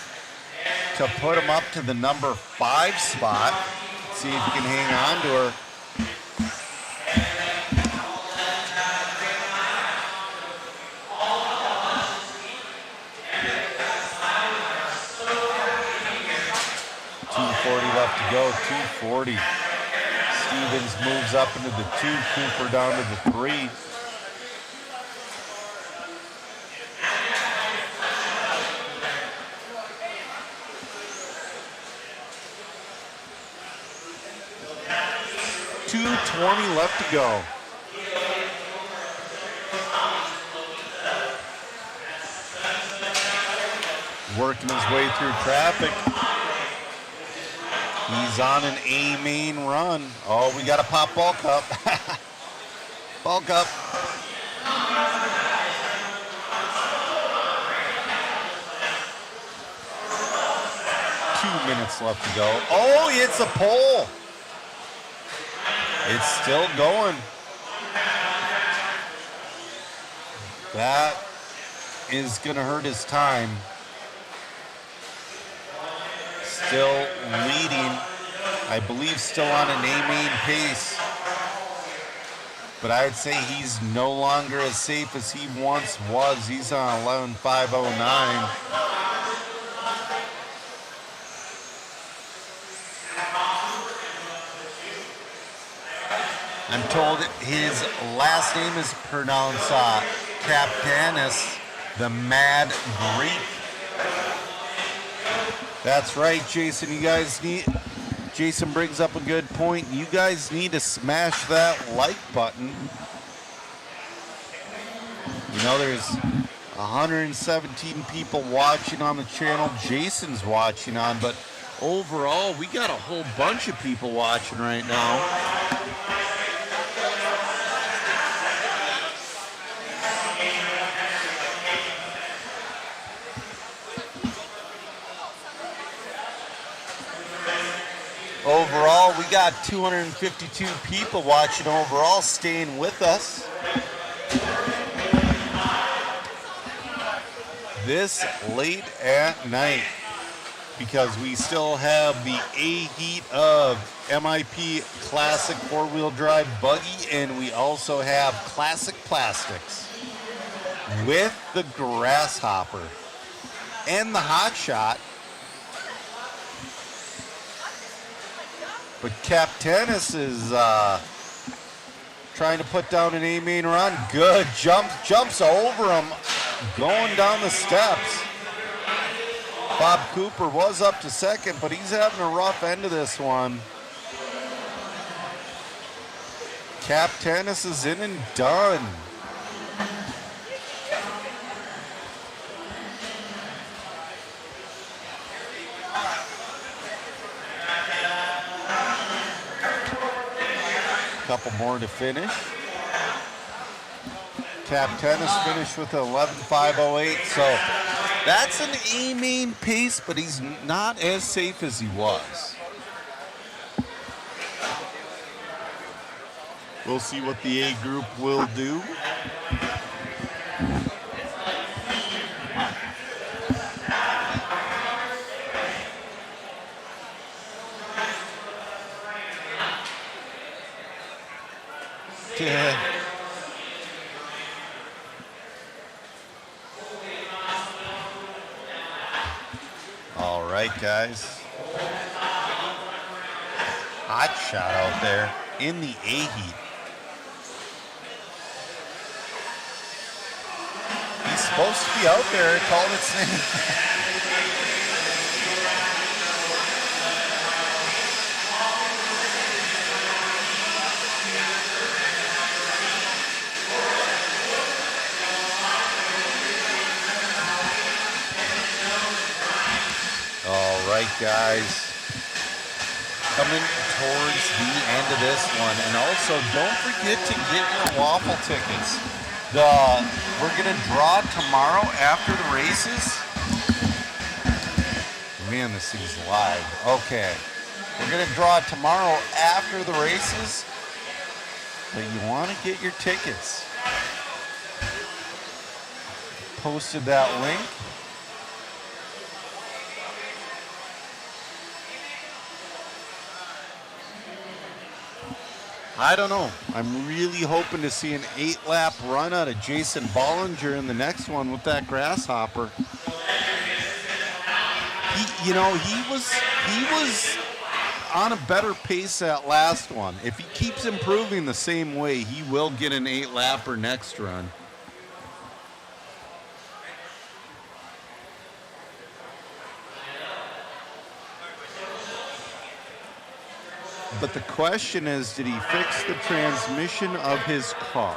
to put him up to the number 5 spot. See if he can hang on to her. Left to go, 240. Stevens moves up into the 2, Cooper down to the 3. .220 left to go. Working his way through traffic. He's on an A main run. Oh, we got to pop bulk up. Bulk up. Two minutes left to go. Oh, it's a pole. It's still going. That is going to hurt his time. Still leading, I believe still on an A main pace. But I'd say he's no longer as safe as he once was. He's on 11.509. I'm told his last name is pronounced Captanis, the Mad Greek. That's right, Jason. Jason brings up a good point. You guys need to smash that like button. You know, there's 117 people watching on the channel Jason's watching on, but overall, we got a whole bunch of people watching right now. Overall, we got 252 people watching overall, staying with us. This late at night, because we still have the A heat of MIP Classic 4-wheel drive buggy, and we also have Classic Plastics with the Grasshopper and the Hot Shot. But Cap Tennis is trying to put down an A-main run. Good. Jumps over him, going down the steps. Bob Cooper was up to second, but he's having a rough end of this one. Cap Tennis is in and done. Couple more to finish. Cap Tennis finished with 11.508, so that's an A-main pace, but he's not as safe as he was. We'll see what the A group will do. Yeah. All right, guys. Hot shot out there in the A heat. He's supposed to be out there. It called its name. All right, guys, coming towards the end of this one, and also don't forget to get your waffle tickets. We're gonna draw tomorrow after the races. Man, this thing's live. Okay, we're gonna draw tomorrow after the races, but you want to get your tickets. Posted that link. I don't know. I'm really hoping to see an 8-lap run out of Jason Bollinger in the next one with that Grasshopper. He was on a better pace that last one. If he keeps improving the same way, he will get an 8-lapper next run. But the question is, did he fix the transmission of his car?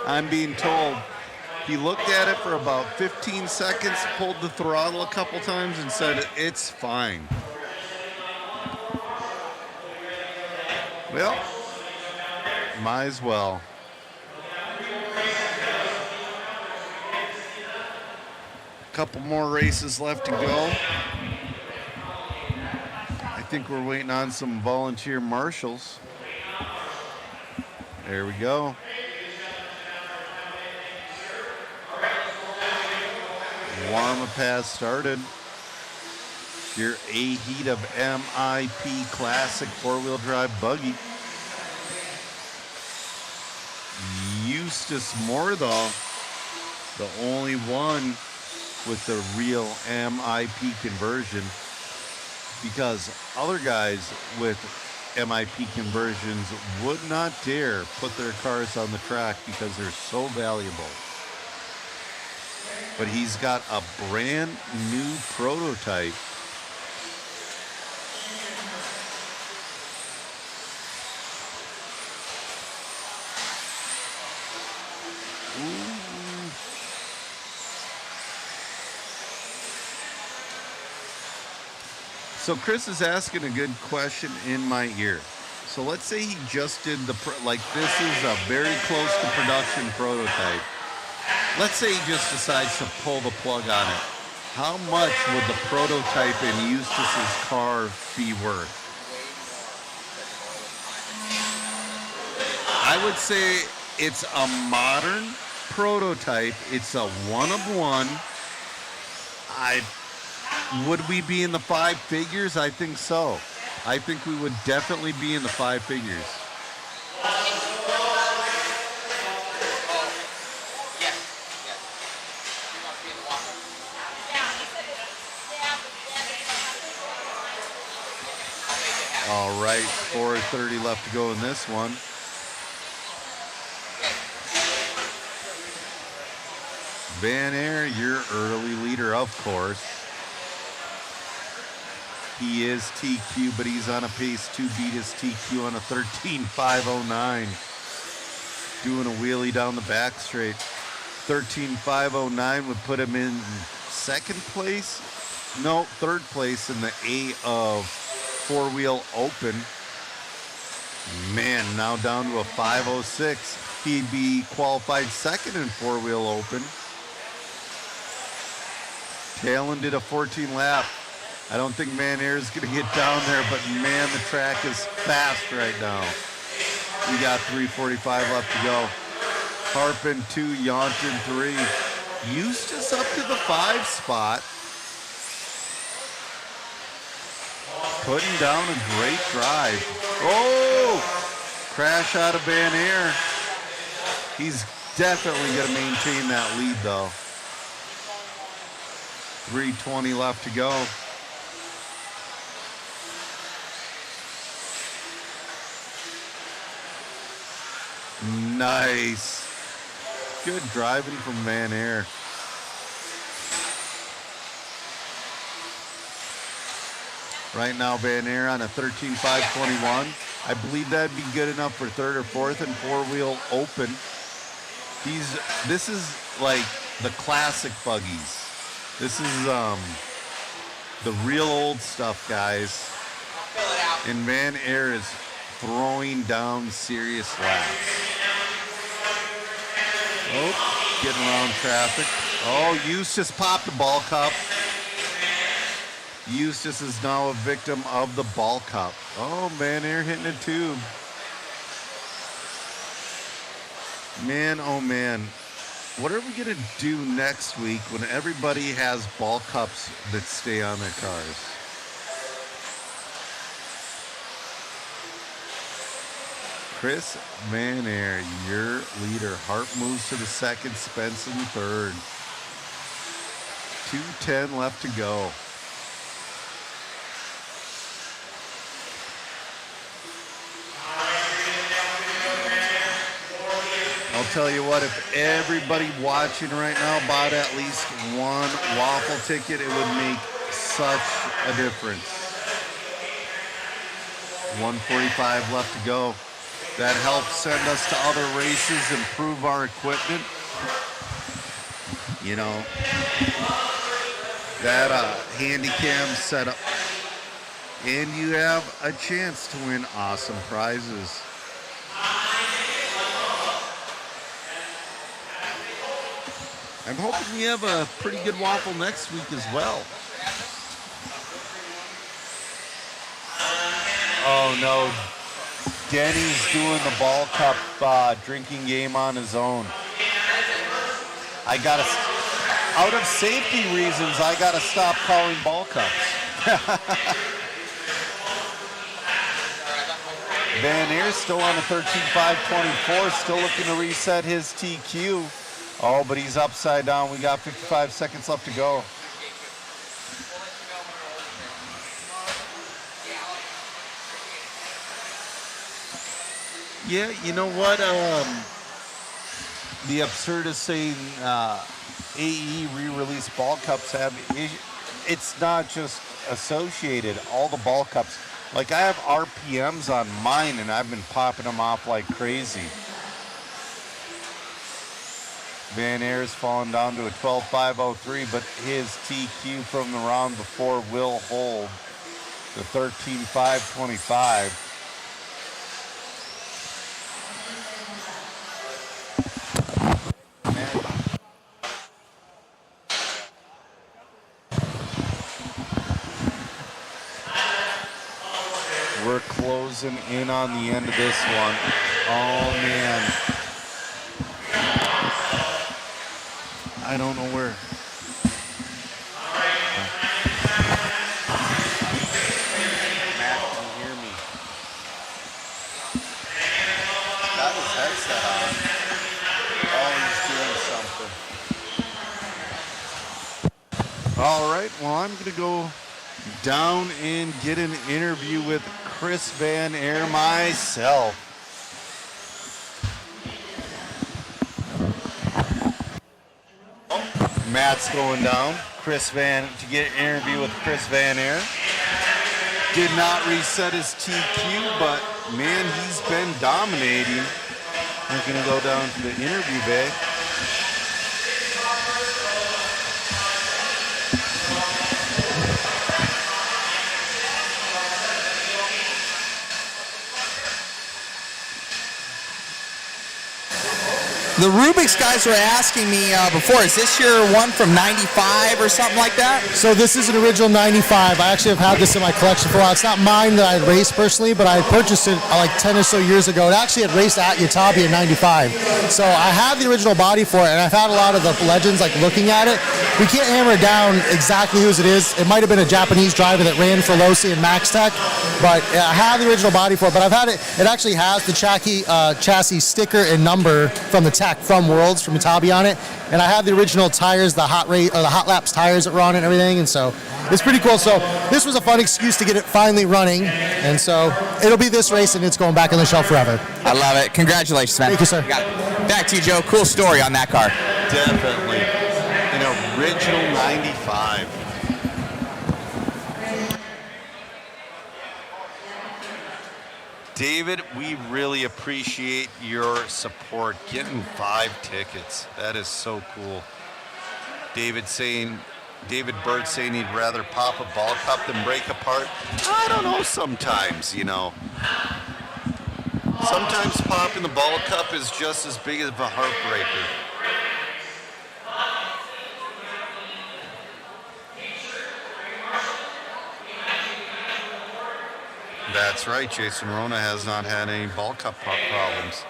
I'm being told he looked at it for about 15 seconds, pulled the throttle a couple times, and said, it's fine. Well, might as well. Couple more races left to go. I think we're waiting on some volunteer marshals. There we go. Warm-up has started. Your A heat of MIP Classic 4-wheel drive buggy. Eustace Moore, though, the only one with the real MIP conversion, because other guys with MIP conversions would not dare put their cars on the track because they're so valuable. But he's got a brand new prototype. So Chris is asking a good question in my ear. So let's say he just did like this is a very close to production prototype. Let's say he just decides to pull the plug on it. How much would the prototype in Eustace's car be worth? I would say it's a modern prototype. It's a one of one. Would we be in the 5 figures? I think so. I think we would definitely be in the 5 figures. All right, 4:30 left to go in this one. Van Air, your early leader, of course. He is TQ, but he's on a pace to beat his TQ on a 13.509. Doing a wheelie down the back straight. 13.509 would put him in second place. No, third place in the A of four-wheel open. Man, now down to a 5.06. He'd be qualified second in four-wheel open. Talon did a 14 lap. I don't think Man Air is going to get down there, but man, the track is fast right now. We got 3:45 left to go. Harpin 2, Yaunton 3. Eustace up to the 5 spot. Putting down a great drive. Oh! Crash out of Van Air. He's definitely going to maintain that lead, though. 3:20 left to go. Nice. Good driving from Van Air. Right now, Van Air on a 13.521. I believe that'd be good enough for third or fourth and four-wheel open. This is like the classic buggies. This is the real old stuff, guys. And Van Air is throwing down serious laps. Oh, getting around traffic. Oh, Eustace popped the ball cup. Eustace is now a victim of the ball cup. Oh, Van Air hitting a tube. Man, oh man. What are we going to do next week when everybody has ball cups that stay on their cars? Chris Van Air, your leader. Hart moves to the second, Spencer third. 2:10 left to go. I'll tell you what, if everybody watching right now bought at least one waffle ticket, it would make such a difference. 1:45 left to go. That helps send us to other races, improve our equipment. You know, that Handycam setup. And you have a chance to win awesome prizes. I'm hoping we have a pretty good waffle next week as well. Oh no, Denny's doing the ball cup drinking game on his own. Out of safety reasons, I gotta stop calling ball cups. Van Air still on a 13.524, still looking to reset his TQ. Oh, but he's upside down. We got 55 seconds left to go. Yeah, you know what? The absurdist saying AE re-release ball cups it's not just associated. All the ball cups, like I have RPMs on mine, and I've been popping them off like crazy. Van Air's fallen down to a 12.503, but his TQ from the round before will hold the 13.525. We're closing in on the end of this one. Oh, man. I don't know where. Matt, can you hear me? He's got his headset on. Oh, he's doing something. All right, well, I'm going to go down and get an interview with Chris Van Air myself. Matt's going down. To get an interview with Chris Van Air. Did not reset his TQ, but man, he's been dominating. We're gonna go down to the interview bay. The Rubik's guys were asking me before, is this your one from 95 or something like that? So this is an original 95. I actually have had this in my collection for a while. It's not mine that I had raced personally, but I had purchased it like 10 or so years ago. It actually had raced at Yatabe in 95. So I have the original body for it, and I've had a lot of the legends like looking at it. We can't hammer down exactly whose it is. It might have been a Japanese driver that ran for Losi and Max Tech, but I have the original body for it. But I've had it. It actually has the chassis sticker and number from the tech from Worlds from Yatabe on it, and I have the original tires, the hot laps tires that were on it and everything, and so it's pretty cool. So this was a fun excuse to get it finally running, and so it'll be this race, and it's going back on the shelf forever. I love it. Congratulations, man. Thank you, sir. Got it. Back to you, Joe. Cool story on that car. Definitely. An original 95. David, we really appreciate your support. Getting 5 tickets. That is so cool. David Bird saying he'd rather pop a ball cup than break apart. I don't know, sometimes, you know. Sometimes popping the ball cup is just as big as a heartbreaker. That's right, Jason Rona has not had any ball cup problems.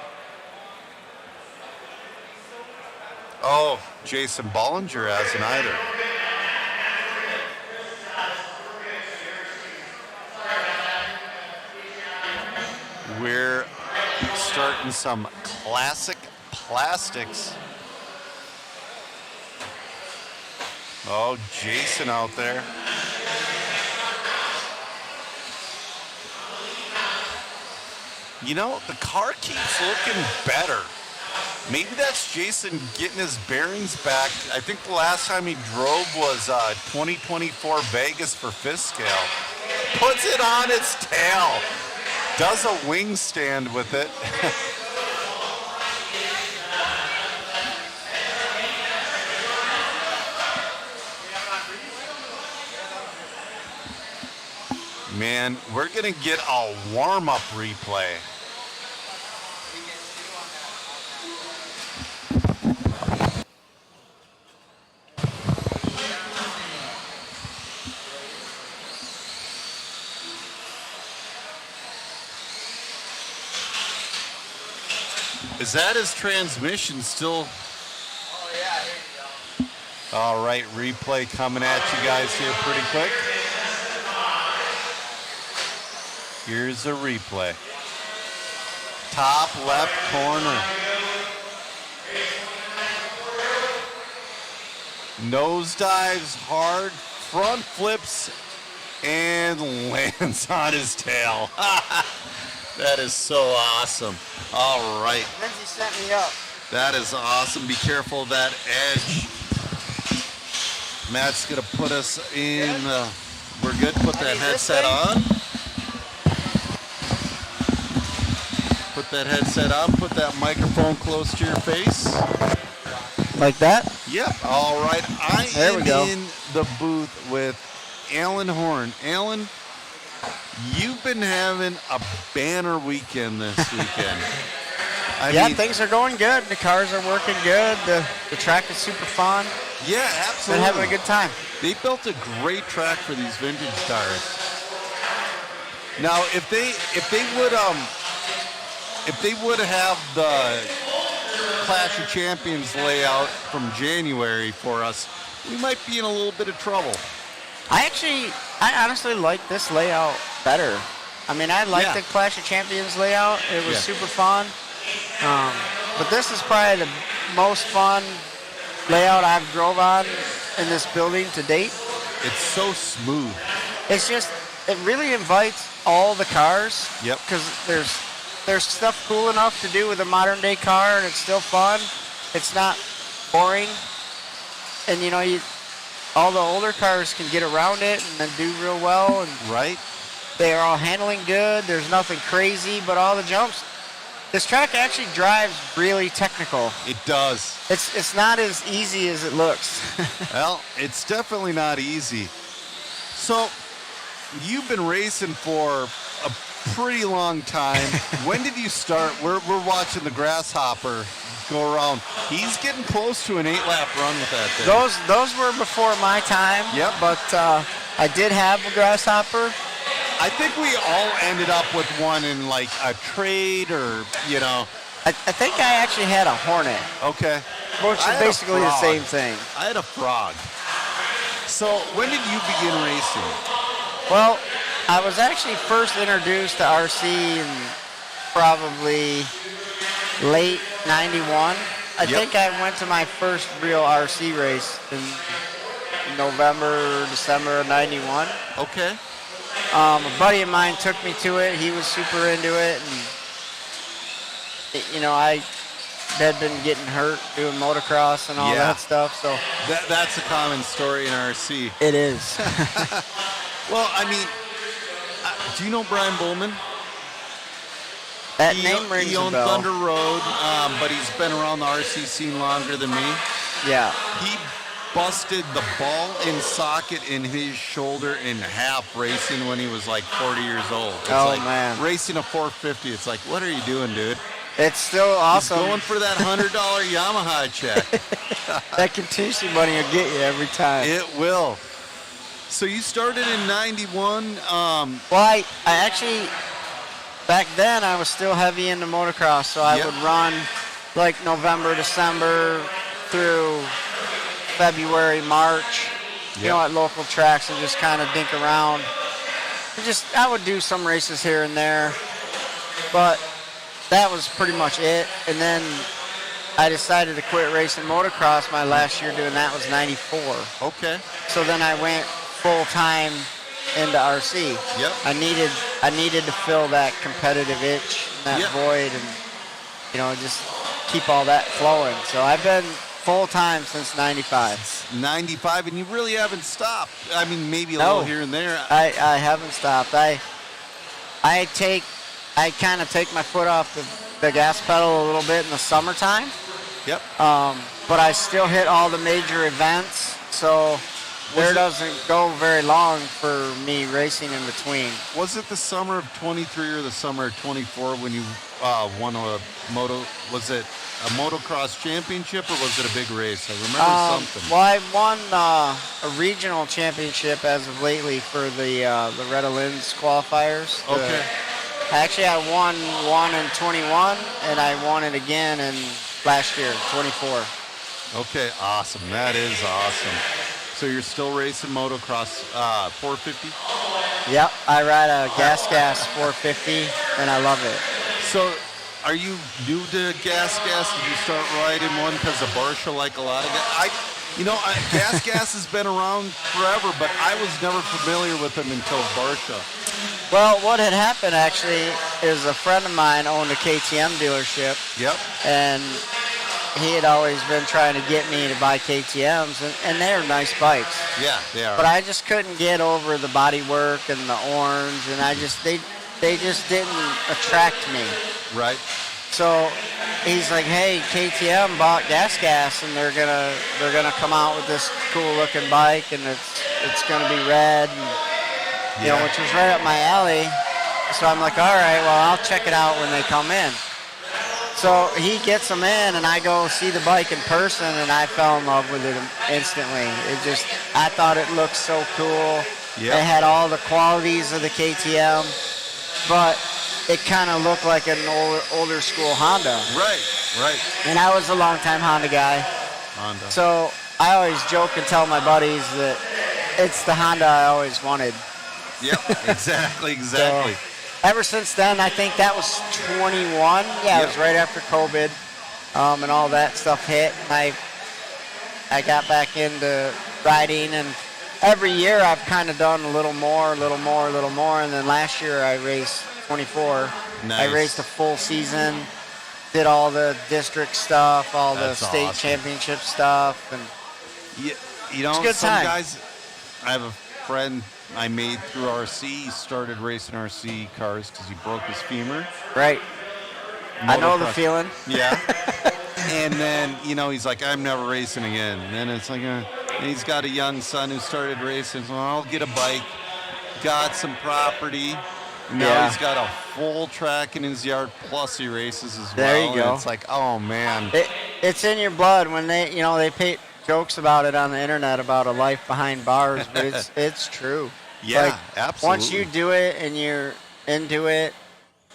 Oh, Jason Bollinger hasn't either. We're starting some classic plastics. Oh, Jason out there. You know, the car keeps looking better. Maybe that's Jason getting his bearings back. I think the last time he drove was 2024 Vegas for fifth scale. Puts it on its tail. Does a wing stand with it. Man, we're going to get a warm-up replay. Is that his transmission still? Oh, yeah, here you go. All right, replay coming at you guys here pretty quick. Here's a replay. Top left corner. Nosedives hard, front flips, and lands on his tail. That is so awesome. All right. Lindsay set me up. That is awesome. Be careful of that edge. Matt's going to put us in. We're good. Put that headset on. Put that headset on. Put that microphone close to your face. Like that? Yep. All right. There we go. In the booth with Alan Horn. Alan, you've been having a banner weekend this weekend. I mean, things are going good. The cars are working good. The track is super fun. Yeah, absolutely. Been having a good time. They built a great track for these vintage cars. Now, if they would have the Clash of Champions layout from January for us, we might be in a little bit of trouble. I honestly like this layout better. I mean, I like the Clash of Champions layout. It was super fun. But this is probably the most fun layout I've drove on in this building to date. It's so smooth. It's just, it really invites all the cars. Yep. Because there's stuff cool enough to do with a modern day car, and it's still fun. It's not boring. And you know, all the older cars can get around it and then do real well. And right. They are all handling good. There's nothing crazy, but all the jumps. This track actually drives really technical. It does. It's not as easy as it looks. Well, it's definitely not easy. So, you've been racing for a pretty long time. When did you start? We're watching the Grasshopper go around. He's getting close to an 8-lap run with that thing. Those were before my time. Yep. But I did have a Grasshopper. I think we all ended up with one in like a trade or, you know. I think I actually had a Hornet. Okay. Which is basically the same thing. I had a Frog. So when did you begin racing? Well, I was actually first introduced to RC in probably late 91. I think I went to my first real RC race in November, December of 91. Okay. A buddy of mine took me to it. He was super into it, and you know, I had been getting hurt doing motocross and all that stuff. So that's a common story in RC. It is. Well, I mean, do you know Brian Bowman? That name rings He a owned bell. Thunder Road, but he's been around the RC scene longer than me. Yeah. He busted the ball and socket in his shoulder in half racing when he was like 40 years old. It's man. Racing a 450. It's like, what are you doing, dude? It's still awesome. He's going for that $100 Yamaha check. That contingency money will get you every time. It will. So you started in 91. Well, I actually, back then I was still heavy into motocross, so I would run like November, December through February, March, you know, at local tracks and just kind of dink around. I would do some races here and there, but that was pretty much it. And then I decided to quit racing motocross. My last year doing that was 94. Okay. So then I went full time into RC. Yep. I needed to fill that competitive itch, that void, and you know, just keep all that flowing. So I've been full time since 95. 95, and you really haven't stopped. I mean, maybe a little here and there. I haven't stopped. I kind of take my foot off the gas pedal a little bit in the summertime. Yep. But I still hit all the major events, so there doesn't go very long for me racing in between. Was it the summer of 23 or the summer of 24 when you won a moto? Was it a motocross championship or was it a big race? I remember something. Well, I won a regional championship as of lately for the Loretta Lynn's qualifiers. Okay. Actually, I won one in 21, and I won it again in last year, 24. Okay, awesome. That is awesome. So you're still racing motocross 450? Yep, I ride a gas 450, and I love it. So are you new to gas? Did you start riding one because of Barsha like a lot of guys? You know, Gas has been around forever, but I was never familiar with him until Barsha. Well, what had happened actually is a friend of mine owned a KTM dealership. Yep. And he had always been trying to get me to buy KTMs, and they're nice bikes. Yeah, they are. But I just couldn't get over the body work and the orange, and they just didn't attract me. Right. So he's like, hey, KTM bought Gas, and they're gonna come out with this cool looking bike, and it's gonna be red, and, you know, which was right up my alley. So I'm like, all right, well, I'll check it out when they come in. So he gets them in, and I go see the bike in person, and I fell in love with it instantly. I thought it looked so cool. Yep. It had all the qualities of the KTM, but it kind of looked like an older school Honda. Right. And I was a longtime Honda guy. Honda. So I always joke and tell my buddies that it's the Honda I always wanted. Yep, exactly. So, ever since then, I think that was 21. Yeah, it was right after COVID, and all that stuff hit. And I got back into riding, and every year I've kind of done a little more. And then last year I raced 24. Nice. I raced a full season, did all the district stuff, all the state awesome. championship stuff, and you know, it's a good some time. guys. I have a friend I made through RC. He started racing RC cars because he broke his femur. Right. I know the Motocross. feeling. Yeah. And then, you know, he's like, I'm never racing again. And then it's like, and he's got a young son who started racing. So I'll get a bike. Got some property. Now he's got a full track in his yard, plus he races as well. There you go. And it's like, oh man. It's in your blood when they paint jokes about it on the internet about a life behind bars, but it's true. Yeah, like, absolutely. Once you do it and you're into it,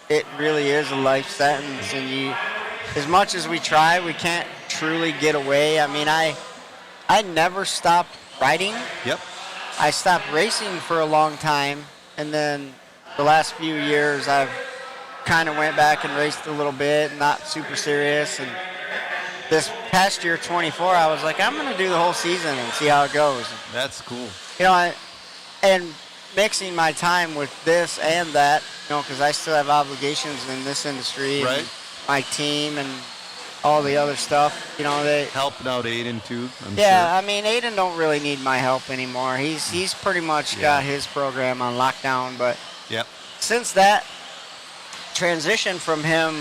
it really is a life sentence. And as much as we try, we can't truly get away. I mean, I never stopped riding. Yep. I stopped racing for a long time, and then the last few years I've kind of went back and raced a little bit, not super serious. And this past year, 24, I was like, I'm going to do the whole season and see how it goes. That's cool. You know, and mixing my time with this and that, you know, because I still have obligations in this industry, right? And my team and all the other stuff. You know, they helping out Aiden too. I'm sure. I mean, Aiden don't really need my help anymore. He's pretty much got his program on lockdown. But since that transition from him,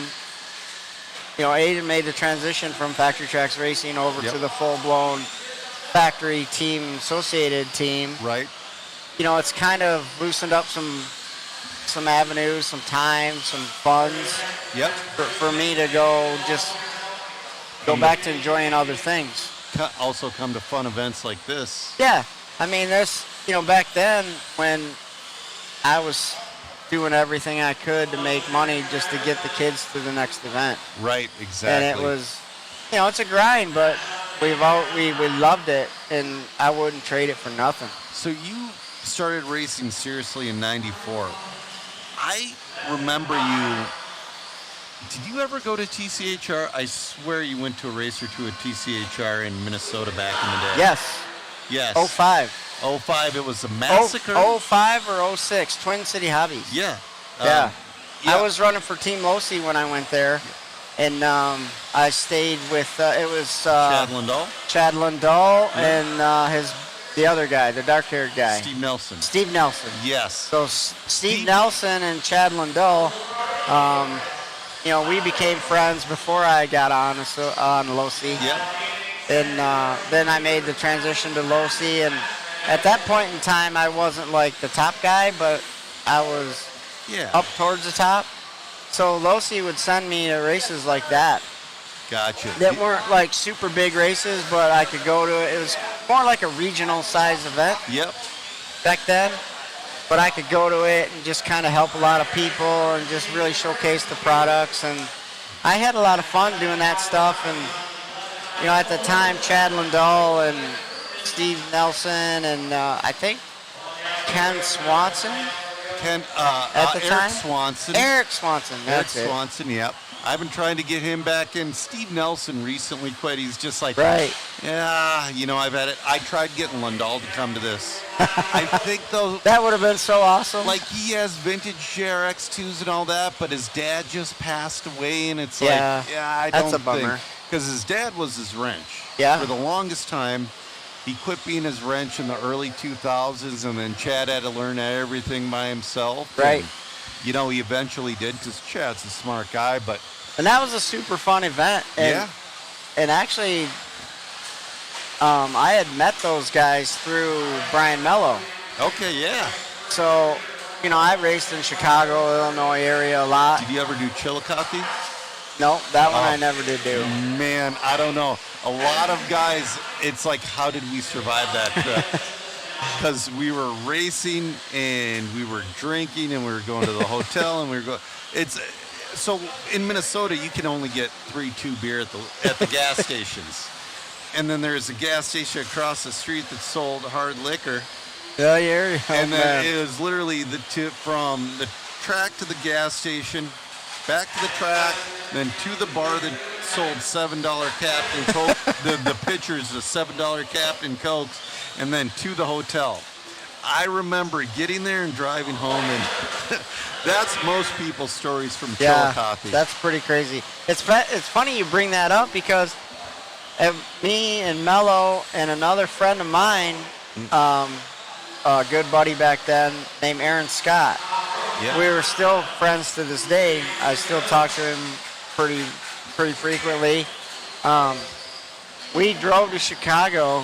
you know, Aiden made the transition from Factory Tracks Racing over to the full-blown factory team, associated team. Right. You know, it's kind of loosened up some avenues, some time, some funds. Yep. For me to go back to enjoying other things. Also come to fun events like this. Yeah. I mean, back then when I was doing everything I could to make money just to get the kids to the next event. Right, exactly. And it was, you know, it's a grind, but we loved it, and I wouldn't trade it for nothing. So you started racing seriously in '94. I remember you. Did you ever go to TCHR? I swear you went to a race or two at TCHR in Minnesota back in the day. Yes. Yes. 05. 05, it was a massacre. 05 or 06, Twin City Hobbies. Yeah. Yeah. I was running for Team Losi when I went there, and I stayed with, it was Chad Lindahl? Chad Lindahl and the other guy, the dark-haired guy. Steve Nelson. Steve Nelson. Yes. So Steve Nelson and Chad Lindahl, you know, we became friends before I got on Losi. Yep. And then I made the transition to Losi, and at that point in time, I wasn't like the top guy, but I was up towards the top. So Losi would send me to races like that. Gotcha. That weren't like super big races, but I could go to it. It was more like a regional size event. Yep. Back then. But I could go to it and just kind of help a lot of people and just really showcase the products. And I had a lot of fun doing that stuff. And, you know, at the time, Chad Lindahl and Steve Nelson and I think Ken Swanson. At the Eric time? Swanson. Eric Swanson. That's Eric it. Swanson, yep. I've been trying to get him back in. Steve Nelson recently quit. He's just like, Right. yeah, I've had it. I tried getting Lundahl to come to this. I think though that would have been so awesome. Like he has vintage JRX2s and all that, but his dad just passed away, and it's Yeah, like, yeah, I that's don't a bummer. because his dad was his wrench. Yeah. For the longest time, he quit being his wrench in the early 2000s, and then Chad had to learn everything by himself. Right. And, he eventually did because Chad's a smart guy, but. And that was a super fun event. And, Yeah. And actually, I had met those guys through Brian Mello. Okay, yeah. So, I raced in Chicago, Illinois area a lot. Did you ever do Chillicothe? No, that one I never did do. Man, I don't know. A lot of guys, it's like, how did we survive that trip? Because we were racing and we were drinking and we were going to the hotel and we were going. So in Minnesota, you can only get 3-2 beer at the gas stations, and then there's a gas station across the street that sold hard liquor. Yeah, yeah. And then it was literally the tip from the track to the gas station, back to the track, then to the bar that sold $7 Captain Coke, the pitchers, the $7 Captain Cokes, and then to the hotel. I remember getting there and driving home, and that's most people's stories from Chillicothe. That's pretty crazy. It's funny you bring that up because me and Mello and another friend of mine, a good buddy back then named Aaron Scott, we were still friends to this day. I still talk to him pretty frequently. We drove to Chicago,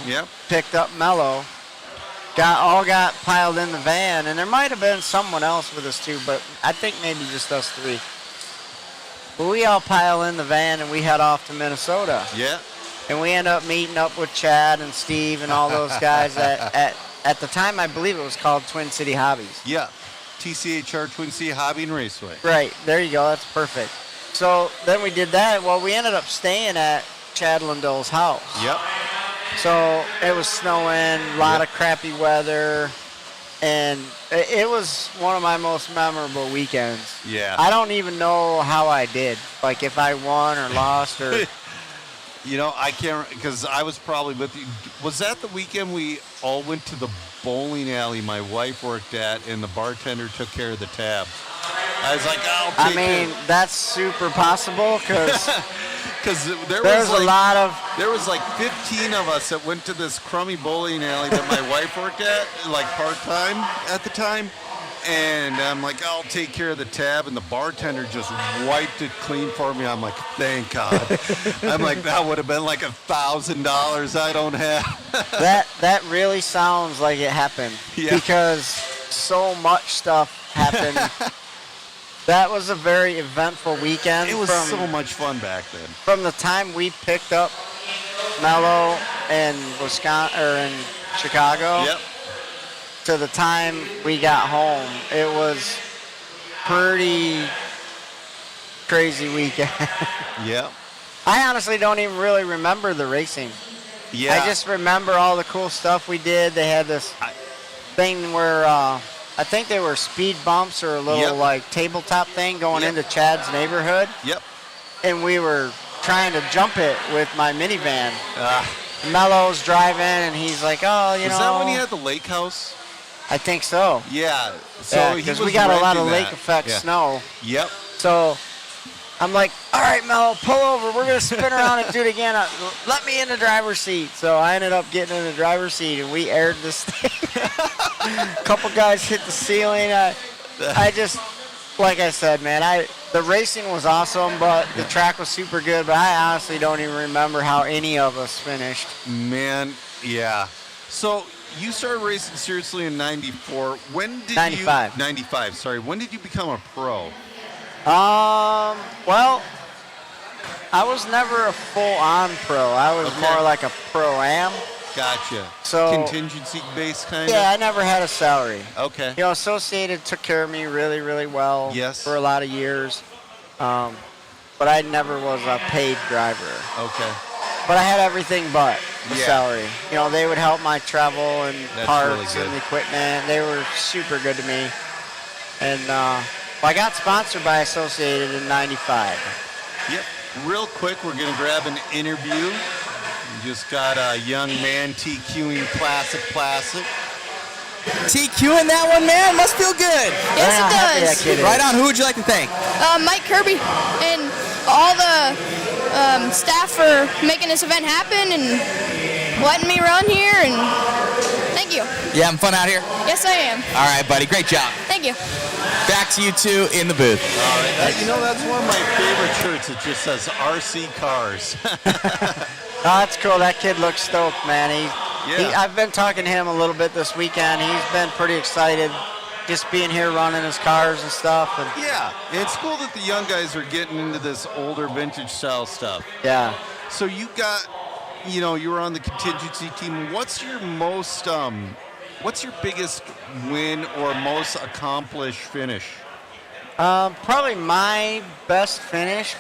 picked up Mello, got piled in the van, and there might have been someone else with us too, but I think maybe just us three. But we all pile in the van and we head off to Minnesota. Yeah. And we end up meeting up with Chad and Steve and all those guys at the time I believe it was called Twin City Hobbies. Yeah. TCHR, Twin City Hobby and Raceway. Right. There you go. That's perfect. So then we did that. Well, we ended up staying at Chad Lindell's house. Yep. So it was snowing, a lot of crappy weather, and it was one of my most memorable weekends. Yeah. I don't even know how I did, like if I won or lost or. I can't, because I was probably with you. Was that the weekend we all went to the bowling alley my wife worked at, and the bartender took care of the tabs? I was like, I'll take it. That's super possible because. Because there was like 15 of us that went to this crummy bowling alley that my wife worked at, like part-time at the time. And I'm like, I'll take care of the tab. And the bartender just wiped it clean for me. I'm like, thank God. I'm like, that would have been like $1,000 I don't have. That really sounds like it happened. Yeah. Because so much stuff happened. That was a very eventful weekend. It was so much fun back then. From the time we picked up Mello in Wisconsin or in Chicago to the time we got home, it was pretty crazy weekend. Yeah. I honestly don't even really remember the racing. Yeah. I just remember all the cool stuff we did. They had this thing where I think they were speed bumps or a little like tabletop thing going into Chad's neighborhood. Yep. And we were trying to jump it with my minivan. Mello's driving and he's like, oh, you know. Was that when he had the lake house? I think so. Yeah. So because we got a lot of lake effect snow. Yep. So I'm like, all right, Mello, pull over. We're going to spin around and do it again. Let me in the driver's seat. So I ended up getting in the driver's seat, and we aired this thing. A couple guys hit the ceiling. I just, like I said, man, the racing was awesome, but the track was super good. But I honestly don't even remember how any of us finished. Man, yeah. So you started racing seriously in 94. When did 95. 95, sorry. When did you become a pro? Well, I was never a full-on pro. I was more like a pro-am. Gotcha. So contingency-based kind of? Yeah, I never had a salary. Okay. You know, Associated took care of me really, really well for a lot of years. But I never was a paid driver. Okay. But I had everything but the salary. You know, they would help my travel and parts and equipment. They were super good to me. And I got sponsored by Associated in 95. Yep. Real quick, we're going to grab an interview. We just got a young man TQing Classic. TQing that one, man? Must feel good. Yes, it does. Right on. Who would you like to thank? Mike Kirby and all the staff for making this event happen and letting me run here, and thank you. You having fun out here? Yes, I am. All right, buddy. Great job. Thank you. Back to you two in the booth. All right. That's one of my favorite shirts. It just says RC Cars. Oh, that's cool. That kid looks stoked, man. I've been talking to him a little bit this weekend. He's been pretty excited just being here running his cars and stuff. And yeah, it's cool that the young guys are getting into this older vintage style stuff. Yeah. So you got, you were on the contingency team. What's your most, what's your biggest win or most accomplished finish? Probably my best finish,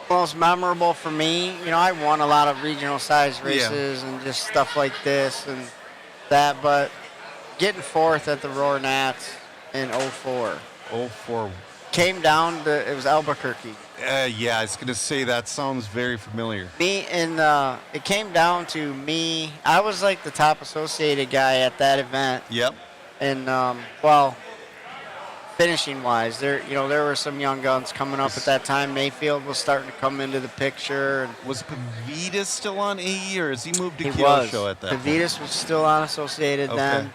most memorable for me. I won a lot of regional size races and just stuff like this and that, but getting fourth at the Roar Nats in 04. 04. Came down to, it was Albuquerque. Yeah, I was going to say that sounds very familiar. It came down to me. I was like the top associated guy at that event. Yep. And, finishing wise, there were some young guns coming up at that time. Mayfield was starting to come into the picture. And was Pavitas still on AE, or has he moved to he Kyosho at that point? Pavitas was still on Associated then.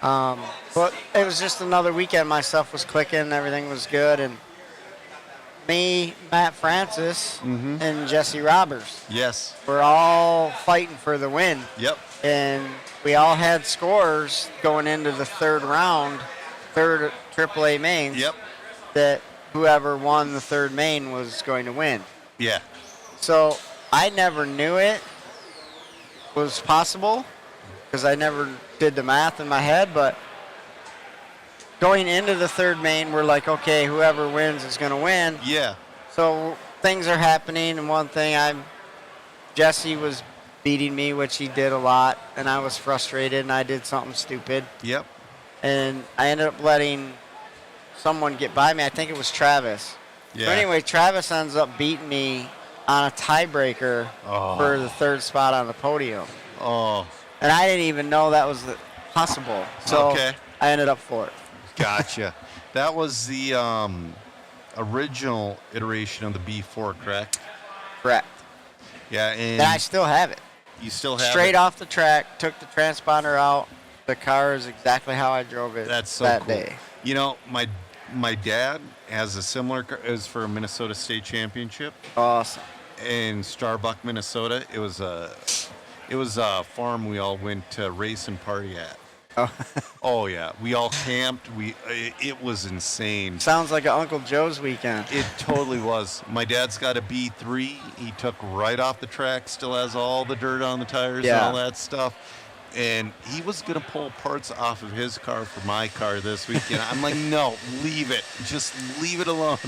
But it was just another weekend. My stuff was clicking. Everything was good. And me, Matt Francis, and Jesse Roberts. Yes. We're all fighting for the win. Yep. And we all had scores going into the third round, third AAA mains. Yep. That whoever won the third main was going to win. Yeah. So I never knew it was possible because I never did the math in my head, but going into the third main, we're like, okay, whoever wins is going to win. Yeah. So things are happening, and one thing, Jesse was beating me, which he did a lot, and I was frustrated, and I did something stupid. Yep. And I ended up letting someone get by me. I think it was Travis. Yeah. So anyway, Travis ends up beating me on a tiebreaker for the third spot on the podium. Oh. And I didn't even know that was possible. So I ended up fourth. Gotcha. That was the original iteration of the B4, correct? Correct. Yeah, and I still have it. You still have Straight it? off the track, took the transponder out. The car is exactly how I drove it that day. My dad has a similar car. It was for a Minnesota State Championship. Awesome. In Starbuck, Minnesota. It was a farm we all went to race and party at. Oh yeah, we all camped. It was insane. Sounds like an Uncle Joe's weekend. It totally was. My dad's got a B3. He took right off the track. Still has all the dirt on the tires and all that stuff. And he was gonna pull parts off of his car for my car this weekend. I'm like, no, leave it. Just leave it alone.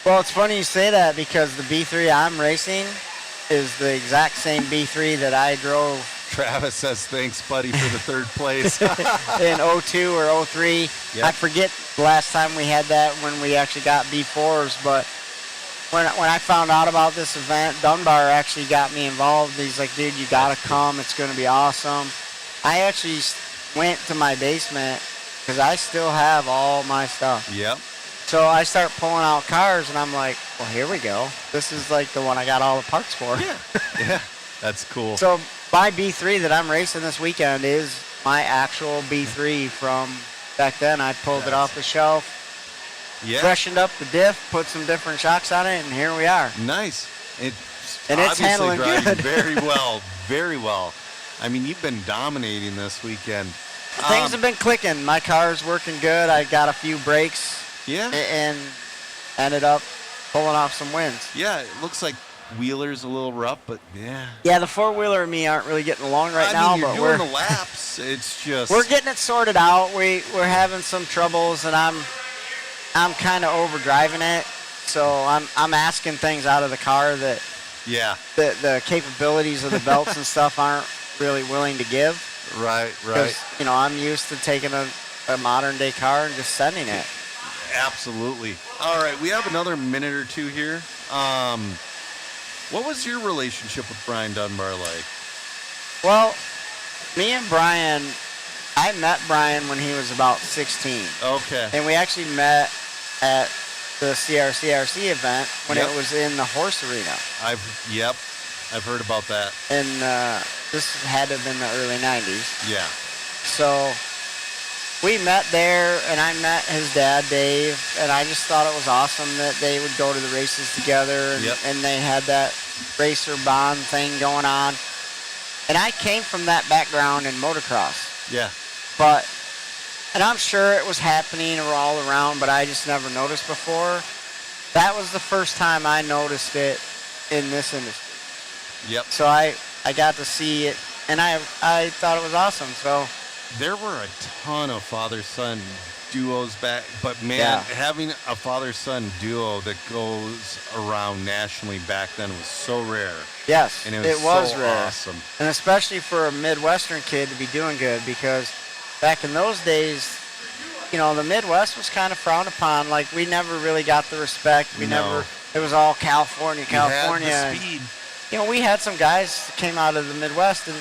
Well, it's funny you say that because the B3 I'm racing is the exact same B3 that I drove. Travis says thanks, buddy, for the third place. In 02 or 03. Yep. I forget the last time we had that when we actually got B4s, but when I found out about this event, Dunbar actually got me involved. He's like, dude, you got to come. It's going to be awesome. I actually went to my basement because I still have all my stuff. Yep. So I start pulling out cars, and I'm like, well, here we go. This is like the one I got all the parts for. Yeah, that's cool. So my B3 that I'm racing this weekend is my actual B3 from back then. I pulled it off the shelf, freshened up the diff, put some different shocks on it, and here we are. Nice. It's handling good. Very well, very well. I mean, you've been dominating this weekend. Things have been clicking. My car's working good. I got a few breaks. Yeah. And ended up pulling off some wins. Yeah, it looks like Wheeler's a little rough, but yeah. Yeah, the four-wheeler and me aren't really getting along now, you're but doing the laps. It's just we're getting it sorted out. We're having some troubles, and I'm kind of overdriving it. So I'm asking things out of the car that the capabilities of the belts and stuff aren't really willing to give. Right. Because I'm used to taking a modern day car and just sending it. Absolutely. All right, we have another minute or two here. What was your relationship with Brian Dunbar like? Well, me and Brian, I met Brian when he was about 16. Okay. And we actually met at the CRCRC event when it was in the horse arena. I've heard about that. And this had to have been the early 90s. Yeah. So we met there, and I met his dad, Dave, and I just thought it was awesome that they would go to the races together, and they had that racer bond thing going on. And I came from that background in motocross. Yeah. And I'm sure it was happening all around, but I just never noticed before. That was the first time I noticed it in this industry. Yep. So I got to see it, and I thought it was awesome. So there were a ton of father-son duos back, but man, having a father-son duo that goes around nationally back then was so rare. Yes, and it was so rare. awesome. And especially for a Midwestern kid to be doing good, because back in those days, you know, the Midwest was kind of frowned upon. Like, we never really got the respect. It was all California. You had the speed. You know, we had some guys that came out of the Midwest, and,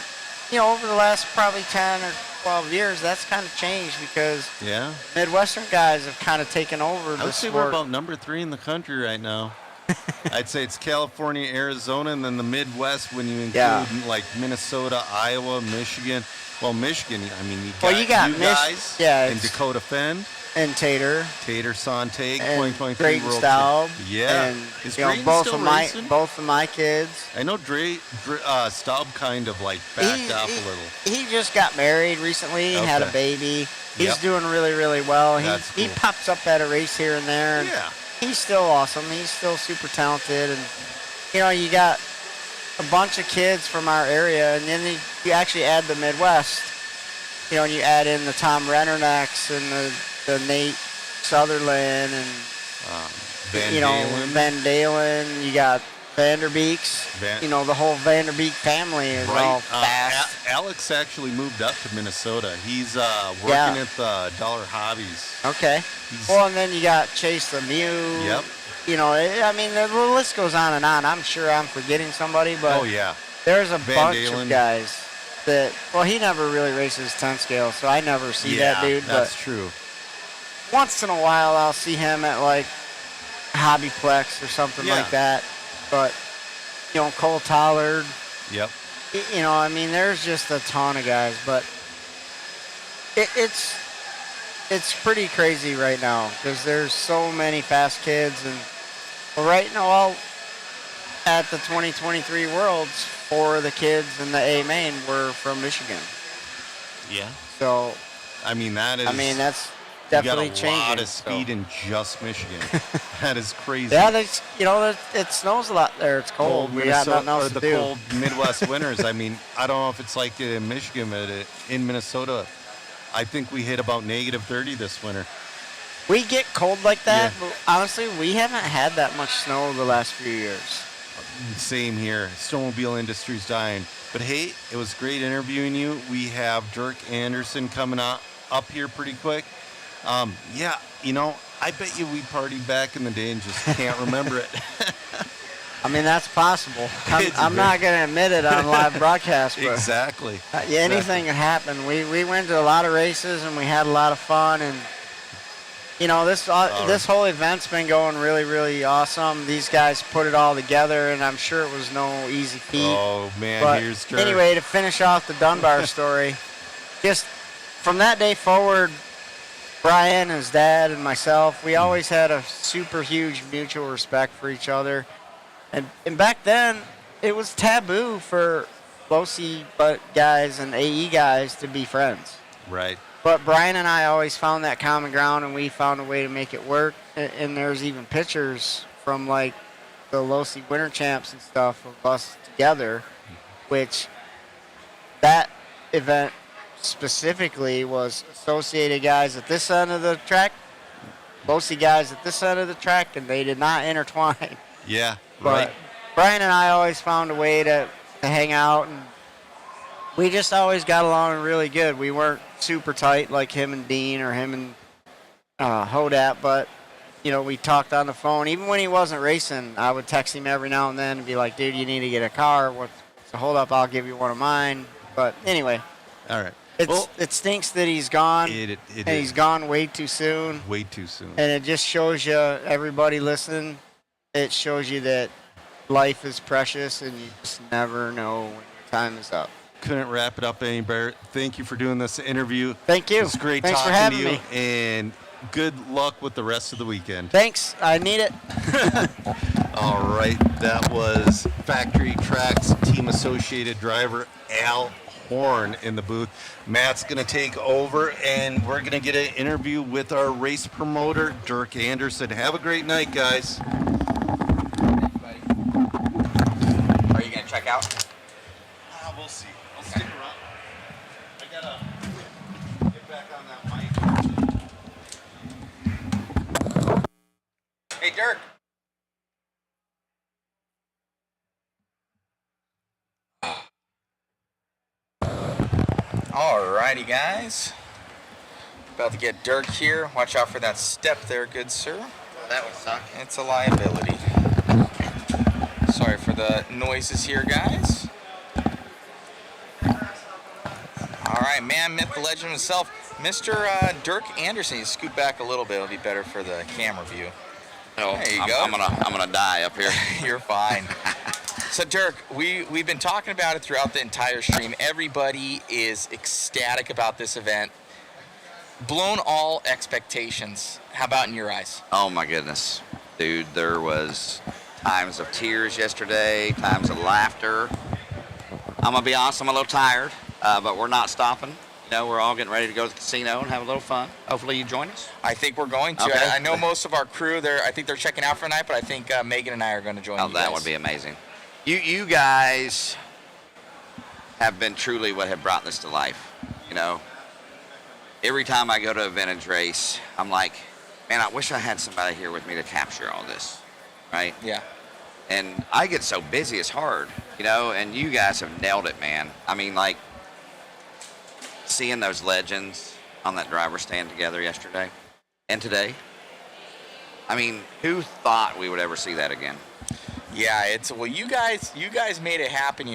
you know, over the last probably 10 or 12 years, that's kind of changed because Midwestern guys have kind of taken over I would say we're about number 3 in the country right now. I'd say it's California, Arizona, and then the Midwest when you include like Minnesota, Iowa, Michigan. Well, Michigan, I mean, you got you guys and Dakota Fend. And Tater Sante, and 2023 Drayton World Staub. Yeah. And Is you know, Drayton both still of my racing? both of my kids. I know Staub kind of like backed off a little. He just got married recently. He had a baby. He's doing really, really well. He pops up at a race here and there. And he's still awesome. He's still super talented. And, you know, you got a bunch of kids from our area, and then you actually add the Midwest. You know, and you add in the Tom Rennernecks and the Nate Sutherland and Van Dalen. You got Vanderbeeks. You know, the whole Vanderbeek family is all fast. Alex actually moved up to Minnesota. He's working at the Dollar Hobbies. Okay. Well, and then you got Chase Lemieux. Yep. You know, I mean, the list goes on and on. I'm sure I'm forgetting somebody, but there's a bunch of guys that, well, he never really races 10 scale, so I never see that dude. That's true. Once in a while, I'll see him at, like, Hobbyplex or something like that. But, you know, Cole Tollard. Yep. You know, I mean, there's just a ton of guys, but it's pretty crazy right now because there's so many fast kids. And right now, at the 2023 Worlds, 4 of the kids in the A main were from Michigan. Yeah. So, I mean, that's definitely changing. You got a lot of speed in just Michigan. That is crazy. Yeah, it snows a lot there. It's cold. We got nothing else to do. The cold Midwest winters. I mean, I don't know if it's like it in Michigan, but in Minnesota, I think we hit about -30 this winter. We get cold like that, but honestly, we haven't had that much snow the last few years. Same here. Snowmobile industry's dying. But hey, it was great interviewing you. We have Dirk Anderson coming up here pretty quick. You know, I bet you we partied back in the day and just can't remember it. I mean, that's possible. I'm not going to admit it on live broadcast. But exactly. Anything can happen. We went to a lot of races and we had a lot of fun. And, you know, this whole event's been going really, really awesome. These guys put it all together, and I'm sure it was no easy feat. Oh, man, but here's Dirk. Anyway, to finish off the Dunbar story, just from that day forward, Brian, his dad, and myself, we always had a super huge mutual respect for each other. And back then, it was taboo for low-C guys and AE guys to be friends. Right. But Brian and I always found that common ground, and we found a way to make it work. And there's even pictures from, like, the low-C winter champs and stuff of us together, which that event specifically was associated guys at this end of the track, low-C guys at this end of the track, and they did not intertwine. Yeah, but Brian and I always found a way to hang out, and we just always got along really good. We weren't super tight like him and Dean or him and Hodap, but we talked on the phone. Even when he wasn't racing, I would text him every now and then and be like, dude, you need to get a car. What's the hold up? I'll give you one of mine. But anyway. All right. It stinks that he's gone. It he's gone way too soon. Way too soon. And it just shows you, everybody listening, it shows you that life is precious and you just never know when your time is up. Couldn't wrap it up any better. Thank you for doing this interview. Thank you. It's great Thanks for talking having to you. me. And good luck with the rest of the weekend. Thanks. I need it. All right. That was Factory Tracks Team Associated driver Al Horn in the booth. Matt's going to take over, and we're going to get an interview with our race promoter, Dirk Anderson. Have a great night, guys. Are you going to check out? We'll see. I'll stick around. I got to get back on that mic. Hey, Dirk. Alrighty, guys. About to get Dirk here. Watch out for that step there, good sir. That would suck. It's a liability. Sorry for the noises here, guys. Alright, man, myth, the legend himself, Mr. Dirk Anderson. You scoot back a little bit, it'll be better for the camera view. Oh, there you go. I'm gonna die up here. You're fine. So Dirk, we've been talking about it throughout the entire stream. Everybody is ecstatic about this event. Blown all expectations. How about in your eyes? Oh my goodness, dude, there was times of tears yesterday, times of laughter. I'm gonna be honest, I'm a little tired, but we're not stopping. We're all getting ready to go to the casino and have a little fun. Hopefully you join us. I think we're going to. Okay. I know most of our crew, I think they're checking out for tonight, but I think Megan and I are going to join you guys. That would be amazing. You guys have been truly what have brought this to life. Every time I go to a vintage race, I'm like, man, I wish I had somebody here with me to capture all this, right? Yeah. And I get so busy, it's hard, and you guys have nailed it, man. I mean, like, seeing those legends on that driver stand together yesterday and today. I mean, who thought we would ever see that again? Yeah, you guys made it happen.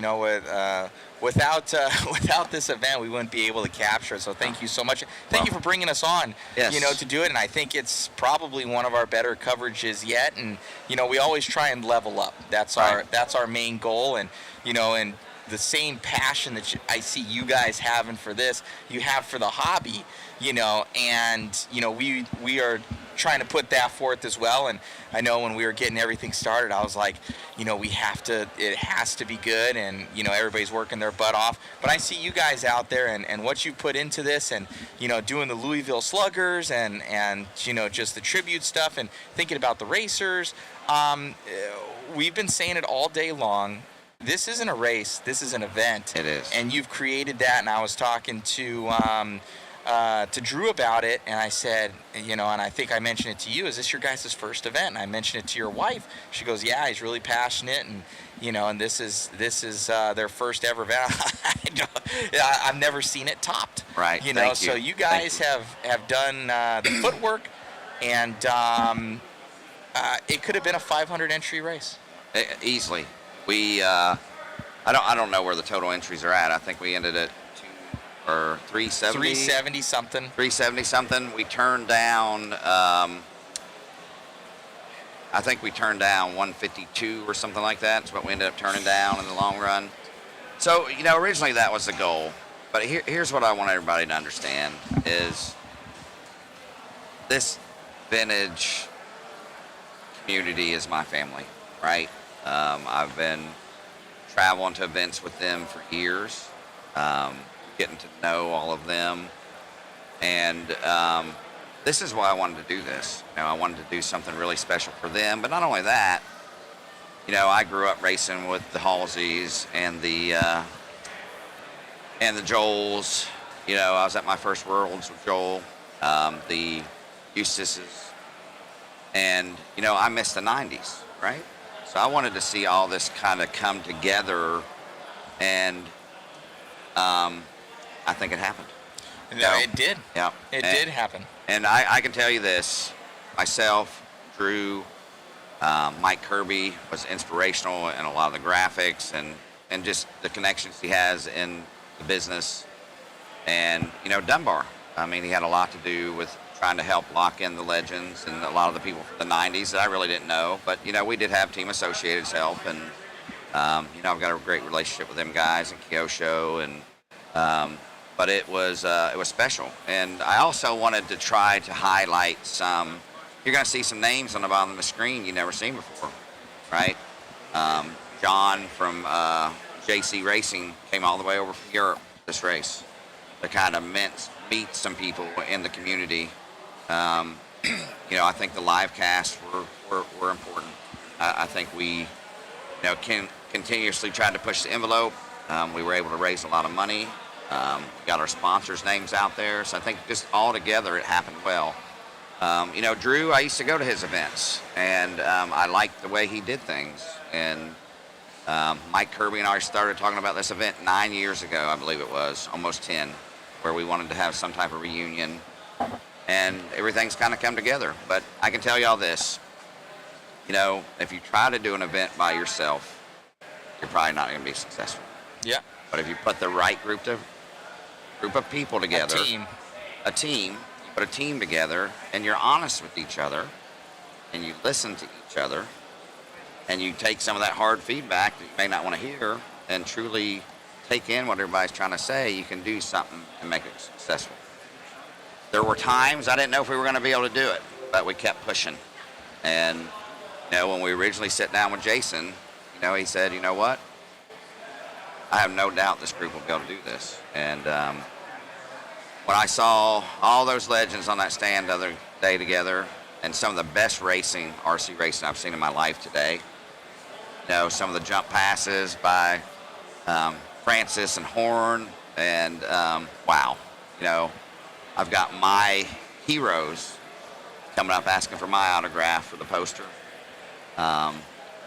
Without this event, we wouldn't be able to capture it. So thank you so much. Thank you for bringing us on. Yes. To do it. And I think it's probably one of our better coverages yet. And we always try and level up. That's our main goal. And and the same passion that I see you guys having for this, you have for the hobby. And we are trying to put that forth as well. And I know when we were getting everything started, I was like, it has to be good, and everybody's working their butt off. But I see you guys out there and what you put into this, and doing the Louisville Sluggers and just the tribute stuff and thinking about the racers. We've been saying it all day long. This isn't a race. This is an event. It is. And you've created that. And I was talking to Drew about it, and I said, and I think I mentioned it to you, is this your guys' first event? And I mentioned it to your wife. She goes, yeah, he's really passionate, and and this is their first ever event. I've never seen it topped. Right. Thank you. So you guys have done the footwork, and it could have been a 500 entry race. Easily. We I don't know where the total entries are at. I think we ended at 370. 370 something. 370 something. We turned down. I think we turned down 152 or something like that. That's what we ended up turning down in the long run. So originally that was the goal. But here's what I want everybody to understand is this vintage community is my family, right? I've been traveling to events with them for years, getting to know all of them, and this is why I wanted to do this. I wanted to do something really special for them, but not only that, I grew up racing with the Halseys and the Joels. I was at my first Worlds with Joel, the Eustaces, and I missed the 90s, right? So I wanted to see all this kind of come together, and I think it happened. No, it did. Yeah. It did happen. And I can tell you this, myself, Drew, Mike Kirby was inspirational in a lot of the graphics and just the connections he has in the business. And, Dunbar, I mean, he had a lot to do with trying to help lock in the legends and a lot of the people from the 90s that I really didn't know. But, we did have Team Associated's help. And, I've got a great relationship with them guys and Kyosho. But it was special. And I also wanted to try to highlight some. You're going to see some names on the bottom of the screen you've never seen before, right? John from JC Racing came all the way over from Europe this race to kind of meet some people in the community. I think the live casts were important. I think we, continuously tried to push the envelope. We were able to raise a lot of money. We got our sponsors' names out there. So I think just all together it happened well. Drew, I used to go to his events, and I liked the way he did things. And Mike Kirby and I started talking about this event 9 years ago, I believe it was, almost 10, where we wanted to have some type of reunion. And everything's kind of come together. But I can tell you all this. If you try to do an event by yourself, you're probably not going to be successful. Yeah. But if you put the right group of people together, a team, you put a team together, and you're honest with each other, and you listen to each other, and you take some of that hard feedback that you may not want to hear, and truly take in what everybody's trying to say, you can do something and make it successful. There were times I didn't know if we were going to be able to do it, but we kept pushing. And, when we originally sat down with Jason, he said, you know what? I have no doubt this group will be able to do this. And when I saw all those legends on that stand the other day together, and some of the best RC racing I've seen in my life today, some of the jump passes by Francis and Horn, and wow, I've got my heroes coming up asking for my autograph for the poster.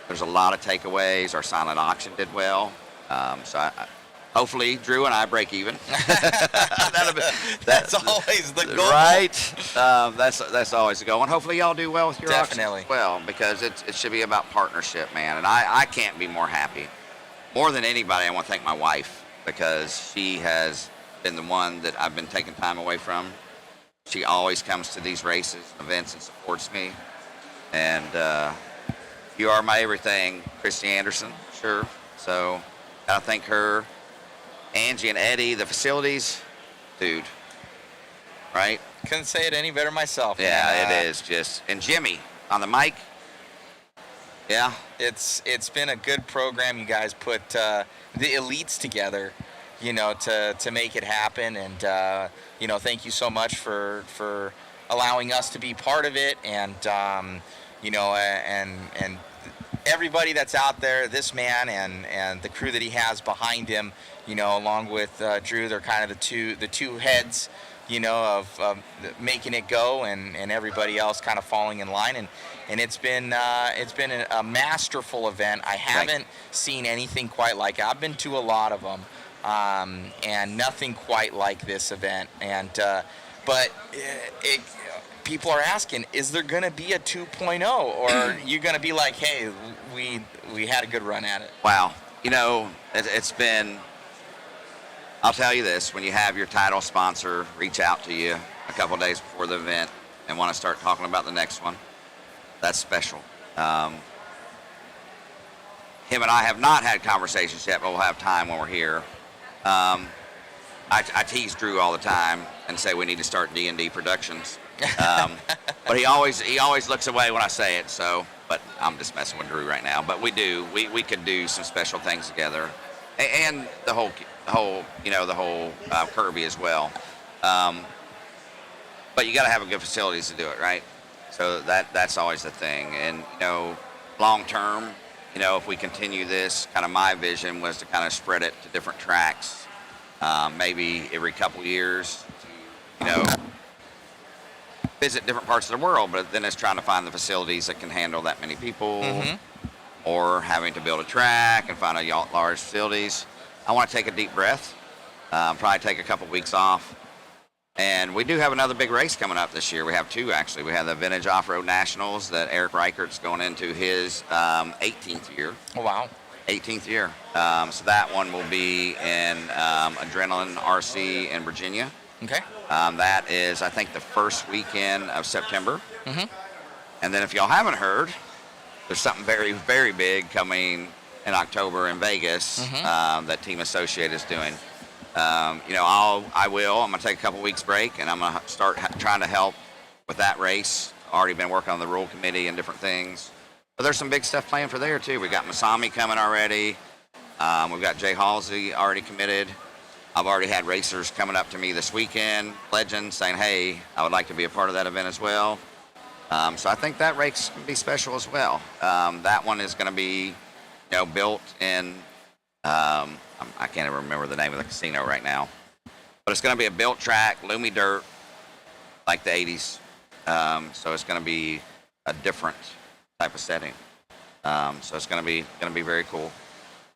There's a lot of takeaways. Our silent auction did well. Hopefully Drew and I break even. That's always the goal. Right. That's always the goal. And hopefully y'all do well with your Definitely. auction as well, because it should be about partnership, man. And I can't be more happy. More than anybody, I want to thank my wife, because she has been the one that I've been taking time away from. She always comes to these races, events, and supports me. And you are my everything, Christy Anderson, sure. So I thank her, Angie and Eddie, the facilities, dude, right? Couldn't say it any better myself. Yeah, it is just. And Jimmy on the mic. Yeah. It's been a good program. You guys put the elites together, to make it happen. And, thank you so much for allowing us to be part of it. And, and everybody that's out there, this man and the crew that he has behind him, along with Drew, they're kind of the two heads, of making it go, and everybody else kind of falling in line. And it's been a masterful event. I haven't seen anything quite like it. I've been to a lot of them, and nothing quite like this event. And but people are asking, is there going to be a 2.0, or are you going to be like, hey, we had a good run at it? Wow. It's been, I'll tell you this, when you have your title sponsor reach out to you a couple days before the event and want to start talking about the next one, that's special. Him and I have not had conversations yet, but we'll have time when we're here. I tease Drew all the time and say we need to start D&D Productions. But he always looks away when I say it. So, but I'm just messing with Drew right now. But we could do some special things together, and the whole Kirby as well. But you got to have a good facilities to do it, right? So that's always the thing. And long term, if we continue this, kind of my vision was to kind of spread it to different tracks, maybe every couple years, to visit different parts of the world, but then it's trying to find the facilities that can handle that many people, or having to build a track and find a large facilities. I want to take a deep breath, probably take a couple weeks off, And we do have another big race coming up this year. We have 2, actually. We have the Vintage Off-Road Nationals that Eric Reichert's going into his 18th year. Oh, wow. 18th year. So that one will be in Adrenaline RC in Virginia. Okay. That is, I think, the first weekend of September. Mm-hmm. And then if y'all haven't heard, there's something very, very big coming in October in Vegas that Team Associated is doing. I'm going to take a couple weeks break, and I'm going to start trying to help with that race. Already been working on the rule committee and different things. But there's some big stuff planned for there, too. We got Masami coming already. We've got Jay Halsey already committed. I've already had racers coming up to me this weekend, legends, saying, hey, I would like to be a part of that event as well. So I think that race can be special as well. That one is going to be, built in, I can't even remember the name of the casino right now, but it's going to be a built track, loomy dirt, like the 80s. So it's going to be a different type of setting. So it's going to be very cool.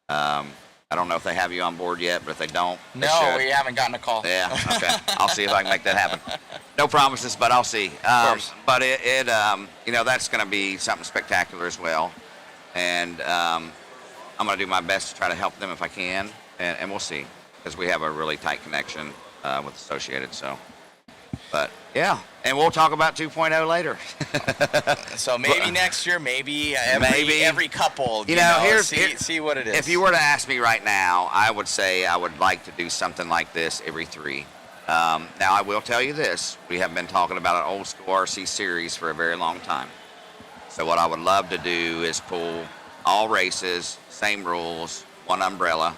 I don't know if they have you on board yet, but if they don't, they No, should. we haven't gotten a call. Yeah, okay. I'll see if I can make that happen. No promises, but I'll see. But that's going to be something spectacular as well. And I'm going to do my best to try to help them if I can, and we'll see, because we have a really tight connection with Associated. So, but yeah, and we'll talk about 2.0 later. So maybe next year, maybe every couple. See what it is. If you were to ask me right now, I would say I would like to do something like this every 3. Now I will tell you this: we have been talking about an old school RC series for a very long time. So what I would love to do is pull all races, same rules, one umbrella,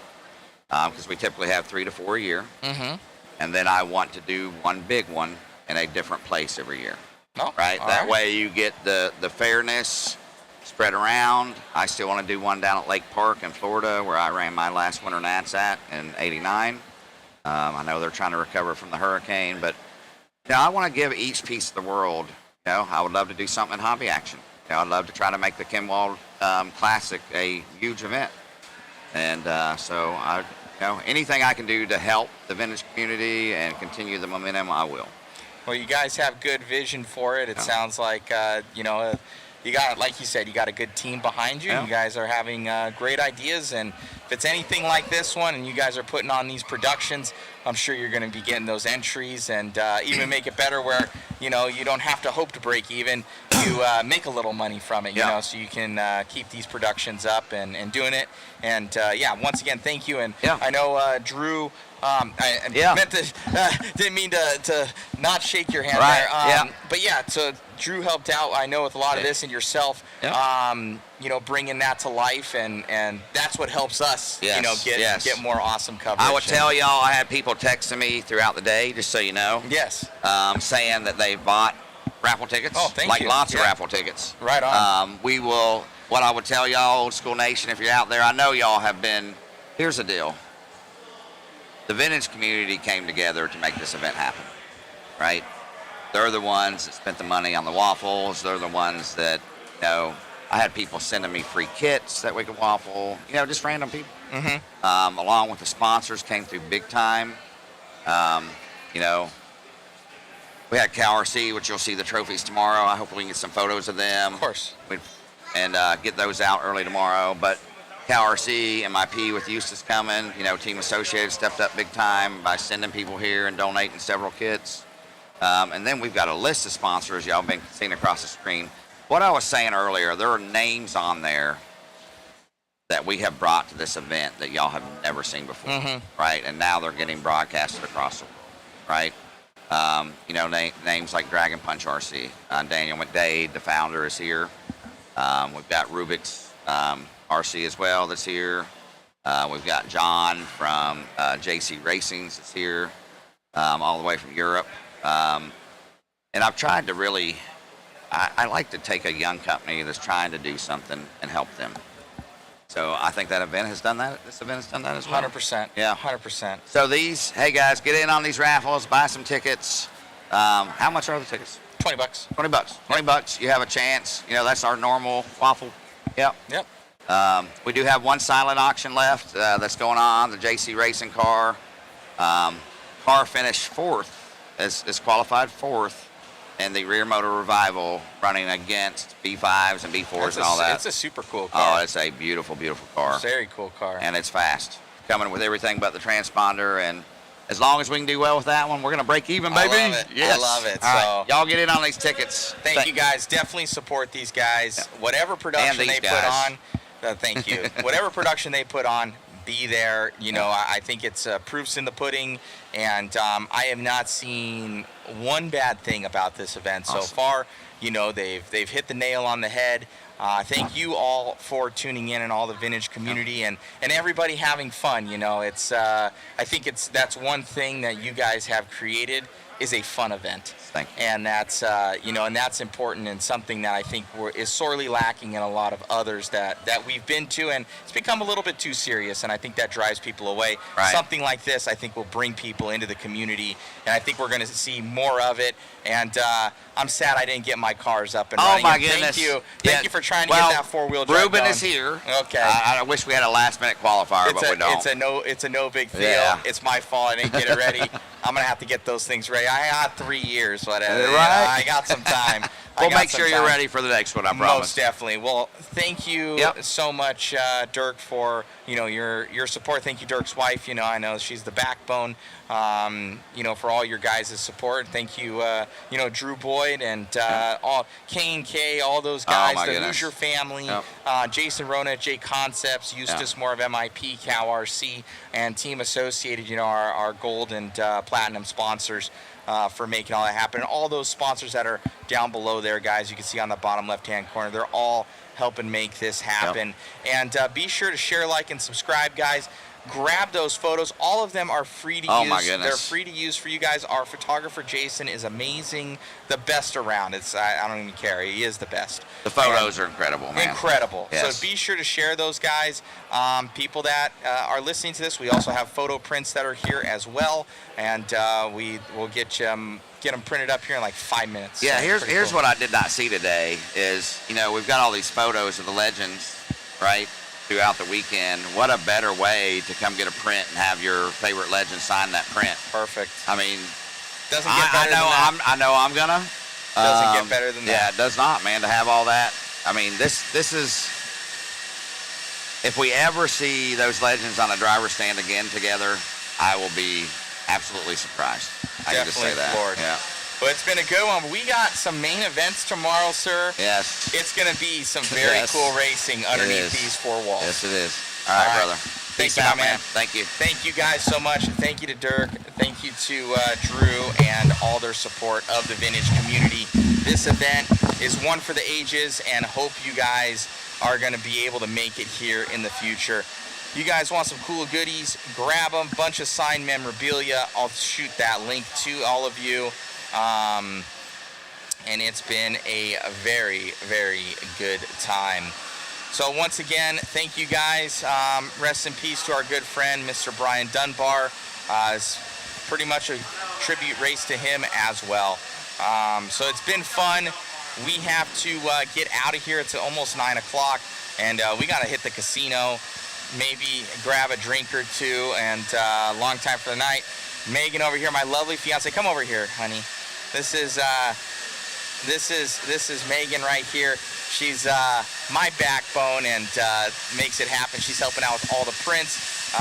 because we typically have 3 to 4 a year. Mm-hmm. And then I want to do one big one in a different place every year. Oh, right? all That right. way you get the fairness spread around. I still want to do one down at Lake Park in Florida, where I ran my last winter Nats at in '89. I know they're trying to recover from the hurricane, but I want to give each piece of the world. I would love to do something in hobby action. I'd love to try to make the Kenwald Classic a huge event. And so anything I can do to help the vintage community and continue the momentum, I will. Well, you guys have good vision for it. It sounds like, you got, like you said, you got a good team behind you. Yeah. You guys are having great ideas. And if it's anything like this one and you guys are putting on these productions, I'm sure you're going to be getting those entries and even make it better where, you don't have to hope to break even. You make a little money from it, so you can keep these productions up and doing it. And, once again, thank you. And I know Drew, meant to, didn't mean to not shake your hand there. But so Drew helped out, I know, with a lot of this, and yourself, bringing that to life, and that's what helps us, get more awesome coverage. I would tell y'all, I had people texting me throughout the day, just so you know. Yes. Saying that they bought raffle tickets. Oh, thank you. Lots of raffle tickets. Right on. What I would tell y'all, Old School Nation, if you're out there, I know y'all have been, here's the deal. The vintage community came together to make this event happen, right? They're the ones that spent the money on the waffles. They're the ones that, I had people sending me free kits that we could waffle, just random people. Mm-hmm. Along with the sponsors came through big time. We had CalRC, which you'll see the trophies tomorrow. I hope we can get some photos of them. Of course. And get those out early tomorrow. But CalRC, MIP with Eustace coming, Team Associated stepped up big time by sending people here and donating several kits. And then we've got a list of sponsors y'all been seeing across the screen. What I was saying earlier, there are names on there that we have brought to this event that y'all have never seen before, right? And now they're getting broadcasted across the world, right? Names like Dragon Punch RC. Daniel McDade, the founder, is here. We've got Rubik's RC as well that's here. We've got John from JC Racings that's here, all the way from Europe. And I've tried to really, I like to take a young company that's trying to do something and help them. So I think that event has done that. This event has done that as well. 100%. Yeah. 100%. So hey guys, get in on these raffles, buy some tickets. How much are the tickets? $20. $20. You have a chance. That's our normal waffle. Yep. We do have one silent auction left that's going on, the JC Racing car. Car finished 4th is qualified 4th in the rear motor revival, running against B5s and B4s and all that. It's a super cool car. Oh, it's a beautiful, beautiful car. Very cool car. And it's fast. Coming with everything but the transponder, and as long as we can do well with that one, we're going to break even, baby. I love it. Yes. I love it. All right. So Y'all get in on these tickets. Thank you guys. Definitely support these guys. Whatever production And these they guys. put on, thank you. Whatever production they put on, be there. You know, I think it's proofs in the pudding, and I have not seen one bad thing about this event so far. You know, they've hit the nail on the head. Thank you all for tuning in and all the vintage community and everybody having fun. You know, it's I think that's one thing that you guys have created is a fun event. Thank you. And that's you know, and that's important and something that I think is sorely lacking in a lot of others that we've been to, and it's become a little bit too serious, and I think that drives people away. Right. Something like this, I think, will bring people into the community, and I think we're going to see more of it. And I'm sad I didn't get my cars up and running. Oh my And goodness! Thank you for trying to get that 4-wheel drive Ruben going. is here. Okay. I wish we had a last-minute qualifier, but we don't. It's a no big deal. Yeah. It's my fault. I didn't get it ready. I'm gonna have to get those things ready. I got 3 years, but Right. I got some time. We'll make sure you're ready for the next one, I promise. Most definitely. Well, thank you so much, Dirk, for your support. Thank you, Dirk's wife. I know she's the backbone. For all your guys' support. Thank you, Drew Boyd and all K&K, all those guys, the goodness. Hoosier family, Jason Rona at JConcepts, Eustace Moore of MIP, Cow RC, and Team Associated. Our gold and platinum sponsors. For making all that happen. And all those sponsors that are down below there, guys, you can see on the bottom left-hand corner, they're all helping make this happen. And be sure to share, like, and subscribe, guys. Grab those photos. All of them are free to use. Oh, my goodness. They're free to use for you guys. Our photographer, Jason, is amazing. The best around. I don't even care. He is the best. The photos are incredible, man. Incredible. Yes. So be sure to share those, guys. People that are listening to this, we also have photo prints that are here as well. And we will get them printed up here in like 5 minutes. Yeah, So here's cool. what I did not see today is, we've got all these photos of the legends, right, throughout the weekend. What a better way to come get a print and have your favorite legend sign that print. Perfect. I mean, doesn't get better than that. I know I'm gonna. Doesn't get better than that. Yeah, it does not, man, to have all that. I mean, this is, if we ever see those legends on a driver's stand again together, I will be absolutely surprised. I can just say that. Floored. Yeah. Well, it's been a good one. We got some main events tomorrow, sir. Yes. It's going to be some very cool racing underneath these four walls. Yes, it is. All right, brother. Thank Peace you, out, my man. Thank you. Thank you guys so much. Thank you to Dirk. Thank you to Drew and all their support of the vintage community. This event is one for the ages, and hope you guys are going to be able to make it here in the future. You guys want some cool goodies? Grab them. Bunch of signed memorabilia. I'll shoot that link to all of you. And it's been a very, very good time. So once again, thank you guys. Rest in peace to our good friend, Mr. Brian Dunbar. It's pretty much a tribute race to him as well. So it's been fun. We have to get out of here. It's almost 9 o'clock, and we got to hit the casino, maybe grab a drink or two, and long time for the night. Megan over here, my lovely fiance. Come over here, honey. This is Megan right here. She's my backbone and makes it happen. She's helping out with all the prints,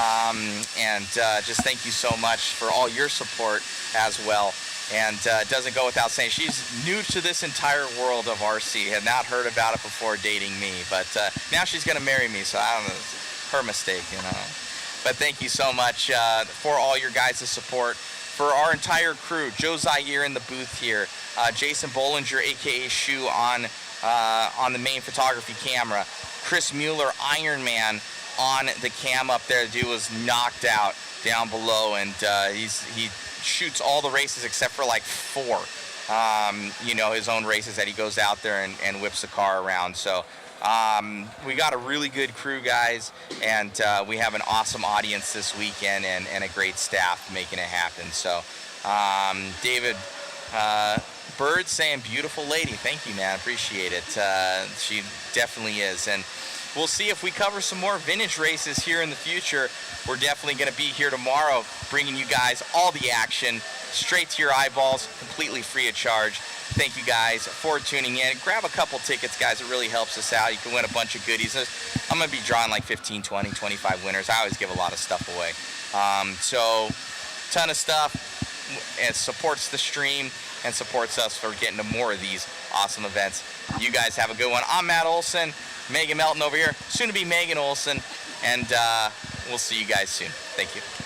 and just thank you so much for all your support as well. And it doesn't go without saying, she's new to this entire world of RC. Had not heard about it before dating me, but now she's gonna marry me, so I don't know, it's her mistake, But thank you so much for all your guys' support. For our entire crew, Joe Zaire in the booth here, Jason Bollinger, aka Shu, on the main photography camera, Chris Mueller, Iron Man, on the cam up there. The dude was knocked out down below, and he shoots all the races except for like 4. His own races that he goes out there and whips the car around. So we got a really good crew, guys, and we have an awesome audience this weekend and a great staff making it happen. So David Bird saying, beautiful lady. Thank you, man. Appreciate it. She definitely is. And we'll see if we cover some more vintage races here in the future. We're definitely going to be here tomorrow bringing you guys all the action straight to your eyeballs, completely free of charge. Thank you guys for tuning in. Grab a couple tickets, guys. It really helps us out. You can win a bunch of goodies. I'm going to be drawing like 15, 20, 25 winners. I always give a lot of stuff away. So, ton of stuff. It supports the stream and supports us for getting to more of these awesome events. You guys have a good one. I'm Matt Olson, Megan Melton over here, soon to be Megan Olson, and we'll see you guys soon. Thank you.